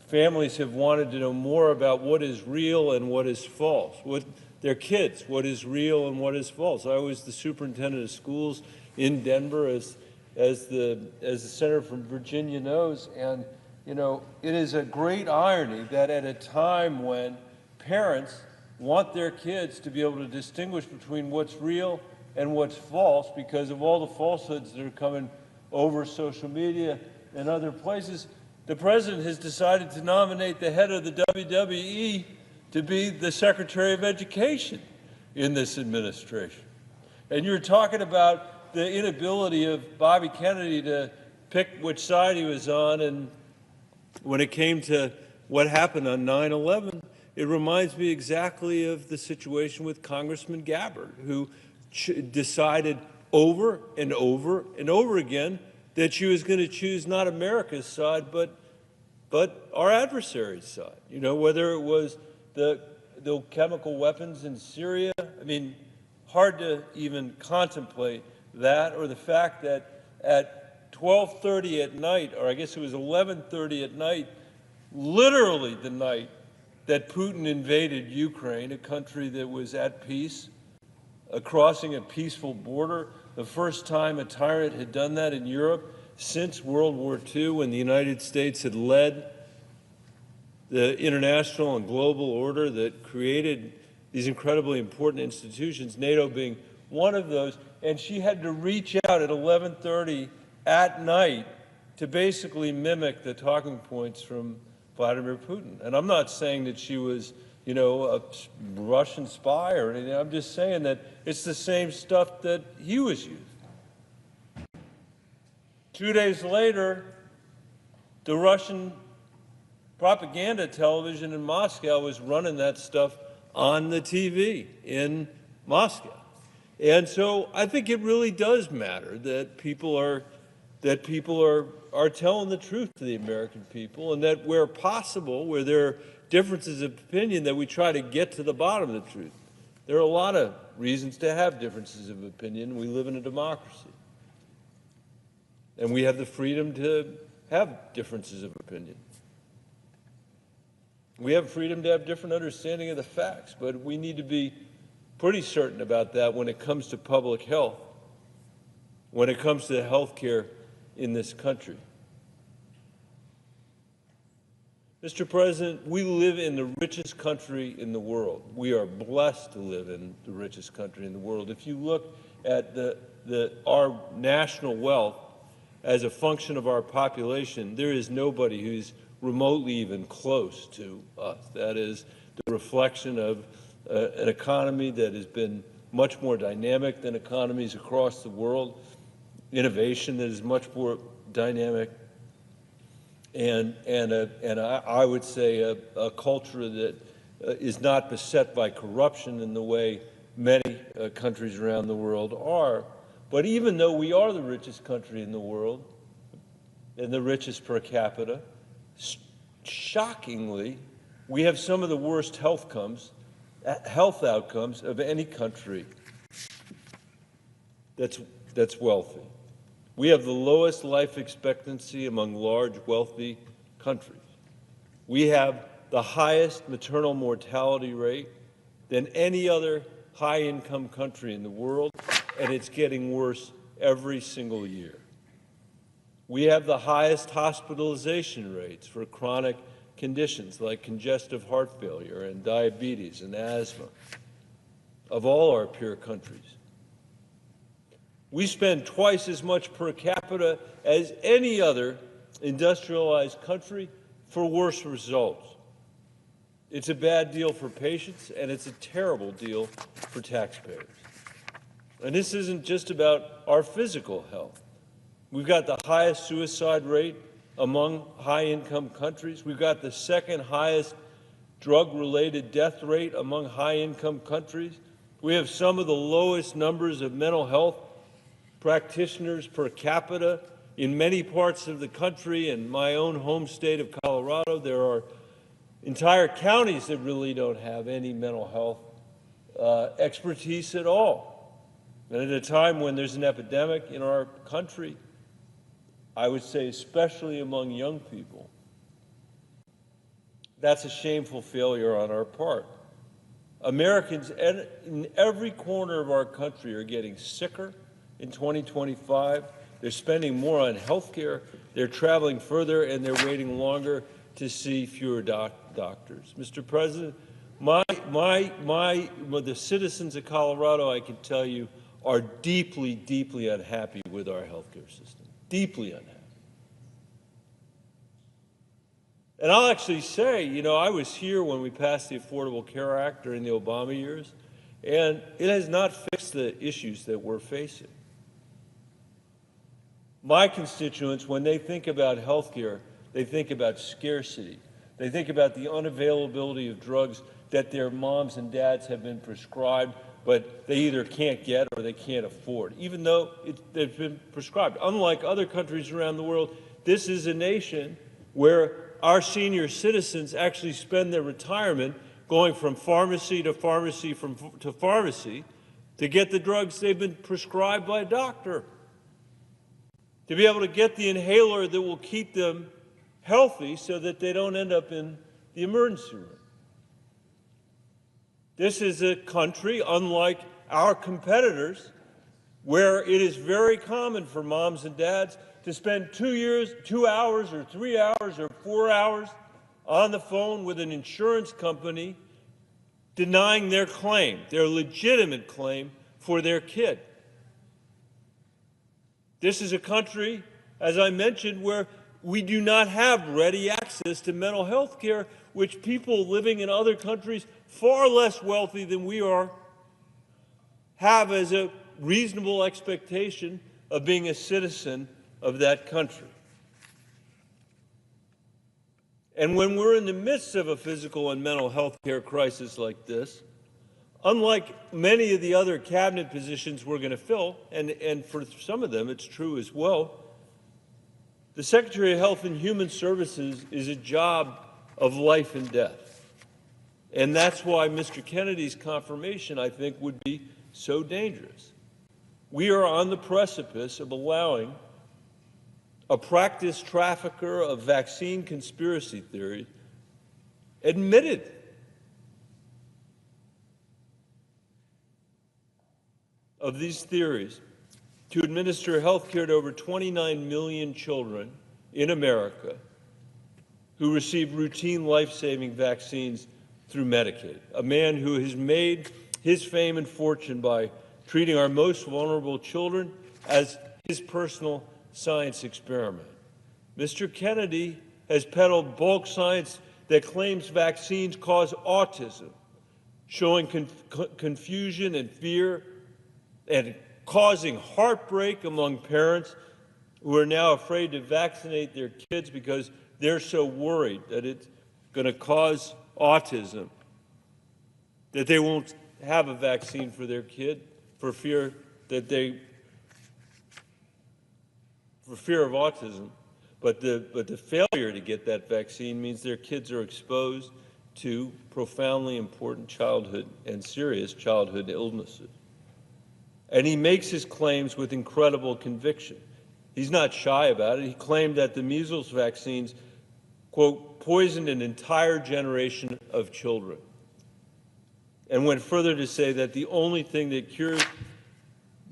families have wanted to know more about what is real and what is false. With their kids, what is real and what is false. I was the superintendent of schools in Denver, as the senator from Virginia knows, and you know, it is a great irony that at a time when parents want their kids to be able to distinguish between what's real and what's false because of all the falsehoods that are coming over social media and other places, the president has decided to nominate the head of the WWE to be the Secretary of Education in this administration. And you're talking about the inability of Bobby Kennedy to pick which side he was on, and when it came to what happened on 9/11, it reminds me exactly of the situation with Congressman Gabbard, who decided over and over and over again that she was going to choose not America's side, but our adversary's side. You know, whether it was the chemical weapons in Syria, I mean, hard to even contemplate that, or the fact that at 12:30 at night, or I guess it was 11:30 at night, literally the night that Putin invaded Ukraine, a country that was at peace, crossing a peaceful border, the first time a tyrant had done that in Europe since World War II, when the United States had led the international and global order that created these incredibly important institutions, NATO being one of those. And she had to reach out at 11:30 at night to basically mimic the talking points from Vladimir Putin. And I'm not saying that she was, you know, a Russian spy or anything. I'm just saying that it's the same stuff that he was using. 2 days later, the Russian propaganda television in Moscow was running that stuff on the TV in Moscow. And so I think it really does matter that people are telling the truth to the American people, and that where possible, where there are differences of opinion, that we try to get to the bottom of the truth. There are a lot of reasons to have differences of opinion. We live in a democracy. And we have the freedom to have differences of opinion. We have freedom to have different understanding of the facts, but we need to be pretty certain about that when it comes to public health, when it comes to health care in this country. Mr. President, we live in the richest country in the world. We are blessed to live in the richest country in the world. If you look at our national wealth as a function of our population, there is nobody who's remotely even close to us. That is the reflection of an economy that has been much more dynamic than economies across the world, innovation that is much more dynamic, I would say a culture that is not beset by corruption in the way many countries around the world are. But even though we are the richest country in the world and the richest per capita, shockingly, we have some of the worst health outcomes of any country that's wealthy. We have the lowest life expectancy among large, wealthy countries. We have the highest maternal mortality rate than any other high-income country in the world, and it's getting worse every single year. We have the highest hospitalization rates for chronic conditions like congestive heart failure and diabetes and asthma of all our peer countries. We spend twice as much per capita as any other industrialized country for worse results. It's a bad deal for patients, and it's a terrible deal for taxpayers. And this isn't just about our physical health. We've got the highest suicide rate among high-income countries. We've got the second highest drug-related death rate among high-income countries. We have some of the lowest numbers of mental health practitioners per capita in many parts of the country. In my own home state of Colorado, there are entire counties that really don't have any mental health expertise at all. And at a time when there's an epidemic in our country, I would say especially among young people, that's a shameful failure on our part. Americans in every corner of our country are getting sicker in 2025. They're spending more on health care, they're traveling further, and they're waiting longer to see fewer doctors. Mr. President, the citizens of Colorado, I can tell you, are deeply, deeply unhappy with our health care system. Deeply unhappy. And I'll actually say, you know, I was here when we passed the Affordable Care Act during the Obama years, and it has not fixed the issues that we're facing. My constituents, when they think about health care, they think about scarcity. They think about the unavailability of drugs that their moms and dads have been prescribed, but they either can't get or they can't afford, even though they've been prescribed. Unlike other countries around the world, this is a nation where our senior citizens actually spend their retirement going from pharmacy to pharmacy to pharmacy to get the drugs they've been prescribed by a doctor, to be able to get the inhaler that will keep them healthy so that they don't end up in the emergency room. This is a country, unlike our competitors, where it is very common for moms and dads to spend 2 hours or 3 hours or 4 hours on the phone with an insurance company denying their claim, their legitimate claim for their kid. This is a country, as I mentioned, where we do not have ready access to mental health care, which people living in other countries far less wealthy than we are have as a reasonable expectation of being a citizen of that country. And when we're in the midst of a physical and mental health care crisis like this, unlike many of the other cabinet positions we're going to fill, and for some of them it's true as well, the Secretary of Health and Human Services is a job of life and death. And that's why Mr. Kennedy's confirmation, I think, would be so dangerous. We are on the precipice of allowing a practice trafficker of vaccine conspiracy theory admitted of these theories to administer health care to over 29 million children in America who receive routine life-saving vaccines through Medicaid, a man who has made his fame and fortune by treating our most vulnerable children as his personal science experiment. Mr. Kennedy has peddled bulk science that claims vaccines cause autism, showing confusion and fear and causing heartbreak among parents who are now afraid to vaccinate their kids because they're so worried that it's going to cause autism that they won't have a vaccine for their kid for fear of autism. But the failure to get that vaccine means their kids are exposed to profoundly important childhood and serious childhood illnesses. And he makes his claims with incredible conviction. He's not shy about it. He claimed that the measles vaccines, quote, poisoned an entire generation of children, and went further to say that the only thing that cures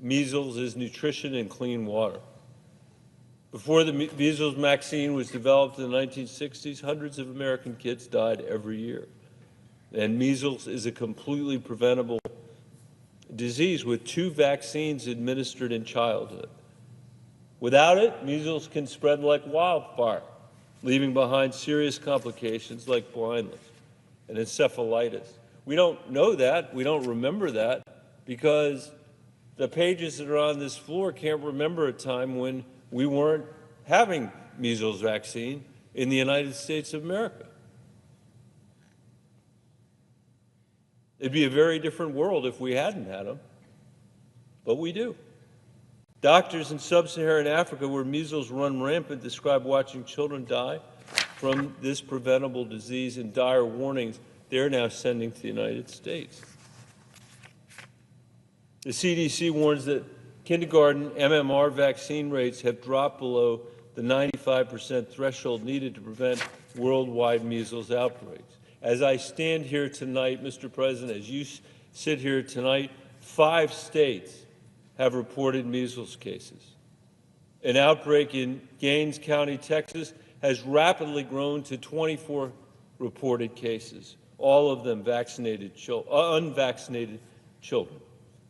measles is nutrition and clean water. Before the measles vaccine was developed in the 1960s, hundreds of American kids died every year. And measles is a completely preventable disease with 2 vaccines administered in childhood. Without it, measles can spread like wildfire, leaving behind serious complications like blindness and encephalitis. We don't know that, we don't remember that, because the pages that are on this floor can't remember a time when we weren't having measles vaccine in the United States of America. It'd be a very different world if we hadn't had them, but we do. Doctors in sub-Saharan Africa, where measles run rampant, describe watching children die from this preventable disease in dire warnings they're now sending to the United States. The CDC warns that kindergarten MMR vaccine rates have dropped below the 95% threshold needed to prevent worldwide measles outbreaks. As I stand here tonight, Mr. President, as you sit here tonight, 5 states have reported measles cases. An outbreak in Gaines County, Texas, has rapidly grown to 24 reported cases, all of them unvaccinated children.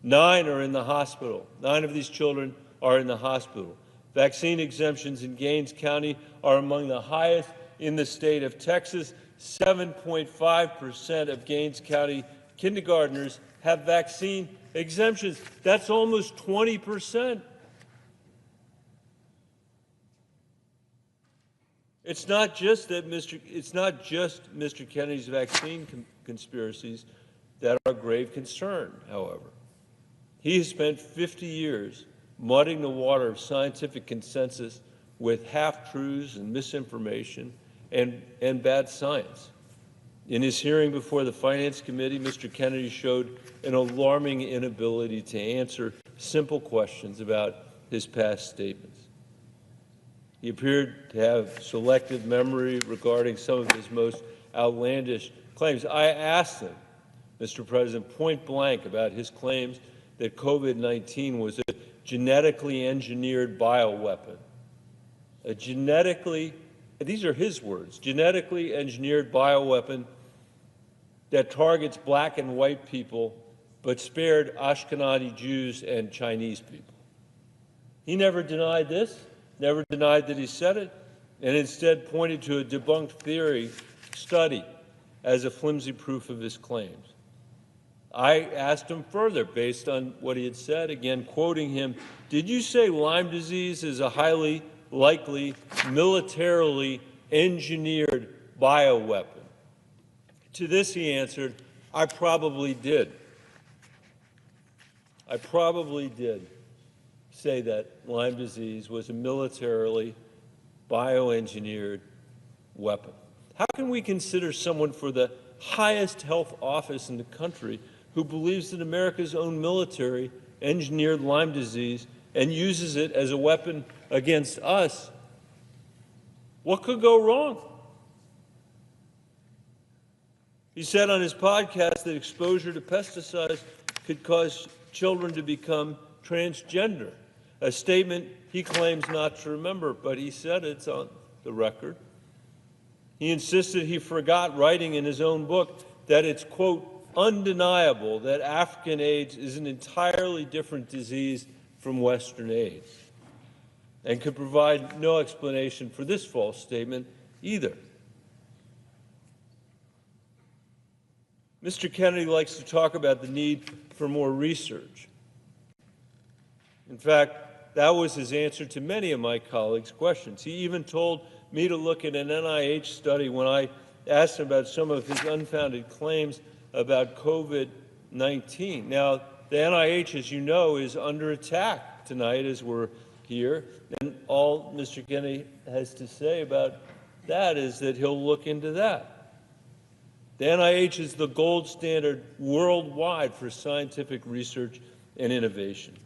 9 are in the hospital. 9 of these children are in the hospital. Vaccine exemptions in Gaines County are among the highest in the state of Texas. 7.5% of Gaines County kindergartners have vaccine exemptions. That's almost 20%. It's not just Mr. Kennedy's vaccine conspiracies that are a grave concern, however. He has spent 50 years muddying the water of scientific consensus with half-truths and misinformation and bad science. In his hearing before the Finance Committee, Mr. Kennedy showed an alarming inability to answer simple questions about his past statements. He appeared to have selective memory regarding some of his most outlandish claims. I asked him, Mr. President, point blank about his claims that COVID-19 was a genetically engineered bioweapon. These are his words, genetically engineered bioweapon that targets black and white people but spared Ashkenazi Jews and Chinese people. He never denied this, never denied that he said it, and instead pointed to a debunked theory study as a flimsy proof of his claims. I asked him further, based on what he had said, again quoting him, did you say Lyme disease is a highly likely militarily engineered bioweapon? To this he answered, I probably did. I probably did say that Lyme disease was a militarily bioengineered weapon. How can we consider someone for the highest health office in the country who believes that America's own military engineered Lyme disease and uses it as a weapon against us? What could go wrong? He said on his podcast that exposure to pesticides could cause children to become transgender, a statement he claims not to remember, but he said it's on the record. He insisted he forgot, writing in his own book, that it's, quote, undeniable that African AIDS is an entirely different disease from Western AIDS, and could provide no explanation for this false statement either. Mr. Kennedy likes to talk about the need for more research. In fact, that was his answer to many of my colleagues' questions. He even told me to look at an NIH study when I asked him about some of his unfounded claims about COVID-19. Now, the NIH, as you know, is under attack tonight as we're here, and all Mr. Kennedy has to say about that is that he'll look into that. The NIH is the gold standard worldwide for scientific research and innovation.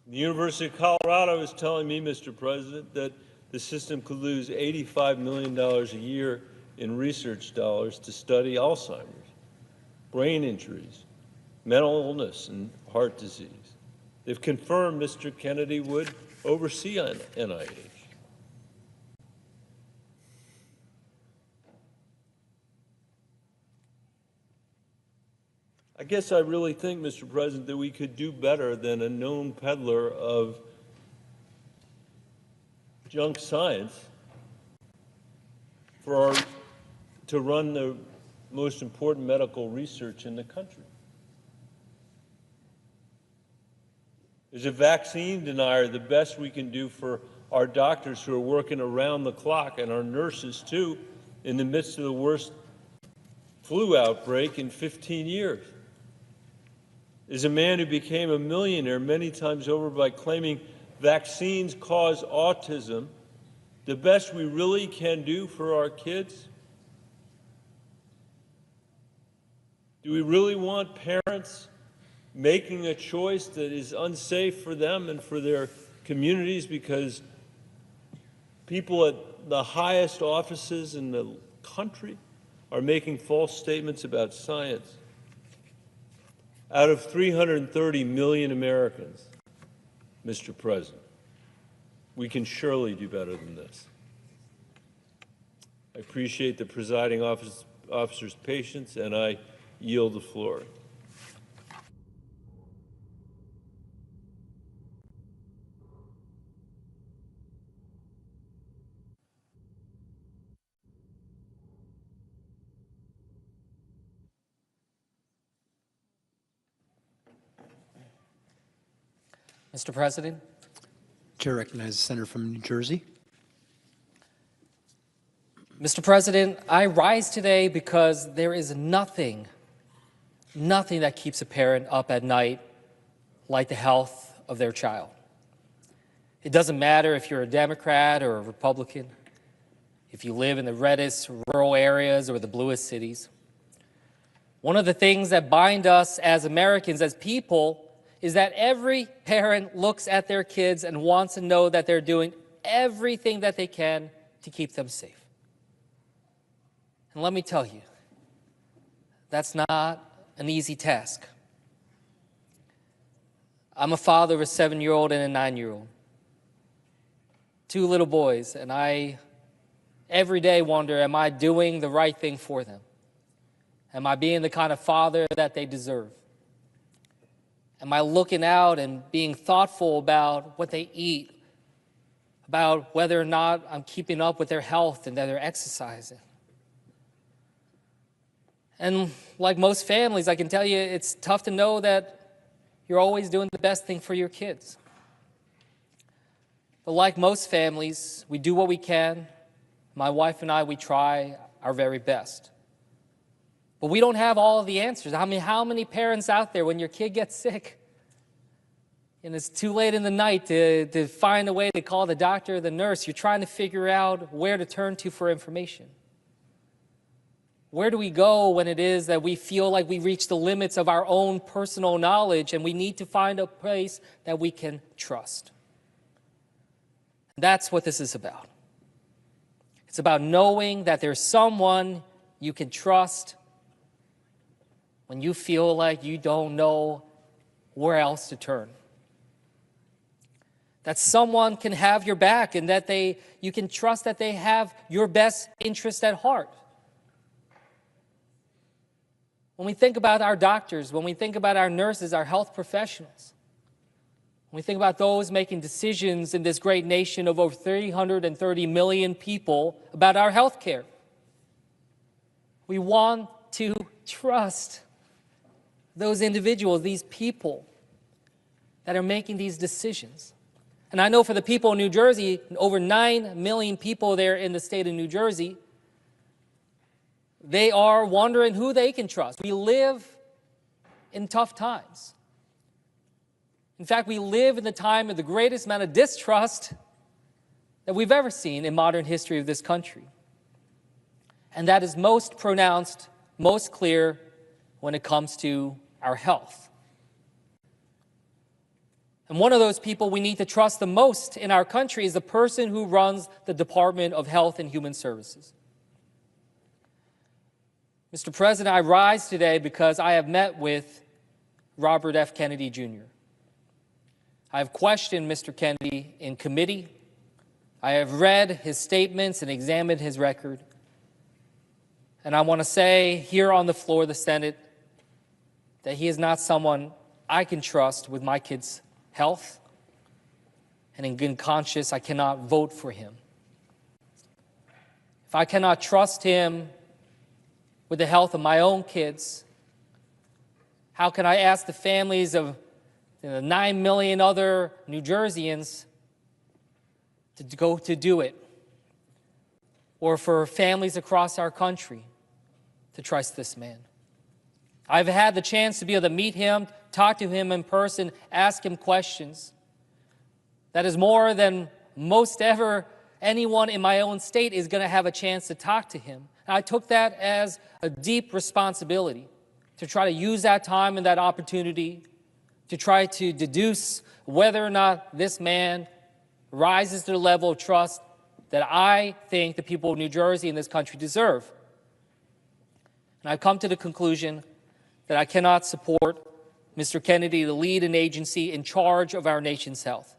The University of Colorado is telling me, Mr. President, that the system could lose $85 million a year in research dollars to study Alzheimer's, brain injuries, mental illness, and heart disease. They've confirmed Mr. Kennedy would oversee NIH. I guess I really think, Mr. President, that we could do better than a known peddler of junk science to run the most important medical research in the country. As a vaccine denier, the best we can do for our doctors who are working around the clock, and our nurses too, in the midst of the worst flu outbreak in 15 years. Is a man who became a millionaire many times over by claiming vaccines cause autism, the best we really can do for our kids? Do we really want parents making a choice that is unsafe for them and for their communities because people at the highest offices in the country are making false statements about science? Out of 330 million Americans, Mr. President, we can surely do better than this. I appreciate the presiding officer's patience, and I yield the floor. Mr. President. Chair recognizes the senator from New Jersey. Mr. President, I rise today because there is nothing that keeps a parent up at night like the health of their child. It doesn't matter if you're a Democrat or a Republican, if you live in the reddest rural areas or the bluest cities. One of the things that bind us as Americans, as people, is that every parent looks at their kids and wants to know that they're doing everything that they can to keep them safe. And let me tell you, that's not an easy task. I'm a father of a 7-year-old and a 9-year-old. 2 little boys, and I every day wonder, am I doing the right thing for them? Am I being the kind of father that they deserve? Am I looking out and being thoughtful about what they eat, about whether or not I'm keeping up with their health and that they're exercising? And like most families, I can tell you it's tough to know that you're always doing the best thing for your kids. But like most families, we do what we can. My wife and I, we try our very best. But we don't have all of the answers. I mean, how many parents out there, when your kid gets sick and it's too late in the night to find a way to call the doctor or the nurse, you're trying to figure out where to turn to for information? Where do we go when it is that we feel like we reach the limits of our own personal knowledge and we need to find a place that we can trust? That's what this is about. It's about knowing that there's someone you can trust when you feel like you don't know where else to turn. That someone can have your back and that you can trust that they have your best interest at heart. When we think about our doctors, when we think about our nurses, our health professionals, when we think about those making decisions in this great nation of over 330 million people about our health care, we want to trust those individuals, these people, that are making these decisions. And I know for the people in New Jersey, over 9 million people there in the state of New Jersey, they are wondering who they can trust. We live in tough times. In fact, we live in the time of the greatest amount of distrust that we've ever seen in modern history of this country. And that is most pronounced, most clear when it comes to our health. And one of those people we need to trust the most in our country is the person who runs the Department of Health and Human Services. Mr. President, I rise today because I have met with Robert F. Kennedy Jr. I have questioned Mr. Kennedy in committee. I have read his statements and examined his record. And I want to say here on the floor of the Senate that he is not someone I can trust with my kids' health, and in good conscience, I cannot vote for him. If I cannot trust him with the health of my own kids, how can I ask the families of the 9 million other New Jerseyans to go to do it? Or for families across our country to trust this man? I've had the chance to be able to meet him, talk to him in person, ask him questions. That is more than most ever anyone in my own state is going to have a chance to talk to him. And I took that as a deep responsibility to try to use that time and that opportunity to try to deduce whether or not this man rises to the level of trust that I think the people of New Jersey and this country deserve. And I've come to the conclusion that I cannot support Mr. Kennedy to lead an agency in charge of our nation's health.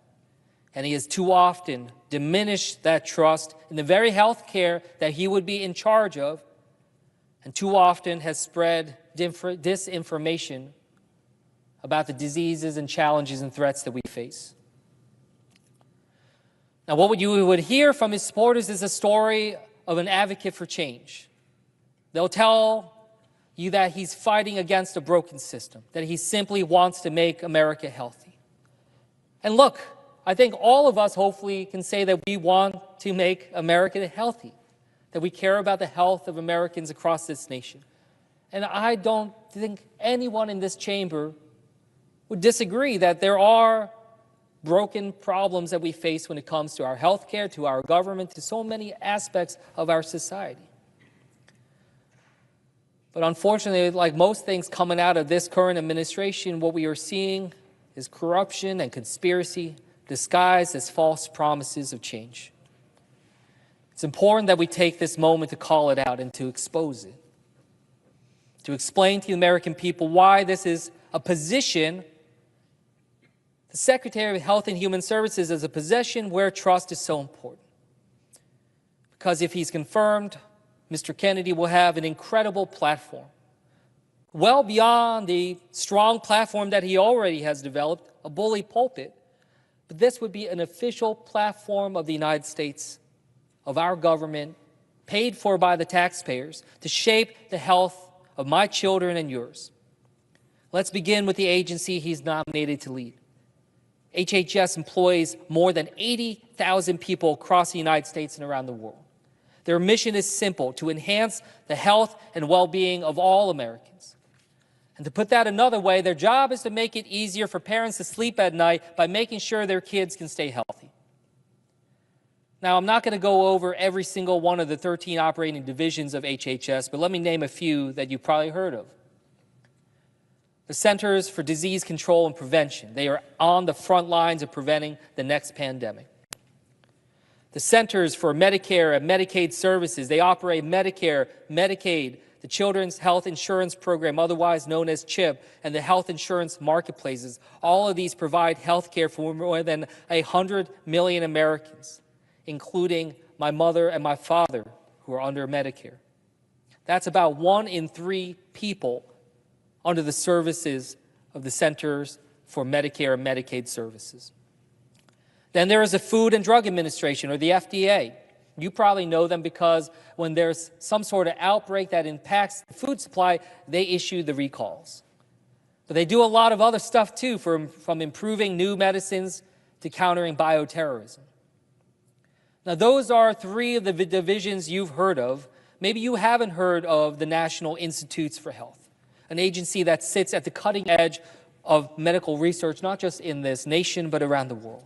And he has too often diminished that trust in the very health care that he would be in charge of, and too often has spread disinformation about the diseases and challenges and threats that we face. Now, what you would hear from his supporters is a story of an advocate for change. They'll tell you that he's fighting against a broken system, that he simply wants to make America healthy. And look, I think all of us hopefully can say that we want to make America healthy, that we care about the health of Americans across this nation. And I don't think anyone in this chamber would disagree that there are broken problems that we face when it comes to our health care, to our government, to so many aspects of our society. But unfortunately, like most things coming out of this current administration, what we are seeing is corruption and conspiracy disguised as false promises of change. It's important that we take this moment to call it out and to expose it, to explain to the American people why this is a position. The Secretary of Health and Human Services is a position where trust is so important. Because if he's confirmed, Mr. Kennedy will have an incredible platform, well beyond the strong platform that he already has developed, a bully pulpit. But this would be an official platform of the United States, of our government, paid for by the taxpayers, to shape the health of my children and yours. Let's begin with the agency he's nominated to lead. HHS employs more than 80,000 people across the United States and around the world. Their mission is simple: to enhance the health and well-being of all Americans. And to put that another way, their job is to make it easier for parents to sleep at night by making sure their kids can stay healthy. Now, I'm not going to go over every single one of the 13 operating divisions of HHS, but let me name a few that you've probably heard of. The Centers for Disease Control and Prevention. They are on the front lines of preventing the next pandemic. The Centers for Medicare and Medicaid Services. They operate Medicare, Medicaid, the Children's Health Insurance Program, otherwise known as CHIP, and the health insurance marketplaces. All of these provide health care for more than 100 million Americans, including my mother and my father, who are under Medicare. That's about 1 in 3 people under the services of the Centers for Medicare and Medicaid Services. Then there is the Food and Drug Administration, or the FDA. You probably know them because when there's some sort of outbreak that impacts the food supply, they issue the recalls. But they do a lot of other stuff too, from improving new medicines to countering bioterrorism. Now, those are three of the divisions you've heard of. Maybe you haven't heard of the National Institutes for Health, an agency that sits at the cutting edge of medical research, not just in this nation, but around the world.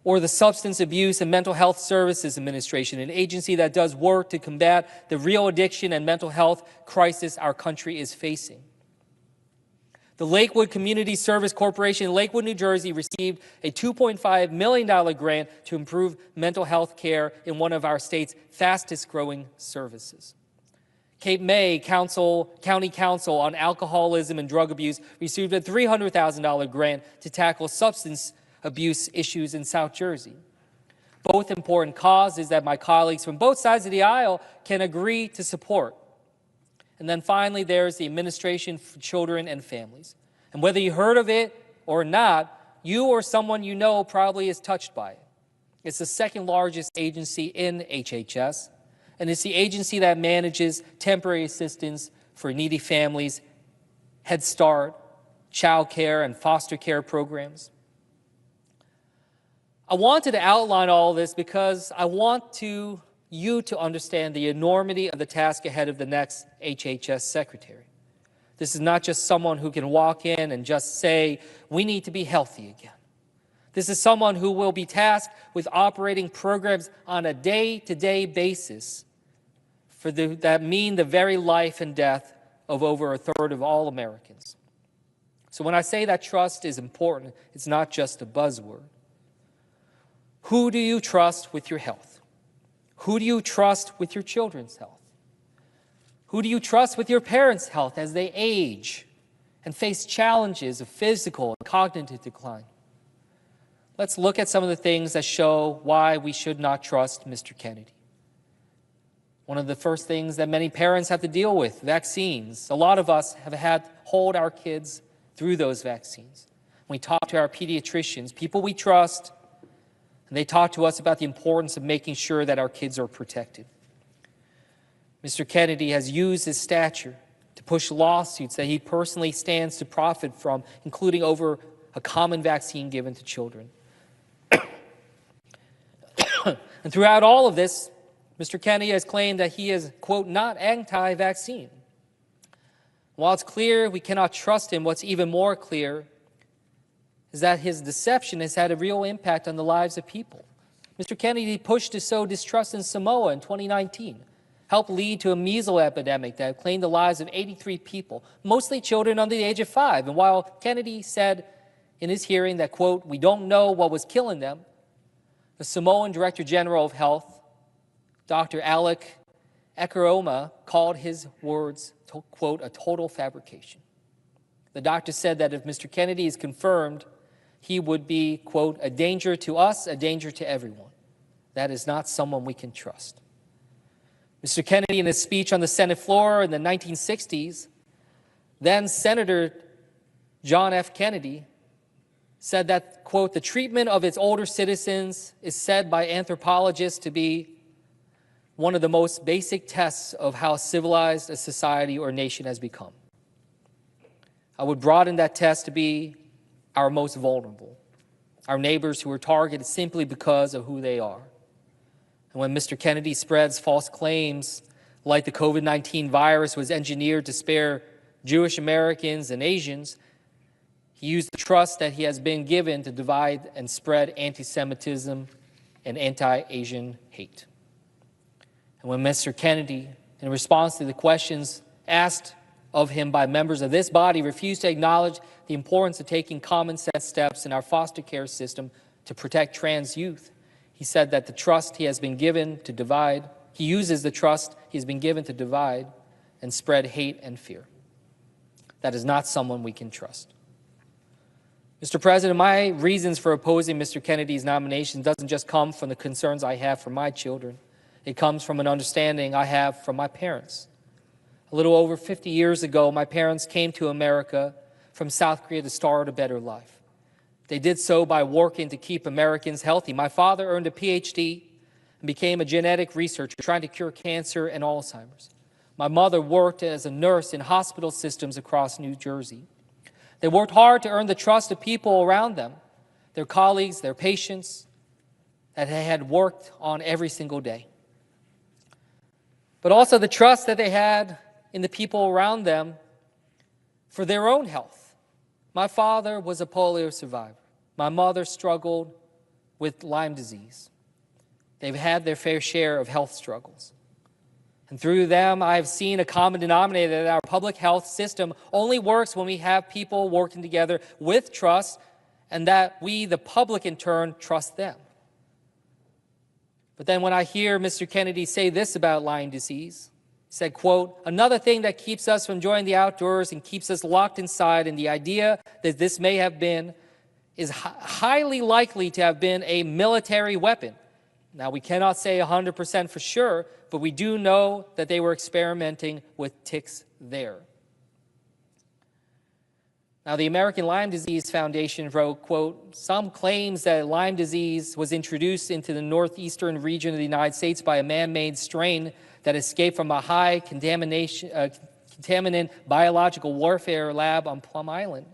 Or the Substance Abuse and Mental Health Services Administration, an agency that does work to combat the real addiction and mental health crisis our country is facing. The Lakewood Community Service Corporation in Lakewood, New Jersey received a $2.5 million grant to improve mental health care in one of our state's fastest growing services. Cape May County Council on Alcoholism and Drug Abuse received a $300,000 grant to tackle substance abuse issues in South Jersey. Both important causes that my colleagues from both sides of the aisle can agree to support. And then finally, there's the Administration for Children and Families. And whether you heard of it or not, you or someone you know probably is touched by it. It's the second largest agency in HHS, and it's the agency that manages temporary assistance for needy families, Head Start, child care, and foster care programs. I wanted to outline all this because I want you to understand the enormity of the task ahead of the next HHS secretary. This is not just someone who can walk in and just say, we need to be healthy again. This is someone who will be tasked with operating programs on a day-to-day basis that mean the very life and death of over a third of all Americans. So when I say that trust is important, it's not just a buzzword. Who do you trust with your health? Who do you trust with your children's health? Who do you trust with your parents' health as they age and face challenges of physical and cognitive decline? Let's look at some of the things that show why we should not trust Mr. Kennedy. One of the first things that many parents have to deal with, vaccines. A lot of us have had to hold our kids through those vaccines. When we talk to our pediatricians, people we trust, and they talk to us about the importance of making sure that our kids are protected. Mr. Kennedy has used his stature to push lawsuits that he personally stands to profit from, including over a common vaccine given to children. And throughout all of this, Mr. Kennedy has claimed that he is, quote, not anti-vaccine. While it's clear we cannot trust him, what's even more clear is that his deception has had a real impact on the lives of people. Mr. Kennedy pushed to sow distrust in Samoa in 2019, helped lead to a measles epidemic that claimed the lives of 83 people, mostly children under the age of 5. And while Kennedy said in his hearing that, quote, we don't know what was killing them, the Samoan Director General of Health, Dr. Alec Ekeroma, called his words, quote, a total fabrication. The doctor said that if Mr. Kennedy is confirmed, he would be, quote, a danger to us, a danger to everyone. That is not someone we can trust. Mr. Kennedy, in his speech on the Senate floor in the 1960s, then Senator John F. Kennedy said that, quote, the treatment of its older citizens is said by anthropologists to be one of the most basic tests of how civilized a society or nation has become. I would broaden that test to be our most vulnerable, our neighbors who are targeted simply because of who they are. And when Mr. Kennedy spreads false claims like the COVID-19 virus was engineered to spare Jewish Americans and Asians, he used the trust that he has been given to divide and spread anti-Semitism and anti-Asian hate. And when Mr. Kennedy, in response to the questions asked of him by members of this body, refused to acknowledge the importance of taking common sense steps in our foster care system to protect trans youth, he said that the trust he has been given to divide, he uses the trust he has been given to divide and spread hate and fear. That is not someone we can trust. Mr. President, my reasons for opposing Mr. Kennedy's nomination doesn't just come from the concerns I have for my children. It comes from an understanding I have from my parents. A little over 50 years ago, my parents came to America from South Korea to start a better life. They did so by working to keep Americans healthy. My father earned a PhD and became a genetic researcher trying to cure cancer and Alzheimer's. My mother worked as a nurse in hospital systems across New Jersey. They worked hard to earn the trust of people around them, their colleagues, their patients, that they had worked on every single day. But also the trust that they had in the people around them for their own health. My father was a polio survivor. My mother struggled with Lyme disease. They've had their fair share of health struggles. And through them, I've seen a common denominator that our public health system only works when we have people working together with trust, and that we, the public, in turn, trust them. But then when I hear Mr. Kennedy say this about Lyme disease, he said, quote, "Another thing that keeps us from enjoying the outdoors and keeps us locked inside, and the idea that this may have been, is highly likely to have been a military weapon." Now, we cannot say 100% for sure, but we do know that they were experimenting with ticks there. Now, the American Lyme Disease Foundation wrote, quote, "Some claims that Lyme disease was introduced into the northeastern region of the United States by a man-made strain that escaped from a high contaminant biological warfare lab on Plum Island.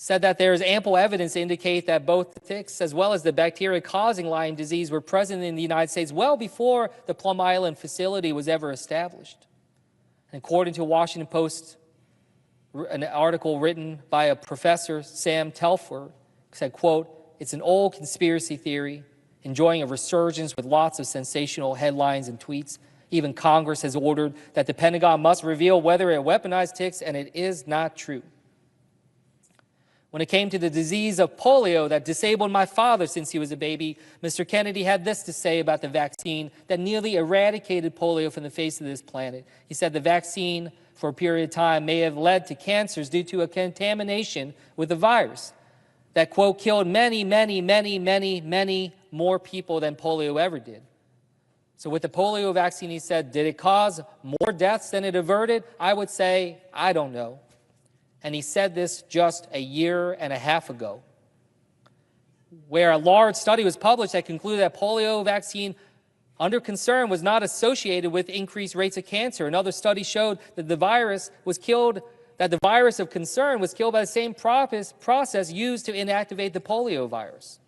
Said that there is ample evidence to indicate that both the ticks as well as the bacteria causing Lyme disease were present in the United States well before the Plum Island facility was ever established. And according to Washington Post, an article written by a professor, Sam Telford, said, quote, "It's an old conspiracy theory, enjoying a resurgence with lots of sensational headlines and tweets. Even Congress has ordered that the Pentagon must reveal whether it weaponized ticks, and it is not true." When it came to the disease of polio that disabled my father since he was a baby, Mr. Kennedy had this to say about the vaccine that nearly eradicated polio from the face of this planet. He said the vaccine, for a period of time, may have led to cancers due to a contamination with the virus that, quote, "killed many, many, many, many, many more people than polio ever did." So with the polio vaccine, he said, did it cause more deaths than it averted? I would say, I don't know. And he said this just a year and a half ago, where a large study was published that concluded that polio vaccine under concern was not associated with increased rates of cancer. Another study showed that the virus of concern was killed by the same process used to inactivate the polio virus.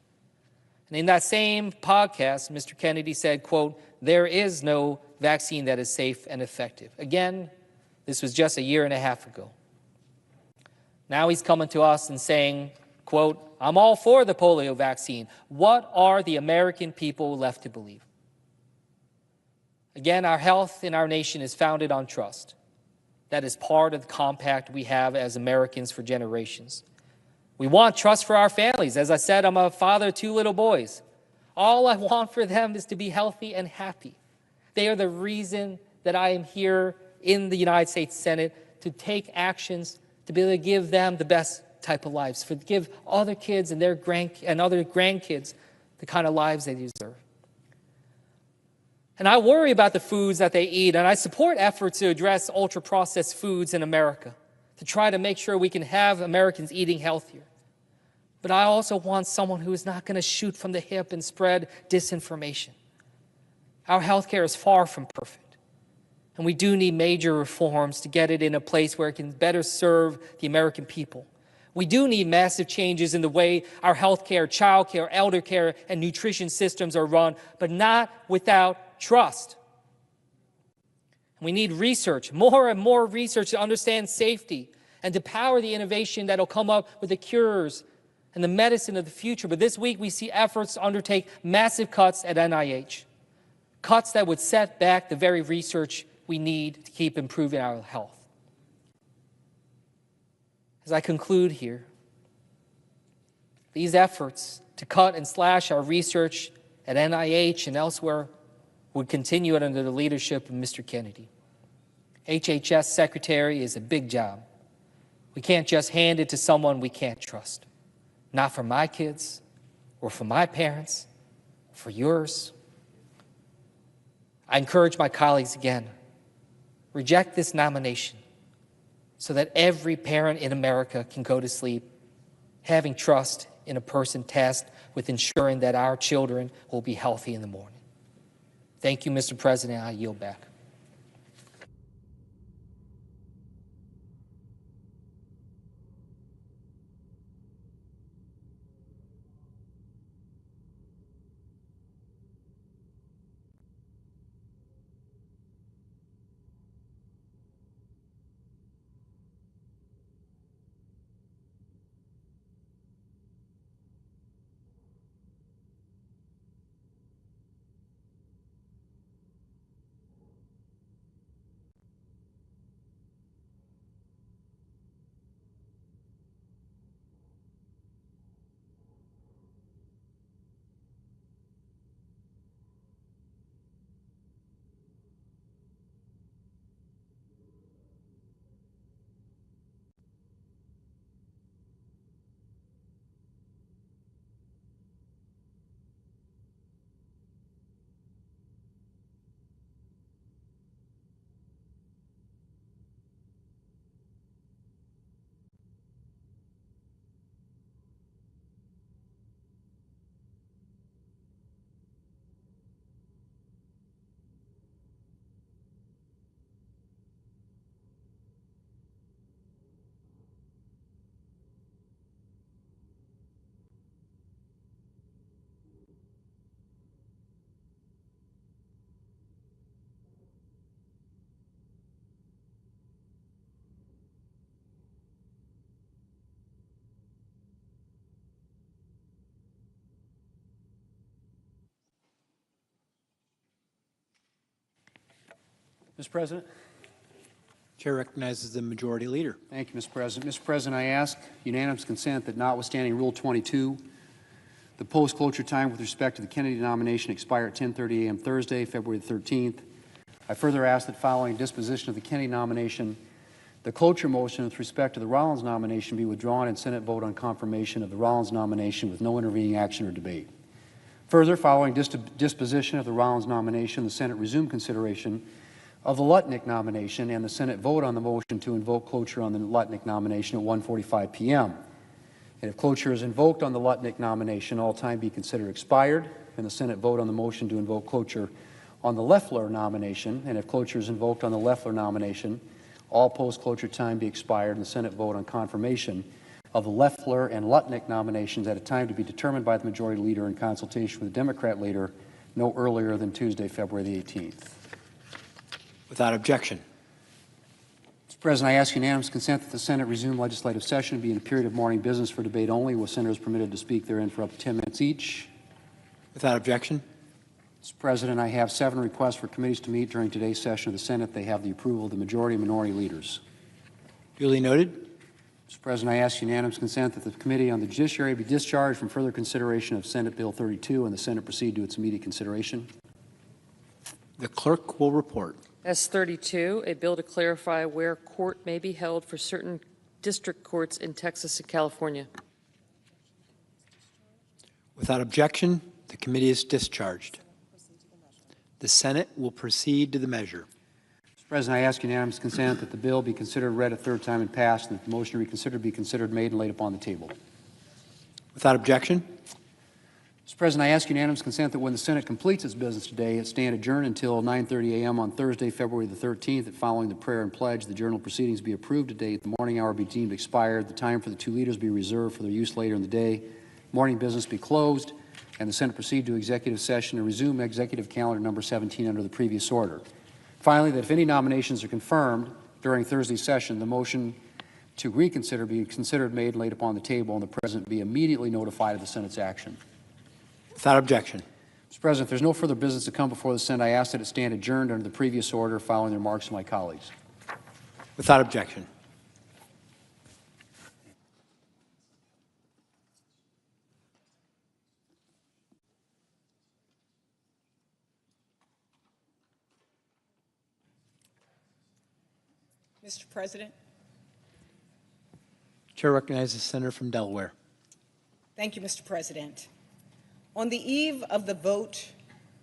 And in that same podcast, Mr. Kennedy said, quote, "There is no vaccine that is safe and effective." Again, this was just a year and a half ago. Now he's coming to us and saying, quote, "I'm all for the polio vaccine." What are the American people left to believe? Again, our health in our nation is founded on trust. That is part of the compact we have as Americans for generations. We want trust for our families. As I said, I'm a father of 2 little boys. All I want for them is to be healthy and happy. They are the reason that I am here in the United States Senate to take actions to be able to give them the best type of lives, to give other kids and other grandkids the kind of lives they deserve. And I worry about the foods that they eat, and I support efforts to address ultra-processed foods in America, to try to make sure we can have Americans eating healthier. But I also want someone who is not going to shoot from the hip and spread disinformation. Our healthcare is far from perfect. And we do need major reforms to get it in a place where it can better serve the American people. We do need massive changes in the way our healthcare, childcare, elder care, and nutrition systems are run, but not without trust. We need research, more and more research to understand safety and to power the innovation that will come up with the cures and the medicine of the future. But this week we see efforts to undertake massive cuts at NIH, cuts that would set back the very research we need to keep improving our health. As I conclude here, these efforts to cut and slash our research at NIH and elsewhere would continue under the leadership of Mr. Kennedy. HHS Secretary is a big job. We can't just hand it to someone we can't trust. Not for my kids or for my parents, for yours. I encourage my colleagues again, reject this nomination so that every parent in America can go to sleep having trust in a person tasked with ensuring that our children will be healthy in the morning. Thank you, Mr. President. I yield back. Mr. President. Chair recognizes the Majority Leader. Thank you, Mr. President. Mr. President, I ask unanimous consent that notwithstanding Rule 22, the post-cloture time with respect to the Kennedy nomination expire at 10:30 a.m. Thursday, February the 13th. I further ask that following disposition of the Kennedy nomination, the cloture motion with respect to the Rollins nomination be withdrawn and Senate vote on confirmation of the Rollins nomination with no intervening action or debate. Further, following disposition of the Rollins nomination, the Senate resume consideration of the Lutnick nomination and the Senate vote on the motion to invoke cloture on the Lutnick nomination at 1:45 p.m. And if cloture is invoked on the Lutnick nomination, all time be considered expired, and the Senate vote on the motion to invoke cloture on the Loeffler nomination. And if cloture is invoked on the Loeffler nomination, all post-cloture time be expired, and the Senate vote on confirmation of the Loeffler and Lutnick nominations at a time to be determined by the Majority Leader in consultation with the Democrat Leader no earlier than Tuesday, February the 18th. Without objection. Mr. President, I ask unanimous consent that the Senate resume legislative session and be in a period of morning business for debate only, with senators permitted to speak therein for up to 10 minutes each. Without objection. Mr. President, I have 7 requests for committees to meet during today's session of the Senate. They have the approval of the majority and minority leaders. Duly noted. Mr. President, I ask unanimous consent that the Committee on the Judiciary be discharged from further consideration of Senate Bill 32 and the Senate proceed to its immediate consideration. The clerk will report. S32, a bill to clarify where court may be held for certain district courts in Texas and California. Without objection, the committee is discharged. The Senate will proceed to the measure. Mr. President, I ask unanimous consent that the bill be considered read a third time and passed, and that the motion to reconsider be considered made and laid upon the table. Without objection. Mr. President, I ask unanimous consent that when the Senate completes its business today, it stand adjourned until 9:30 a.m. on Thursday, February the 13th, that following the prayer and pledge, the journal proceedings be approved today, the morning hour be deemed expired, the time for the 2 leaders be reserved for their use later in the day, morning business be closed, and the Senate proceed to executive session and resume executive calendar number 17 under the previous order. Finally, that if any nominations are confirmed during Thursday's session, the motion to reconsider be considered made and laid upon the table, and the President be immediately notified of the Senate's action. Without objection. Mr. President, if there's no further business to come before the Senate, I ask that it stand adjourned under the previous order following the remarks of my colleagues. Without objection. Mr. President. Chair recognizes the senator from Delaware. Thank you, Mr. President. On the eve of the vote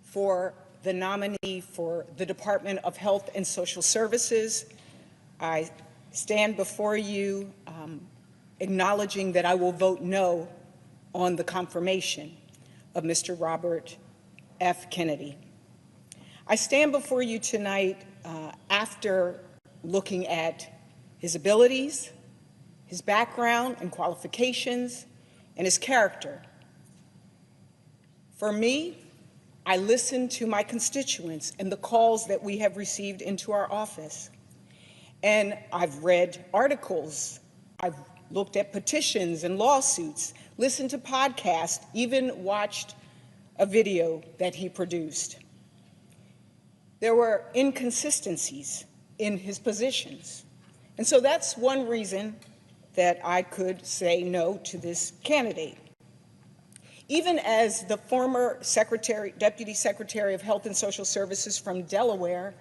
for the nominee for the Department of Health and Social Services, I stand before you acknowledging that I will vote no on the confirmation of Mr. Robert F. Kennedy. I stand before you tonight after looking at his abilities, his background and qualifications, and his character. For me, I listen to my constituents and the calls that we have received into our office. And I've read articles, I've looked at petitions and lawsuits, listened to podcasts, even watched a video that he produced. There were inconsistencies in his positions. And so that's one reason that I could say no to this candidate. Even as the former Deputy Secretary of Health and Social Services from Delaware,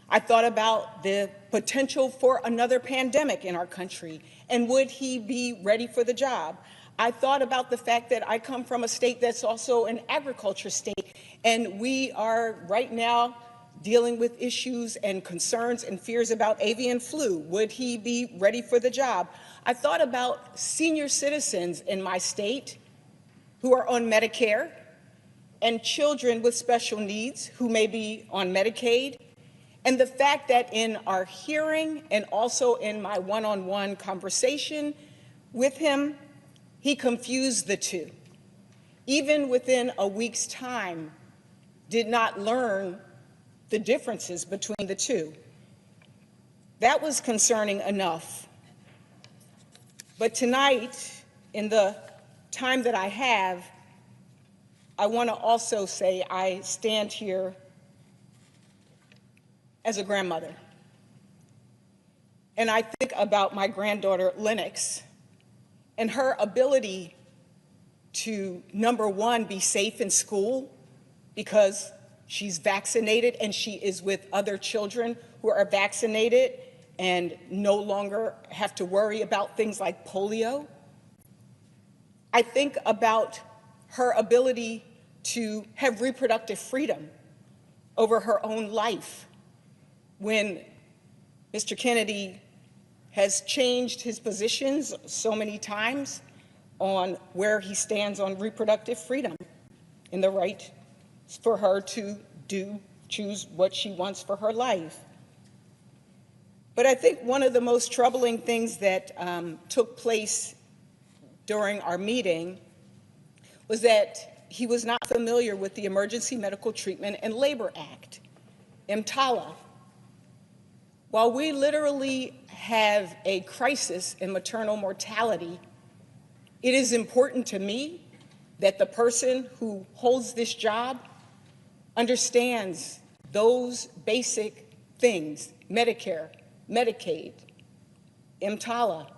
I thought about the potential for another pandemic in our country, and would he be ready for the job? I thought about the fact that I come from a state that's also an agriculture state, and we are right now dealing with issues and concerns and fears about avian flu. Would he be ready for the job? I thought about senior citizens in my state who are on Medicare, and children with special needs who may be on Medicaid, and the fact that in our hearing and also in my one-on-one conversation with him, he confused the two. Even within a week's time, did not learn the differences between the two. That was concerning enough. But tonight, in the time that I have, I want to also say I stand here as a grandmother. And I think about my granddaughter, Lennox, and her ability to, number one, be safe in school because she's vaccinated and she is with other children who are vaccinated and no longer have to worry about things like polio. I think about her ability to have reproductive freedom over her own life when Mr. Kennedy has changed his positions so many times on where he stands on reproductive freedom and the right for her to choose what she wants for her life. But I think one of the most troubling things that took place during our meeting was that he was not familiar with the Emergency Medical Treatment and Labor Act, EMTALA. While we literally have a crisis in maternal mortality, it is important to me that the person who holds this job understands those basic things, Medicare, Medicaid, EMTALA,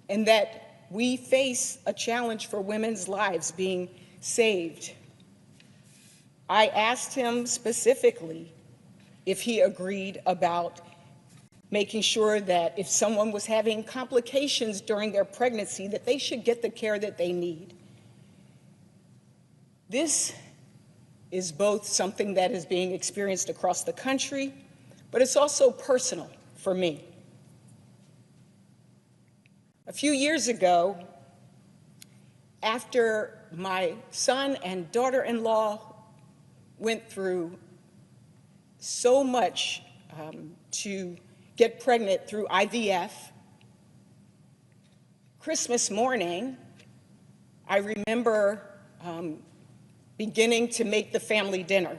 and that we face a challenge for women's lives being saved. I asked him specifically if he agreed about making sure that if someone was having complications during their pregnancy, that they should get the care that they need. This is both something that is being experienced across the country, but it's also personal for me. A few years ago, after my son and daughter-in-law went through so much to get pregnant through IVF, Christmas morning, I remember beginning to make the family dinner.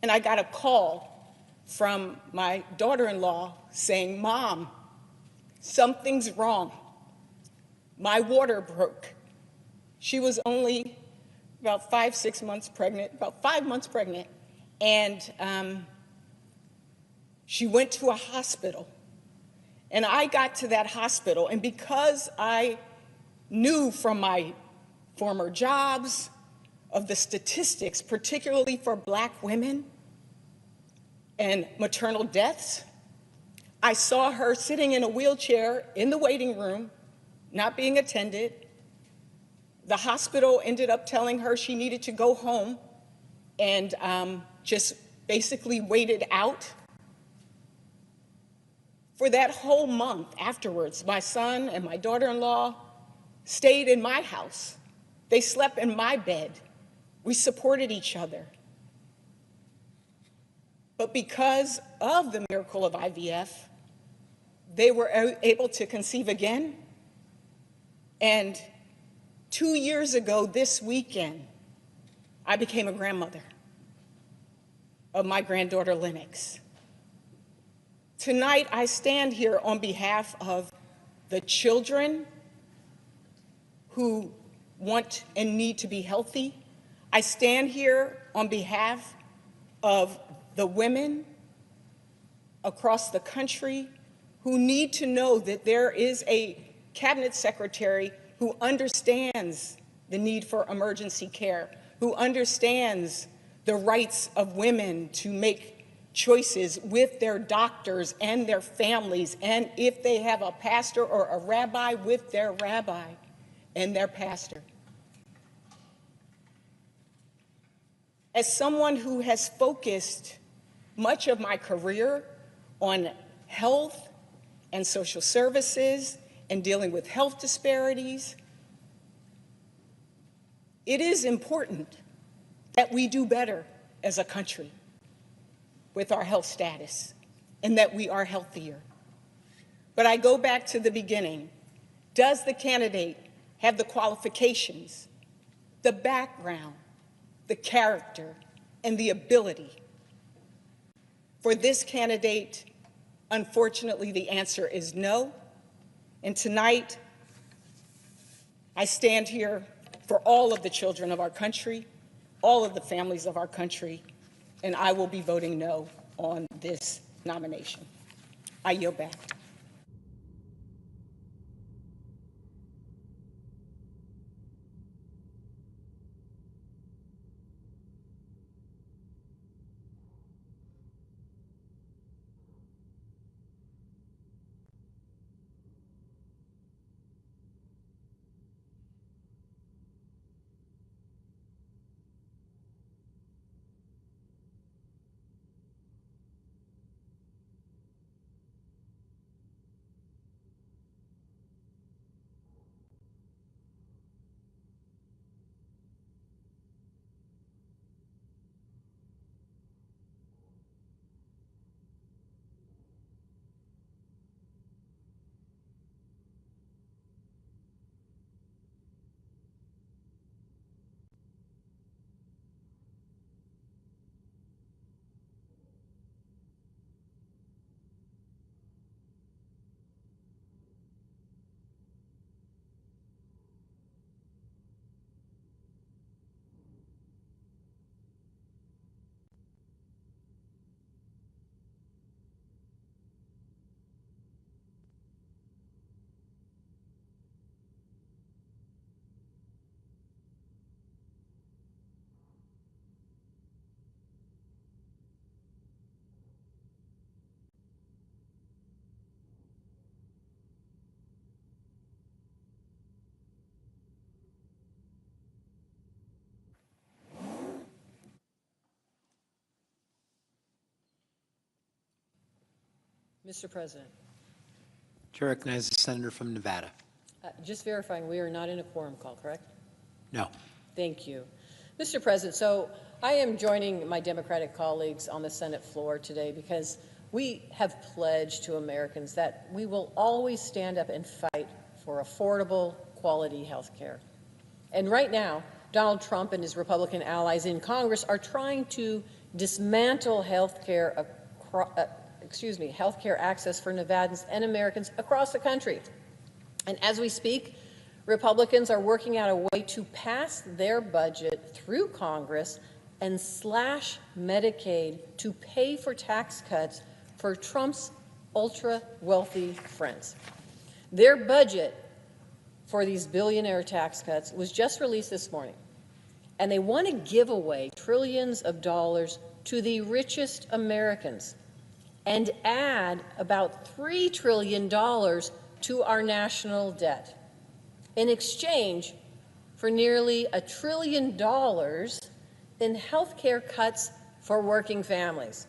And I got a call from my daughter-in-law saying, "Mom, something's wrong. My water broke." She was only about 5 months pregnant, and she went to a hospital. And I got to that hospital, and because I knew from my former jobs of the statistics, particularly for Black women and maternal deaths, I saw her sitting in a wheelchair in the waiting room, not being attended. The hospital ended up telling her she needed to go home and just basically waited out. For that whole month afterwards, my son and my daughter-in-law stayed in my house. They slept in my bed. We supported each other. But because of the miracle of IVF, they were able to conceive again. And 2 years ago this weekend, I became a grandmother of my granddaughter, Lennox. Tonight, I stand here on behalf of the children who want and need to be healthy. I stand here on behalf of the women across the country who need to know that there is a cabinet secretary who understands the need for emergency care, who understands the rights of women to make choices with their doctors and their families, and if they have a pastor or a rabbi, with their rabbi and their pastor. As someone who has focused much of my career on health and social services and dealing with health disparities, it is important that we do better as a country with our health status and that we are healthier. But I go back to the beginning. Does the candidate have the qualifications, the background, the character, and the ability? For this candidate, unfortunately, the answer is no. And tonight, I stand here for all of the children of our country, all of the families of our country, and I will be voting no on this nomination. I yield back. Mr. President, Chair recognizes the senator from Nevada. just verifying, we are not in a quorum call, correct? No. Thank you. Mr. President, so I am joining my Democratic colleagues on the Senate floor today because we have pledged to Americans that we will always stand up and fight for affordable, quality health care. And right now, Donald Trump and his Republican allies in Congress are trying to dismantle health care access for Nevadans and Americans across the country. And as we speak, Republicans are working out a way to pass their budget through Congress and slash Medicaid to pay for tax cuts for Trump's ultra-wealthy friends. Their budget for these billionaire tax cuts was just released this morning, and they want to give away trillions of dollars to the richest Americans and add about $3 trillion to our national debt in exchange for nearly $1 trillion in health care cuts for working families.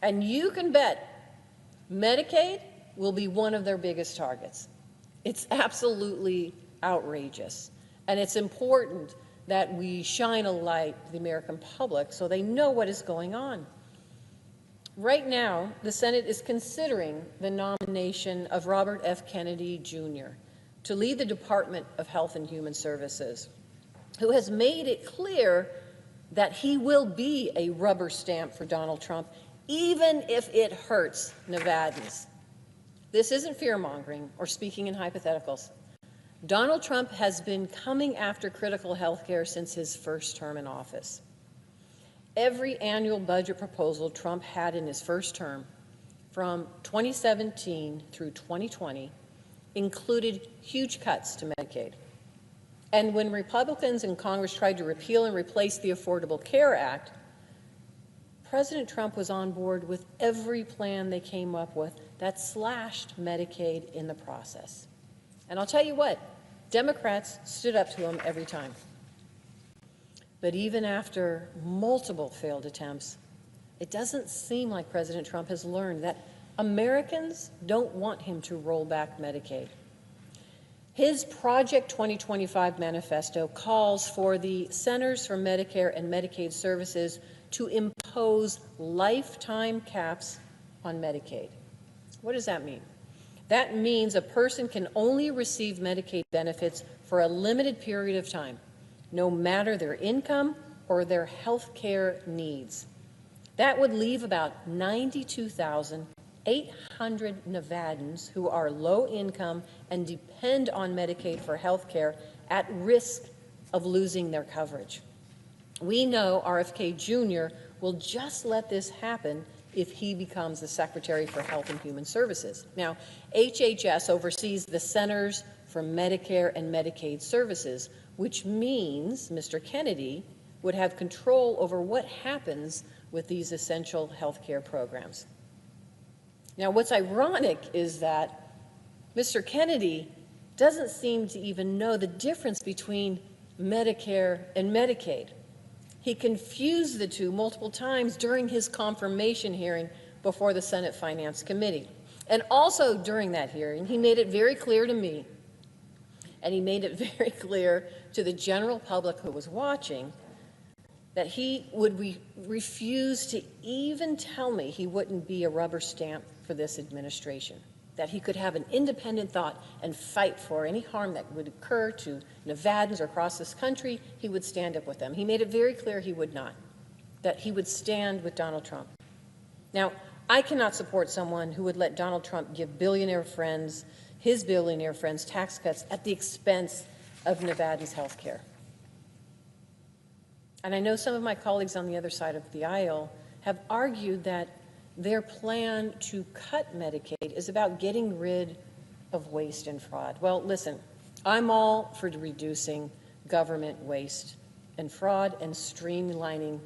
And you can bet Medicaid will be one of their biggest targets. It's absolutely outrageous. And it's important that we shine a light to the American public so they know what is going on. Right now, the Senate is considering the nomination of Robert F. Kennedy, Jr. to lead the Department of Health and Human Services, who has made it clear that he will be a rubber stamp for Donald Trump, even if it hurts Nevadans. This isn't fear-mongering or speaking in hypotheticals. Donald Trump has been coming after critical health care since his first term in office. Every annual budget proposal Trump had in his first term, from 2017 through 2020, included huge cuts to Medicaid. And when Republicans in Congress tried to repeal and replace the Affordable Care Act, President Trump was on board with every plan they came up with that slashed Medicaid in the process. And I'll tell you what, Democrats stood up to him every time. But even after multiple failed attempts, it doesn't seem like President Trump has learned that Americans don't want him to roll back Medicaid. His Project 2025 manifesto calls for the Centers for Medicare and Medicaid Services to impose lifetime caps on Medicaid. What does that mean? That means a person can only receive Medicaid benefits for a limited period of time, no matter their income or their health care needs. That would leave about 92,800 Nevadans who are low income and depend on Medicaid for health care at risk of losing their coverage. We know RFK Jr. will just let this happen if he becomes the Secretary for Health and Human Services. Now, HHS oversees the Centers for Medicare and Medicaid Services, which means Mr. Kennedy would have control over what happens with these essential health care programs. Now, what's ironic is that Mr. Kennedy doesn't seem to even know the difference between Medicare and Medicaid. He confused the two multiple times during his confirmation hearing before the Senate Finance Committee. And also during that hearing, he made it very clear to me, and he made it very clear to the general public who was watching, that he would refuse to even tell me he wouldn't be a rubber stamp for this administration, that he could have an independent thought and fight for any harm that would occur to Nevadans or across this country. He would stand up with them. He made it very clear he would not, that he would stand with Donald Trump. Now, I cannot support someone who would let Donald Trump give his billionaire friends tax cuts at the expense of Nevadans' health care. And I know some of my colleagues on the other side of the aisle have argued that their plan to cut Medicaid is about getting rid of waste and fraud. Well, listen, I'm all for reducing government waste and fraud and streamlining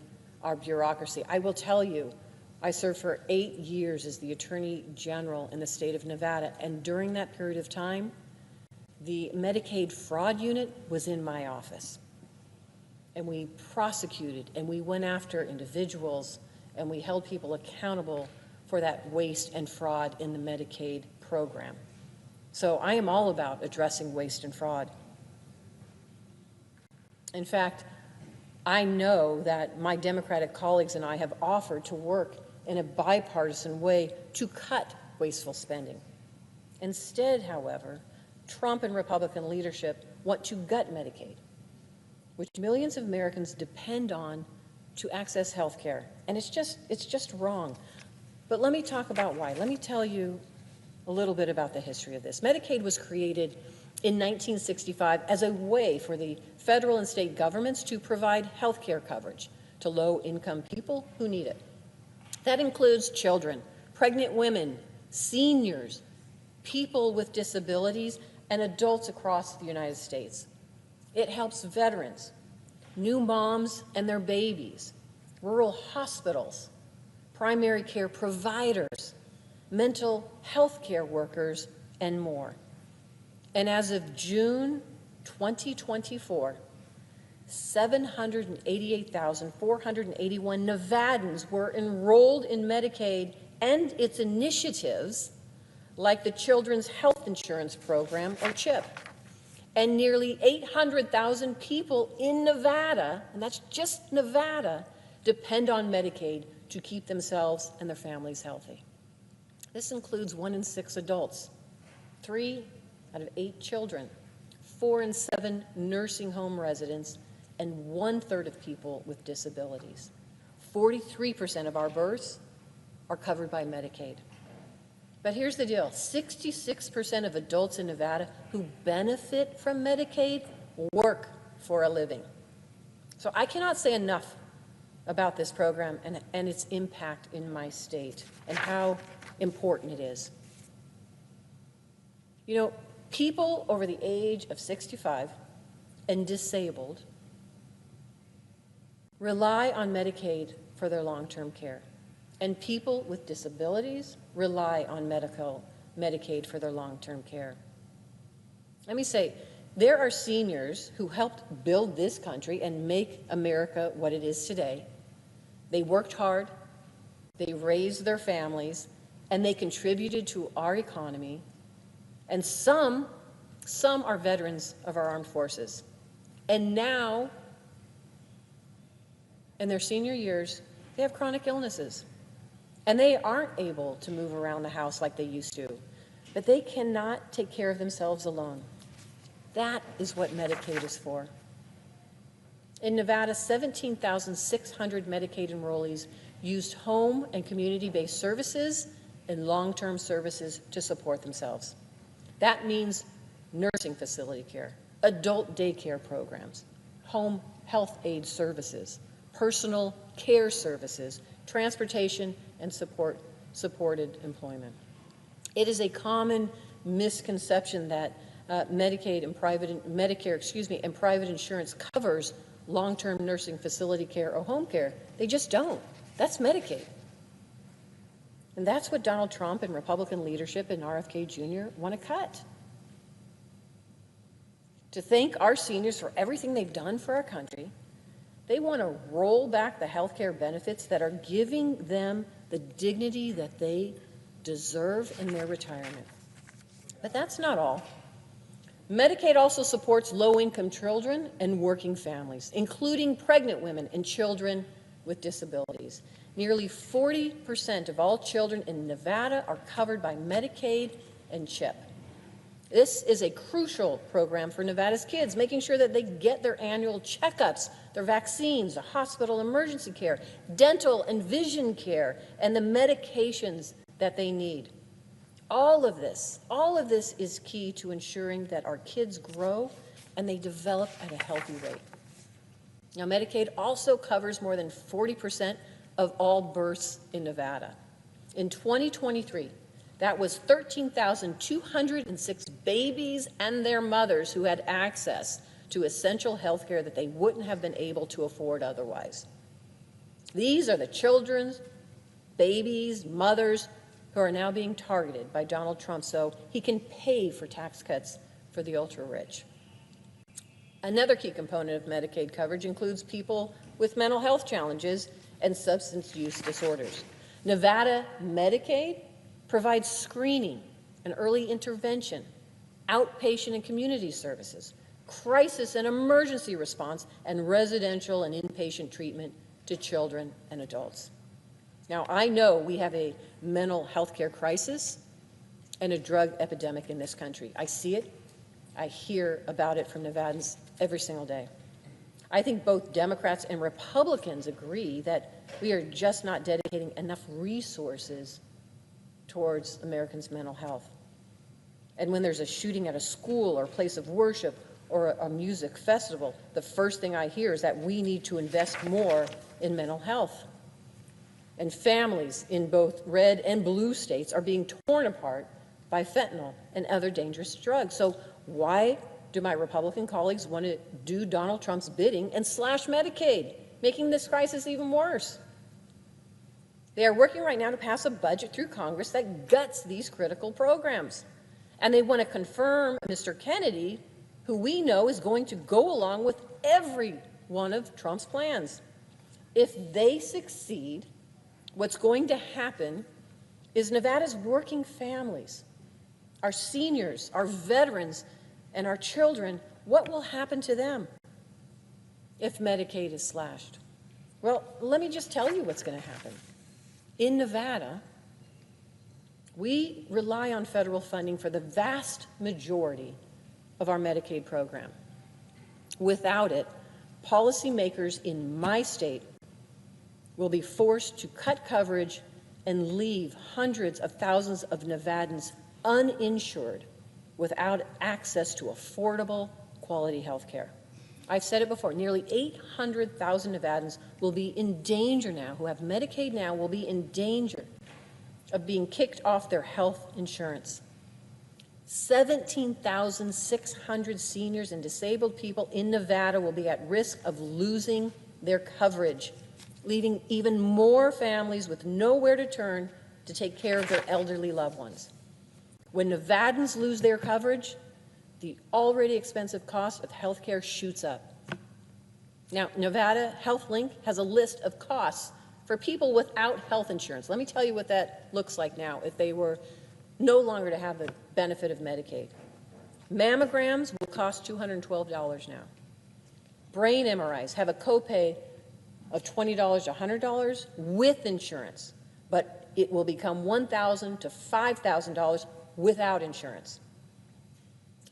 our bureaucracy. I will tell you, I served for 8 years as the Attorney General in the state of Nevada, and during that period of time, the Medicaid fraud unit was in my office. And we prosecuted and we went after individuals and we held people accountable for that waste and fraud in the Medicaid program. So I am all about addressing waste and fraud. In fact, I know that my Democratic colleagues and I have offered to work in a bipartisan way to cut wasteful spending. Instead, however, Trump and Republican leadership want to gut Medicaid, which millions of Americans depend on to access health care. And it's just wrong. But let me talk about why. Let me tell you a little bit about the history of this. Medicaid was created in 1965 as a way for the federal and state governments to provide health care coverage to low-income people who need it. That includes children, pregnant women, seniors, people with disabilities, and adults across the United States. It helps veterans, new moms and their babies, rural hospitals, primary care providers, mental health care workers, and more. And as of June 2024, 788,481 Nevadans were enrolled in Medicaid and its initiatives like the Children's Health Insurance Program, or CHIP. And nearly 800,000 people in Nevada, and that's just Nevada, depend on Medicaid to keep themselves and their families healthy. This includes 1 in 6 adults, 3 out of 8 children, 4 in 7 nursing home residents, and 1/3 of people with disabilities. 43% of our births are covered by Medicaid. But here's the deal, 66% of adults in Nevada who benefit from Medicaid work for a living. So I cannot say enough about this program and its impact in my state and how important it is. You know, people over the age of 65 and disabled rely on Medicaid for their long-term care. And people with disabilities rely on Medicaid for their long-term care. Let me say, there are seniors who helped build this country and make America what it is today. They worked hard, they raised their families, and they contributed to our economy. And some are veterans of our armed forces. And now, in their senior years, they have chronic illnesses. And they aren't able to move around the house like they used to. But they cannot take care of themselves alone. That is what Medicaid is for. In Nevada, 17,600 Medicaid enrollees used home and community-based services and long-term services to support themselves. That means nursing facility care, adult daycare programs, home health aid services, personal care services, transportation, and supported employment. It is a common misconception that Medicare, and private insurance covers long-term nursing facility care or home care. They just don't. That's Medicaid. And that's what Donald Trump and Republican leadership and RFK Jr. want to cut. To thank our seniors for everything they've done for our country, they want to roll back the health care benefits that are giving them the dignity that they deserve in their retirement. But that's not all. Medicaid also supports low-income children and working families, including pregnant women and children with disabilities. Nearly 40% of all children in Nevada are covered by Medicaid and CHIP. This is a crucial program for Nevada's kids, making sure that they get their annual checkups, their vaccines, the hospital emergency care, dental and vision care, and the medications that they need. All of this is key to ensuring that our kids grow and they develop at a healthy rate. Now, Medicaid also covers more than 40% of all births in Nevada. In 2023, that was 13,206 babies and their mothers who had access to essential health care that they wouldn't have been able to afford otherwise. These are the children, babies, mothers who are now being targeted by Donald Trump so he can pay for tax cuts for the ultra-rich. Another key component of Medicaid coverage includes people with mental health challenges and substance use disorders. Nevada Medicaid provides screening and early intervention, outpatient and community services, crisis and emergency response, and residential and inpatient treatment to children and adults. Now, I know we have a mental health care crisis and a drug epidemic in this country. I see it. I hear about it from Nevadans every single day. I think both Democrats and Republicans agree that we are just not dedicating enough resources towards Americans' mental health. And when there's a shooting at a school or a place of worship or a music festival, the first thing I hear is that we need to invest more in mental health. And families in both red and blue states are being torn apart by fentanyl and other dangerous drugs. So why do my Republican colleagues want to do Donald Trump's bidding and slash Medicaid, making this crisis even worse? They are working right now to pass a budget through Congress that guts these critical programs. And they want to confirm Mr. Kennedy, who we know is going to go along with every one of Trump's plans. If they succeed, what's going to happen is Nevada's working families, our seniors, our veterans, and our children, what will happen to them if Medicaid is slashed? Well, let me just tell you what's going to happen. In Nevada, we rely on federal funding for the vast majority of our Medicaid program. Without it, policymakers in my state will be forced to cut coverage and leave hundreds of thousands of Nevadans uninsured without access to affordable, quality health care. I've said it before, nearly 800,000 Nevadans will be in danger now, who have Medicaid now, will be in danger of being kicked off their health insurance. 17,600 seniors and disabled people in Nevada will be at risk of losing their coverage, leaving even more families with nowhere to turn to take care of their elderly loved ones. When Nevadans lose their coverage, the already expensive cost of health care shoots up. Now, Nevada HealthLink has a list of costs for people without health insurance. Let me tell you what that looks like now if they were no longer to have the benefit of Medicaid. Mammograms will cost $212 now. Brain MRIs have a copay of $20 to $100 with insurance, but it will become $1,000 to $5,000 without insurance.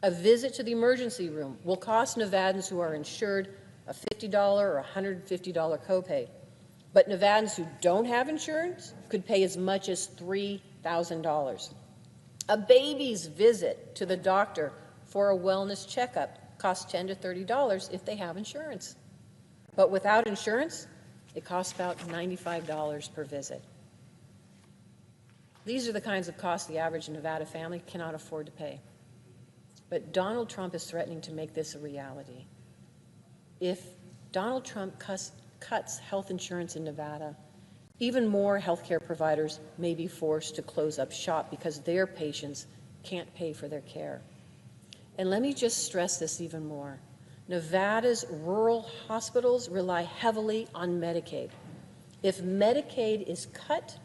A visit to the emergency room will cost Nevadans who are insured a $50 or $150 copay, but Nevadans who don't have insurance could pay as much as $3,000. A baby's visit to the doctor for a wellness checkup costs $10 to $30 if they have insurance. But without insurance, it costs about $95 per visit. These are the kinds of costs the average Nevada family cannot afford to pay. But Donald Trump is threatening to make this a reality. If Donald Trump cuts health insurance in Nevada, even more healthcare providers may be forced to close up shop because their patients can't pay for their care. And let me just stress this even more. Nevada's rural hospitals rely heavily on Medicaid. If Medicaid is cut,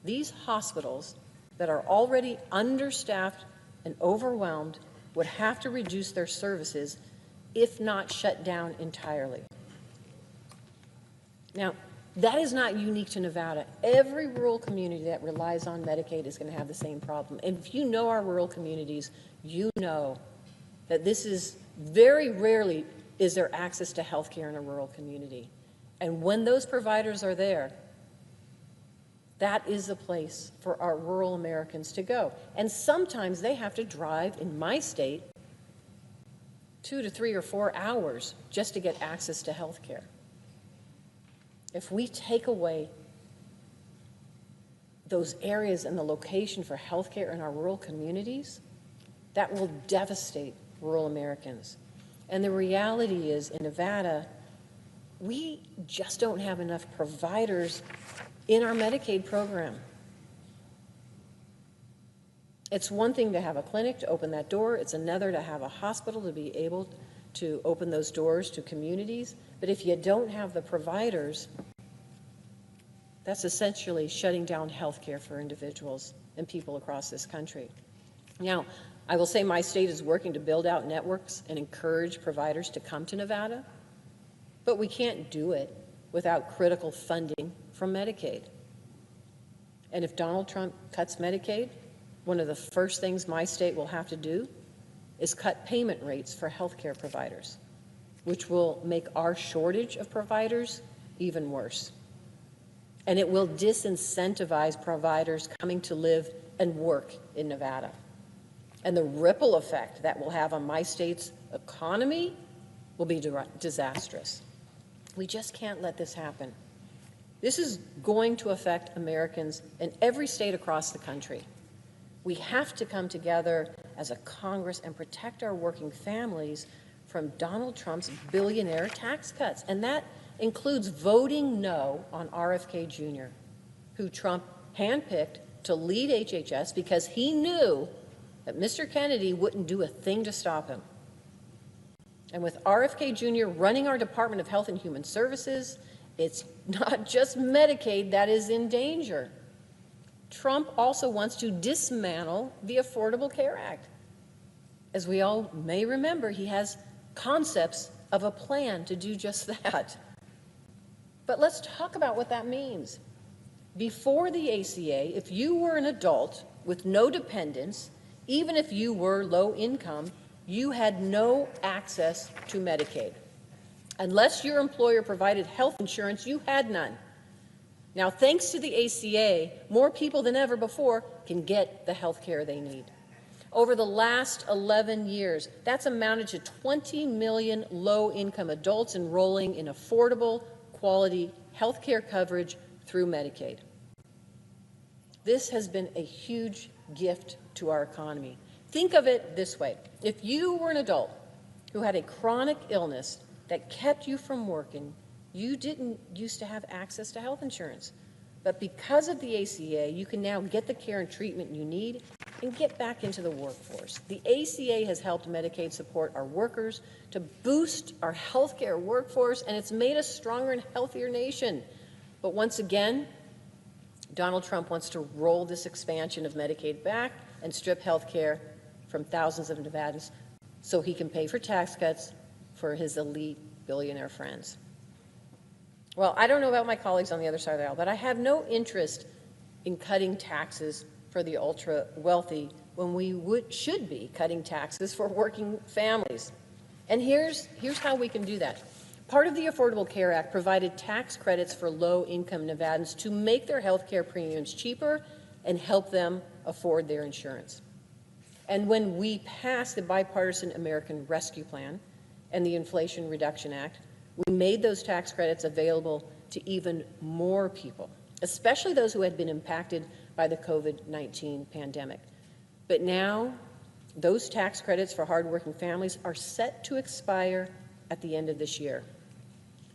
these hospitals that are already understaffed and overwhelmed would have to reduce their services, if not shut down entirely. Now, that is not unique to Nevada. Every rural community that relies on Medicaid is going to have the same problem. And if you know our rural communities, you know that this is very rarely is there access to health care in a rural community. And when those providers are there, that is the place for our rural Americans to go. And sometimes they have to drive, in my state, 2 to 3 or 4 hours just to get access to health care. If we take away those areas and the location for health care in our rural communities, that will devastate rural Americans. And the reality is, in Nevada, we just don't have enough providers in our Medicaid program. It's one thing to have a clinic to open that door. It's another to have a hospital to be able to open those doors to communities. But if you don't have the providers, that's essentially shutting down health care for individuals and people across this country. Now, I will say my state is working to build out networks and encourage providers to come to Nevada, but we can't do it without critical funding from Medicaid. And if Donald Trump cuts Medicaid, one of the first things my state will have to do is cut payment rates for healthcare providers, which will make our shortage of providers even worse. And it will disincentivize providers coming to live and work in Nevada. And the ripple effect that will have on my state's economy will be disastrous. We just can't let this happen. This is going to affect Americans in every state across the country. We have to come together as a Congress and protect our working families from Donald Trump's billionaire tax cuts. And that includes voting no on RFK Jr., who Trump handpicked to lead HHS because he knew that Mr. Kennedy wouldn't do a thing to stop him. And with RFK Jr. running our Department of Health and Human Services, it's not just Medicaid that is in danger. Trump also wants to dismantle the Affordable Care Act. As we all may remember, he has concepts of a plan to do just that. But let's talk about what that means. Before the ACA, if you were an adult with no dependents, even if you were low income, you had no access to Medicaid. Unless your employer provided health insurance, you had none. Now, thanks to the ACA, more people than ever before can get the health care they need. Over the last 11 years, that's amounted to 20 million low-income adults enrolling in affordable, quality health care coverage through Medicaid. This has been a huge gift to our economy. Think of it this way. If you were an adult who had a chronic illness that kept you from working, you didn't used to have access to health insurance. But because of the ACA, you can now get the care and treatment you need and get back into the workforce. The ACA has helped Medicaid support our workers to boost our healthcare workforce, and it's made us stronger and healthier nation. But once again, Donald Trump wants to roll this expansion of Medicaid back and strip health care from thousands of Nevadans so he can pay for tax cuts for his elite billionaire friends. Well, I don't know about my colleagues on the other side of the aisle, but I have no interest in cutting taxes for the ultra-wealthy when we should be cutting taxes for working families. And here's how we can do that. Part of the Affordable Care Act provided tax credits for low-income Nevadans to make their health care premiums cheaper and help them afford their insurance. And when we passed the Bipartisan American Rescue Plan and the Inflation Reduction Act, we made those tax credits available to even more people, especially those who had been impacted by the COVID-19 pandemic. But now, those tax credits for hardworking families are set to expire at the end of this year.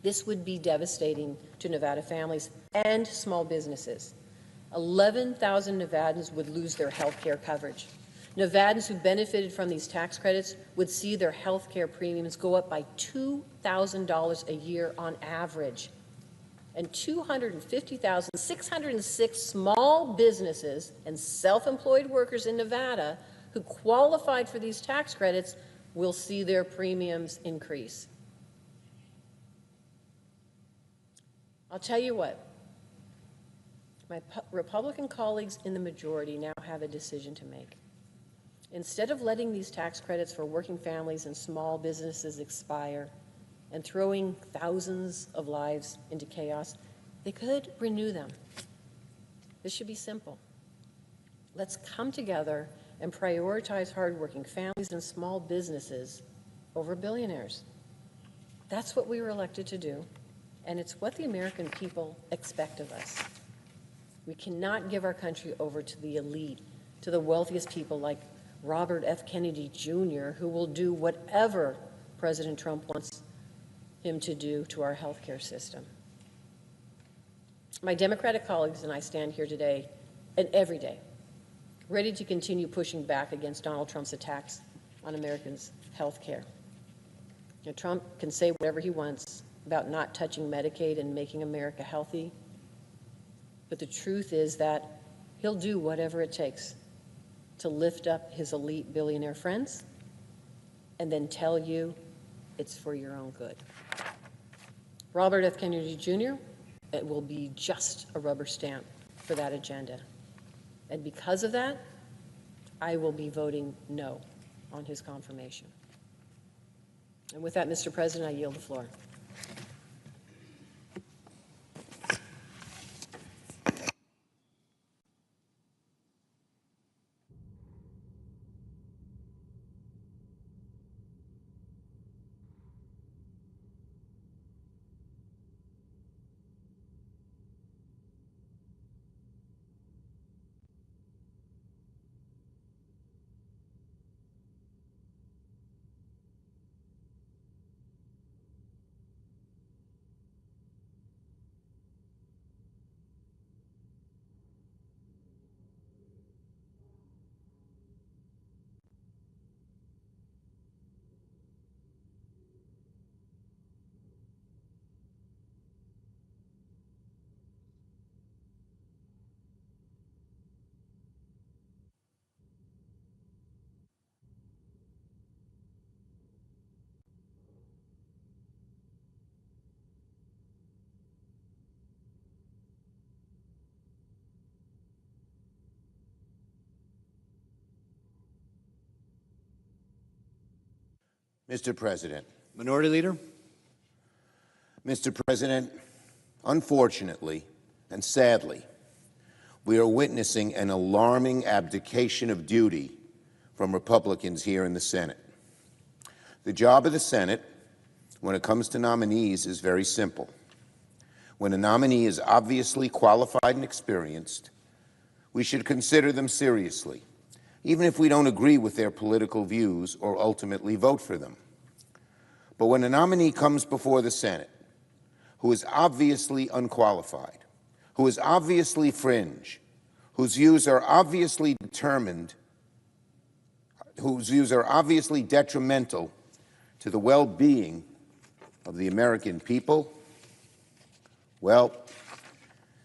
This would be devastating to Nevada families and small businesses. 11,000 Nevadans would lose their health care coverage. Nevadans who benefited from these tax credits would see their health care premiums go up by $2,000 a year on average. And 250,606 small businesses and self-employed workers in Nevada who qualified for these tax credits will see their premiums increase. I'll tell you what, my Republican colleagues in the majority now have a decision to make. Instead of letting these tax credits for working families and small businesses expire and throwing thousands of lives into chaos, they could renew them. This should be simple. Let's come together and prioritize hardworking families and small businesses over billionaires. That's what we were elected to do, and it's what the American people expect of us. We cannot give our country over to the elite, to the wealthiest people like Robert F. Kennedy Jr., who will do whatever President Trump wants him to do to our healthcare system. My Democratic colleagues and I stand here today and every day, ready to continue pushing back against Donald Trump's attacks on Americans' health care. Now, Trump can say whatever he wants about not touching Medicaid and making America healthy, but the truth is that he'll do whatever it takes to lift up his elite billionaire friends and then tell you it's for your own good. Robert F. Kennedy Jr., it will be just a rubber stamp for that agenda. And because of that, I will be voting no on his confirmation. And with that, Mr. President, I yield the floor. Mr. President. Minority Leader. Mr. President, unfortunately and sadly, we are witnessing an alarming abdication of duty from Republicans here in the Senate. The job of the Senate, when it comes to nominees, is very simple. When a nominee is obviously qualified and experienced, we should consider them seriously, even if we don't agree with their political views or ultimately vote for them. But when a nominee comes before the Senate who is obviously unqualified, who is obviously fringe, whose views are obviously detrimental to the well-being of the American people, well,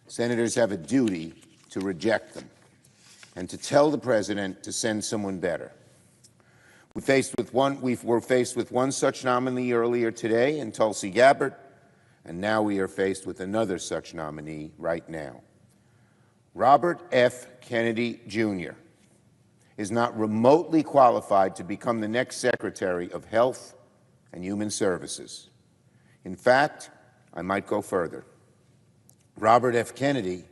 senators have a duty to reject them and to tell the president to send someone better. We were faced with one such nominee earlier today in Tulsi Gabbard, and now we are faced with another such nominee right now. Robert F. Kennedy Jr. is not remotely qualified to become the next Secretary of Health and Human Services. In fact, I might go further. Robert F. Kennedy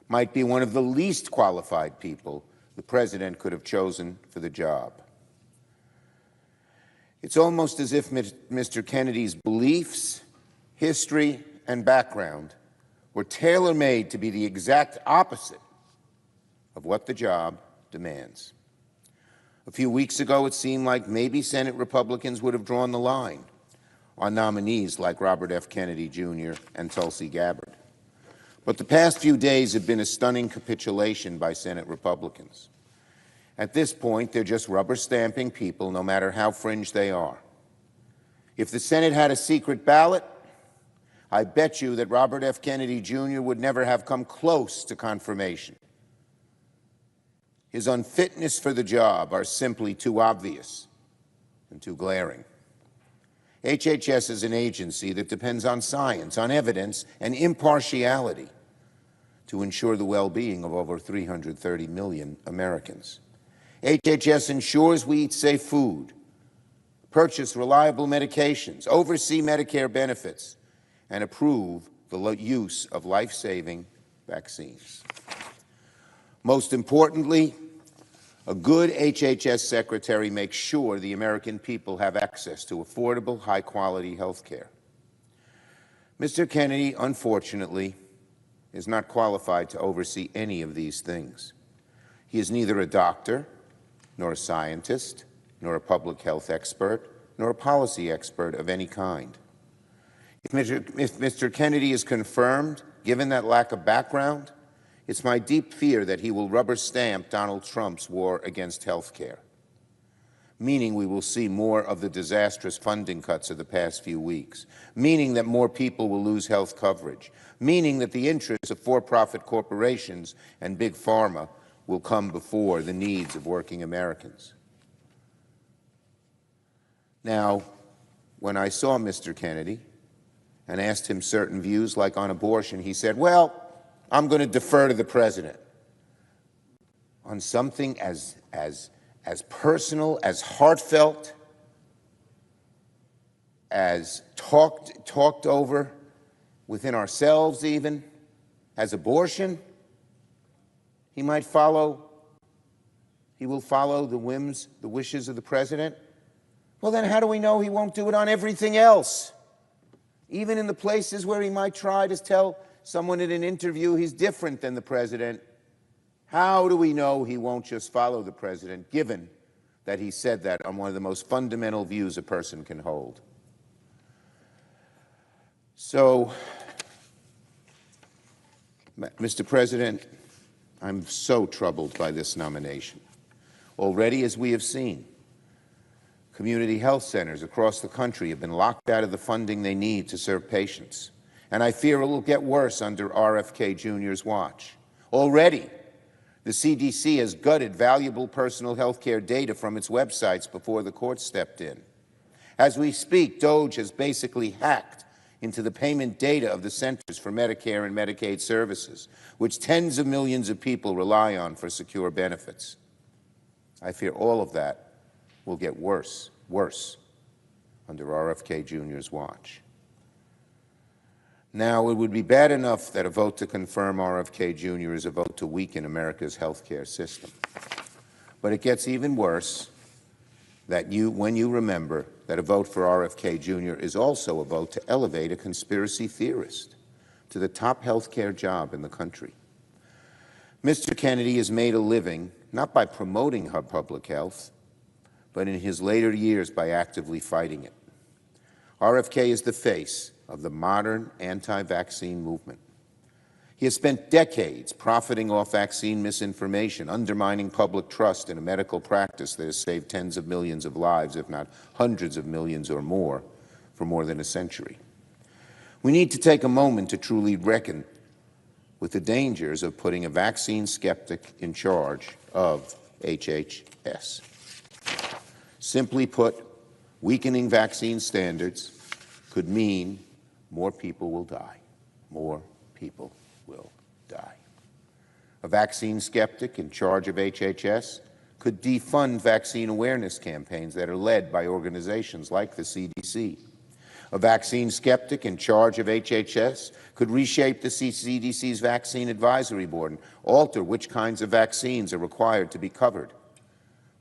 might be one of the least qualified people the president could have chosen for the job. It's almost as if Mr. Kennedy's beliefs, history, and background were tailor-made to be the exact opposite of what the job demands. A few weeks ago, it seemed like maybe Senate Republicans would have drawn the line on nominees like Robert F. Kennedy Jr. and Tulsi Gabbard. But the past few days have been a stunning capitulation by Senate Republicans. At this point, they're just rubber stamping people, no matter how fringe they are. If the Senate had a secret ballot, I bet you that Robert F. Kennedy Jr. would never have come close to confirmation. His unfitness for the job are simply too obvious and too glaring. HHS is an agency that depends on science, on evidence, and impartiality to ensure the well-being of over 330 million Americans. HHS ensures we eat safe food, purchase reliable medications, oversee Medicare benefits, and approve the use of life-saving vaccines. Most importantly, a good HHS secretary makes sure the American people have access to affordable, high-quality health care. Mr. Kennedy, unfortunately, is not qualified to oversee any of these things. He is neither a doctor, nor a scientist, nor a public health expert, nor a policy expert of any kind. If Mr. Kennedy is confirmed, given that lack of background, it's my deep fear that he will rubber stamp Donald Trump's war against health care, meaning we will see more of the disastrous funding cuts of the past few weeks, meaning that more people will lose health coverage, meaning that the interests of for-profit corporations and big pharma will come before the needs of working Americans. Now, when I saw Mr. Kennedy and asked him certain views, like on abortion, he said, well, I'm going to defer to the president on something as personal, as heartfelt, as talked over within ourselves even, as abortion. He will follow the whims, the wishes of the president. Well, then how do we know he won't do it on everything else? Even in the places where he might try to tell someone in an interview he's different than the president, how do we know he won't just follow the president, given that he said that on one of the most fundamental views a person can hold? So, Mr. President, I'm so troubled by this nomination. Already, as we have seen, community health centers across the country have been locked out of the funding they need to serve patients. And I fear it will get worse under RFK Jr.'s watch. Already, the CDC has gutted valuable personal health care data from its websites before the court stepped in. As we speak, DOJ has basically hacked into the payment data of the Centers for Medicare and Medicaid Services, which tens of millions of people rely on for secure benefits. I fear all of that will get worse under RFK Jr.'s watch. Now, it would be bad enough that a vote to confirm RFK Jr. is a vote to weaken America's health care system. But it gets even worse when you remember that a vote for RFK Jr. is also a vote to elevate a conspiracy theorist to the top health care job in the country. Mr. Kennedy has made a living not by promoting public health, but in his later years by actively fighting it. RFK is the face of the modern anti-vaccine movement. He has spent decades profiting off vaccine misinformation, undermining public trust in a medical practice that has saved tens of millions of lives, if not hundreds of millions or more, for more than a century. We need to take a moment to truly reckon with the dangers of putting a vaccine skeptic in charge of HHS. Simply put, weakening vaccine standards could mean more people will die. More people will die. A vaccine skeptic in charge of HHS could defund vaccine awareness campaigns that are led by organizations like the CDC. A vaccine skeptic in charge of HHS could reshape the CDC's Vaccine Advisory Board and alter which kinds of vaccines are required to be covered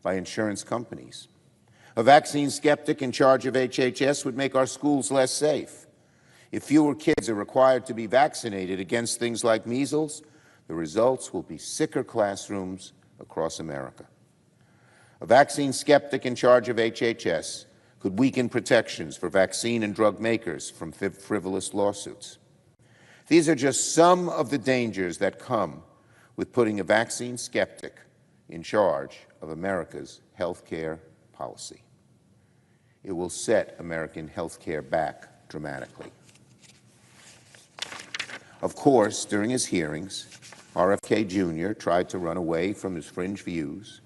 by insurance companies. A vaccine skeptic in charge of HHS would make our schools less safe. If fewer kids are required to be vaccinated against things like measles, The results will be sicker classrooms across America. A vaccine skeptic in charge of HHS could weaken protections for vaccine and drug makers from frivolous lawsuits. These are just some of the dangers that come with putting a vaccine skeptic in charge of America's health care policy. It will set American health care back dramatically. Of course, during his hearings, RFK Jr. tried to run away from his fringe views.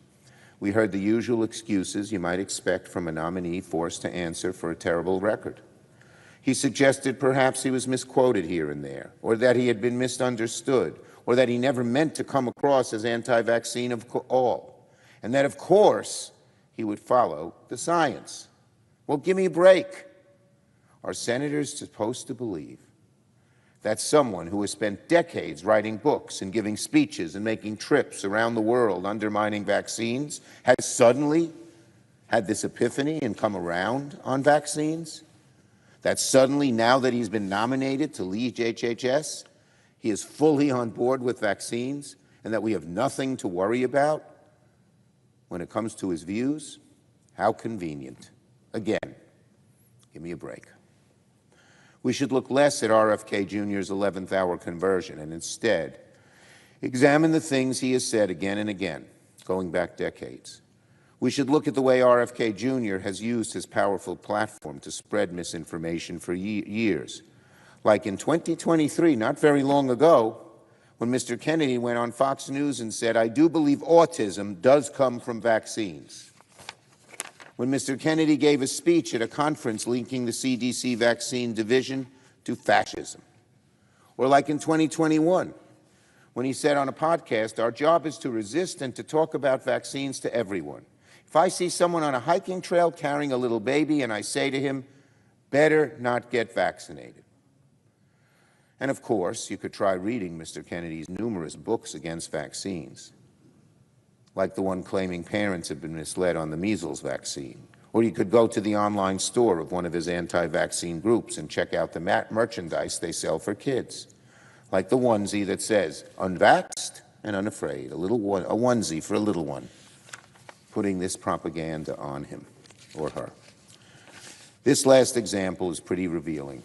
We heard the usual excuses you might expect from a nominee forced to answer for a terrible record. He suggested perhaps he was misquoted here and there, or that he had been misunderstood, or that he never meant to come across as anti-vaccine of all, and that, of course, he would follow the science. Well, give me a break. Are senators supposed to believe that someone who has spent decades writing books and giving speeches and making trips around the world undermining vaccines has suddenly had this epiphany and come around on vaccines? That suddenly, now that he's been nominated to lead HHS, he is fully on board with vaccines and that we have nothing to worry about when it comes to his views? How convenient. Again, give me a break. We should look less at RFK Jr.'s 11th hour conversion and instead examine the things he has said again and again, going back decades. We should look at the way RFK Jr. has used his powerful platform to spread misinformation for years. Like in 2023, not very long ago, when Mr. Kennedy went on Fox News and said, "I do believe autism does come from vaccines." When Mr. Kennedy gave a speech at a conference linking the CDC vaccine division to fascism. Or like in 2021, when he said on a podcast, "Our job is to resist and to talk about vaccines to everyone. If I see someone on a hiking trail carrying a little baby and I say to him, better not get vaccinated." And of course, you could try reading Mr. Kennedy's numerous books against vaccines, like the one claiming parents have been misled on the measles vaccine. Or you could go to the online store of one of his anti-vaccine groups and check out the merchandise they sell for kids, like the onesie that says, "Unvaxxed and unafraid," a onesie for a little one, putting this propaganda on him or her. This last example is pretty revealing,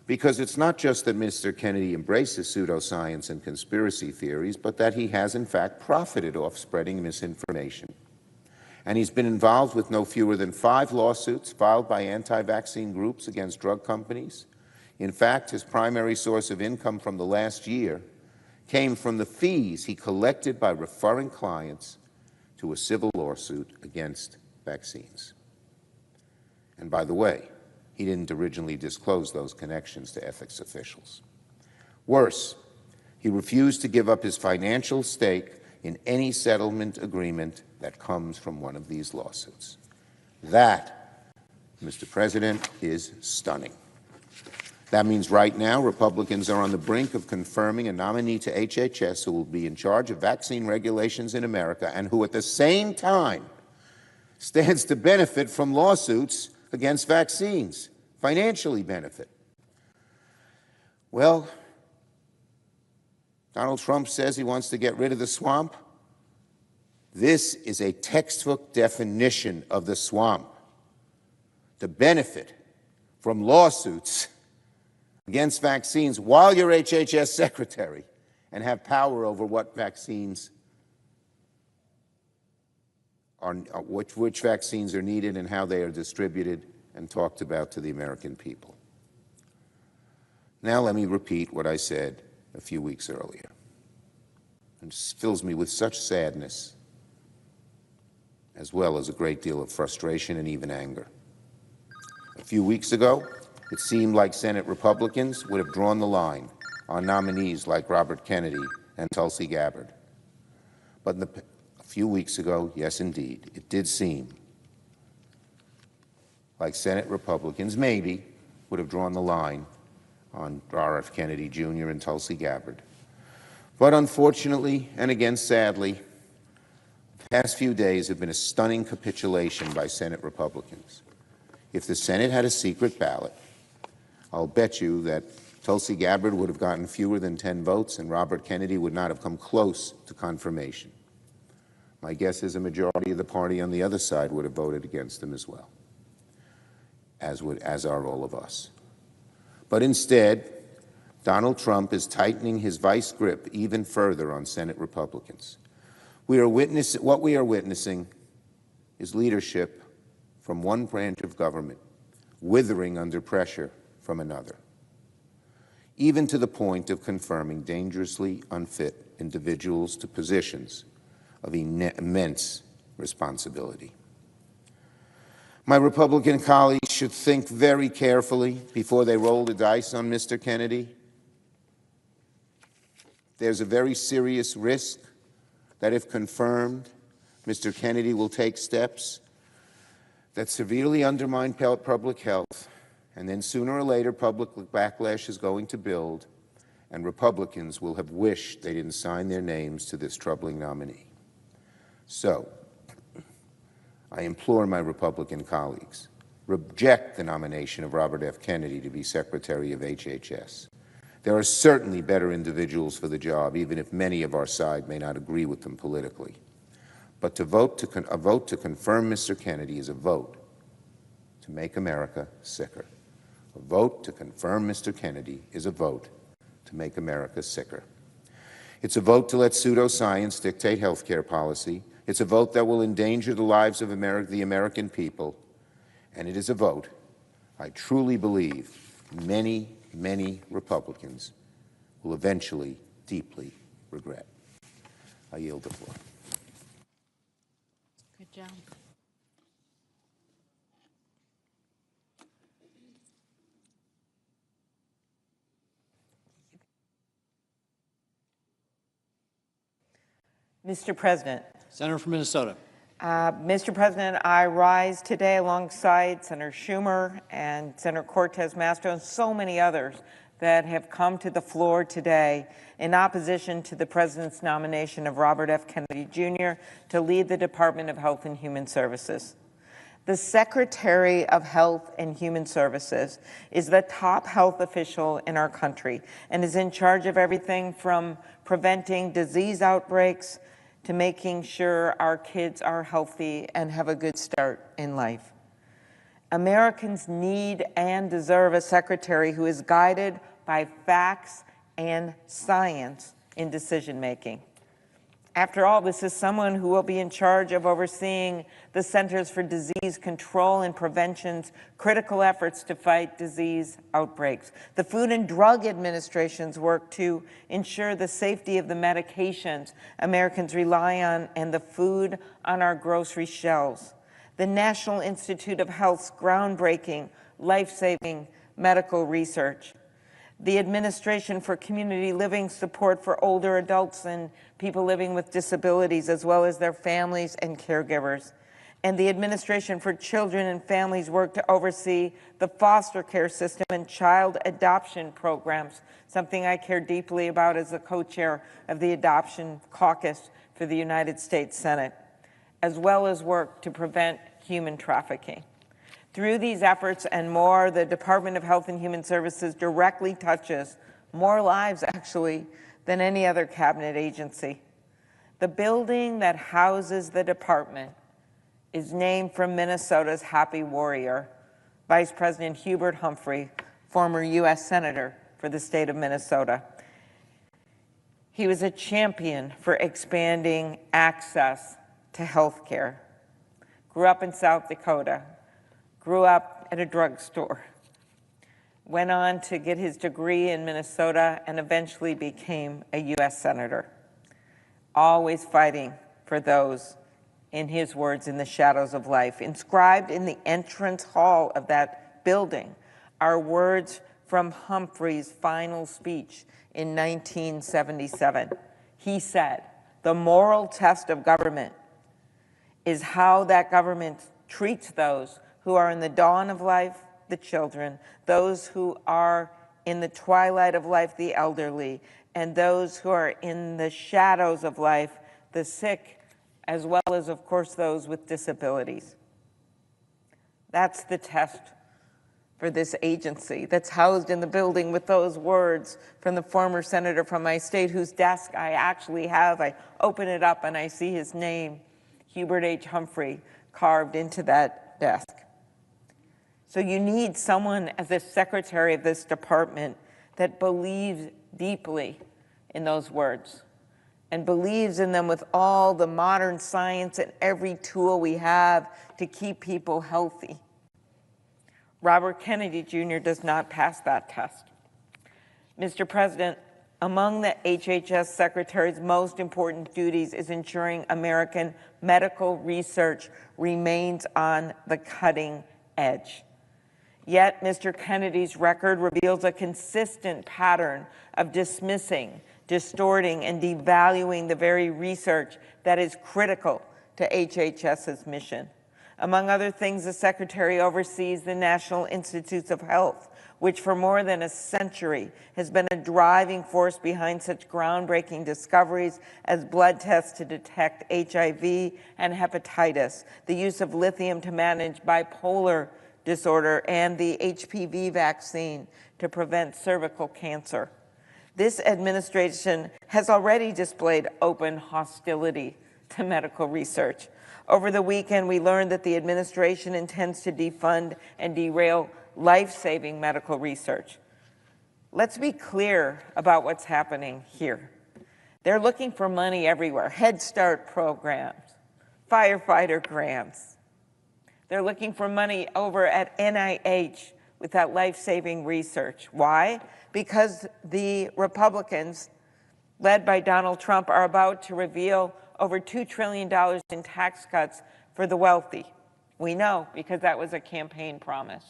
because it's not just that Mr. Kennedy embraces pseudoscience and conspiracy theories, but that he has in fact profited off spreading misinformation. And he's been involved with no fewer than 5 lawsuits filed by anti-vaccine groups against drug companies. In fact, his primary source of income from the last year came from the fees he collected by referring clients to a civil lawsuit against vaccines. And by the way, he didn't originally disclose those connections to ethics officials. Worse, he refused to give up his financial stake in any settlement agreement that comes from one of these lawsuits. That, Mr. President, is stunning. That means right now Republicans are on the brink of confirming a nominee to HHS who will be in charge of vaccine regulations in America and who at the same time stands to benefit from lawsuits against vaccines, financially benefit. Well, Donald Trump says he wants to get rid of the swamp. This is a textbook definition of the swamp. To benefit from lawsuits against vaccines while you're HHS secretary and have power over what vaccines are, which vaccines are needed and how they are distributed and talked about to the American people. Now let me repeat what I said a few weeks earlier. It just fills me with such sadness, as well as a great deal of frustration and even anger. A few weeks ago, it seemed like Senate Republicans would have drawn the line on nominees like Robert Kennedy and Tulsi Gabbard. But a few weeks ago, yes indeed, it did seem like Senate Republicans maybe would have drawn the line on R.F. Kennedy Jr. and Tulsi Gabbard. But unfortunately, and again sadly, the past few days have been a stunning capitulation by Senate Republicans. If the Senate had a secret ballot, I'll bet you that Tulsi Gabbard would have gotten fewer than 10 votes, and Robert Kennedy would not have come close to confirmation. My guess is a majority of the party on the other side would have voted against him as well, as are all of us. But instead, Donald Trump is tightening his vice grip even further on Senate Republicans. What we are witnessing is leadership from one branch of government withering under pressure from another, even to the point of confirming dangerously unfit individuals to positions of immense responsibility. My Republican colleagues should think very carefully before they roll the dice on Mr. Kennedy. There's a very serious risk that if confirmed, Mr. Kennedy will take steps that severely undermine public health, and then sooner or later public backlash is going to build, and Republicans will have wished they didn't sign their names to this troubling nominee. So, I implore my Republican colleagues, reject the nomination of Robert F. Kennedy to be Secretary of HHS. There are certainly better individuals for the job, even if many of our side may not agree with them politically. But a vote to confirm Mr. Kennedy is a vote to make America sicker. A vote to confirm Mr. Kennedy is a vote to make America sicker. It's a vote to let pseudoscience dictate health care policy. It's a vote that will endanger the lives of the American people. And it is a vote I truly believe many, many Republicans will eventually deeply regret. I yield the floor. Good job. Mr. President. Senator from Minnesota. Mr. President, I rise today alongside Senator Schumer and Senator Cortez Masto and so many others that have come to the floor today in opposition to the President's nomination of Robert F. Kennedy Jr. to lead the Department of Health and Human Services. The Secretary of Health and Human Services is the top health official in our country and is in charge of everything from preventing disease outbreaks to making sure our kids are healthy and have a good start in life. Americans need and deserve a secretary who is guided by facts and science in decision-making. After all, this is someone who will be in charge of overseeing the Centers for Disease Control and Prevention's critical efforts to fight disease outbreaks, the Food and Drug Administration's work to ensure the safety of the medications Americans rely on and the food on our grocery shelves, the National Institute of Health's groundbreaking, life-saving medical research, the Administration for Community Living support for older adults and people living with disabilities, as well as their families and caregivers, and the Administration for Children and Families work to oversee the foster care system and child adoption programs, something I care deeply about as the co-chair of the Adoption Caucus for the United States Senate, as well as work to prevent human trafficking. Through these efforts and more, the Department of Health and Human Services directly touches more lives, actually, than any other cabinet agency. The building that houses the department is named for Minnesota's happy warrior, Vice President Hubert Humphrey, former U.S. Senator for the state of Minnesota. He was a champion for expanding access to health care. Grew up in South Dakota, grew up at a drugstore, went on to get his degree in Minnesota, and eventually became a U.S. Senator, always fighting for those, in his words, in the shadows of life. Inscribed in the entrance hall of that building are words from Humphrey's final speech in 1977. He said, "The moral test of government is how that government treats those who are in the dawn of life, the children, those who are in the twilight of life, the elderly, and those who are in the shadows of life, the sick, as well as, of course, those with disabilities." That's the test for this agency that's housed in the building with those words from the former senator from my state, whose desk I actually have. I open it up and I see his name, Hubert H. Humphrey, carved into that desk. So you need someone as the secretary of this department that believes deeply in those words and believes in them with all the modern science and every tool we have to keep people healthy. Robert Kennedy Jr. does not pass that test. Mr. President, among the HHS Secretary's most important duties is ensuring American medical research remains on the cutting edge. Yet, Mr. Kennedy's record reveals a consistent pattern of dismissing, distorting, and devaluing the very research that is critical to HHS's mission. Among other things, the Secretary oversees the National Institutes of Health, which for more than a century has been a driving force behind such groundbreaking discoveries as blood tests to detect HIV and hepatitis, the use of lithium to manage bipolar disorder, and the HPV vaccine to prevent cervical cancer. This administration has already displayed open hostility to medical research. Over the weekend, we learned that the administration intends to defund and derail life-saving medical research. Let's be clear about what's happening here. They're looking for money everywhere: Head Start programs, firefighter grants. They're looking for money over at NIH with that life-saving research. Why? Because the Republicans, led by Donald Trump, are about to reveal over $2 trillion in tax cuts for the wealthy. We know because that was a campaign promise.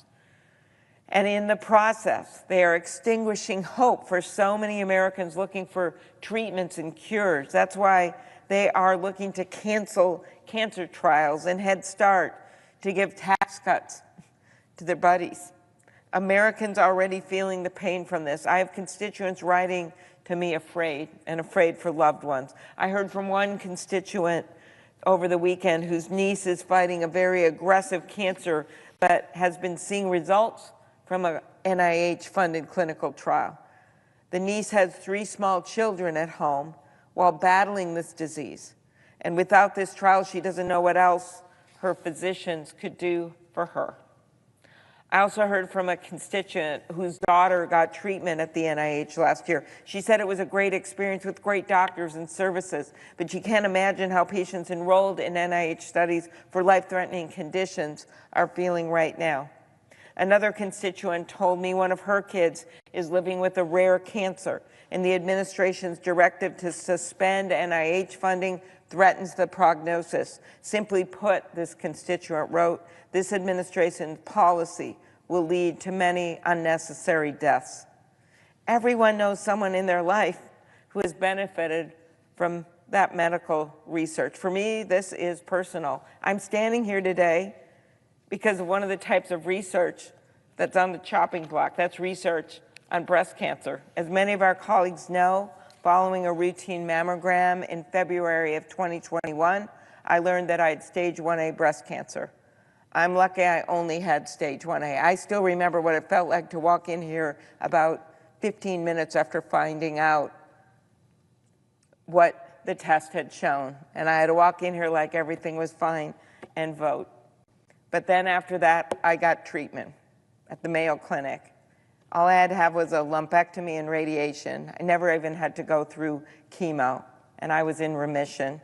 And in the process, they are extinguishing hope for so many Americans looking for treatments and cures. That's why they are looking to cancel cancer trials and Head Start, to give tax cuts to their buddies. Americans are already feeling the pain from this. I have constituents writing to me afraid, and afraid for loved ones. I heard from one constituent over the weekend whose niece is fighting a very aggressive cancer but has been seeing results from a NIH-funded clinical trial. The niece has 3 small children at home while battling this disease. And without this trial, she doesn't know what else her physicians could do for her. I also heard from a constituent whose daughter got treatment at the NIH last year. She said it was a great experience with great doctors and services, but she can't imagine how patients enrolled in NIH studies for life-threatening conditions are feeling right now. Another constituent told me one of her kids is living with a rare cancer, and the administration's directive to suspend NIH funding threatens the prognosis. Simply put, this constituent wrote, this administration's policy will lead to many unnecessary deaths. Everyone knows someone in their life who has benefited from that medical research. For me, this is personal. I'm standing here today because of one of the types of research that's on the chopping block. That's research on breast cancer. As many of our colleagues know, following a routine mammogram in February of 2021, I learned that I had stage 1A breast cancer. I'm lucky I only had stage 1A. I still remember what it felt like to walk in here about 15 minutes after finding out what the test had shown. And I had to walk in here like everything was fine and vote. But then after that, I got treatment at the Mayo Clinic. All I had to have was a lumpectomy and radiation. I never even had to go through chemo, and I was in remission.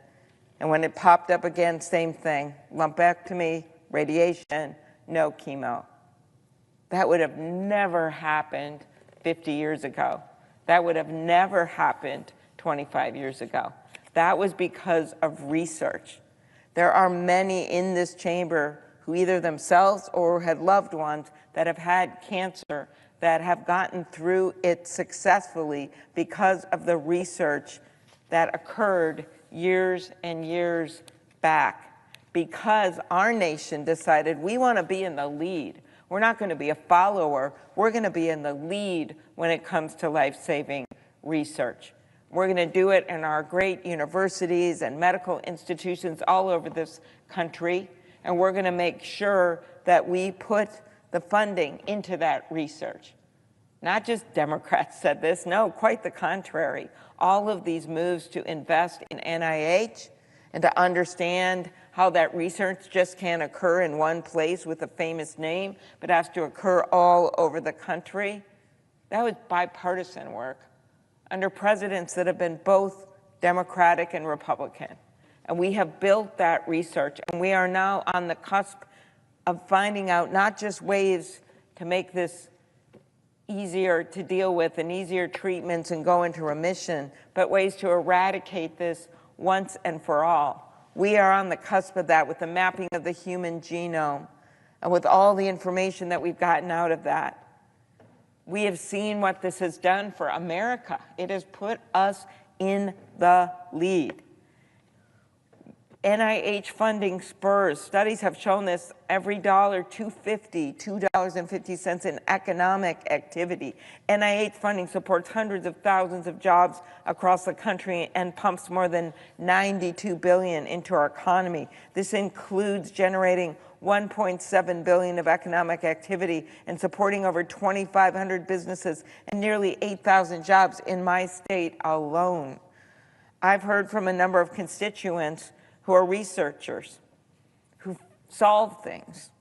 And when it popped up again, same thing, lumpectomy, radiation, no chemo. That would have never happened 50 years ago. That would have never happened 25 years ago. That was because of research. There are many in this chamber who either themselves or had loved ones that have had cancer that have gotten through it successfully because of the research that occurred years and years back. Because our nation decided we want to be in the lead. We're not going to be a follower. We're going to be in the lead when it comes to life-saving research. We're going to do it in our great universities and medical institutions all over this country. And we're going to make sure that we put the funding into that research. Not just Democrats said this, no, quite the contrary. All of these moves to invest in NIH and to understand how that research just can't occur in one place with a famous name, but has to occur all over the country. That was bipartisan work under presidents that have been both Democratic and Republican. And we have built that research, and we are now on the cusp of finding out not just ways to make this easier to deal with and easier treatments and go into remission, but ways to eradicate this once and for all. We are on the cusp of that with the mapping of the human genome and with all the information that we've gotten out of that. We have seen what this has done for America. It has put us in the lead. NIH funding spurs. Studies have shown this. Every dollar, $2.50 in economic activity. NIH funding supports hundreds of thousands of jobs across the country and pumps more than $92 billion into our economy. This includes generating $1.7 billion of economic activity and supporting over 2,500 businesses and nearly 8,000 jobs in my state alone. I've heard from a number of constituents who are researchers, who solve things,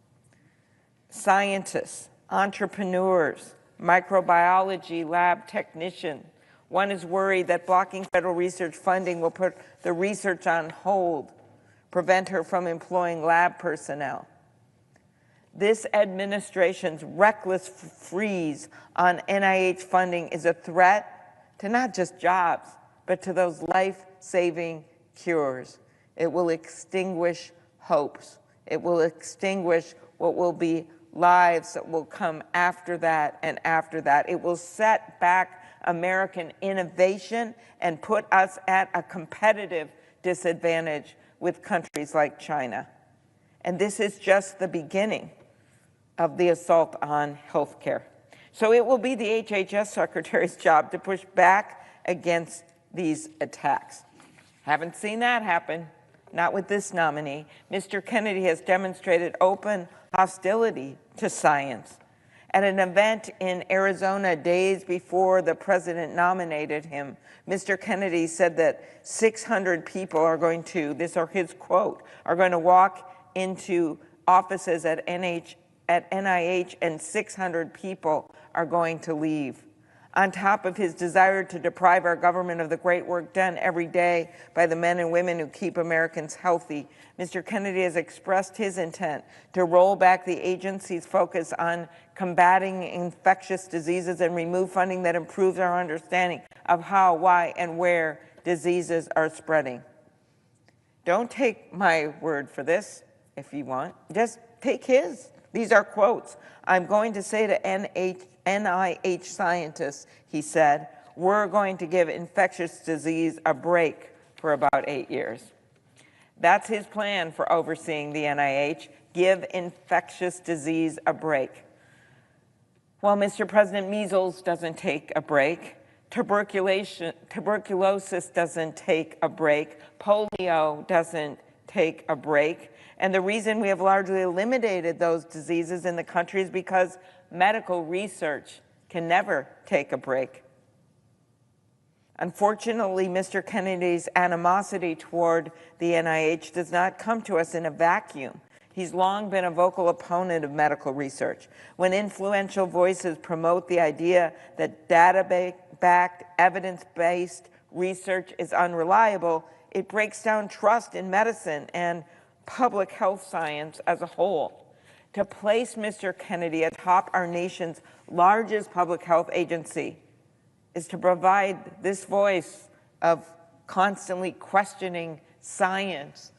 scientists, entrepreneurs, microbiology lab technicians. One is worried that blocking federal research funding will put the research on hold, prevent her from employing lab personnel. This administration's reckless freeze on NIH funding is a threat to not just jobs, but to those life-saving cures. It will extinguish hopes. It will extinguish what will be lives that will come after that and after that. It will set back American innovation and put us at a competitive disadvantage with countries like China. And this is just the beginning of the assault on healthcare. So it will be the HHS Secretary's job to push back against these attacks. Haven't seen that happen. Not with this nominee. Mr. Kennedy has demonstrated open hostility to science. At an event in Arizona days before the president nominated him, Mr. Kennedy said that 600 people are going to, this are his quote, are going to walk into offices at NIH and 600 people are going to leave. On top of his desire to deprive our government of the great work done every day by the men and women who keep Americans healthy, Mr. Kennedy has expressed his intent to roll back the agency's focus on combating infectious diseases and remove funding that improves our understanding of how, why, and where diseases are spreading. Don't take my word for this if you want. Just take his. These are quotes. I'm going to say to NIH scientists, he said, we're going to give infectious disease a break for about 8 years. That's his plan for overseeing the NIH, give infectious disease a break. Well, Mr. President, measles doesn't take a break. Tuberculosis doesn't take a break. Polio doesn't take a break. And the reason we have largely eliminated those diseases in the country is because medical research can never take a break. Unfortunately, Mr. Kennedy's animosity toward the NIH does not come to us in a vacuum. He's long been a vocal opponent of medical research. When influential voices promote the idea that data-backed, evidence-based research is unreliable, it breaks down trust in medicine and public health science as a whole. To place Mr. Kennedy atop our nation's largest public health agency is to provide this voice of constantly questioning science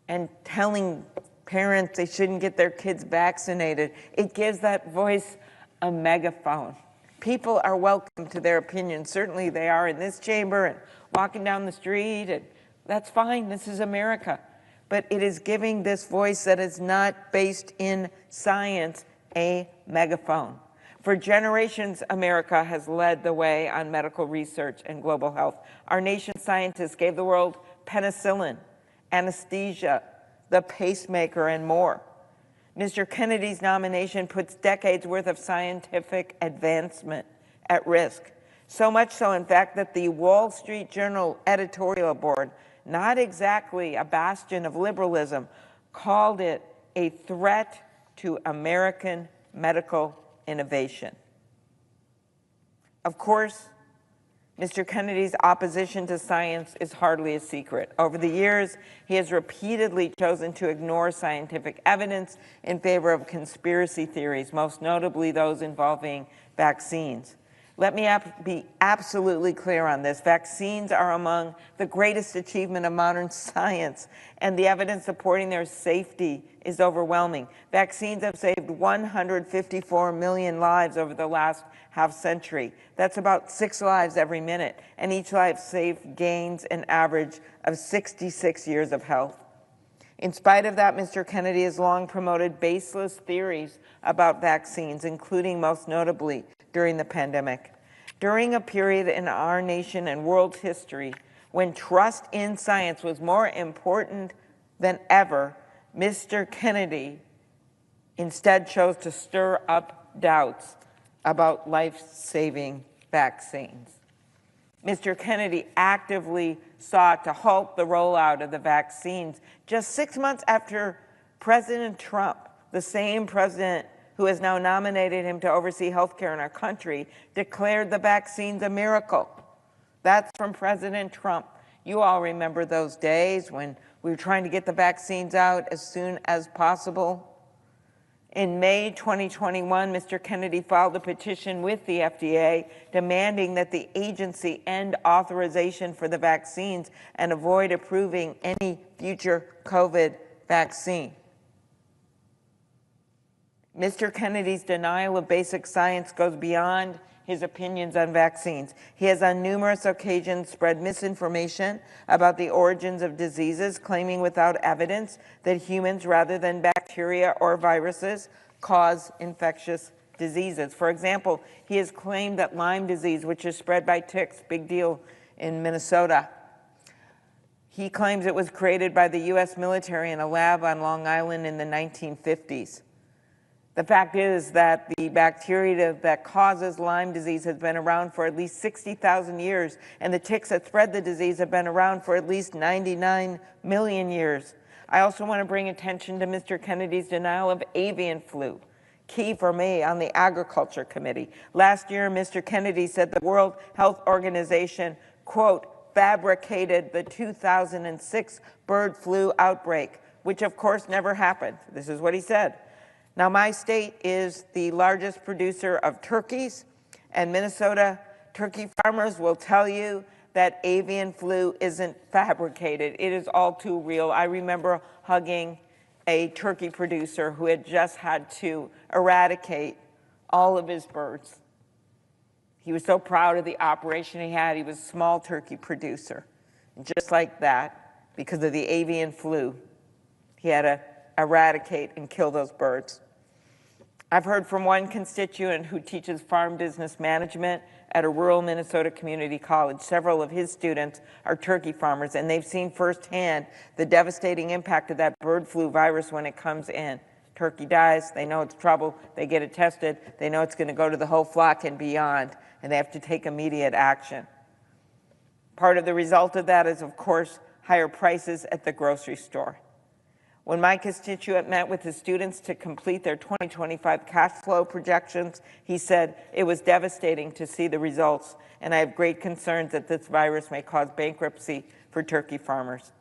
and telling parents they shouldn't get their kids vaccinated. It gives that voice a megaphone. People are welcome to their opinions. Certainly they are in this chamber and walking down the street, and that's fine. This is America. But it is giving this voice that is not based in science a megaphone. For generations, America has led the way on medical research and global health. Our nation's scientists gave the world penicillin, anesthesia, the pacemaker, and more. Mr. Kennedy's nomination puts decades worth of scientific advancement at risk. So much so, in fact, that the Wall Street Journal editorial board, not exactly a bastion of liberalism, called it a threat to American medical innovation. Of course, Mr. Kennedy's opposition to science is hardly a secret. Over the years, he has repeatedly chosen to ignore scientific evidence in favor of conspiracy theories, most notably those involving vaccines. Let me be absolutely clear on this. Vaccines are among the greatest achievement of modern science, and the evidence supporting their safety is overwhelming. Vaccines have saved 154 million lives over the last half century. That's about 6 lives every minute, and each life saved gains an average of 66 years of health. In spite of that, Mr. Kennedy has long promoted baseless theories about vaccines, including most notably during the pandemic. During a period in our nation and world history when trust in science was more important than ever, Mr. Kennedy instead chose to stir up doubts about life-saving vaccines. Mr. Kennedy actively sought to halt the rollout of the vaccines just 6 months after President Trump, the same president who has now nominated him to oversee healthcare in our country, declared the vaccines a miracle. That's from President Trump. You all remember those days when we were trying to get the vaccines out as soon as possible. In May 2021, Mr. Kennedy filed a petition with the FDA demanding that the agency end authorization for the vaccines and avoid approving any future COVID vaccine. Mr. Kennedy's denial of basic science goes beyond his opinions on vaccines. He has on numerous occasions spread misinformation about the origins of diseases, claiming without evidence that humans rather than bacteria or viruses cause infectious diseases. For example, he has claimed that Lyme disease, which is spread by ticks, big deal in Minnesota, he claims it was created by the U.S. military in a lab on Long Island in the 1950s. The fact is that the bacteria that causes Lyme disease has been around for at least 60,000 years, and the ticks that spread the disease have been around for at least 99 million years. I also want to bring attention to Mr. Kennedy's denial of avian flu, key for me on the Agriculture Committee. Last year, Mr. Kennedy said the World Health Organization, quote, fabricated the 2006 bird flu outbreak, which of course never happened. This is what he said. Now, my state is the largest producer of turkeys, and Minnesota turkey farmers will tell you that avian flu isn't fabricated. It is all too real. I remember hugging a turkey producer who had just had to eradicate all of his birds. He was so proud of the operation he had. He was a small turkey producer. And just like that, because of the avian flu, he had to eradicate and kill those birds. I've heard from one constituent who teaches farm business management at a rural Minnesota community college. Several of his students are turkey farmers, and they've seen firsthand the devastating impact of that bird flu virus when it comes in. Turkey dies, they know it's trouble, they get it tested, they know it's going to go to the whole flock and beyond, and they have to take immediate action. Part of the result of that is, of course, higher prices at the grocery store. When my constituent met with his students to complete their 2025 cash flow projections, he said it was devastating to see the results, and I have great concerns that this virus may cause bankruptcy for turkey farmers.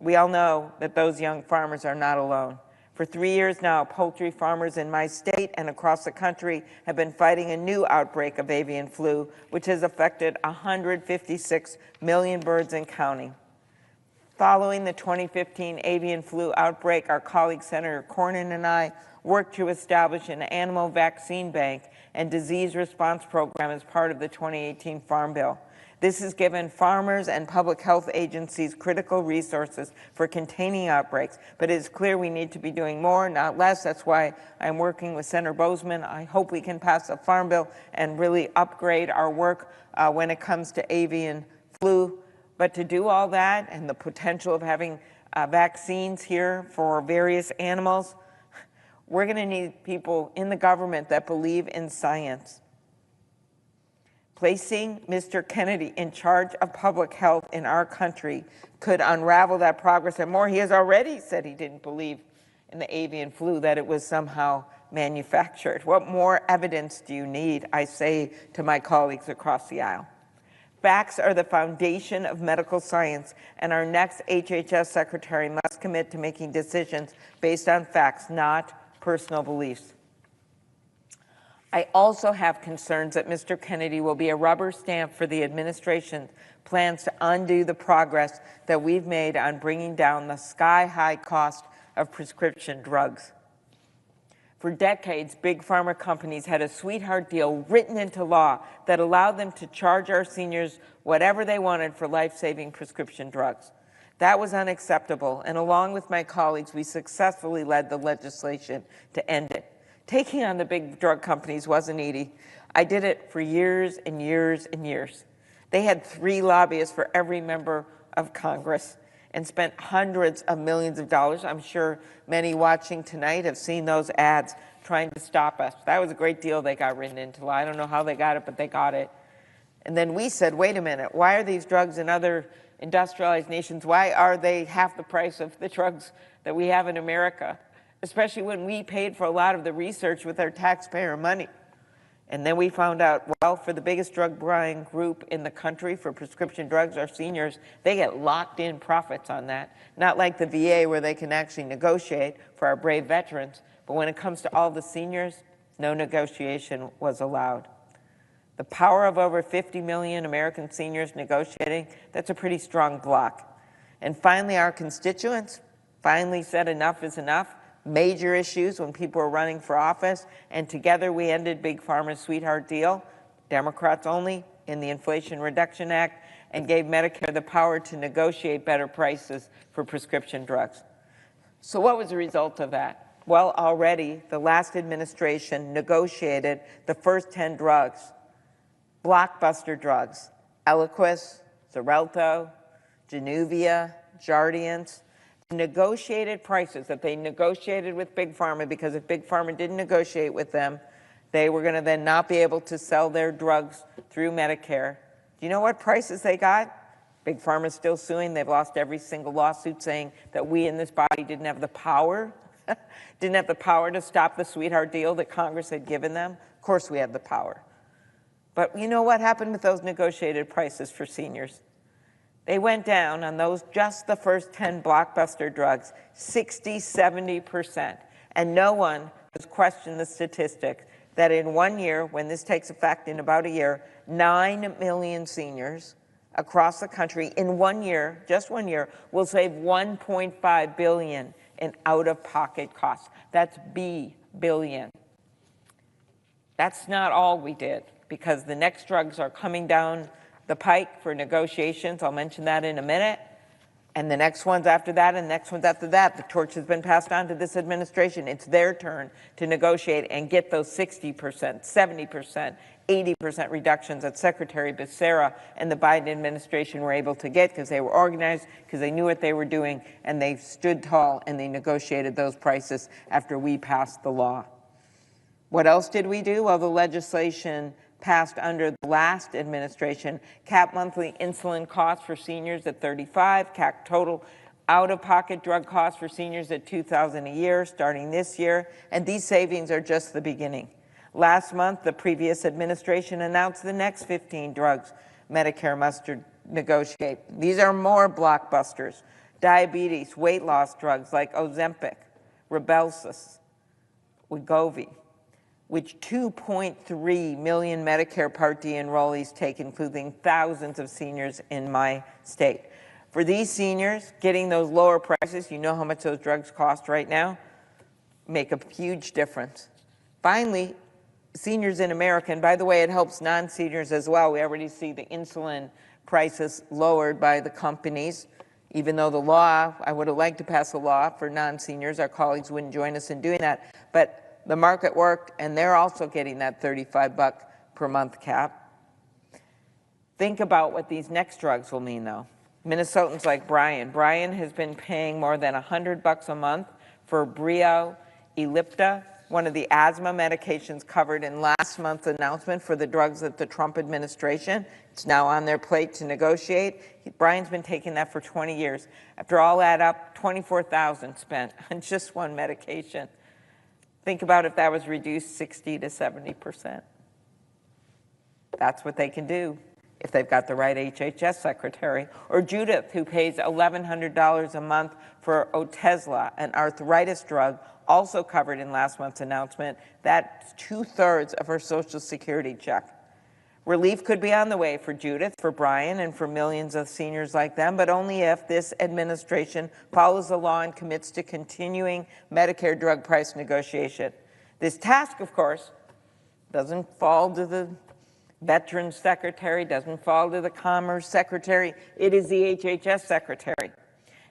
We all know that those young farmers are not alone. For 3 years now, poultry farmers in my state and across the country have been fighting a new outbreak of avian flu, which has affected 156 million birds and counting. Following the 2015 avian flu outbreak, our colleague Senator Cornyn and I worked to establish an animal vaccine bank and disease response program as part of the 2018 Farm Bill. This has given farmers and public health agencies critical resources for containing outbreaks, but it is clear we need to be doing more, not less. That's why I'm working with Senator Bozeman. I hope we can pass a Farm Bill and really upgrade our work when it comes to avian flu. But to do all that and the potential of having vaccines here for various animals, We're going to need people in the government that believe in science. Placing Mr. Kennedy in charge of public health in our country could unravel that progress and more. He has already said he didn't believe in the avian flu, that it was somehow manufactured. What more evidence do you need, I say to my colleagues across the aisle? Facts are the foundation of medical science, and our next HHS secretary must commit to making decisions based on facts, not personal beliefs. I also have concerns that Mr. Kennedy will be a rubber stamp for the administration's plans to undo the progress that we've made on bringing down the sky-high cost of prescription drugs. For decades, big pharma companies had a sweetheart deal written into law that allowed them to charge our seniors whatever they wanted for life-saving prescription drugs. That was unacceptable, and along with my colleagues, we successfully led the legislation to end it. Taking on the big drug companies wasn't easy. I did it for years and years and years. They had 3 lobbyists for every member of Congress and spent hundreds of millions of dollars. I'm sure many watching tonight have seen those ads trying to stop us. That was a great deal they got written into law. I don't know how they got it, but they got it. And then we said, wait a minute, why are these drugs in other industrialized nations, why are they half the price of the drugs that we have in America? Especially when we paid for a lot of the research with our taxpayer money. And then we found out, well, for the biggest drug buying group in the country for prescription drugs, our seniors, they get locked in profits on that. Not like the VA where they can actually negotiate for our brave veterans, but when it comes to all the seniors, no negotiation was allowed. The power of over 50 million American seniors negotiating, that's a pretty strong block. And finally, our constituents finally said enough is enough. Major issues when people were running for office, and together we ended Big Pharma's sweetheart deal, Democrats only, in the Inflation Reduction Act, and gave Medicare the power to negotiate better prices for prescription drugs. So what was the result of that? Well, already the last administration negotiated the first 10 drugs, blockbuster drugs, Eliquis, Xarelto, Januvia, Jardiance, negotiated prices that they negotiated with Big Pharma, because if Big Pharma didn't negotiate with them, they were going to then not be able to sell their drugs through Medicare. Do you know what prices they got? Big Pharma's still suing. They've lost every single lawsuit saying that we in this body didn't have the power, to stop the sweetheart deal that Congress had given them. Of course we had the power. But you know what happened with those negotiated prices for seniors? They went down on those, just the first 10 blockbuster drugs, 60, 70%. And no one has questioned the statistic that in 1 year, when this takes effect in about a year, 9 million seniors across the country in 1 year, just 1 year, will save $1.5 billion in out-of-pocket costs. That's billion. That's not all we did, because the next drugs are coming down the pike for negotiations. I'll mention that in a minute. And the next ones after that, and the next ones after that. The torch has been passed on to this administration. It's their turn to negotiate and get those 60%, 70%, 80% reductions that Secretary Becerra and the Biden administration were able to get, because they were organized, because they knew what they were doing, and they stood tall and they negotiated those prices after we passed the law. What else did we do? Well, the legislation passed under the last administration capped monthly insulin costs for seniors at $35, capped total out-of-pocket drug costs for seniors at $2,000 a year starting this year, and these savings are just the beginning. Last month, the previous administration announced the next 15 drugs Medicare must negotiate. These are more blockbusters: diabetes, weight loss drugs like Ozempic, Rybelsus, Wegovy, which 2.3 million Medicare Part D enrollees take, including thousands of seniors in my state. For these seniors, getting those lower prices, you know how much those drugs cost right now, make a huge difference. Finally, seniors in America, and by the way, it helps non-seniors as well. We already see the insulin prices lowered by the companies, even though the law, I would have liked to pass a law for non-seniors. Our colleagues wouldn't join us in doing that. But the market worked, and they're also getting that $35 per month cap. Think about what these next drugs will mean, though. Minnesotans like Brian. Brian has been paying more than $100 a month for Breo Ellipta, one of the asthma medications covered in last month's announcement for the drugs at the Trump administration. It's now on their plate to negotiate. Brian's been taking that for 20 years. After all that up, $24,000 spent on just one medication. Think about if that was reduced 60 to 70%. That's what they can do if they've got the right HHS secretary. Or Judith, who pays $1,100 a month for Otezla, an arthritis drug also covered in last month's announcement. That's 2/3 of her Social Security check. Relief could be on the way for Judith, for Brian, and for millions of seniors like them, but only if this administration follows the law and commits to continuing Medicare drug price negotiation. This task, of course, doesn't fall to the Veterans Secretary, doesn't fall to the Commerce Secretary. It is the HHS Secretary.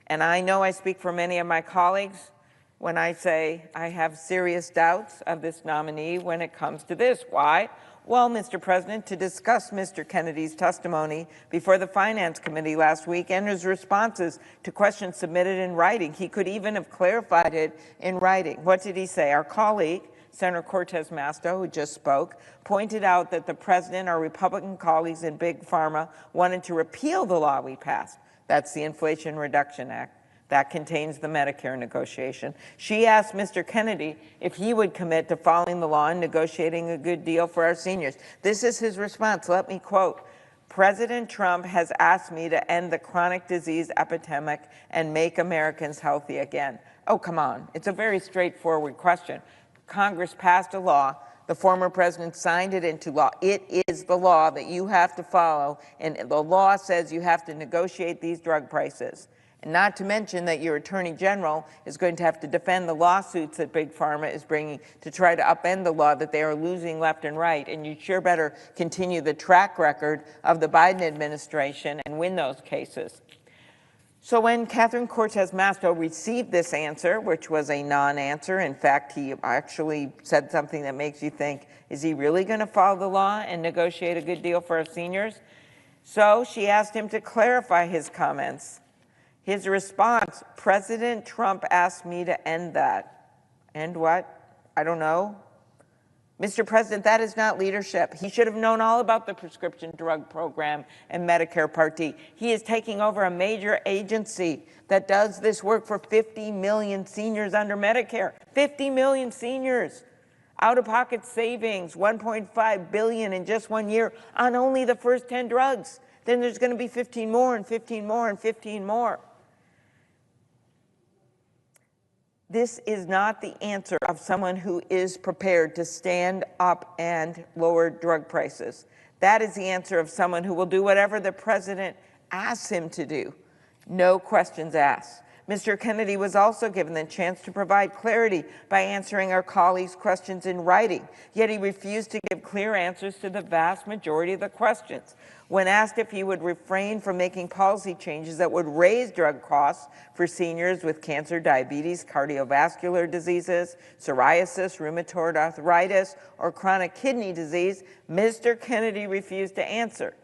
And I know I speak for many of my colleagues when I say I have serious doubts of this nominee when it comes to this. Why? Well, Mr. President, to discuss Mr. Kennedy's testimony before the Finance Committee last week and his responses to questions submitted in writing. He could even have clarified it in writing. What did he say? Our colleague, Senator Cortez Masto, who just spoke, pointed out that the President, our Republican colleagues in Big Pharma, wanted to repeal the law we passed. That's the Inflation Reduction Act. That contains the Medicare negotiation. She asked Mr. Kennedy if he would commit to following the law and negotiating a good deal for our seniors. This is his response. Let me quote. President Trump has asked me to end the chronic disease epidemic and make Americans healthy again. Oh, come on. It's a very straightforward question. Congress passed a law. The former president signed it into law. It is the law that you have to follow, and the law says you have to negotiate these drug prices. And not to mention that your Attorney General is going to have to defend the lawsuits that Big Pharma is bringing to try to upend the law that they are losing left and right. And you sure better continue the track record of the Biden administration and win those cases. So when Catherine Cortez Masto received this answer, which was a non-answer, in fact, he actually said something that makes you think, is he really going to follow the law and negotiate a good deal for our seniors? So she asked him to clarify his comments. His response, President Trump asked me to end that. End what? I don't know. Mr. President, that is not leadership. He should have known all about the prescription drug program and Medicare Part D. He is taking over a major agency that does this work for 50 million seniors under Medicare. 50 million seniors. Out-of-pocket savings, $1.5 billion in just 1 year on only the first 10 drugs. Then there's going to be 15 more and 15 more and 15 more. This is not the answer of someone who is prepared to stand up and lower drug prices. That is the answer of someone who will do whatever the president asks him to do. No questions asked. Mr. Kennedy was also given the chance to provide clarity by answering our colleagues' questions in writing, yet he refused to give clear answers to the vast majority of the questions. When asked if he would refrain from making policy changes that would raise drug costs for seniors with cancer, diabetes, cardiovascular diseases, psoriasis, rheumatoid arthritis, or chronic kidney disease, Mr. Kennedy refused to answer.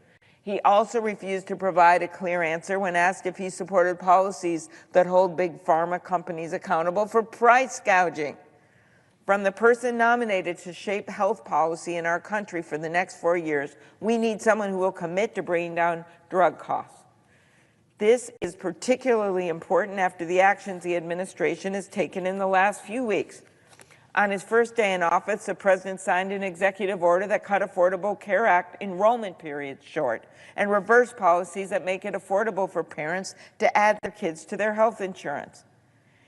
He also refused to provide a clear answer when asked if he supported policies that hold big pharma companies accountable for price gouging. From the person nominated to shape health policy in our country for the next 4 years, we need someone who will commit to bringing down drug costs. This is particularly important after the actions the administration has taken in the last few weeks. On his first day in office, the president signed an executive order that cut Affordable Care Act enrollment periods short and reversed policies that make it affordable for parents to add their kids to their health insurance.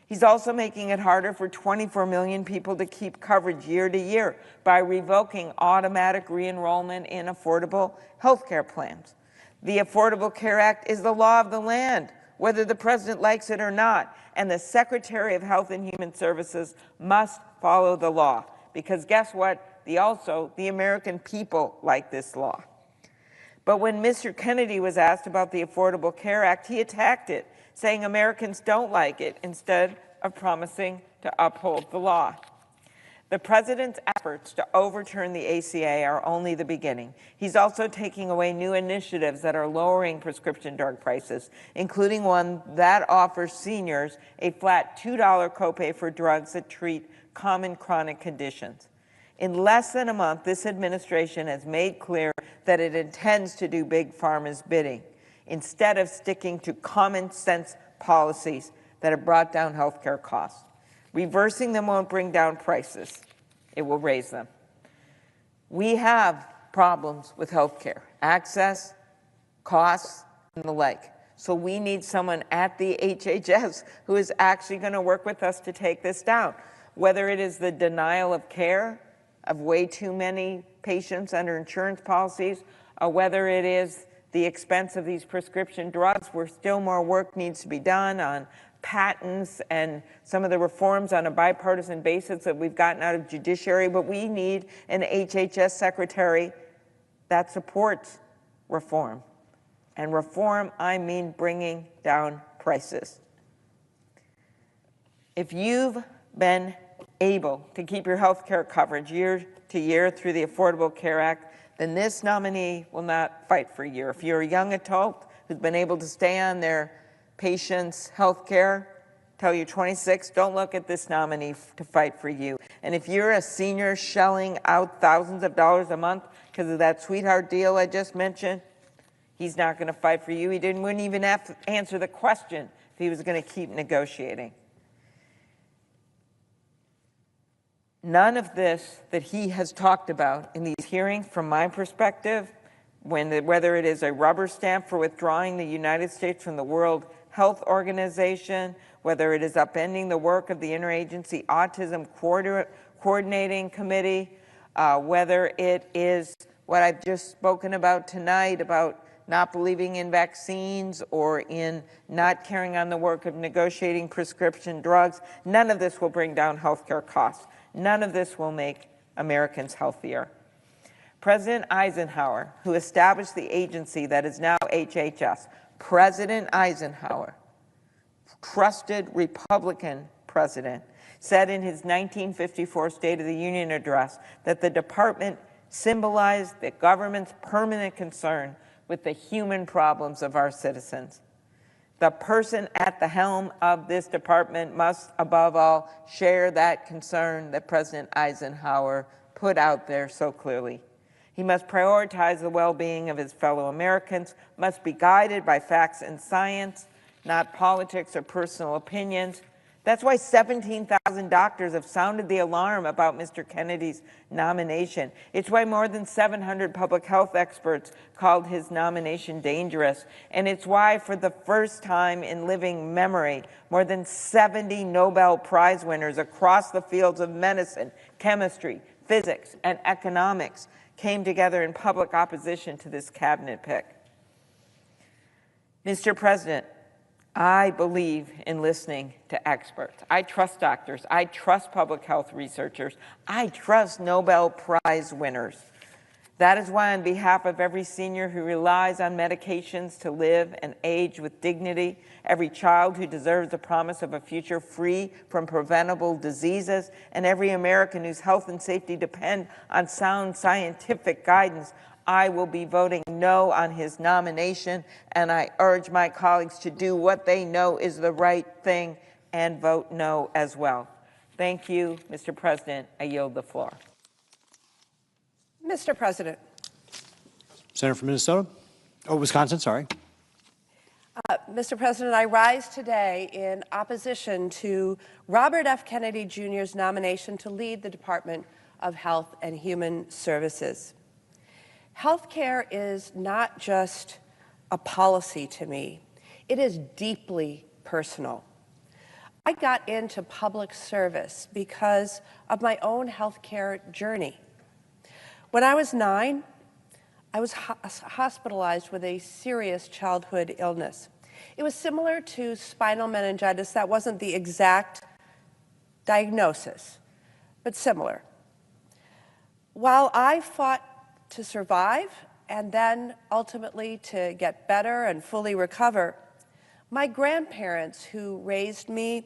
He's also making it harder for 24 million people to keep coverage year to year by revoking automatic re-enrollment in affordable health care plans. The Affordable Care Act is the law of the land, whether the president likes it or not, and the Secretary of Health and Human Services must follow the law, because guess what? The American people like this law. But when Mr. Kennedy was asked about the Affordable Care Act, he attacked it, saying Americans don't like it, instead of promising to uphold the law. The president's efforts to overturn the ACA are only the beginning. He's also taking away new initiatives that are lowering prescription drug prices, including one that offers seniors a flat $2 copay for drugs that treat common chronic conditions. In less than a month, this administration has made clear that it intends to do Big Pharma's bidding, instead of sticking to common sense policies that have brought down healthcare costs. Reversing them won't bring down prices. It will raise them. We have problems with healthcare, access, costs, and the like. So we need someone at the HHS who is actually going to work with us to take this down. Whether it is the denial of care of way too many patients under insurance policies, or whether it is the expense of these prescription drugs, where still more work needs to be done on patents and some of the reforms on a bipartisan basis that we've gotten out of judiciary. But we need an HHS secretary that supports reform. And reform, I mean bringing down prices. If you've been able to keep your health care coverage year to year through the Affordable Care Act, then this nominee will not fight for you. If you're a young adult who's been able to stay on their patient's health care till you're 26, don't look at this nominee to fight for you. And if you're a senior shelling out thousands of dollars a month because of that sweetheart deal I just mentioned, he's not going to fight for you. He wouldn't even have to answer the question if he was going to keep negotiating. None of this that he has talked about in these hearings, from my perspective, whether it is a rubber stamp for withdrawing the United States from the World Health Organization, whether it is upending the work of the Interagency Autism Coordinating Committee, whether it is what I've just spoken about tonight about not believing in vaccines or in not carrying on the work of negotiating prescription drugs, none of this will bring down healthcare costs. None of this will make Americans healthier. President Eisenhower, who established the agency that is now HHS, President Eisenhower, trusted Republican president, said in his 1954 State of the Union address that the department symbolized the government's permanent concern with the human problems of our citizens. The person at the helm of this department must, above all, share that concern that President Eisenhower put out there so clearly. He must prioritize the well-being of his fellow Americans, must be guided by facts and science, not politics or personal opinions. That's why 17,000 doctors have sounded the alarm about Mr. Kennedy's nomination. It's why more than 700 public health experts called his nomination dangerous. And it's why, for the first time in living memory, more than 70 Nobel Prize winners across the fields of medicine, chemistry, physics, and economics came together in public opposition to this cabinet pick. Mr. President, I believe in listening to experts. I trust doctors. I trust public health researchers. I trust Nobel Prize winners. That is why, on behalf of every senior who relies on medications to live and age with dignity, every child who deserves the promise of a future free from preventable diseases, and every American whose health and safety depend on sound scientific guidance, I will be voting no on his nomination, and I urge my colleagues to do what they know is the right thing and vote no as well. Thank you, Mr. President. I yield the floor. Mr. President. Senator from Minnesota? Oh, Wisconsin, sorry. Mr. President, I rise today in opposition to Robert F. Kennedy Jr.'s nomination to lead the Department of Health and Human Services. Healthcare is not just a policy to me. It is deeply personal. I got into public service because of my own healthcare journey. When I was 9, I was hospitalized with a serious childhood illness. It was similar to spinal meningitis. That wasn't the exact diagnosis, but similar. While I fought to survive and then ultimately to get better and fully recover, my grandparents who raised me,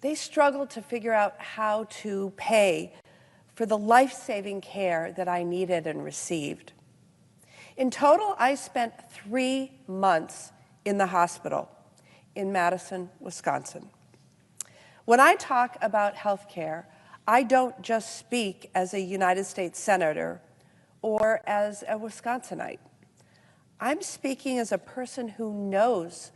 they struggled to figure out how to pay for the life-saving care that I needed and received. In total, I spent 3 months in the hospital in Madison, Wisconsin. When I talk about health care, I don't just speak as a United States Senator or as a Wisconsinite. I'm speaking as a person who knows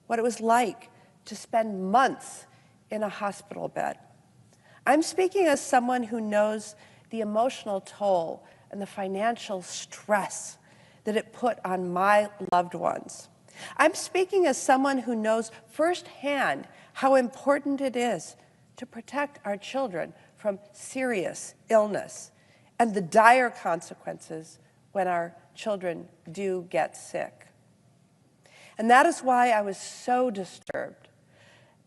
what it was like to spend months in a hospital bed. I'm speaking as someone who knows the emotional toll and the financial stress that it put on my loved ones. I'm speaking as someone who knows firsthand how important it is to protect our children from serious illness and the dire consequences when our children do get sick. And that is why I was so disturbed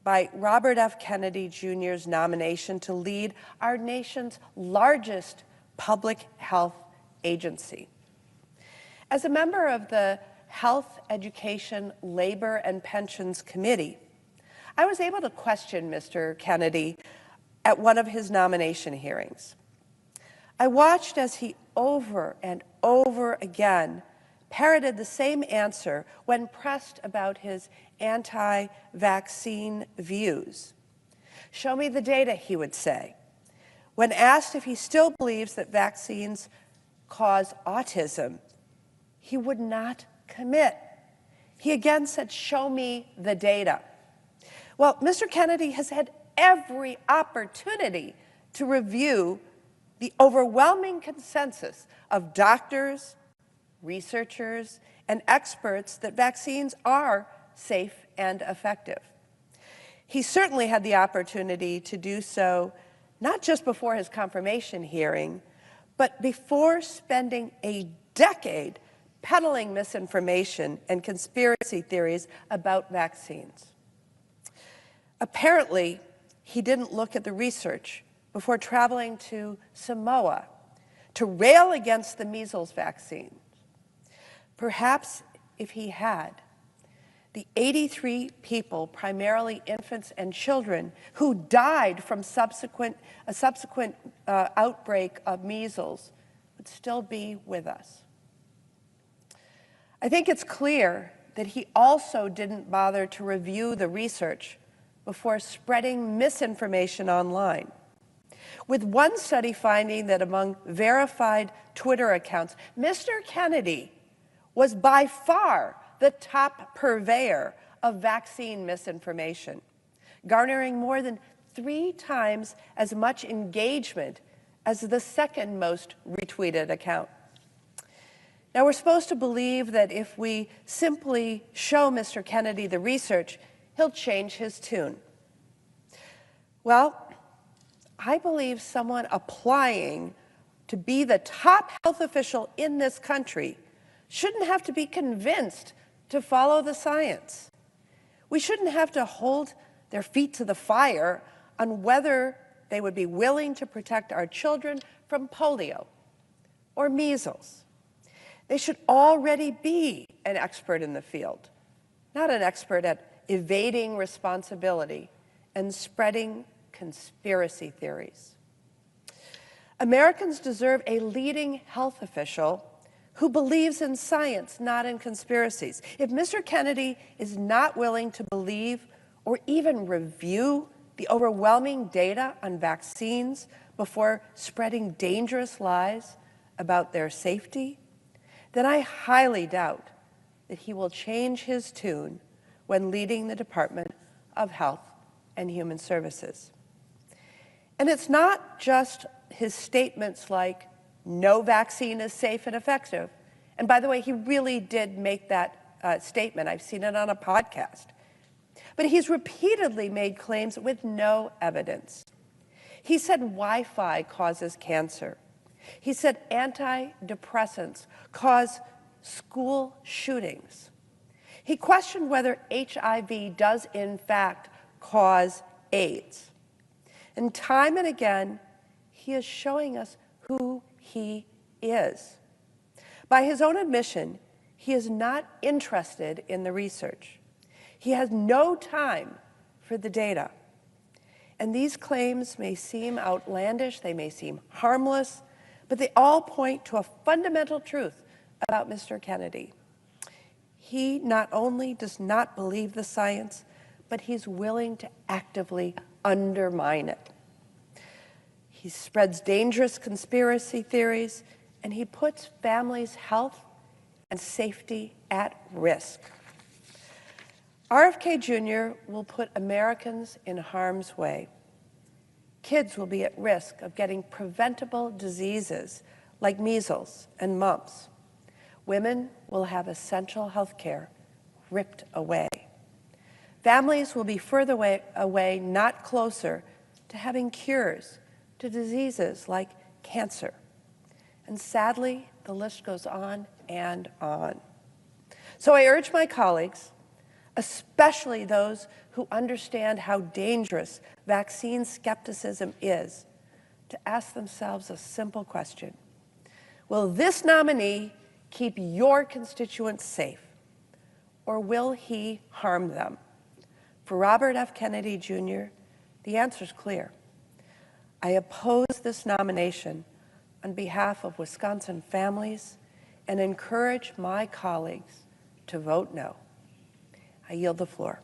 by Robert F. Kennedy Jr.'s nomination to lead our nation's largest public health agency. As a member of the Health, Education, Labor, and Pensions Committee, I was able to question Mr. Kennedy at one of his nomination hearings. I watched as he over and over again parroted the same answer when pressed about his anti-vaccine views. "Show me the data," he would say. When asked if he still believes that vaccines cause autism, he would not commit. He again said, "Show me the data." Well, Mr. Kennedy has had every opportunity to review the overwhelming consensus of doctors, researchers, and experts that vaccines are safe and effective. He certainly had the opportunity to do so not just before his confirmation hearing, but before spending a decade peddling misinformation and conspiracy theories about vaccines. Apparently, he didn't look at the research before traveling to Samoa to rail against the measles vaccine. Perhaps if he had, the 83 people, primarily infants and children, who died from a subsequent outbreak of measles would still be with us. I think it's clear that he also didn't bother to review the research before spreading misinformation online, with one study finding that among verified Twitter accounts, Mr. Kennedy was by far the top purveyor of vaccine misinformation, garnering more than 3 times as much engagement as the second most retweeted account. Now, we're supposed to believe that if we simply show Mr. Kennedy the research, he'll change his tune. Well, I believe someone applying to be the top health official in this country shouldn't have to be convinced to follow the science. We shouldn't have to hold their feet to the fire on whether they would be willing to protect our children from polio or measles. They should already be an expert in the field, not an expert at evading responsibility and spreading conspiracy theories. Americans deserve a leading health official who believes in science, not in conspiracies. If Mr. Kennedy is not willing to believe or even review the overwhelming data on vaccines before spreading dangerous lies about their safety, then I highly doubt that he will change his tune when leading the Department of Health and Human Services. And it's not just his statements like, "No vaccine is safe and effective." And by the way, he really did make that statement. I've seen it on a podcast. But he's repeatedly made claims with no evidence. He said Wi-Fi causes cancer. He said antidepressants cause school shootings. He questioned whether HIV does in fact cause AIDS. And time and again, he is showing us who he is. By his own admission, he is not interested in the research. He has no time for the data. And these claims may seem outlandish, they may seem harmless, but they all point to a fundamental truth about Mr. Kennedy. He not only does not believe the science, but he's willing to actively undermine it. he spreads dangerous conspiracy theories, and he puts families' health and safety at risk. RFK Jr. will put Americans in harm's way. Kids will be at risk of getting preventable diseases like measles and mumps. Women will have essential health care ripped away. Families will be further away, not closer, to having cures to diseases like cancer. And sadly, the list goes on and on. So I urge my colleagues, especially those who understand how dangerous vaccine skepticism is, to ask themselves a simple question. Will this nominee keep your constituents safe, or will he harm them? For Robert F. Kennedy Jr., the answer is clear. I oppose this nomination on behalf of Wisconsin families and encourage my colleagues to vote no. I yield the floor.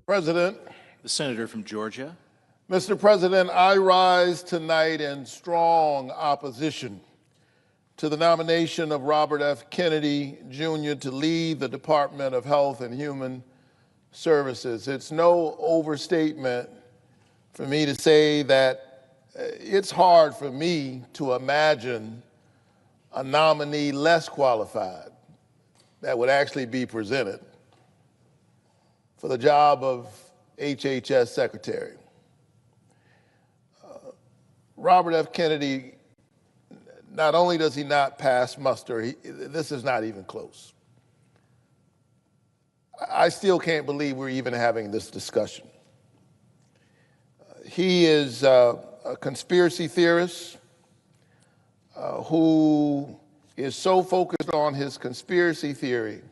President. The senator from Georgia. Mr. President, I rise tonight in strong opposition to the nomination of Robert F. Kennedy Jr. to lead the Department of Health and Human Services. It's no overstatement for me to say that it's hard for me to imagine a nominee less qualified that would actually be presented for the job of HHS Secretary. Robert F. Kennedy, not only does he not pass muster, this is not even close. I still can't believe we're even having this discussion. He is a conspiracy theorist who is so focused on his conspiracy theory.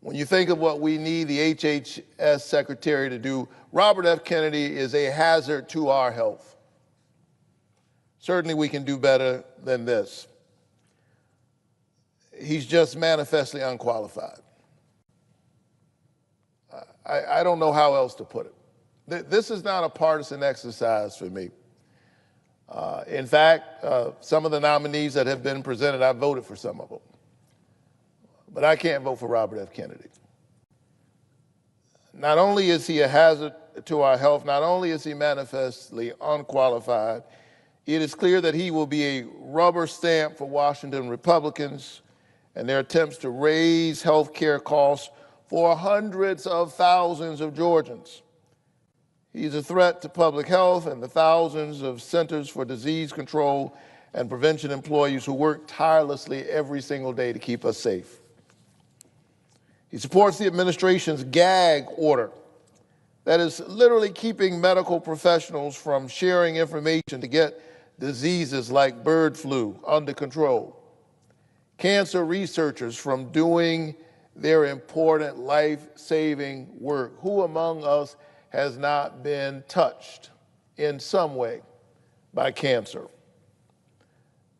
When you think of what we need the HHS Secretary to do, Robert F. Kennedy is a hazard to our health. Certainly we can do better than this. He's just manifestly unqualified. I don't know how else to put it. This is not a partisan exercise for me. In fact, some of the nominees that have been presented, I voted for some of them. But I can't vote for Robert F. Kennedy. Not only is he a hazard to our health, not only is he manifestly unqualified, it is clear that he will be a rubber stamp for Washington Republicans and their attempts to raise health care costs for hundreds of thousands of Georgians. He's a threat to public health and the thousands of Centers for Disease Control and Prevention employees who work tirelessly every single day to keep us safe. He supports the administration's gag order that is literally keeping medical professionals from sharing information to get diseases like bird flu under control, cancer researchers from doing their important life-saving work. Who among us has not been touched in some way by cancer?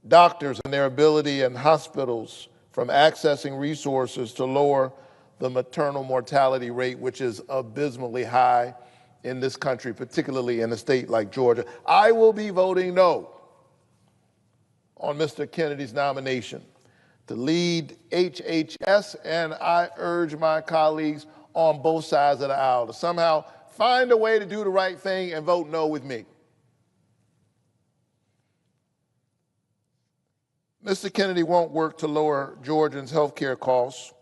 Doctors and their ability and hospitals from accessing resources to lower the maternal mortality rate, which is abysmally high in this country, particularly in a state like Georgia. I will be voting no on Mr. Kennedy's nomination to lead HHS, and I urge my colleagues on both sides of the aisle to somehow find a way to do the right thing and vote no with me. Mr. Kennedy won't work to lower Georgians' health care costs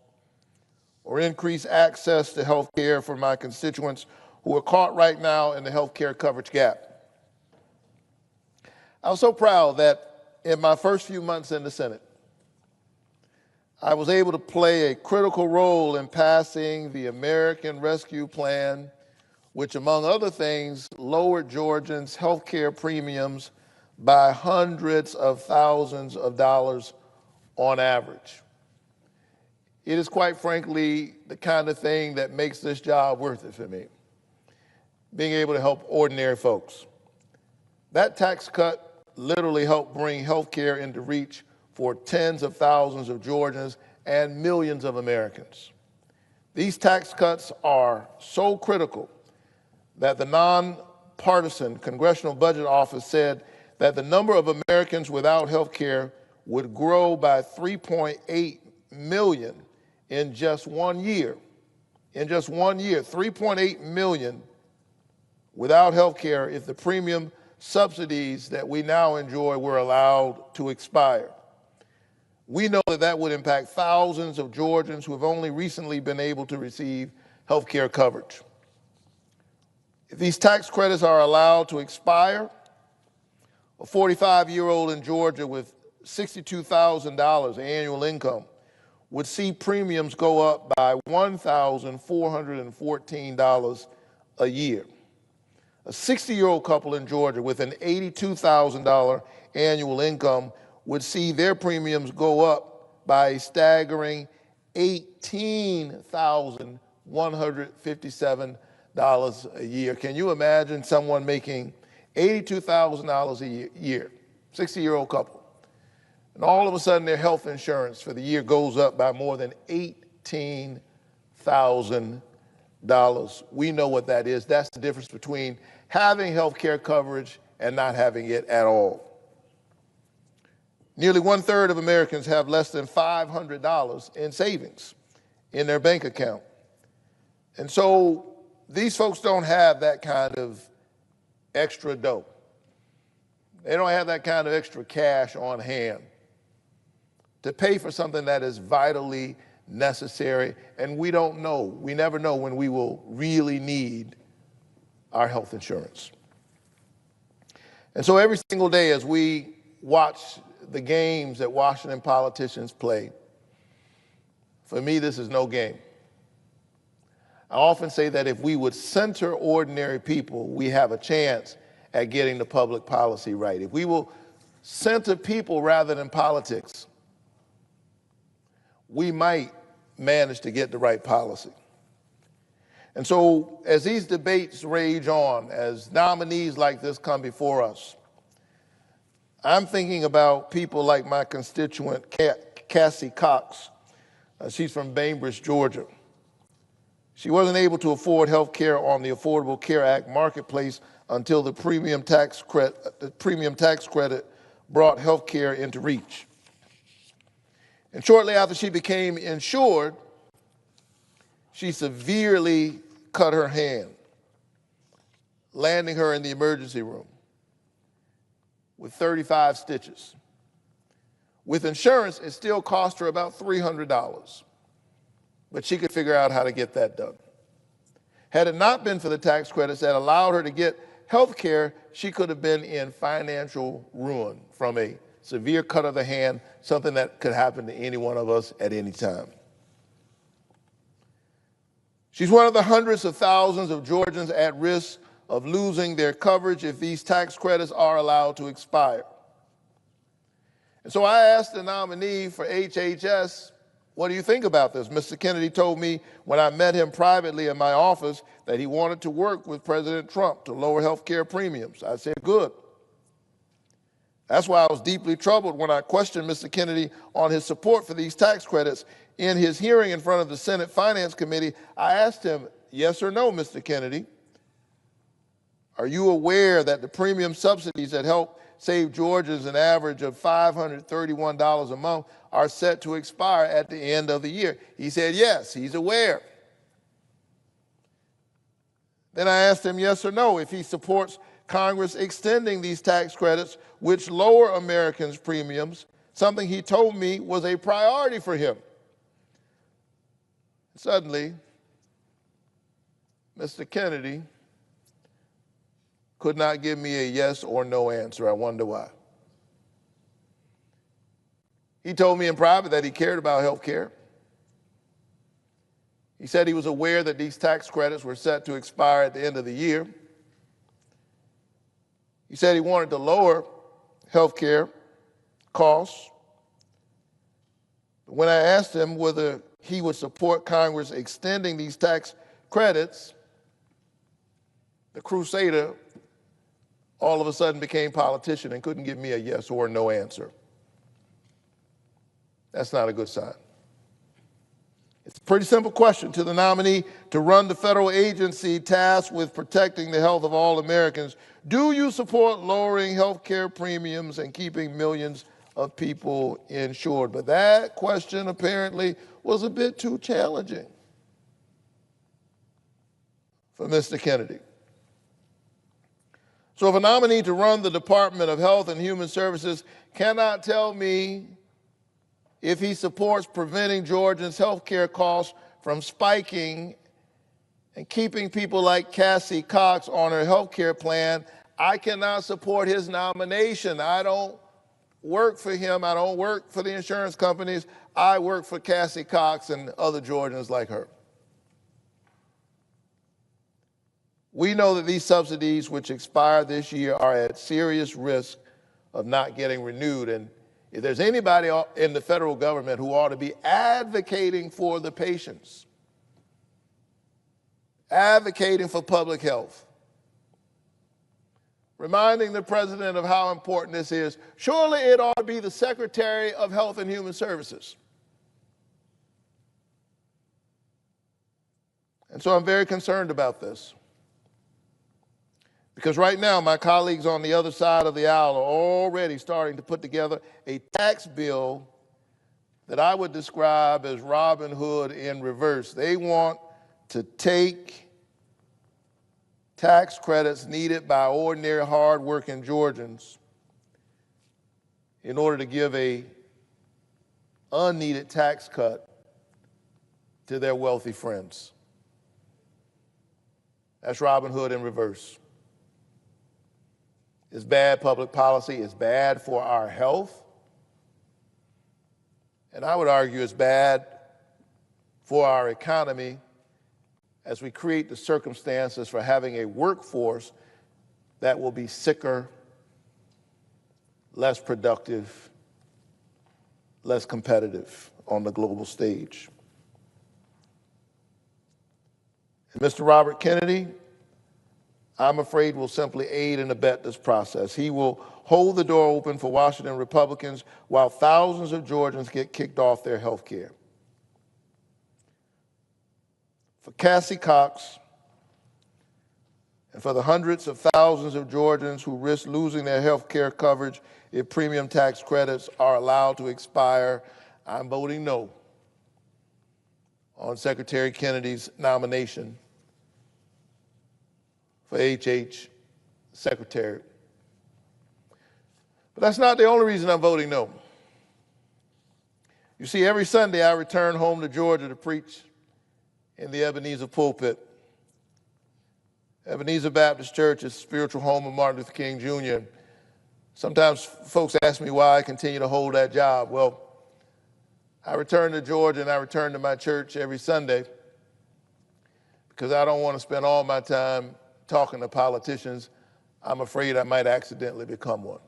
or increase access to health care for my constituents who are caught right now in the health care coverage gap. I was so proud that in my first few months in the Senate, I was able to play a critical role in passing the American Rescue Plan, which, among other things, lowered Georgians' health care premiums by hundreds of thousands of dollars on average. It is quite frankly the kind of thing that makes this job worth it for me, being able to help ordinary folks. That tax cut literally helped bring health care into reach for tens of thousands of Georgians and millions of Americans. These tax cuts are so critical that the nonpartisan Congressional Budget Office said that the number of Americans without health care would grow by 3.8 million in just 1 year. In just 1 year, 3.8 million without health care if the premium subsidies that we now enjoy were allowed to expire. We know that that would impact thousands of Georgians who have only recently been able to receive health care coverage. If these tax credits are allowed to expire, a 45-year-old in Georgia with $62,000 annual income would see premiums go up by $1,414 a year. A 60-year-old couple in Georgia with an $82,000 annual income would see their premiums go up by a staggering $18,157 a year. Can you imagine someone making $82,000 a year, 60-year-old couple, and all of a sudden their health insurance for the year goes up by more than $18,000? We know what that is. That's the difference between having health care coverage and not having it at all. Nearly 1/3 of Americans have less than $500 in savings in their bank account. And so these folks don't have that kind of extra dough. They don't have that kind of extra cash on hand to pay for something that is vitally necessary, and we don't know, we never know when we will really need our health insurance. And so every single day as we watch the games that Washington politicians play, for me, this is no game. I often say that if we would center ordinary people, we have a chance at getting the public policy right. If we will center people rather than politics, we might manage to get the right policy. And so as these debates rage on, as nominees like this come before us, I'm thinking about people like my constituent, Cassie Cox. She's from Bainbridge, Georgia. She wasn't able to afford health care on the Affordable Care Act marketplace until the premium tax credit brought health care into reach. And shortly after she became insured, she severely cut her hand, landing her in the emergency room with 35 stitches. With insurance, it still cost her about $300, but she could figure out how to get that done. Had it not been for the tax credits that allowed her to get health care, she could have been in financial ruin from a severe cut of the hand, something that could happen to any one of us at any time. She's one of the hundreds of thousands of Georgians at risk of losing their coverage if these tax credits are allowed to expire. And so I asked the nominee for HHS, what do you think about this? Mr. Kennedy told me when I met him privately in my office that he wanted to work with President Trump to lower health care premiums. I said, good. That's why I was deeply troubled when I questioned Mr. Kennedy on his support for these tax credits. In his hearing in front of the Senate Finance Committee, I asked him, yes or no, Mr. Kennedy, are you aware that the premium subsidies that help save Georgians an average of $531 a month are set to expire at the end of the year? He said, yes, he's aware. Then I asked him yes or no if he supports Congress extending these tax credits, which lower Americans' premiums, something he told me was a priority for him. Suddenly, Mr. Kennedy could not give me a yes or no answer. I wonder why. He told me in private that he cared about health care. He said he was aware that these tax credits were set to expire at the end of the year. He said he wanted to lower health care costs. When I asked him whether he would support Congress extending these tax credits, the crusader all of a sudden became politician and couldn't give me a yes or no answer. That's not a good sign. It's a pretty simple question to the nominee to run the federal agency tasked with protecting the health of all Americans. Do you support lowering health care premiums and keeping millions of people insured? But that question apparently was a bit too challenging for Mr. Kennedy. So if a nominee to run the Department of Health and Human Services cannot tell me if he supports preventing Georgians' health care costs from spiking and keeping people like Cassie Cox on her health care plan, I cannot support his nomination. I don't work for him. I don't work for the insurance companies. I work for Cassie Cox and other Georgians like her. We know that these subsidies, which expire this year, are at serious risk of not getting renewed. And if there's anybody in the federal government who ought to be advocating for the patients, advocating for public health, reminding the president of how important this is, surely it ought to be the Secretary of Health and Human Services. And so I'm very concerned about this. Because right now, my colleagues on the other side of the aisle are already starting to put together a tax bill that I would describe as Robin Hood in reverse. They want to take tax credits needed by ordinary, hard-working Georgians in order to give a unneeded tax cut to their wealthy friends. That's Robin Hood in reverse. It's bad public policy. It's bad for our health. And I would argue it's bad for our economy as we create the circumstances for having a workforce that will be sicker, less productive, less competitive on the global stage. And Mr. Robert Kennedy, I'm afraid, will simply aid and abet this process. He will hold the door open for Washington Republicans while thousands of Georgians get kicked off their health care. for Cassie Cox, and for the hundreds of thousands of Georgians who risk losing their health care coverage if premium tax credits are allowed to expire, I'm voting no on Secretary Kennedy's nomination for HH Secretary. But that's not the only reason I'm voting no. You see, every Sunday I return home to Georgia to preach in the Ebenezer pulpit. Ebenezer Baptist Church is the spiritual home of Martin Luther King Jr. Sometimes folks ask me why I continue to hold that job. Well, I return to Georgia and I return to my church every Sunday because I don't want to spend all my time talking to politicians. I'm afraid I might accidentally become one.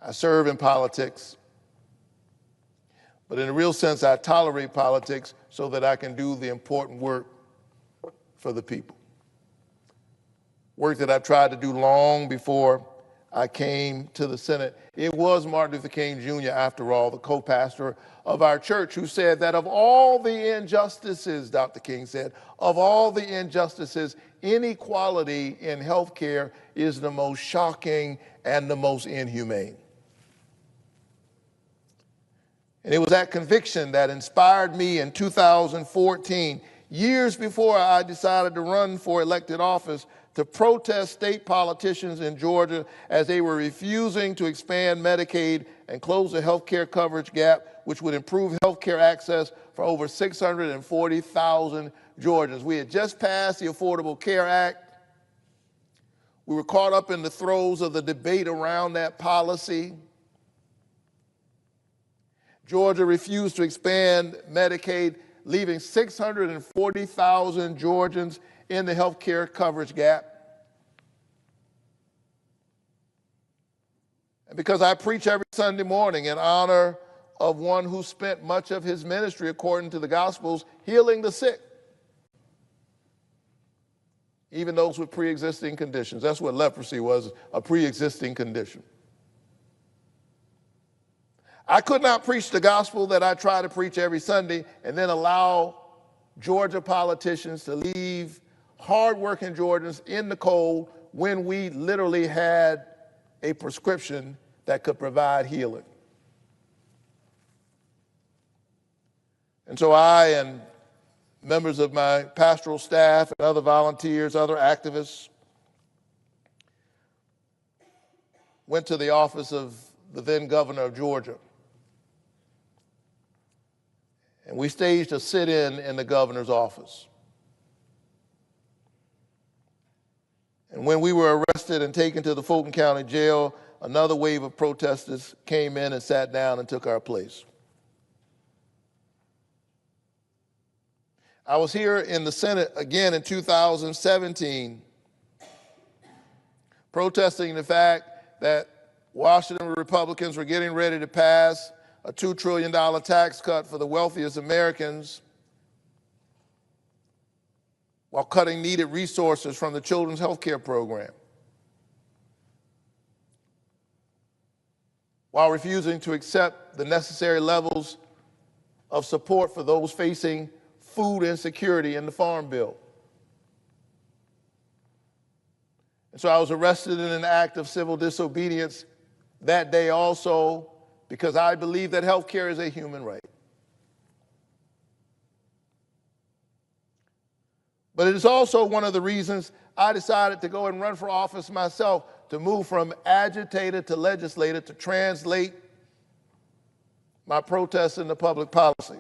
I serve in politics, but in a real sense, I tolerate politics so that I can do the important work for the people. Work that I've tried to do long before I came to the Senate. It was Martin Luther King Jr., after all, the co-pastor of our church, who said that of all the injustices, Dr. King said, of all the injustices, inequality in health care is the most shocking and the most inhumane. And it was that conviction that inspired me in 2014, years before I decided to run for elected office, to protest state politicians in Georgia as they were refusing to expand Medicaid and close the health care coverage gap, which would improve health care access for over 640,000 Georgians. We had just passed the Affordable Care Act. We were caught up in the throes of the debate around that policy. Georgia refused to expand Medicaid, leaving 640,000 Georgians in the health care coverage gap. And because I preach every Sunday morning in honor of one who spent much of his ministry, according to the Gospels, healing the sick, even those with pre-existing conditions. That's what leprosy was, a pre-existing condition. I could not preach the gospel that I try to preach every Sunday and then allow Georgia politicians to leave hardworking Georgians in the cold when we literally had a prescription that could provide healing. And so I and members of my pastoral staff and other volunteers, other activists, went to the office of the then governor of Georgia. And we staged a sit-in in the governor's office. And when we were arrested and taken to the Fulton County Jail, another wave of protesters came in and sat down and took our place. I was here in the Senate again in 2017, protesting the fact that Washington Republicans were getting ready to pass a $2 trillion tax cut for the wealthiest Americans while cutting needed resources from the children's health care program, while refusing to accept the necessary levels of support for those facing food insecurity in the Farm Bill. And so I was arrested in an act of civil disobedience that day also, because I believe that health care is a human right. But it is also one of the reasons I decided to go and run for office myself, to move from agitator to legislator, to translate my protests into public policy.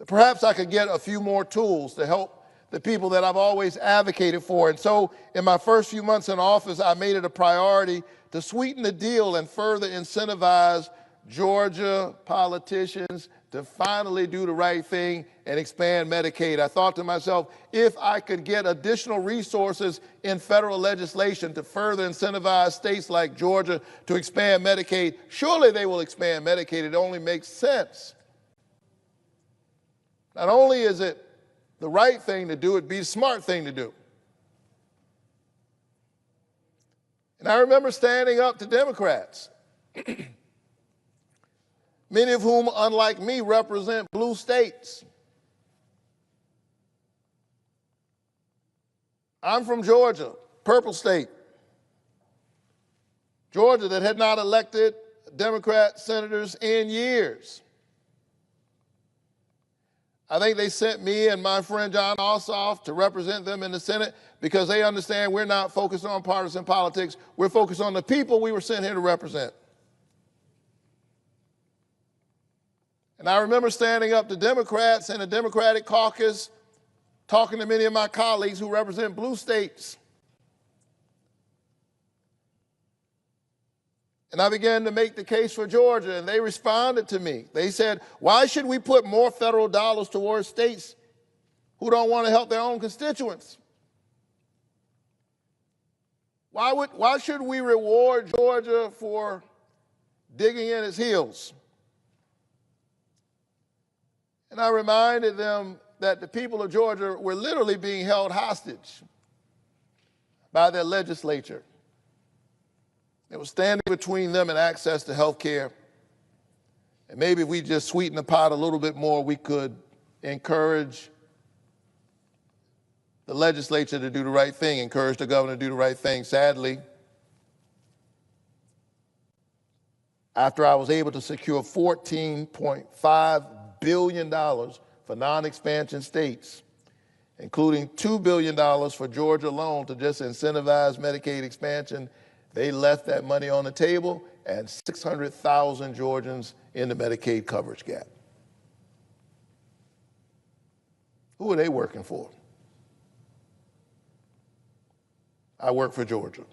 Perhaps I could get a few more tools to help the people that I've always advocated for. And so in my first few months in office, I made it a priority to sweeten the deal and further incentivize Georgia politicians to finally do the right thing and expand Medicaid. I thought to myself, if I could get additional resources in federal legislation to further incentivize states like Georgia to expand Medicaid, surely they will expand Medicaid. It only makes sense. Not only is it the right thing to do, it'd be the smart thing to do. And I remember standing up to Democrats. many of whom, unlike me, represent blue states. I'm from Georgia, purple state. Georgia that had not elected Democrat senators in years. I think they sent me and my friend John Ossoff to represent them in the Senate because they understand we're not focused on partisan politics. We're focused on the people we were sent here to represent. And I remember standing up to Democrats in the Democratic caucus, talking to many of my colleagues who represent blue states. And I began to make the case for Georgia, and they responded to me. They said, why should we put more federal dollars towards states who don't want to help their own constituents? Why should we reward Georgia for digging in its heels? And I reminded them that the people of Georgia were literally being held hostage by their legislature. It was standing between them and access to health care. And maybe if we just sweeten the pot a little bit more, we could encourage the legislature to do the right thing, encourage the governor to do the right thing. Sadly, after I was able to secure $14.5 billion for non-expansion states, including $2 billion for Georgia alone to just incentivize Medicaid expansion, they left that money on the table and 600,000 Georgians in the Medicaid coverage gap. Who are they working for? I work for Georgia.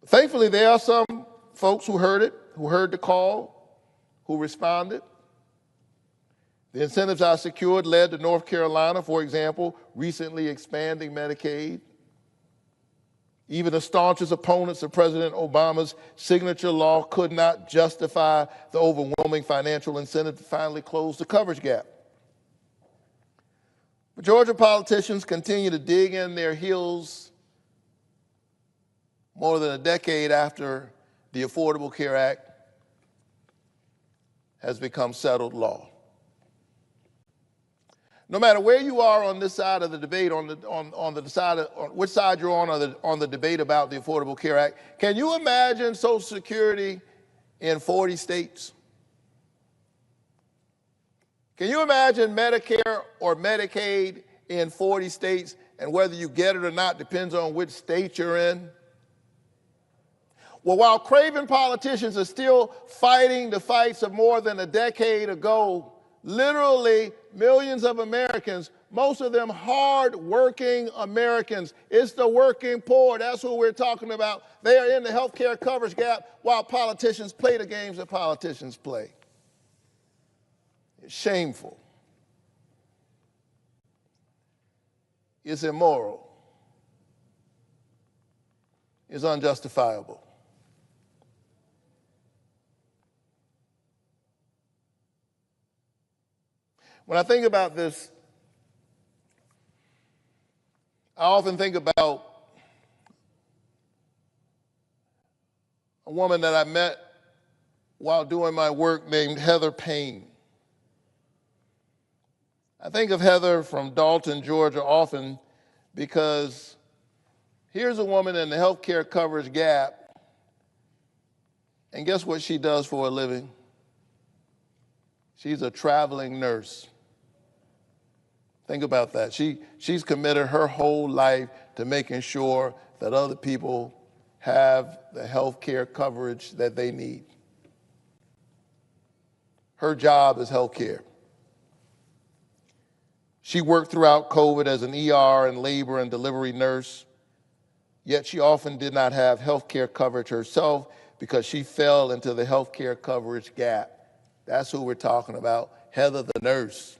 Thankfully, there are some folks who heard it, who heard the call, who responded. The incentives I secured led to North Carolina, for example, recently expanding Medicaid. Even the staunchest opponents of President Obama's signature law could not justify the overwhelming financial incentive to finally close the coverage gap. But Georgia politicians continue to dig in their heels more than a decade after the Affordable Care Act has become settled law. No matter where you are on this side of the debate, on which side you're on the debate about the Affordable Care Act, can you imagine Social Security in 40 states? Can you imagine Medicare or Medicaid in 40 states, and whether you get it or not depends on which state you're in? Well, while craven politicians are still fighting the fights of more than a decade ago, literally millions of Americans, most of them hard-working Americans, it's the working poor, that's who we're talking about. They are in the health care coverage gap while politicians play the games that politicians play. It's shameful. It's immoral. It's unjustifiable. When I think about this, I often think about a woman that I met while doing my work named Heather Payne. I think of Heather from Dalton, Georgia often because here's a woman in the health care coverage gap, and guess what she does for a living? She's a traveling nurse. Think about that. She's committed her whole life to making sure that other people have the health care coverage that they need. Her job is health care. She worked throughout COVID as an ER and labor and delivery nurse, yet she often did not have health care coverage herself because she fell into the health care coverage gap. That's who we're talking about, Heather the nurse.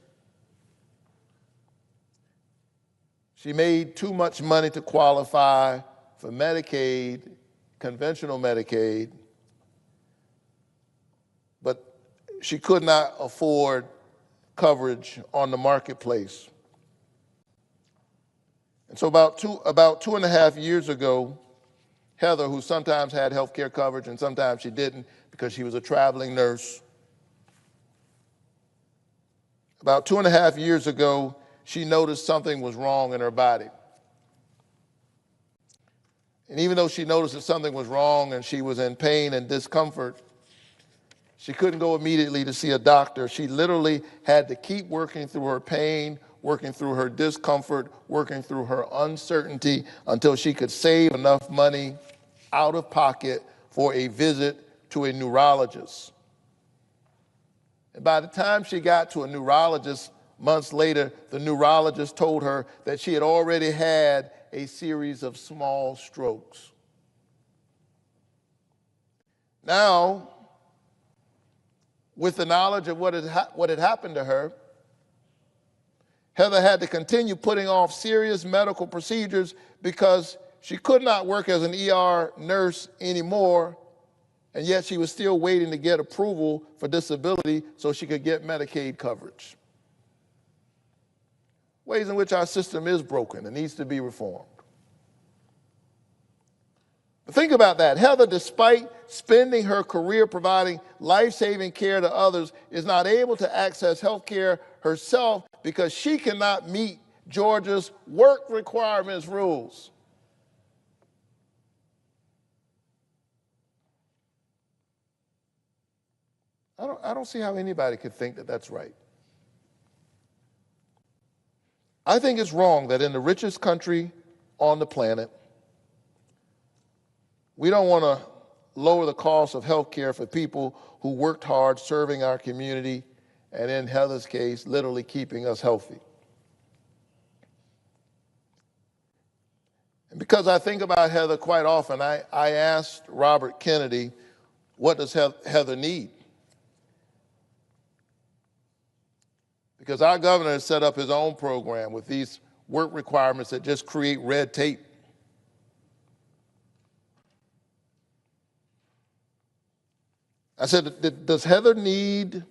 She made too much money to qualify for Medicaid, conventional Medicaid, but she could not afford coverage on the marketplace. And so about two and a half years ago, Heather, who sometimes had health care coverage and sometimes she didn't because she was a traveling nurse. About 2.5 years ago, she noticed something was wrong in her body. And even though she noticed that something was wrong and she was in pain and discomfort, she couldn't go immediately to see a doctor. She literally had to keep working through her pain, working through her discomfort, working through her uncertainty until she could save enough money out of pocket for a visit to a neurologist. And by the time she got to a neurologist months later, the neurologist told her that she had already had a series of small strokes. Now, with the knowledge of what had happened to her, Heather had to continue putting off serious medical procedures because she could not work as an ER nurse anymore, and yet she was still waiting to get approval for disability so she could get Medicaid coverage. Ways in which our system is broken and needs to be reformed. But think about that. Heather, despite spending her career providing life-saving care to others, is not able to access health care herself because she cannot meet Georgia's work requirements rules. I don't see how anybody could think that that's right. I think it's wrong that in the richest country on the planet, we don't want to lower the cost of health care for people who worked hard serving our community and, in Heather's case, literally keeping us healthy. And because I think about Heather quite often, I asked Robert Kennedy, what does Heather need? Because our governor has set up his own program with these work requirements that just create red tape. I said, does Heather need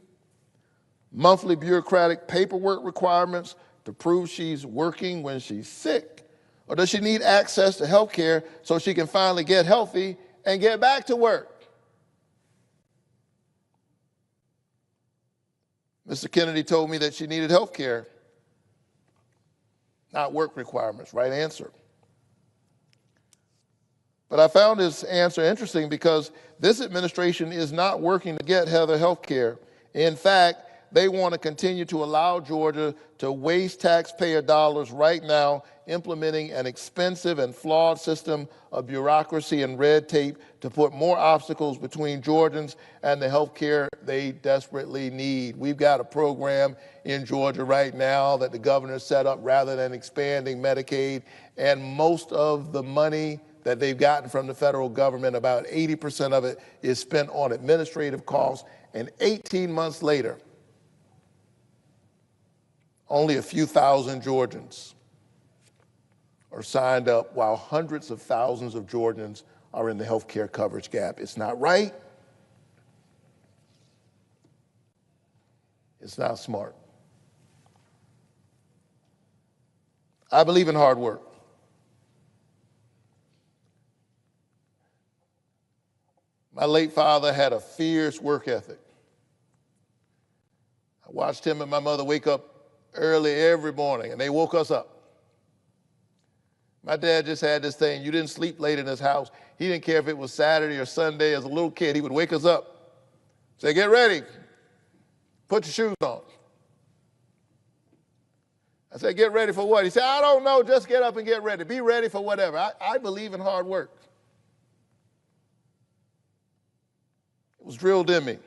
monthly bureaucratic paperwork requirements to prove she's working when she's sick? Or does she need access to health care so she can finally get healthy and get back to work? Mr. Kennedy told me that she needed health care, not work requirements. Right answer. But I found his answer interesting because this administration is not working to get Heather health care. In fact, they want to continue to allow Georgia to waste taxpayer dollars right now, implementing an expensive and flawed system of bureaucracy and red tape to put more obstacles between Georgians and the health care they desperately need. We've got a program in Georgia right now that the governor set up rather than expanding Medicaid, and most of the money that they've gotten from the federal government, about 80% of it is spent on administrative costs, and 18 months later, only a few thousand Georgians are signed up while hundreds of thousands of Georgians are in the health care coverage gap. It's not right. It's not smart. I believe in hard work. My late father had a fierce work ethic. I watched him and my mother wake up early every morning, and they woke us up. My dad just had this thing, you didn't sleep late in his house. He didn't care if it was Saturday or Sunday. As a little kid, he would wake us up, say, get ready, put your shoes on. I said, get ready for what? He said, I don't know, just get up and get ready. Be ready for whatever. I believe in hard work. It was drilled in me.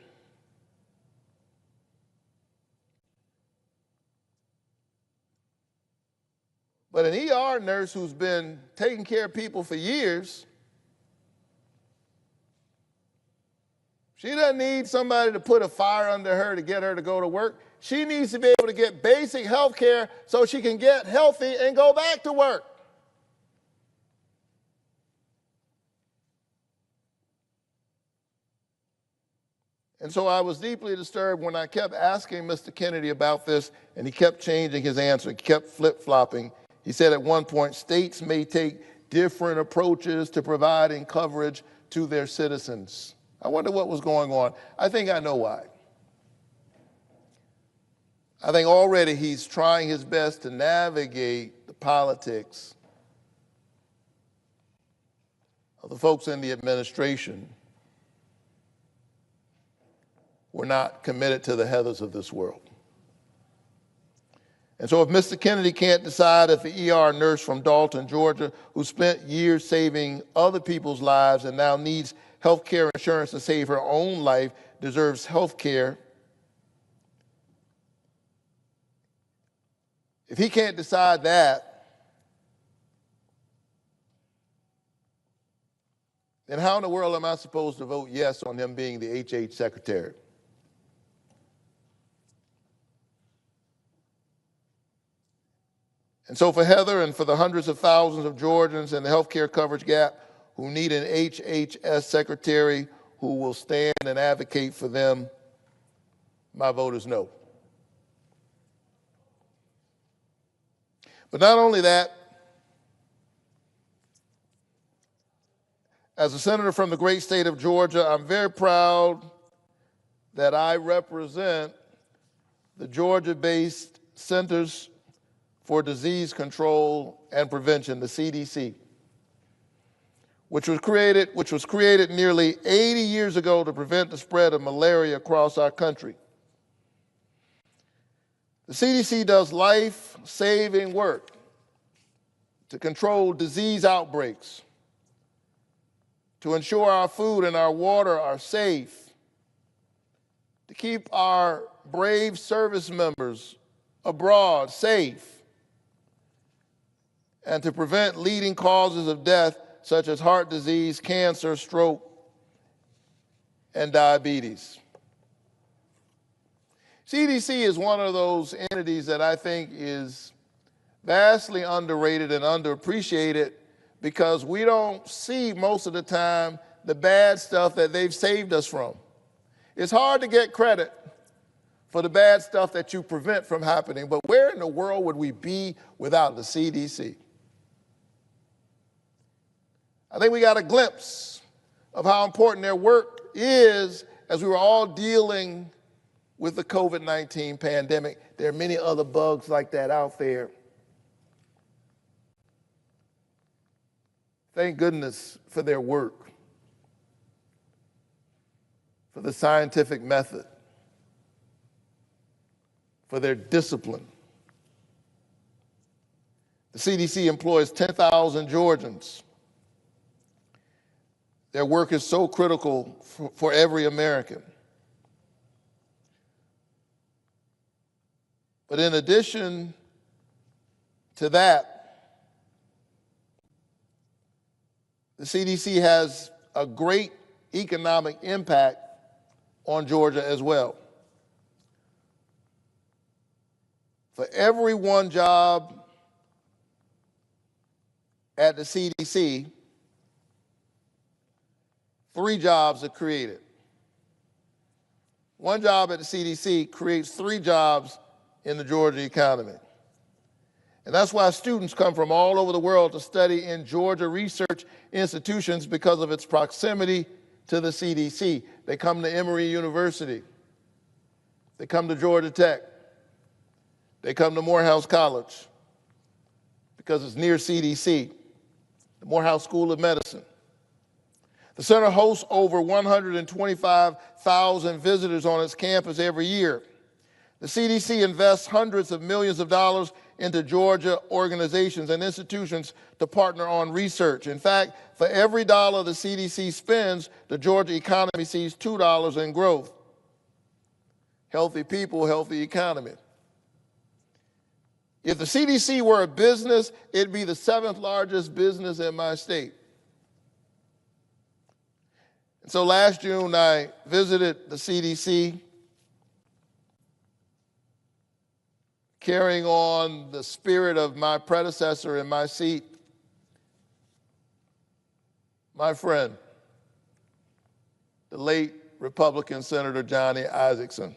But an ER nurse who's been taking care of people for years, she doesn't need somebody to put a fire under her to get her to go to work. She needs to be able to get basic health care so she can get healthy and go back to work. And so I was deeply disturbed when I kept asking Mr. Kennedy about this, and he kept changing his answer, kept flip-flopping. He said at one point, states may take different approaches to providing coverage to their citizens. I wonder what was going on. I think I know why. I think already he's trying his best to navigate the politics of the folks in the administration who are not committed to the Heathers of this world. And so if Mr. Kennedy can't decide if the ER nurse from Dalton, Georgia, who spent years saving other people's lives and now needs health care insurance to save her own life, deserves health care, if he can't decide that, then how in the world am I supposed to vote yes on him being the HH secretary? And so for Heather and for the hundreds of thousands of Georgians in the health care coverage gap who need an HHS secretary who will stand and advocate for them, my vote is no. But not only that, as a senator from the great state of Georgia, I'm very proud that I represent the Georgia-based Centers for Disease Control and Prevention, the CDC, which was created nearly 80 years ago to prevent the spread of malaria across our country. The CDC does life-saving work to control disease outbreaks, to ensure our food and our water are safe, to keep our brave service members abroad safe, and to prevent leading causes of death such as heart disease, cancer, stroke, and diabetes. CDC is one of those entities that I think is vastly underrated and underappreciated because we don't see most of the time the bad stuff that they've saved us from. It's hard to get credit for the bad stuff that you prevent from happening, but where in the world would we be without the CDC? I think we got a glimpse of how important their work is as we were all dealing with the COVID-19 pandemic. There are many other bugs like that out there. Thank goodness for their work, for the scientific method, for their discipline. The CDC employs 10,000 Georgians. Their work is so critical for every American. But in addition to that, the CDC has a great economic impact on Georgia as well. For every one job at the CDC, 3 jobs are created. One job at the CDC creates 3 jobs in the Georgia economy. And that's why students come from all over the world to study in Georgia research institutions because of its proximity to the CDC. They come to Emory University. They come to Georgia Tech. They come to Morehouse College because it's near CDC, the Morehouse School of Medicine. The center hosts over 125,000 visitors on its campus every year. The CDC invests hundreds of millions of dollars into Georgia organizations and institutions to partner on research. In fact, for every dollar the CDC spends, the Georgia economy sees $2 in growth. Healthy people, healthy economy. If the CDC were a business, it'd be the 7th largest business in my state. And so last June, I visited the CDC, carrying on the spirit of my predecessor in my seat, my friend, the late Republican Senator Johnny Isakson.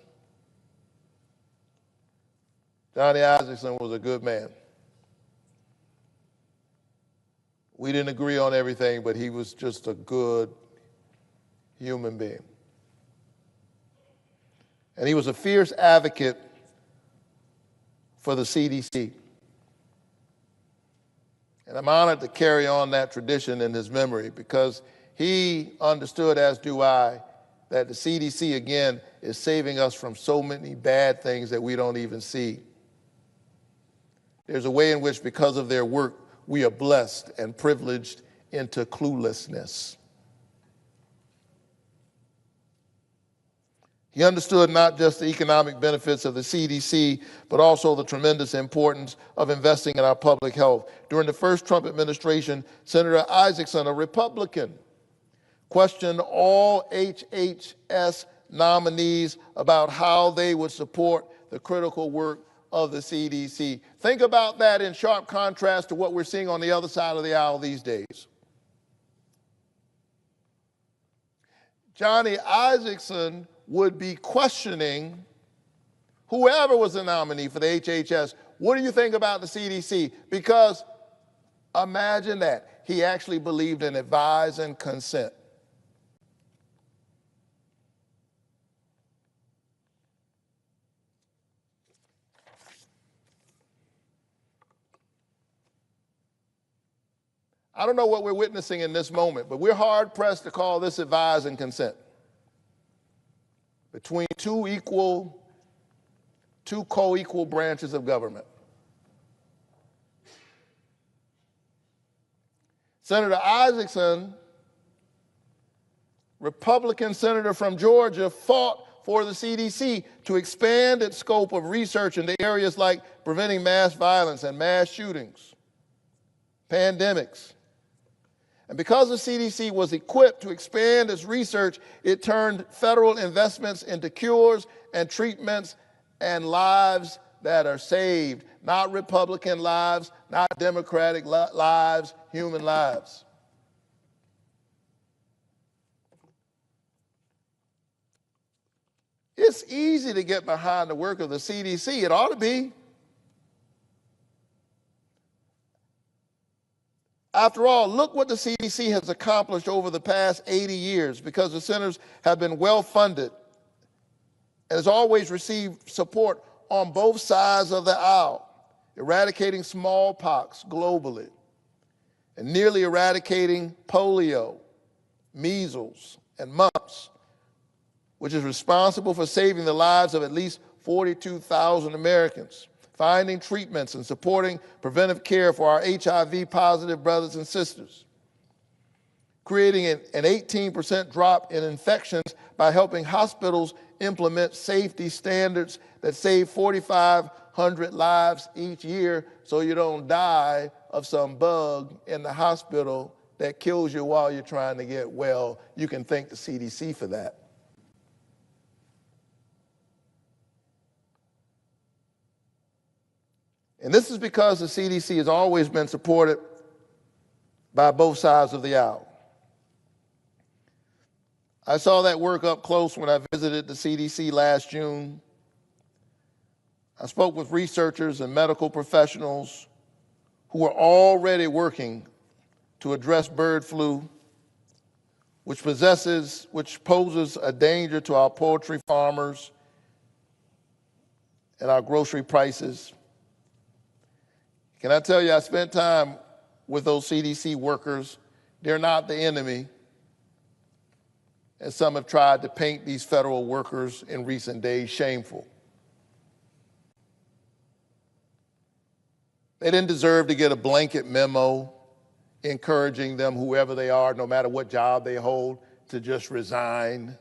Johnny Isakson was a good man. We didn't agree on everything, but he was just a good human being. And he was a fierce advocate for the CDC. And I'm honored to carry on that tradition in his memory because he understood, as do I, that the CDC, again, is saving us from so many bad things that we don't even see. There's a way in which, because of their work, we are blessed and privileged into cluelessness. He understood not just the economic benefits of the CDC, but also the tremendous importance of investing in our public health. During the first Trump administration, Senator Isaacson, a Republican, questioned all HHS nominees about how they would support the critical work of the CDC. Think about that in sharp contrast to what we're seeing on the other side of the aisle these days. Johnny Isaacson would be questioning whoever was the nominee for the HHS. What do you think about the CDC? Because imagine that. He actually believed in advise and consent. I don't know what we're witnessing in this moment, but we're hard-pressed to call this advise and consent between two co-equal branches of government. Senator Isaacson, Republican senator from Georgia, fought for the CDC to expand its scope of research into areas like preventing mass violence and mass shootings, pandemics. And because the CDC was equipped to expand its research, it turned federal investments into cures and treatments and lives that are saved, not Republican lives, not Democratic lives, human lives. It's easy to get behind the work of the CDC. It ought to be. After all, look what the CDC has accomplished over the past 80 years because the centers have been well funded and has always received support on both sides of the aisle, eradicating smallpox globally and nearly eradicating polio, measles, and mumps, which is responsible for saving the lives of at least 42,000 Americans, finding treatments and supporting preventive care for our HIV-positive brothers and sisters, creating an 18% drop in infections by helping hospitals implement safety standards that save 4,500 lives each year so you don't die of some bug in the hospital that kills you while you're trying to get well. You can thank the CDC for that. And this is because the CDC has always been supported by both sides of the aisle. I saw that work up close when I visited the CDC last June. I spoke with researchers and medical professionals who are already working to address bird flu, which poses a danger to our poultry farmers and our grocery prices. Can I tell you, I spent time with those CDC workers. They're not the enemy, as some have tried to paint these federal workers in recent days shameful. They didn't deserve to get a blanket memo encouraging them, whoever they are, no matter what job they hold, to just resign.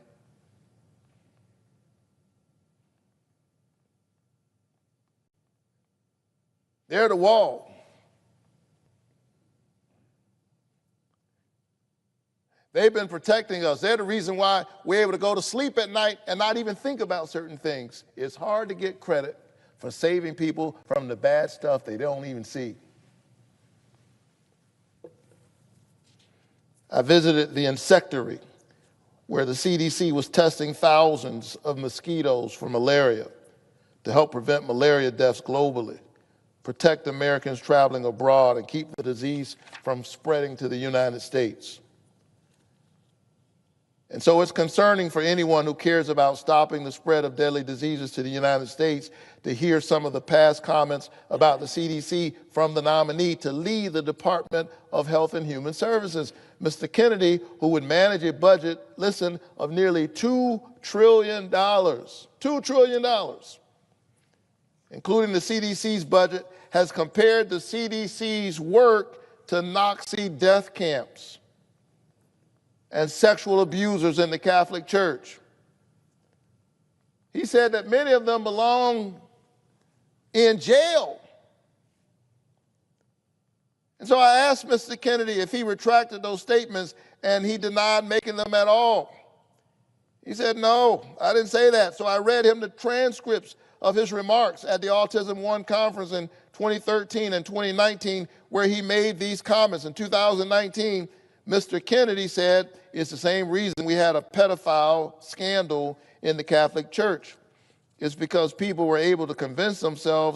They're the wall. They've been protecting us. They're the reason why we're able to go to sleep at night and not even think about certain things. It's hard to get credit for saving people from the bad stuff they don't even see. I visited the insectary, where the CDC was testing thousands of mosquitoes for malaria to help prevent malaria deaths globally. protect Americans traveling abroad, and keep the disease from spreading to the United States. And so it's concerning for anyone who cares about stopping the spread of deadly diseases to the United States to hear some of the past comments about the CDC from the nominee to lead the Department of Health and Human Services, Mr. Kennedy, who would manage a budget, listen, of nearly $2 trillion, $2 trillion, including the CDC's budget, has compared the CDC's work to Nazi death camps and sexual abusers in the Catholic Church. He said that many of them belong in jail. And so I asked Mr. Kennedy if he retracted those statements, and he denied making them at all. He said, no, I didn't say that. So I read him the transcripts of his remarks at the Autism One conference in 2013 and 2019, where he made these comments. In 2019, Mr. Kennedy said, it's the same reason we had a pedophile scandal in the Catholic Church. It's because people were able to convince themselves